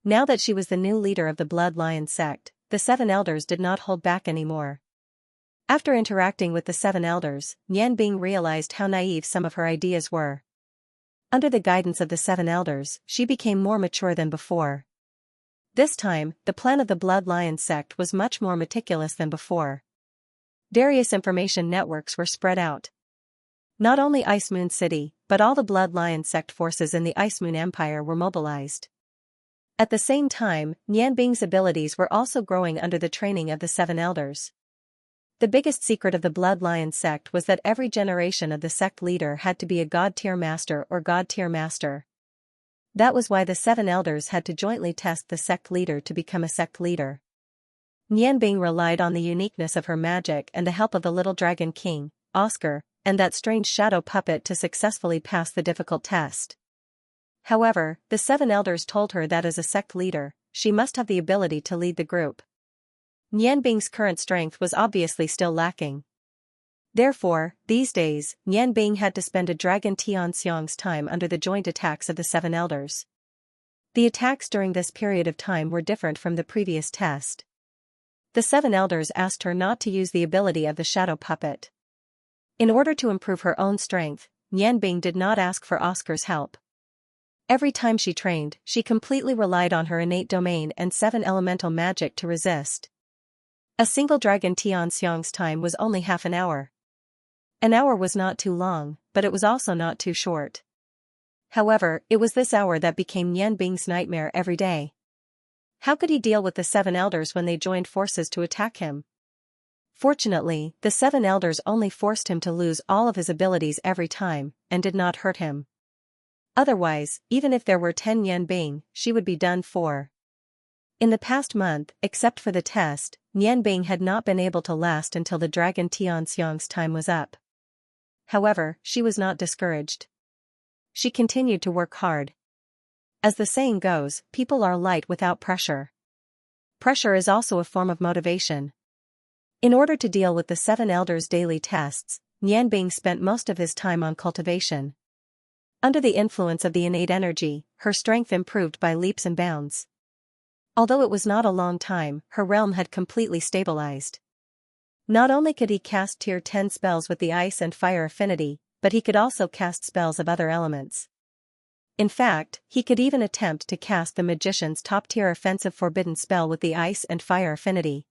A: Now that she was the new leader of the Blood Lion sect, the seven elders did not hold back anymore. After interacting with the seven elders, Nian Bing realized how naive some of her ideas were. Under the guidance of the seven elders, she became more mature than before. This time, the plan of the Blood Lion sect was much more meticulous than before. Various information networks were spread out. Not only Ice Moon City, but all the Blood Lion sect forces in the Ice Moon Empire were mobilized. At the same time, Nian Bing's abilities were also growing under the training of the seven elders. The biggest secret of the Blood Lion sect was that every generation of the sect leader had to be a god-tier master or god-tier master. That was why the seven elders had to jointly test the sect leader to become a sect leader. Nian Bing relied on the uniqueness of her magic and the help of the little dragon king, Oscar, and that strange shadow puppet to successfully pass the difficult test. However, the seven elders told her that as a sect leader, she must have the ability to lead the group. Nian Bing's current strength was obviously still lacking. Therefore, these days, Nian Bing had to spend a dragon Tianxiang's time under the joint attacks of the seven elders. The attacks during this period of time were different from the previous test. The seven elders asked her not to use the ability of the shadow puppet. In order to improve her own strength, Nian Bing did not ask for Oscar's help. Every time she trained, she completely relied on her innate domain and seven elemental magic to resist. A single dragon Tianxiang's time was only half an hour. An hour was not too long, but it was also not too short. However, it was this hour that became Nian Bing's nightmare every day. How could he deal with the seven elders when they joined forces to attack him? Fortunately, the seven elders only forced him to lose all of his abilities every time, and did not hurt him. Otherwise, even if there were 10 Nian Bing, she would be done for. In the past month, except for the test, Nian Bing had not been able to last until the dragon Tianxiang's time was up. However, she was not discouraged. She continued to work hard. As the saying goes, people are light without pressure. Pressure is also a form of motivation. In order to deal with the seven elders' daily tests, Nian Bing spent most of his time on cultivation. Under the influence of the innate energy, her strength improved by leaps and bounds. Although it was not a long time, her realm had completely stabilized. Not only could he cast tier 10 spells with the ice and fire affinity, but he could also cast spells of other elements. In fact, he could even attempt to cast the magician's top-tier offensive forbidden spell with the ice and fire affinity.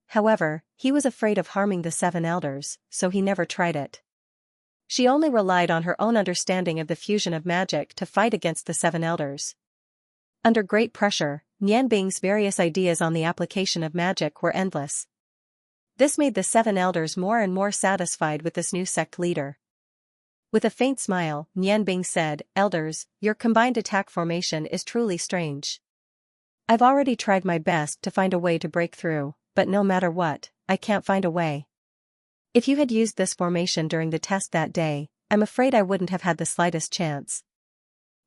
A: However, he was afraid of harming the seven elders, so he never tried it. She only relied on her own understanding of the fusion of magic to fight against the seven elders. Under great pressure, Nianbing's various ideas on the application of magic were endless. This made the seven elders more and more satisfied with this new sect leader. With a faint smile, Nianbing said, "Elders, your combined attack formation is truly strange. I've already tried my best to find a way to break through, but no matter what, I can't find a way. If you had used this formation during the test that day, I'm afraid I wouldn't have had the slightest chance."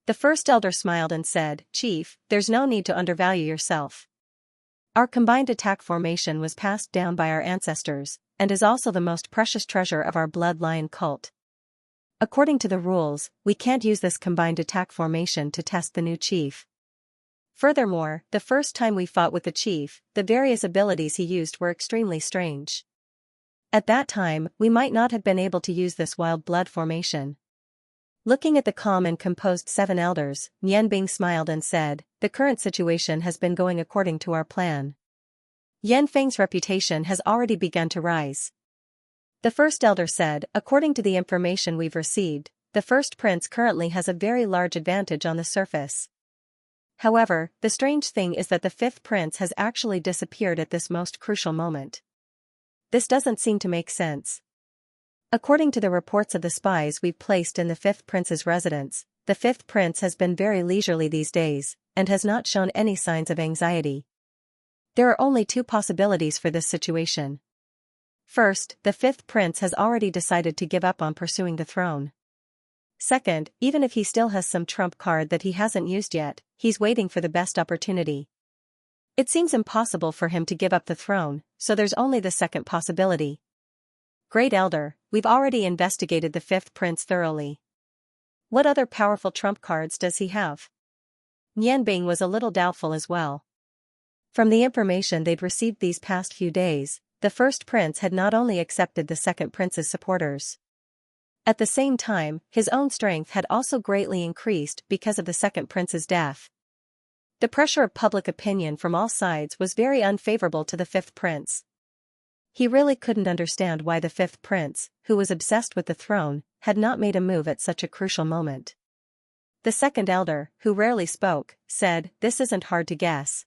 A: The first elder smiled and said, "Chief, there's no need to undervalue yourself. Our combined attack formation was passed down by our ancestors, and is also the most precious treasure of our bloodline cult. According to the rules, we can't use this combined attack formation to test the new chief. Furthermore, the first time we fought with the chief, the various abilities he used were extremely strange. At that time, we might not have been able to use this wild blood formation." Looking at the calm and composed seven elders, Nianbing smiled and said, "The current situation has been going according to our plan. Yanfeng's reputation has already begun to rise." The first elder said, "According to the information we've received, the first prince currently has a very large advantage on the surface. However, the strange thing is that the fifth prince has actually disappeared at this most crucial moment. This doesn't seem to make sense. According to the reports of the spies we've placed in the fifth prince's residence, the fifth prince has been very leisurely these days, and has not shown any signs of anxiety. There are only two possibilities for this situation. First, the fifth prince has already decided to give up on pursuing the throne. Second, even if he still has some trump card that he hasn't used yet, he's waiting for the best opportunity. It seems impossible for him to give up the throne, so there's only the second possibility. Great Elder, we've already investigated the fifth prince thoroughly. What other powerful trump cards does he have?" Nianbing was a little doubtful as well. From the information they'd received these past few days, the first prince had not only accepted the second prince's supporters. At the same time, his own strength had also greatly increased because of the second prince's death. The pressure of public opinion from all sides was very unfavorable to the fifth prince. He really couldn't understand why the fifth prince, who was obsessed with the throne, had not made a move at such a crucial moment. The second elder, who rarely spoke, said, "This isn't hard to guess.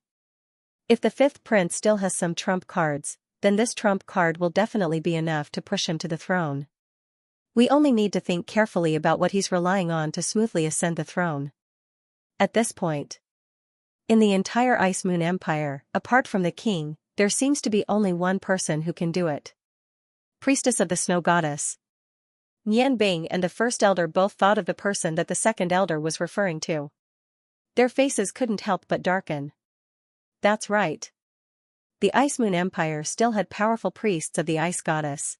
A: If the fifth prince still has some trump cards, then this trump card will definitely be enough to push him to the throne. We only need to think carefully about what he's relying on to smoothly ascend the throne." At this point, in the entire Ice Moon Empire, apart from the king, there seems to be only one person who can do it. Priestess of the Snow Goddess. Nianbing and the first elder both thought of the person that the second elder was referring to. Their faces couldn't help but darken. That's right. The Ice Moon Empire still had powerful priests of the Ice Goddess.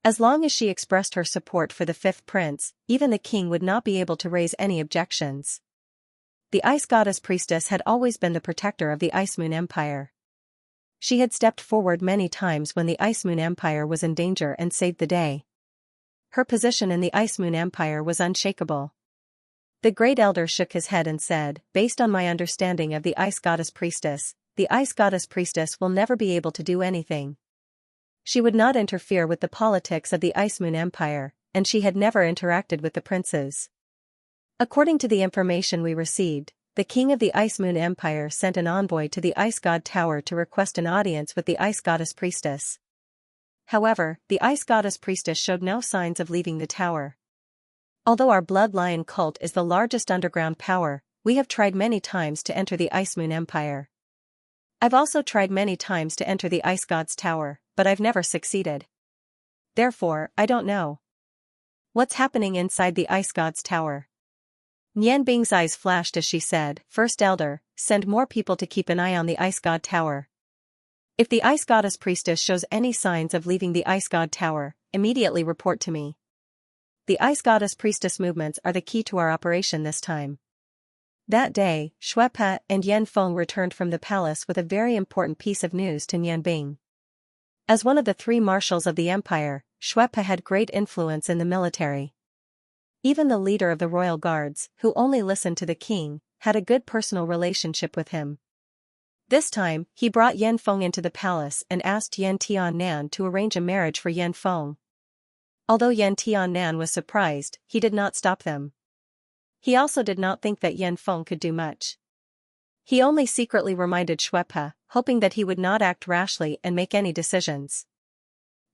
A: As long as she expressed her support for the fifth prince, even the king would not be able to raise any objections. The Ice Goddess priestess had always been the protector of the Ice Moon Empire. She had stepped forward many times when the Ice Moon Empire was in danger and saved the day. Her position in the Ice Moon Empire was unshakable. The Great Elder shook his head and said, "Based on my understanding of the Ice Goddess priestess, the Ice Goddess priestess will never be able to do anything. She would not interfere with the politics of the Ice Moon Empire, and she had never interacted with the princes. According to the information we received, the king of the Ice Moon Empire sent an envoy to the Ice God Tower to request an audience with the Ice Goddess priestess. However, the Ice Goddess priestess showed no signs of leaving the tower. Although our bloodline cult is the largest underground power, we have tried many times to enter the Ice Moon Empire. I've also tried many times to enter the Ice God's Tower, but I've never succeeded. Therefore, I don't know what's happening inside the Ice God's Tower." Nianbing's eyes flashed as she said, "First Elder, send more people to keep an eye on the Ice God Tower. If the Ice Goddess priestess shows any signs of leaving the Ice God Tower, immediately report to me. The Ice Goddess priestess movements are the key to our operation this time." That day, Shuepe and Yanfeng returned from the palace with a very important piece of news to Nianbing. As one of the three marshals of the empire, Shuepe had great influence in the military. Even the leader of the royal guards, who only listened to the king, had a good personal relationship with him. This time, he brought Yan Feng into the palace and asked Yan Tiannan to arrange a marriage for Yan Feng. Although Yan Tiannan was surprised, he did not stop them. He also did not think that Yan Feng could do much. He only secretly reminded Shuepa, hoping that he would not act rashly and make any decisions.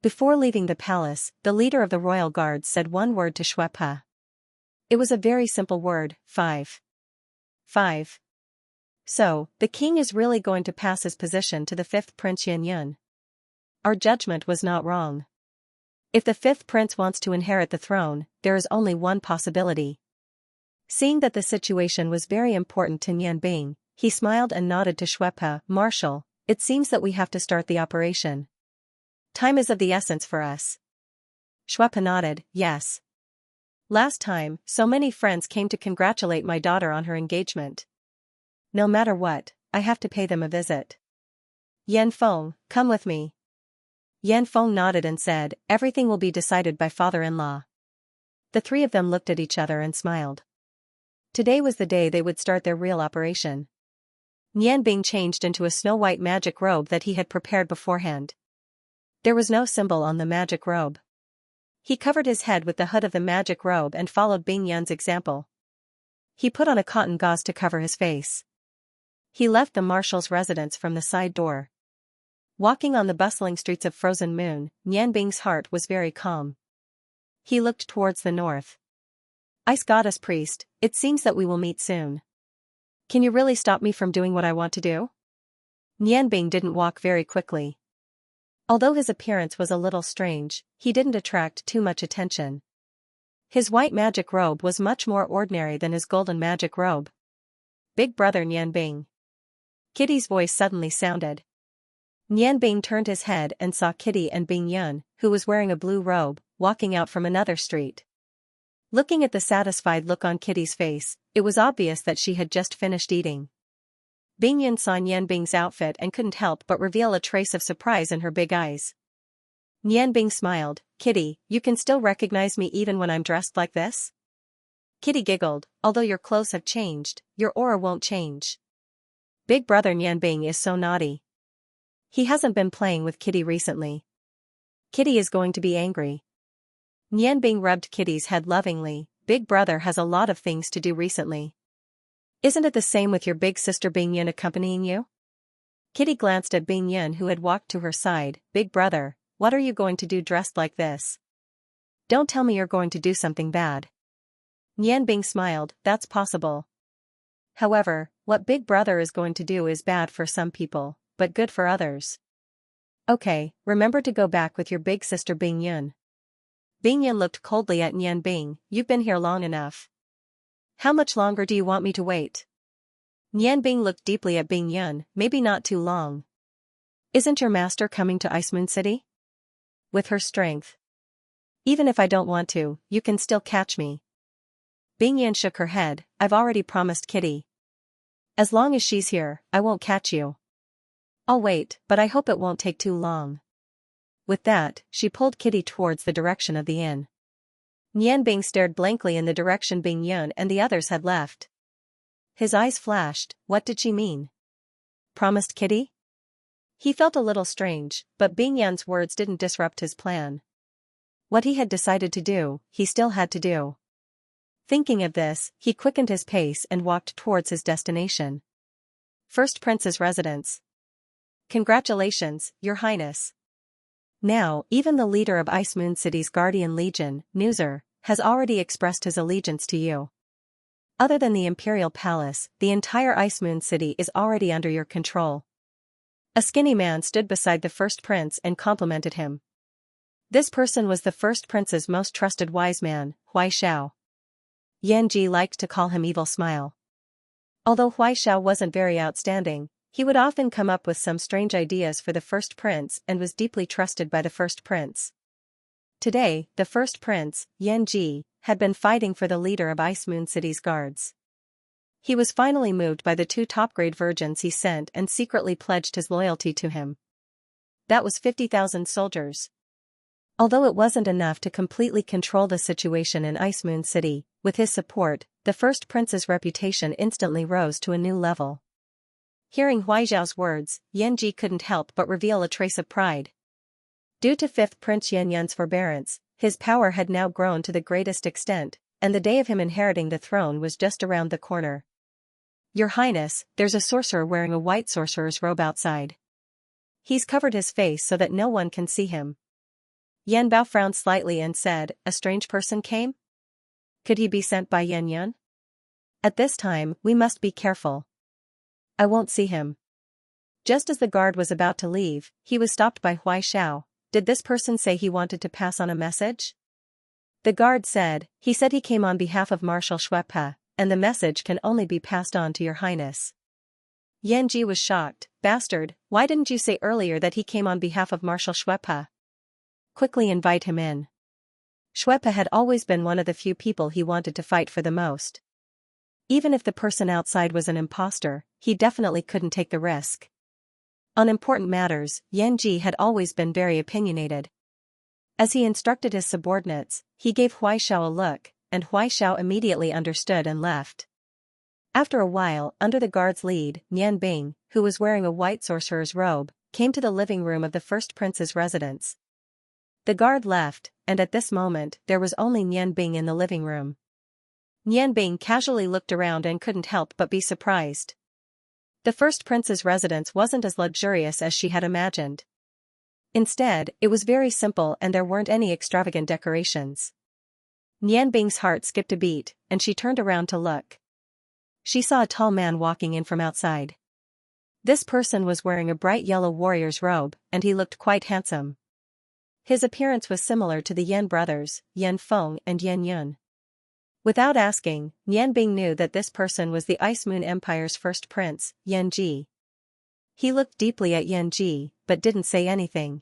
A: Before leaving the palace, the leader of the royal guards said one word to Shuepa. It was a very simple word, 5. 5. So, the king is really going to pass his position to the fifth prince Yan Yun. Our judgment was not wrong. If the fifth prince wants to inherit the throne, there is only one possibility. Seeing that the situation was very important to Yan Bing, he smiled and nodded to Shuepa. Marshal, it seems that we have to start the operation. Time is of the essence for us. Shuepa nodded, yes. Last time, so many friends came to congratulate my daughter on her engagement. No matter what, I have to pay them a visit. Yan Feng, come with me. Yan Feng nodded and said, everything will be decided by father-in-law. The three of them looked at each other and smiled. Today was the day they would start their real operation. Yan Bing changed into a snow-white magic robe that he had prepared beforehand. There was no symbol on the magic robe. He covered his head with the hood of the magic robe and followed Bing Yan's example. He put on a cotton gauze to cover his face. He left the marshal's residence from the side door. Walking on the bustling streets of Frozen Moon, Yan Bing's heart was very calm. He looked towards the north. Ice Goddess Priest, it seems that we will meet soon. Can you really stop me from doing what I want to do? Yan Bing didn't walk very quickly. Although his appearance was a little strange, he didn't attract too much attention. His white magic robe was much more ordinary than his golden magic robe. Big brother Yan Bing. Kitty's voice suddenly sounded. Yan Bing turned his head and saw Kitty and Bing Yun, who was wearing a blue robe, walking out from another street. Looking at the satisfied look on Kitty's face, it was obvious that she had just finished eating. Bing Yun saw Yan Bing's outfit and couldn't help but reveal a trace of surprise in her big eyes. Yan Bing smiled, Kitty, you can still recognize me even when I'm dressed like this? Kitty giggled, although your clothes have changed, your aura won't change. Big brother Yan Bing is so naughty. He hasn't been playing with Kitty recently. Kitty is going to be angry. Yan Bing rubbed Kitty's head lovingly, Big brother has a lot of things to do recently. Isn't it the same with your big sister Bing Yun accompanying you? Kitty glanced at Bing Yun who had walked to her side, Big brother, what are you going to do dressed like this? Don't tell me you're going to do something bad. Yan Bing smiled, that's possible. However, what Big brother is going to do is bad for some people, but good for others. Okay, remember to go back with your big sister Bing Yun. Bing Yun looked coldly at Yan Bing, you've been here long enough. How much longer do you want me to wait? Yan Bing looked deeply at Bing Yun, maybe not too long. Isn't your master coming to Ice Moon City? With her strength. Even if I don't want to, you can still catch me. Bing Yun shook her head, I've already promised Kitty. As long as she's here, I won't catch you. I'll wait, but I hope it won't take too long. With that, she pulled Kitty towards the direction of the inn. Yan Bing stared blankly in the direction Bing Yun and the others had left. His eyes flashed, what did she mean? Promised Kitty? He felt a little strange, but Bing Yun's words didn't disrupt his plan. What he had decided to do, he still had to do. Thinking of this, he quickened his pace and walked towards his destination. First Prince's residence. Congratulations, Your Highness. Now, even the leader of Ice Moon City's Guardian Legion, Newser, has already expressed his allegiance to you. Other than the Imperial Palace, the entire Ice Moon City is already under your control. A skinny man stood beside the First Prince and complimented him. This person was the First Prince's most trusted wise man, Huai Xiao. Yan Ji liked to call him Evil Smile. Although Huai Xiao wasn't very outstanding, he would often come up with some strange ideas for the First Prince and was deeply trusted by the First Prince. Today, the First Prince, Yan Ji, had been fighting for the leader of Ice Moon City's guards. He was finally moved by the 2 top-grade virgins he sent and secretly pledged his loyalty to him. That was 50,000 soldiers. Although it wasn't enough to completely control the situation in Ice Moon City, with his support, the first prince's reputation instantly rose to a new level. Hearing Huizhao's words, Yanji couldn't help but reveal a trace of pride. Due to fifth Prince Yunyun's forbearance, his power had now grown to the greatest extent, and the day of him inheriting the throne was just around the corner. Your Highness, there's a sorcerer wearing a white sorcerer's robe outside. He's covered his face so that no one can see him. Yan Bao frowned slightly and said, a strange person came? Could he be sent by Yan Yun? At this time, we must be careful. I won't see him. Just as the guard was about to leave, he was stopped by Huizhao. Did this person say he wanted to pass on a message? The guard said, he said he came on behalf of Marshal Shuepa, and the message can only be passed on to your Highness. Yanji was shocked. Bastard, why didn't you say earlier that he came on behalf of Marshal Shuepa? Quickly invite him in. Shuepa had always been one of the few people he wanted to fight for the most. Even if the person outside was an imposter, he definitely couldn't take the risk. On important matters, Yanji had always been very opinionated. As he instructed his subordinates, he gave Huizhao a look, and Huizhao immediately understood and left. After a while, under the guard's lead, Nian Bing, who was wearing a white sorcerer's robe, came to the living room of the first prince's residence. The guard left, and at this moment, there was only Nian Bing in the living room. Nian Bing casually looked around and couldn't help but be surprised. The first prince's residence wasn't as luxurious as she had imagined. Instead, it was very simple and there weren't any extravagant decorations. Nian Bing's heart skipped a beat, and she turned around to look. She saw a tall man walking in from outside. This person was wearing a bright yellow warrior's robe, and he looked quite handsome. His appearance was similar to the Yan brothers, Yan Feng and Yan Yun. Without asking, Nian Bing knew that this person was the Ice Moon Empire's first prince, Yan Ji. He looked deeply at Yan Ji, but didn't say anything.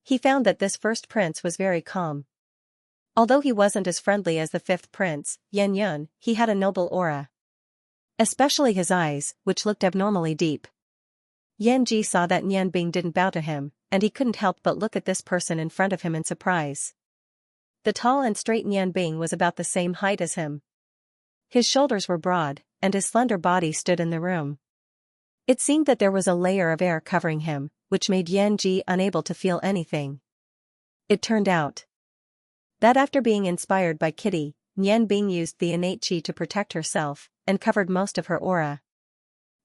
A: He found that this first prince was very calm. Although he wasn't as friendly as the fifth prince, Yan Yun, he had a noble aura. Especially his eyes, which looked abnormally deep. Yan Ji saw that Nian Bing didn't bow to him, and he couldn't help but look at this person in front of him in surprise. The tall and straight Nian Bing was about the same height as him. His shoulders were broad, and his slender body stood in the room. It seemed that there was a layer of air covering him, which made Yan Ji unable to feel anything. It turned out that after being inspired by Kitty, Nian Bing used the innate qi to protect herself, and covered most of her aura.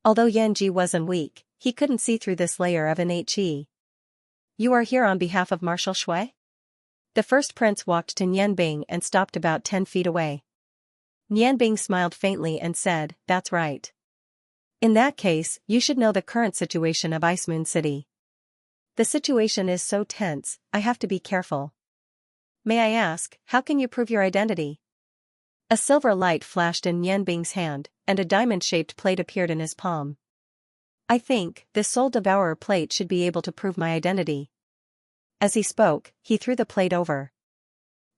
A: Although Yan Ji wasn't weak, he couldn't see through this layer of innate qi. You are here on behalf of Marshal Shui? The first prince walked to Nian Bing and stopped about 10 feet away. Nian Bing smiled faintly and said, that's right. In that case, you should know the current situation of Ice Moon City. The situation is so tense, I have to be careful. May I ask, how can you prove your identity? A silver light flashed in Nian Bing's hand, and a diamond-shaped plate appeared in his palm. I think, this Soul Devourer plate should be able to prove my identity. As he spoke, he threw the plate over.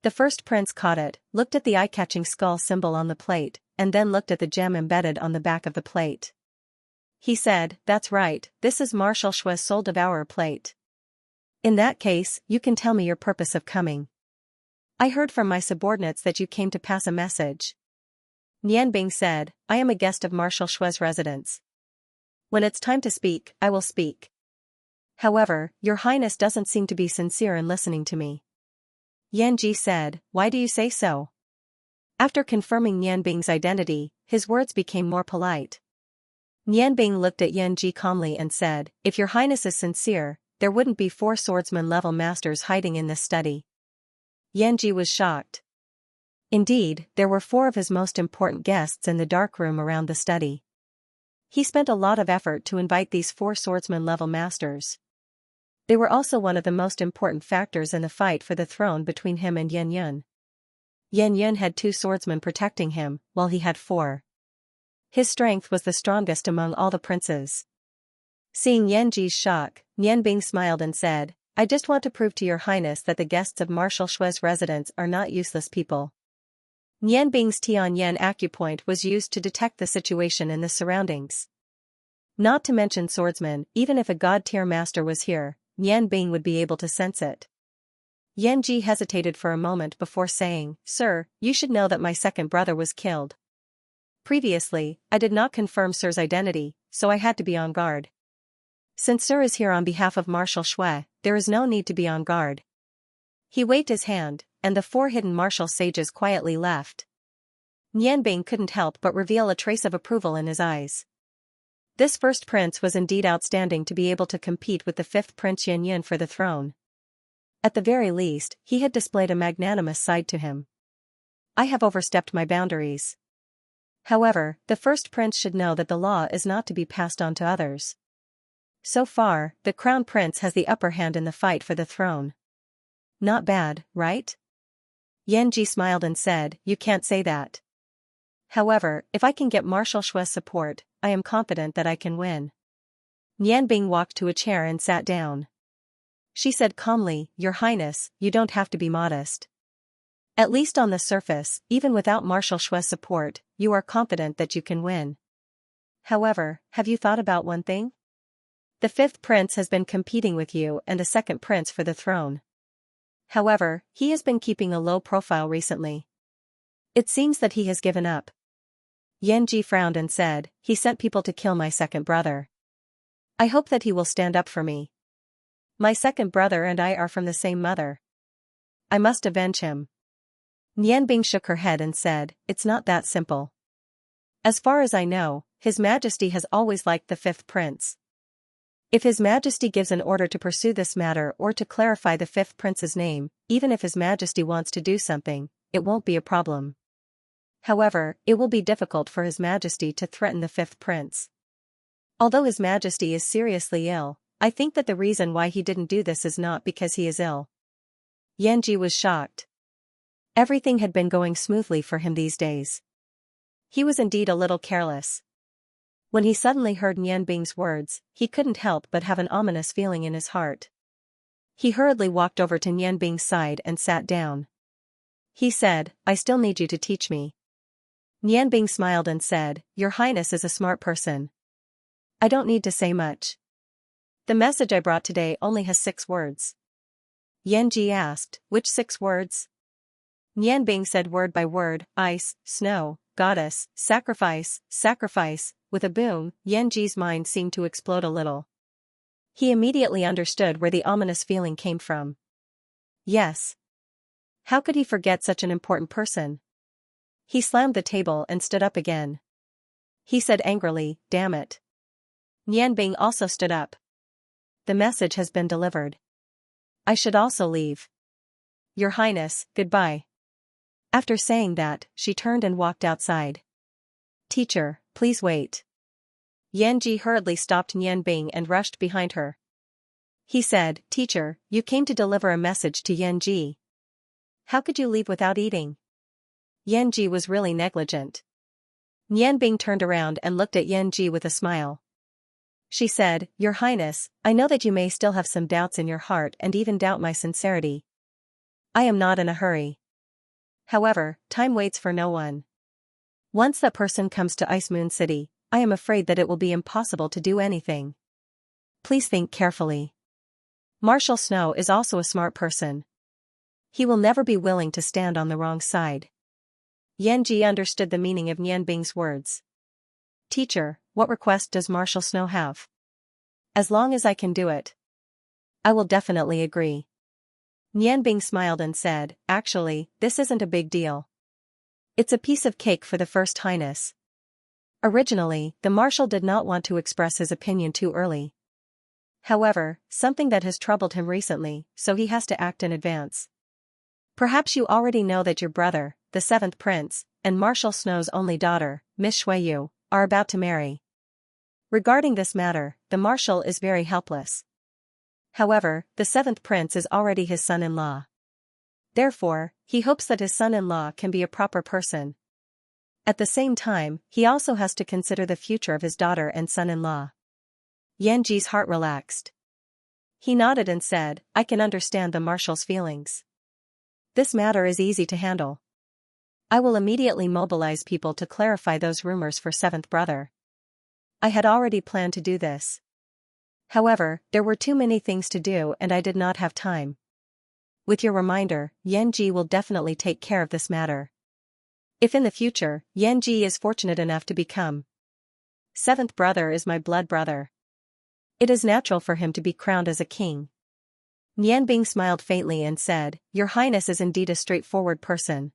A: The first prince caught it, looked at the eye-catching skull symbol on the plate, and then looked at the gem embedded on the back of the plate. He said, that's right, this is Marshal Shui's Soul Devourer plate. In that case, you can tell me your purpose of coming. I heard from my subordinates that you came to pass a message. Nian Bing said, I am a guest of Marshal Shui's residence. When it's time to speak, I will speak. However, your Highness doesn't seem to be sincere in listening to me. Yan Ji said, why do you say so? After confirming Nian Bing's identity, his words became more polite. Nian Bing looked at Yan Ji calmly and said, if your Highness is sincere, there wouldn't be 4 swordsman-level masters hiding in this study. Yan Ji was shocked. Indeed, there were 4 of his most important guests in the dark room around the study. He spent a lot of effort to invite these 4 swordsman-level masters. They were also one of the most important factors in the fight for the throne between him and Yan Yun. Yan Yun had 2 swordsmen protecting him, while he had 4. His strength was the strongest among all the princes. Seeing Yan Ji's shock, Nian Bing smiled and said, I just want to prove to your Highness that the guests of Marshal Shui's residence are not useless people. Nian Bing's Tianyan acupoint was used to detect the situation in the surroundings. Not to mention swordsmen, even if a god-tier master was here, Nian Bing would be able to sense it. Yanji hesitated for a moment before saying, "Sir, you should know that my second brother was killed. Previously, I did not confirm Sir's identity, so I had to be on guard. Since Sir is here on behalf of Marshal Shui, there is no need to be on guard." He waved his hand, and the four hidden martial sages quietly left. Nianbing couldn't help but reveal a trace of approval in his eyes. This first prince was indeed outstanding to be able to compete with the fifth Prince Yanyan for the throne. At the very least, he had displayed a magnanimous side to him. "I have overstepped my boundaries. However, the first prince should know that the law is not to be passed on to others. So far, the crown prince has the upper hand in the fight for the throne. Not bad, right?" Yanji smiled and said, "You can't say that. However, if I can get Marshal Shui's support, I am confident that I can win." Nianbing walked to a chair and sat down. She said calmly, "Your Highness, you don't have to be modest. At least on the surface, even without Marshal Shui's support, you are confident that you can win. However, have you thought about one thing? The fifth prince has been competing with you and a second prince for the throne. However, he has been keeping a low profile recently. It seems that he has given up." Yanji frowned and said, "He sent people to kill my second brother. I hope that he will stand up for me. My second brother and I are from the same mother. I must avenge him." Nianbing shook her head and said, "It's not that simple. As far as I know, His Majesty has always liked the fifth prince. If His Majesty gives an order to pursue this matter or to clarify the fifth prince's name, even if His Majesty wants to do something, it won't be a problem. However, it will be difficult for His Majesty to threaten the fifth prince. Although His Majesty is seriously ill, I think that the reason why he didn't do this is not because he is ill." Yanji was shocked. Everything had been going smoothly for him these days. He was indeed a little careless. When he suddenly heard Nianbing's words, he couldn't help but have an ominous feeling in his heart. He hurriedly walked over to Nianbing's side and sat down. He said, "I still need you to teach me." Nianbing smiled and said, "Your Highness is a smart person. I don't need to say much. The message I brought today only has 6 words." Yanji asked, "Which 6 words?" Nianbing said word by word, "Ice, snow, goddess, sacrifice, sacrifice." With a boom, Yanji's mind seemed to explode a little. He immediately understood where the ominous feeling came from. Yes. How could he forget such an important person? He slammed the table and stood up again. He said angrily, "Damn it." Nianbing also stood up. "The message has been delivered. I should also leave. Your Highness, goodbye." After saying that, she turned and walked outside. "Teacher, please wait." Yanji hurriedly stopped Nianbing and rushed behind her. He said, "Teacher, you came to deliver a message to Yanji. How could you leave without eating?" Yanji was really negligent. Nianbing turned around and looked at Yanji with a smile. She said, "Your Highness, I know that you may still have some doubts in your heart and even doubt my sincerity. I am not in a hurry. However, time waits for no one. Once that person comes to Ice Moon City, I am afraid that it will be impossible to do anything. Please think carefully. Marshal Snow is also a smart person. He will never be willing to stand on the wrong side." Yanji understood the meaning of Nianbing's words. "Teacher, what request does Marshal Snow have? As long as I can do it, I will definitely agree." Nianbing smiled and said, "Actually, this isn't a big deal. It's a piece of cake for the First Highness." Originally, the Marshal did not want to express his opinion too early. However, something that has troubled him recently, so he has to act in advance. "Perhaps you already know that your brother, the 7th Prince, and Marshal Snow's only daughter, Miss Shuiyu, are about to marry. Regarding this matter, the Marshal is very helpless. However, the 7th Prince is already his son-in-law. Therefore, he hopes that his son-in-law can be a proper person. At the same time, he also has to consider the future of his daughter and son-in-law." Yanji's heart relaxed. He nodded and said, "I can understand the Marshal's feelings. This matter is easy to handle. I will immediately mobilize people to clarify those rumors for 7th brother. I had already planned to do this. However, there were too many things to do and I did not have time. With your reminder, Yanji will definitely take care of this matter. If in the future, Yanji is fortunate enough to become seventh brother is my blood brother. It is natural for him to be crowned as a king. Nianbing smiled faintly and said, Your Highness is indeed a straightforward person.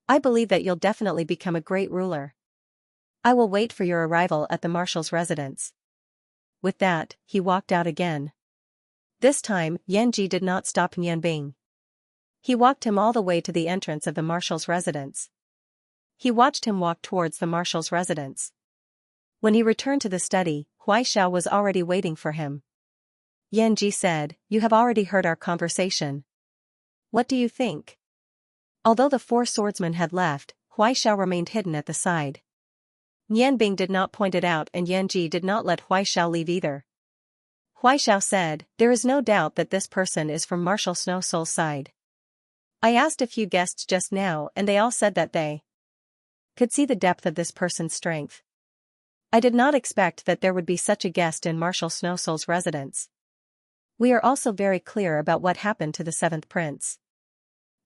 A: I believe that you'll definitely become a great ruler. I will wait for your arrival at the marshal's residence. With that, he walked out again. This time, Yanji did not stop Nianbing. He walked him all the way to the entrance of the marshal's residence. He watched him walk towards the marshal's residence. When he returned to the study, Huaishao was already waiting for him. Yanji said, You have already heard our conversation. What do you think? Although the four swordsmen had left, Huaishao remained hidden at the side. Nianbing did not point it out and Yanji did not let Huaishao leave either. Huaishao said, There is no doubt that this person is from Marshal Snow Soul's side. I asked a few guests just now and they all said that they could see the depth of this person's strength. I did not expect that there would be such a guest in Marshal Snow Soul's residence. We are also very clear about what happened to the seventh prince.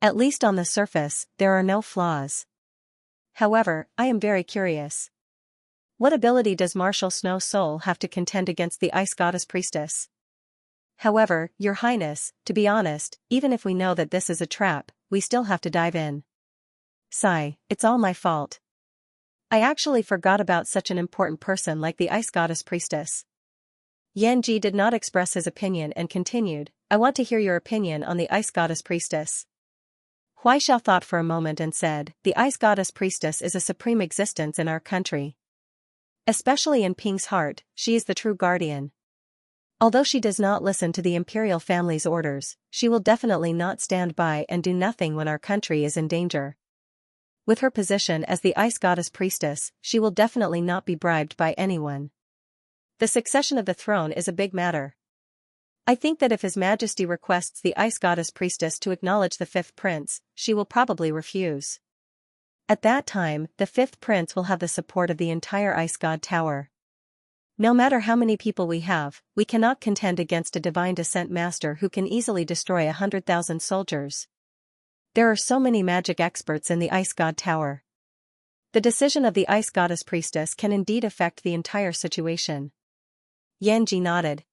A: At least on the surface, there are no flaws. However, I am very curious. What ability does Marshal Snow Soul have to contend against the Ice Goddess Priestess? However, Your Highness, to be honest, even if we know that this is a trap, we still have to dive in. Sigh, it's all my fault. I actually forgot about such an important person like the Ice Goddess Priestess. Yanji did not express his opinion and continued, I want to hear your opinion on the Ice Goddess Priestess. Huaishao thought for a moment and said, The Ice Goddess Priestess is a supreme existence in our country. Especially in Ping's heart, she is the true guardian. Although she does not listen to the imperial family's orders, she will definitely not stand by and do nothing when our country is in danger. With her position as the Ice Goddess Priestess, she will definitely not be bribed by anyone. The succession of the throne is a big matter. I think that if His Majesty requests the Ice Goddess Priestess to acknowledge the fifth prince, she will probably refuse. At that time, the fifth prince will have the support of the entire Ice God Tower. No matter how many people we have, we cannot contend against a divine descent master who can easily destroy 100,000 soldiers. There are so many magic experts in the Ice God Tower. The decision of the Ice Goddess Priestess can indeed affect the entire situation. Yanji nodded.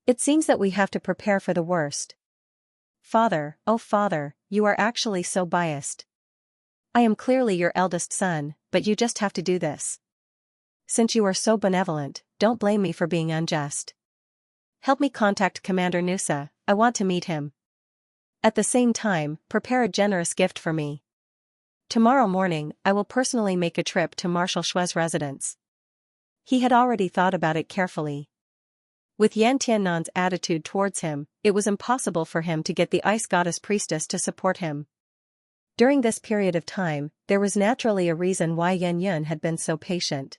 A: It seems that we have to prepare for the worst. Father, oh father, you are actually so biased. I am clearly your eldest son, but you just have to do this. Since you are so benevolent, don't blame me for being unjust. Help me contact Commander Nusa, I want to meet him. At the same time, prepare a generous gift for me. Tomorrow morning, I will personally make a trip to Marshal Shue's residence. He had already thought about it carefully. With Yan Tiannan's attitude towards him, it was impossible for him to get the Ice Goddess Priestess to support him. During this period of time, there was naturally a reason why Yan Yun had been so patient.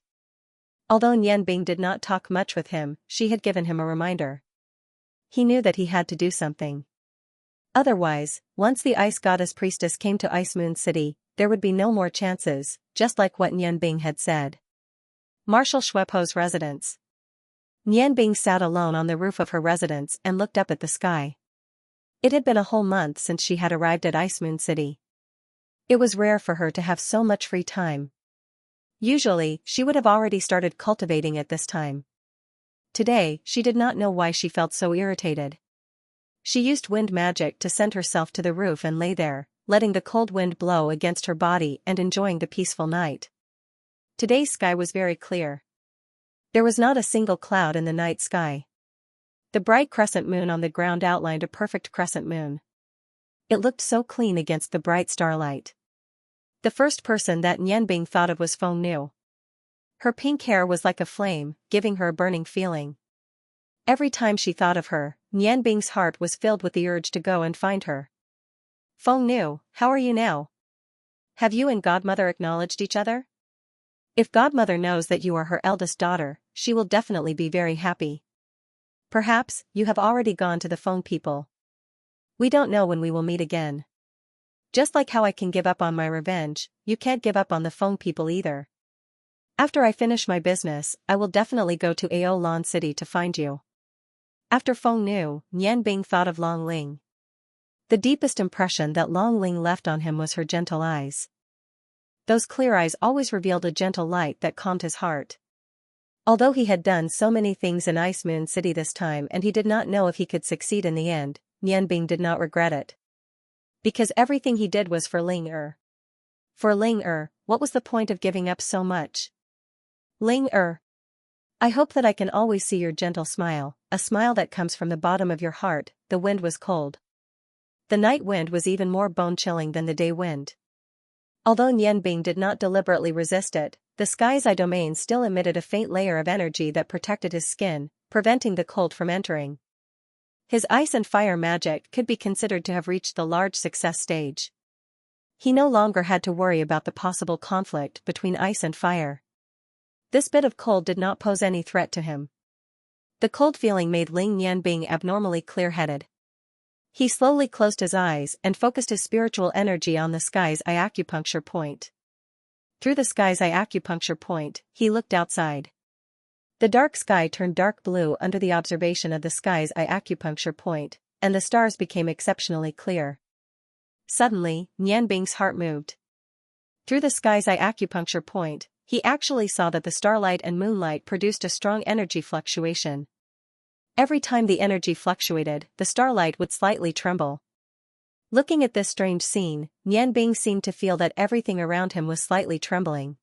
A: Although Nianbing did not talk much with him, she had given him a reminder. He knew that he had to do something. Otherwise, once the Ice Goddess Priestess came to Ice Moon City, there would be no more chances, just like what Nianbing had said. Marshal Shuepo's residence. Nianbing sat alone on the roof of her residence and looked up at the sky. It had been a whole month since she had arrived at Ice Moon City. It was rare for her to have so much free time. Usually, she would have already started cultivating at this time. Today, she did not know why she felt so irritated. She used wind magic to send herself to the roof and lay there, letting the cold wind blow against her body and enjoying the peaceful night. Today's sky was very clear. There was not a single cloud in the night sky. The bright crescent moon on the ground outlined a perfect crescent moon. It looked so clean against the bright starlight. The first person that Nianbing thought of was Feng Nu. Her pink hair was like a flame, giving her a burning feeling. Every time she thought of her, Nianbing's heart was filled with the urge to go and find her. Feng Nu, how are you now? Have you and Godmother acknowledged each other? If Godmother knows that you are her eldest daughter, she will definitely be very happy. Perhaps, you have already gone to the Feng people. We don't know when we will meet again. Just like how I can give up on my revenge, you can't give up on the Feng people either. After I finish my business, I will definitely go to Aolan City to find you. After Feng Nu, Nianbing thought of Long Ling. The deepest impression that Long Ling left on him was her gentle eyes. Those clear eyes always revealed a gentle light that calmed his heart. Although he had done so many things in Ice Moon City this time and he did not know if he could succeed in the end, Nianbing did not regret it. Because everything he did was for Ling Er. For Ling Er, what was the point of giving up so much? Ling Er. I hope that I can always see your gentle smile, a smile that comes from the bottom of your heart. The wind was cold. The night wind was even more bone-chilling than the day wind. Although Nianbing did not deliberately resist it, the sky's eye domain still emitted a faint layer of energy that protected his skin, preventing the cold from entering. His ice and fire magic could be considered to have reached the large success stage. He no longer had to worry about the possible conflict between ice and fire. This bit of cold did not pose any threat to him. The cold feeling made Ling Nianbing abnormally clear-headed. He slowly closed his eyes and focused his spiritual energy on the sky's eye acupuncture point. Through the sky's eye acupuncture point, he looked outside. The dark sky turned dark blue under the observation of the sky's eye acupuncture point, and the stars became exceptionally clear. Suddenly, Nianbing's heart moved. Through the sky's eye acupuncture point, he actually saw that the starlight and moonlight produced a strong energy fluctuation. Every time the energy fluctuated, the starlight would slightly tremble. Looking at this strange scene, Nianbing seemed to feel that everything around him was slightly trembling.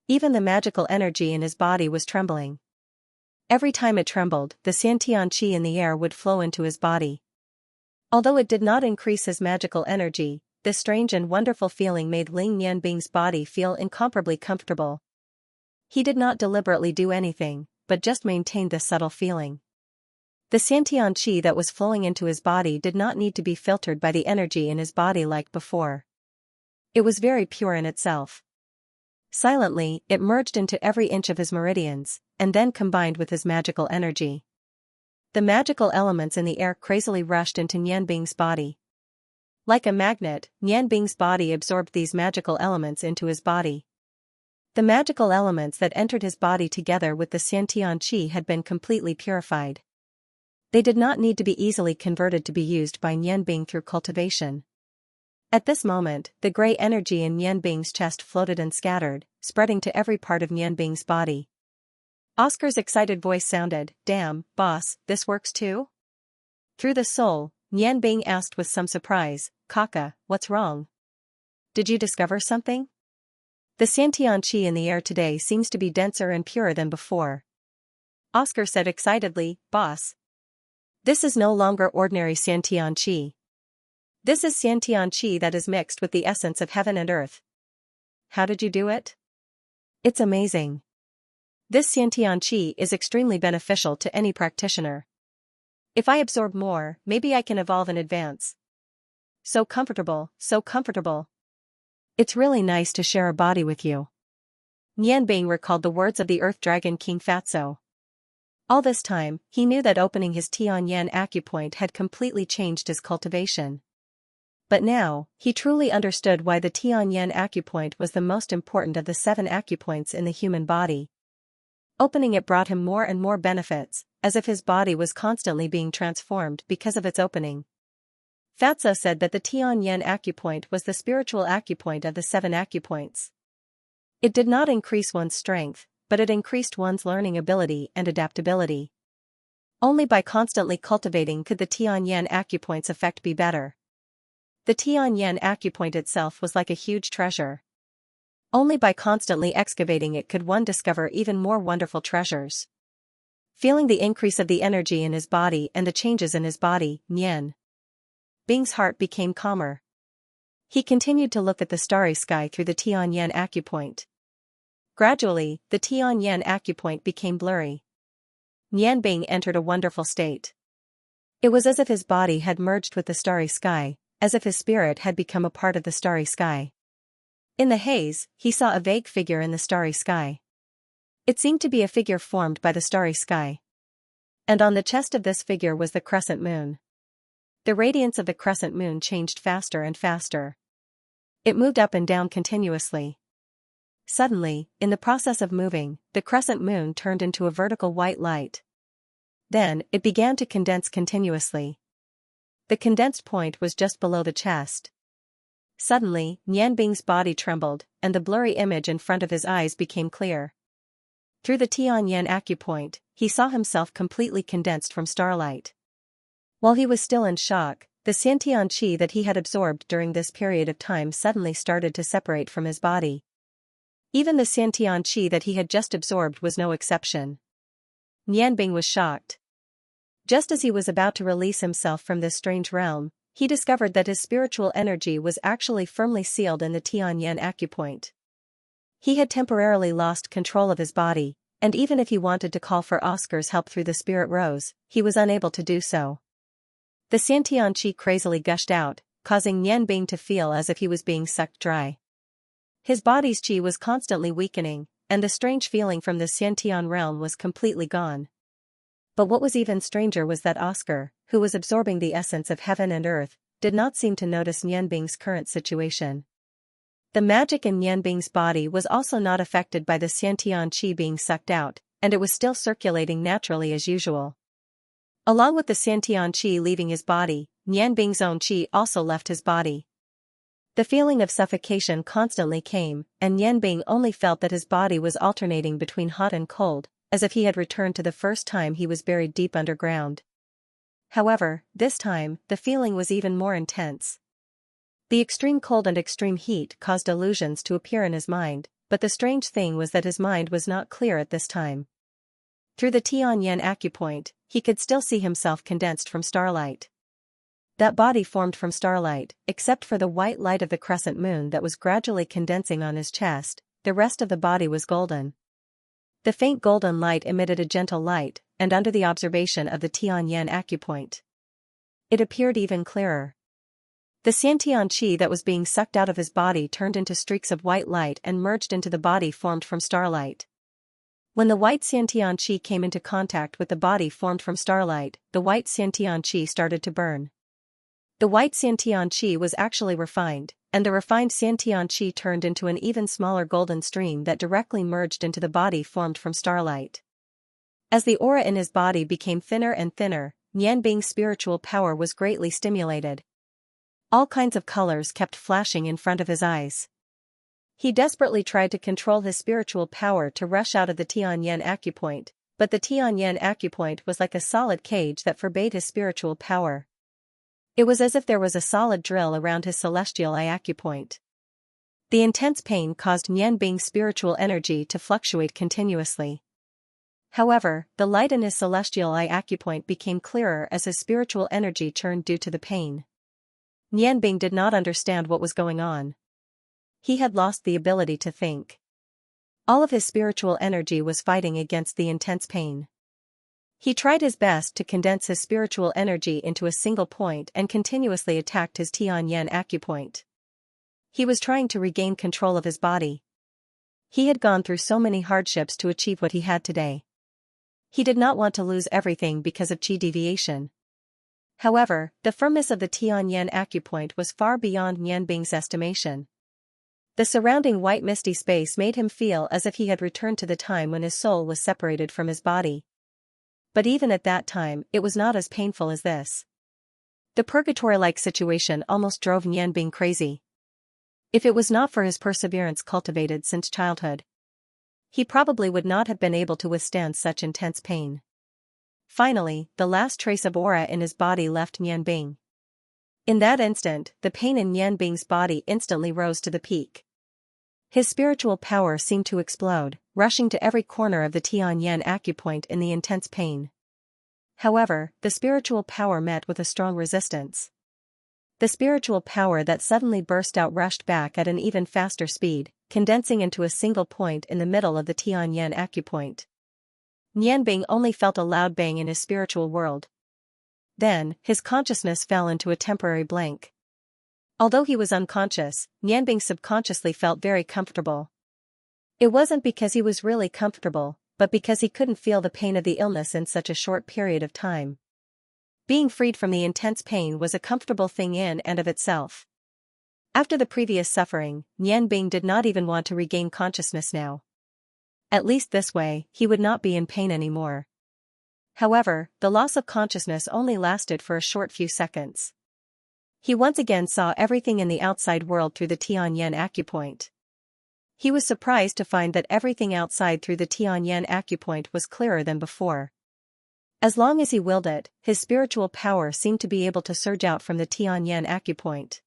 A: Even the magical energy in his body was trembling. Every time it trembled, the Xiantian qi in the air would flow into his body. Although it did not increase his magical energy, this strange and wonderful feeling made Ling Nianbing's body feel incomparably comfortable. He did not deliberately do anything, but just maintained this subtle feeling. The Xiantian qi that was flowing into his body did not need to be filtered by the energy in his body like before. It was very pure in itself. Silently, it merged into every inch of his meridians, and then combined with his magical energy. The magical elements in the air crazily rushed into Nianbing's body. Like a magnet, Nianbing's body absorbed these magical elements into his body. The magical elements that entered his body together with the Xiantian qi had been completely purified. They did not need to be easily converted to be used by Nianbing through cultivation. At this moment, the gray energy in Nianbing's chest floated and scattered, spreading to every part of Nianbing's body. Oscar's excited voice sounded, "Damn, boss, this works too?" Through the soul, Nianbing asked with some surprise, "Kaka, what's wrong? Did you discover something?" "The Xiantian qi in the air today seems to be denser and purer than before," Oscar said excitedly, "Boss. This is no longer ordinary Xiantian qi. This is Xiantian qi that is mixed with the essence of heaven and earth. How did you do it?" "It's amazing. This Xiantian qi is extremely beneficial to any practitioner. If I absorb more, maybe I can evolve and advance. So comfortable, so comfortable. It's really nice to share a body with you." Nianbing recalled the words of the Earth Dragon King Fatso. All this time, he knew that opening his Tianyan acupoint had completely changed his cultivation. But now, he truly understood why the Tianyan acupoint was the most important of the 7 acupoints in the human body. Opening it brought him more and more benefits, as if his body was constantly being transformed because of its opening. Fatso said that the Tianyan acupoint was the spiritual acupoint of the 7 acupoints. It did not increase one's strength, but it increased one's learning ability and adaptability. Only by constantly cultivating could the Tianyan acupoint's effect be better. The Tianyan acupoint itself was like a huge treasure. Only by constantly excavating it could one discover even more wonderful treasures. Feeling the increase of the energy in his body and the changes in his body, Nianbing's heart became calmer. He continued to look at the starry sky through the Tianyan acupoint. Gradually, the Tianyan acupoint became blurry. Nianbing entered a wonderful state. It was as if his body had merged with the starry sky, as if his spirit had become a part of the starry sky. In the haze, he saw a vague figure in the starry sky. It seemed to be a figure formed by the starry sky. And on the chest of this figure was the crescent moon. The radiance of the crescent moon changed faster and faster. It moved up and down continuously. Suddenly, in the process of moving, the crescent moon turned into a vertical white light. Then, it began to condense continuously. The condensed point was just below the chest. Suddenly, Nianbing's body trembled, and the blurry image in front of his eyes became clear. Through the Tianyan acupoint, he saw himself completely condensed from starlight. While he was still in shock, the Xiantian qi that he had absorbed during this period of time suddenly started to separate from his body. Even the Xiantian qi that he had just absorbed was no exception. Nianbing was shocked. Just as he was about to release himself from this strange realm, he discovered that his spiritual energy was actually firmly sealed in the Tianyan acupoint. He had temporarily lost control of his body, and even if he wanted to call for Oscar's help through the spirit rose, he was unable to do so. The Xiantian qi crazily gushed out, causing Nianbing to feel as if he was being sucked dry. His body's qi was constantly weakening, and the strange feeling from the Xiantian realm was completely gone. But what was even stranger was that Oscar, who was absorbing the essence of heaven and earth, did not seem to notice Nianbing's current situation. The magic in Nianbing's body was also not affected by the Xiantian qi being sucked out, and it was still circulating naturally as usual. Along with the Xiantian qi leaving his body, Nianbing's own qi also left his body. The feeling of suffocation constantly came, and Nianbing only felt that his body was alternating between hot and cold, as if he had returned to the first time he was buried deep underground. However, this time, the feeling was even more intense. The extreme cold and extreme heat caused illusions to appear in his mind, but the strange thing was that his mind was not clear at this time. Through the Tianyan acupoint, he could still see himself condensed from starlight. That body formed from starlight, except for the white light of the crescent moon that was gradually condensing on his chest, the rest of the body was golden. The faint golden light emitted a gentle light, and under the observation of the Tianyan acupoint, it appeared even clearer. The Xiantian qi that was being sucked out of his body turned into streaks of white light and merged into the body formed from starlight. When the white Xiantian qi came into contact with the body formed from starlight, the white Xiantian qi started to burn. The white Xiantian qi was actually refined, and the refined Xiantian qi turned into an even smaller golden stream that directly merged into the body formed from starlight. As the aura in his body became thinner and thinner, Nianbing's spiritual power was greatly stimulated. All kinds of colors kept flashing in front of his eyes. He desperately tried to control his spiritual power to rush out of the Tianyan acupoint, but the Tianyan acupoint was like a solid cage that forbade his spiritual power. It was as if there was a solid drill around his celestial eye acupoint. The intense pain caused Nianbing's spiritual energy to fluctuate continuously. However, the light in his celestial eye acupoint became clearer as his spiritual energy churned due to the pain. Nianbing did not understand what was going on. He had lost the ability to think. All of his spiritual energy was fighting against the intense pain. He tried his best to condense his spiritual energy into a single point and continuously attacked his Tianyan acupoint. He was trying to regain control of his body. He had gone through so many hardships to achieve what he had today. He did not want to lose everything because of qi deviation. However, the firmness of the Tianyan acupoint was far beyond Nianbing's estimation. The surrounding white misty space made him feel as if he had returned to the time when his soul was separated from his body. But even at that time, it was not as painful as this. The purgatory-like situation almost drove Nianbing crazy. If it was not for his perseverance cultivated since childhood, he probably would not have been able to withstand such intense pain. Finally, the last trace of aura in his body left Nianbing. In that instant, the pain in Nianbing's body instantly rose to the peak. His spiritual power seemed to explode, rushing to every corner of the Tianyan acupoint in the intense pain. However, the spiritual power met with a strong resistance. The spiritual power that suddenly burst out rushed back at an even faster speed, condensing into a single point in the middle of the Tianyan acupoint. Nianbing only felt a loud bang in his spiritual world. Then, his consciousness fell into a temporary blank. Although he was unconscious, Nianbing subconsciously felt very comfortable. It wasn't because he was really comfortable, but because he couldn't feel the pain of the illness in such a short period of time. Being freed from the intense pain was a comfortable thing in and of itself. After the previous suffering, Nianbing did not even want to regain consciousness now. At least this way, he would not be in pain anymore. However, the loss of consciousness only lasted for a short few seconds. He once again saw everything in the outside world through the Tianyan acupoint. He was surprised to find that everything outside through the Tianyan acupoint was clearer than before. As long as he willed it, his spiritual power seemed to be able to surge out from the Tianyan acupoint.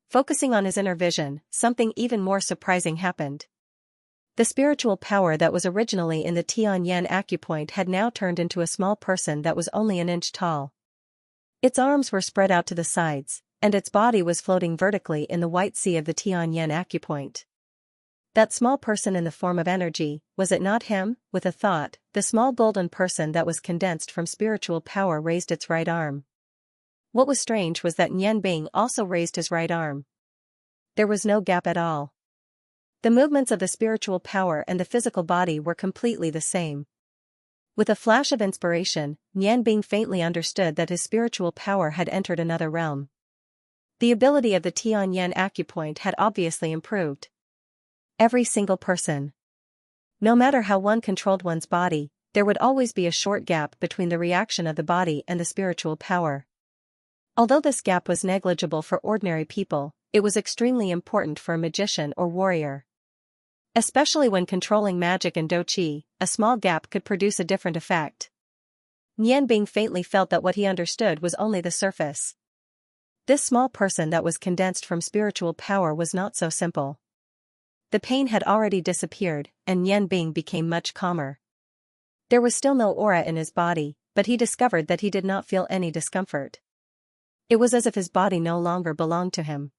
A: Focusing on his inner vision, something even more surprising happened. The spiritual power that was originally in the Tianyan acupoint had now turned into a small person that was only an inch tall. Its arms were spread out to the sides, and its body was floating vertically in the white sea of the Tianyan acupoint. That small person in the form of energy, was it not him? With a thought, the small golden person that was condensed from spiritual power raised its right arm. What was strange was that Nian Bing also raised his right arm. There was no gap at all. The movements of the spiritual power and the physical body were completely the same. With a flash of inspiration, Nian Bing faintly understood that his spiritual power had entered another realm. The ability of the Tianyan acupoint had obviously improved. Every single person. No matter how one controlled one's body, there would always be a short gap between the reaction of the body and the spiritual power. Although this gap was negligible for ordinary people, it was extremely important for a magician or warrior. Especially when controlling magic and douqi, a small gap could produce a different effect. Nian Bing faintly felt that what he understood was only the surface. This small person that was condensed from spiritual power was not so simple. The pain had already disappeared, and Nian Bing became much calmer. There was still no aura in his body, but he discovered that he did not feel any discomfort. It was as if his body no longer belonged to him.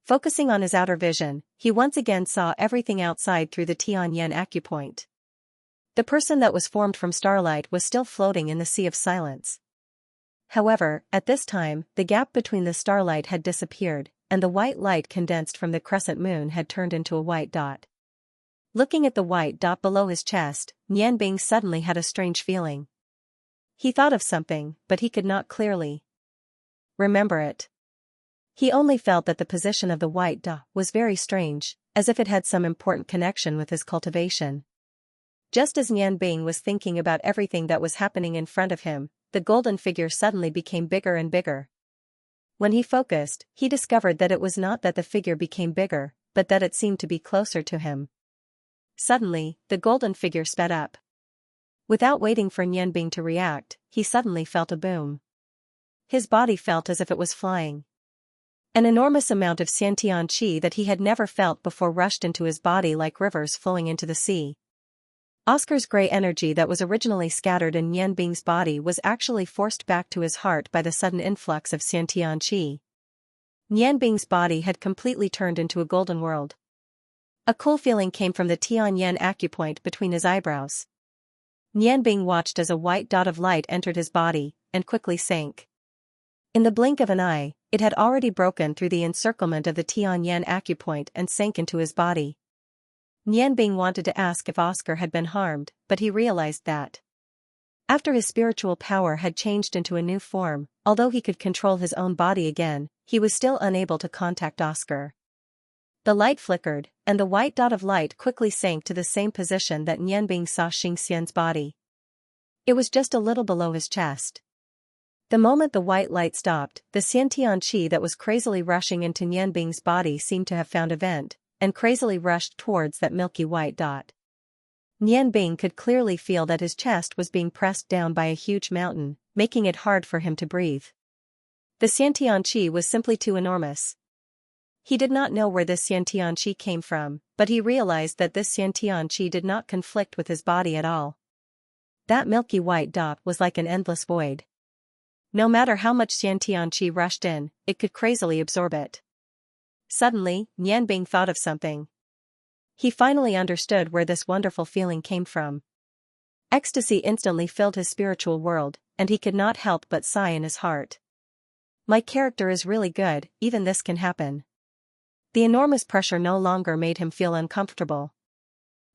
A: Focusing on his outer vision, he once again saw everything outside through the Tianyan acupoint. The person that was formed from starlight was still floating in the sea of silence. However, at this time, the gap between the starlight had disappeared, and the white light condensed from the crescent moon had turned into a white dot. Looking at the white dot below his chest, Nian Bing suddenly had a strange feeling. He thought of something, but he could not clearly remember it. He only felt that the position of the white dot was very strange, as if it had some important connection with his cultivation. Just as Nian Bing was thinking about everything that was happening in front of him, the golden figure suddenly became bigger and bigger. When he focused, he discovered that it was not that the figure became bigger, but that it seemed to be closer to him. Suddenly, the golden figure sped up. Without waiting for Nian Bing to react, he suddenly felt a boom. His body felt as if it was flying. An enormous amount of Xiantian qi that he had never felt before rushed into his body like rivers flowing into the sea. Oscar's gray energy that was originally scattered in Nian Bing's body was actually forced back to his heart by the sudden influx of Xiantian qi. Nian Bing's body had completely turned into a golden world. A cool feeling came from the Tianyan acupoint between his eyebrows. Nian Bing watched as a white dot of light entered his body, and quickly sank. In the blink of an eye, it had already broken through the encirclement of the Tianyan acupoint and sank into his body. Nian Bing wanted to ask if Oscar had been harmed, but he realized that after his spiritual power had changed into a new form, although he could control his own body again, he was still unable to contact Oscar. The light flickered, and the white dot of light quickly sank to the same position that Nian Bing saw Xianxia's body. It was just a little below his chest. The moment the white light stopped, the Xiantian qi that was crazily rushing into Nian Bing's body seemed to have found a vent, and crazily rushed towards that milky white dot. Nian Bing could clearly feel that his chest was being pressed down by a huge mountain, making it hard for him to breathe. The Xiantian qi was simply too enormous. He did not know where this Xiantian qi came from, but he realized that this Xiantian qi did not conflict with his body at all. That milky white dot was like an endless void. No matter how much Xiantian qi rushed in, it could crazily absorb it. Suddenly, Nian Bing thought of something. He finally understood where this wonderful feeling came from. Ecstasy instantly filled his spiritual world, and he could not help but sigh in his heart. My character is really good, even this can happen. The enormous pressure no longer made him feel uncomfortable.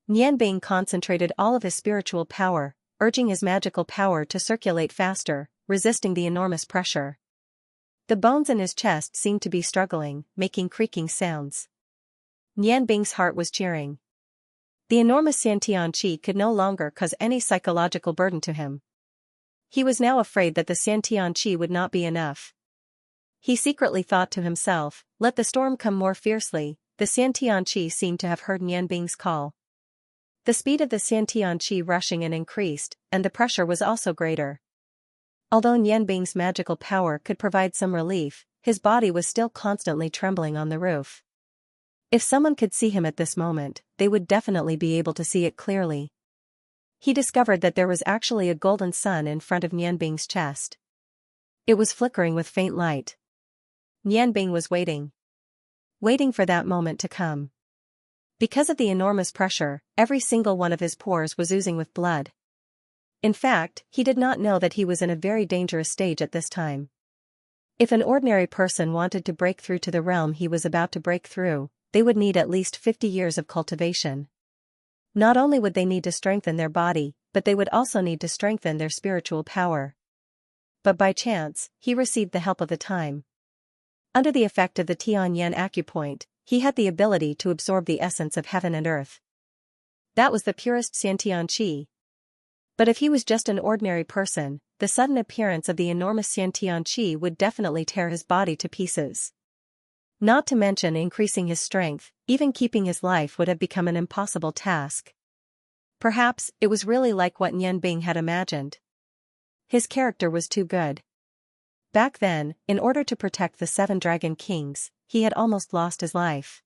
A: Nian Bing concentrated all of his spiritual power, urging his magical power to circulate faster, resisting the enormous pressure. The bones in his chest seemed to be struggling, making creaking sounds. Nian Bing's heart was cheering. The enormous Xiantian qi could no longer cause any psychological burden to him. He was now afraid that the Xianxia would not be enough. He secretly thought to himself, let the storm come more fiercely. The Xianxia seemed to have heard Nianbing's call. The speed of the Xianxia rushing in increased, and the pressure was also greater. Although Nianbing's magical power could provide some relief, his body was still constantly trembling on the roof. If someone could see him at this moment, they would definitely be able to see it clearly. He discovered that there was actually a golden sun in front of Nianbing's chest. It was flickering with faint light. Nianbing was waiting. Waiting for that moment to come. Because of the enormous pressure, every single one of his pores was oozing with blood. In fact, he did not know that he was in a very dangerous stage at this time. If an ordinary person wanted to break through to the realm he was about to break through, they would need at least 50 years of cultivation. Not only would they need to strengthen their body, but they would also need to strengthen their spiritual power. But by chance, he received the help of the time. Under the effect of the Tianyan acupoint, he had the ability to absorb the essence of heaven and earth. That was the purest Xianxia. But if he was just an ordinary person, the sudden appearance of the enormous Xianxia would definitely tear his body to pieces. Not to mention increasing his strength, even keeping his life would have become an impossible task. Perhaps, it was really like what Nianbing had imagined. His character was too good. Back then, in order to protect the 7 Dragon Kings, he had almost lost his life.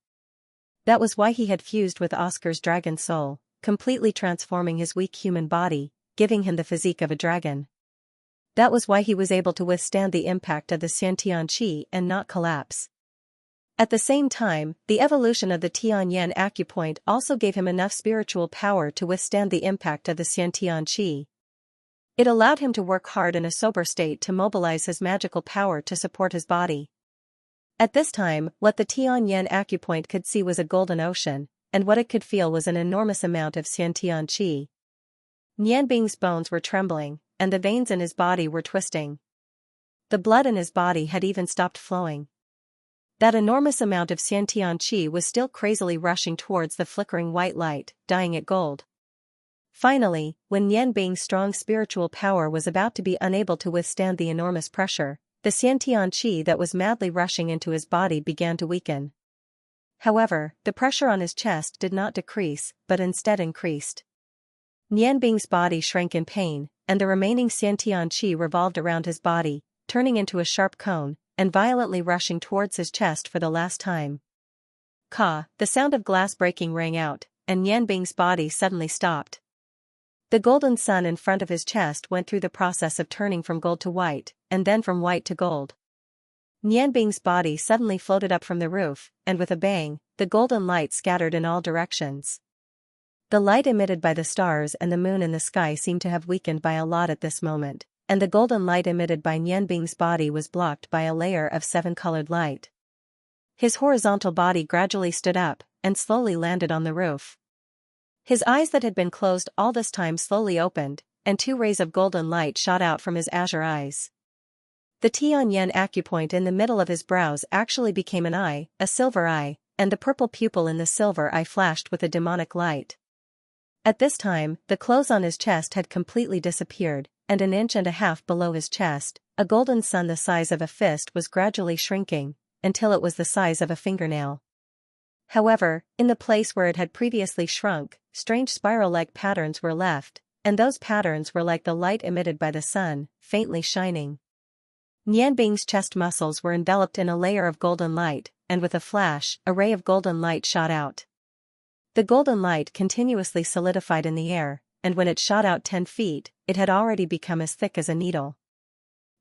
A: That was why he had fused with Oscar's dragon soul, completely transforming his weak human body, giving him the physique of a dragon. That was why he was able to withstand the impact of the Xianxia and not collapse. At the same time, the evolution of the Tianyan acupoint also gave him enough spiritual power to withstand the impact of the Xianxia. It allowed him to work hard in a sober state to mobilize his magical power to support his body. At this time, what the Tianyan acupoint could see was a golden ocean, and what it could feel was an enormous amount of Xianxia. Nianbing's bones were trembling, and the veins in his body were twisting. The blood in his body had even stopped flowing. That enormous amount of Xianxia was still crazily rushing towards the flickering white light, dyeing it gold. Finally, when Nianbing's strong spiritual power was about to be unable to withstand the enormous pressure, the Xianxia that was madly rushing into his body began to weaken. However, the pressure on his chest did not decrease, but instead increased. Nianbing's body shrank in pain, and the remaining Xianxia revolved around his body, turning into a sharp cone, and violently rushing towards his chest for the last time. Ka, the sound of glass breaking rang out, and Nianbing's body suddenly stopped. The golden sun in front of his chest went through the process of turning from gold to white, and then from white to gold. Nianbing's body suddenly floated up from the roof, and with a bang, the golden light scattered in all directions. The light emitted by the stars and the moon in the sky seemed to have weakened by a lot at this moment, and the golden light emitted by Nianbing's body was blocked by a layer of 7-colored light. His horizontal body gradually stood up, and slowly landed on the roof. His eyes that had been closed all this time slowly opened, and 2 rays of golden light shot out from his azure eyes. The Tianyan acupoint in the middle of his brows actually became an eye, a silver eye, and the purple pupil in the silver eye flashed with a demonic light. At this time, the clothes on his chest had completely disappeared, and 1.5 inches below his chest, a golden sun the size of a fist was gradually shrinking, until it was the size of a fingernail. However, in the place where it had previously shrunk, strange spiral-like patterns were left, and those patterns were like the light emitted by the sun, faintly shining. Nianbing's chest muscles were enveloped in a layer of golden light, and with a flash, a ray of golden light shot out. The golden light continuously solidified in the air, and when it shot out 10 feet, it had already become as thick as a needle.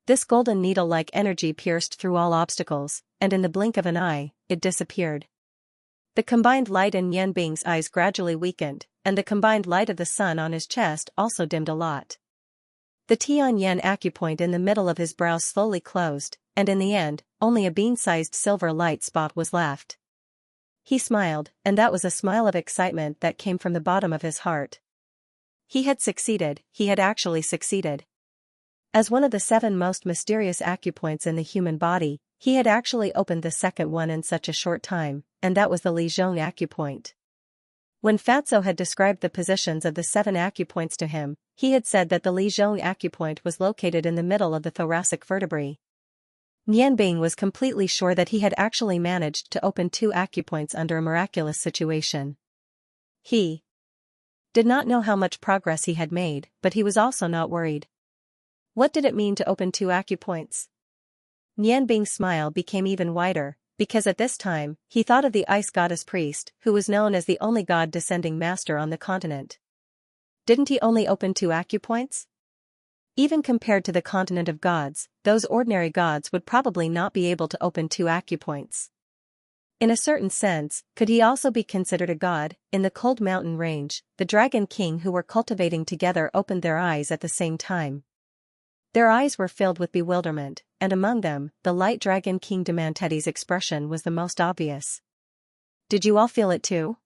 A: This golden needle-like energy pierced through all obstacles, and in the blink of an eye, it disappeared. The combined light in Nianbing's eyes gradually weakened, and the combined light of the sun on his chest also dimmed a lot. The Tianyan acupoint in the middle of his brows slowly closed, and in the end, only a bean-sized silver light spot was left. He smiled, and that was a smile of excitement that came from the bottom of his heart. He had succeeded, he had actually succeeded. As one of the 7 most mysterious acupoints in the human body, he had actually opened the second one in such a short time, and that was the Li Zhong acupoint. When Fatso had described the positions of the 7 acupoints to him, he had said that the Li Zhong acupoint was located in the middle of the thoracic vertebrae. Nianbing was completely sure that he had actually managed to open 2 acupoints under a miraculous situation. He did not know how much progress he had made, but he was also not worried. What did it mean to open 2 acupoints? Nianbing's smile became even wider, because at this time, he thought of the ice goddess priest, who was known as the only god-descending master on the continent. Didn't he only open 2 acupoints? Even compared to the continent of gods, those ordinary gods would probably not be able to open 2 acupoints. In a certain sense, could he also be considered a god? In the cold mountain range, the Dragon King who were cultivating together opened their eyes at the same time. Their eyes were filled with bewilderment, and among them, the light Dragon King Demanteti's expression was the most obvious. Did you all feel it too?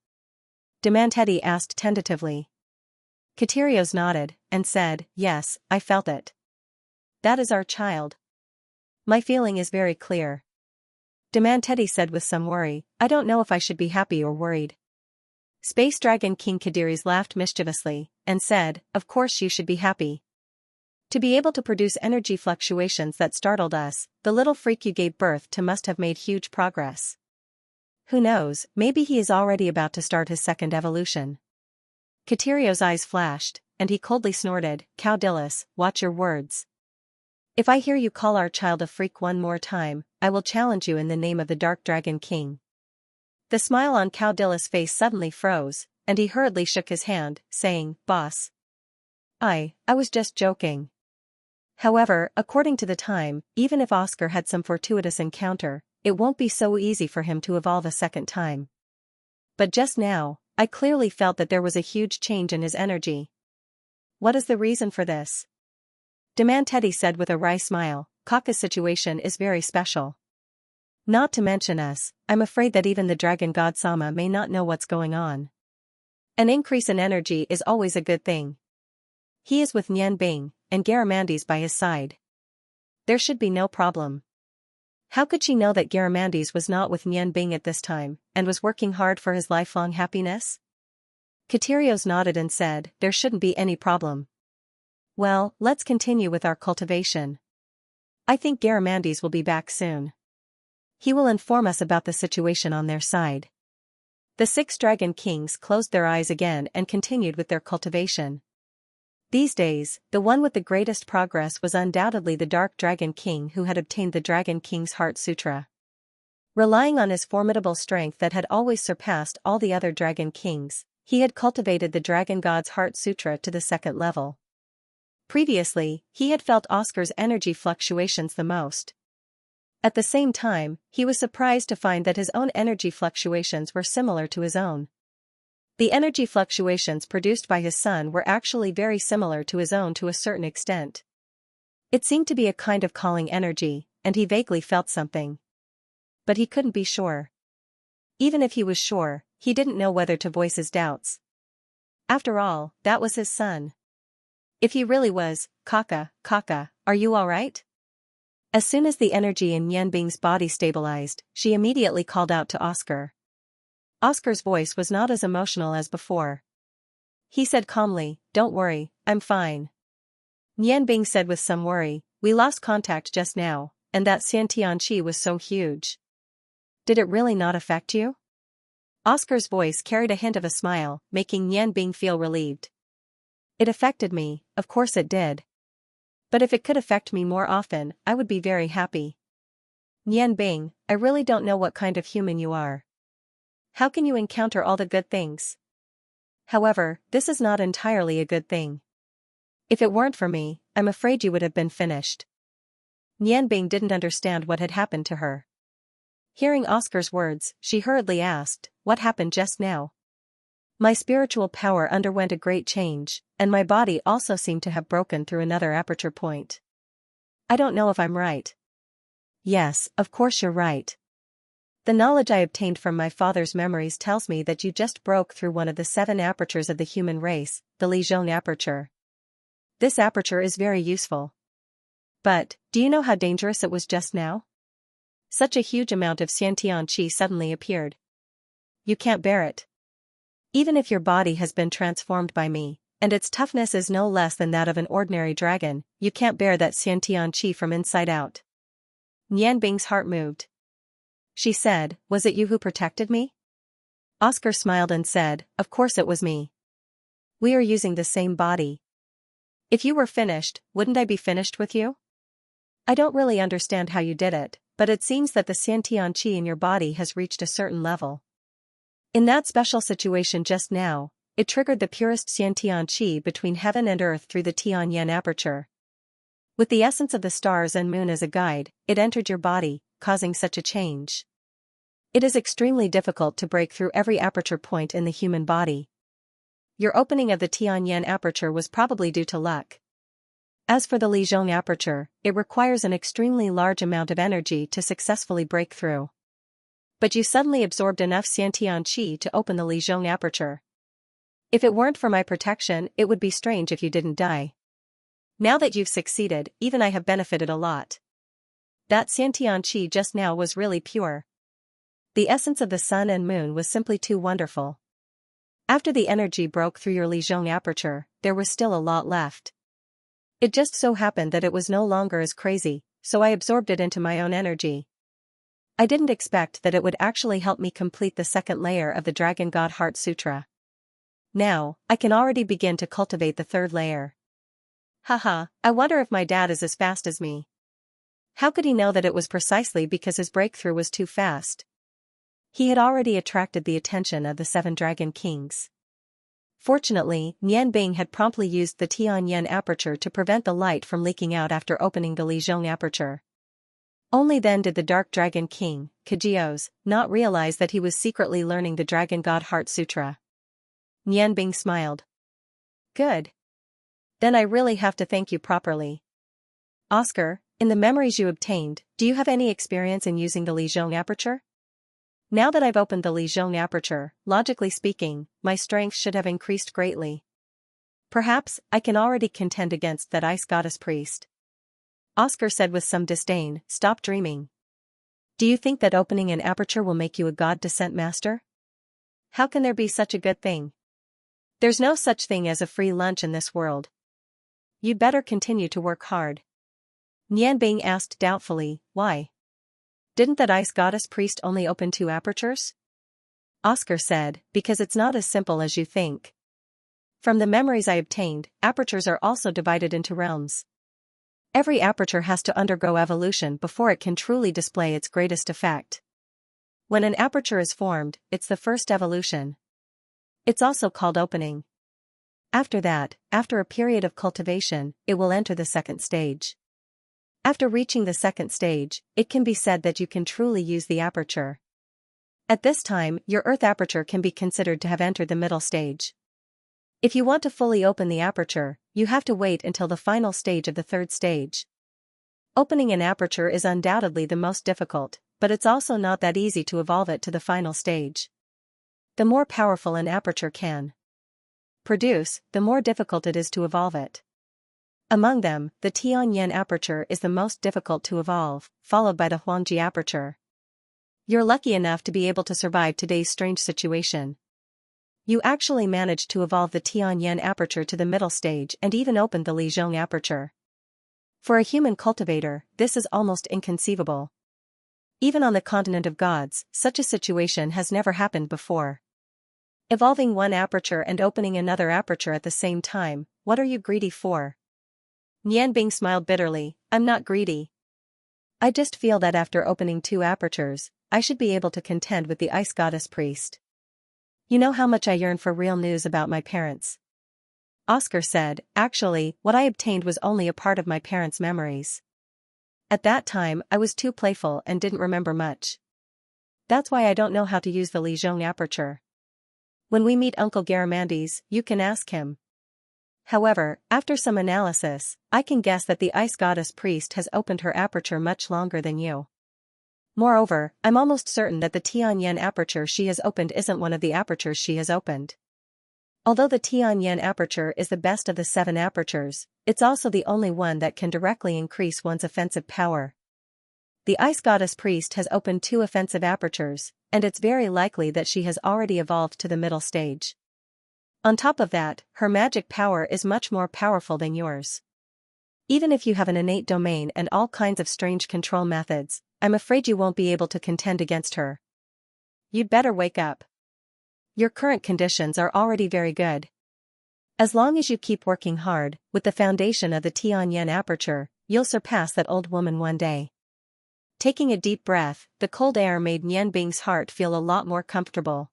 A: Demanteti asked tentatively. Katerios nodded, and said, yes, I felt it. That is our child. My feeling is very clear. Demanteti said with some worry, I don't know if I should be happy or worried. Space Dragon King Kadires laughed mischievously, and said, of course you should be happy. To be able to produce energy fluctuations that startled us, the little freak you gave birth to must have made huge progress. Who knows, maybe he is already about to start his second evolution. Katerios' eyes flashed, and he coldly snorted, Caudillus, watch your words. If I hear you call our child a freak one more time, I will challenge you in the name of the Dark Dragon King. The smile on Caudillus' face suddenly froze, and he hurriedly shook his hand, saying, Boss. I was just joking. However, according to the time, even if Oscar had some fortuitous encounter, it won't be so easy for him to evolve a second time. But just now, I clearly felt that there was a huge change in his energy. What is the reason for this? Demanteti said with a wry smile, Kaka's situation is very special. Not to mention us, I'm afraid that even the dragon god Sama may not know what's going on. An increase in energy is always a good thing. He is with Nianbing, and Garamandes by his side. There should be no problem. How could she know that Garamandes was not with Nianbing at this time, and was working hard for his lifelong happiness? Katerios nodded and said, there shouldn't be any problem. Well, let's continue with our cultivation. I think Garamandes will be back soon. He will inform us about the situation on their side. The 6 Dragon Kings closed their eyes again and continued with their cultivation. These days, the one with the greatest progress was undoubtedly the Dark Dragon King who had obtained the Dragon King's Heart Sutra. Relying on his formidable strength that had always surpassed all the other Dragon Kings, he had cultivated the Dragon God's Heart Sutra to the 2nd level. Previously, he had felt Oscar's energy fluctuations the most. At the same time, he was surprised to find that his own energy fluctuations were similar to his own. The energy fluctuations produced by his son were actually very similar to his own to a certain extent. It seemed to be a kind of calling energy, and he vaguely felt something. But he couldn't be sure. Even if he was sure, he didn't know whether to voice his doubts. After all, that was his son. If he really was, Kaka, are you all right? As soon as the energy in Nianbing's body stabilized, she immediately called out to Oscar. Oscar's voice was not as emotional as before. He said calmly, don't worry, I'm fine. Nianbing said with some worry, we lost contact just now, and that Xianxia was so huge. Did it really not affect you? Oscar's voice carried a hint of a smile, making Nianbing feel relieved. It affected me, of course it did. But if it could affect me more often, I would be very happy. Nianbing, I really don't know what kind of human you are. How can you encounter all the good things? However, this is not entirely a good thing. If it weren't for me, I'm afraid you would have been finished. Nianbing didn't understand what had happened to her. Hearing Oscar's words, she hurriedly asked, what happened just now? My spiritual power underwent a great change, and my body also seemed to have broken through another aperture point. I don't know if I'm right. Yes, of course you're right. The knowledge I obtained from my father's memories tells me that you just broke through one of the 7 apertures of the human race, the Li Zhong aperture. This aperture is very useful. But, do you know how dangerous it was just now? Such a huge amount of Xianxia suddenly appeared. You can't bear it. Even if your body has been transformed by me, and its toughness is no less than that of an ordinary dragon. You can't bear that Xianxia from inside out. Nian Bing's heart moved. She said, "Was it you who protected me?" Oscar smiled and said, "Of course it was me. We are using the same body. If you were finished, wouldn't I be finished with you? I don't really understand how you did it, but it seems that the Xianxia in your body has reached a certain level. In that special situation just now, it triggered the purest Xianxia between heaven and earth through the Tianyan aperture. With the essence of the stars and moon as a guide, it entered your body, causing such a change. It is extremely difficult to break through every aperture point in the human body. Your opening of the Tianyan aperture was probably due to luck. As for the Lijiang aperture, it requires an extremely large amount of energy to successfully break through. But you suddenly absorbed enough Xianxia to open the Lijiang aperture. If it weren't for my protection, it would be strange if you didn't die. Now that you've succeeded, even I have benefited a lot. That Xianxia just now was really pure. The essence of the sun and moon was simply too wonderful. After the energy broke through your Lijiang aperture, there was still a lot left. It just so happened that it was no longer as crazy, so I absorbed it into my own energy. I didn't expect that it would actually help me complete the second layer of the Dragon God Heart Sutra. Now, I can already begin to cultivate the third layer. Haha, I wonder if my dad is as fast as me. How could he know that it was precisely because his breakthrough was too fast? He had already attracted the attention of the 7 Dragon Kings. Fortunately, Nian Bing had promptly used the Tianyan aperture to prevent the light from leaking out after opening the Lijiang aperture. Only then did the Dark Dragon King, Kajios, not realize that he was secretly learning the Dragon God Heart Sutra. Nian Bing smiled. Good. Then I really have to thank you properly. Oscar, in the memories you obtained, do you have any experience in using the Lijiang aperture? Now that I've opened the Lijiang aperture, logically speaking, my strength should have increased greatly. Perhaps, I can already contend against that ice goddess priest. Oscar said with some disdain, "Stop dreaming. Do you think that opening an aperture will make you a god descent master? How can there be such a good thing? There's no such thing as a free lunch in this world. You'd better continue to work hard." Nian Bing asked doubtfully, "Why? Didn't that ice goddess priest only open 2 apertures?" Oscar said, "Because it's not as simple as you think. From the memories I obtained, apertures are also divided into realms. Every aperture has to undergo evolution before it can truly display its greatest effect. When an aperture is formed, it's the first evolution. It's also called opening. After that, after a period of cultivation, it will enter the second stage. After reaching the second stage, it can be said that you can truly use the aperture. At this time, your Earth aperture can be considered to have entered the middle stage. If you want to fully open the aperture, you have to wait until the final stage of the third stage. Opening an aperture is undoubtedly the most difficult, but it's also not that easy to evolve it to the final stage. The more powerful an aperture can produce, the more difficult it is to evolve it. Among them, the Tianyan aperture is the most difficult to evolve, followed by the Huangji aperture. You're lucky enough to be able to survive today's strange situation. You actually managed to evolve the Tianyan aperture to the middle stage and even opened the Lijiang aperture. For a human cultivator, this is almost inconceivable. Even on the continent of gods, such a situation has never happened before. Evolving one aperture and opening another aperture at the same time, what are you greedy for? Nian Bing smiled bitterly, "I'm not greedy. I just feel that after opening 2 apertures, I should be able to contend with the ice goddess priest. You know how much I yearn for real news about my parents." Oscar said, "Actually, what I obtained was only a part of my parents' memories. At that time, I was too playful and didn't remember much. That's why I don't know how to use the Lijiang aperture. When we meet Uncle Garamandes, you can ask him. However, after some analysis, I can guess that the ice goddess priest has opened her aperture much longer than you. Moreover, I'm almost certain that the Tianyan aperture she has opened isn't one of the apertures she has opened. Although the Tianyan aperture is the best of the 7 apertures, it's also the only one that can directly increase one's offensive power. The ice goddess priest has opened 2 offensive apertures, and it's very likely that she has already evolved to the middle stage. On top of that, her magic power is much more powerful than yours. Even if you have an innate domain and all kinds of strange control methods, I'm afraid you won't be able to contend against her. You'd better wake up. Your current conditions are already very good. As long as you keep working hard, with the foundation of the Tianyan aperture, you'll surpass that old woman one day. Taking a deep breath, the cold air made Nian Bing's heart feel a lot more comfortable.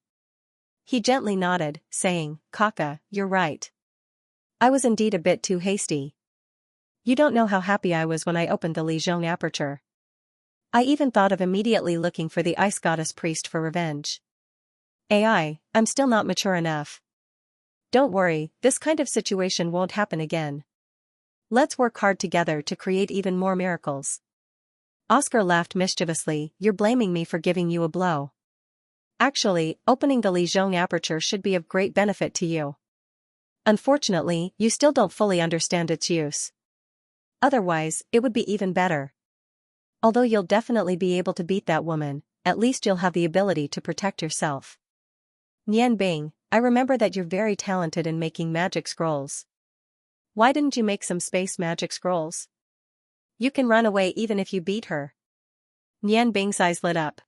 A: He gently nodded, saying, "Kaka, you're right. I was indeed a bit too hasty. You don't know how happy I was when I opened the Lijiang aperture. I even thought of immediately looking for the ice goddess priest for revenge. I'm still not mature enough. Don't worry, this kind of situation won't happen again. Let's work hard together to create even more miracles." Oscar laughed mischievously. "You're blaming me for giving you a blow. Actually, opening the Lijiang aperture should be of great benefit to you. Unfortunately, you still don't fully understand its use. Otherwise, it would be even better. Although you'll definitely be able to beat that woman, at least you'll have the ability to protect yourself. Nian Bing, I remember that you're very talented in making magic scrolls. Why didn't you make some space magic scrolls? You can run away even if you beat her." Nian Bing's eyes lit up.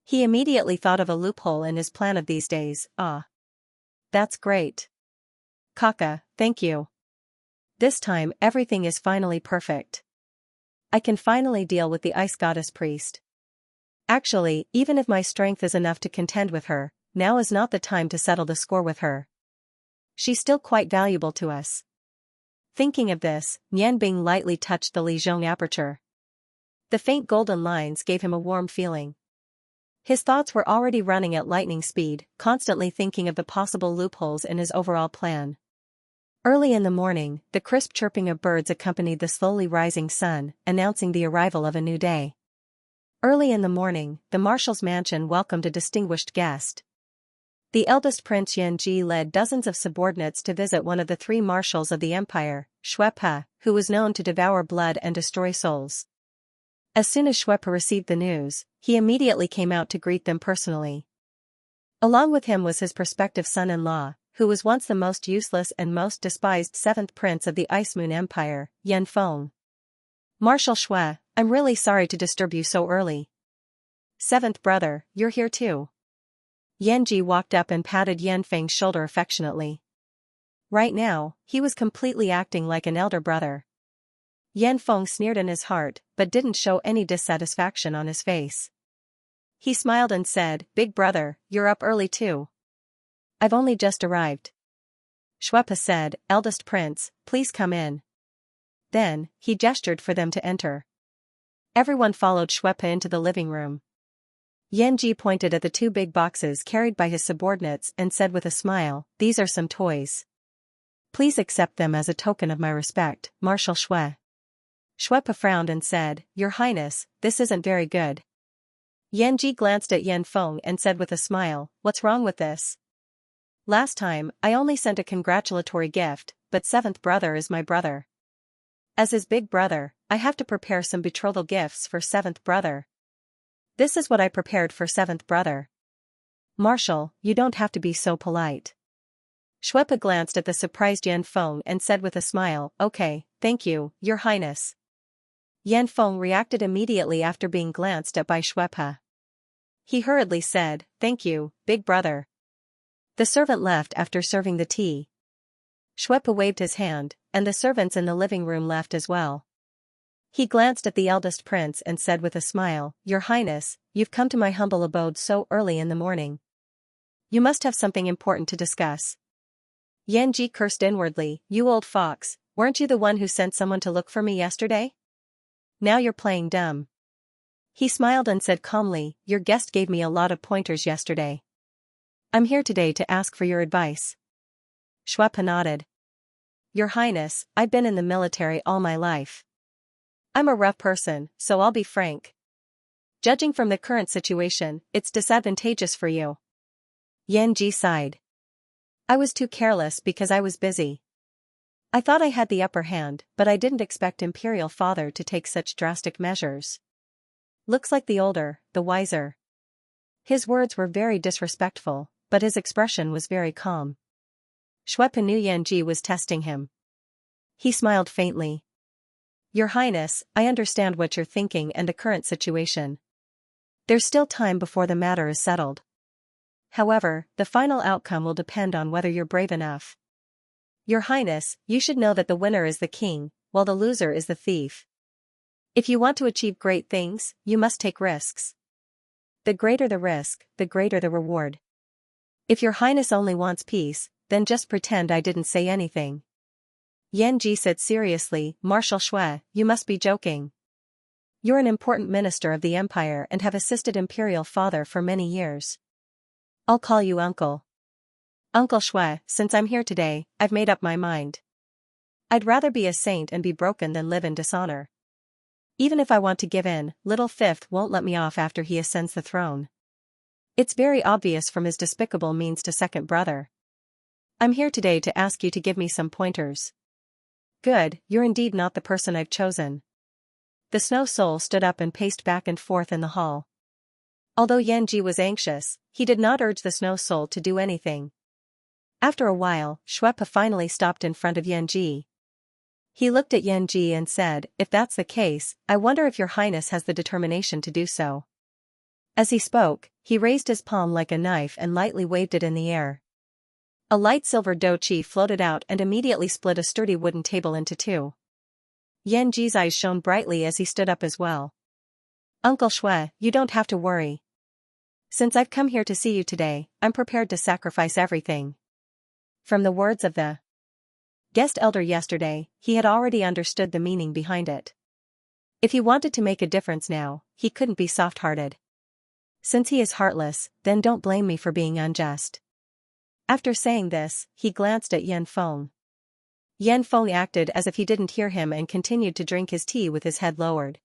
A: He immediately thought of a loophole in his plan of these days. That's great. Kaka, thank you. This time everything is finally perfect. I can finally deal with the ice goddess priest. Actually, even if my strength is enough to contend with her, now is not the time to settle the score with her. She's still quite valuable to us. Thinking of this, Nian Bing lightly touched the Lijiang aperture. The faint golden lines gave him a warm feeling. His thoughts were already running at lightning speed, constantly thinking of the possible loopholes in his overall plan. Early in the morning, the crisp chirping of birds accompanied the slowly rising sun, announcing the arrival of a new day. Early in the morning, the marshal's mansion welcomed a distinguished guest. The eldest Prince Yanji led dozens of subordinates to visit one of the three marshals of the empire, Shuepe, who was known to devour blood and destroy souls. As soon as Shuepe received the news, he immediately came out to greet them personally. Along with him was his prospective son-in-law, who was once the most useless and most despised seventh prince of the Ice Moon Empire, Yan Feng. "Marshal Shui, I'm really sorry to disturb you so early. Seventh brother, you're here too." Yanji walked up and patted Yan Feng's shoulder affectionately. Right now, he was completely acting like an elder brother. Yan Feng sneered in his heart, but didn't show any dissatisfaction on his face. He smiled and said, "Big brother, you're up early too." "I've only just arrived." Shuepe said, "Eldest prince, please come in." Then, he gestured for them to enter. Everyone followed Shuepe into the living room. Yanji pointed at the two big boxes carried by his subordinates and said with a smile, "These are some toys. Please accept them as a token of my respect, Marshal Shui." Shuepe frowned and said, "Your Highness, this isn't very good." Yanji glanced at Yan Feng and said with a smile, "What's wrong with this? Last time, I only sent a congratulatory gift, but seventh brother is my brother. As his big brother, I have to prepare some betrothal gifts for seventh brother. This is what I prepared for seventh brother." "Marshal, you don't have to be so polite." Shuepe glanced at the surprised Yan Feng and said with a smile, "Okay, thank you, Your Highness." Yan Feng reacted immediately after being glanced at by Shuepe. He hurriedly said, "Thank you, big brother." The servant left after serving the tea. Shuepe waved his hand, and the servants in the living room left as well. He glanced at the eldest prince and said with a smile, "Your Highness, you've come to my humble abode so early in the morning. You must have something important to discuss." Yanji cursed inwardly, "You old fox, weren't you the one who sent someone to look for me yesterday? Now you're playing dumb." He smiled and said calmly, "Your guest gave me a lot of pointers yesterday. I'm here today to ask for your advice." Shuepe nodded. "Your Highness, I've been in the military all my life. I'm a rough person, so I'll be frank. Judging from the current situation, it's disadvantageous for you." Yanji sighed. "I was too careless because I was busy. I thought I had the upper hand, but I didn't expect Imperial Father to take such drastic measures. Looks like the older, the wiser." His words were very disrespectful, but his expression was very calm. Shuepa knew Yanji was testing him. He smiled faintly. Your Highness, I understand what you're thinking and the current situation. There's still time before the matter is settled. However, the final outcome will depend on whether you're brave enough. Your Highness, you should know that the winner is the king, while the loser is the thief. If you want to achieve great things, you must take risks. The greater the risk, the greater the reward. If your Highness only wants peace, then just pretend I didn't say anything. Yanji said seriously, Marshal Shui, you must be joking. You're an important minister of the empire and have assisted Imperial Father for many years. I'll call you Uncle. Uncle Shui, since I'm here today, I've made up my mind. I'd rather be a saint and be broken than live in dishonor. Even if I want to give in, Little Fifth won't let me off after he ascends the throne. It's very obvious from his despicable means to second brother. I'm here today to ask you to give me some pointers. Good, you're indeed not the person I've chosen. The Snow Soul stood up and paced back and forth in the hall. Although Yanji was anxious, he did not urge the Snow Soul to do anything. After a while, Shuepa finally stopped in front of Yanji. He looked at Yanji and said, if that's the case, I wonder if your Highness has the determination to do so. As he spoke, he raised his palm like a knife and lightly waved it in the air. A light silver douqi floated out and immediately split a sturdy wooden table into two. Yanji's eyes shone brightly as he stood up as well. Uncle Shui, you don't have to worry. Since I've come here to see you today, I'm prepared to sacrifice everything. From the words of the guest elder yesterday, he had already understood the meaning behind it. If he wanted to make a difference now, he couldn't be soft-hearted. Since he is heartless, then don't blame me for being unjust. After saying this, he glanced at Yan Feng. Yan Feng acted as if he didn't hear him and continued to drink his tea with his head lowered.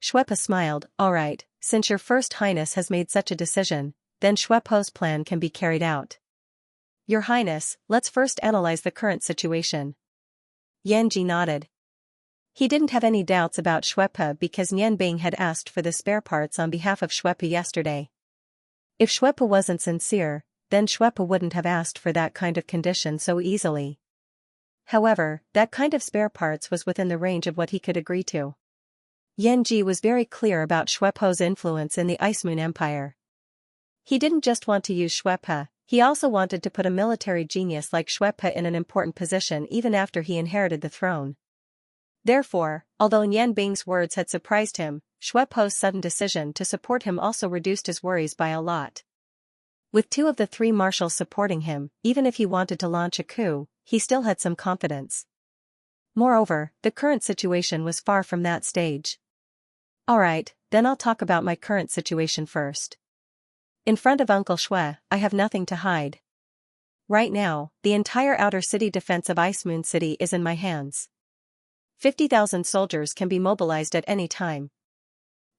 A: Shuepa smiled, all right, since your First Highness has made such a decision, then Shuepo's plan can be carried out. Your Highness, let's first analyze the current situation. Yanji nodded. He didn't have any doubts about Shuepa because Nianbing had asked for the spare parts on behalf of Shuepa yesterday. If Shuepa wasn't sincere, then Shuepa wouldn't have asked for that kind of condition so easily. However, that kind of spare parts was within the range of what he could agree to. Yanji was very clear about Shuepo's influence in the Ice Moon Empire. He didn't just want to use Shuepa, he also wanted to put a military genius like Shuepa in an important position even after he inherited the throne. Therefore, although Nianbing's words had surprised him, Shuepo's sudden decision to support him also reduced his worries by a lot. With 2 of the 3 marshals supporting him, even if he wanted to launch a coup, he still had some confidence. Moreover, the current situation was far from that stage. Alright, then I'll talk about my current situation first. In front of Uncle Shui, I have nothing to hide. Right now, the entire outer city defense of Ice Moon City is in my hands. 50,000 soldiers can be mobilized at any time.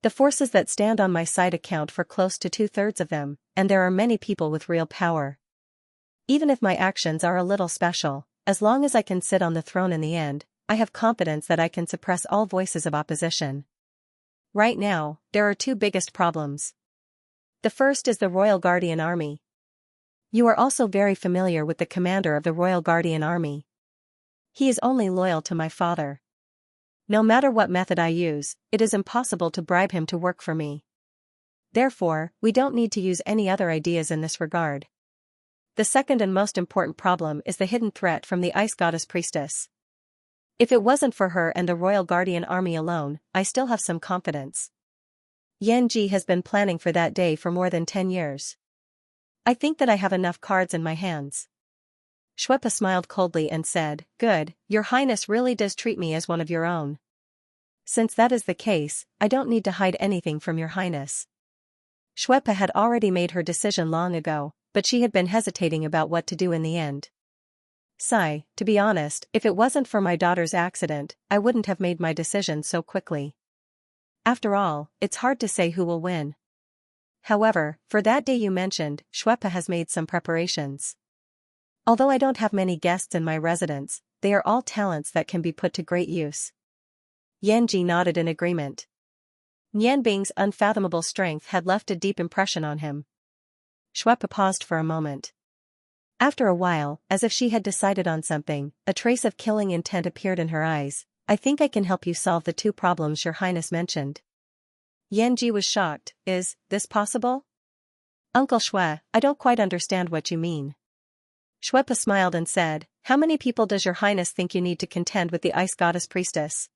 A: The forces that stand on my side account for close to 2/3 of them, and there are many people with real power. Even if my actions are a little special, as long as I can sit on the throne in the end, I have confidence that I can suppress all voices of opposition. Right now, there are 2 biggest problems. The first is the Royal Guardian Army. You are also very familiar with the commander of the Royal Guardian Army. He is only loyal to my father. No matter what method I use, it is impossible to bribe him to work for me. Therefore, we don't need to use any other ideas in this regard. The second and most important problem is the hidden threat from the Ice Goddess Priestess. If it wasn't for her and the Royal Guardian Army alone, I still have some confidence. Yanji has been planning for that day for more than 10 years. I think that I have enough cards in my hands. Shuepa smiled coldly and said, good, your Highness really does treat me as one of your own. Since that is the case, I don't need to hide anything from your Highness. Shuepa had already made her decision long ago, but she had been hesitating about what to do in the end. Sigh, to be honest, if it wasn't for my daughter's accident, I wouldn't have made my decision so quickly. After all, it's hard to say who will win. However, for that day you mentioned, Shuepa has made some preparations. Although I don't have many guests in my residence, they are all talents that can be put to great use. Yanji nodded in agreement. Nianbing's unfathomable strength had left a deep impression on him. Shuepa paused for a moment. After a while, as if she had decided on something, a trace of killing intent appeared in her eyes. I think I can help you solve the two problems your highness mentioned. Yanji was shocked. Is this possible? Uncle Shui, I don't quite understand what you mean. Shuepa smiled and said, how many people does your highness think you need to contend with the ice goddess priestess?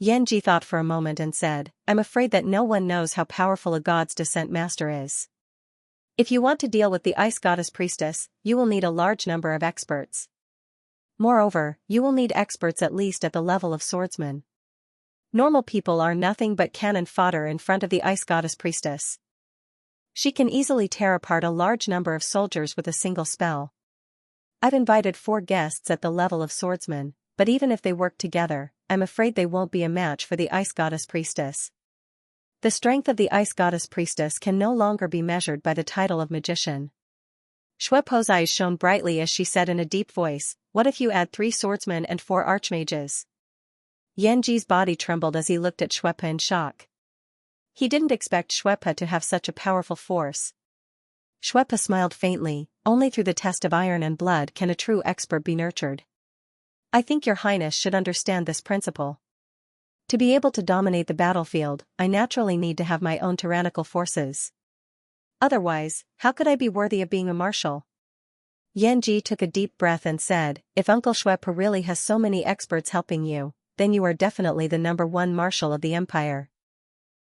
A: Yanji thought for a moment and said, I'm afraid that no one knows how powerful a god's descent master is. If you want to deal with the ice goddess priestess, you will need a large number of experts. Moreover, you will need experts at least at the level of swordsman. Normal people are nothing but cannon fodder in front of the ice goddess priestess. She can easily tear apart a large number of soldiers with a single spell. I've invited 4 guests at the level of swordsman, but even if they work together, I'm afraid they won't be a match for the ice goddess priestess. The strength of the ice goddess priestess can no longer be measured by the title of magician. Shuepo's eyes shone brightly as she said in a deep voice, what if you add 3 swordsmen and 4 archmages? Yanji's body trembled as he looked at Shuepa in shock. He didn't expect Shuepa to have such a powerful force. Shuepa smiled faintly, only through the test of iron and blood can a true expert be nurtured. I think your highness should understand this principle. To be able to dominate the battlefield, I naturally need to have my own tyrannical forces. Otherwise, how could I be worthy of being a marshal? Yanji took a deep breath and said, if Uncle Shuepa really has so many experts helping you, then you are definitely the #1 marshal of the empire.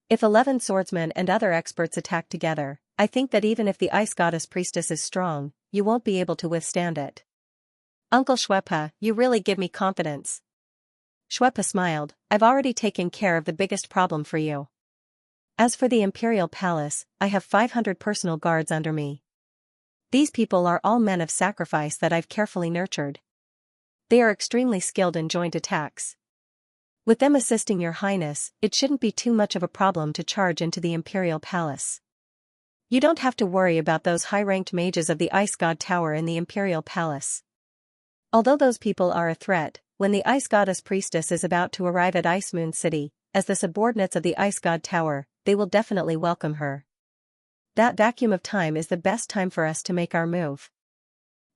A: If 11 swordsmen and other experts attack together, I think that even if the ice goddess priestess is strong, you won't be able to withstand it. Uncle Shuepa, you really give me confidence. Shuepa smiled, I've already taken care of the biggest problem for you. As for the imperial palace, I have 500 personal guards under me. These people are all men of sacrifice that I've carefully nurtured. They are extremely skilled in joint attacks. With them assisting your highness, it shouldn't be too much of a problem to charge into the imperial palace. You don't have to worry about those high-ranked mages of the ice god tower in the imperial palace. Although those people are a threat, when the ice goddess priestess is about to arrive at Ice Moon City, as the subordinates of the ice god tower, they will definitely welcome her. That vacuum of time is the best time for us to make our move.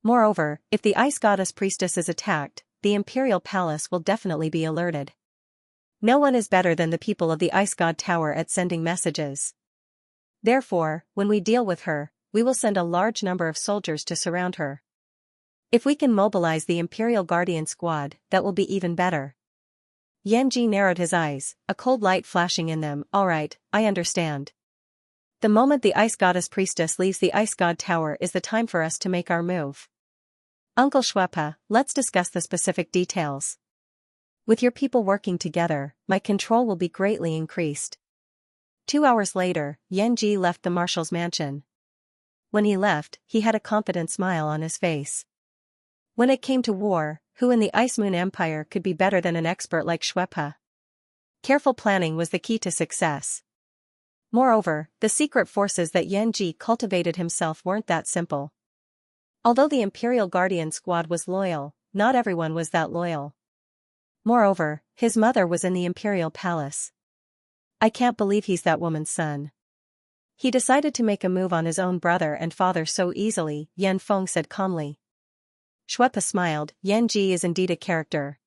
A: Moreover, if the ice goddess priestess is attacked, the imperial palace will definitely be alerted. No one is better than the people of the ice god tower at sending messages. Therefore, when we deal with her, we will send a large number of soldiers to surround her. If we can mobilize the Imperial Guardian Squad, that will be even better. Yanji narrowed his eyes, a cold light flashing in them. All right, I understand. The moment the ice goddess priestess leaves the ice god tower is the time for us to make our move. Uncle Shuepa, let's discuss the specific details. With your people working together, my control will be greatly increased. 2 hours later, Yanji left the marshal's mansion. When he left, he had a confident smile on his face. When it came to war, who in the Ice Moon Empire could be better than an expert like Shuepa? Careful planning was the key to success. Moreover, the secret forces that Yanji cultivated himself weren't that simple. Although the Imperial Guardian Squad was loyal, not everyone was that loyal. Moreover, his mother was in the Imperial Palace. I can't believe he's that woman's son. He decided to make a move on his own brother and father so easily, Yan Feng said calmly. Shuepa smiled, Yanji is indeed a character.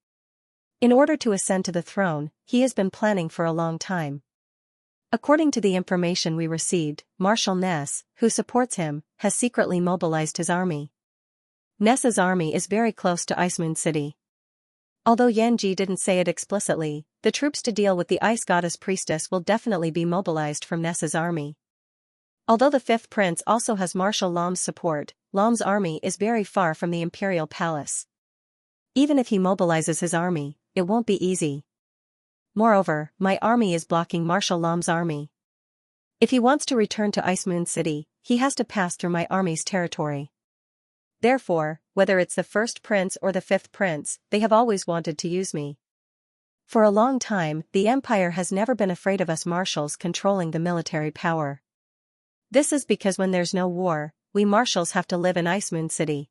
A: In order to ascend to the throne, he has been planning for a long time. According to the information we received, Marshal Ness, who supports him, has secretly mobilized his army. Ness's army is very close to Ice Moon City. Although Yanji didn't say it explicitly, the troops to deal with the ice goddess priestess will definitely be mobilized from Ness's army. Although the 5th prince also has Marshal Lam's support, Lam's army is very far from the imperial palace. Even if he mobilizes his army, it won't be easy. Moreover, my army is blocking Marshal Lam's army. If he wants to return to Ice Moon City, he has to pass through my army's territory. Therefore, whether it's the 1st prince or the 5th prince, they have always wanted to use me. For a long time, the empire has never been afraid of us marshals controlling the military power. This is because when there's no war, we marshals have to live in Ice Moon City.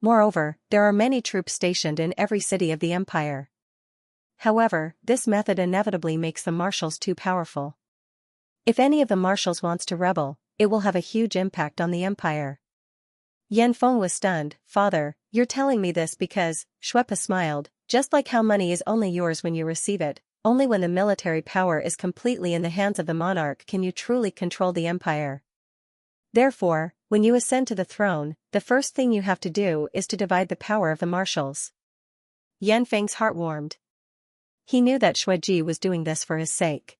A: Moreover, there are many troops stationed in every city of the empire. However, this method inevitably makes the marshals too powerful. If any of the marshals wants to rebel, it will have a huge impact on the empire. Yan Feng was stunned. Father, you're telling me this because, Shuepa smiled, just like how money is only yours when you receive it, only when the military power is completely in the hands of the monarch can you truly control the empire. Therefore, when you ascend to the throne, the first thing you have to do is to divide the power of the marshals. Yan Feng's heart warmed. He knew that Shueji was doing this for his sake.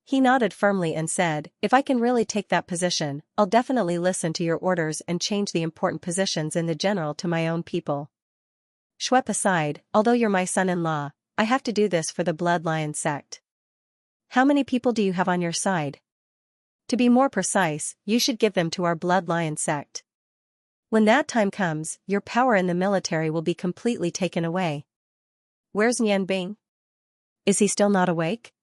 A: He nodded firmly and said, if I can really take that position, I'll definitely listen to your orders and change the important positions in the general to my own people. Shuepa sighed, although you're my son-in-law, I have to do this for the Blood Lion sect. How many people do you have on your side? To be more precise, you should give them to our Blood Lion sect. When that time comes, your power in the military will be completely taken away. Where's Nian Bing? Is he still not awake?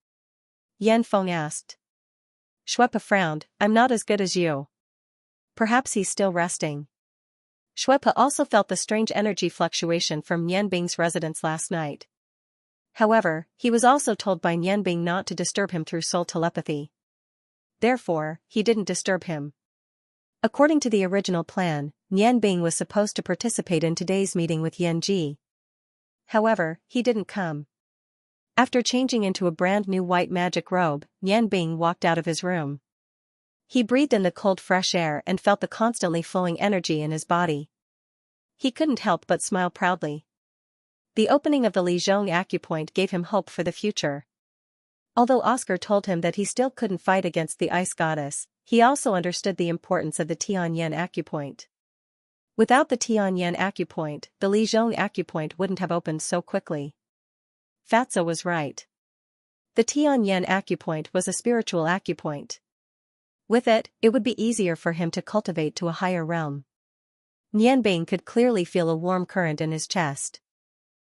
A: Yan Feng asked. Shuepa frowned, I'm not as good as you. Perhaps he's still resting. Shuepa also felt the strange energy fluctuation from Nian Bing's residence last night. However, he was also told by Nian Bing not to disturb him through soul telepathy. Therefore, he didn't disturb him. According to the original plan, Nian Bing was supposed to participate in today's meeting with Yan Ji. However, he didn't come. After changing into a brand new white magic robe, Nian Bing walked out of his room. He breathed in the cold fresh air and felt the constantly flowing energy in his body. He couldn't help but smile proudly. The opening of the Lizhong acupoint gave him hope for the future. Although Oscar told him that he still couldn't fight against the ice goddess, he also understood the importance of the Tianyan acupoint. Without the Tianyan acupoint, the Lizhong acupoint wouldn't have opened so quickly. Fatso was right. The Tianyan acupoint was a spiritual acupoint. With it, it would be easier for him to cultivate to a higher realm. Nian Bing could clearly feel a warm current in his chest.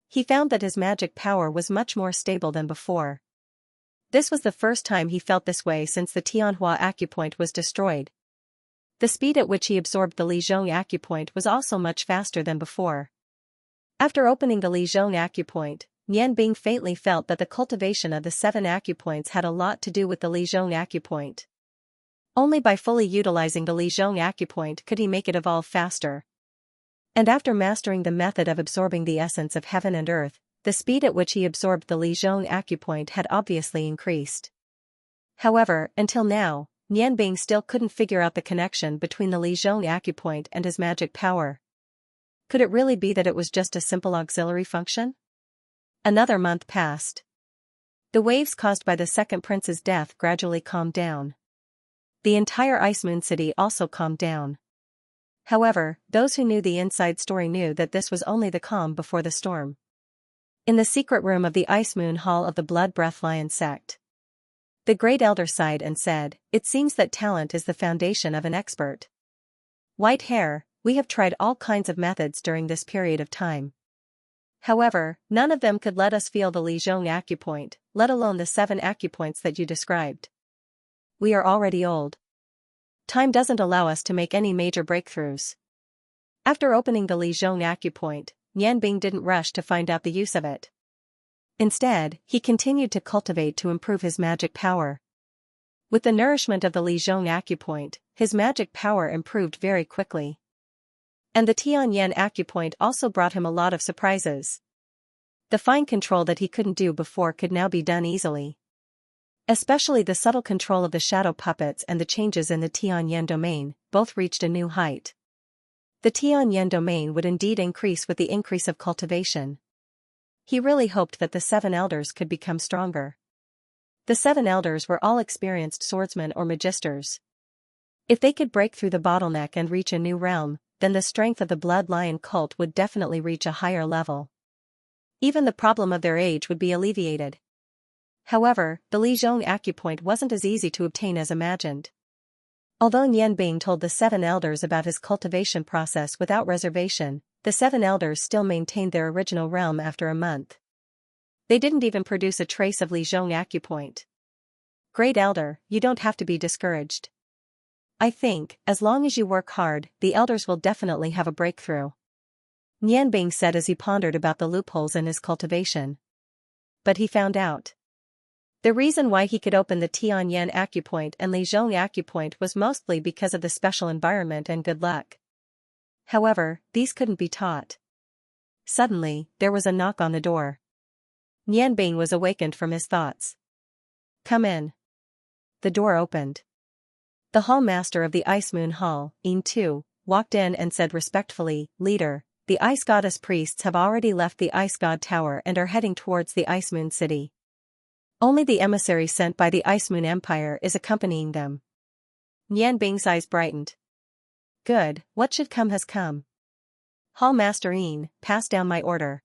A: He found that his magic power was much more stable than before. This was the first time he felt this way since the Tianhua acupoint was destroyed. The speed at which he absorbed the Lizhong acupoint was also much faster than before. After opening the Lizhong acupoint, Nian Bing faintly felt that the cultivation of the 7 acupoints had a lot to do with the Lizhong acupoint. Only by fully utilizing the Lizhong acupoint could he make it evolve faster. And after mastering the method of absorbing the essence of heaven and earth, the speed at which he absorbed the Lizhong acupoint had obviously increased. However, until now, Nian Bing still couldn't figure out the connection between the Lizhong acupoint and his magic power. Could it really be that it was just a simple auxiliary function? Another month passed. The waves caused by the second prince's death gradually calmed down. The entire Ice Moon City also calmed down. However, those who knew the inside story knew that this was only the calm before the storm. In the secret room of the Ice Moon Hall of the Blood Breath Lion sect, the Great Elder sighed and said, it seems that talent is the foundation of an expert. White hair, we have tried all kinds of methods during this period of time. However, none of them could let us feel the Lizhong acupoint, let alone the 7 acupoints that you described. We are already old. Time doesn't allow us to make any major breakthroughs. After opening the Lizhong acupoint, Nian Bing didn't rush to find out the use of it. Instead, he continued to cultivate to improve his magic power. With the nourishment of the Lizhong acupoint, his magic power improved very quickly. And the Tianyan acupoint also brought him a lot of surprises. The fine control that he couldn't do before could now be done easily. Especially the subtle control of the shadow puppets and the changes in the Tianyan domain, both reached a new height. The Tianyan domain would indeed increase with the increase of cultivation. He really hoped that the 7 elders could become stronger. The 7 elders were all experienced swordsmen or magisters. If they could break through the bottleneck and reach a new realm, then the strength of the Blood Lion cult would definitely reach a higher level. Even the problem of their age would be alleviated. However, the Lizhong acupoint wasn't as easy to obtain as imagined. Although Nian Bing told the 7 elders about his cultivation process without reservation, the 7 elders still maintained their original realm after a month. They didn't even produce a trace of Lizhong acupoint. Great Elder, you don't have to be discouraged. I think, as long as you work hard, the elders will definitely have a breakthrough. Nian Bing said as he pondered about the loopholes in his cultivation. But he found out. The reason why he could open the Tianyan acupoint and Lizhong acupoint was mostly because of the special environment and good luck. However, these couldn't be taught. Suddenly, there was a knock on the door. Nianbing was awakened from his thoughts. "Come in." The door opened. The hall master of the Ice Moon Hall, Yin Tu, walked in and said respectfully, "Leader, the Ice Goddess priests have already left the Ice God Tower and are heading towards the Ice Moon City. Only the emissary sent by the Ice Moon Empire is accompanying them." Nianbing's eyes brightened. "Good, what should come has come. Hall Master Yin, pass down my order.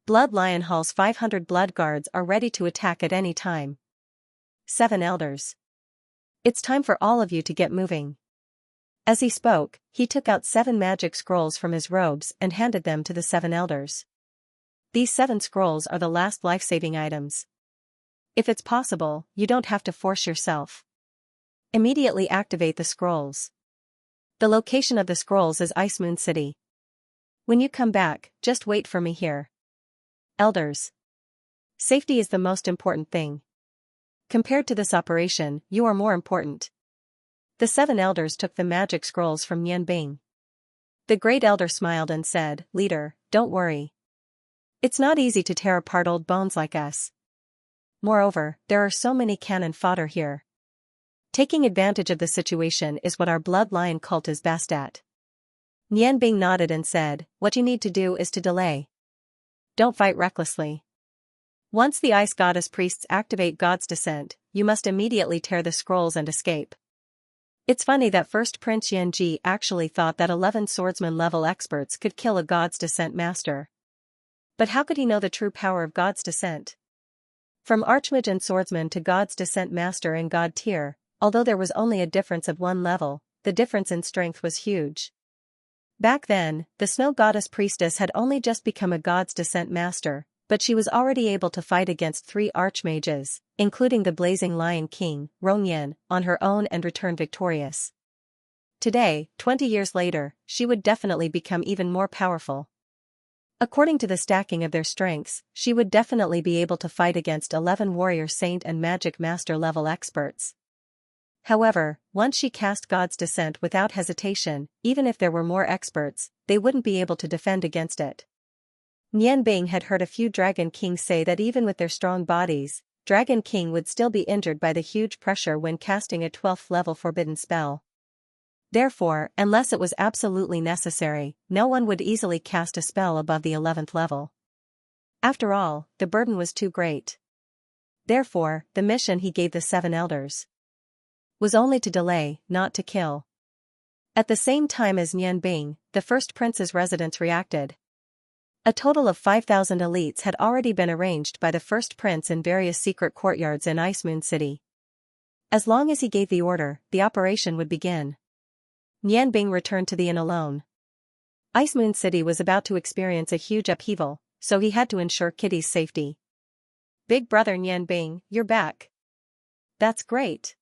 A: Blood Lion Hall's 500 blood guards are ready to attack at any time. 7 elders. It's time for all of you to get moving." As he spoke, he took out 7 magic scrolls from his robes and handed them to the 7 elders. "These 7 scrolls are the last life-saving items. If it's possible, you don't have to force yourself. Immediately activate the scrolls. The location of the scrolls is Ice Moon City. When you come back, just wait for me here. Elders. Safety is the most important thing. Compared to this operation, you are more important." The 7 elders took the magic scrolls from Nianbing. The great elder smiled and said, "Leader, don't worry. It's not easy to tear apart old bones like us. Moreover, there are so many cannon fodder here. Taking advantage of the situation is what our Blood Lion cult is best at." Nianbing nodded and said, "What you need to do is to delay. Don't fight recklessly. Once the Ice Goddess priests activate God's Descent, you must immediately tear the scrolls and escape." It's funny that first Prince Yanji actually thought that 11 swordsman-level experts could kill a God's Descent master. But how could he know the true power of God's Descent? From Archmage and Swordsman to God's Descent Master and God Tier, although there was only a difference of 1 level, the difference in strength was huge. Back then, the Snow Goddess Priestess had only just become a God's Descent Master, but she was already able to fight against 3 Archmages, including the Blazing Lion King, Rongyan, on her own and return victorious. Today, 20 years later, she would definitely become even more powerful. According to the stacking of their strengths, she would definitely be able to fight against 11 Warrior Saint and Magic Master level experts. However, once she cast God's Descent without hesitation, even if there were more experts, they wouldn't be able to defend against it. Nianbing had heard a few Dragon Kings say that even with their strong bodies, Dragon King would still be injured by the huge pressure when casting a 12th level forbidden spell. Therefore, unless it was absolutely necessary, no one would easily cast a spell above the 11th level. After all, the burden was too great. Therefore, the mission he gave the 7 elders was only to delay, not to kill. At the same time as Nianbing, the first prince's residence reacted. A total of 5,000 elites had already been arranged by the first prince in various secret courtyards in Ice Moon City. As long as he gave the order, the operation would begin. Nianbing returned to the inn alone. Ice Moon City was about to experience a huge upheaval, so he had to ensure Kitty's safety. "Big brother Nianbing, you're back. That's great.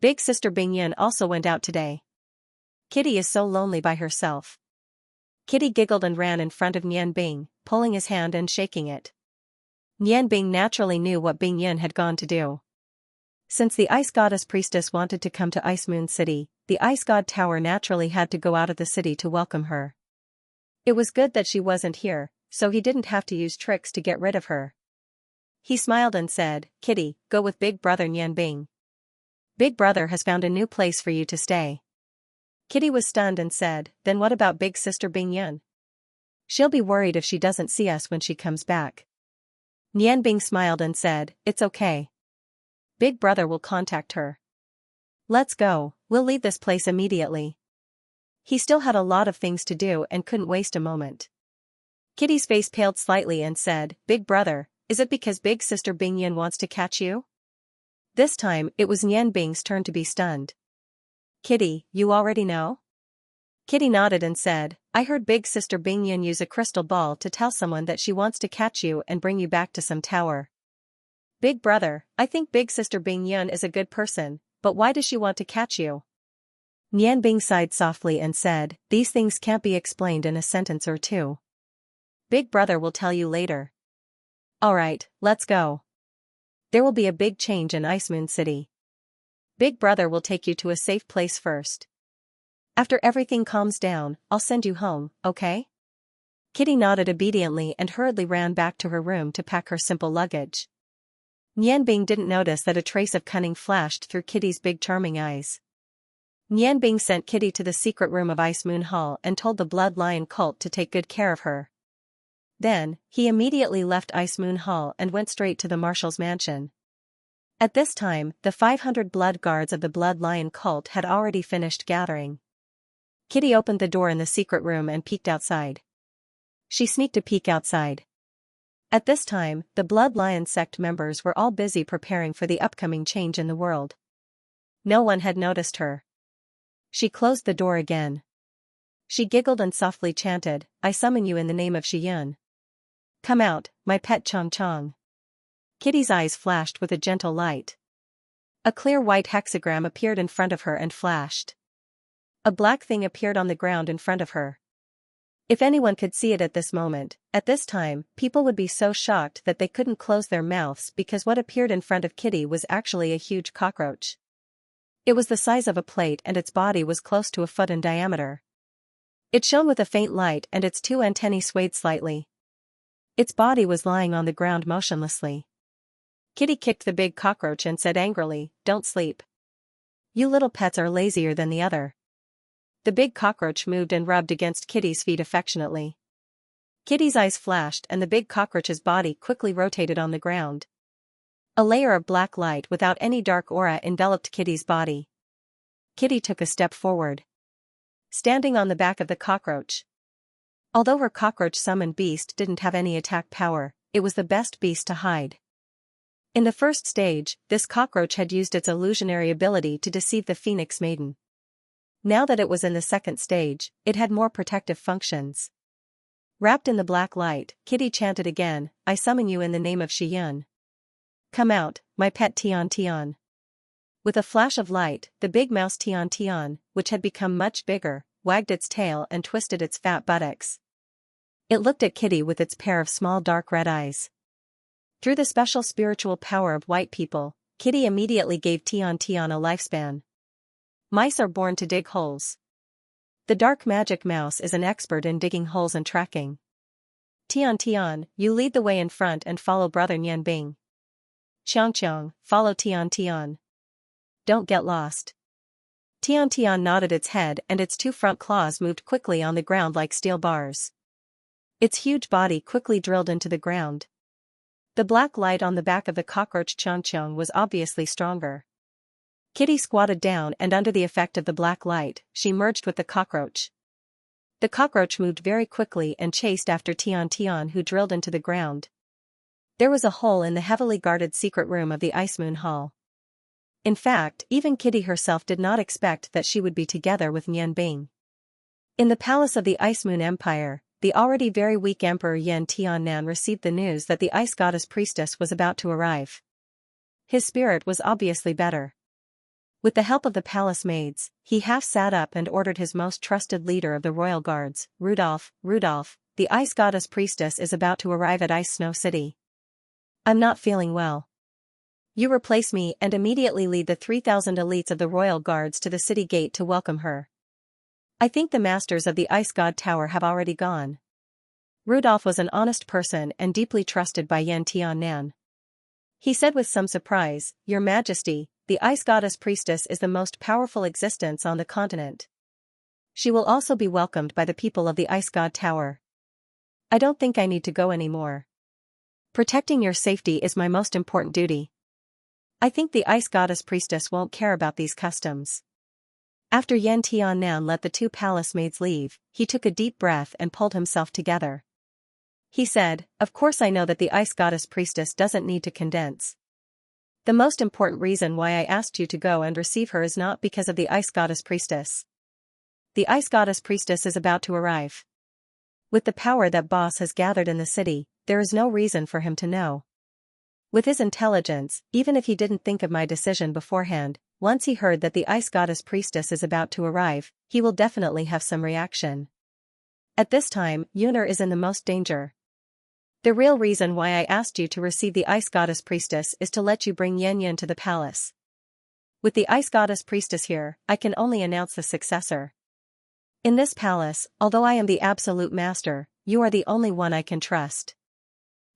A: Big sister Bingyan also went out today. Kitty is so lonely by herself." Kitty giggled and ran in front of Nianbing, pulling his hand and shaking it. Nianbing naturally knew what Bingyan had gone to do. Since the Ice Goddess Priestess wanted to come to Ice Moon City, the Ice God Tower naturally had to go out of the city to welcome her. It was good that she wasn't here, so he didn't have to use tricks to get rid of her. He smiled and said, "Kitty, go with Big Brother Nianbing. Big Brother has found a new place for you to stay." Kitty was stunned and said, "Then what about Big Sister Bingyan? She'll be worried if she doesn't see us when she comes back." Nianbing smiled and said, "It's okay. Big Brother will contact her. Let's go, we'll leave this place immediately." He still had a lot of things to do and couldn't waste a moment. Kitty's face paled slightly and said, "Big Brother, is it because Big Sister Bingyan wants to catch you?" This time, it was Nianbing's turn to be stunned. "Kitty, you already know?" Kitty nodded and said, "I heard Big Sister Bingyan use a crystal ball to tell someone that she wants to catch you and bring you back to some tower. Big Brother, I think Big Sister Bingyan is a good person, but why does she want to catch you?" Nianbing sighed softly and said, "These things can't be explained in a sentence or two. Big Brother will tell you later." "Alright, let's go. There will be a big change in Ice Moon City. Big Brother will take you to a safe place first." After everything calms down, I'll send you home, okay? Kitty nodded obediently and hurriedly ran back to her room to pack her simple luggage. Nianbing didn't notice that a trace of cunning flashed through Kitty's big charming eyes. Nianbing sent Kitty to the secret room of Ice Moon Hall and told the Blood Lion cult to take good care of her. Then, he immediately left Ice Moon Hall and went straight to the Marshal's mansion. At this time, the 500 blood guards of the Blood Lion cult had already finished gathering. Kitty opened the door in the secret room and peeked outside. She sneaked a peek outside. At this time, the Blood Lion sect members were all busy preparing for the upcoming change in the world. No one had noticed her. She closed the door again. She giggled and softly chanted, "I summon you in the name of Shiyun. Come out, my pet Chong Chong." Kitty's eyes flashed with a gentle light. A clear white hexagram appeared in front of her and flashed. A black thing appeared on the ground in front of her. If anyone could see it at this moment, at this time, people would be so shocked that they couldn't close their mouths because what appeared in front of Kitty was actually a huge cockroach. It was the size of a plate and its body was close to a foot in diameter. It shone with a faint light and its two antennae swayed slightly. Its body was lying on the ground motionlessly. Kitty kicked the big cockroach and said angrily, "Don't sleep. You little pets are lazier than the other." The big cockroach moved and rubbed against Kitty's feet affectionately. Kitty's eyes flashed and the big cockroach's body quickly rotated on the ground. A layer of black light without any dark aura enveloped Kitty's body. Kitty took a step forward, standing on the back of the cockroach. Although her cockroach-summoned beast didn't have any attack power, it was the best beast to hide. In the first stage, this cockroach had used its illusionary ability to deceive the Phoenix Maiden. Now that it was in the second stage, it had more protective functions. Wrapped in the black light, Kitty chanted again, "I summon you in the name of Shiyun. Come out, my pet Tian Tian." With a flash of light, the big mouse Tian Tian, which had become much bigger, wagged its tail and twisted its fat buttocks. It looked at Kitty with its pair of small dark red eyes. Through the special spiritual power of white people, Kitty immediately gave Tian Tian a lifespan. Mice are born to dig holes. The dark magic mouse is an expert in digging holes and tracking. Tian Tian, you lead the way in front and follow brother Nianbing. Xianxia, follow Tian Tian. Don't get lost. Tian Tian nodded its head and its two front claws moved quickly on the ground like steel bars. Its huge body quickly drilled into the ground. The black light on the back of the cockroach Xianxia was obviously stronger. Kitty squatted down and under the effect of the black light, she merged with the cockroach. The cockroach moved very quickly and chased after Tian Tian, who drilled into the ground. There was a hole in the heavily guarded secret room of the Ice Moon Hall. In fact, even Kitty herself did not expect that she would be together with Nianbing. In the palace of the Ice Moon Empire, the already very weak Emperor Yan Tiannan received the news that the Ice Goddess Priestess was about to arrive. His spirit was obviously better. With the help of the palace maids, he half sat up and ordered his most trusted leader of the royal guards, Rudolph, the Ice Goddess Priestess is about to arrive at Ice Snow City. I'm not feeling well. You replace me and immediately lead the 3,000 elites of the royal guards to the city gate to welcome her. I think the masters of the Ice God Tower have already gone. Rudolph was an honest person and deeply trusted by Yan Tiannan. He said with some surprise, "Your Majesty, the Ice Goddess Priestess is the most powerful existence on the continent. She will also be welcomed by the people of the Ice God Tower. I don't think I need to go anymore. Protecting your safety is my most important duty. I think the Ice Goddess Priestess won't care about these customs." After Yan Tiannan let the two palace maids leave, he took a deep breath and pulled himself together. He said, "Of course I know that the Ice Goddess Priestess doesn't need to condense. The most important reason why I asked you to go and receive her is not because of the Ice Goddess Priestess. The Ice Goddess Priestess is about to arrive. With the power that boss has gathered in the city, there is no reason for him to know. With his intelligence, even if he didn't think of my decision beforehand, once he heard that the Ice Goddess Priestess is about to arrive, he will definitely have some reaction. At this time, Yunar is in the most danger. The real reason why I asked you to receive the Ice Goddess Priestess is to let you bring Yan to the palace. With the Ice Goddess Priestess here, I can only announce the successor. In this palace, although I am the absolute master, you are the only one I can trust.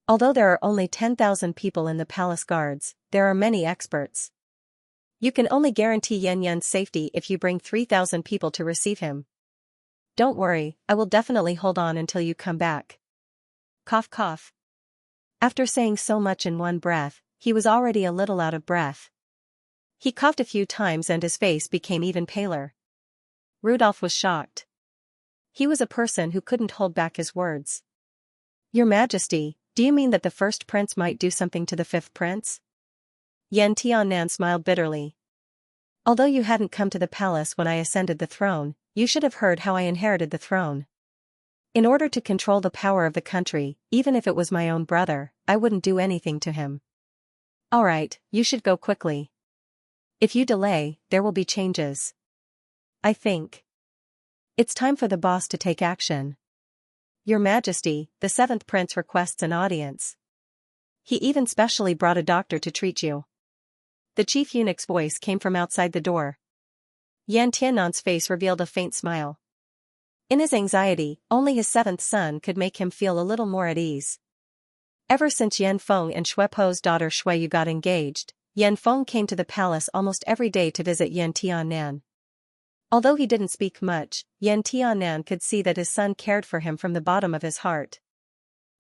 A: Although there are only 10,000 people in the palace guards, there are many experts. You can only guarantee Yan's safety if you bring 3,000 people to receive him. Don't worry, I will definitely hold on until you come back. Cough cough. After saying so much in one breath, he was already a little out of breath. He coughed a few times and his face became even paler. Rudolph was shocked. He was a person who couldn't hold back his words. Your Majesty, do you mean that the first prince might do something to the fifth prince? Yan Tiannan smiled bitterly. Although you hadn't come to the palace when I ascended the throne, you should have heard how I inherited the throne. In order to control the power of the country, even if it was my own brother, I wouldn't do anything to him. Alright, you should go quickly. If you delay, there will be changes. I think it's time for the boss to take action. Your Majesty, the seventh prince requests an audience. He even specially brought a doctor to treat you. The chief eunuch's voice came from outside the door. Yan Tiannan's face revealed a faint smile. In his anxiety, only his seventh son could make him feel a little more at ease. Ever since Yan Feng and Shui Po's daughter Shui Yu got engaged, Yan Feng came to the palace almost every day to visit Yan Tiannan. Although he didn't speak much, Yan Tiannan could see that his son cared for him from the bottom of his heart.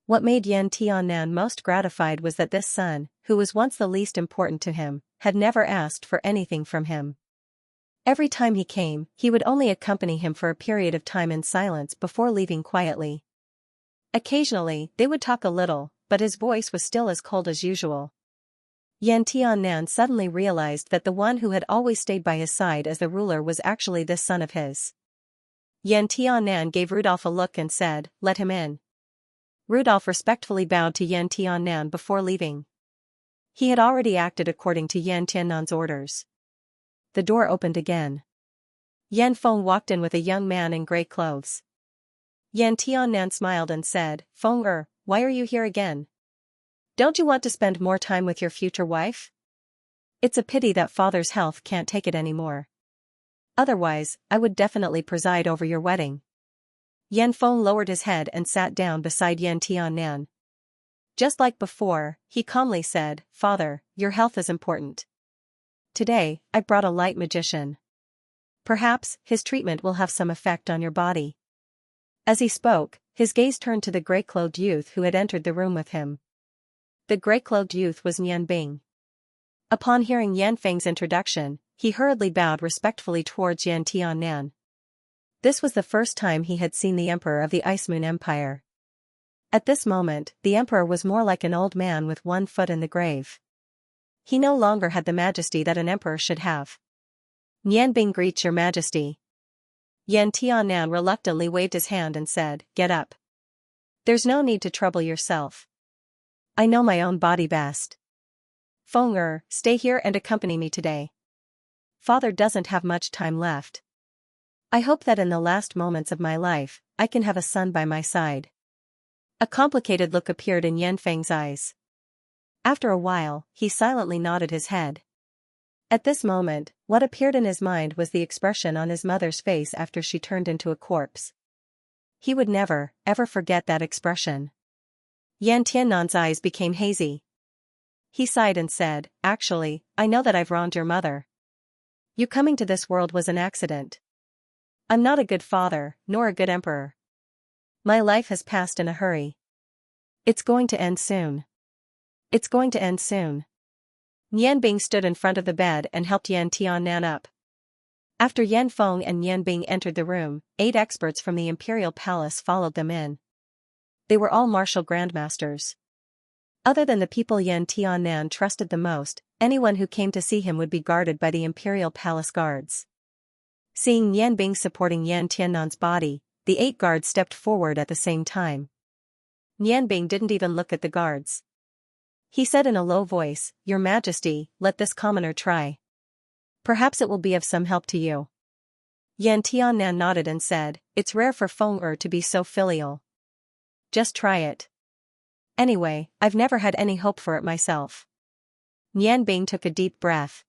A: What made Yan Tiannan most gratified was that this son, who was once the least important to him, had never asked for anything from him. Every time he came, he would only accompany him for a period of time in silence before leaving quietly. Occasionally, they would talk a little, but his voice was still as cold as usual. Yan Tiannan suddenly realized that the one who had always stayed by his side as the ruler was actually this son of his. Yan Tiannan gave Rudolph a look and said, "Let him in." Rudolph respectfully bowed to Yan Tiannan before leaving. He had already acted according to Yan Tiannan's orders. The door opened again. Yan Feng walked in with a young man in gray clothes. Yan Tiannan smiled and said, "Feng, why are you here again? Don't you want to spend more time with your future wife? It's a pity that father's health can't take it anymore. Otherwise, I would definitely preside over your wedding." Yan Feng lowered his head and sat down beside Yan Tiannan. Just like before, he calmly said, "Father, your health is important. Today, I brought a light magician. Perhaps, his treatment will have some effect on your body." As he spoke, his gaze turned to the gray-clothed youth who had entered the room with him. The gray-clothed youth was Yan Bing. Upon hearing Yan Feng's introduction, he hurriedly bowed respectfully towards Yan Tiannan. This was the first time he had seen the Emperor of the Ice Moon Empire. At this moment, the Emperor was more like an old man with one foot in the grave. He no longer had the majesty that an emperor should have. "Yan Bing greets your Majesty." Yan Tiannan reluctantly waved his hand and said, "Get up. There's no need to trouble yourself. I know my own body best. Feng, stay here and accompany me today. Father doesn't have much time left. I hope that in the last moments of my life, I can have a son by my side." A complicated look appeared in Yan Feng's eyes. After a while, he silently nodded his head. At this moment, what appeared in his mind was the expression on his mother's face after she turned into a corpse. He would never, ever forget that expression. Yan Tiannan's eyes became hazy. He sighed and said, "Actually, I know that I've wronged your mother. You coming to this world was an accident. I'm not a good father, nor a good emperor. My life has passed in a hurry. It's going to end soon. It's going to end soon." Yan Bing stood in front of the bed and helped Yan Tiannan up. After Yan Feng and Yan Bing entered the room, 8 experts from the imperial palace followed them in. They were all martial grandmasters. Other than the people Yan Tiannan trusted the most, anyone who came to see him would be guarded by the imperial palace guards. Seeing Yan Bing supporting Yan Tiannan's body, the 8 guards stepped forward at the same time. Yan Bing didn't even look at the guards. He said in a low voice, "Your Majesty, let this commoner try. Perhaps it will be of some help to you." Yan Tiannan nodded and said, "It's rare for Feng to be so filial. Just try it. Anyway, I've never had any hope for it myself." Yan Bing took a deep breath.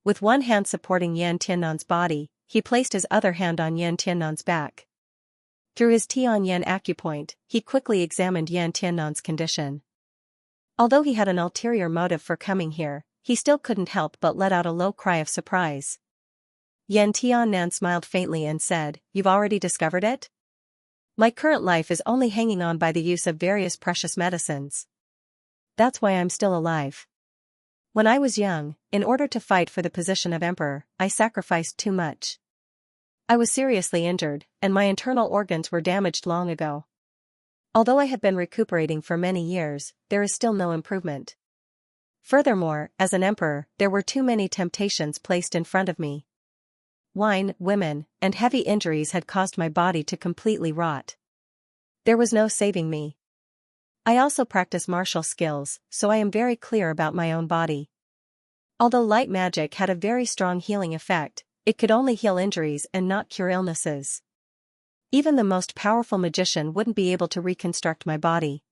A: With one hand supporting Yan Tiannan's body, he placed his other hand on Yan Tiannan's back. Through his Tianyan acupoint, he quickly examined Yan Tiannan's condition. Although he had an ulterior motive for coming here, he still couldn't help but let out a low cry of surprise. Yan Tiannan smiled faintly and said, "You've already discovered it? My current life is only hanging on by the use of various precious medicines. That's why I'm still alive. When I was young, in order to fight for the position of emperor, I sacrificed too much. I was seriously injured, and my internal organs were damaged long ago. Although I have been recuperating for many years, there is still no improvement. Furthermore, as an emperor, there were too many temptations placed in front of me. Wine, women, and heavy injuries had caused my body to completely rot. There was no saving me. I also practice martial skills, so I am very clear about my own body. Although light magic had a very strong healing effect, it could only heal injuries and not cure illnesses. Even the most powerful magician wouldn't be able to reconstruct my body.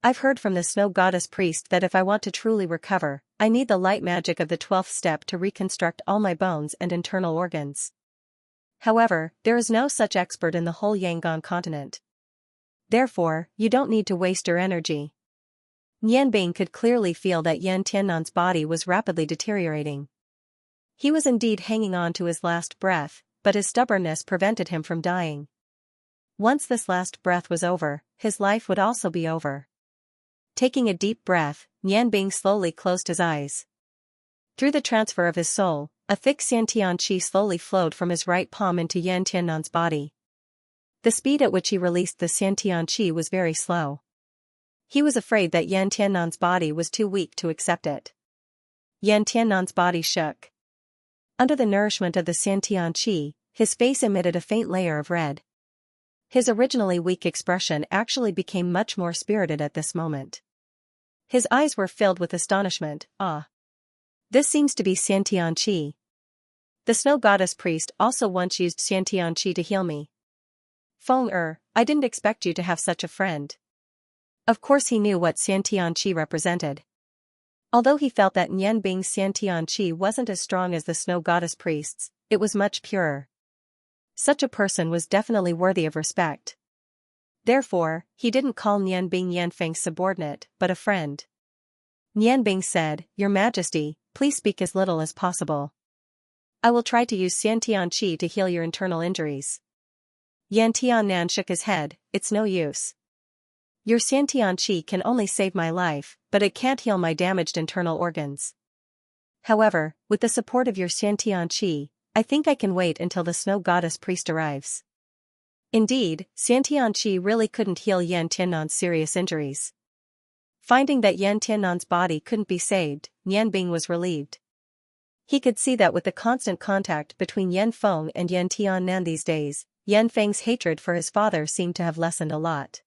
A: I've heard from the snow goddess priest that if I want to truly recover, I need the light magic of the 12th step to reconstruct all my bones and internal organs. However, there is no such expert in the whole Yangon continent. Therefore, you don't need to waste your energy." Nian Bing could clearly feel that Yan Tiannan's body was rapidly deteriorating. He was indeed hanging on to his last breath, but his stubbornness prevented him from dying. Once this last breath was over, his life would also be over. Taking a deep breath, Nian Bing slowly closed his eyes. Through the transfer of his soul, a thick Xiantian qi slowly flowed from his right palm into Yan Tiannan's body. The speed at which he released the Xiantian qi was very slow. He was afraid that Yan Tiannan's body was too weak to accept it. Yan Tiannan's body shook. Under the nourishment of the Xiantian qi, his face emitted a faint layer of red. His originally weak expression actually became much more spirited at this moment. His eyes were filled with astonishment. "Ah. This seems to be Xiantian qi. The snow goddess priest also once used Xiantian qi to heal me. Feng I didn't expect you to have such a friend." Of course he knew what Xiantian qi represented. Although he felt that Nian Bing's Xiantian qi wasn't as strong as the snow goddess priest's, it was much purer. Such a person was definitely worthy of respect. Therefore, he didn't call Nian Bing Yanfeng's subordinate, but a friend. Nian Bing said, "Your Majesty, please speak as little as possible. I will try to use Xiantian qi to heal your internal injuries." Yan Tiannan shook his head, "It's no use. Your Xiantian qi can only save my life, but it can't heal my damaged internal organs. However, with the support of your Xiantian qi, I think I can wait until the snow goddess priest arrives." Indeed, Xiantian qi really couldn't heal Yan Tiannan's serious injuries. Finding that Yan Tiannan's body couldn't be saved, Nian Bing was relieved. He could see that with the constant contact between Yan Feng and Yan Tiannan these days, Yan Feng's hatred for his father seemed to have lessened a lot.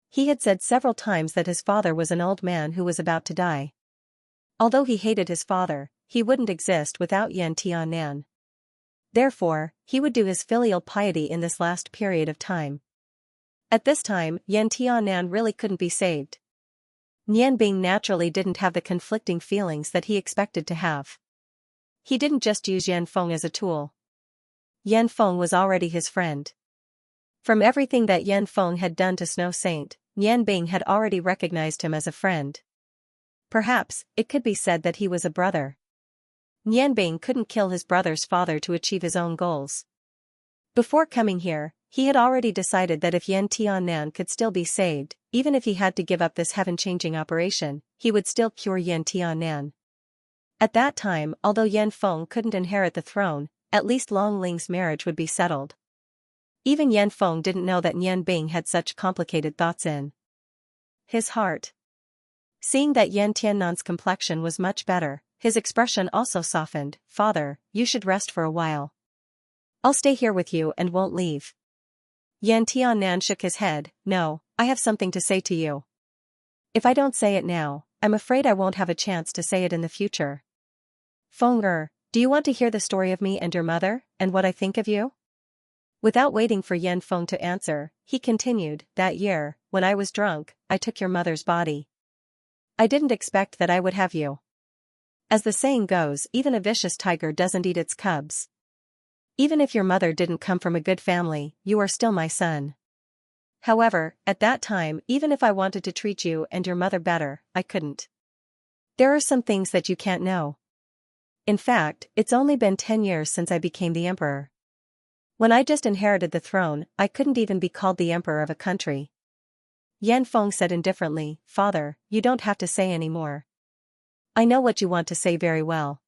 A: He had said several times that his father was an old man who was about to die. Although he hated his father, he wouldn't exist without Yan Tiannan. Therefore, he would do his filial piety in this last period of time. At this time, Yan Tiannan really couldn't be saved. Nian Bing naturally didn't have the conflicting feelings that he expected to have. He didn't just use Yan Feng as a tool. Yan Feng was already his friend. From everything that Yan Feng had done to Snow Saint, Nian Bing had already recognized him as a friend. Perhaps, it could be said that he was a brother. Nian Bing couldn't kill his brother's father to achieve his own goals. Before coming here, he had already decided that if Yan Tiannan could still be saved, even if he had to give up this heaven-changing operation, he would still cure Yan Tiannan. At that time, although Yan Feng couldn't inherit the throne, at least Long Ling's marriage would be settled. Even Yan Feng didn't know that Nian Bing had such complicated thoughts in his heart. Seeing that Yan Tiannan's complexion was much better, his expression also softened. "Father, you should rest for a while. I'll stay here with you and won't leave." Yan Tiannan shook his head. "No, I have something to say to you. If I don't say it now, I'm afraid I won't have a chance to say it in the future. Feng do you want to hear the story of me and your mother, and what I think of you?" Without waiting for Yan Feng to answer, he continued, "That year, when I was drunk, I took your mother's body. I didn't expect that I would have you. As the saying goes, even a vicious tiger doesn't eat its cubs. Even if your mother didn't come from a good family, you are still my son. However, at that time, even if I wanted to treat you and your mother better, I couldn't. There are some things that you can't know. In fact, it's only been 10 years since I became the emperor. When I just inherited the throne, I couldn't even be called the emperor of a country. Yan Feng said indifferently, Father, you don't have to say any more. I know what you want to say very well.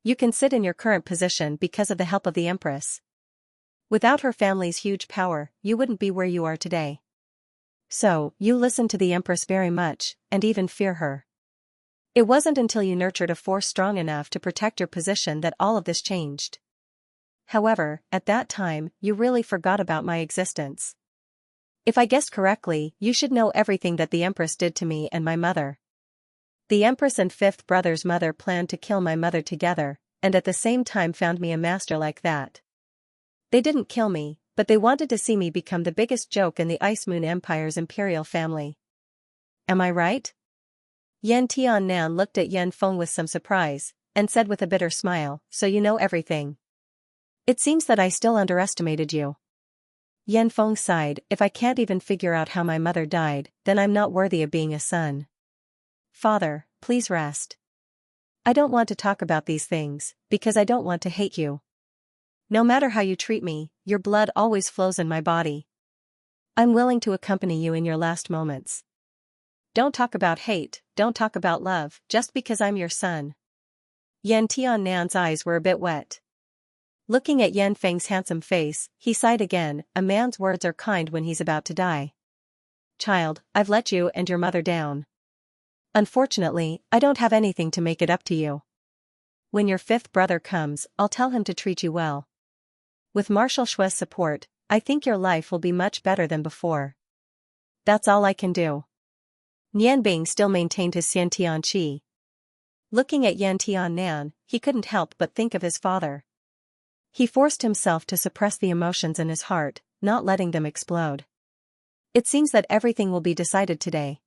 A: You can sit in your current position because of the help of the Empress. Without her family's huge power, you wouldn't be where you are today. So, you listen to the Empress very much, and even fear her. It wasn't until you nurtured a force strong enough to protect your position that all of this changed. However, at that time, you really forgot about my existence. If I guessed correctly, you should know everything that the Empress did to me and my mother. The Empress and fifth brother's mother planned to kill my mother together, and at the same time found me a master like that. They didn't kill me, but they wanted to see me become the biggest joke in the Ice Moon Empire's imperial family. Am I right? Yan Tiannan looked at Yan Feng with some surprise, and said with a bitter smile, so you know everything. It seems that I still underestimated you. Yan Feng sighed, if I can't even figure out how my mother died, then I'm not worthy of being a son. Father, please rest. I don't want to talk about these things, because I don't want to hate you. No matter how you treat me, your blood always flows in my body. I'm willing to accompany you in your last moments. Don't talk about hate, don't talk about love, just because I'm your son. Yan Tiannan's eyes were a bit wet. Looking at Yan Feng's handsome face, he sighed again, a man's words are kind when he's about to die. Child, I've let you and your mother down. Unfortunately, I don't have anything to make it up to you. When your fifth brother comes, I'll tell him to treat you well. With Marshal Shui's support, I think your life will be much better than before. That's all I can do. Nian Bing still maintained his Xian Tianqi. Looking at Yan Tiannan, he couldn't help but think of his father. He forced himself to suppress the emotions in his heart, not letting them explode. It seems that everything will be decided today.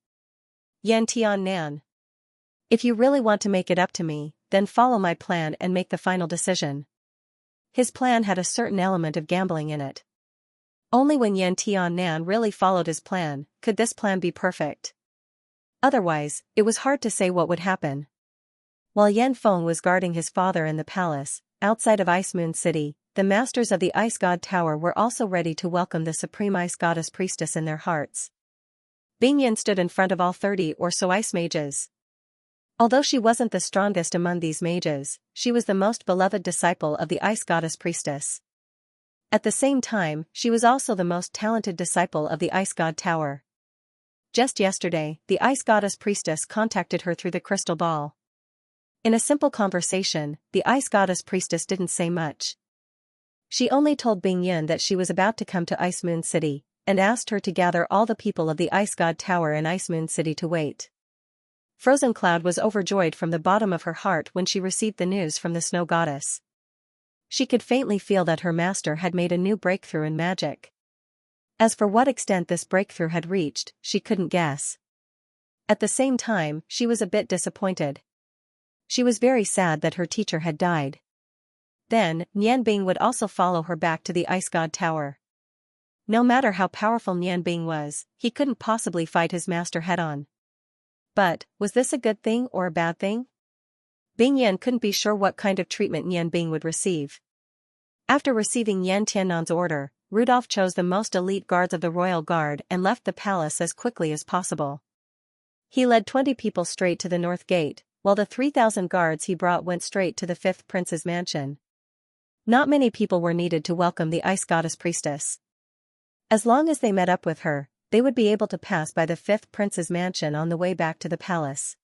A: Yan Tiannan. If you really want to make it up to me, then follow my plan and make the final decision. His plan had a certain element of gambling in it. Only when Yan Tiannan really followed his plan, could this plan be perfect. Otherwise, it was hard to say what would happen. While Yan Feng was guarding his father in the palace, outside of Ice Moon City, the masters of the Ice God Tower were also ready to welcome the Supreme Ice Goddess Priestess in their hearts. Bing Yin stood in front of all 30 or so ice mages. Although she wasn't the strongest among these mages, she was the most beloved disciple of the Ice Goddess Priestess. At the same time, she was also the most talented disciple of the Ice God Tower. Just yesterday, the Ice Goddess Priestess contacted her through the crystal ball. In a simple conversation, the Ice Goddess Priestess didn't say much. She only told Bing Yin that she was about to come to Ice Moon City, and asked her to gather all the people of the Ice God Tower in Ice Moon City to wait. Frozen Cloud was overjoyed from the bottom of her heart when she received the news from the Snow Goddess. She could faintly feel that her master had made a new breakthrough in magic. As for what extent this breakthrough had reached, she couldn't guess. At the same time, she was a bit disappointed. She was very sad that her teacher had died. Then, Nian Bing would also follow her back to the Ice God Tower. No matter how powerful Nian Bing was, he couldn't possibly fight his master head-on. But, was this a good thing or a bad thing? Bing Yan couldn't be sure what kind of treatment Nian Bing would receive. After receiving Yan Tiannan's order, Rudolph chose the most elite guards of the royal guard and left the palace as quickly as possible. He led 20 people straight to the north gate, while the 3,000 guards he brought went straight to the fifth prince's mansion. Not many people were needed to welcome the Ice Goddess Priestess. As long as they met up with her, they would be able to pass by the fifth prince's mansion on the way back to the palace.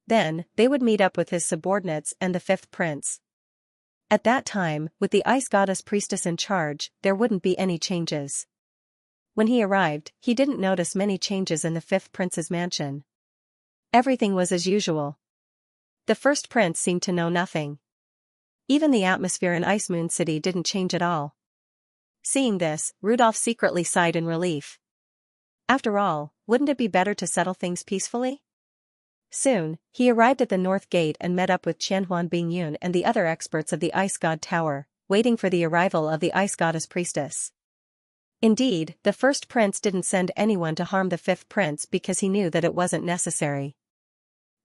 A: Then, they would meet up with his subordinates and the fifth prince. At that time, with the Ice Goddess Priestess in charge, there wouldn't be any changes. When he arrived, he didn't notice many changes in the fifth prince's mansion. Everything was as usual. The first prince seemed to know nothing. Even the atmosphere in Ice Moon City didn't change at all. Seeing this, Rudolph secretly sighed in relief. After all, wouldn't it be better to settle things peacefully? Soon, he arrived at the north gate and met up with Qianhuan Bingyun and the other experts of the Ice God Tower, waiting for the arrival of the ice goddess priestess. Indeed, the first prince didn't send anyone to harm the fifth prince because he knew that it wasn't necessary.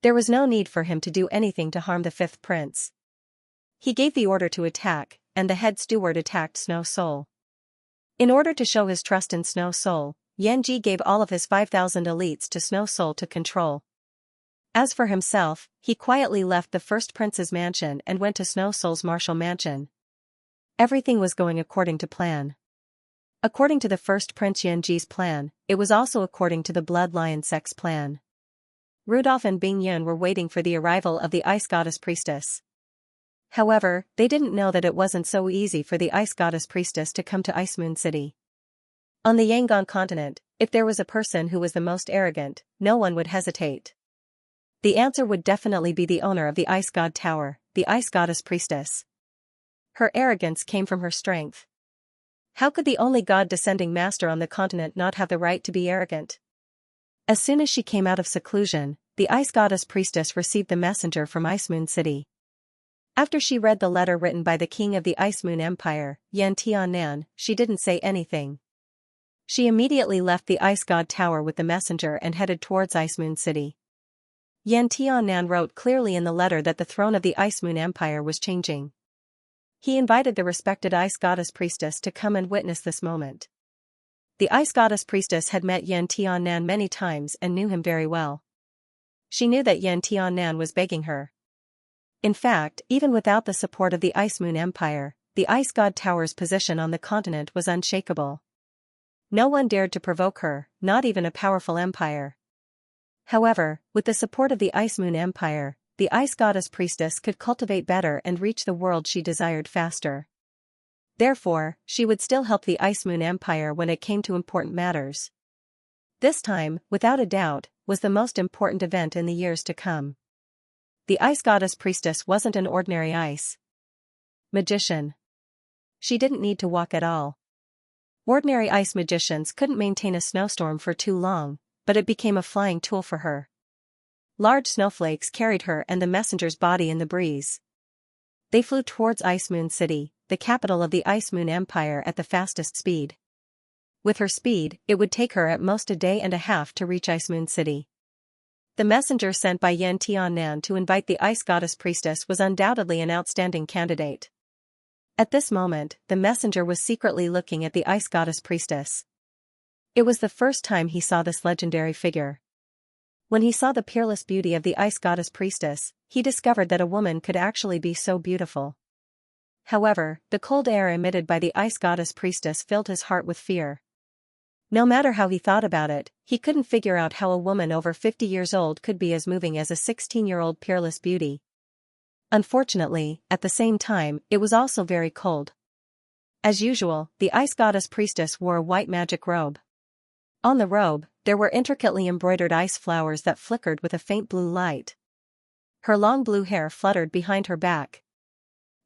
A: There was no need for him to do anything to harm the fifth prince. He gave the order to attack, and the head steward attacked Snow Soul. In order to show his trust in Snow Soul, Yanji gave all of his 5,000 elites to Snow Soul to control. As for himself, he quietly left the first prince's mansion and went to Snow Soul's martial mansion. Everything was going according to plan. According to the first Prince Yanji's plan, it was also according to the Blood Lion sect's plan. Rudolph and Bing Yun were waiting for the arrival of the ice goddess priestess. However, they didn't know that it wasn't so easy for the ice goddess priestess to come to Ice Moon City. On the Yangon continent, if there was a person who was the most arrogant, no one would hesitate. The answer would definitely be the owner of the Ice God Tower, the ice goddess priestess. Her arrogance came from her strength. How could the only god-descending master on the continent not have the right to be arrogant? As soon as she came out of seclusion, the ice goddess priestess received the messenger from Ice Moon City. After she read the letter written by the king of the Ice Moon Empire, Yan Tiannan, she didn't say anything. She immediately left the Ice God Tower with the messenger and headed towards Ice Moon City. Yan Tiannan wrote clearly in the letter that the throne of the Ice Moon Empire was changing. He invited the respected ice goddess priestess to come and witness this moment. The ice goddess priestess had met Yan Tiannan many times and knew him very well. She knew that Yan Tiannan was begging her. In fact, even without the support of the Ice Moon Empire, the Ice God Tower's position on the continent was unshakable. No one dared to provoke her, not even a powerful empire. However, with the support of the Ice Moon Empire, the ice goddess priestess could cultivate better and reach the world she desired faster. Therefore, she would still help the Ice Moon Empire when it came to important matters. This time, without a doubt, was the most important event in the years to come. The ice goddess priestess wasn't an ordinary ice magician. She didn't need to walk at all. Ordinary ice magicians couldn't maintain a snowstorm for too long, but it became a flying tool for her. Large snowflakes carried her and the messenger's body in the breeze. They flew towards Ice Moon City, the capital of the Ice Moon Empire, at the fastest speed. With her speed, it would take her at most a day and a half to reach Ice Moon City. The messenger sent by Yan Tiannan to invite the ice goddess priestess was undoubtedly an outstanding candidate. At this moment, the messenger was secretly looking at the ice goddess priestess. It was the first time he saw this legendary figure. When he saw the peerless beauty of the ice goddess priestess, he discovered that a woman could actually be so beautiful. However, the cold air emitted by the ice goddess priestess filled his heart with fear. No matter how he thought about it, he couldn't figure out how a woman over 50 years old could be as moving as a 16-year-old peerless beauty. Unfortunately, at the same time, it was also very cold. As usual, the ice goddess priestess wore a white magic robe. On the robe, there were intricately embroidered ice flowers that flickered with a faint blue light. Her long blue hair fluttered behind her back.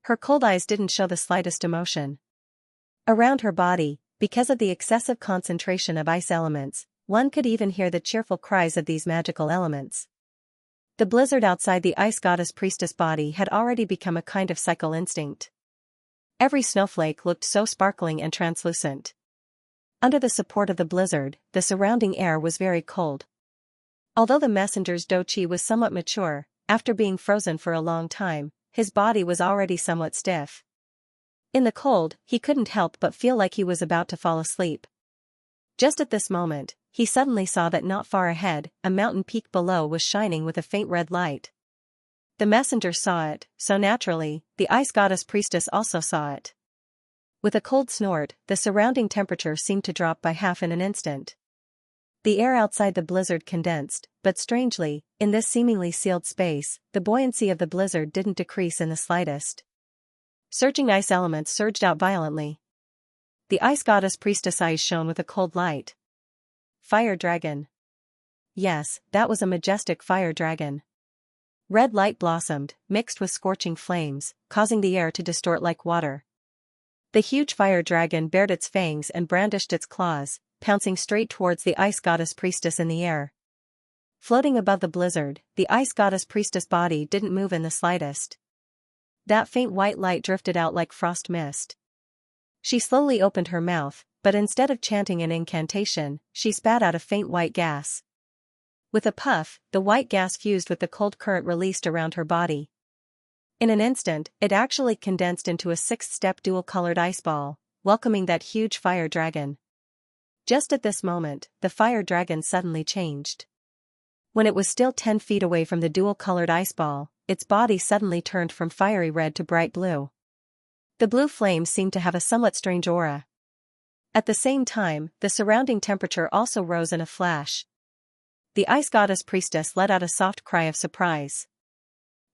A: Her cold eyes didn't show the slightest emotion. Around her body, because of the excessive concentration of ice elements, one could even hear the cheerful cries of these magical elements. The blizzard outside the ice goddess priestess body had already become a kind of cycle instinct. Every snowflake looked so sparkling and translucent. Under the support of the blizzard, the surrounding air was very cold. Although the messenger's doqi was somewhat mature, after being frozen for a long time, his body was already somewhat stiff. In the cold, he couldn't help but feel like he was about to fall asleep. Just at this moment, he suddenly saw that not far ahead, a mountain peak below was shining with a faint red light. The messenger saw it, so naturally, the ice goddess priestess also saw it. With a cold snort, the surrounding temperature seemed to drop by half in an instant. The air outside the blizzard condensed, but strangely, in this seemingly sealed space, the buoyancy of the blizzard didn't decrease in the slightest. Surging ice elements surged out violently. The ice goddess priestess' eyes shone with a cold light. Fire dragon. Yes, that was a majestic fire dragon. Red light blossomed, mixed with scorching flames, causing the air to distort like water. The huge fire dragon bared its fangs and brandished its claws, pouncing straight towards the ice goddess priestess in the air. Floating above the blizzard, the ice goddess priestess' body didn't move in the slightest. That faint white light drifted out like frost mist. She slowly opened her mouth, but instead of chanting an incantation, she spat out a faint white gas. With a puff, the white gas fused with the cold current released around her body. In an instant, it actually condensed into a six-step dual-colored ice ball, welcoming that huge fire dragon. Just at this moment, the fire dragon suddenly changed. When it was still 10 feet away from the dual-colored ice ball, its body suddenly turned from fiery red to bright blue. The blue flame seemed to have a somewhat strange aura. At the same time, the surrounding temperature also rose in a flash. The ice goddess priestess let out a soft cry of surprise.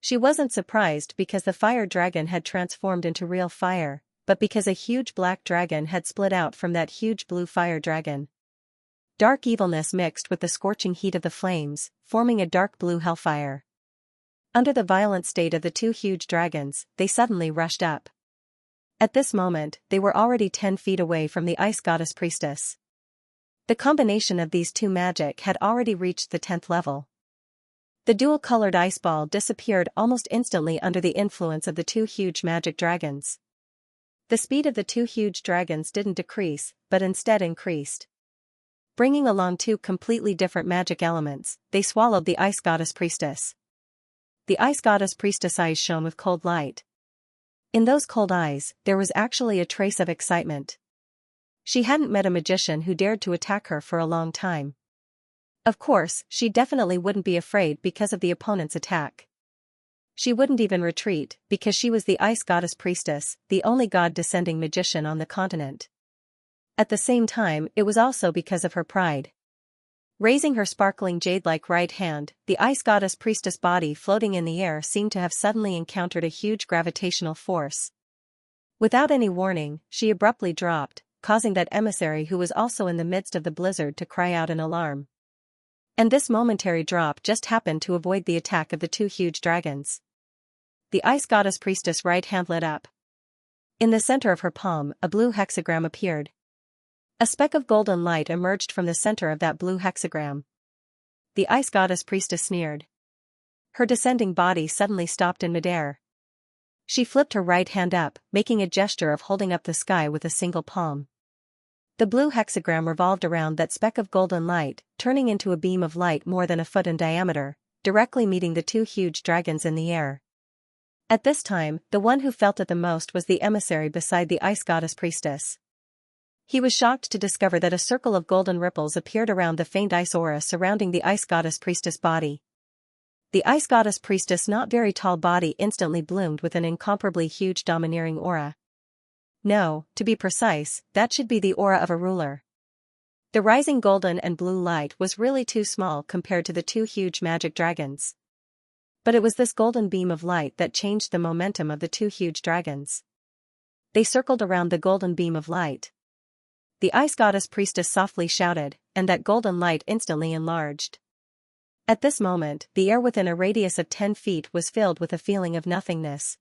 A: She wasn't surprised because the fire dragon had transformed into real fire, but because a huge black dragon had split out from that huge blue fire dragon. Dark evilness mixed with the scorching heat of the flames, forming a dark blue hellfire. Under the violent state of the two huge dragons, they suddenly rushed up. At this moment, they were already 10 feet away from the ice goddess priestess. The combination of these two magic had already reached the 10th level. The dual-colored ice ball disappeared almost instantly under the influence of the two huge magic dragons. The speed of the two huge dragons didn't decrease, but instead increased. Bringing along two completely different magic elements, they swallowed the ice goddess priestess. The ice goddess priestess' eyes shone with cold light. In those cold eyes, there was actually a trace of excitement. She hadn't met a magician who dared to attack her for a long time. Of course, she definitely wouldn't be afraid because of the opponent's attack. She wouldn't even retreat, because she was the ice goddess priestess, the only god-descending magician on the continent. At the same time, it was also because of her pride. Raising her sparkling jade-like right hand, the ice goddess priestess' body floating in the air seemed to have suddenly encountered a huge gravitational force. Without any warning, she abruptly dropped, causing that emissary who was also in the midst of the blizzard to cry out in alarm. And this momentary drop just happened to avoid the attack of the two huge dragons. The ice goddess priestess' right hand lit up. In the center of her palm, a blue hexagram appeared. A speck of golden light emerged from the center of that blue hexagram. The ice goddess priestess sneered. Her descending body suddenly stopped in midair. She flipped her right hand up, making a gesture of holding up the sky with a single palm. The blue hexagram revolved around that speck of golden light, turning into a beam of light more than a foot in diameter, directly meeting the two huge dragons in the air. At this time, the one who felt it the most was the emissary beside the ice goddess priestess. He was shocked to discover that a circle of golden ripples appeared around the faint ice aura surrounding the ice goddess priestess' body. The ice goddess priestess' not very tall body instantly bloomed with an incomparably huge domineering aura. No, to be precise, that should be the aura of a ruler. The rising golden and blue light was really too small compared to the two huge magic dragons. But it was this golden beam of light that changed the momentum of the two huge dragons. They circled around the golden beam of light. The ice goddess priestess softly shouted, and that golden light instantly enlarged. At this moment, the air within a radius of 10 feet was filled with a feeling of nothingness.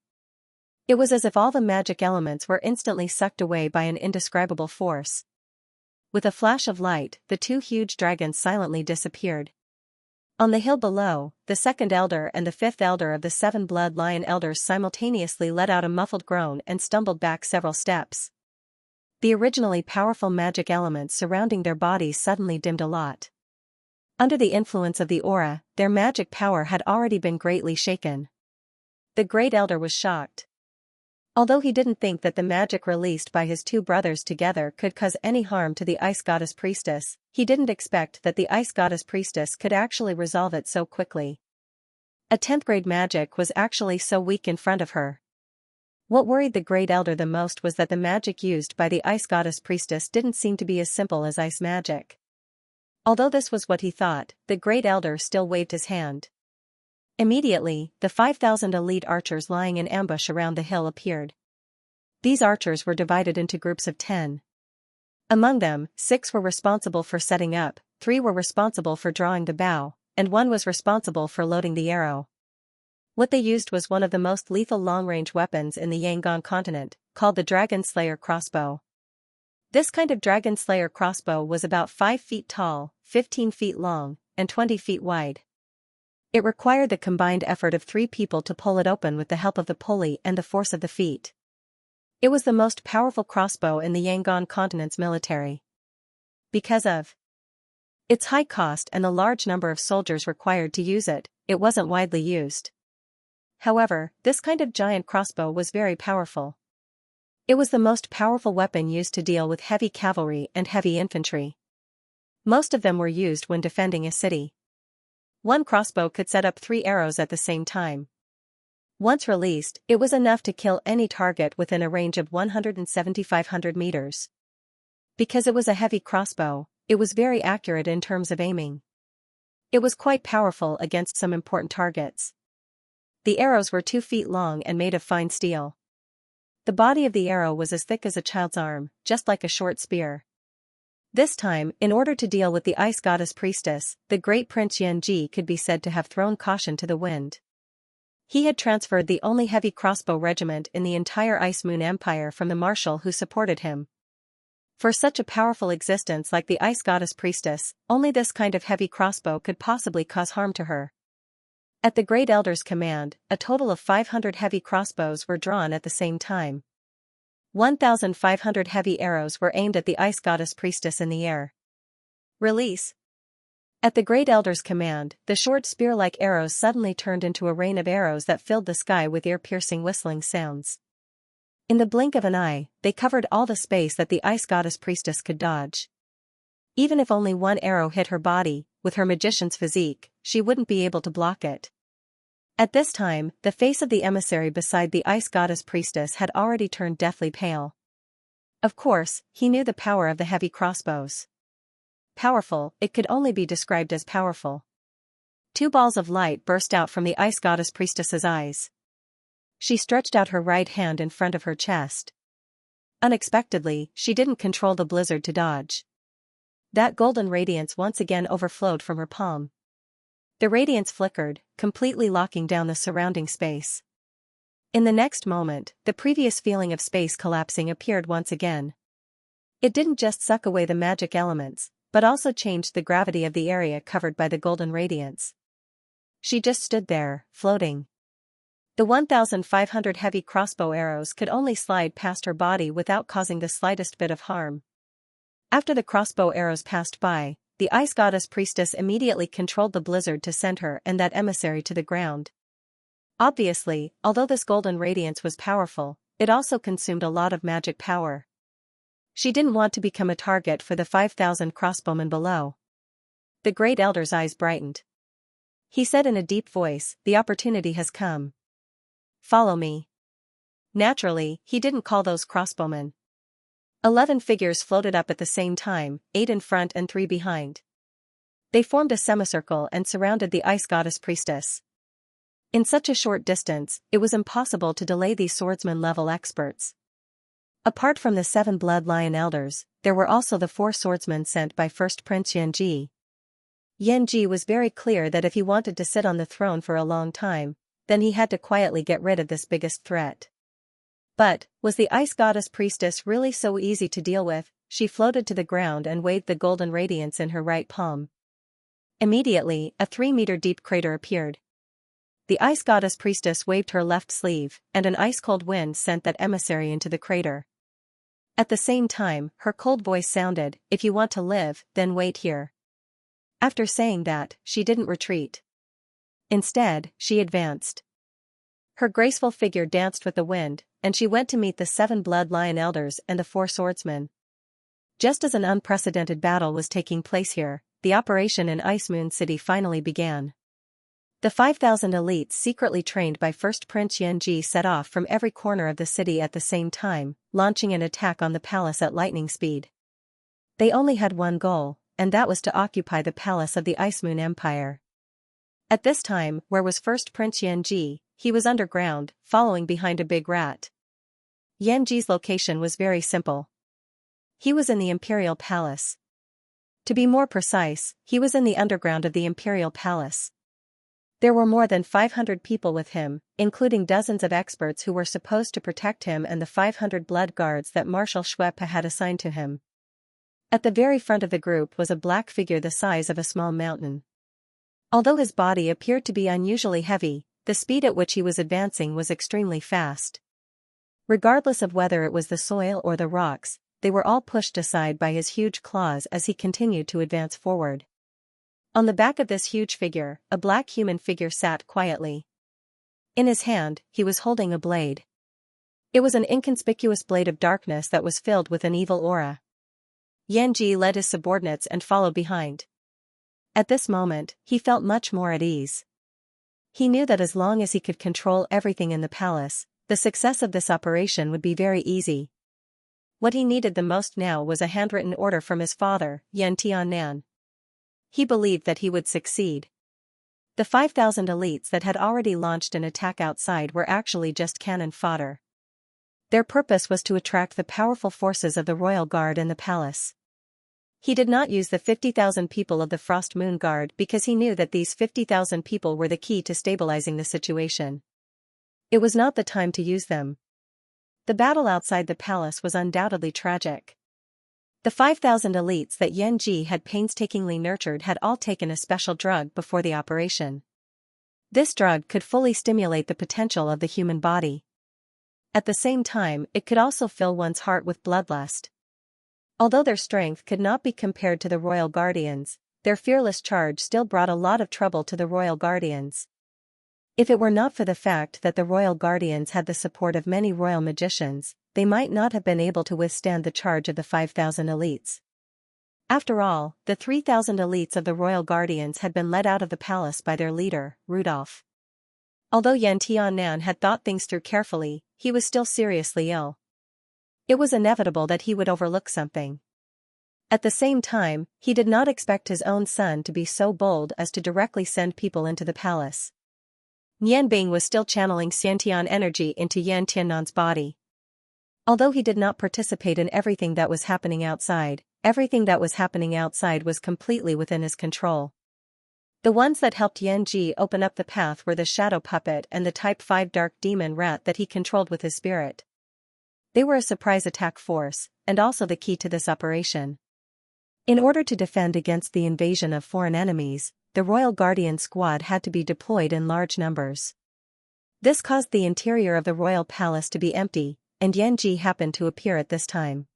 A: It was as if all the magic elements were instantly sucked away by an indescribable force. With a flash of light, the two huge dragons silently disappeared. On the hill below, the second elder and the fifth elder of the 7 blood lion elders simultaneously let out a muffled groan and stumbled back several steps. The originally powerful magic elements surrounding their bodies suddenly dimmed a lot. Under the influence of the aura, their magic power had already been greatly shaken. The great elder was shocked. Although he didn't think that the magic released by his two brothers together could cause any harm to the ice goddess priestess, he didn't expect that the ice goddess priestess could actually resolve it so quickly. A 10th grade magic was actually so weak in front of her. What worried the great elder the most was that the magic used by the ice goddess priestess didn't seem to be as simple as ice magic. Although this was what he thought, the great elder still waved his hand. Immediately, the 5,000 elite archers lying in ambush around the hill appeared. These archers were divided into groups of 10. Among them, 6 were responsible for setting up, 3 were responsible for drawing the bow, and 1 was responsible for loading the arrow. What they used was one of the most lethal long-range weapons in the Yangon continent, called the Dragon Slayer crossbow. This kind of Dragon Slayer crossbow was about 5 feet tall, 15 feet long, and 20 feet wide. It required the combined effort of 3 people to pull it open with the help of the pulley and the force of the feet. It was the most powerful crossbow in the Yangon continent's military. Because of its high cost and the large number of soldiers required to use it, it wasn't widely used. However, this kind of giant crossbow was very powerful. It was the most powerful weapon used to deal with heavy cavalry and heavy infantry. Most of them were used when defending a city. One crossbow could set up 3 arrows at the same time. Once released, it was enough to kill any target within a range of 1,700 meters. Because it was a heavy crossbow, it was very accurate in terms of aiming. It was quite powerful against some important targets. The arrows were 2 feet long and made of fine steel. The body of the arrow was as thick as a child's arm, just like a short spear. This time, in order to deal with the ice goddess priestess, the great Prince Xianxia could be said to have thrown caution to the wind. He had transferred the only heavy crossbow regiment in the entire Ice Moon Empire from the marshal who supported him. For such a powerful existence like the ice goddess priestess, only this kind of heavy crossbow could possibly cause harm to her. At the Great Elder's command, a total of 500 heavy crossbows were drawn at the same time. 1,500 heavy arrows were aimed at the ice goddess priestess in the air. Release. At the Great Elder's command, the short spear-like arrows suddenly turned into a rain of arrows that filled the sky with ear-piercing whistling sounds. In the blink of an eye, they covered all the space that the ice goddess priestess could dodge. Even if only one arrow hit her body, with her magician's physique, she wouldn't be able to block it. At this time, the face of the emissary beside the ice goddess priestess had already turned deathly pale. Of course, he knew the power of the heavy crossbows. Powerful, it could only be described as powerful. 2 balls of light burst out from the ice goddess priestess's eyes. She stretched out her right hand in front of her chest. Unexpectedly, she didn't control the blizzard to dodge. That golden radiance once again overflowed from her palm. The radiance flickered, completely locking down the surrounding space. In the next moment, the previous feeling of space collapsing appeared once again. It didn't just suck away the magic elements, but also changed the gravity of the area covered by the golden radiance. She just stood there, floating. The 1,500 heavy crossbow arrows could only slide past her body without causing the slightest bit of harm. After the crossbow arrows passed by, the ice goddess priestess immediately controlled the blizzard to send her and that emissary to the ground. Obviously, although this golden radiance was powerful, it also consumed a lot of magic power. She didn't want to become a target for the 5,000 crossbowmen below. The Great Elder's eyes brightened. He said in a deep voice, "The opportunity has come. Follow me." Naturally, he didn't call those crossbowmen. 11 figures floated up at the same time, 8 in front and 3 behind. They formed a semicircle and surrounded the ice goddess priestess. In such a short distance, it was impossible to delay these swordsman-level experts. Apart from the 7 bloodline elders, there were also the 4 swordsmen sent by first Prince Xianxia. Xianxia was very clear that if he wanted to sit on the throne for a long time, then he had to quietly get rid of this biggest threat. But, was the ice goddess priestess really so easy to deal with? She floated to the ground and waved the golden radiance in her right palm. Immediately, a 3-meter deep crater appeared. The ice goddess priestess waved her left sleeve, and an ice-cold wind sent that emissary into the crater. At the same time, her cold voice sounded, "If you want to live, then wait here." After saying that, she didn't retreat. Instead, she advanced. Her graceful figure danced with the wind, and she went to meet the 7 bloodline elders and the 4 swordsmen. Just as an unprecedented battle was taking place here, the operation in Ice Moon City finally began. The 5,000 elites secretly trained by first Prince Xianxia set off from every corner of the city at the same time, launching an attack on the palace at lightning speed. They only had one goal, and that was to occupy the palace of the Ice Moon Empire. At this time, where was first Prince Xianxia? He was underground, following behind a big rat. Xianxia's location was very simple. He was in the Imperial Palace. To be more precise, he was in the underground of the Imperial Palace. There were more than 500 people with him, including dozens of experts who were supposed to protect him and the 500 blood guards that Marshal Schweppe had assigned to him. At the very front of the group was a black figure the size of a small mountain. Although his body appeared to be unusually heavy, the speed at which he was advancing was extremely fast. Regardless of whether it was the soil or the rocks, they were all pushed aside by his huge claws as he continued to advance forward. On the back of this huge figure, a black human figure sat quietly. In his hand, he was holding a blade. It was an inconspicuous blade of darkness that was filled with an evil aura. Yanji led his subordinates and followed behind. At this moment, he felt much more at ease. He knew that as long as he could control everything in the palace, the success of this operation would be very easy. What he needed the most now was a handwritten order from his father, Yan Tiannan. He believed that he would succeed. The 5,000 elites that had already launched an attack outside were actually just cannon fodder. Their purpose was to attract the powerful forces of the royal guard in the palace. He did not use the 50,000 people of the Frost Moon Guard because he knew that these 50,000 people were the key to stabilizing the situation. It was not the time to use them. The battle outside the palace was undoubtedly tragic. The 5,000 elites that Yan Ji had painstakingly nurtured had all taken a special drug before the operation. This drug could fully stimulate the potential of the human body. At the same time, it could also fill one's heart with bloodlust. Although their strength could not be compared to the royal guardians, their fearless charge still brought a lot of trouble to the royal guardians. If it were not for the fact that the royal guardians had the support of many royal magicians, they might not have been able to withstand the charge of the 5,000 elites. After all, the 3,000 elites of the royal guardians had been led out of the palace by their leader, Rudolph. Although Yan Tiannan had thought things through carefully, he was still seriously ill. It was inevitable that he would overlook something. At the same time, he did not expect his own son to be so bold as to directly send people into the palace. Yan Bing was still channeling Xiantian energy into Yan Tiannan's body. Although he did not participate in everything that was happening outside was completely within his control. The ones that helped Yan Ji open up the path were the Shadow Puppet and the Type 5 Dark Demon Rat that he controlled with his spirit. They were a surprise attack force, and also the key to this operation. In order to defend against the invasion of foreign enemies, the Royal Guardian Squad had to be deployed in large numbers. This caused the interior of the royal palace to be empty, and Yan Ji happened to appear at this time.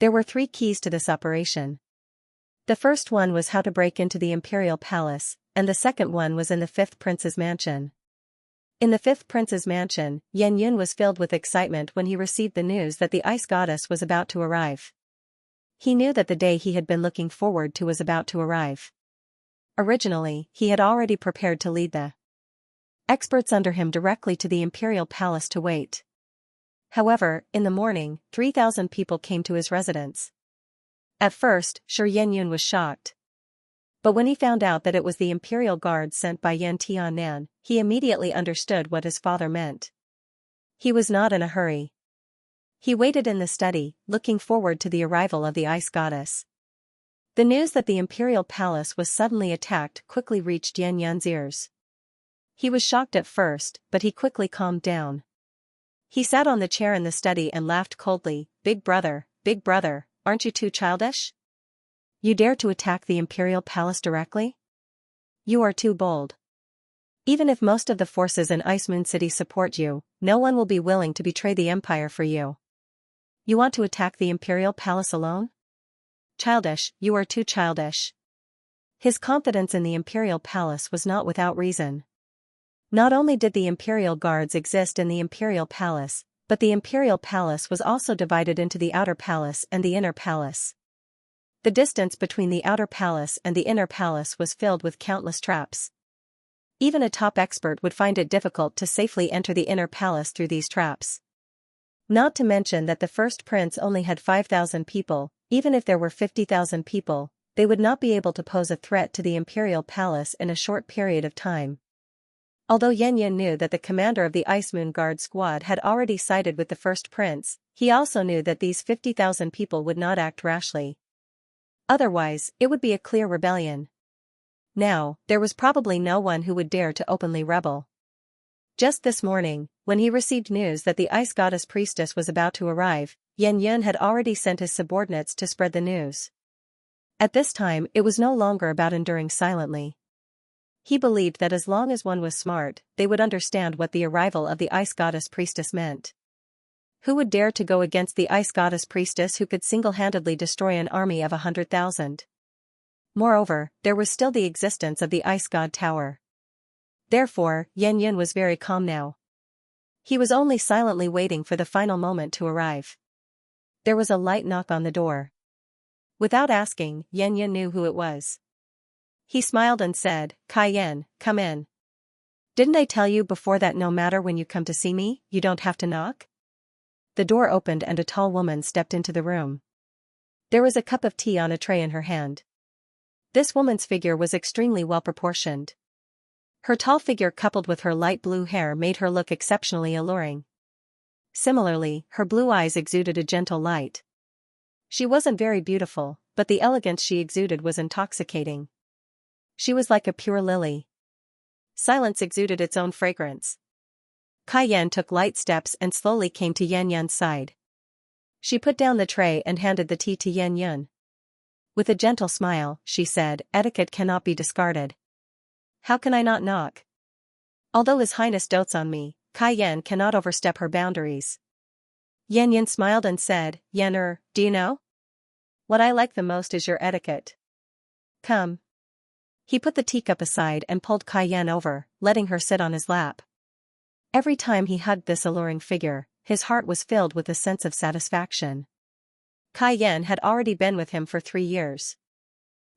A: There were 3 keys to this operation. The first one was how to break into the imperial palace, and the second one was in the 5th prince's mansion. In the 5th prince's mansion, Yan Yun was filled with excitement when he received the news that the ice goddess was about to arrive. He knew that the day he had been looking forward to was about to arrive. Originally, he had already prepared to lead the experts under him directly to the imperial palace to wait. However, in the morning, 3,000 people came to his residence. At first, Yan Yun was shocked. But when he found out that it was the imperial guard sent by Yan Tiannan, he immediately understood what his father meant. He was not in a hurry. He waited in the study, looking forward to the arrival of the ice goddess. The news that the imperial palace was suddenly attacked quickly reached Yan Yun's ears. He was shocked at first, but he quickly calmed down. He sat on the chair in the study and laughed coldly. Big brother, aren't you too childish? You dare to attack the imperial palace directly? You are too bold. Even if most of the forces in Ice Moon City support you, no one will be willing to betray the empire for you. You want to attack the imperial palace alone? Childish, you are too childish. His confidence in the imperial palace was not without reason. Not only did the imperial guards exist in the imperial palace, but the imperial palace was also divided into the outer palace and the inner palace. The distance between the outer palace and the inner palace was filled with countless traps. Even a top expert would find it difficult to safely enter the inner palace through these traps. Not to mention that the first prince only had 5,000 people. Even if there were 50,000 people, they would not be able to pose a threat to the imperial palace in a short period of time. Although Yan Yun knew that the commander of the Ice Moon Guard squad had already sided with the first prince, he also knew that these 50,000 people would not act rashly. Otherwise, it would be a clear rebellion. Now, there was probably no one who would dare to openly rebel. Just this morning, when he received news that the ice goddess priestess was about to arrive, Yan Yun had already sent his subordinates to spread the news. At this time, it was no longer about enduring silently. He believed that as long as one was smart, they would understand what the arrival of the ice goddess priestess meant. Who would dare to go against the ice goddess priestess who could single-handedly destroy an army of 100,000? Moreover, there was still the existence of the ice god tower. Therefore, Yan Yun was very calm now. He was only silently waiting for the final moment to arrive. There was a light knock on the door. Without asking, Yan Yun knew who it was. He smiled and said, "Kai Yan, come in. Didn't I tell you before that no matter when you come to see me, you don't have to knock?" The door opened and a tall woman stepped into the room. There was a cup of tea on a tray in her hand. This woman's figure was extremely well proportioned. Her tall figure coupled with her light blue hair made her look exceptionally alluring. Similarly, her blue eyes exuded a gentle light. She wasn't very beautiful, but the elegance she exuded was intoxicating. She was like a pure lily. Silence exuded its own fragrance. Kai Yan took light steps and slowly came to Yan Yun's side. She put down the tray and handed the tea to Yan Yun. With a gentle smile, she said, "Etiquette cannot be discarded. How can I not knock? Although His Highness dotes on me, Kai Yan cannot overstep her boundaries." Yan Yun smiled and said, "Yan do you know? What I like the most is your etiquette. Come." He put the teacup aside and pulled Kai Yan over, letting her sit on his lap. Every time he hugged this alluring figure, his heart was filled with a sense of satisfaction. Kai Yan had already been with him for 3 years.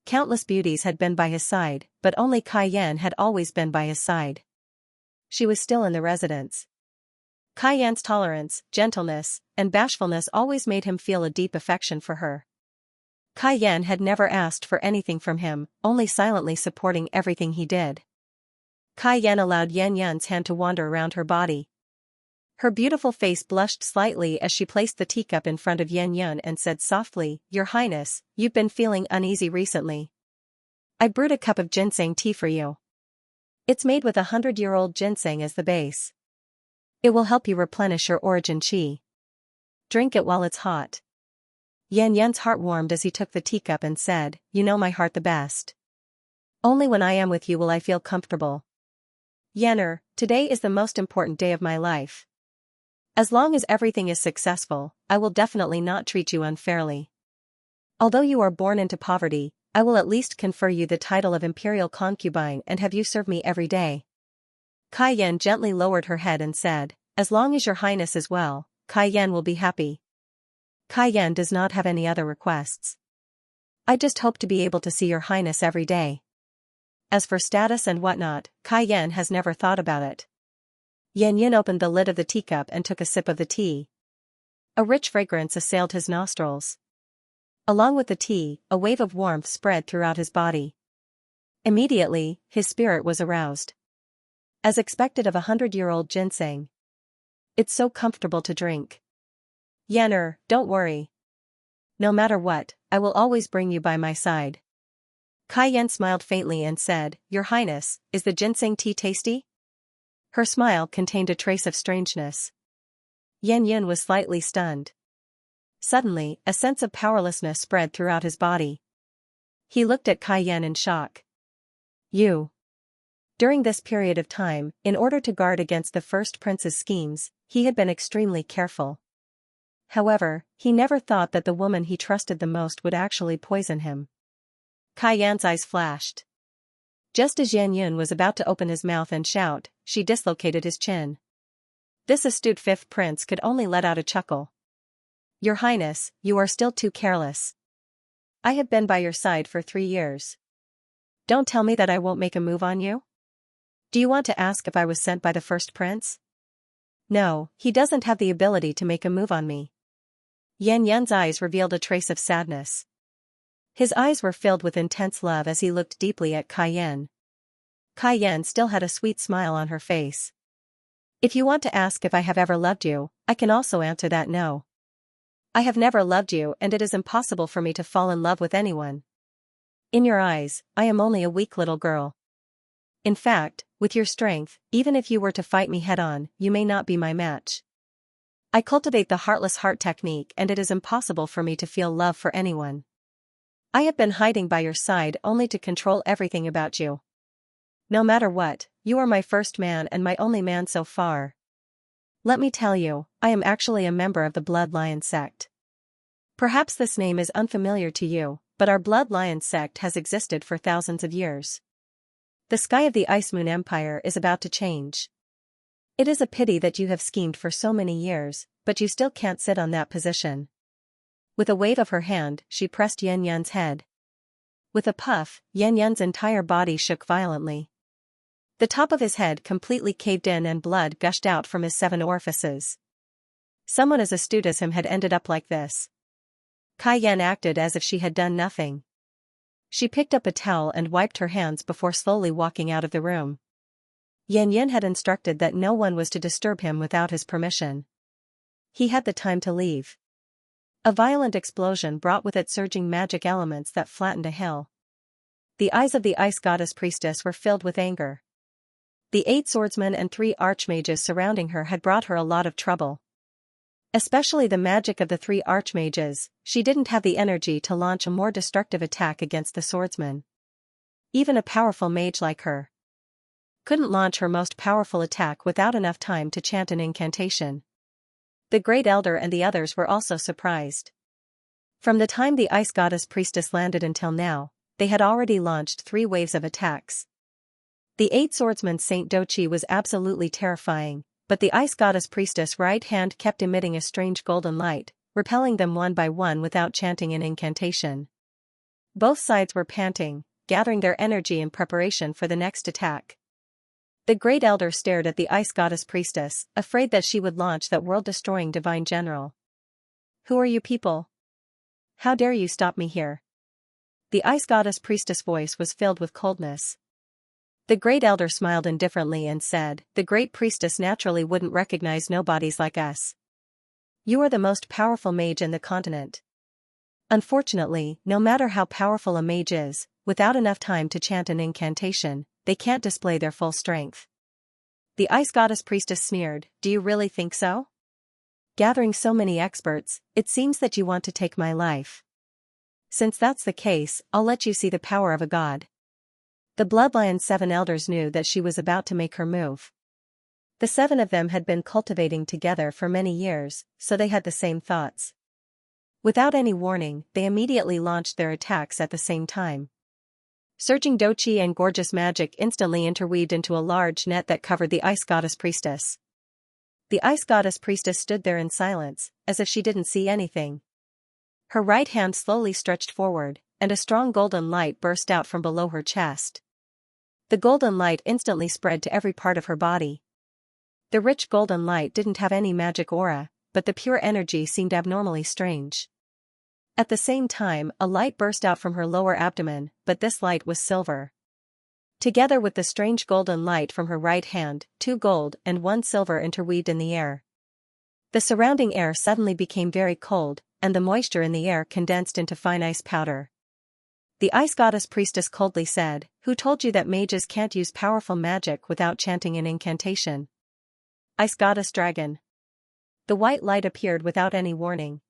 A: Countless beauties had been by his side, but only Kai Yan had always been by his side. She was still in the residence. Kai Yan's tolerance, gentleness, and bashfulness always made him feel a deep affection for her. Kai Yan had never asked for anything from him, only silently supporting everything he did. Kai Yan allowed Yan Yun's hand to wander around her body. Her beautiful face blushed slightly as she placed the teacup in front of Yan Yun and said softly, "Your Highness, you've been feeling uneasy recently. I brewed a cup of ginseng tea for you. It's made with 100-year-old ginseng as the base. It will help you replenish your origin qi. Drink it while it's hot." Yan Yun's heart warmed as he took the teacup and said, "You know my heart the best. Only when I am with you will I feel comfortable. Yan today is the most important day of my life. As long as everything is successful, I will definitely not treat you unfairly. Although you are born into poverty, I will at least confer you the title of imperial concubine and have you serve me every day." Kai Yan gently lowered her head and said, "As long as your Highness is well, Kai Yan will be happy. Kai Yan does not have any other requests. I just hope to be able to see your Highness every day. As for status and whatnot, Kai Yan has never thought about it." Yan Yun opened the lid of the teacup and took a sip of the tea. A rich fragrance assailed his nostrils. Along with the tea, a wave of warmth spread throughout his body. Immediately, his spirit was aroused. As expected of 100-year-old ginseng. It's so comfortable to drink. Yan don't worry. No matter what, I will always bring you by my side." Kai Yan smiled faintly and said, "Your Highness, is the ginseng tea tasty?" Her smile contained a trace of strangeness. Yan Yun was slightly stunned. Suddenly, a sense of powerlessness spread throughout his body. He looked at Kai Yan in shock. "You." During this period of time, in order to guard against the first prince's schemes, he had been extremely careful. However, he never thought that the woman he trusted the most would actually poison him. Kai Yan's eyes flashed. Just as Yan Yun was about to open his mouth and shout, she dislocated his chin. This astute fifth prince could only let out a chuckle. "Your Highness, you are still too careless. I have been by your side for 3 years. Don't tell me that I won't make a move on you? Do you want to ask if I was sent by the first prince? No, he doesn't have the ability to make a move on me." Yan Yun's eyes revealed a trace of sadness. His eyes were filled with intense love as he looked deeply at Kai Yan. Kai Yan still had a sweet smile on her face. "If you want to ask if I have ever loved you, I can also answer that no. I have never loved you and it is impossible for me to fall in love with anyone. In your eyes, I am only a weak little girl. In fact, with your strength, even if you were to fight me head-on, you may not be my match. I cultivate the heartless heart technique and it is impossible for me to feel love for anyone. I have been hiding by your side only to control everything about you. No matter what, you are my first man and my only man so far. Let me tell you, I am actually a member of the Blood Lion sect. Perhaps this name is unfamiliar to you, but our Blood Lion sect has existed for thousands of years. The sky of the Ice Moon Empire is about to change. It is a pity that you have schemed for so many years, but you still can't sit on that position. With a wave of her hand, she pressed Yan Yan's head. With a puff, Yan Yan's entire body shook violently. The top of his head completely caved in and blood gushed out from his 7 orifices. Someone as astute as him had ended up like this. Kai Yan acted as if she had done nothing. She picked up a towel and wiped her hands before slowly walking out of the room. Yan Yan had instructed that no one was to disturb him without his permission. He had the time to leave. A violent explosion brought with it surging magic elements that flattened a hill. The eyes of the Ice Goddess Priestess were filled with anger. The 8 swordsmen and 3 archmages surrounding her had brought her a lot of trouble. Especially the magic of the 3 archmages, she didn't have the energy to launch a more destructive attack against the swordsmen. Even a powerful mage like her couldn't launch her most powerful attack without enough time to chant an incantation. The Great Elder and the others were also surprised. From the time the Ice Goddess Priestess landed until now, they had already launched 3 waves of attacks. The 8 swordsman Saint Dochi was absolutely terrifying, but the Ice Goddess Priestess' right hand kept emitting a strange golden light, repelling them one by one without chanting an incantation. Both sides were panting, gathering their energy in preparation for the next attack. The Great Elder stared at the Ice Goddess Priestess, afraid that she would launch that world-destroying divine general. Who are you people? How dare you stop me here? The Ice Goddess Priestess' voice was filled with coldness. The Great Elder smiled indifferently and said, the Great Priestess naturally wouldn't recognize nobodies like us. You are the most powerful mage in the continent. Unfortunately, no matter how powerful a mage is, without enough time to chant an incantation, they can't display their full strength. The Ice Goddess Priestess sneered, do you really think so? Gathering so many experts, it seems that you want to take my life. Since that's the case, I'll let you see the power of a god. The Bloodlion's 7 elders knew that she was about to make her move. The 7 of them had been cultivating together for many years, so they had the same thoughts. Without any warning, they immediately launched their attacks at the same time. Surging dochi and gorgeous magic instantly interweaved into a large net that covered the Ice Goddess Priestess. The Ice Goddess Priestess stood there in silence, as if she didn't see anything. Her right hand slowly stretched forward, and a strong golden light burst out from below her chest. The golden light instantly spread to every part of her body. The rich golden light didn't have any magic aura, but the pure energy seemed abnormally strange. At the same time, a light burst out from her lower abdomen, but this light was silver. Together with the strange golden light from her right hand, 2 gold and 1 silver interweaved in the air. The surrounding air suddenly became very cold, and the moisture in the air condensed into fine ice powder. The Ice Goddess Priestess coldly said, who told you that mages can't use powerful magic without chanting an incantation? Ice Goddess Dragon. The white light appeared without any warning.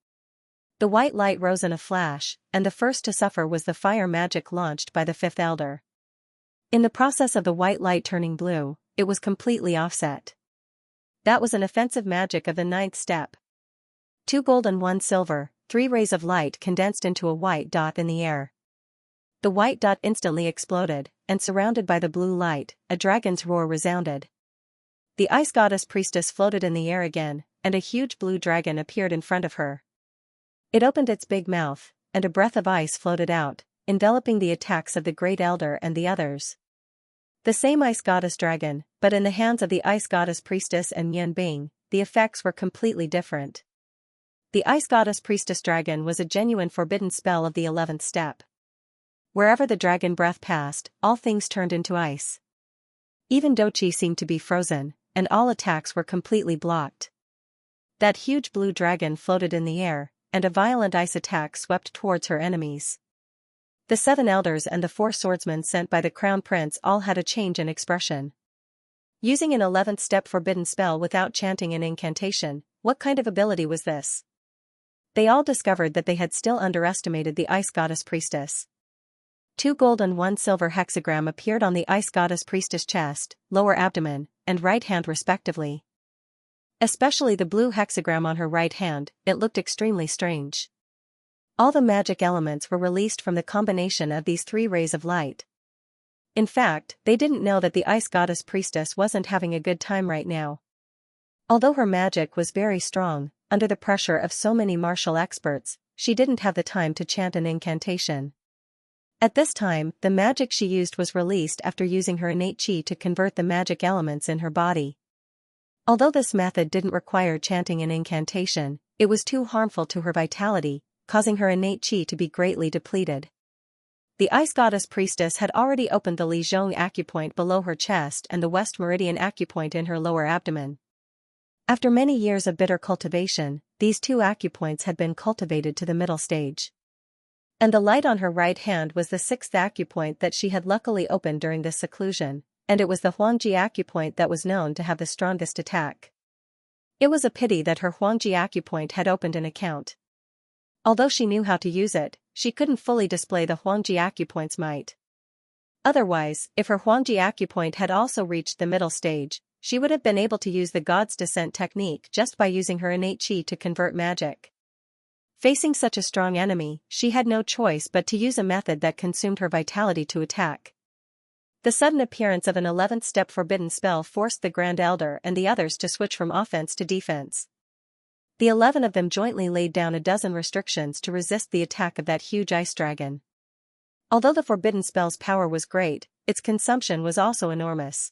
A: The white light rose in a flash, and the first to suffer was the fire magic launched by the 5th elder. In the process of the white light turning blue, it was completely offset. That was an offensive magic of the 9th step. 2 gold and 1 silver, 3 rays of light condensed into a white dot in the air. The white dot instantly exploded, and surrounded by the blue light, a dragon's roar resounded. The Ice Goddess Priestess floated in the air again, and a huge blue dragon appeared in front of her. It opened its big mouth, and a breath of ice floated out, enveloping the attacks of the Great Elder and the others. The same Ice Goddess Dragon, but in the hands of the Ice Goddess Priestess and Yan Bing, the effects were completely different. The Ice Goddess Priestess Dragon was a genuine forbidden spell of the 11th step. Wherever the dragon breath passed, all things turned into ice. Even Dochi seemed to be frozen, and all attacks were completely blocked. That huge blue dragon floated in the air, and a violent ice attack swept towards her enemies. The 7 elders and the 4 swordsmen sent by the Crown Prince all had a change in expression. Using an 11th step forbidden spell without chanting an incantation, what kind of ability was this? They all discovered that they had still underestimated the Ice Goddess Priestess. 2 gold and 1 silver hexagram appeared on the ice goddess priestess chest, lower abdomen, and right hand respectively. Especially the blue hexagram on her right hand, it looked extremely strange. All the magic elements were released from the combination of these 3 rays of light. In fact, they didn't know that the ice goddess priestess wasn't having a good time right now. Although her magic was very strong, under the pressure of so many martial experts, she didn't have the time to chant an incantation. At this time, the magic she used was released after using her innate chi to convert the magic elements in her body. Although this method didn't require chanting an incantation, it was too harmful to her vitality, causing her innate chi to be greatly depleted. The ice goddess priestess had already opened the Li Zhong acupoint below her chest and the West Meridian acupoint in her lower abdomen. After many years of bitter cultivation, these 2 acupoints had been cultivated to the middle stage. And the light on her right hand was the 6th acupoint that she had luckily opened during this seclusion, and it was the Huangji acupoint that was known to have the strongest attack. It was a pity that her Huangji acupoint had opened an account. Although she knew how to use it, she couldn't fully display the Huangji acupoint's might. Otherwise, if her Huangji acupoint had also reached the middle stage, she would have been able to use the God's Descent technique just by using her innate chi to convert magic. Facing such a strong enemy, she had no choice but to use a method that consumed her vitality to attack. The sudden appearance of an 11th step forbidden spell forced the Grand Elder and the others to switch from offense to defense. The 11 of them jointly laid down a dozen restrictions to resist the attack of that huge ice dragon. Although the forbidden spell's power was great, its consumption was also enormous.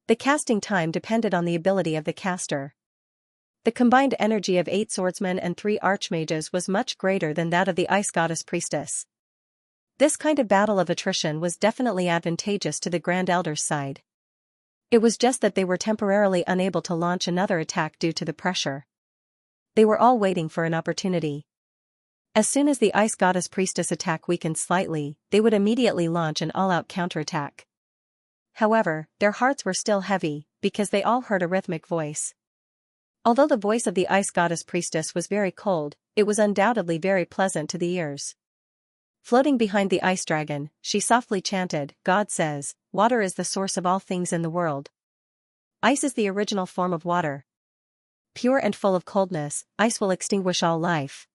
A: The casting time depended on the ability of the caster. The combined energy of 8 swordsmen and 3 archmages was much greater than that of the ice goddess priestess. This kind of battle of attrition was definitely advantageous to the Grand Elder's side. It was just that they were temporarily unable to launch another attack due to the pressure. They were all waiting for an opportunity. As soon as the ice goddess priestess attack weakened slightly, they would immediately launch an all-out counterattack. However, their hearts were still heavy, because they all heard a rhythmic voice. Although the voice of the ice goddess priestess was very cold, it was undoubtedly very pleasant to the ears. Floating behind the ice dragon, she softly chanted, "God says, water is the source of all things in the world. Ice is the original form of water. Pure and full of coldness, ice will extinguish all life.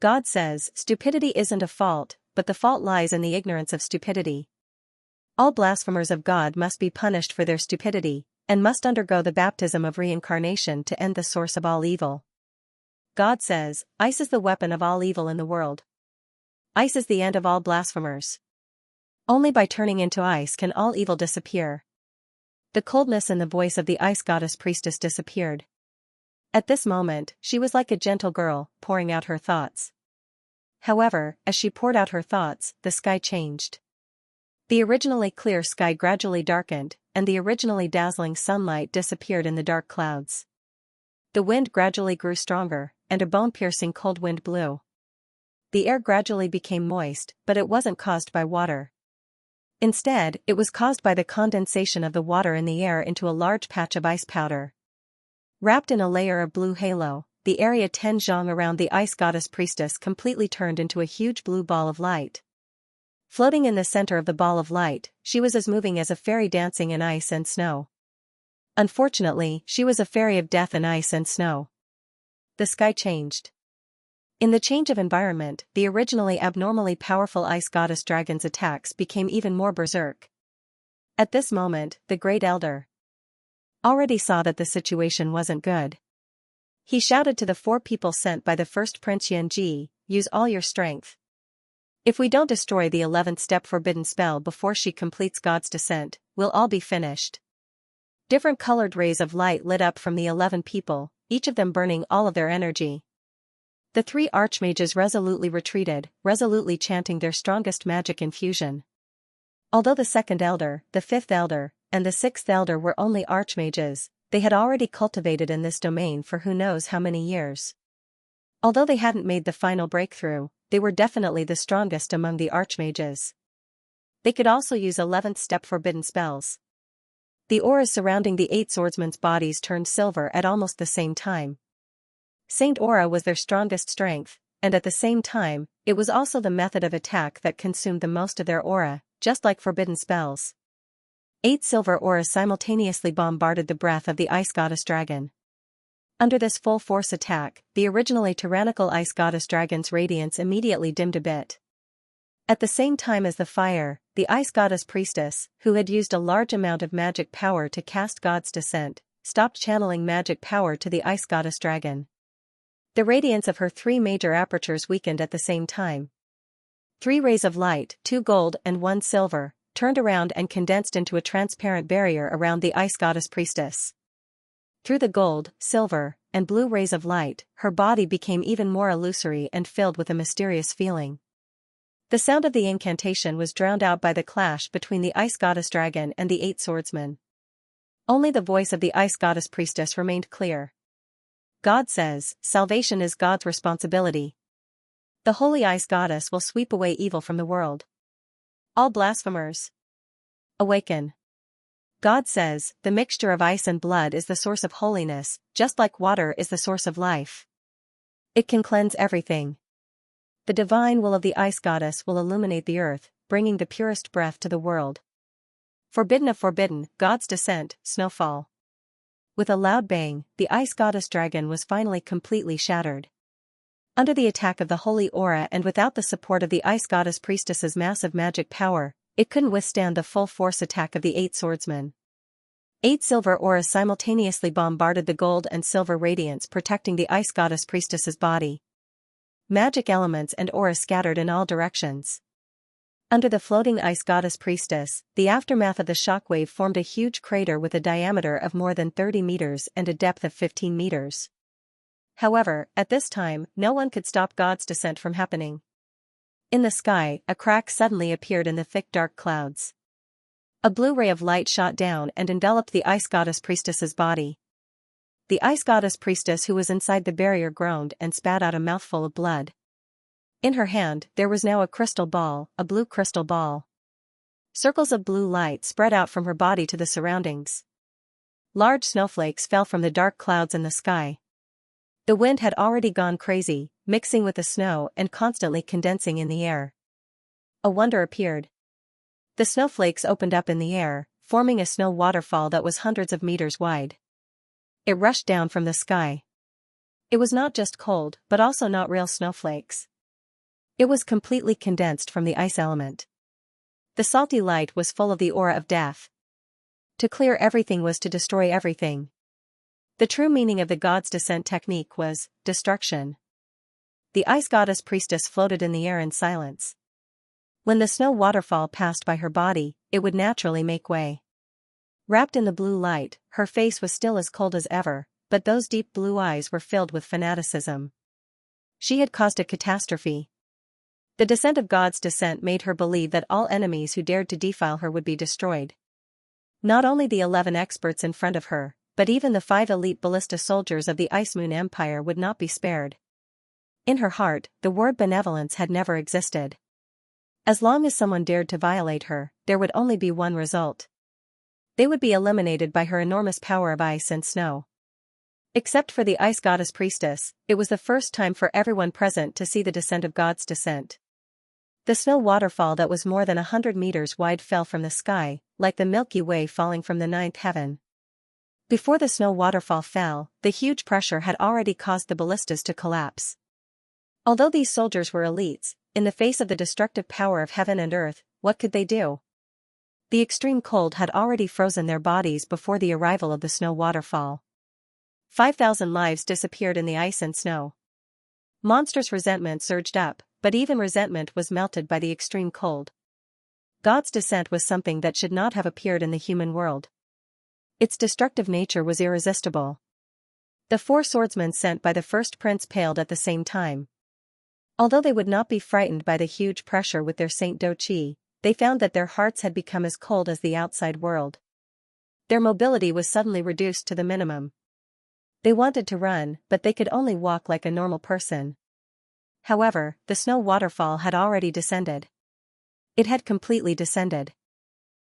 A: God says, stupidity isn't a fault, but the fault lies in the ignorance of stupidity. All blasphemers of God must be punished for their stupidity, and must undergo the baptism of reincarnation to end the source of all evil. God says, ice is the weapon of all evil in the world. Ice is the end of all blasphemers. Only by turning into ice can all evil disappear." The coldness in the voice of the ice goddess priestess disappeared. At this moment, she was like a gentle girl, pouring out her thoughts. However, as she poured out her thoughts, the sky changed. The originally clear sky gradually darkened, and the originally dazzling sunlight disappeared in the dark clouds. The wind gradually grew stronger, and a bone-piercing cold wind blew. The air gradually became moist, but it wasn't caused by water. Instead, it was caused by the condensation of the water in the air into a large patch of ice powder. Wrapped in a layer of blue halo, the area 10 zhang around the ice goddess priestess completely turned into a huge blue ball of light. Floating in the center of the ball of light, she was as moving as a fairy dancing in ice and snow. Unfortunately, she was a fairy of death in ice and snow. The sky changed. In the change of environment, the originally abnormally powerful ice goddess dragon's attacks became even more berserk. At this moment, the Great Elder already saw that the situation wasn't good. He shouted to the 4 people sent by the first Prince Xianxia, "Use all your strength. If we don't destroy the 11th step forbidden spell before she completes God's Descent, we'll all be finished." Different colored rays of light lit up from the 11 people, each of them burning all of their energy. The 3 archmages resolutely retreated, resolutely chanting their strongest magic infusion. Although the 2nd elder, the 5th elder, and the 6th elder were only archmages, they had already cultivated in this domain for who knows how many years. Although they hadn't made the final breakthrough, they were definitely the strongest among the archmages. They could also use 11th step forbidden spells. The auras surrounding the 8 swordsmen's bodies turned silver at almost the same time. Saint Aura was their strongest strength, and at the same time, it was also the method of attack that consumed the most of their aura, just like forbidden spells. 8 silver auras simultaneously bombarded the breath of the ice goddess dragon. Under this full-force attack, the originally tyrannical ice goddess dragon's radiance immediately dimmed a bit. At the same time as the fire, the ice goddess priestess, who had used a large amount of magic power to cast God's Descent, stopped channeling magic power to the ice goddess dragon. The radiance of her 3 major apertures weakened at the same time. 3 rays of light, 2 gold and 1 silver, turned around and condensed into a transparent barrier around the ice goddess priestess. Through the gold, silver, and blue rays of light, her body became even more illusory and filled with a mysterious feeling. The sound of the incantation was drowned out by the clash between the ice goddess dragon and the 8 swordsmen. Only the voice of the ice goddess priestess remained clear. God says, salvation is God's responsibility. The holy ice goddess will sweep away evil from the world. All blasphemers, awaken. God says, the mixture of ice and blood is the source of holiness, just like water is the source of life. It can cleanse everything. The divine will of the ice goddess will illuminate the earth, bringing the purest breath to the world. Forbidden of forbidden, God's descent, snowfall. With a loud bang, the ice goddess dragon was finally completely shattered. Under the attack of the holy aura and without the support of the ice goddess priestess's massive magic power, it couldn't withstand the full-force attack of the 8 swordsmen. 8 silver auras simultaneously bombarded the gold and silver radiance protecting the ice goddess priestess's body. Magic elements and auras scattered in all directions. Under the floating ice goddess priestess, the aftermath of the shockwave formed a huge crater with a diameter of more than 30 meters and a depth of 15 meters. However, at this time, no one could stop God's descent from happening. In the sky, a crack suddenly appeared in the thick dark clouds. A blue ray of light shot down and enveloped the ice goddess priestess's body. The ice goddess priestess who was inside the barrier groaned and spat out a mouthful of blood. In her hand, there was now a crystal ball, a blue crystal ball. Circles of blue light spread out from her body to the surroundings. Large snowflakes fell from the dark clouds in the sky. The wind had already gone crazy, mixing with the snow and constantly condensing in the air. A wonder appeared. The snowflakes opened up in the air, forming a snow waterfall that was hundreds of meters wide. It rushed down from the sky. It was not just cold, but also not real snowflakes. It was completely condensed from the ice element. The salty light was full of the aura of death. To clear everything was to destroy everything. The true meaning of the God's Descent technique was destruction. The ice goddess priestess floated in the air in silence. When the snow waterfall passed by her body, it would naturally make way. Wrapped in the blue light, her face was still as cold as ever, but those deep blue eyes were filled with fanaticism. She had caused a catastrophe. The descent of God's descent made her believe that all enemies who dared to defile her would be destroyed. Not only the 11 experts in front of her, but even the 5 elite ballista soldiers of the Ice Moon Empire would not be spared. In her heart, the word benevolence had never existed. As long as someone dared to violate her, there would only be one result. They would be eliminated by her enormous power of ice and snow. Except for the ice goddess priestess, it was the first time for everyone present to see the descent of God's descent. The snow waterfall that was more than 100 meters wide fell from the sky, like the Milky Way falling from the 9th heaven. Before the snow waterfall fell, the huge pressure had already caused the ballistas to collapse. Although these soldiers were elites, in the face of the destructive power of heaven and earth, what could they do? The extreme cold had already frozen their bodies before the arrival of the snow waterfall. 5,000 lives disappeared in the ice and snow. Monstrous resentment surged up, but even resentment was melted by the extreme cold. God's descent was something that should not have appeared in the human world. Its destructive nature was irresistible. The 4 swordsmen sent by the first prince paled at the same time. Although they would not be frightened by the huge pressure with their Saint Doqi, they found that their hearts had become as cold as the outside world. Their mobility was suddenly reduced to the minimum. They wanted to run, but they could only walk like a normal person. However, the snow waterfall had already descended. It had completely descended.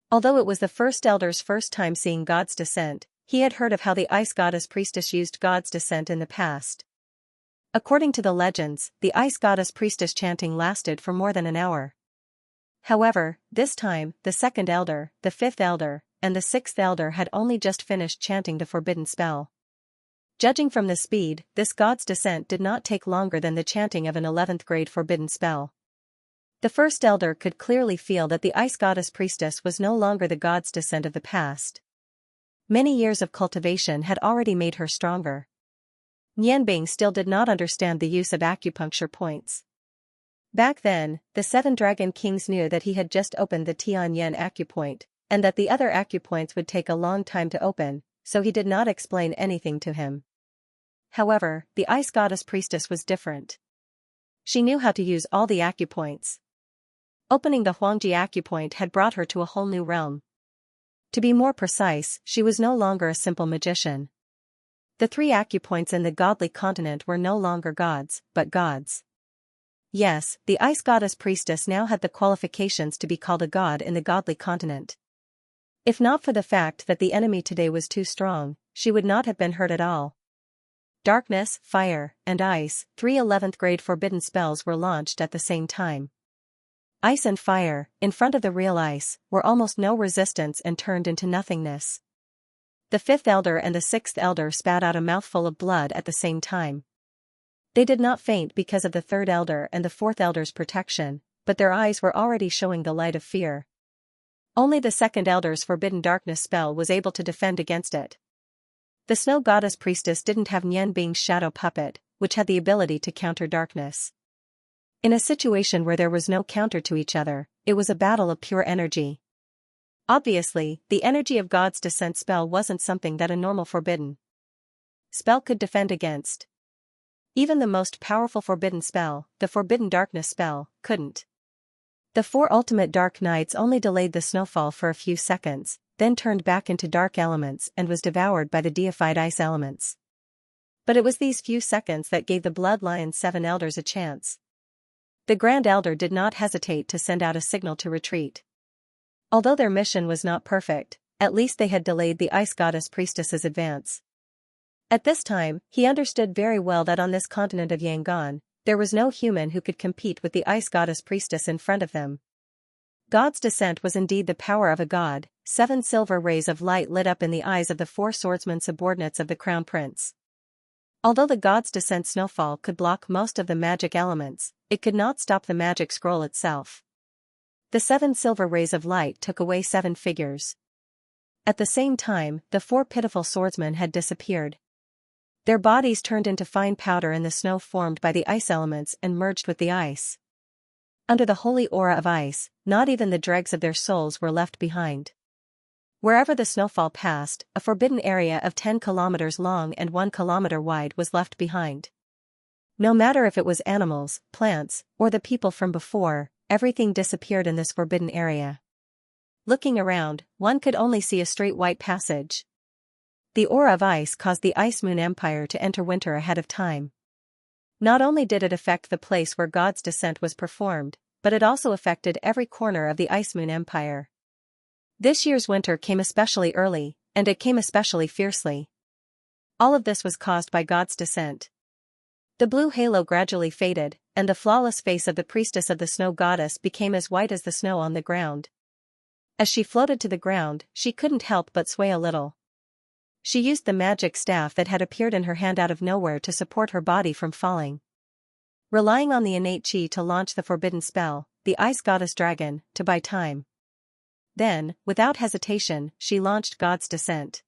A: Although it was the first elder's first time seeing God's descent, he had heard of how the ice goddess priestess used God's descent in the past. According to the legends, the ice goddess priestess chanting lasted for more than an hour. However, this time, the second elder, the fifth elder, and the sixth elder had only just finished chanting the forbidden spell. Judging from the speed, this god's descent did not take longer than the chanting of an 11th grade forbidden spell. The first elder could clearly feel that the ice goddess priestess was no longer the god's descent of the past. Many years of cultivation had already made her stronger. Nianbing still did not understand the use of acupuncture points. Back then, the 7 dragon kings knew that he had just opened the Tianyan acupoint, and that the other acupoints would take a long time to open, so he did not explain anything to him. However, the ice goddess priestess was different. She knew how to use all the acupoints. Opening the Huangji acupoint had brought her to a whole new realm. To be more precise, she was no longer a simple magician. The 3 acupoints in the godly continent were no longer gods, but gods. Yes, the ice goddess priestess now had the qualifications to be called a god in the godly continent. If not for the fact that the enemy today was too strong, she would not have been hurt at all. Darkness, fire, and ice, 3 11th grade forbidden spells were launched at the same time. Ice and fire, in front of the real ice, were almost no resistance and turned into nothingness. The 5th elder and the 6th elder spat out a mouthful of blood at the same time. They did not faint because of the 3rd elder and the 4th elder's protection, but their eyes were already showing the light of fear. Only the 2nd elder's forbidden darkness spell was able to defend against it. The snow goddess priestess didn't have Nianbing's shadow puppet, which had the ability to counter darkness. In a situation where there was no counter to each other, it was a battle of pure energy. Obviously, the energy of God's descent spell wasn't something that a normal forbidden spell could defend against. Even the most powerful forbidden spell, the forbidden darkness spell, couldn't. The 4 ultimate dark nights only delayed the snowfall for a few seconds, then turned back into dark elements and was devoured by the deified ice elements. But it was these few seconds that gave the Bloodlion's 7 elders a chance. The Grand Elder did not hesitate to send out a signal to retreat. Although their mission was not perfect, at least they had delayed the ice goddess priestess's advance. At this time, he understood very well that on this continent of Yangon, there was no human who could compete with the ice goddess priestess in front of them. God's descent was indeed the power of a god. 7 silver rays of light lit up in the eyes of the 4 swordsmen subordinates of the crown prince. Although the god's descent snowfall could block most of the magic elements, it could not stop the magic scroll itself. The 7 silver rays of light took away 7 figures. At the same time, the 4 pitiful swordsmen had disappeared. Their bodies turned into fine powder in the snow formed by the ice elements and merged with the ice. Under the holy aura of ice, not even the dregs of their souls were left behind. Wherever the snowfall passed, a forbidden area of 10 kilometers long and 1 kilometer wide was left behind. No matter if it was animals, plants, or the people from before, everything disappeared in this forbidden area. Looking around, one could only see a straight white passage. The aura of ice caused the Ice Moon Empire to enter winter ahead of time. Not only did it affect the place where God's descent was performed, but it also affected every corner of the Ice Moon Empire. This year's winter came especially early, and it came especially fiercely. All of this was caused by God's descent. The blue halo gradually faded, and the flawless face of the priestess of the snow goddess became as white as the snow on the ground. As she floated to the ground, she couldn't help but sway a little. She used the magic staff that had appeared in her hand out of nowhere to support her body from falling. Relying on the innate chi to launch the forbidden spell, the ice goddess dragon, to buy time. Then, without hesitation, she launched God's descent.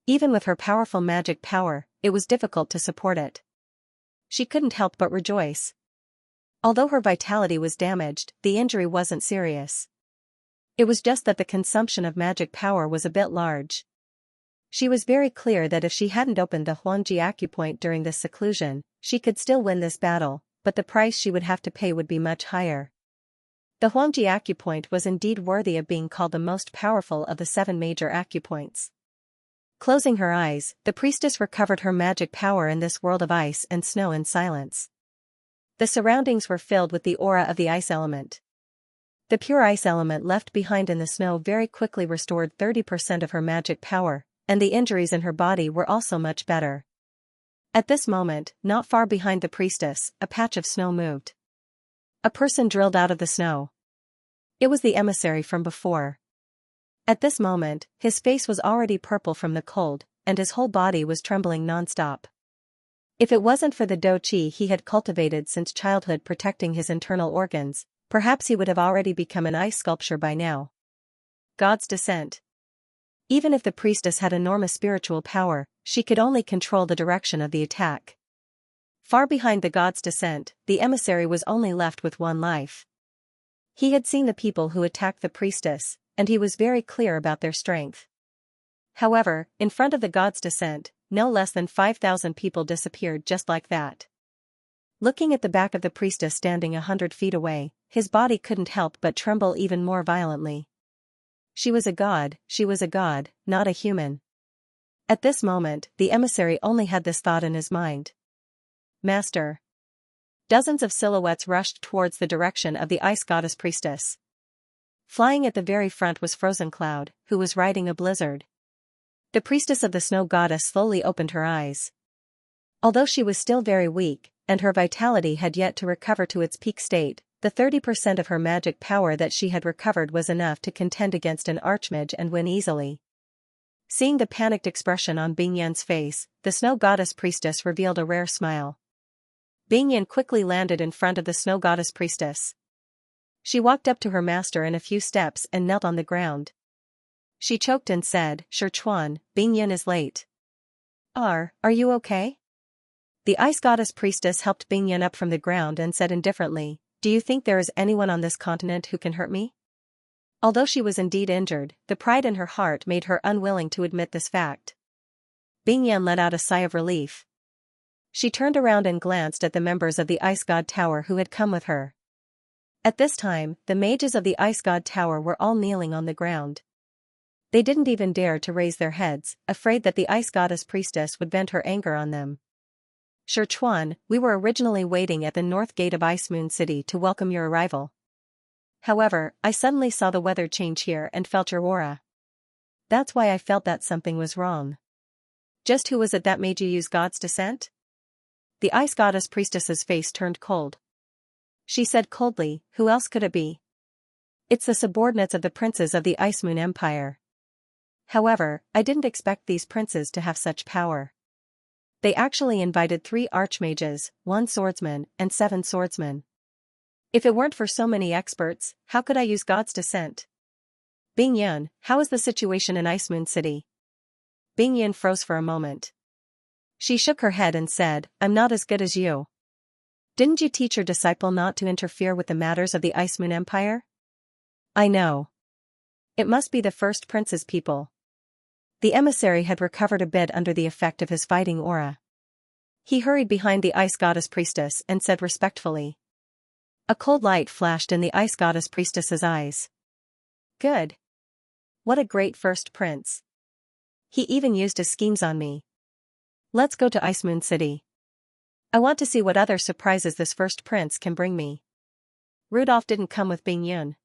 A: Even with her powerful magic power, it was difficult to support it. She couldn't help but rejoice. Although her vitality was damaged, the injury wasn't serious. It was just that the consumption of magic power was a bit large. She was very clear that if she hadn't opened the Huangji acupoint during this seclusion, she could still win this battle, but the price she would have to pay would be much higher. The Huangji acupoint was indeed worthy of being called the most powerful of the 7 major acupoints. Closing her eyes, the priestess recovered her magic power in this world of ice and snow in silence. The surroundings were filled with the aura of the ice element. The pure ice element left behind in the snow very quickly restored 30% of her magic power, and the injuries in her body were also much better. At this moment, not far behind the priestess, a patch of snow moved. A person drilled out of the snow. It was the emissary from before. At this moment, his face was already purple from the cold, and his whole body was trembling non-stop. If it wasn't for the do qi he had cultivated since childhood protecting his internal organs, perhaps he would have already become an ice sculpture by now. God's descent. Even if the priestess had enormous spiritual power, she could only control the direction of the attack. Far behind the god's descent, the emissary was only left with one life. He had seen the people who attacked the priestess, and he was very clear about their strength. However, in front of the god's descent, no less than 5,000 people disappeared just like that. Looking at the back of the priestess standing 100 feet away, his body couldn't help but tremble even more violently. She was a god, not a human. At this moment, the emissary only had this thought in his mind. Master. Dozens of silhouettes rushed towards the direction of the ice goddess priestess. Flying at the very front was Frozen Cloud, who was riding a blizzard. The priestess of the snow goddess slowly opened her eyes. Although she was still very weak, and her vitality had yet to recover to its peak state, the 30% of her magic power that she had recovered was enough to contend against an archmage and win easily. Seeing the panicked expression on Bing Yan's face, the snow goddess priestess revealed a rare smile. Bing Yan quickly landed in front of the snow goddess priestess. She walked up to her master in a few steps and knelt on the ground. She choked and said, "Sir Chuan, Bing Yan is late." Are you okay?" The ice goddess priestess helped Bing Yan up from the ground and said indifferently, "Do you think there is anyone on this continent who can hurt me?" Although she was indeed injured, the pride in her heart made her unwilling to admit this fact. Bing Yan let out a sigh of relief. She turned around and glanced at the members of the Ice God Tower who had come with her. At this time, the mages of the Ice God Tower were all kneeling on the ground. They didn't even dare to raise their heads, afraid that the Ice Goddess Priestess would vent her anger on them. "Sir Chuan, we were originally waiting at the north gate of Ice Moon City to welcome your arrival. However, I suddenly saw the weather change here and felt your aura. That's why I felt that something was wrong." "Just who was it that made you use God's descent?" The Ice Goddess Priestess's face turned cold. She said coldly, "Who else could it be? It's the subordinates of the princes of the Ice Moon Empire. However, I didn't expect these princes to have such power. They actually invited 3 archmages, 1 swordsman, and 7 swordsmen. If it weren't for so many experts, how could I use God's descent?" "Bing Yan, how is the situation in Ice Moon City?" Bing Yan froze for a moment. She shook her head and said, "I'm not as good as you. Didn't you teach your disciple not to interfere with the matters of the Ice Moon Empire?" "I know. It must be the first prince's people." The emissary had recovered a bit under the effect of his fighting aura. He hurried behind the Ice Goddess Priestess and said respectfully. A cold light flashed in the Ice Goddess Priestess's eyes. "Good. What a great first prince. He even used his schemes on me. Let's go to Ice Moon City. I want to see what other surprises this first prince can bring me." Rudolph didn't come with Bing Yun.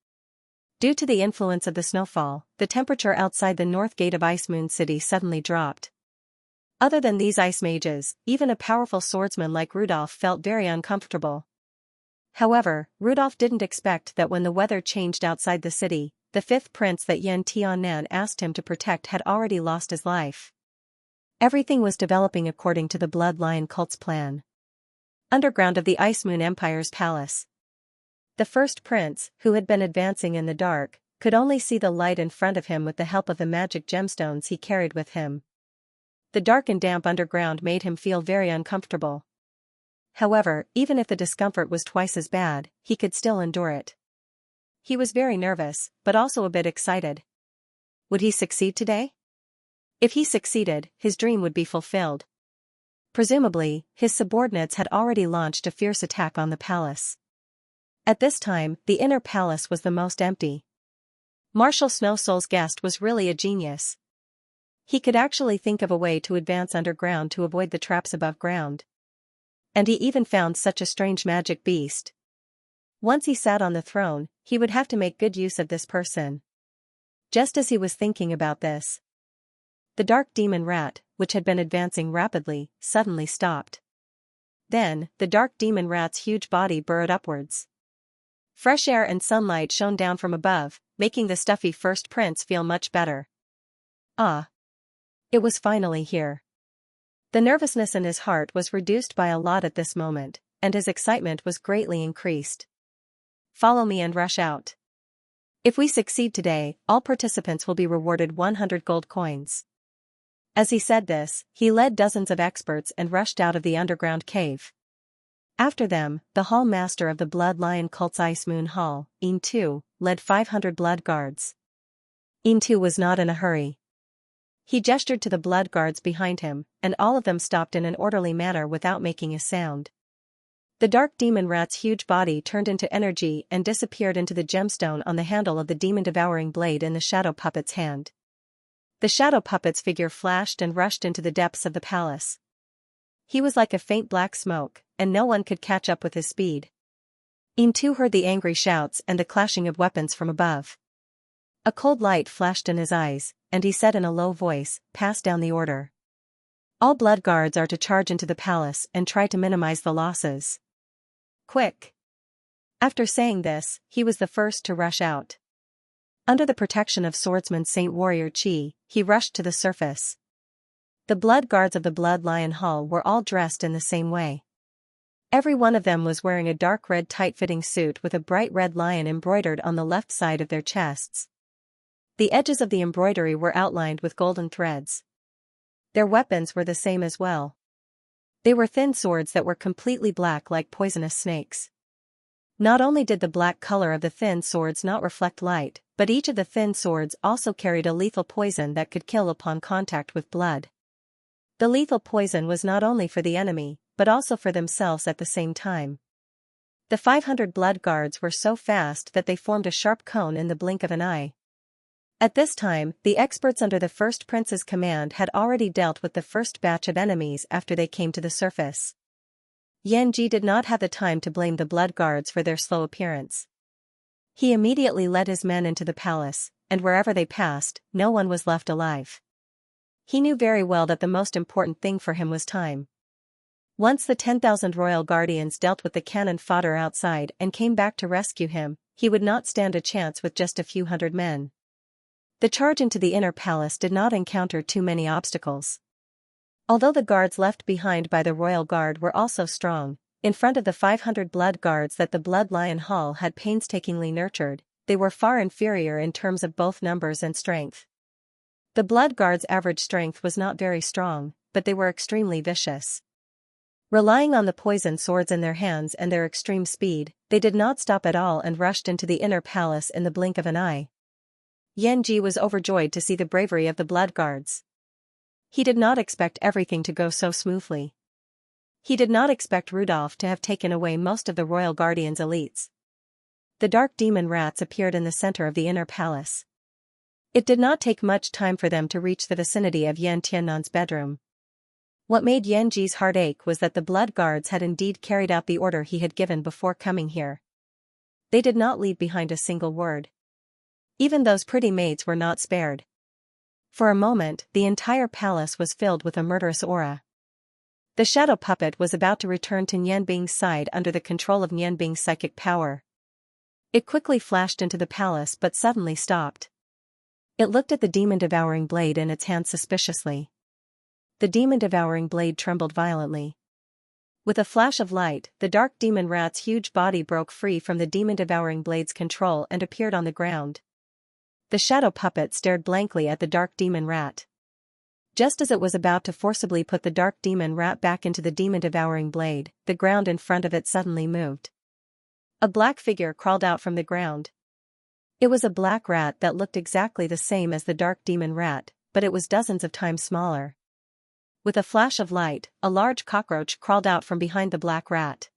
A: Due to the influence of the snowfall, the temperature outside the north gate of Ice Moon City suddenly dropped. Other than these ice mages, even a powerful swordsman like Rudolph felt very uncomfortable. However, Rudolph didn't expect that when the weather changed outside the city, the 5th prince that Yan Tiannan asked him to protect had already lost his life. Everything was developing according to the Blood Lion cult's plan. Underground of the Ice Moon Empire's palace. The first prince, who had been advancing in the dark, could only see the light in front of him with the help of the magic gemstones he carried with him. The dark and damp underground made him feel very uncomfortable. However, even if the discomfort was twice as bad, he could still endure it. He was very nervous, but also a bit excited. Would he succeed today? If he succeeded, his dream would be fulfilled. Presumably, his subordinates had already launched a fierce attack on the palace. At this time, the inner palace was the most empty. Marshal Snowsoul's guest was really a genius. He could actually think of a way to advance underground to avoid the traps above ground. And he even found such a strange magic beast. Once he sat on the throne, he would have to make good use of this person. Just as he was thinking about this, the dark demon rat, which had been advancing rapidly, suddenly stopped. Then, the dark demon rat's huge body burrowed upwards. Fresh air and sunlight shone down from above, making the stuffy first prince feel much better. Ah! It was finally here. The nervousness in his heart was reduced by a lot at this moment, and his excitement was greatly increased. Follow me and rush out. If we succeed today, all participants will be rewarded 100 gold coins. As he said this, he led dozens of experts and rushed out of the underground cave. After them, the hall master of the Blood Lion cult's Ice Moon Hall, Xianxia, led 500 blood guards. Xianxia was not in a hurry. He gestured to the blood guards behind him, and all of them stopped in an orderly manner without making a sound. The dark demon rat's huge body turned into energy and disappeared into the gemstone on the handle of the demon-devouring blade in the shadow puppet's hand. The shadow puppet's figure flashed and rushed into the depths of the palace. He was like a faint black smoke, and no one could catch up with his speed. Xianxia heard the angry shouts and the clashing of weapons from above. A cold light flashed in his eyes, and he said in a low voice, "Pass down the order. All blood guards are to charge into the palace and try to minimize the losses. Quick!" After saying this, he was the first to rush out. Under the protection of swordsman Saint Warrior Qi, he rushed to the surface. The blood guards of the Blood Lion Hall were all dressed in the same way. Every one of them was wearing a dark red tight-fitting suit with a bright red lion embroidered on the left side of their chests. The edges of the embroidery were outlined with golden threads. Their weapons were the same as well. They were thin swords that were completely black like poisonous snakes. Not only did the black color of the thin swords not reflect light, but each of the thin swords also carried a lethal poison that could kill upon contact with blood. The lethal poison was not only for the enemy, but also for themselves at the same time. The 500 blood guards were so fast that they formed a sharp cone in the blink of an eye. At this time, the experts under the first prince's command had already dealt with the first batch of enemies after they came to the surface. Xianxia did not have the time to blame the blood guards for their slow appearance. He immediately led his men into the palace, and wherever they passed, no one was left alive. He knew very well that the most important thing for him was time. Once the 10,000 royal guardians dealt with the cannon fodder outside and came back to rescue him, he would not stand a chance with just a few hundred men. The charge into the inner palace did not encounter too many obstacles. Although the guards left behind by the royal guard were also strong, in front of the 500 blood guards that the Blood Lion Hall had painstakingly nurtured, they were far inferior in terms of both numbers and strength. The blood guards' average strength was not very strong, but they were extremely vicious. Relying on the poisoned swords in their hands and their extreme speed, they did not stop at all and rushed into the inner palace in the blink of an eye. Xianxia was overjoyed to see the bravery of the blood guards. He did not expect everything to go so smoothly. He did not expect Rudolph to have taken away most of the royal guardians' elites. The dark demon rats appeared in the center of the inner palace. It did not take much time for them to reach the vicinity of Yan Tiannan's bedroom. What made Xianxia's heart ache was that the blood guards had indeed carried out the order he had given before coming here. They did not leave behind a single word. Even those pretty maids were not spared. For a moment, the entire palace was filled with a murderous aura. The shadow puppet was about to return to Nianbing's side under the control of Nianbing's psychic power. It quickly flashed into the palace but suddenly stopped. It looked at the demon-devouring blade in its hand suspiciously. The demon-devouring blade trembled violently. With a flash of light, the dark demon rat's huge body broke free from the demon-devouring blade's control and appeared on the ground. The shadow puppet stared blankly at the dark demon rat. Just as it was about to forcibly put the dark demon rat back into the demon-devouring blade, the ground in front of it suddenly moved. A black figure crawled out from the ground. It was a black rat that looked exactly the same as the dark demon rat, but it was dozens of times smaller. With a flash of light, a large cockroach crawled out from behind the black rat.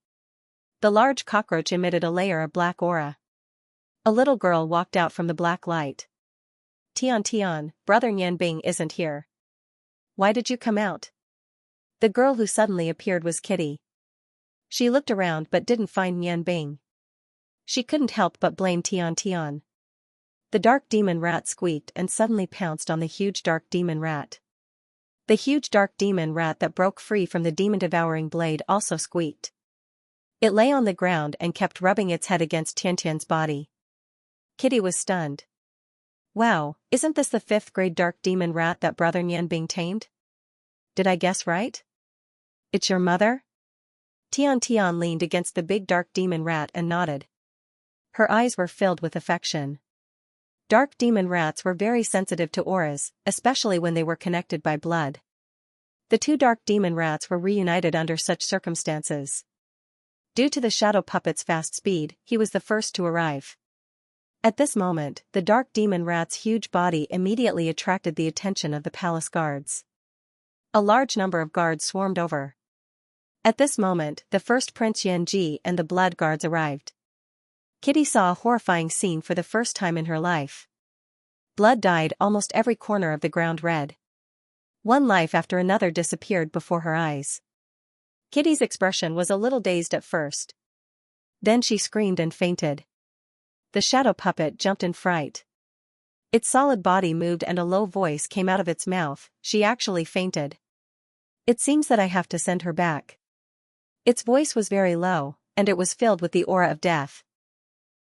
A: The large cockroach emitted a layer of black aura. A little girl walked out from the black light. Tian, brother Nianbing isn't here. Why did you come out? The girl who suddenly appeared was Kitty. She looked around but didn't find Nianbing. She couldn't help but blame Tian. The dark demon rat squeaked and suddenly pounced on the huge dark demon rat. The huge dark demon rat that broke free from the demon-devouring blade also squeaked. It lay on the ground and kept rubbing its head against Xianxia's body. Kitty was stunned. Wow, isn't this the 5th grade dark demon rat that Brother Nianbing tamed? Did I guess right? It's your mother? Tian leaned against the big dark demon rat and nodded. Her eyes were filled with affection. Dark demon rats were very sensitive to auras, especially when they were connected by blood. The two dark demon rats were reunited under such circumstances. Due to the shadow puppet's fast speed, he was the first to arrive. At this moment, the dark demon rat's huge body immediately attracted the attention of the palace guards. A large number of guards swarmed over. At this moment, the first Prince Yanji and the blood guards arrived. Kitty saw a horrifying scene for the first time in her life. Blood dyed almost every corner of the ground red. One life after another disappeared before her eyes. Kitty's expression was a little dazed at first. Then she screamed and fainted. The shadow puppet jumped in fright. Its solid body moved and a low voice came out of its mouth. She actually fainted. It seems that I have to send her back. Its voice was very low, and it was filled with the aura of death.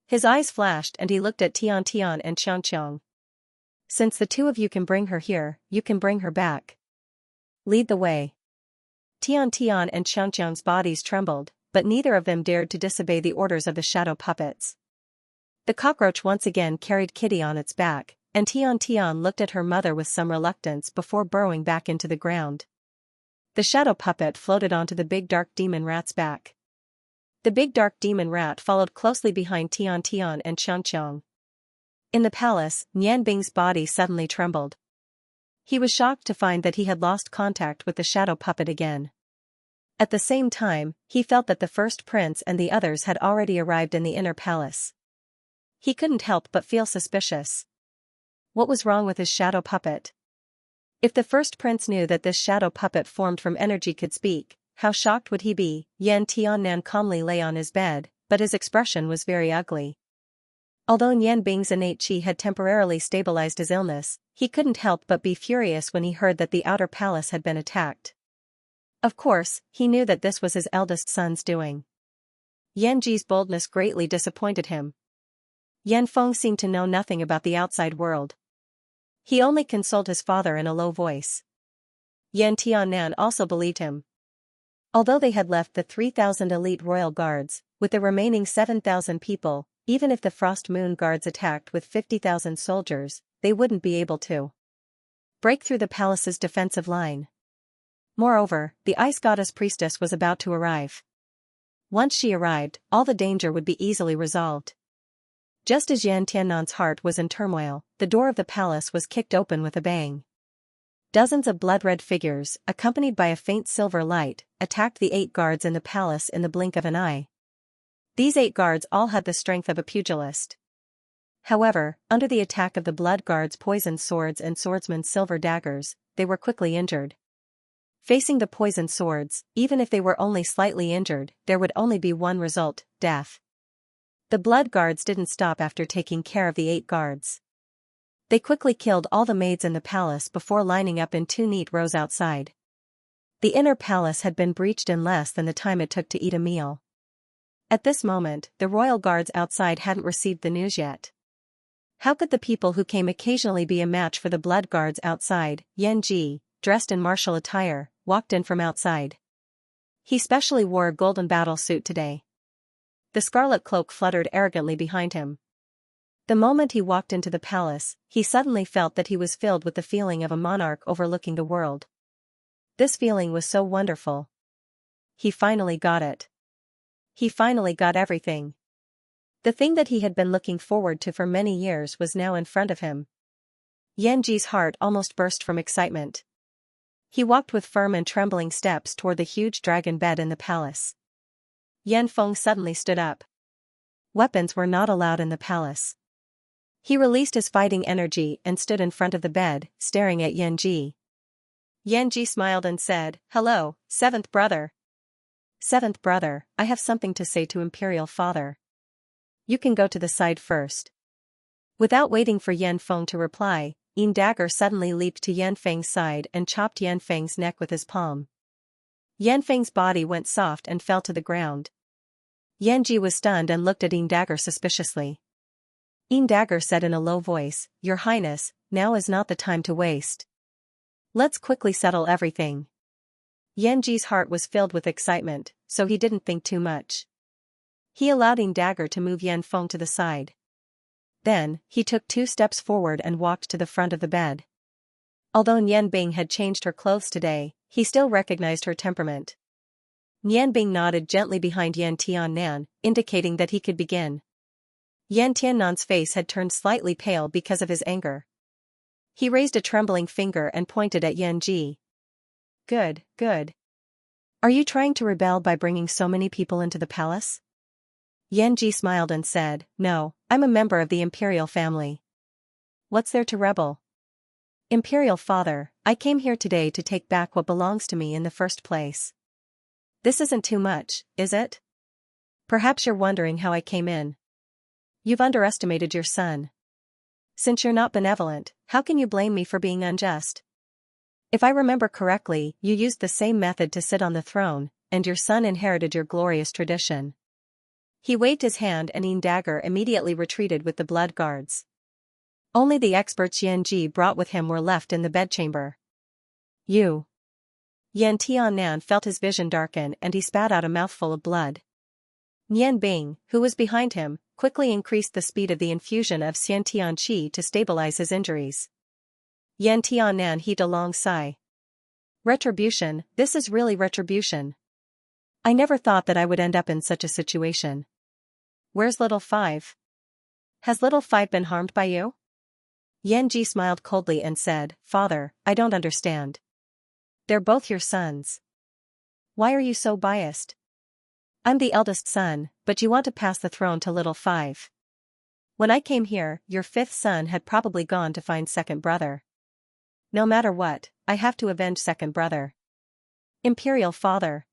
A: His eyes flashed and he looked at Tian and Xianxia. Since the two of you can bring her here, you can bring her back. Lead the way. Tian and Xianxia's bodies trembled, but neither of them dared to disobey the orders of the shadow puppets. The cockroach once again carried Kitty on its back, and Tian looked at her mother with some reluctance before burrowing back into the ground. The shadow puppet floated onto the big dark demon rat's back. The big dark demon rat followed closely behind Tian and Xianxia. In the palace, Nianbing's body suddenly trembled. He was shocked to find that he had lost contact with the shadow puppet again. At the same time, he felt that the first prince and the others had already arrived in the inner palace. He couldn't help but feel suspicious. What was wrong with his shadow puppet? If the first prince knew that this shadow puppet formed from energy could speak, how shocked would he be? Tiannan calmly lay on his bed, but his expression was very ugly. Although Nianbing's innate qi had temporarily stabilized his illness, he couldn't help but be furious when he heard that the outer palace had been attacked. Of course, he knew that this was his eldest son's doing. Yanji's boldness greatly disappointed him. Yanfeng seemed to know nothing about the outside world. He only consoled his father in a low voice. Tiannan also believed him. Although they had left the 3,000 elite royal guards, with the remaining 7,000 people, even if the Frost Moon guards attacked with 50,000 soldiers, they wouldn't be able to break through the palace's defensive line. Moreover, the ice goddess priestess was about to arrive. Once she arrived, all the danger would be easily resolved. Just as Tiannan's heart was in turmoil, the door of the palace was kicked open with a bang. Dozens of blood-red figures, accompanied by a faint silver light, attacked the 8 guards in the palace in the blink of an eye. These 8 guards all had the strength of a pugilist. However, under the attack of the blood guards' poisoned swords and swordsmen's silver daggers, they were quickly injured. Facing the poisoned swords, even if they were only slightly injured, there would only be one result: death. The blood guards didn't stop after taking care of the 8 guards. They quickly killed all the maids in the palace before lining up in 2 neat rows outside. The inner palace had been breached in less than the time it took to eat a meal. At this moment, the royal guards outside hadn't received the news yet. How could the people who came occasionally be a match for the blood guards outside? Yanji, dressed in martial attire, walked in from outside. He specially wore a golden battle suit today. The scarlet cloak fluttered arrogantly behind him. The moment he walked into the palace, he suddenly felt that he was filled with the feeling of a monarch overlooking the world. This feeling was so wonderful. He finally got it. He finally got everything. The thing that he had been looking forward to for many years was now in front of him. Yanji's heart almost burst from excitement. He walked with firm and trembling steps toward the huge dragon bed in the palace. Yanfeng suddenly stood up. Weapons were not allowed in the palace. He released his fighting energy and stood in front of the bed, staring at Yanji. Yanji smiled and said, "Hello, 7th brother." "7th brother, I have something to say to Imperial Father." "You can go to the side first." Without waiting for Yanfeng to reply, Yin Dagger suddenly leaped to Yanfeng's side and chopped Yanfeng's neck with his palm. Yanfeng's body went soft and fell to the ground. Yanji was stunned and looked at Yin Dagger suspiciously. Yin Dagger said in a low voice, "Your Highness, now is not the time to waste. Let's quickly settle everything." Yanji's heart was filled with excitement, so he didn't think too much. He allowed Yin Dagger to move Yanfeng to the side. Then, he took 2 steps forward and walked to the front of the bed. Although Nianbing had changed her clothes today, he still recognized her temperament. Nianbing nodded gently behind Yan Tiannan, indicating that he could begin. Yan Tiannan's face had turned slightly pale because of his anger. He raised a trembling finger and pointed at Yanji. "Good, good. Are you trying to rebel by bringing so many people into the palace?" Yanji smiled and said, "No, I'm a member of the imperial family. What's there to rebel? Imperial father, I came here today to take back what belongs to me in the first place. This isn't too much, is it? Perhaps you're wondering how I came in. You've underestimated your son. Since you're not benevolent, how can you blame me for being unjust? If I remember correctly, you used the same method to sit on the throne, and your son inherited your glorious tradition." He waved his hand and Yin Dagger immediately retreated with the blood guards. Only the experts Yanji brought with him were left in the bedchamber. "You." Yan Tiannan felt his vision darken and he spat out a mouthful of blood. Nianbing, who was behind him, quickly increased the speed of the infusion of Xiantianqi to stabilize his injuries. Yan Tiannan heaved a long sigh. "Retribution, this is really retribution. I never thought that I would end up in such a situation. Where's little Five? Has little Five been harmed by you?" Yanji smiled coldly and said, "Father, I don't understand. They're both your sons. Why are you so biased? I'm the eldest son, but you want to pass the throne to little Five. When I came here, your 5th son had probably gone to find second brother. No matter what, I have to avenge second brother. Imperial father.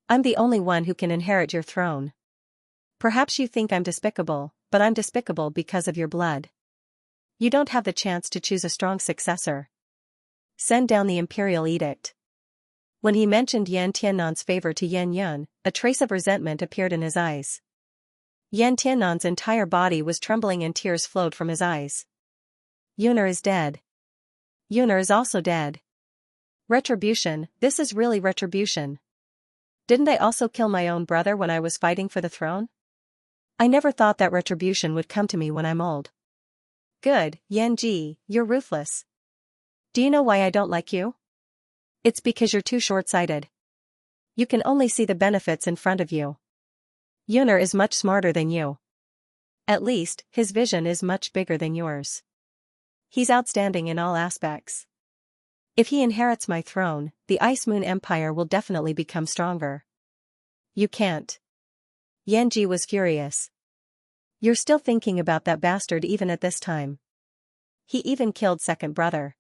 A: I'm the only one who can inherit your throne. Perhaps you think I'm despicable, but I'm despicable because of your blood. You don't have the chance to choose a strong successor. Send down the imperial edict." When he mentioned Yan Tiannan's favor to Yan Yun, a trace of resentment appeared in his eyes. Yan Tiannan's entire body was trembling and tears flowed from his eyes. "Yunar is dead. Yunar is also dead. Retribution, this is really retribution. Didn't I also kill my own brother when I was fighting for the throne? I never thought that retribution would come to me when I'm old. Good, Yanji, you're ruthless. Do you know why I don't like you? It's because you're too short-sighted. You can only see the benefits in front of you. Yunar is much smarter than you. At least, his vision is much bigger than yours. He's outstanding in all aspects. If he inherits my throne, the Ice Moon Empire will definitely become stronger. You can't." Yanji was furious. "You're still thinking about that bastard even at this time. He even killed second brother.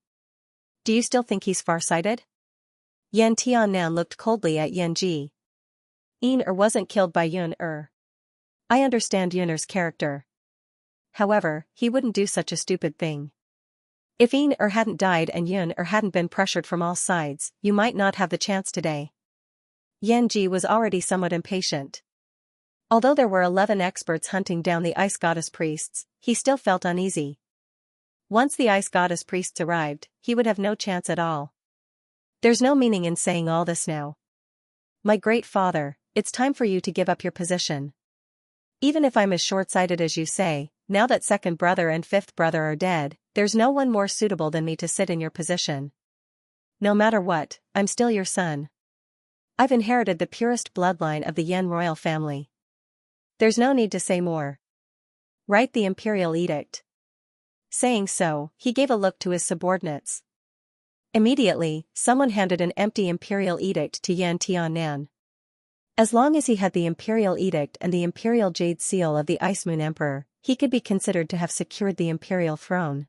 A: Do you still think he's far-sighted?" Yan Tiannan looked coldly at Yanji. "Yin wasn't killed by Yun. I understand Yunar's character. However, he wouldn't do such a stupid thing. If Yin hadn't died and Yun hadn't been pressured from all sides, you might not have the chance today." Yanji was already somewhat impatient. Although there were 11 experts hunting down the Ice Goddess priests, he still felt uneasy. Once the Ice Goddess priests arrived, he would have no chance at all. "There's no meaning in saying all this now. My great father, it's time for you to give up your position. Even if I'm as short-sighted as you say, now that second brother and 5th brother are dead, there's no one more suitable than me to sit in your position. No matter what, I'm still your son. I've inherited the purest bloodline of the Yan royal family. There's no need to say more. Write the imperial edict." Saying so, he gave a look to his subordinates. Immediately, someone handed an empty imperial edict to Yan Tiannan. As long as he had the imperial edict and the imperial jade seal of the Ice Moon Emperor, he could be considered to have secured the imperial throne.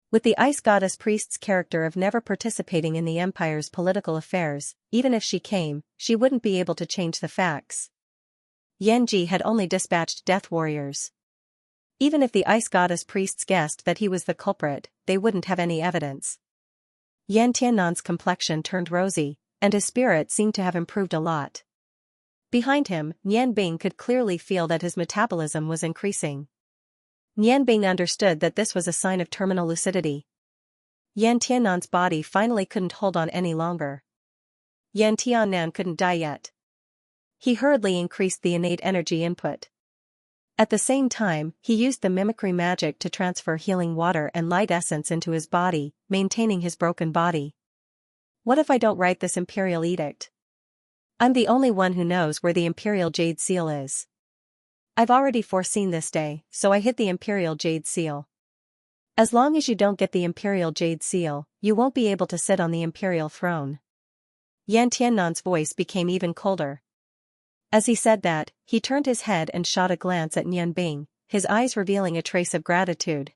A: With the Ice Goddess priest's character of never participating in the empire's political affairs, even if she came, she wouldn't be able to change the facts. Yanji had only dispatched death warriors. Even if the ice goddess priests guessed that he was the culprit, they wouldn't have any evidence. Yan Tiannan's complexion turned rosy, and his spirit seemed to have improved a lot. Behind him, Nian Bing could clearly feel that his metabolism was increasing. Nian Bing understood that this was a sign of terminal lucidity. Yan Tiannan's body finally couldn't hold on any longer. Yan Tiannan couldn't die yet. He hurriedly increased the innate energy input. At the same time, he used the mimicry magic to transfer healing water and light essence into his body, maintaining his broken body. What if I don't write this imperial edict? I'm the only one who knows where the imperial jade seal is. I've already foreseen this day, so I hit the imperial jade seal. As long as you don't get the imperial jade seal, you won't be able to sit on the imperial throne. Yan Tiannan's voice became even colder. As he said that, he turned his head and shot a glance at Nian Bing, his eyes revealing a trace of gratitude.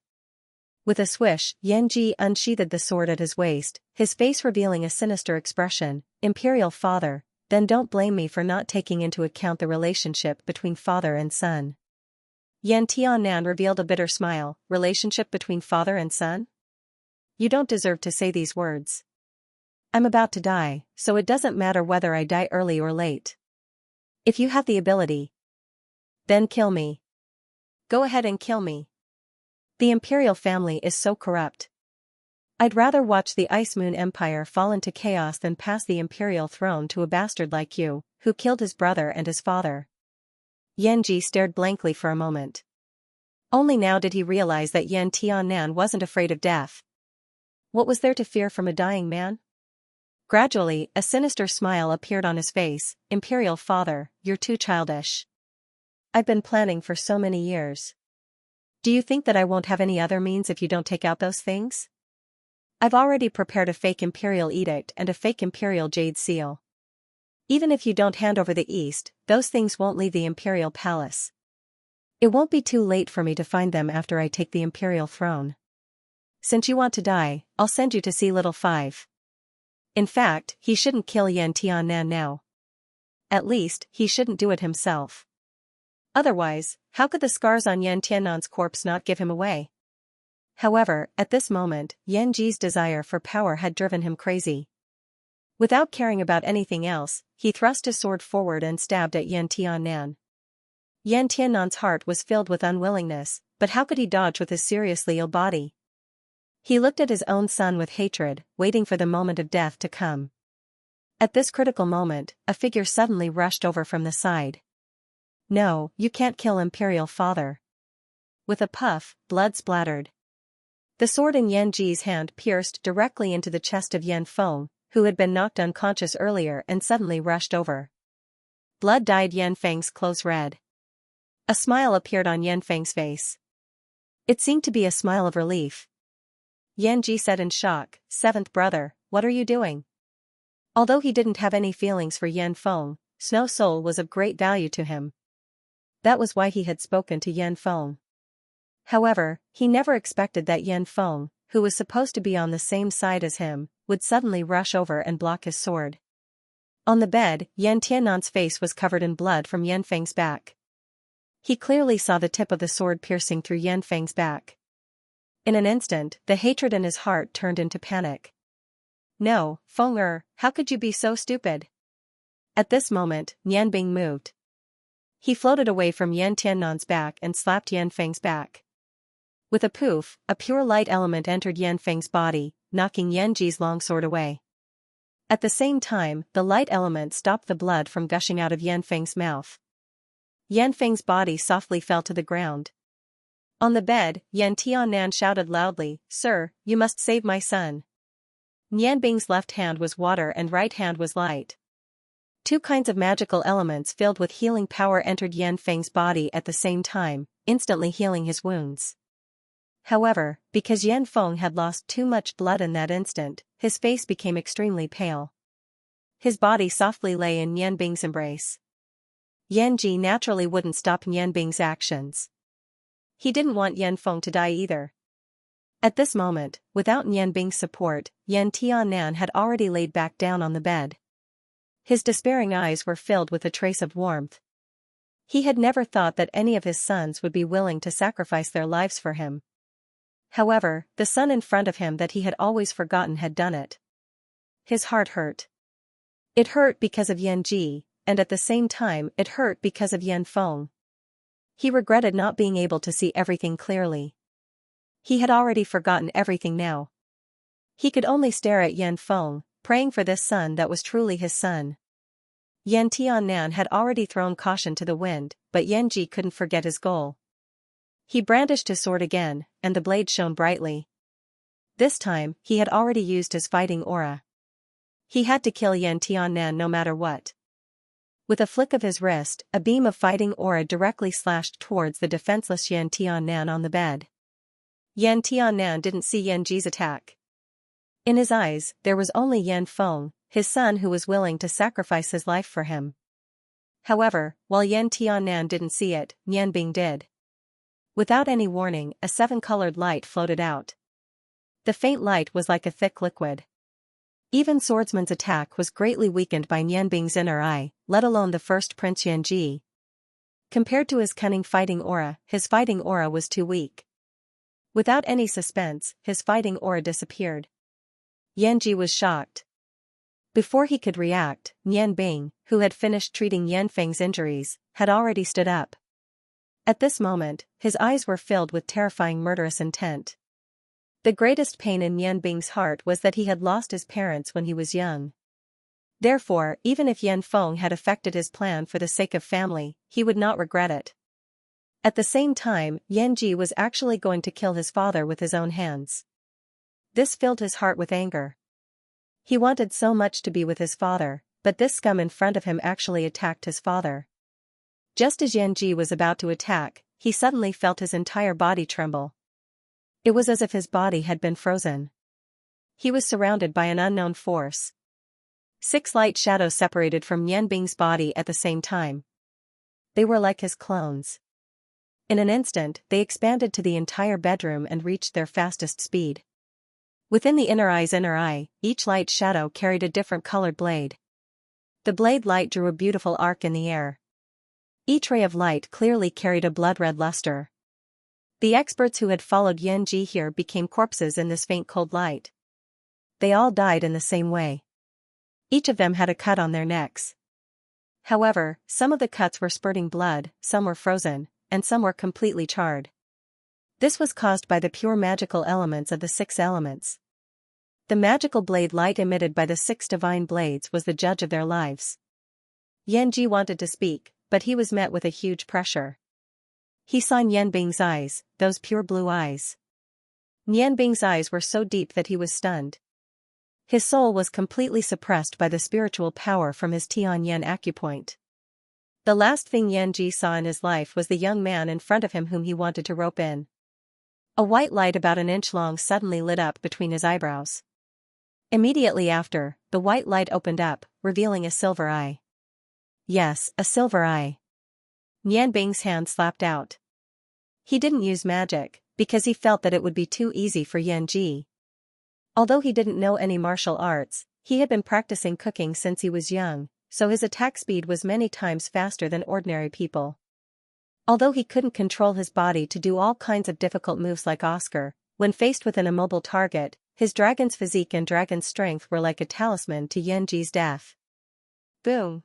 A: With a swish, Yan Ji unsheathed the sword at his waist, his face revealing a sinister expression. Imperial father, then don't blame me for not taking into account the relationship between father and son. Yan Tiannan revealed a bitter smile. Relationship between father and son? You don't deserve to say these words. I'm about to die, so it doesn't matter whether I die early or late. If you have the ability, then kill me. Go ahead and kill me. The imperial family is so corrupt. I'd rather watch the Ice Moon Empire fall into chaos than pass the imperial throne to a bastard like you, who killed his brother and his father. Yan Ji stared blankly for a moment. Only now did he realize that Yan Tiannan wasn't afraid of death. What was there to fear from a dying man? Gradually, a sinister smile appeared on his face. Imperial father, you're too childish. I've been planning for so many years. Do you think that I won't have any other means if you don't take out those things? I've already prepared a fake imperial edict and a fake imperial jade seal. Even if you don't hand over the east, those things won't leave the imperial palace. It won't be too late for me to find them after I take the imperial throne. Since you want to die, I'll send you to see Little Five. In fact, he shouldn't kill Yan Tiannan now. At least, he shouldn't do it himself. Otherwise, how could the scars on Yan Tiannan's corpse not give him away? However, at this moment, Yan Ji's desire for power had driven him crazy. Without caring about anything else, he thrust his sword forward and stabbed at Yan Tiannan. Yan Tiannan's heart was filled with unwillingness, but how could he dodge with his seriously ill body? He looked at his own son with hatred, waiting for the moment of death to come. At this critical moment, a figure suddenly rushed over from the side. No, you can't kill Imperial Father. With a puff, blood splattered. The sword in Yan Ji's hand pierced directly into the chest of Yan Feng, who had been knocked unconscious earlier and suddenly rushed over. Blood dyed Yan Feng's close red. A smile appeared on Yan Feng's face. It seemed to be a smile of relief. Yan Ji said in shock, "Seventh brother, what are you doing?" Although he didn't have any feelings for Yan Feng, Snow Soul was of great value to him. That was why he had spoken to Yan Feng. However, he never expected that Yan Feng, who was supposed to be on the same side as him, would suddenly rush over and block his sword. On the bed, Yan Tiannan's face was covered in blood from Yan Feng's back. He clearly saw the tip of the sword piercing through Yan Feng's back. In an instant, the hatred in his heart turned into panic. No, Feng how could you be so stupid? At this moment, Nian Bing moved. He floated away from Yan Tiannan's back and slapped Yan Feng's back. With a poof, a pure light element entered Yan Feng's body, knocking Yan Ji's longsword away. At the same time, the light element stopped the blood from gushing out of Yan Feng's mouth. Yan Feng's body softly fell to the ground. On the bed, Yan Tiannan shouted loudly, "Sir, you must save my son." Nian Bing's left hand was water and right hand was light. Two kinds of magical elements filled with healing power entered Yan Feng's body at the same time, instantly healing his wounds. However, because Yan Feng had lost too much blood in that instant, his face became extremely pale. His body softly lay in Nian Bing's embrace. Yan Ji naturally wouldn't stop Nian Bing's actions. He didn't want Yan Feng to die either. At this moment, without Nian Bing's support, Yan Tiannan had already laid back down on the bed. His despairing eyes were filled with a trace of warmth. He had never thought that any of his sons would be willing to sacrifice their lives for him. However, the son in front of him that he had always forgotten had done it. His heart hurt. It hurt because of Yan Ji, and at the same time it hurt because of Yan Feng. He regretted not being able to see everything clearly. He had already forgotten everything now. He could only stare at Yan Feng, praying for this son that was truly his son. Yan Tiannan had already thrown caution to the wind, but Yan Ji couldn't forget his goal. He brandished his sword again, and the blade shone brightly. This time, he had already used his fighting aura. He had to kill Yan Tiannan no matter what. With a flick of his wrist, a beam of fighting aura directly slashed towards the defenseless Yan Tiannan on the bed. Yan Tiannan didn't see Yan Ji's attack. In his eyes, there was only Yan Feng, his son who was willing to sacrifice his life for him. However, while Yan Tiannan didn't see it, Yan Bing did. Without any warning, a seven-colored light floated out. The faint light was like a thick liquid. Even Swordsman's attack was greatly weakened by Yan Bing's inner eye, let alone the first Prince Yan Ji. Compared to his cunning fighting aura, his fighting aura was too weak. Without any suspense, his fighting aura disappeared. Yan Ji was shocked. Before he could react, Yan Bing, who had finished treating Yan Feng's injuries, had already stood up. At this moment, his eyes were filled with terrifying murderous intent. The greatest pain in Yan Bing's heart was that he had lost his parents when he was young. Therefore, even if Yan Feng had affected his plan for the sake of family, he would not regret it. At the same time, Yan Ji was actually going to kill his father with his own hands. This filled his heart with anger. He wanted so much to be with his father, but this scum in front of him actually attacked his father. Just as Yan Ji was about to attack, he suddenly felt his entire body tremble. It was as if his body had been frozen. He was surrounded by an unknown force. 6 light shadows separated from Yan Bing's body at the same time. They were like his clones. In an instant, they expanded to the entire bedroom and reached their fastest speed. Within the inner eye's inner eye, each light shadow carried a different colored blade. The blade light drew a beautiful arc in the air. Each ray of light clearly carried a blood-red luster. The experts who had followed Yan Ji here became corpses in this faint cold light. They all died in the same way. Each of them had a cut on their necks. However, some of the cuts were spurting blood, some were frozen, and some were completely charred. This was caused by the pure magical elements of the 6 elements. The magical blade light emitted by the 6 divine blades was the judge of their lives. Yan Ji wanted to speak, but he was met with a huge pressure. He saw Yan Bing's eyes, those pure blue eyes. Yan Bing's eyes were so deep that he was stunned. His soul was completely suppressed by the spiritual power from his Tianyan acupoint. The last thing Yan Ji saw in his life was the young man in front of him whom he wanted to rope in. A white light about an inch long suddenly lit up between his eyebrows. Immediately after, the white light opened up, revealing a silver eye. Yes, a silver eye. Yan Bing's hand slapped out. He didn't use magic, because he felt that it would be too easy for Yan Ji. Although he didn't know any martial arts, he had been practicing cooking since he was young, so his attack speed was many times faster than ordinary people. Although he couldn't control his body to do all kinds of difficult moves like Oscar, when faced with an immobile target, his dragon's physique and dragon's strength were like a talisman to Yan Ji's death. Boom!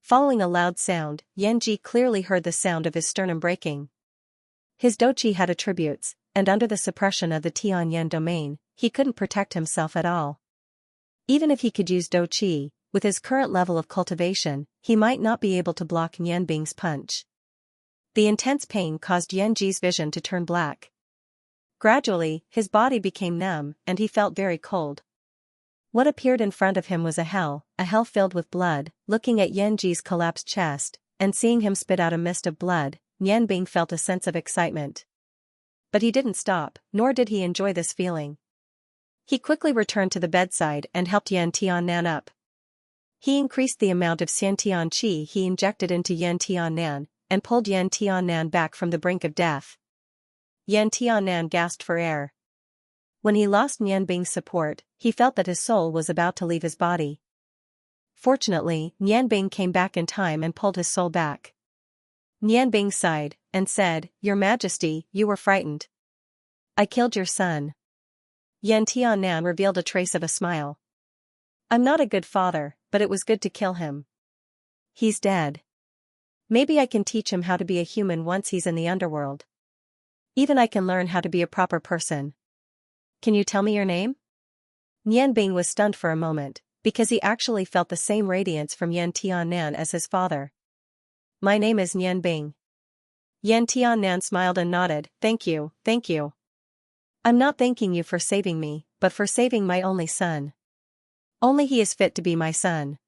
A: Following a loud sound, Yan Ji clearly heard the sound of his sternum breaking. His doqi had attributes, and under the suppression of the Tianyan domain, he couldn't protect himself at all. Even if he could use doqi, with his current level of cultivation, he might not be able to block Yan Bing's punch. The intense pain caused Yan Ji's vision to turn black. Gradually, his body became numb, and he felt very cold. What appeared in front of him was a hell filled with blood. Looking at Yan Ji's collapsed chest, and seeing him spit out a mist of blood, Yan Bing felt a sense of excitement. But he didn't stop, nor did he enjoy this feeling. He quickly returned to the bedside and helped Yan Tiannan up. He increased the amount of Xiantian qi he injected into Yan Tiannan, and pulled Yan Tiannan back from the brink of death. Yan Tiannan gasped for air. When he lost Yan Bing's support, he felt that his soul was about to leave his body. Fortunately, Yan Bing came back in time and pulled his soul back. Nianbing sighed, and said, "Your Majesty, you were frightened. I killed your son." Yan Tiannan revealed a trace of a smile. "I'm not a good father, but it was good to kill him. He's dead. Maybe I can teach him how to be a human once he's in the underworld. Even I can learn how to be a proper person. Can you tell me your name?" Nianbing was stunned for a moment, because he actually felt the same radiance from Yan Tiannan as his father. "My name is Nianbing." Yan Tiannan smiled and nodded, "Thank you, thank you. I'm not thanking you for saving me, but for saving my only son. Only he is fit to be my son."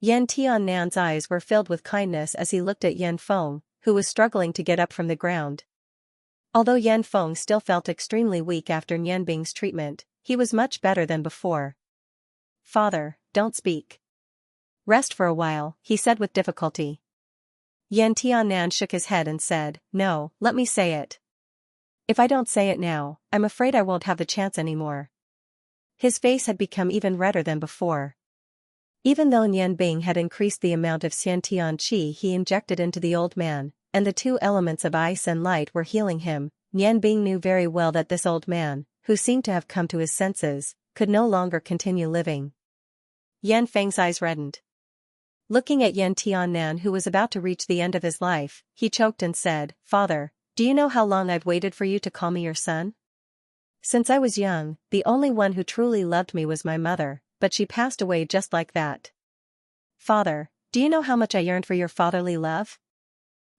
A: Yan Tiannan's eyes were filled with kindness as he looked at Yan Feng, who was struggling to get up from the ground. Although Yan Feng still felt extremely weak after Nianbing's treatment, he was much better than before. "Father, don't speak. Rest for a while," he said with difficulty. Yan Tiannan shook his head and said, "No, let me say it. If I don't say it now, I'm afraid I won't have the chance anymore." His face had become even redder than before. Even though Nianbing had increased the amount of Xiantian qi he injected into the old man, and the two elements of ice and light were healing him, Nianbing knew very well that this old man, who seemed to have come to his senses, could no longer continue living. Yan Feng's eyes reddened. Looking at Yan Tiannan, who was about to reach the end of his life, he choked and said, "Father, do you know how long I've waited for you to call me your son? Since I was young, the only one who truly loved me was my mother, but she passed away just like that. Father, do you know how much I yearned for your fatherly love?"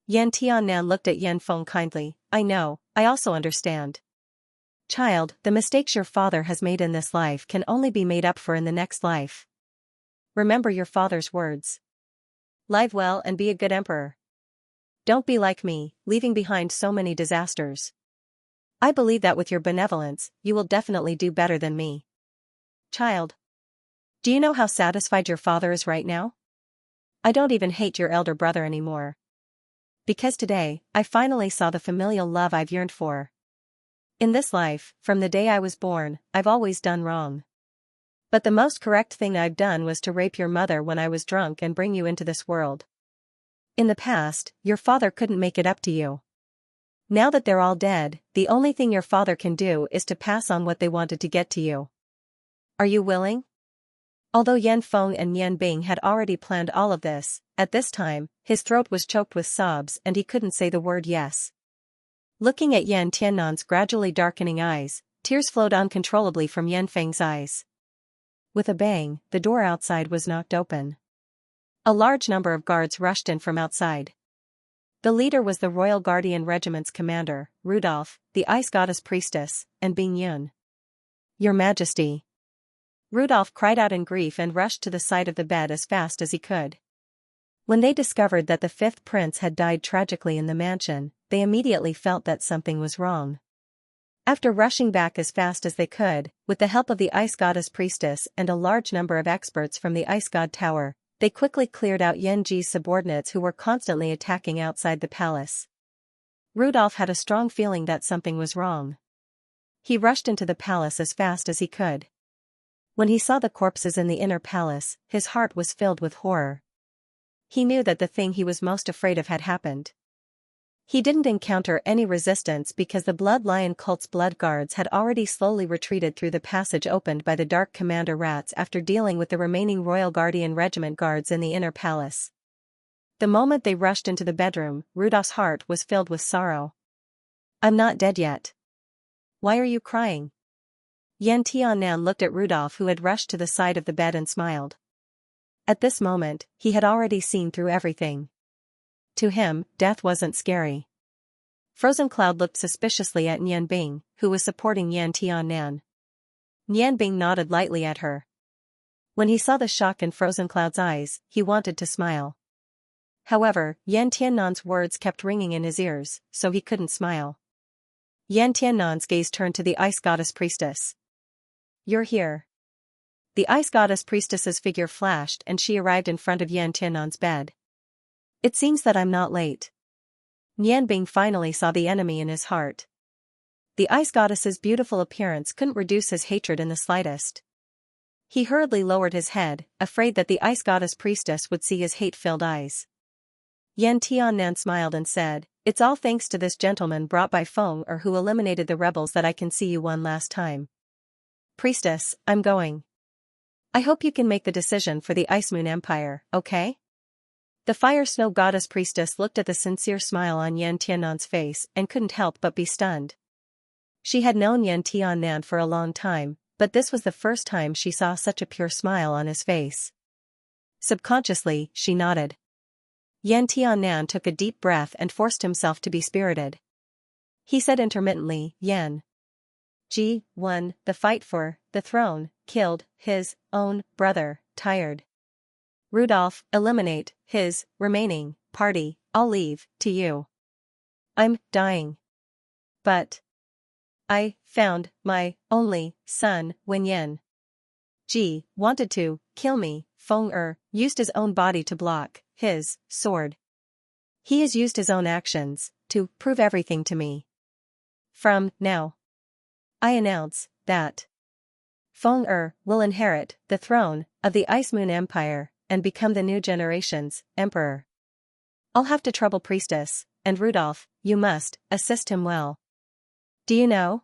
A: Yan Tiannan looked at Yan Feng kindly. "I know, I also understand. Child, the mistakes your father has made in this life can only be made up for in the next life. Remember your father's words. Live well and be a good emperor. Don't be like me, leaving behind so many disasters. I believe that with your benevolence, you will definitely do better than me. Child, do you know how satisfied your father is right now? I don't even hate your elder brother anymore. Because today, I finally saw the familial love I've yearned for. In this life, from the day I was born, I've always done wrong. But the most correct thing I've done was to rape your mother when I was drunk and bring you into this world. In the past, your father couldn't make it up to you. Now that they're all dead, the only thing your father can do is to pass on what they wanted to get to you. Are you willing?" Although Yan Feng and Nianbing had already planned all of this, at this time, his throat was choked with sobs and he couldn't say the word yes. Looking at Yan Tiannan's gradually darkening eyes, tears flowed uncontrollably from Yan Feng's eyes. With a bang, the door outside was knocked open. A large number of guards rushed in from outside. The leader was the Royal Guardian Regiment's commander, Rudolph, the Ice Goddess Priestess, and Bing Yun. "Your Majesty." Rudolph cried out in grief and rushed to the side of the bed as fast as he could. When they discovered that the fifth prince had died tragically in the mansion, they immediately felt that something was wrong. After rushing back as fast as they could, with the help of the Ice Goddess Priestess and a large number of experts from the Ice God Tower, they quickly cleared out Yan Ji's subordinates who were constantly attacking outside the palace. Rudolph had a strong feeling that something was wrong. He rushed into the palace as fast as he could. When he saw the corpses in the inner palace, his heart was filled with horror. He knew that the thing he was most afraid of had happened. He didn't encounter any resistance because the Blood Lion cult's blood guards had already slowly retreated through the passage opened by the Dark Commander rats after dealing with the remaining Royal Guardian Regiment guards in the inner palace. The moment they rushed into the bedroom, Rudolph's heart was filled with sorrow. "I'm not dead yet. Why are you crying?" Yan Tiannan looked at Rudolph, who had rushed to the side of the bed, and smiled. At this moment, he had already seen through everything. To him, death wasn't scary. Frozen Cloud looked suspiciously at Nianbing, who was supporting Yan Tiannan. Nianbing nodded lightly at her. When he saw the shock in Frozen Cloud's eyes, he wanted to smile. However, Yan Tiannan's words kept ringing in his ears, so he couldn't smile. Yan Tiannan's gaze turned to the Ice Goddess Priestess. "You're here." The Ice Goddess Priestess's figure flashed and she arrived in front of Yan Tiannan's bed. "It seems that I'm not late." Nianbing finally saw the enemy in his heart. The Ice Goddess's beautiful appearance couldn't reduce his hatred in the slightest. He hurriedly lowered his head, afraid that the Ice Goddess Priestess would see his hate-filled eyes. Yan Tiannan smiled and said, "It's all thanks to this gentleman brought by Feng Er who eliminated the rebels that I can see you one last time. Priestess, I'm going. I hope you can make the decision for the Ice Moon Empire, okay?" The Fire Snow Goddess Priestess looked at the sincere smile on Yan Tiannan's face and couldn't help but be stunned. She had known Yan Tiannan for a long time, but this was the first time she saw such a pure smile on his face. Subconsciously, she nodded. Yan Tiannan took a deep breath and forced himself to be spirited. He said intermittently, "Yan Ji won the fight for the throne, killed his own brother, tired. Rudolph, eliminate his remaining party, I'll leave to you. I'm dying. But I found my only son when Yan Ji wanted to kill me. Feng Er used his own body to block his sword. He has used his own actions to prove everything to me. From now, I announce that Feng Er will inherit the throne of the Ice Moon Empire and become the new generation's emperor. I'll have to trouble Priestess, and Rudolph, you must assist him well. Do you know?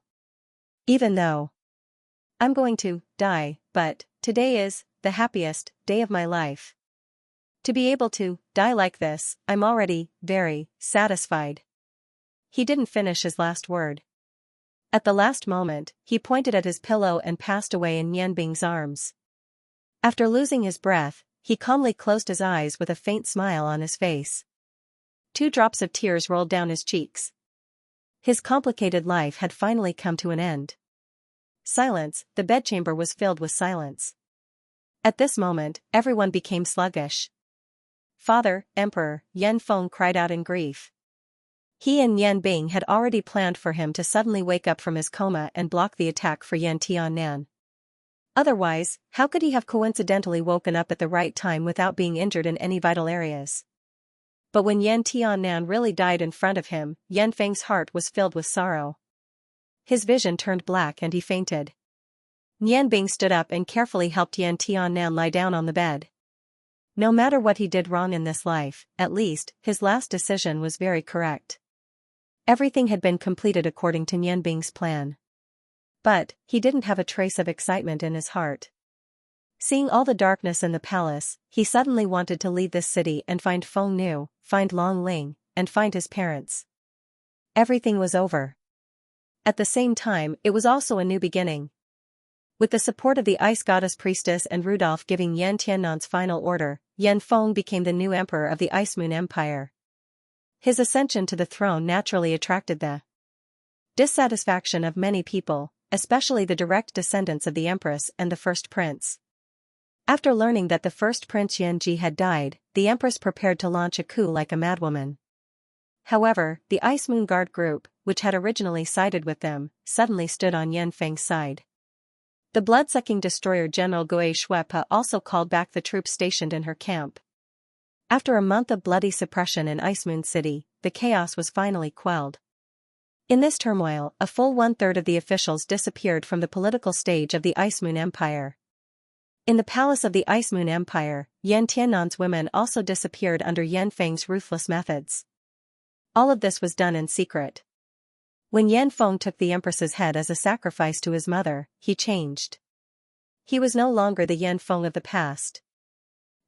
A: Even though I'm going to die, but today is the happiest day of my life. To be able to die like this, I'm already very satisfied." He didn't finish his last word. At the last moment, he pointed at his pillow and passed away in Yanbing's arms. After losing his breath, he calmly closed his eyes with a faint smile on his face. 2 drops of tears rolled down his cheeks. His complicated life had finally come to an end. Silence, the bedchamber was filled with silence. At this moment, everyone became sluggish. "Father, Emperor," Yan Feng cried out in grief. He and Yan Bing had already planned for him to suddenly wake up from his coma and block the attack for Yan Tiannan. Otherwise, how could he have coincidentally woken up at the right time without being injured in any vital areas? But when Yan Tiannan really died in front of him, Yan Feng's heart was filled with sorrow. His vision turned black and he fainted. Yan Bing stood up and carefully helped Yan Tiannan lie down on the bed. No matter what he did wrong in this life, at least, his last decision was very correct. Everything had been completed according to Yan Bing's plan. But he didn't have a trace of excitement in his heart. Seeing all the darkness in the palace, he suddenly wanted to leave this city and find Feng Nu, find Long Ling, and find his parents. Everything was over. At the same time, it was also a new beginning. With the support of the Ice Goddess Priestess and Rudolph giving Yan Tiannan's final order, Yan Feng became the new emperor of the Ice Moon Empire. His ascension to the throne naturally attracted the dissatisfaction of many people, especially the direct descendants of the Empress and the first prince. After learning that the first Prince Yanji had died, the Empress prepared to launch a coup like a madwoman. However, the Ice Moon Guard group, which had originally sided with them, suddenly stood on Yan Feng's side. The blood-sucking destroyer General Gui Shuepa also called back the troops stationed in her camp. After a month of bloody suppression in Ice Moon City, the chaos was finally quelled. In this turmoil, a full 1/3 of the officials disappeared from the political stage of the Ice Moon Empire. In the palace of the Ice Moon Empire, Yan Tiannan's women also disappeared under Yan Feng's ruthless methods. All of this was done in secret. When Yan Feng took the Empress's head as a sacrifice to his mother, he changed. He was no longer the Yan Feng of the past.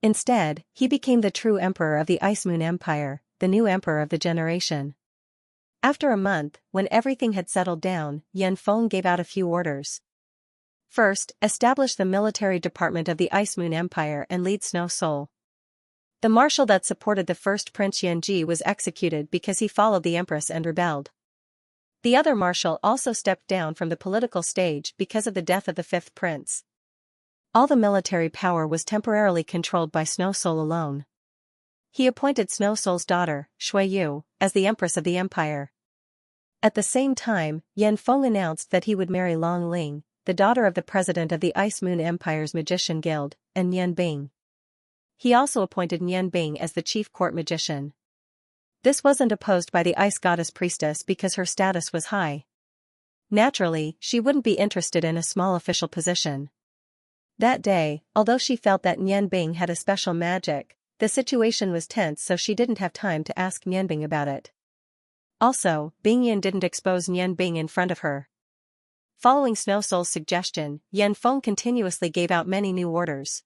A: Instead, he became the true emperor of the Ice Moon Empire, the new emperor of the generation. After a month, when everything had settled down, Yan Feng gave out a few orders. First, establish the military department of the Ice Moon Empire and lead Snow Soul. The marshal that supported the first Prince Yanji was executed because he followed the Empress and rebelled. The other marshal also stepped down from the political stage because of the death of the fifth prince. All the military power was temporarily controlled by Snow Soul alone. He appointed Snow Soul's daughter, Shui Yu, as the Empress of the Empire. At the same time, Yan Feng announced that he would marry Long Ling, the daughter of the president of the Ice Moon Empire's Magician Guild, and Yan Bing. He also appointed Yan Bing as the chief court magician. This wasn't opposed by the Ice Goddess Priestess because her status was high. Naturally, she wouldn't be interested in a small official position. That day, although she felt that Yan Bing had a special magic, the situation was tense, so she didn't have time to ask Nianbing about it. Also, Bingyan didn't expose Nianbing in front of her. Following Snow Soul's suggestion, Yan Feng continuously gave out many new orders.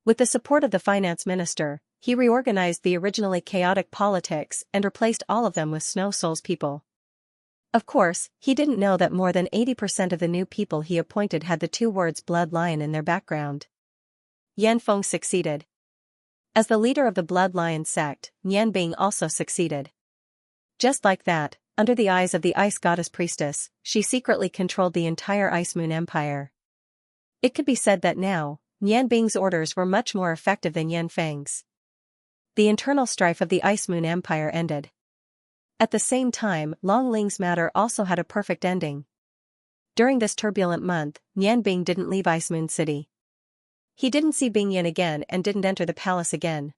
A: With the support of the finance minister, he reorganized the originally chaotic politics and replaced all of them with Snow Soul's people. Of course, he didn't know that more than 80% of the new people he appointed had the two words Blood Lion in their background. Yan Feng succeeded. As the leader of the Blood Lion sect, Nianbing also succeeded. Just like that, under the eyes of the Ice Goddess Priestess, she secretly controlled the entire Ice Moon Empire. It could be said that now, Nianbing's orders were much more effective than Yan Feng's. The internal strife of the Ice Moon Empire ended. At the same time, Long Ling's matter also had a perfect ending. During this turbulent month, Nianbing didn't leave Ice Moon City. He didn't see Bingyan again and didn't enter the palace again.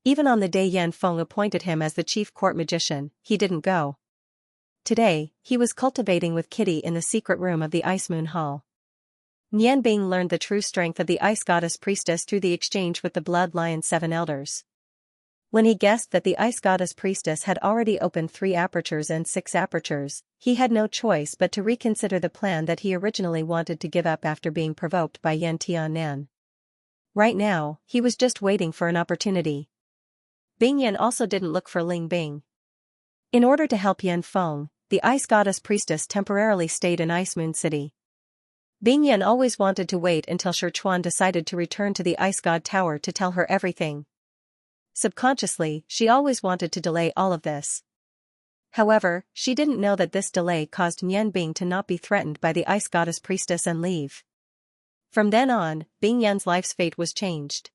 A: Even on the day Yan Feng appointed him as the chief court magician, he didn't go. Today, he was cultivating with Kitty in the secret room of the Ice Moon Hall. Nianbing learned the true strength of the Ice Goddess Priestess through the exchange with the Blood Lion 7 elders. When he guessed that the Ice Goddess Priestess had already opened 3 apertures and 6 apertures, he had no choice but to reconsider the plan that he originally wanted to give up after being provoked by Yan Tiannan. Right now, he was just waiting for an opportunity. Bingyan also didn't look for Ling Bing. In order to help Yan Feng, the Ice Goddess Priestess temporarily stayed in Ice Moon City. Bingyan always wanted to wait until Shichuan decided to return to the Ice God Tower to tell her everything. Subconsciously, she always wanted to delay all of this. However, she didn't know that this delay caused Nianbing to not be threatened by the Ice Goddess Priestess and leave. From then on, Bingyan's life's fate was changed.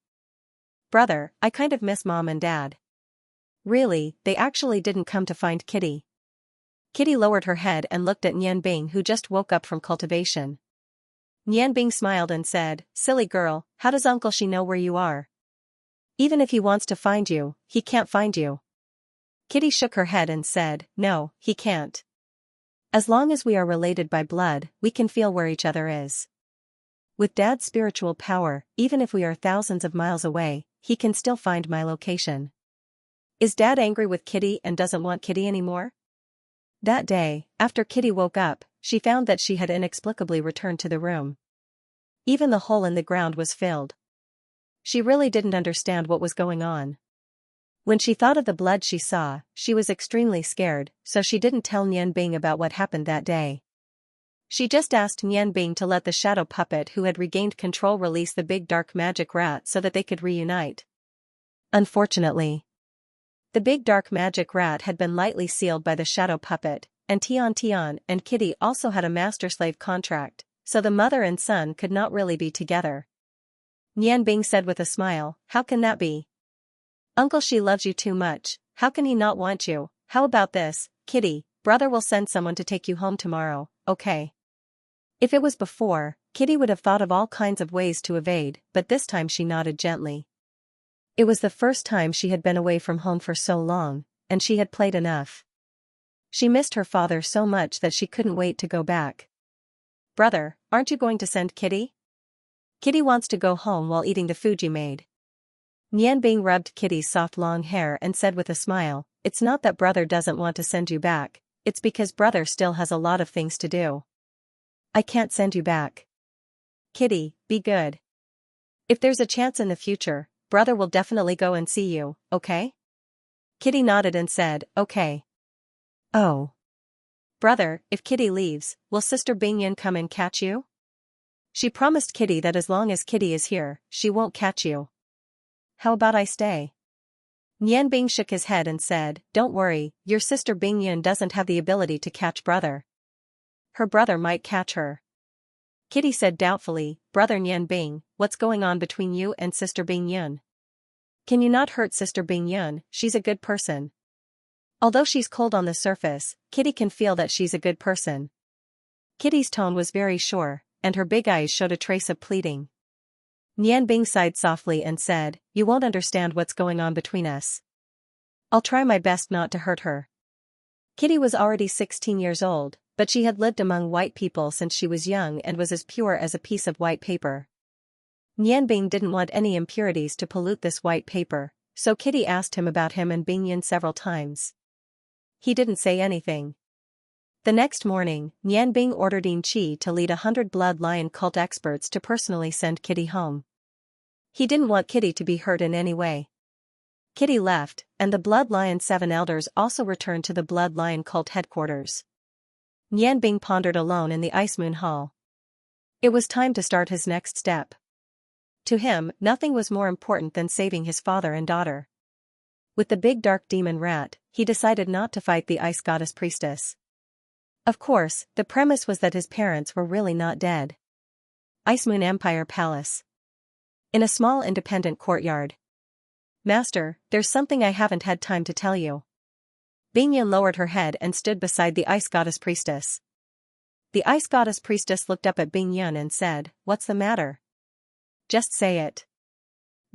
A: "Brother, I kind of miss Mom and Dad." Really, they actually didn't come to find Kitty. Kitty lowered her head and looked at Nianbing, who just woke up from cultivation. Nianbing smiled and said, "Silly girl, how does Uncle Shi know where you are? Even if he wants to find you, he can't find you." Kitty shook her head and said, "No, he can't. As long as we are related by blood, we can feel where each other is. With Dad's spiritual power, even if we are thousands of miles away, he can still find my location." Is Dad angry with Kitty and doesn't want Kitty anymore? That day, after Kitty woke up, she found that she had inexplicably returned to the room. Even the hole in the ground was filled. She really didn't understand what was going on. When she thought of the blood she saw, she was extremely scared, so she didn't tell Nianbing about what happened that day. She just asked Nianbing to let the shadow puppet who had regained control release the big dark magic rat so that they could reunite. Unfortunately, the big dark magic rat had been lightly sealed by the shadow puppet, and Tian and Kitty also had a master-slave contract, so the mother and son could not really be together. Nianbing said with a smile, "How can that be? Uncle Shi loves you too much, how can he not want you? How about this, Kitty, brother will send someone to take you home tomorrow, okay?" If it was before, Kitty would have thought of all kinds of ways to evade, but this time she nodded gently. It was the first time she had been away from home for so long, and she had played enough. She missed her father so much that she couldn't wait to go back. "Brother, aren't you going to send Kitty? Kitty wants to go home while eating the food you made." Nianbing rubbed Kitty's soft long hair and said with a smile, "It's not that brother doesn't want to send you back, it's because brother still has a lot of things to do. I can't send you back. Kitty, be good. If there's a chance in the future, brother will definitely go and see you, okay?" Kitty nodded and said, "Okay." "Oh. Brother, if Kitty leaves, will Sister Bingyan come and catch you?" She promised Kitty that as long as Kitty is here, she won't catch you. "How about I stay?" Nianbing shook his head and said, "Don't worry, your sister Bingyan doesn't have the ability to catch brother. Her brother might catch her." Kitty said doubtfully, "Brother Nianbing, what's going on between you and Sister Bingyun? Can you not hurt Sister Bingyun? She's a good person." Although she's cold on the surface, Kitty can feel that she's a good person. Kitty's tone was very sure, and her big eyes showed a trace of pleading. Nianbing sighed softly and said, "You won't understand what's going on between us. I'll try my best not to hurt her." Kitty was already 16 years old, but she had lived among white people since she was young and was as pure as a piece of white paper. Nianbing didn't want any impurities to pollute this white paper, so Kitty asked him about him and Bingyan several times. He didn't say anything. The next morning, Nianbing ordered Yin to lead 100 Blood Lion cult experts to personally send Kitty home. He didn't want Kitty to be hurt in any way. Kitty left, and the Blood Lion 7 elders also returned to the Blood Lion cult headquarters. Nianbing pondered alone in the Ice Moon Hall. It was time to start his next step. To him, nothing was more important than saving his father and daughter. With the big dark demon rat, he decided not to fight the Ice Goddess Priestess. Of course, the premise was that his parents were really not dead. Ice Moon Empire Palace. In a small independent courtyard. Master, there's something I haven't had time to tell you. Bingyan lowered her head and stood beside the Ice Goddess Priestess. The Ice Goddess Priestess looked up at Bingyan and said, "What's the matter? Just say it."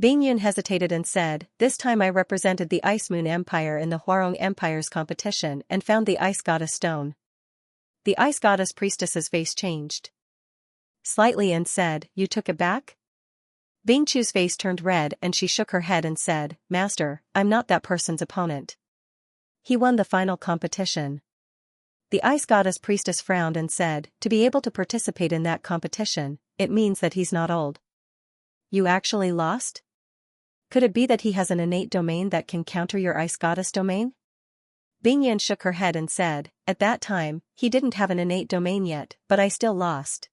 A: Bingyan hesitated and said, "This time I represented the Ice Moon Empire in the Huarong Empire's competition and found the Ice Goddess Stone." The Ice Goddess Priestess's face changed slightly and said, "You took it back?" Bing Chu's face turned red and she shook her head and said, "Master, I'm not that person's opponent. He won the final competition." The Ice Goddess Priestess frowned and said, "To be able to participate in that competition, it means that he's not old." "You actually lost? Could it be that he has an innate domain that can counter your Ice Goddess domain?" Bingyan shook her head and said, "At that time, he didn't have an innate domain yet, but I still lost."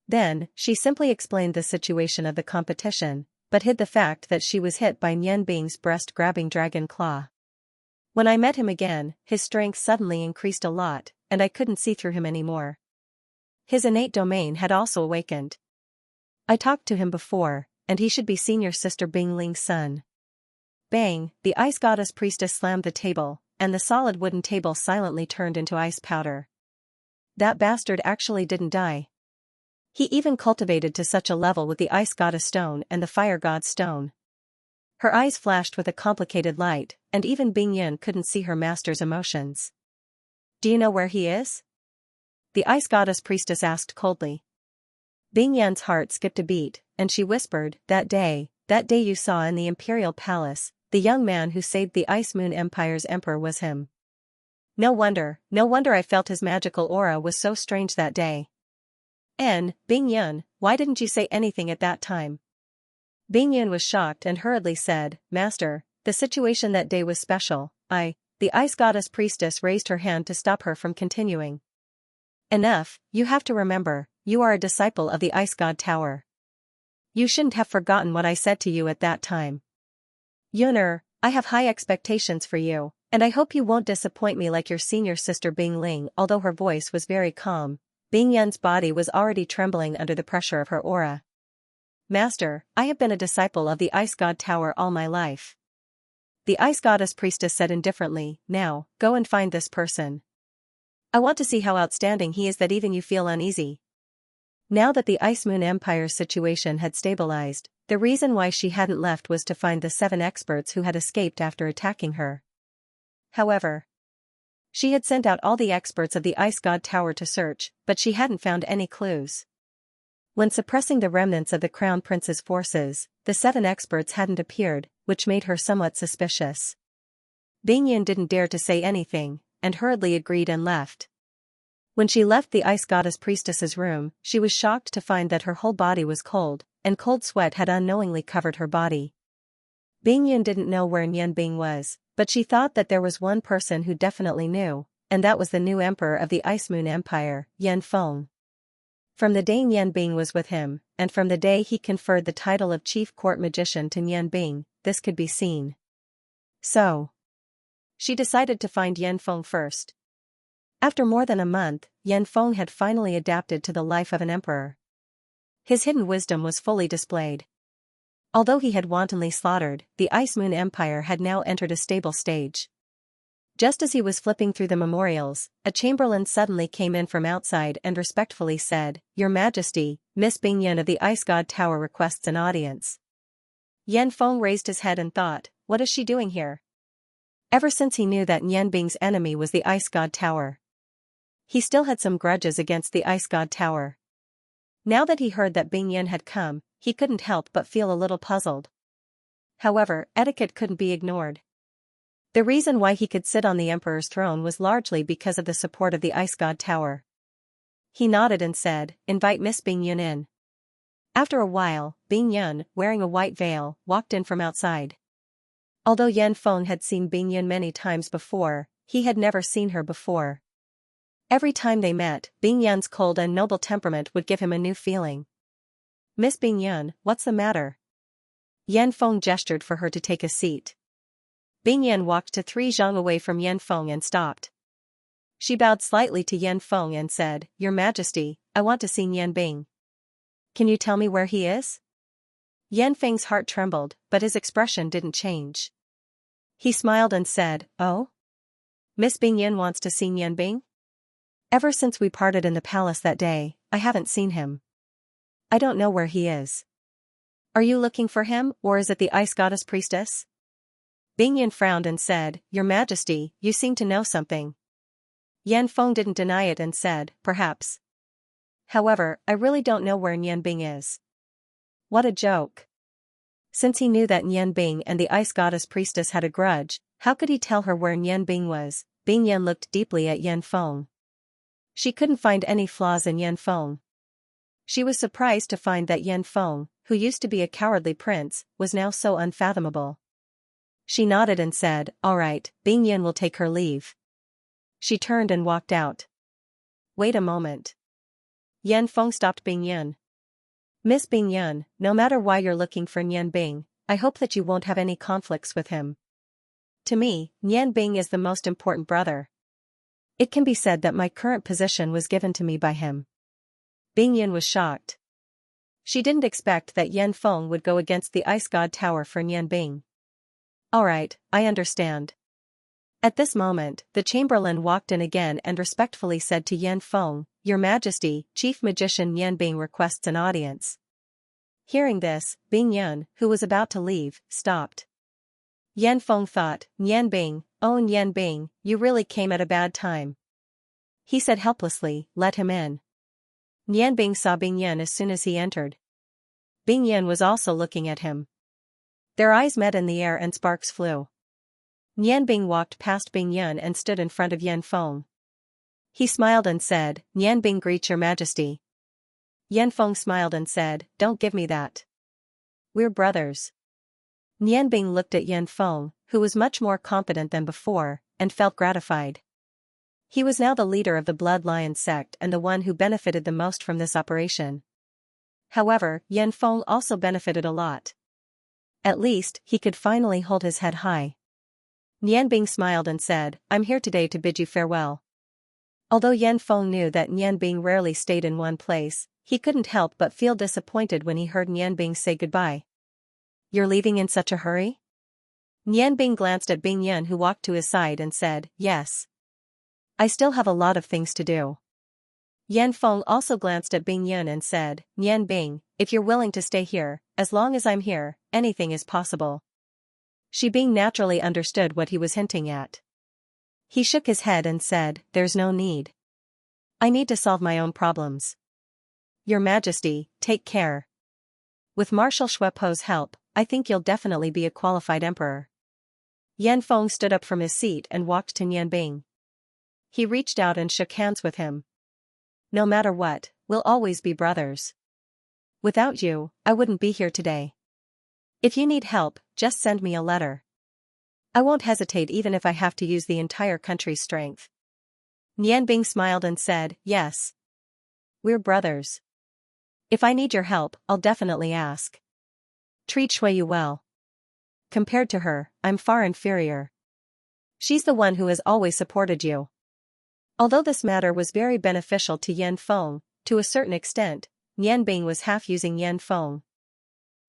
A: Then, she simply explained the situation of the competition, but hid the fact that she was hit by Nianbing's breast-grabbing dragon claw. "When I met him again, his strength suddenly increased a lot, and I couldn't see through him anymore. His innate domain had also awakened. I talked to him before, and he should be senior sister Bing Ling's son." Bang, the Ice Goddess Priestess slammed the table, and the solid wooden table silently turned into ice powder. "That bastard actually didn't die. He even cultivated to such a level with the Ice Goddess Stone and the Fire God's Stone." Her eyes flashed with a complicated light, and even Bingyan couldn't see her master's emotions. "Do you know where he is?" the Ice Goddess Priestess asked coldly. Bingyan's heart skipped a beat, and she whispered, that day you saw in the Imperial Palace, the young man who saved the Ice Moon Empire's emperor was him. No wonder I felt his magical aura was so strange that day." Bingyan, why didn't you say anything at that time?" Bingyan was shocked and hurriedly said, "Master, the situation that day was special. The Ice Goddess Priestess raised her hand to stop her from continuing. "Enough, you have to remember, you are a disciple of the Ice God Tower. You shouldn't have forgotten what I said to you at that time. Yuner, I have high expectations for you, and I hope you won't disappoint me like your senior sister Bing Ling." Although her voice was very calm, Bingyan's body was already trembling under the pressure of her aura. "Master, I have been a disciple of the Ice God Tower all my life." The Ice Goddess Priestess said indifferently, "Now, go and find this person. I want to see how outstanding he is that even you feel uneasy." Now that the Ice Moon Empire's situation had stabilized, the reason why she hadn't left was to find the 7 experts who had escaped after attacking her. However, she had sent out all the experts of the Ice God Tower to search, but she hadn't found any clues. When suppressing the remnants of the Crown Prince's forces, the 7 experts hadn't appeared, which made her somewhat suspicious. Bingyan didn't dare to say anything, and hurriedly agreed and left. When she left the Ice Goddess Priestess's room, she was shocked to find that her whole body was cold, and cold sweat had unknowingly covered her body. Bingyan didn't know where Nianbing was, but she thought that there was one person who definitely knew, and that was the new emperor of the Ice Moon Empire, Yanfeng. From the day Nianbing was with him, and from the day he conferred the title of Chief Court Magician to Nianbing, this could be seen. So, she decided to find Yanfeng first. After more than a month, Yanfeng had finally adapted to the life of an emperor. His hidden wisdom was fully displayed. Although he had wantonly slaughtered, the Ice Moon Empire had now entered a stable stage. Just as he was flipping through the memorials, a chamberlain suddenly came in from outside and respectfully said, "Your Majesty, Miss Bingyan of the Ice God Tower requests an audience." Yanfeng raised his head and thought, what is she doing here? Ever since he knew that Nianbing's enemy was the Ice God Tower, he still had some grudges against the Ice God Tower. Now that he heard that Bingyan had come, he couldn't help but feel a little puzzled. However, etiquette couldn't be ignored. The reason why he could sit on the emperor's throne was largely because of the support of the ice god tower. He nodded and said, "Invite Miss Bing Yun in." After a while, Bing Yun, wearing a white veil, walked in from outside. Although Yan Feng had seen Bing Yun many times before, he had never seen her before. Every time they met, Bing Yun's cold and noble temperament would give him a new feeling. "Miss Bing Yun, what's the matter?" Yan Feng gestured for her to take a seat. Bing Yun walked to 3 zhang away from Yan Feng and stopped. She bowed slightly to Yan Feng and said, "Your Majesty, I want to see Yan Bing. Can you tell me where he is?" Yan Feng's heart trembled, but his expression didn't change. He smiled and said, "Oh? Miss Bing Yun wants to see Yan Bing? Ever since we parted in the palace that day, I haven't seen him. I don't know where he is. Are you looking for him, or is it the ice goddess priestess?" Bing Yun frowned and said, "Your Majesty, you seem to know something." Yan Feng didn't deny it and said, "Perhaps. However, I really don't know where Yan Bing is." What a joke. Since he knew that Yan Bing and the ice goddess priestess had a grudge, how could he tell her where Yan Bing was? Bing Yan looked deeply at Yan Feng. She couldn't find any flaws in Yan Feng. She was surprised to find that Yan Feng, who used to be a cowardly prince, was now so unfathomable. She nodded and said, "All right, Bing Yan will take her leave." She turned and walked out. Wait a moment. Yan Feng stopped Bing Yan. "Miss Bing Yun, no matter why you're looking for Yan Bing, I hope that you won't have any conflicts with him. To me, Yan Bing is the most important brother. It can be said that my current position was given to me by him." Bing Yun was shocked. She didn't expect that Yan Feng would go against the ice god tower for Yan Bing. "Alright, I understand." At this moment, the chamberlain walked in again and respectfully said to Yan Feng, "Your Majesty, Chief Magician Yan Bing requests an audience." Hearing this, Bing Yun, who was about to leave, stopped. Yan Feng thought, "Yan Bing, oh Yan Bing, you really came at a bad time." He said helplessly, "Let him in." Yan Bing saw Bing Yun as soon as he entered. Bing Yun was also looking at him. Their eyes met in the air and sparks flew. Yan Bing walked past Bing Yun and stood in front of Yan Feng. He smiled and said, "Yan Bing greets your Majesty." Yan Feng smiled and said, "Don't give me that. We're brothers." Yan Bing looked at Yan Feng, who was much more confident than before, and felt gratified. He was now the leader of the Blood Lion sect and the one who benefited the most from this operation. However, Yan Feng also benefited a lot. At least, he could finally hold his head high. Yan Bing smiled and said, "I'm here today to bid you farewell." Although Yan Feng knew that Yan Bing rarely stayed in one place, he couldn't help but feel disappointed when he heard Yan Bing say goodbye. "You're leaving in such a hurry?" Yan Bing glanced at Bing Yun, who walked to his side, and said, "Yes. I still have a lot of things to do." Yan Feng also glanced at Bing Yun and said, "Yan Bing, if you're willing to stay here, as long as I'm here, anything is possible." Shi Bing naturally understood what he was hinting at. He shook his head and said, "There's no need. I need to solve my own problems. Your Majesty, take care. With Marshal Shuepo's help, I think you'll definitely be a qualified emperor." Yan Feng stood up from his seat and walked to Yan Bing. He reached out and shook hands with him. "No matter what, we'll always be brothers. Without you, I wouldn't be here today. If you need help, just send me a letter. I won't hesitate even if I have to use the entire country's strength." Yan Bing smiled and said, "Yes. We're brothers. If I need your help, I'll definitely ask. Treat Shuiyu well. Compared to her, I'm far inferior. She's the one who has always supported you." Although this matter was very beneficial to Yan Feng, to a certain extent, Yan Bing was half using Yan Feng.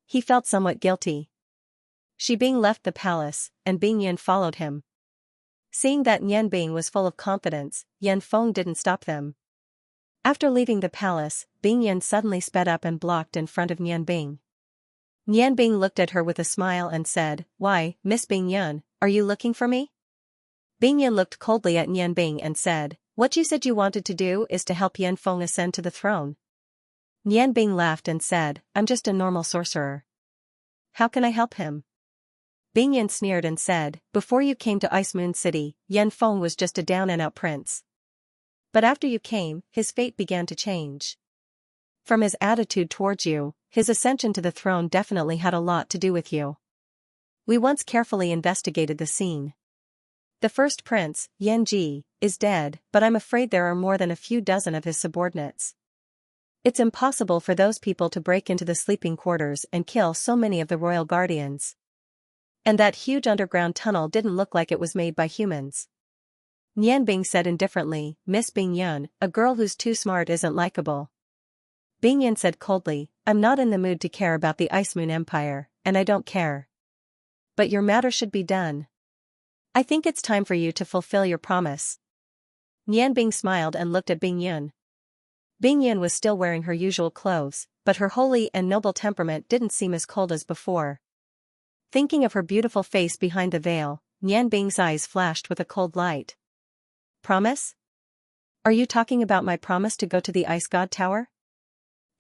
A: He felt somewhat guilty. Shi Bing left the palace, and Bing Yan followed him. Seeing that Yan Bing was full of confidence, Yan Feng didn't stop them. After leaving the palace, Bing Yan suddenly sped up and blocked in front of Yan Bing. Yan Bing looked at her with a smile and said, "Why, Miss Bing Yan, are you looking for me?" Bing Yan looked coldly at Yan Bing and said, "What you said you wanted to do is to help Yan Feng ascend to the throne." Bing laughed and said, I'm just a normal sorcerer. How can I help him? Bing Yan sneered and said, before you came to Ice Moon City, Yan Feng was just a down-and-out prince. But after you came, his fate began to change. From his attitude towards you, his ascension to the throne definitely had a lot to do with you. We once carefully investigated the scene. The first prince, Yan Ji, is dead, but I'm afraid there are more than a few dozen of his subordinates. It's impossible for those people to break into the sleeping quarters and kill so many of the royal guardians. And that huge underground tunnel didn't look like it was made by humans. Bing said indifferently, Miss Bing Yun, a girl who's too smart isn't likable. Bing Yan said coldly, I'm not in the mood to care about the Ice Moon Empire, and I don't care. But your matter should be done. I think it's time for you to fulfill your promise. Bing smiled and looked at Bing Yun. Bing Yun was still wearing her usual clothes, but her holy and noble temperament didn't seem as cold as before. Thinking of her beautiful face behind the veil, Bing's eyes flashed with a cold light. Promise? Are you talking about my promise to go to the Ice God Tower?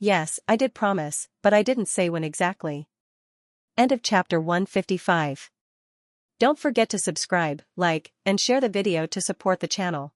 A: Yes, I did promise, but I didn't say when exactly. End of chapter 155. Don't forget to subscribe, like, and share the video to support the channel.